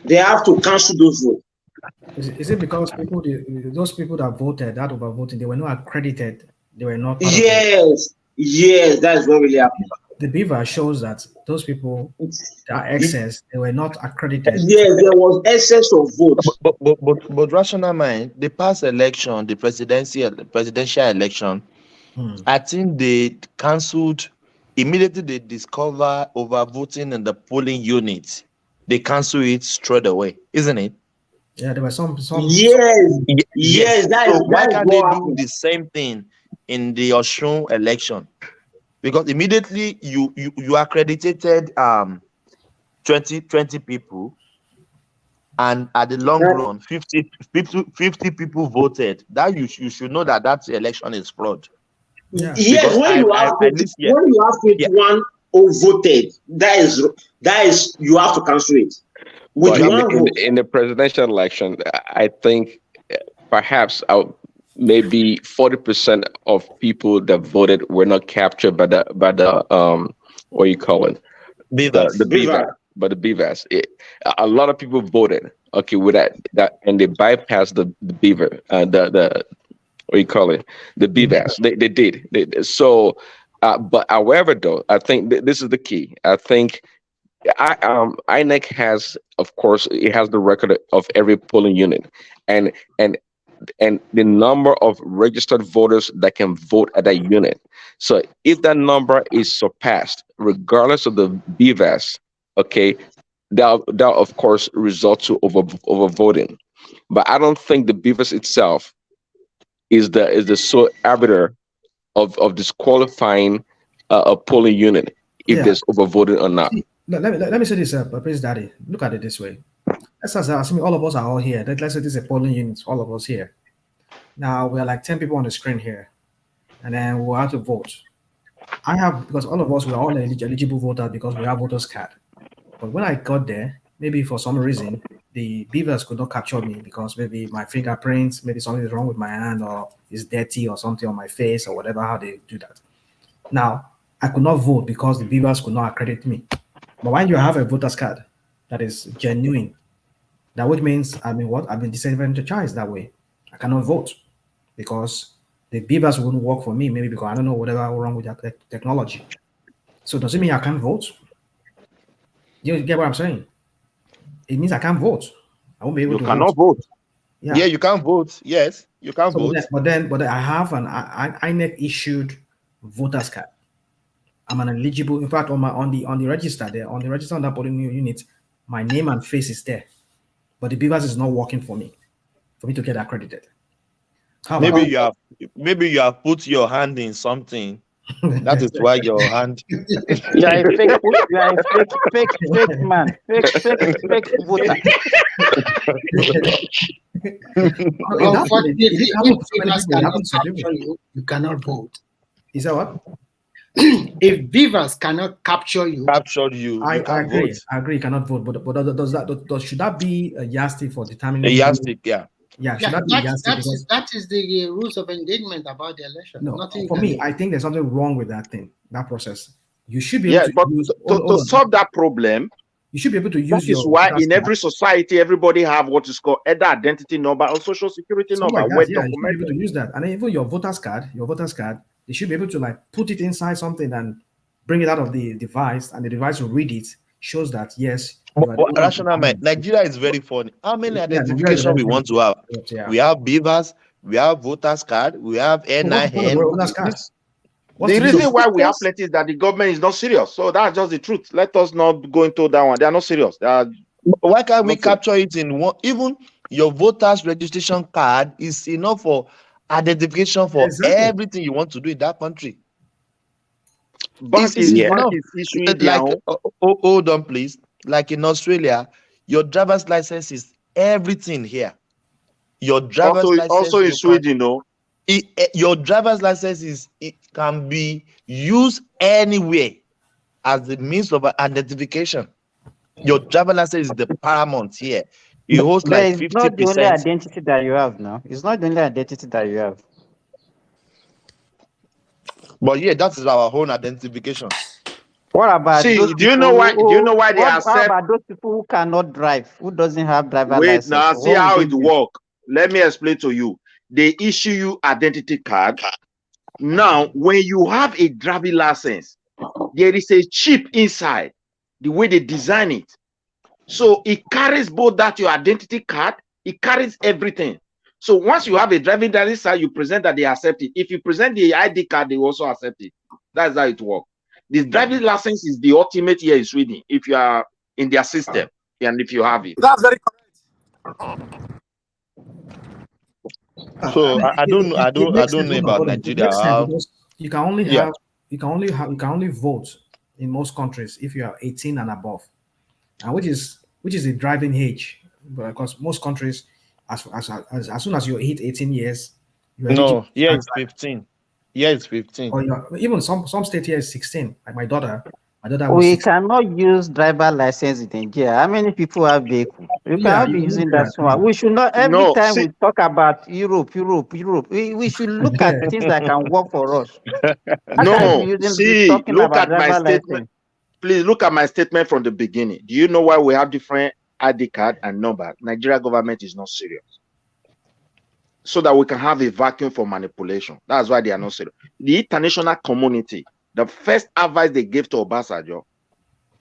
They have to cancel those votes. Is it because those people that voted, that overvoting, they were not accredited, they were not part of Yes, that's what really happened. the beaver shows that those people that excess, they were not accredited. Yes, there was excess of votes. But rational mind, the past election, the presidential election, I think they cancelled immediately. They discover overvoting in the polling unit. They cancel it straight away, isn't it? Yeah, there were some. Yes. So why can't they do happened. the same thing in the Osun election? Because immediately you accredited 20 people, and at the long run 50 people voted. That you should know that election is fraud. Yeah. Yes, when you have 21 voted, that is you have to cancel it. But in the presidential election, I think perhaps maybe 40% of people that voted were not captured by the what you call it, Beavers. the beaver, by the beavers. A lot of people voted with that, and they bypassed the beaver, the what you call it, the beavers. They did. So, but however, though, I think this is the key. I think INEC has, of course, it has the record of every polling unit, and the number of registered voters that can vote at that unit. So if that number is surpassed, regardless of the BVAS, okay, that of course results to overvoting. But I don't think the BVAS itself is the sole arbiter of disqualifying a polling unit if there's overvoting or not. Let me say this, Prince Daddy. Look at it this way. Let's assume all of us are all here. Let's say this is a polling unit, all of us here. Now we're like 10 people on the screen here, and then we'll have to vote. Because all of us were all eligible voters because we have voters card. But when I got there, maybe for some reason, the beavers could not capture me because maybe my fingerprints, maybe something is wrong with my hand or it's dirty or something on my face or whatever, how they do that. Now, I could not vote because the beavers could not accredit me. But when you have a voter's card that is genuine, that which means I've been disadvantaged that way. I cannot vote because the beavers wouldn't work for me, maybe because I don't know whatever wrong with that technology. So does it mean I can't vote? You get what I'm saying? It means I can't vote. I won't be able to vote. You cannot vote. Yeah, you can vote. Yes, you can vote. But then I have an INEC issued voter's card. I'm an eligible. In fact, on the register there, on the register on that polling unit, my name and face is there, but the beavers is not working for me to get accredited. Maybe you have put your hand in something. That is why your hand. You are a fake man, fake voter. You cannot vote. Is that what? If beavers cannot capture you, I agree. I agree. You cannot vote, but should that be a yardstick for determining? A yardstick, yeah. Yeah, should that be a yardstick? That is the rules of engagement about the election. No, Nothing for me, I think there's something wrong with that thing, that process. You should be able to use to solve that problem. You should be able to use. That is why in every society, everybody have what is called either identity number or social security number. You should be able to use that, and then even your voter's card, they should be able to put it inside something and bring it out of the device, and the device will read it. Shows that yes. Rational man, Nigeria is very funny. How many identification we want to have? Yeah. We have beavers, we have voters card, we have NIN. The reason why we have plenty is that the government is not serious. So that's just the truth. Let us not go into that one. They are not serious. Why can't we capture it in one? Even your voters registration card is enough for identification for everything you want to do in that country. Bank is issuing hold on, please. Like in Australia, your driver's license is everything here. Your driver's license also in Sweden, your driver's license can be used anywhere as the means of identification. Your driver's license is the paramount here. It holds like 50%. It's not the only identity that you have now. It's not the only identity that you have. But yeah, that is our own identification. What about See, those do you people know why? Do you know why they how accept? about those people who cannot drive, who doesn't have driver Wait license? now, So see what would how they it use? work. Let me explain to you. They issue you identity card. Now, when you have a driving license, there is a chip inside. The way they design it, so it carries both that your identity card. It carries everything. So once you have a driving license, you present that they accept it. If you present the ID card, they also accept it. That's how it works. The driving license is the ultimate here in Sweden. If you are in their system and if you have it. That's very So I don't It makes sense. know Hold on, about hold on. It Nigeria. makes sense because you can only Yeah. have you can only vote in most countries if you are 18 and above, and which is a driving age, because most countries, as soon as you hit 18 years, you're eligible No, to yeah, start it's driving. 15. Yeah, it's 15. Or even some state here is 16. Like my daughter was We 16. cannot use driver license in Nigeria. How many people have vehicle? You Yeah, cannot be you can using do that one. that. We should not, every No, time see, we talk about Europe, we should look at things that can work for us. How can you no, be see, talking look about at my driver statement. license? Please look at my statement from the beginning. Do you know why we have different ID card and number? Nigeria government is not serious. So that we can have a vacuum for manipulation. That's why they are not serious. The international community, the first advice they gave to Obasanjo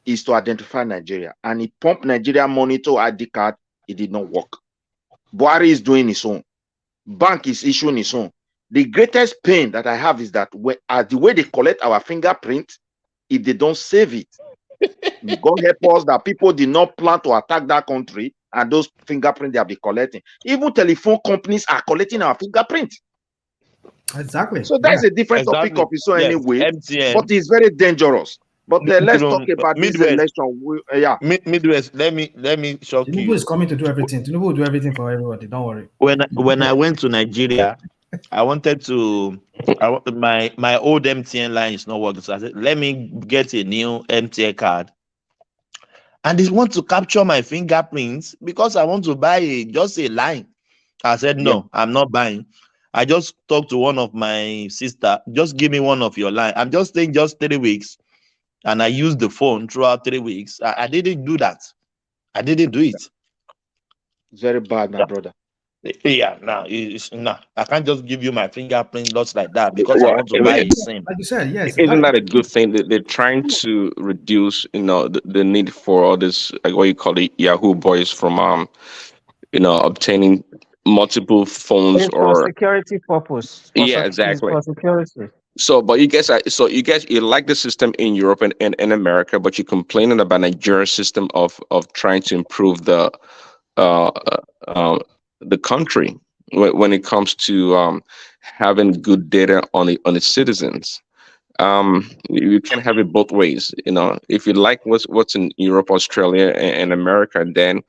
is to identify Nigeria. And he pumped Nigeria money to ID card. It did not work. Buhari is doing his own. Bank is issuing his own. The greatest pain that I have is that the way they collect our fingerprint, if they don't save it, God help us that people did not plan to attack that country and those fingerprints they have been collecting. Even telephone companies are collecting our fingerprint. Exactly. So that's a different topic Exactly. of its own Yes, anyway, MTN. but it's very dangerous. But let's talk about this Midwest. election. Midwest. Let me shock Tinubu you. is coming to do everything. Tinubu will do everything for everybody. Don't worry. When I went to Nigeria, I wanted to. My old MTN line is not working, so I said, let me get a new MTN card. And they want to capture my fingerprints because I want to buy just a line. I said, no, I'm not buying. I just talked to one of my sister, just give me one of your line. I'm just staying just 3 weeks, and I used the phone throughout 3 weeks. I didn't do that. I didn't do it. It's very bad, my brother. Yeah, I can't just give you my fingerprint just like that because I want to buy a SIM. Like you said, yes. Isn't that a good thing? That they're trying to reduce, the need for all this, like what you call it, Yahoo boys from, obtaining multiple phones It's for or security purpose. yeah, It's exactly. for security. So, but you guys, you like the system in Europe and in America, but you're complaining about Nigeria's system of trying to improve uh, uh, the country when it comes to having good data on its citizens. You can't have it both ways. If you like what's in Europe, Australia, and America, then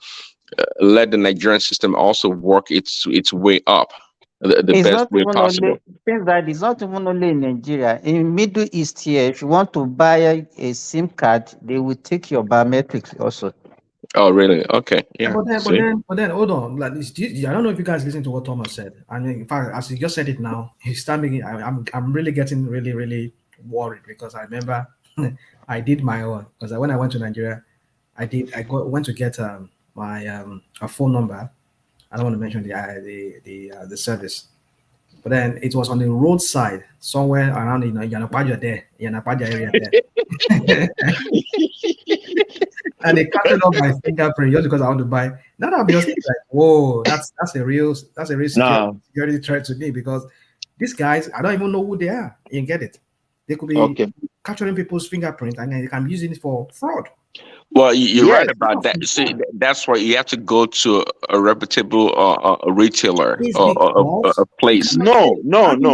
let the Nigerian system also work its way up the It's best not way even possible. only things that it's not even only in Nigeria. In Middle East here, if you want to buy a SIM card, they will take your biometrics also. Oh, really? Okay, yeah. See? But then, hold on. Like I don't know if you guys listen to what Thomas said. I mean, in fact, as he just said it now, he's starting. I'm really getting really really worried because I remember I did my own because when I went to Nigeria, went to get my a phone number. I don't want to mention the service, but then it was on the roadside somewhere around Yanapaja area there. And they captured up my fingerprint just because I want to buy. Now I'm just like, whoa, that's a real security threat to me because these guys, I don't even know who they are. You get it? They could be capturing people's fingerprint and then they can be using it for fraud. Well, you're right about that. See, that's why you have to go to a reputable a retailer or a place. No.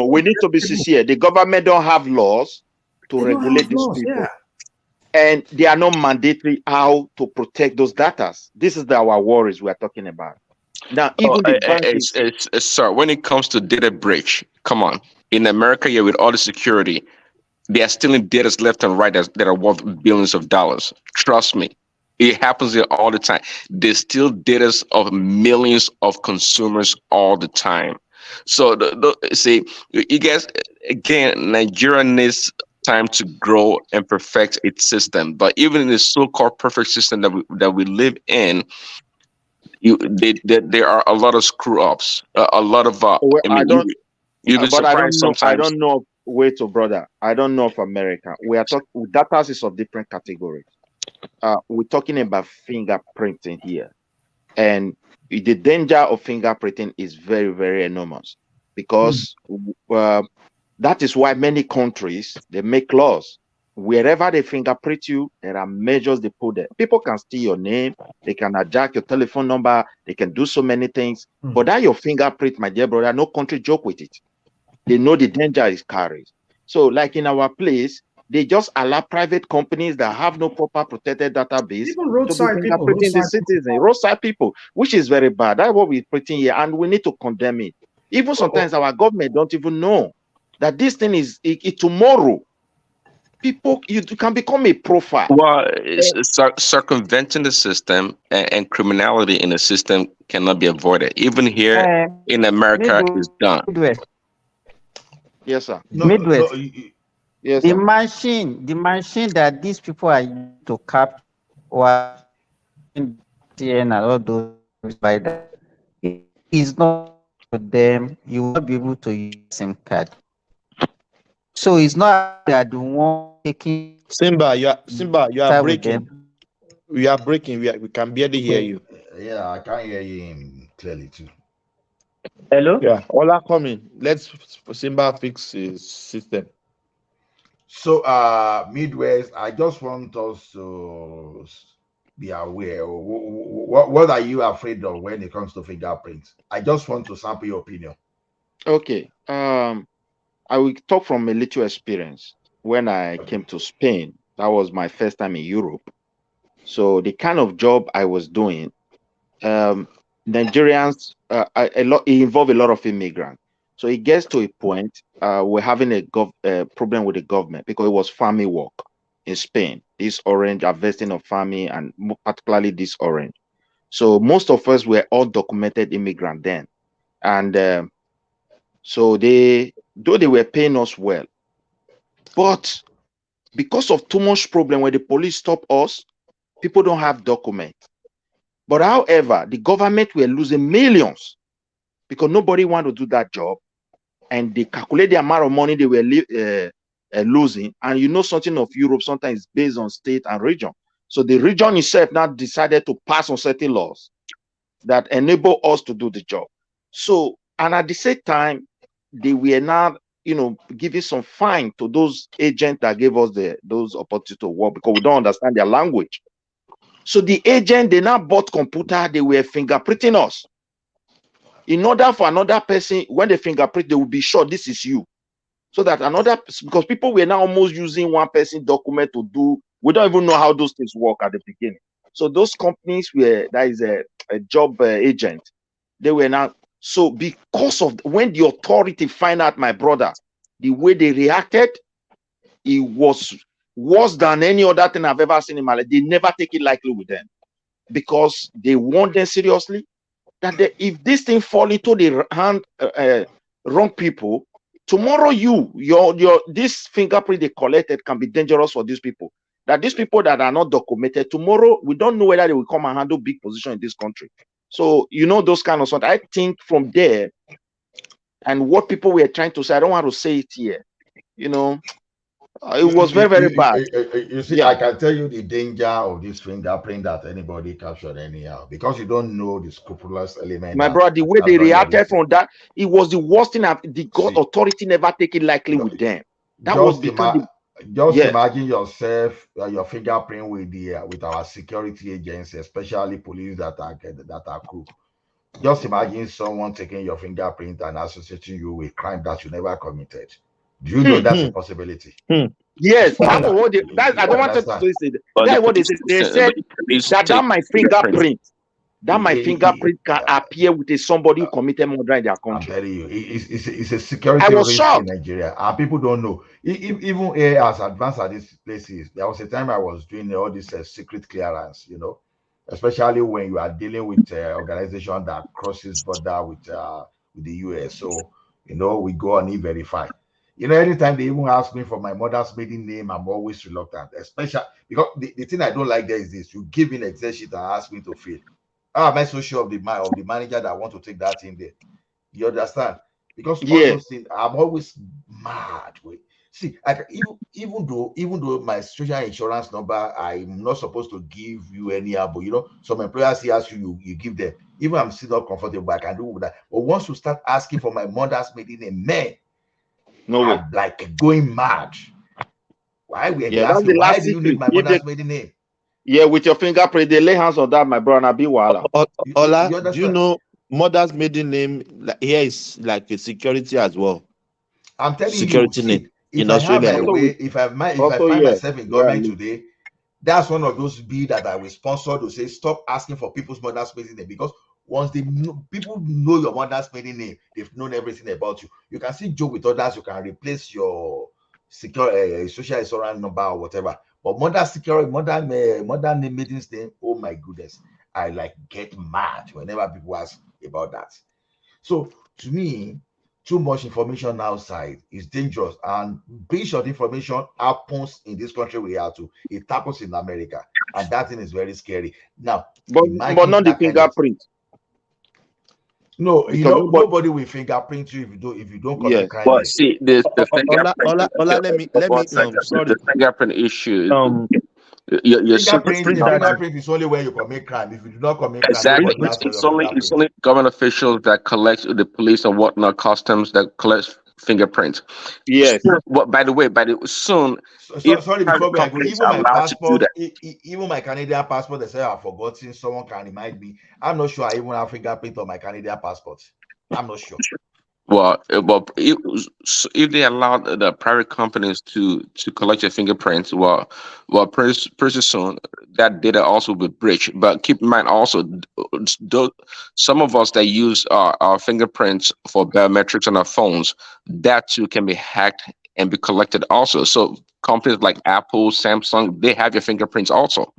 We need to be sincere. The government don't have laws to regulate these people. Yeah. And they are not mandatory how to protect those data. This is our worries we are talking about. Now, even the banks. Sir, when it comes to data breach, come on. In America, yeah, with all the security, they are stealing data left and right that are worth billions of dollars. Trust me. It happens here all the time. They steal data of millions of consumers all the time. So, see, you guys, again, Nigeria needs time to grow and perfect its system. But even in the so-called perfect system that we live in, there are a lot of screw ups, a lot of. Well, I I mean, don't, you'll be but I surprised don't know. I sometimes. don't know. Wait, oh brother, I don't know of America. We are talking data is of different categories. We're talking about fingerprinting here, and the danger of fingerprinting is very, very enormous because that is why many countries they make laws. Wherever they fingerprint you, there are measures they put there. People can steal your name, they can hijack your telephone number, they can do so many things. But that your fingerprint, my dear brother, no country joke with it. They know the danger it carries. So, like in our place, they just allow private companies that have no proper protected database Even to be roadside people, fingerprinting the citizen, roadside people, which is very bad. That's what we're printing here, and we need to condemn it. Even sometimes our government don't even know that this thing is tomorrow. People, you can become a profile. Well, circumventing the system and criminality in the system cannot be avoided. Even here in America, it's done. Midwest. Yes, sir. Midwest. Yes, the sir. machine that these people are using to capture or and all those by that is not to them. You will not be able to use SIM card. So it's not that the one taking Simba, you are with breaking. them. We are breaking. We can barely hear you. Yeah, I can't hear him clearly too. Hello? Yeah, Ola coming. Let's Simba fix his system. So, Midwest, I just want us to be aware. What are you afraid of when it comes to fingerprints? I just want to sample your opinion. Okay. I will talk from a little experience. When I came to Spain, that was my first time in Europe. So the kind of job I was doing, Nigerians, it involved a lot of immigrants. So it gets to a point we're having a problem with the government because it was farming work in Spain. This orange, harvesting of farming, and particularly this orange. So most of us were all documented immigrant then, and so though they were paying us well, but because of too much problem when the police stop us, people don't have documents. But however, the government were losing millions because nobody wanted to do that job, and they calculate the amount of money they were losing. And you know something of Europe sometimes is based on state and region. So the region itself now decided to pass on certain laws that enable us to do the job. So, and at the same time, they were now, giving some fine to those agents that gave us those opportunities to work because we don't understand their language. So the agent, they now bought computer, they were fingerprinting us. In order for another person, when they fingerprint, they will be sure this is you. So that because people were now almost using one person document to do, we don't even know how those things work at the beginning. So those companies that is a job agent, they were now, so because of when the authority find out my brother, the way they reacted, it was worse than any other thing I've ever seen in my life. They never take it lightly with them because they want them seriously. That if this thing fall into the hand wrong people, tomorrow your this fingerprint they collected can be dangerous for these people. That these people that are not documented, tomorrow we don't know whether they will come and handle big position in this country. So those kind of stuff. I think from there, and what people were trying to say, I don't want to say it here. It was very, very bad. You see, I can tell you the danger of this fingerprint that anybody captured anyhow because you don't know the scrupulous element. My brother, the way they reacted from that, it was the worst thing. The God authority never take it lightly with them. That was because imagine yourself, your fingerprint with our security agencies, especially police that are crook. Just imagine someone taking your fingerprint and associating you with crime that you never committed. Do you know that's a possibility? Yes, that's what I don't want to say. That's what they said. They said that my fingerprint. That my fingerprint can appear with somebody who committed murder in their country. I'm telling you, it's a security risk in Nigeria, and people don't know. Even as advanced as these places, there was a time I was doing all this secret clearance, especially when you are dealing with organization that crosses border with the US. So we go on e-verify. You know, anytime they even ask me for my mother's maiden name, I'm always reluctant, especially because the thing I don't like there is this: you give in Excel sheet and ask me to fill. How am I so sure of the manager that I want to take that in there? You understand? Because all Yeah. those things, I'm always mad. Wait, see, even though my social insurance number, I'm not supposed to give you anyhow, but you know, some employers he ask you give them. Even I'm still not comfortable, I can do that. But once you start asking for my mother's maiden name, man, no way. I'm like going mad. Why they Yeah, ask that's me, the why last do you need secret. my If they, mother's maiden name? yeah, with your fingerprint, they lay hands on that, my brother, be wala. Ola, You do you understand? know mother's maiden name here is like a security as well? I'm telling you, Security see, name if in I have Australia. my Yeah. way, if I Also, find yeah, myself in where I government live. today, that's one of those bills that I will sponsor to say stop asking for people's mother's maiden name, because once people know your mother's maiden name, they've known everything about you. You can still joke with others, you can replace your secure social insurance number or whatever, but mother name maiden name, oh my goodness, I like get mad whenever people ask about that. So to me, too much information outside is dangerous, and breach of information happens in this country we are to. It happens in America, and that thing is very scary. Now, But imagine not the that kind of fingerprint. no, you Because know, nobody, nobody will fingerprint you if you don't commit yes. crime Well, yet. see, the fingerprint. Ola, let One me second. The sorry. fingerprint issue. Um You're super Fingerprint, the Prince Daddy. fingerprint is only when you commit crime. If you do not commit crime, exactly. nobody asks for It's your only it's fingerprint. only government officials that collect the police and whatnot, customs that collect fingerprints. Yes. Well, by the way, soon, if Sorry, private before we go, companies even are my allowed to do passport, that. even my Canadian passport, they say I've forgotten. Someone can remind me. I'm not sure I even have fingerprint on my Canadian passport. I'm not sure. If they allow the private companies to collect your fingerprints, pretty soon that data also will be breached. But keep in mind also, some of us that use our fingerprints for biometrics on our phones, that too can be hacked and be collected also. So companies like Apple, Samsung, they have your fingerprints also.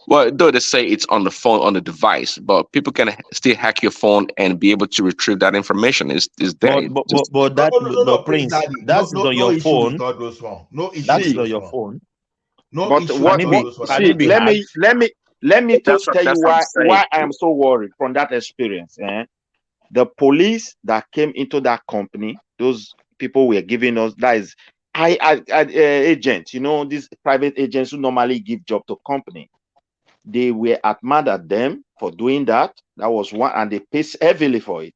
Well, though they say it's on the phone, on the device, but people can still hack your phone and be able to retrieve that information. Is there? It's just But No, that no, no, no, no, but Prince Prince, Daddy. that No, is no, on no your issue with phone. all those one. No issue That with is See, on those your one. phone. No but issue what with Can it all be those one. can see, it be let me hacked? to tell you that's what I'm saying. why I am so worried from that experience. The police that came into that company, those people were giving us, that is agents, you know, these private agents who normally give job to company. They were mad at them for doing that. That was one, and they paid heavily for it.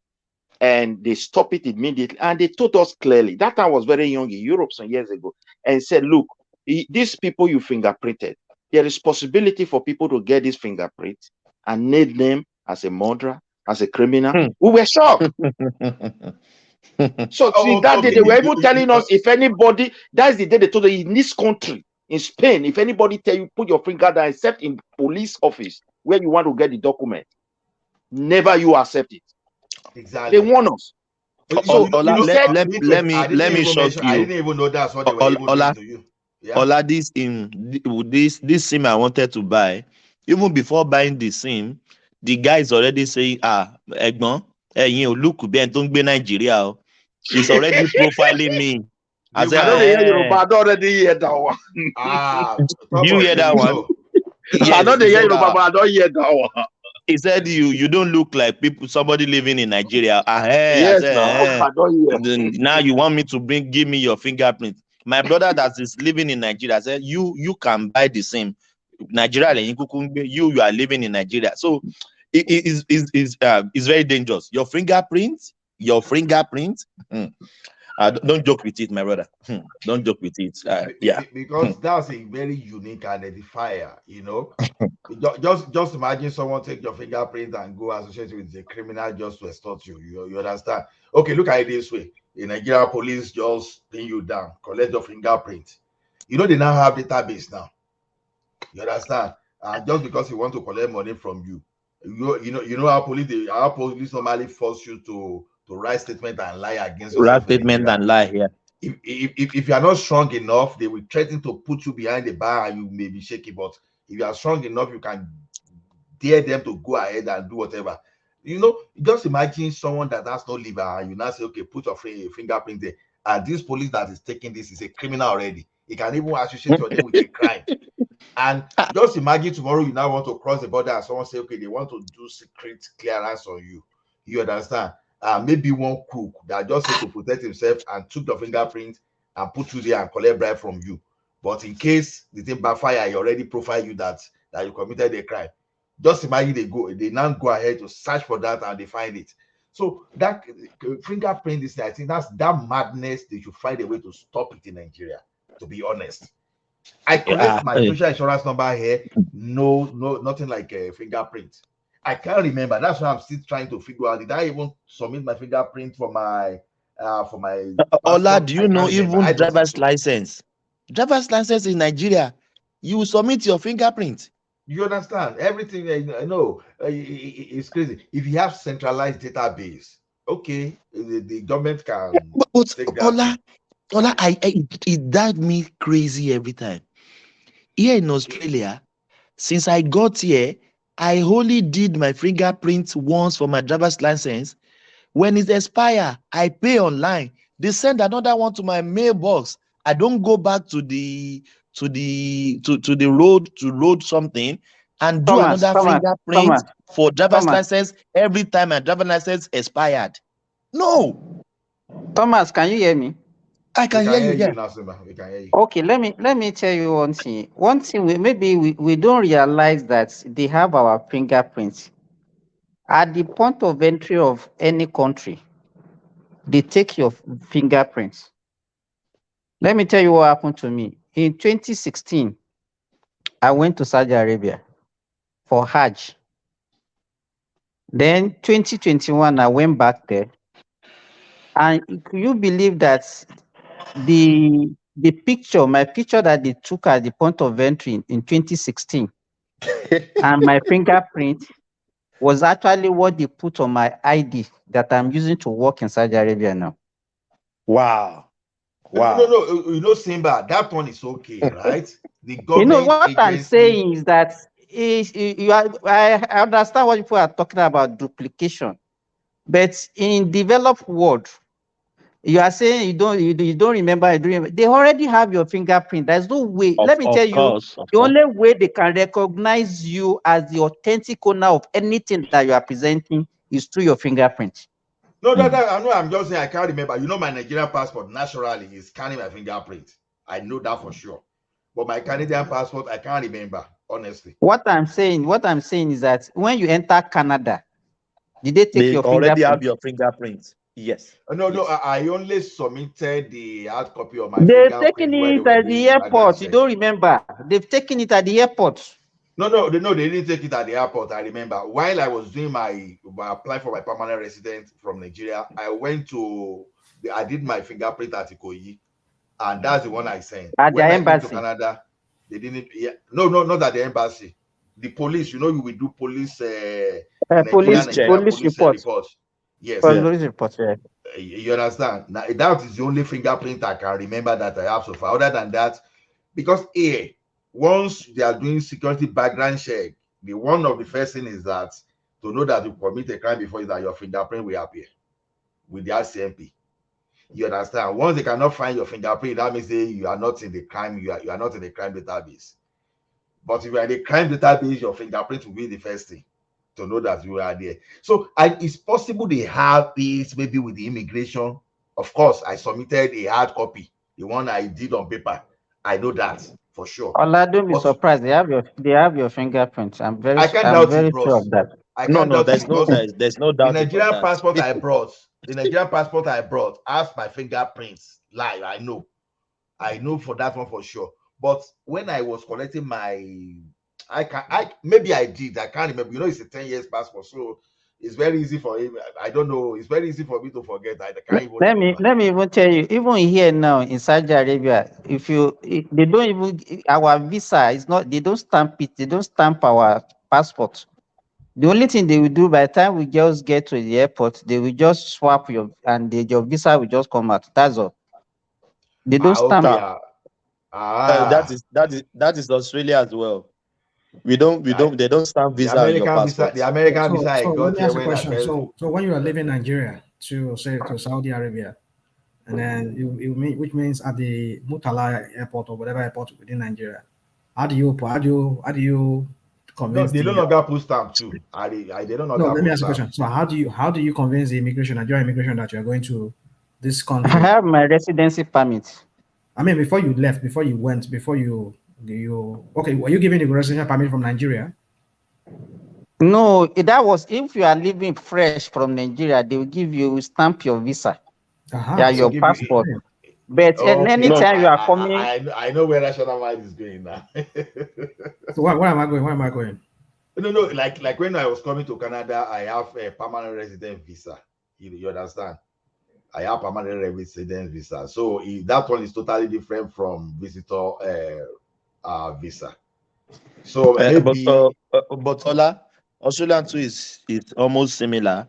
And they stopped it immediately. And they told us clearly, that I was very young in Europe some years ago, and said, look, these people you fingerprinted, there is possibility for people to get these fingerprints and name them as a murderer, as a criminal. We were shocked. So see, that day Okay, they were even telling us, if anybody, that's the day they told us in this country, in Spain, if anybody tell you put your finger down, except in police office where you want to get the document, never you accept it. They exactly. warn us. So Ola, he said, let me shock I you. didn't even know that's what they were even doing Ola, to you. Yeah. Ola, this SIM I wanted to buy, even before buying the SIM, the guy is already saying, Egbon, you look bí ẹni tó ń gbé Nigeria o. He's already profiling me. I I don't hear Yoruba, said, I don't already hear that one. do you hear that one? I don't Yes, he hear said, Yoruba, but I don't hear that one. he said you don't look like somebody living in Nigeria. I Yes, now said, I don't hear. then now you want me to give me your fingerprint. My brother that is living in Nigeria said, you can buy the same Nigeria. You are living in Nigeria. So it's very dangerous. Your fingerprint. Don't joke with it, my brother. Don't joke with it. Yeah. Because that's a very unique identifier, you know. Just imagine someone take your fingerprint and go associate with a criminal just to extort you. You understand? Okay, look at it this way. In Nigeria, police just pin you down, collect your fingerprint. You know they now have database now. You understand? And just because he want to collect money from you, you know how police normally force you to write statement and lie against Rap yourself in statement Nigeria. and lie here. If you are not strong enough, they will threaten to put you behind the bar and you may be shaky. But if you are strong enough, you can dare them to go ahead and do whatever. You know, just imagine someone that has no liver and you now say, okay, put your fingerprint there. and this police that is taking this is a criminal already. He can even associate your name with a crime. And just imagine tomorrow you now want to cross the border and someone say, okay, they want to do secret clearance on you. You understand? Maybe one crook that just said to protect himself and took the fingerprint and put you there and collect bribe from you. But in case the thing backfire, he already profile you that you committed a crime. Just imagine they now go ahead to search for that and they find it. So that fingerprint is, I think that's that madness. They should find a way to stop it in Nigeria, to be honest. I collect my social insurance number here. No, nothing like a fingerprint. I can't remember. That's why I'm still trying to figure out. Did I even submit my fingerprint for my Ola, do you know even driver's license? Driver's license in Nigeria, you submit your fingerprint. You understand? Everything I know it's crazy. If you have centralized database, okay, the government can take that. Ola, it drives me crazy every time. Here in Australia, since I got here, I only did my fingerprint once for my driver's license. When it expires, I pay online. They send another one to my mailbox. I don't go back to the road to load something and do another fingerprint for driver's license every time my driver's license expired. No. Thomas, can you hear me? I can hear you. Yeah. We can hear you. Okay, let me tell you one thing. One thing we don't realize that they have our fingerprints. At the point of entry of any country, they take your fingerprints. Let me tell you what happened to me. In 2016, I went to Saudi Arabia for Hajj. Then 2021, I went back there. And can you believe that the picture, my picture that they took at the point of entry in 2016 and my fingerprint was actually what they put on my ID that I'm using to work in Saudi Arabia now. Wow. No, you know, Simba, that one is okay, right? The government what I'm saying is that I understand what people are talking about duplication, but in developed world, you are saying you don't remember. They already have your fingerprint. There's no way. Let me tell you, the only way they can recognize you as the authentic owner of anything that you are presenting is through your fingerprint. No, I know. I'm just saying I can't remember. You know, my Nigerian passport naturally is scanning my fingerprint. I know that for sure. But my Canadian passport, I can't remember, honestly. What I'm saying is that when you enter Canada, did they take your fingerprint? Already have your fingerprint. Yes. No, I only submitted the hard copy of my They've fingerprint. taken it at the airport. You don't remember? They've taken it at the airport. No, they didn't take it at the airport. I remember while I was doing my apply for my permanent residence from Nigeria, I did my fingerprint at Ikoyi, and that's the one I sent. At when the I embassy. came to Canada, they didn't. Yeah, no, not at the embassy. The police, you know, you will do police police report. Yes. Police report. Yeah. You understand? Now that is the only fingerprint I can remember that I have so far. Other than that, because once they are doing security background check, one of the first thing is that to know that you commit a crime before is that your fingerprint will appear with the RCMP. You understand? Once they cannot find your fingerprint, that means you are not in the crime. You are not in the crime database. But if you are in the crime database, your fingerprint will be the first thing to know that you are there. So it's possible they have this maybe with the immigration. Of course, I submitted a hard copy, the one I did on paper. I know that for sure. Ola, don't be surprised. They have your fingerprints. I can't doubt very it, bros. sure of that. There's no doubt. The Nigerian passport I brought, has my fingerprints live. I know for that one for sure. But when I was collecting maybe I did. I can't remember. You know, it's a 10 years passport, so it's very easy for him. I don't know. It's very easy for me to forget. I can't even. Let me even tell you. Even here now in Saudi Arabia, they don't even our visa is not. They don't stamp it. They don't stamp our passport. The only thing they will do by the time we just get to the airport, they will just swap your visa will just come out. That's all. They don't stamp. That is Australia as well. They don't stamp visa on your passport. The American visa I got here when I first. So when you are leaving Nigeria to Saudi Arabia, and then which means at the Murtala airport or whatever airport within Nigeria. How do you No, convince they no the longer put stamp too. They don't no? longer Let me put ask you a stamp. question. So how do you convince the Nigerian immigration that you are going to this I country? have my residency permit. I mean, before you left, before you went, before you okay, were you given the residential permit from Nigeria? No, that was if you are living fresh from Nigeria, they will give you stamp your visa. Aha, Yeah, They will your give you. passport. But Okay, No, anytime you are coming, I know where National Mind is going now. So where am I going? Where am I going? No, like when I was coming to Canada, I have a permanent resident visa. You understand? I have permanent resident visa. So that one is totally different from visitor visa. So maybe But Australia too is almost similar.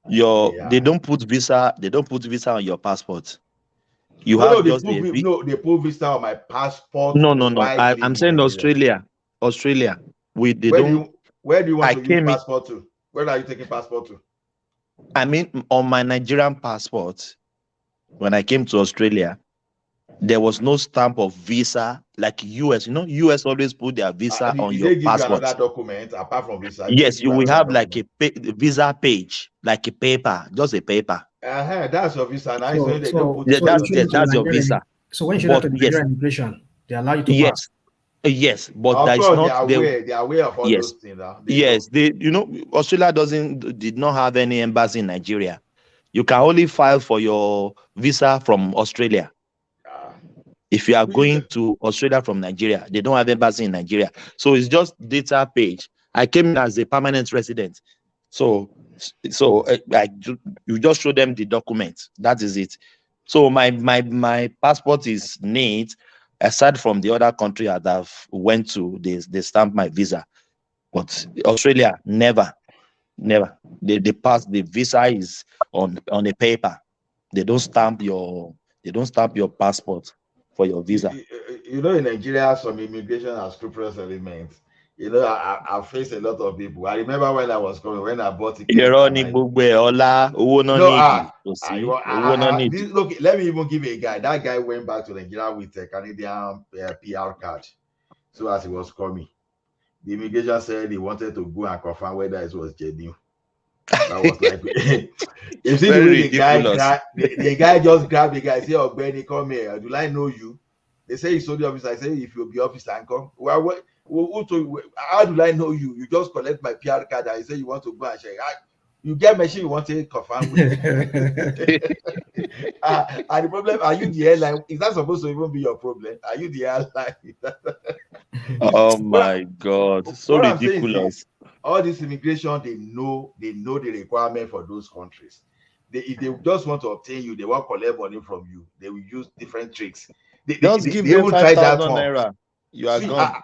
They yeah. don't put visa on your passport. You No, have they just put no, they put visa on my passport no. while I'm living in saying Nigeria. Australia. They Where do don't. you want I to use came in. passport to? Where are you taking passport to? I mean, on my Nigerian passport, when I came to Australia, there was no stamp of visa like US. You know, US always put their visa on Did your they give you passport. another document apart from visa? Did they Yes, give you you will another have like document? visa page, like a paper, just a paper. That's your visa. Now So they don't so put Yeah, it so you on show your that to the that's visa. your visa. So when you show that But to the yes, Nigerian immigration, they allow you to pass. yes, yes, but Of that is course, not the they are aware of all yes, those things. Now they know. yes. Australia did not have any embassy in Nigeria. You can only file for your visa from Australia. Ah. If you are We- going to Australia from Nigeria, they don't have embassy in Nigeria. So it's just data page. I came in as a permanent resident. So you just show them the document. That is it. So my passport is neat, aside from the other country that I've went to, they stamp my visa. But Australia, never. They pass the visa is on a paper. They don't stamp your passport for your visa. in Nigeria, some immigration has scrupulous elements. I faced a lot of people. I remember when I was coming, when I bought ticket Irọ́ and ni I gbogbo ẹ̀ ọlá owó náà no nídìí kò sí owó náà nídìí. look, let me even give a guy. That guy went back to Nigeria with a Canadian PR card. So as he was coming, the immigration said he wanted to go and confirm whether it was genuine. That was like, you see the Very way the guy ridiculous. the guy just grabbed the guy, say, "Oh, Benny, come here. Do I know you?" They say he's the officer. I say, if you'll be officer and come. Well, how do I know you? You just collect my PR card and you say you want to go and check. You get machine you want to confirm with. And the problem, are you the airline? Is that supposed to even be your problem? Are you the airline? Oh my God, so What I'm saying is this: ridiculous. all this immigration, they know the requirement for those countries. If they just want to obtain you, they want to collect money from you. They will use different tricks. Just give They them even tried that 5,000 one. naira. You are See, gone.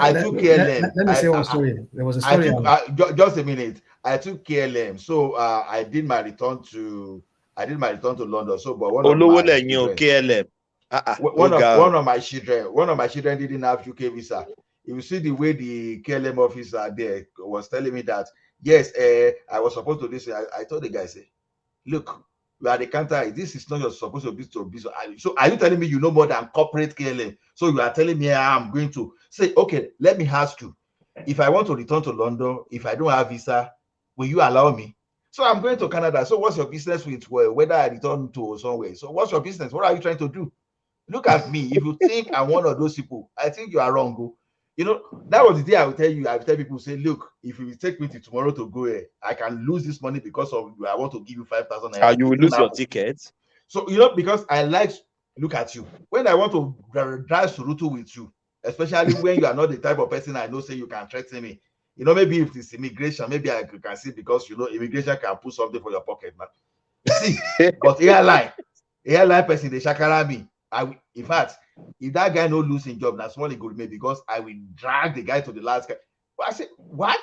I took KLM. Let me say one story. There was a story. Just a minute. I took KLM, so I did my return to London. So, but one of Olówó my lẹ́yìn o, children, KLM. one Ó of my children didn't have UK visa. If you see the way the KLM officer there was telling me that, yes, I was supposed to this. I told the guy, say, look, you are the counter. This is not your supposed to be. So are you telling me you know more than corporate KLM? So you are telling me I'm going to say, okay, let me ask you. If I want to return to London, if I don't have visa, will you allow me? So I'm going to Canada. So what's your business with whether I return to somewhere? So what's your business? What are you trying to do? Look at me. If you think I'm one of those people, I think you are wrong. That was the day I will tell you. I will tell people, say, look, if you take me to tomorrow to go here, I can lose this money because of you. I want to give you 5,000 naira. You will It won't lose your happen. ticket. So because I look at you. When I want to drive Surutu with you, especially when you are not the type of person I know, say you can threaten me. Maybe if it's immigration, maybe I can see because immigration can put something for your pocket, man. You see, but airline person, they shakara me. In fact, if that guy no losing job, that's what he could make because I will drag the guy to the last guy. But I say, what?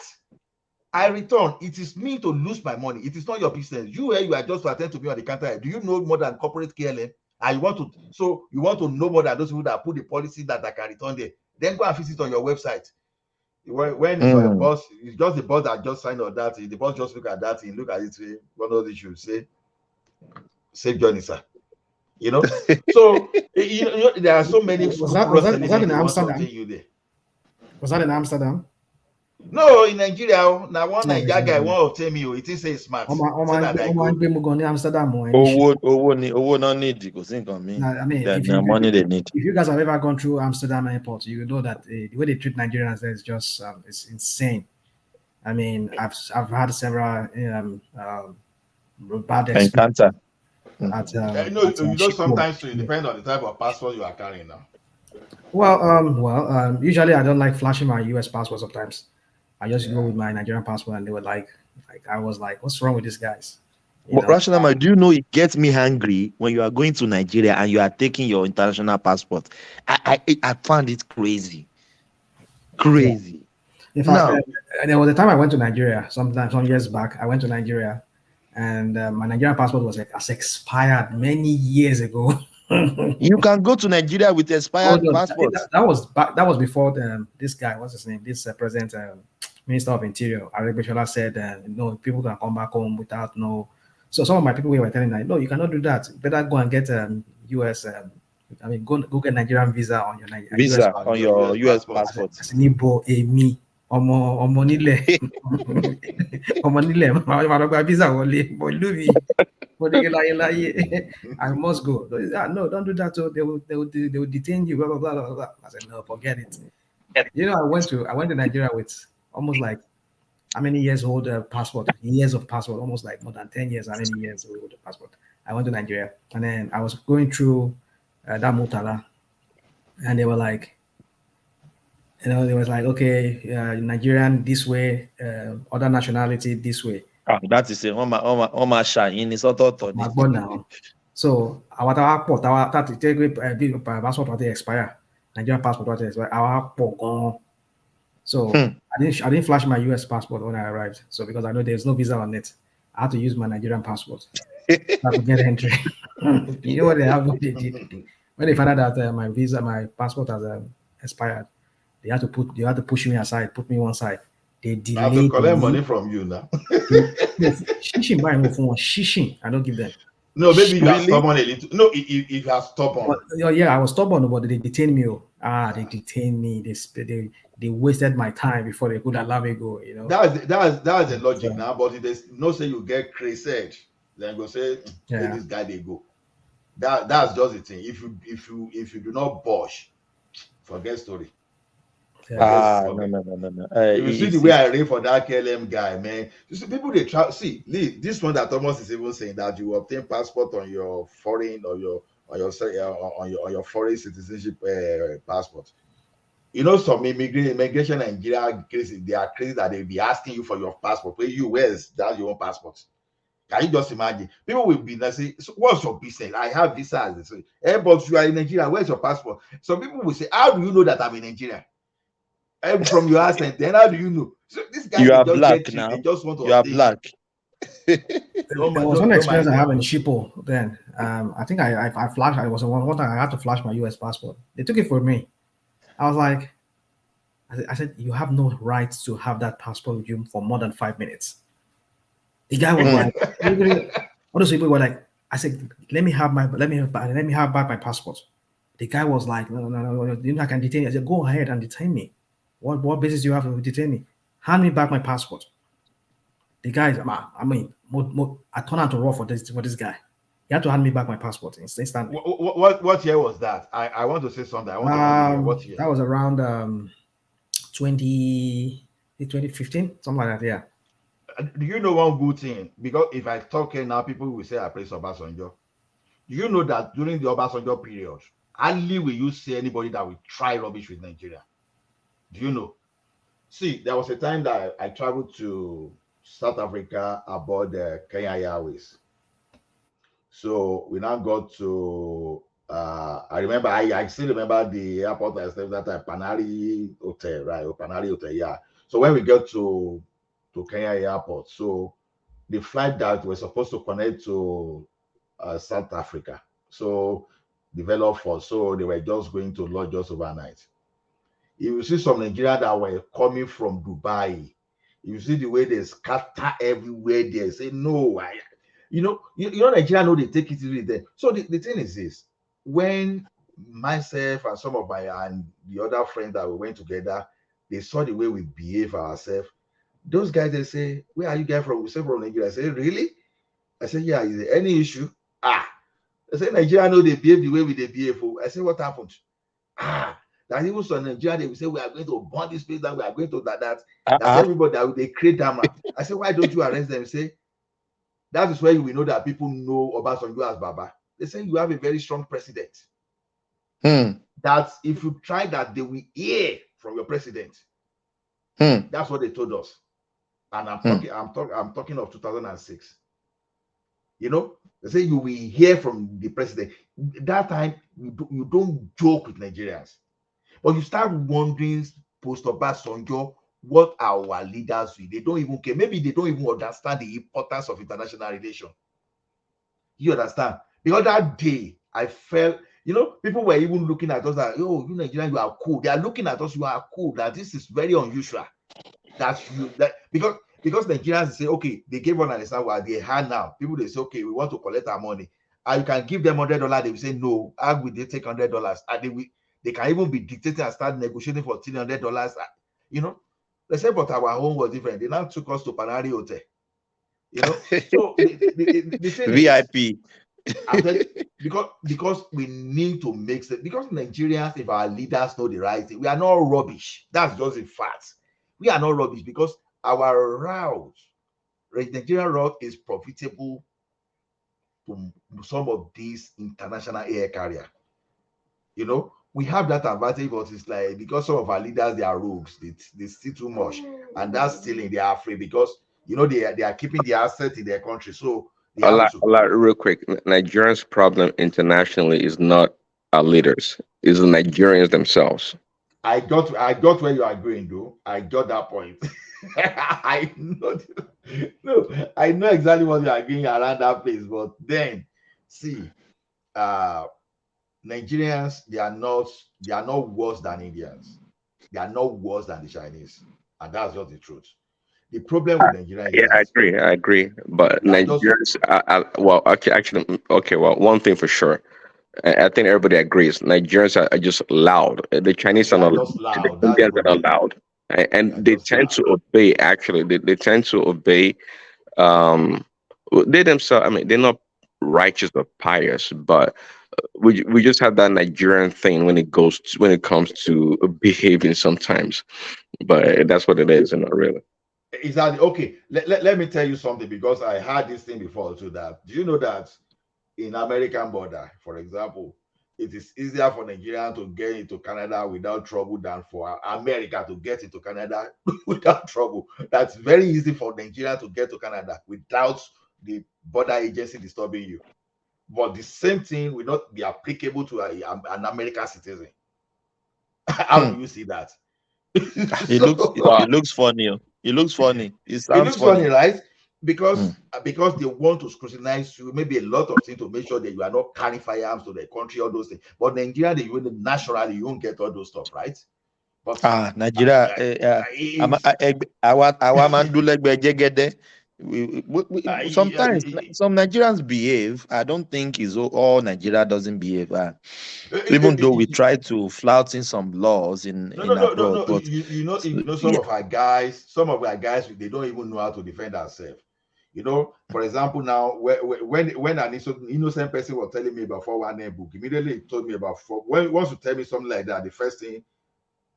I return. It is me to lose my money. It is not your business. You are just to attend to me on the counter. Do you know more than corporate KLM? And you want to know more than those people that put the policy that I can return there. Then go and visit on your website. When it's on a bus, it's just the bus that just signed on that. The bus just look at that and look at it. One of the should say, safe journey, sir. You know, so there are so many Was scrupulous that citizens in they want Amsterdam? something you there. Was that in Amsterdam? No, in Nigeria, now one No, Nigeria guy won't tell me it is say smart. Say that I go. In Amsterdam or any Owó shit. no need kò sí nǹkan míì. I mean, Then the money they need. if you guys have ever gone through Amsterdam airport, you know that the way they treat Nigerians there is just it's insane. I mean, I've had several bad experiences Encounter. at You know, Schiphol. sometimes it depends on the type of passport you are carrying now. Well, usually I don't like flashing my US passport sometimes. I just go with my Nigerian passport, and they were like I was like, what's wrong with these guys? Well, Rational man, do you know it gets me angry when you are going to Nigeria and you are taking your international passport? I found it crazy. Crazy. In fact, there was a time I went to Nigeria, some years back. I went to Nigeria, and my Nigerian passport was expired many years ago. You can go to Nigeria with expired passports. That was before this guy, what's his name? This President, Minister of Interior, Aregbesola said, no, people can come back home without no. So some of my people were telling me, no, you cannot do that. Better go and get US. Go get Nigerian visa on your visa US on your US passport. Nibo Emi ọmọ nílẹ̀ ọmọ nílẹ̀ máa gba visa wọlé but lórí I must go. No, don't do that. So they will detain you. Blah blah blah blah blah. I said no, forget it. You know, I went to Nigeria with almost like how many years old passport? Years of passport, almost like more than 10 years. How many years old passport? I went to Nigeria, and then I was going through that Mutala, and they were like, they was like, okay, Nigerian this way, other nationality this way. That is it. On my shine is now. So our passport expire. Nigerian passport expire. Our gone. So I didn't flash my US passport when I arrived. So because I know there's no visa on it, I had to use my Nigerian passport to get entry. You know what they did? When they found out that my passport has expired, they had to push me aside, put me one side. They delayed. I have to collect money from you now. Shishing, I don't give them. No, maybe you are stubborn a little. No, if you are stubborn. But, yeah, I was stubborn, but they detained me. They detained me. They wasted my time before they could allow me go. You know. That's the logic now. But if there's no say you get crazy, then go say let this guy they go. That's just the thing. If you do not push, forget story. No. You see the way I read for that KLM guy, man. You see people they try. See, this one that Thomas is even saying that you obtain passport on your foreign or your foreign citizenship passport. You know, some immigration Nigeria crazy. They are crazy that they be asking you for your passport. Where's that's your own passport? Can you just imagine? People will be like, say, so what's your business? I have visa. They say, but you are in Nigeria. Where's your passport? Some people will say, how do you know that I'm in Nigeria? And from your accent, then how do you know? So this guy you are just black now. They just want to you are black. There was one experience I have in Schiphol. Then I think I flashed. I was one time I had to flash my US passport. They took it for me. I was like, I said, you have no right to have that passport with you for more than 5 minutes. The guy was like, all those people were like, I said, let me have back my passport. The guy was like, no, you know I can detain you. I said, go ahead and detain me. What basis do you have to detain me? Hand me back my passport. The guy, I turned out to raw for this guy. He had to hand me back my passport instantly. What year was that? I want to say something. I want to know what year. That was around 2015, something like that. Yeah. Do you know one good thing? Because if I talk here now, people will say I praise Obasanjo. Do you know that during the Obasanjo period, hardly will you see anybody that will try rubbish with Nigeria? Do you know? See, there was a time that I traveled to South Africa aboard the Kenya Airways. So we now got to I remember I still remember the airport I stayed at Panari Hotel, right? Or Panari Hotel, yeah. So when we got to Kenya Airport, so the flight that was supposed to connect to South Africa, so developed for, so they were just going to lodge just overnight. You see some Nigerians that were coming from Dubai. You see the way they scatter everywhere. They say no, you know, Nigeria know they take it easy there. So the thing is this: when myself and some of my and the other friends that we went together, they saw the way we behave ourselves. Those guys, they say, "Where are you guys from?" We say from Nigeria. I say, "Really?" I say, "Yeah." Is there any issue? I say, "Nigeria know they behave the way we they behave." I say, "What happened?" That even so Nigeria, they will say, "We are going to burn this place down. We are going to that." That's everybody that they create drama. I say, "Why don't you arrest them?" Say, that is where you will know that people know Obasanjo as Baba. They say you have a very strong president. That if you try that, they will hear from your president. That's what they told us. And I'm talking of 2006. You know, they say you will hear from the president. That time you don't joke with Nigerians, but you start wondering post Obasanjo, what our leaders do. They don't even care. Maybe they don't even understand the importance of international relations. You understand? Because that day I felt, you know, people were even looking at us like, "Oh, you Nigerians, you are cool." They are looking at us, "You are cool." That this is very unusual. Because Nigerians say, okay, they gave one understand what they had now. People they say, okay, we want to collect our money. And you can give them $100. They will say, no, how will they take $100? And they can even be dictating and start negotiating for $300. You know, they say, but our home was different. They now took us to Panari Hotel. You know, so the thing VIP. Is, because we need to make sense. Because Nigerians, if our leaders know the right thing, we are not rubbish. That's just a fact. We are not rubbish because our route, Nigerian route, is profitable to some of these international air carrier. You know, we have that advantage, but it's like because some of our leaders they are rogues, they steal too much, and that's stealing. They are afraid because you know they are keeping the asset in their country, so they have to. Real quick. Nigerians' problem internationally is not our leaders; it's the Nigerians themselves. I got where you are going, though. I got that point. I know, no, I know exactly what you are going around that place. But then, see, Nigerians, they are not worse than Indians. They are not worse than the Chinese, and that's just the truth. The problem with Nigeria is Yeah, that I agree. But they are just Nigerians, well, okay, actually, okay, well, one thing for sure, I think everybody agrees. Nigerians are just loud. The Chinese they are are not just loud. The loud. That's the Indians are not problem. loud, They are and they just tend loud. to obey. Actually, they tend to obey. Um, they themselves. I mean, they're not righteous or pious, but we just have that Nigerian thing when it comes to behaving sometimes. But that's what it is, and not really. Exactly. Okay. Let me tell you something because I had this thing before too. That do you know that in American border, for example, it is easier for Nigerian to get into Canada without trouble than for America to get into Canada without trouble. That's very easy for Nigeria to get to Canada without the border agency disturbing you. But the same thing will not be applicable to an American citizen. How do you see that? It looks funny. It looks funny. It It sounds looks funny, funny. right? Because they want to scrutinize you, maybe a lot of things to make sure that you are not carrying firearms to the country, all those things. But Nigeria, they even naturally you won't get all those stuff, right? But Nigeria, our man do like jegede. Sometimes some Nigerians behave. I don't think is all Nigeria doesn't behave. Even though we try to flout in some laws in abroad, no. but You know, some of our guys, they don't even know how to defend ourselves. You know, for example, now when an innocent person was telling me about 419 book, immediately he told me about once you tell me something like that, the first thing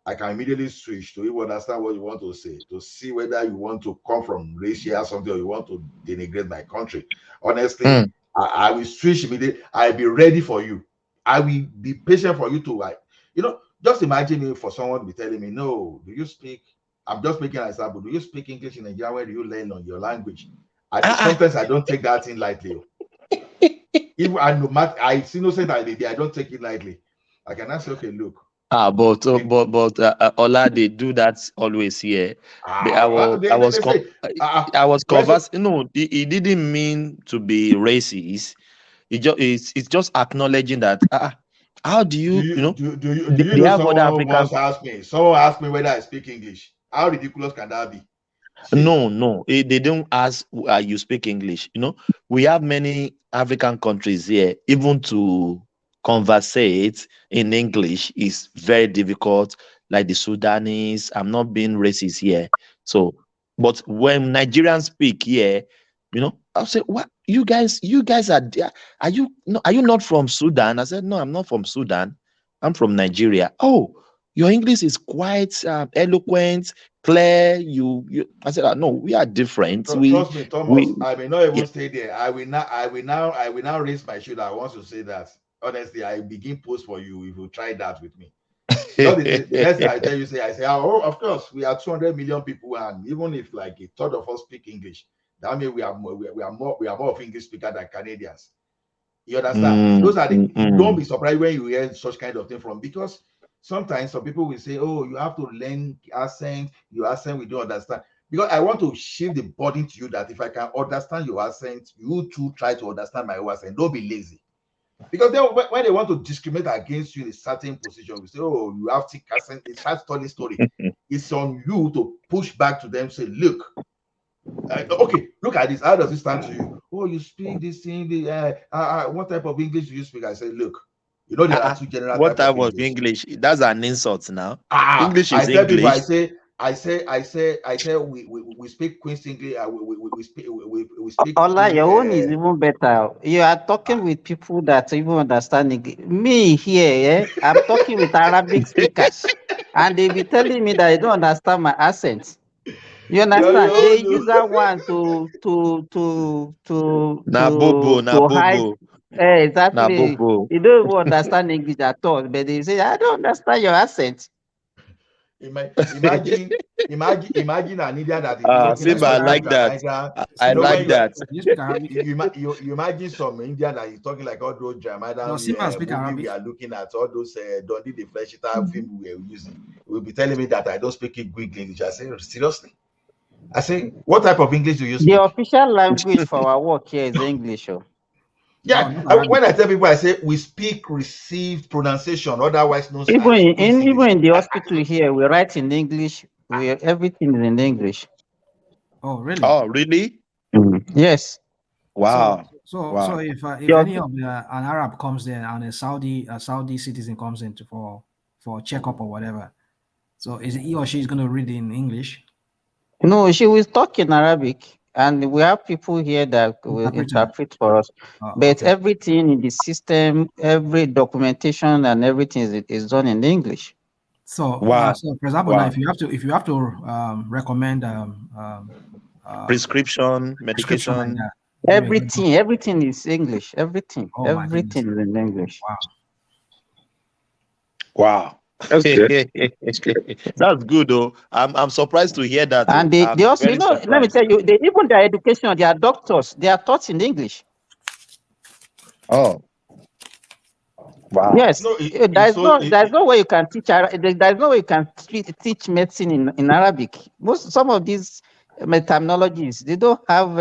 I can immediately switch to even understand what you want to say, to see whether you want to come from racial or something or you want to denigrate my country. Honestly, I will switch immediately. I'll be ready for you. I will be patient for you to like, just imagine me for someone to be telling me, no, do you speak? I'm just making an example. Do you speak English in Nigeria? Where do you learn on your language? Sometimes I don't take that thing lightly. Even I see no sense that I don't take it lightly. I can say, okay, look. But Ola, they do that always here. I was conversing. No, he didn't mean to be racist. It's just acknowledging that. How do you Do you they know have other someone African. once asked me? Someone asked me whether I speak English. How ridiculous can that be? No, they don't ask you speak English. You know, we have many African countries here, even to conversate in English is very difficult, like the Sudanese. I'm not being racist here. So, but when Nigerians speak here, you know, I'll say, what you guys are there? Are you no, are you not from Sudan? I said, no, I'm not from Sudan. I'm from Nigeria. Oh, your English is quite eloquent, clear. I said, no, we are different. Trust me, Thomas. We, I may not even yeah. stay there. I will now raise my shoulder. I want to say that honestly, I begin post for you if you try that with me. Because the next thing I tell you, I say, oh, of course, we are 200 million people, and even if like a third of us speak English, that means we are more of English speaker than Canadians. You understand? Those are the. Don't be surprised when you hear such kind of thing from, because sometimes some people will say, oh, you have to learn accent. Your accent we don't understand. Because I want to shift the burden to you that if I can understand your accent, you too try to understand my accent. Don't be lazy. Because then when they want to discriminate against you in a certain position, we say, oh, you have thick accent. It starts telling story. It's on you to push back to them, say, look, okay, look at this. How does it stand to you? Oh, you speak this thing. What type of English do you speak? I say, look, you know, there are two general What type type of of English. English? That's an insult now. English I is tell people, English. we speak Queen's English. We speak Ola, your own is even better. You are talking with people that even understand English. Me here, I'm talking with Arabic speakers, and they be telling me that they don't understand my accent. You understand? They use that one Na bobo. to hide. Na Exactly. bobo. They don't even understand English at all, but they say, I don't understand your accent. Imagine an Indian that is talking Simba, like I like that. Jamaican. I like that. You imagine some Indian that is talking like all those Jamaican No, Simba speak movie we Arabic. are looking at, all those Dundee the Flesh Eater film we are using. Will be telling me that I don't speak Greek English. I say, seriously? I say, what type of English do you speak? The official language for our work here is English. Yeah, when I tell people, I say we speak received pronunciation, otherwise known Even as even in the hospital here, we write in English. Everything is in English. Oh, really? Oh, really? Yes. Wow. So if any of an Arab comes there and a Saudi citizen comes in for checkup or whatever, so is he or she is going to read in English? No, she will talk in Arabic, and we have people here that will interpret for us. But everything in the system, every documentation and everything is done in English. So, so for example, now if you have to recommend prescription, medication, everything is English. Everything is in English. Wow. That's good. That's good, though. I'm surprised to hear that. And they also, you know, let me tell you, even their education, their doctors, they are taught in English. Oh. Wow. Yes, there's no way you can teach. There's no way you can teach medicine in Arabic. Some of these terminologies they don't have.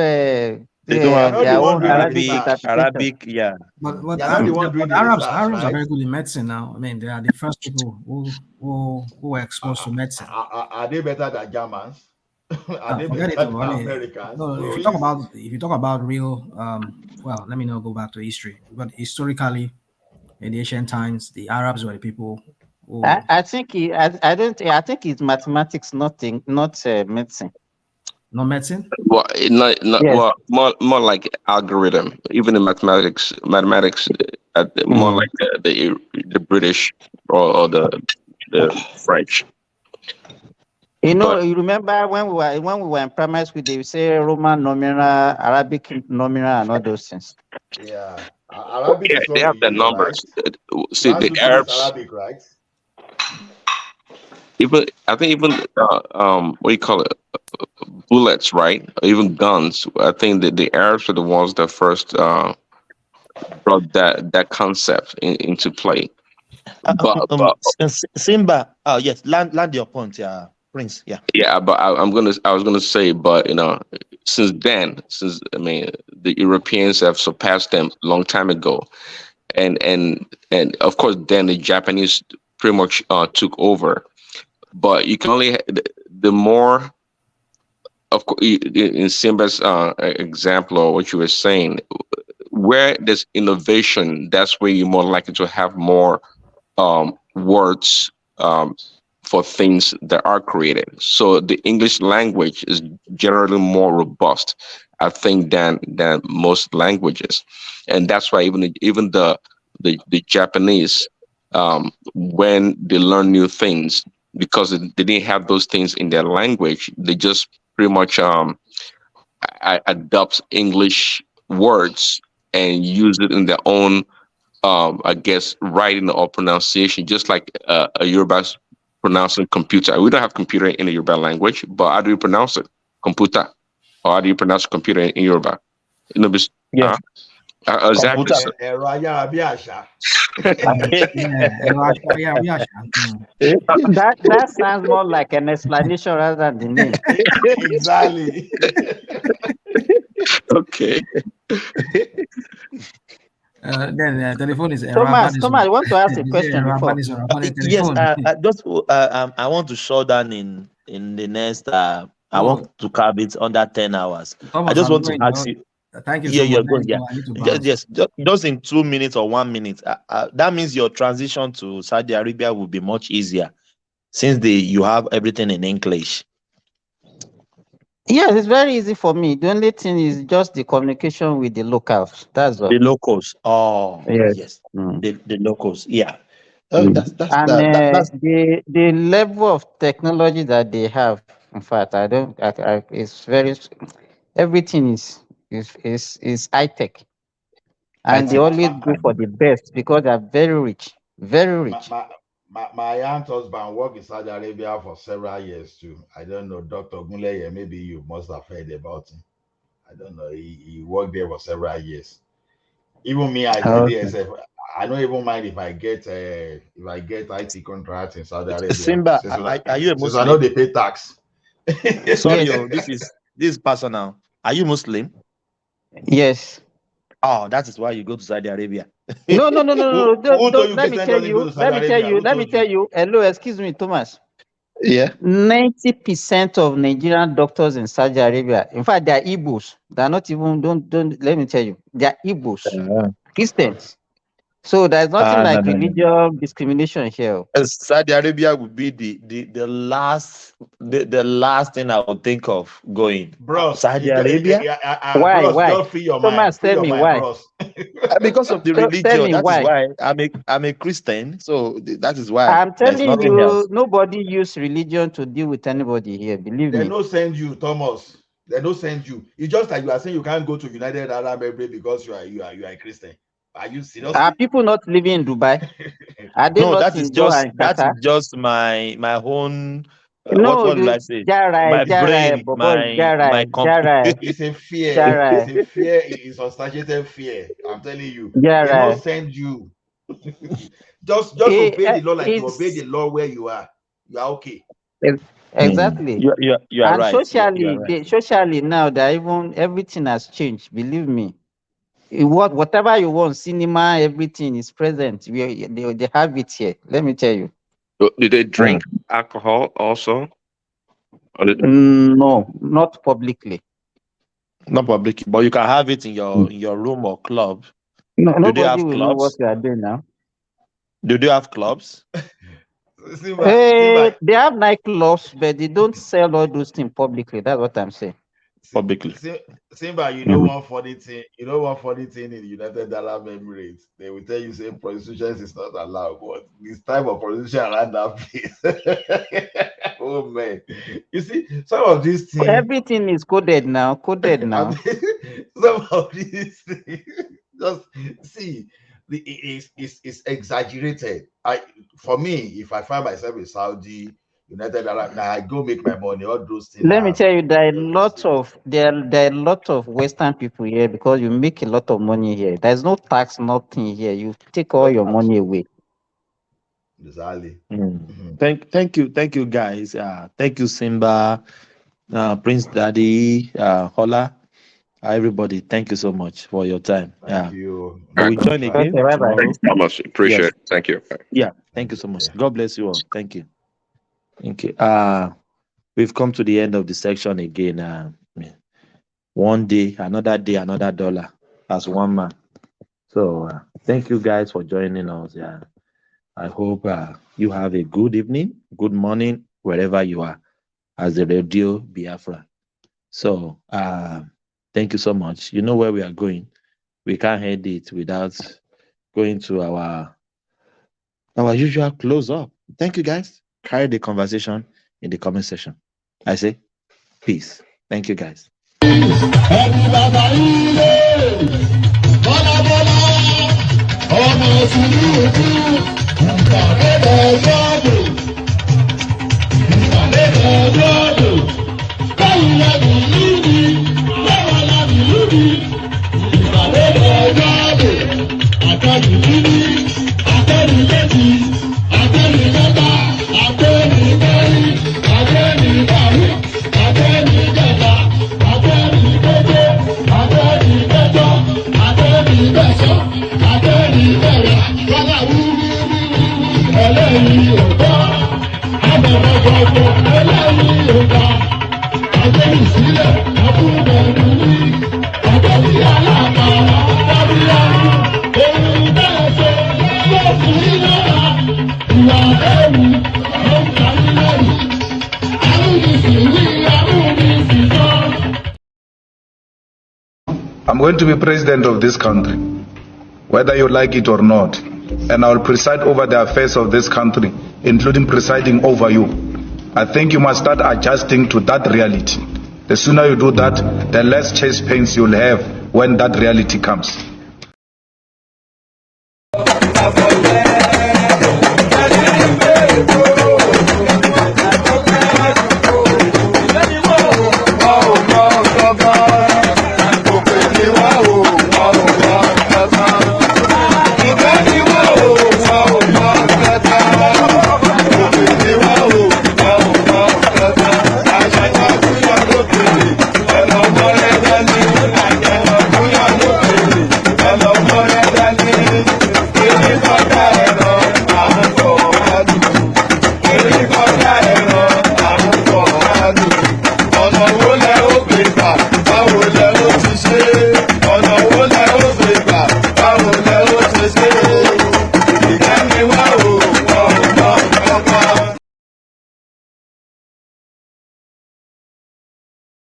They don't have their own Arabic, yeah. But Arabs are very good in medicine now. I mean, they are the first people who were exposed to medicine. Are they better than Germans? Are they forget better it. than Americans? No, if you talk about real, well, let me not go back to history. But historically, in the ancient times, the Arabs were the people who. I think I think it's mathematics, not medicine. No medicine? Well, well, more like algorithm. Even in mathematics, more like the British or the French. You know, you remember when we were in primary school, they would say Roman numeral, Arabic numeral, and all those things. Yeah, Arabic is what they have the numbers. Right? See, the Arabs. Arabic, right? I think what do you call it? Bullets, right? Even guns. I think that the Arabs were the ones that first brought that concept into play. Simba, yes, land your point, yeah, Prince, yeah. Yeah, but I was gonna say, but since the Europeans have surpassed them a long time ago, and of course then the Japanese pretty much took over. But you can only the more of course, in Simba's example or what you were saying, where there's innovation, that's where you're more likely to have more words for things that are created. So the English language is generally more robust, I think, than most languages, and that's why even the Japanese, when they learn new things, because they didn't have those things in their language, they just pretty much adopt English words and use it in their own, I guess, writing or pronunciation, just like a Yoruba pronouncing computer. We don't have computer in the Yoruba language, but how do you pronounce it? Computer. Or how do you pronounce computer in Yoruba? You know, Yes. exactly. So, ẹ̀rọ ayárabíàṣá. That sounds more like an explanation rather than the name. Exactly. Okay. Then telephone is Thomas, I want to ask a question before. Yes, I want to shut down in the next. I want to carve it under 10 hours. Thomas, I just I'm want to going, ask you. Thank you Yeah, so you're much. good. Yeah, I need to bounce. yes, just in 2 minutes or 1 minute. That means your transition to Saudi Arabia will be much easier, since you have everything in English. Yes, it's very easy for me. The only thing is just the communication with the locals. That's all. The locals. Oh, yes. The locals. Yeah. That's the level of technology that they have. In fact, it's very, everything is high tech, and they always go for the best because they're very rich, very rich. My aunt husband worked in Saudi Arabia for several years too. I don't know, Dr. Gunleye, maybe you must have heard about him. I don't know. He worked there for several years. Even me, I tell you, I don't even mind if I get IT contracts in Saudi Arabia. Simba, are you a Muslim? Since I know they pay tax. Sorry, this is personal. Are you Muslim? Yes. Oh, that is why you go to Saudi Arabia. No. Don't, let me tell you. Hello, excuse me, Thomas. Yeah. 90% of Nigerian doctors in Saudi Arabia, in fact, they are Igbos. They are not even, don't let me tell you, they are Igbos, Christians. So there's nothing like religious discrimination here. Saudi Arabia would be the last thing I would think of going. Bros, Saudi Arabia? Why? Bros, just free your Thomas, mind. tell me why. Bros. Because of the religion. Tell me that why. Is why I'm a Christian. So that is why. I'm telling you, else. nobody use religion to deal with anybody here. Believe me. They don't send you, Thomas. They don't send you. It's just like you are saying you can't go to United Arab Emirates because you are a Christian. Are you serious? Are people not living in Dubai? Are they no, not that in is just Qatar? that is just my own. No, what will I say? my brain, my computer. It's a fear. It's a fear. It's unsatiated fear. I'm telling you. They don't send you. just obey the law like you obey the law where you are. You are okay. Exactly. You are and right. Socially now that even everything has changed. Believe me. Whatever you want, cinema, everything is present. They have it here. Let me tell you. Do they drink alcohol also? No, not publicly. Not publicly, but you can have it in your room or club. No, nobody will know what you are doing now. Do they have clubs? They have nightclubs, but they don't sell all those things publicly. That's what I'm saying. Publicly. Simba, you know one funny thing. You know one funny thing in the United Arab Emirates. They will tell you say prostitution is not allowed, but this type of prostitution around that place. Oh man, you see some of these things. Everything is coded now. Some of these things, just see, it's exaggerated. For me, if I find myself in Saudi, United Arab, now I go make my money. All those things. Let me tell you, there are a lot of Western people here because you make a lot of money here. There's no tax, nothing here. You take all your money away. Exactly. Thank you, guys. Thank you, Simba, Prince Daddy, Hola, everybody. Thank you so much for your time. Thank you. We join again tomorrow. Thanks so much. Appreciate it. Thank you. Yeah, thank you so much. God bless you all. Thank you. we've come to the end of the section again. One day, another dollar as one man. So thank you guys for joining us. Yeah, I hope you have a good evening, good morning, wherever you are, as the Radio Biafra. So thank you so much. You know where we are going. We can't end it without going to our usual close up. Thank you guys. Carry the conversation in the comment section. I say peace. Thank you guys. I'm going to be president of this country, whether you like it or not, and I will preside over the affairs of this country, including presiding over you. I think you must start adjusting to that reality. The sooner you do that, the less chest pains you'll have when that reality comes.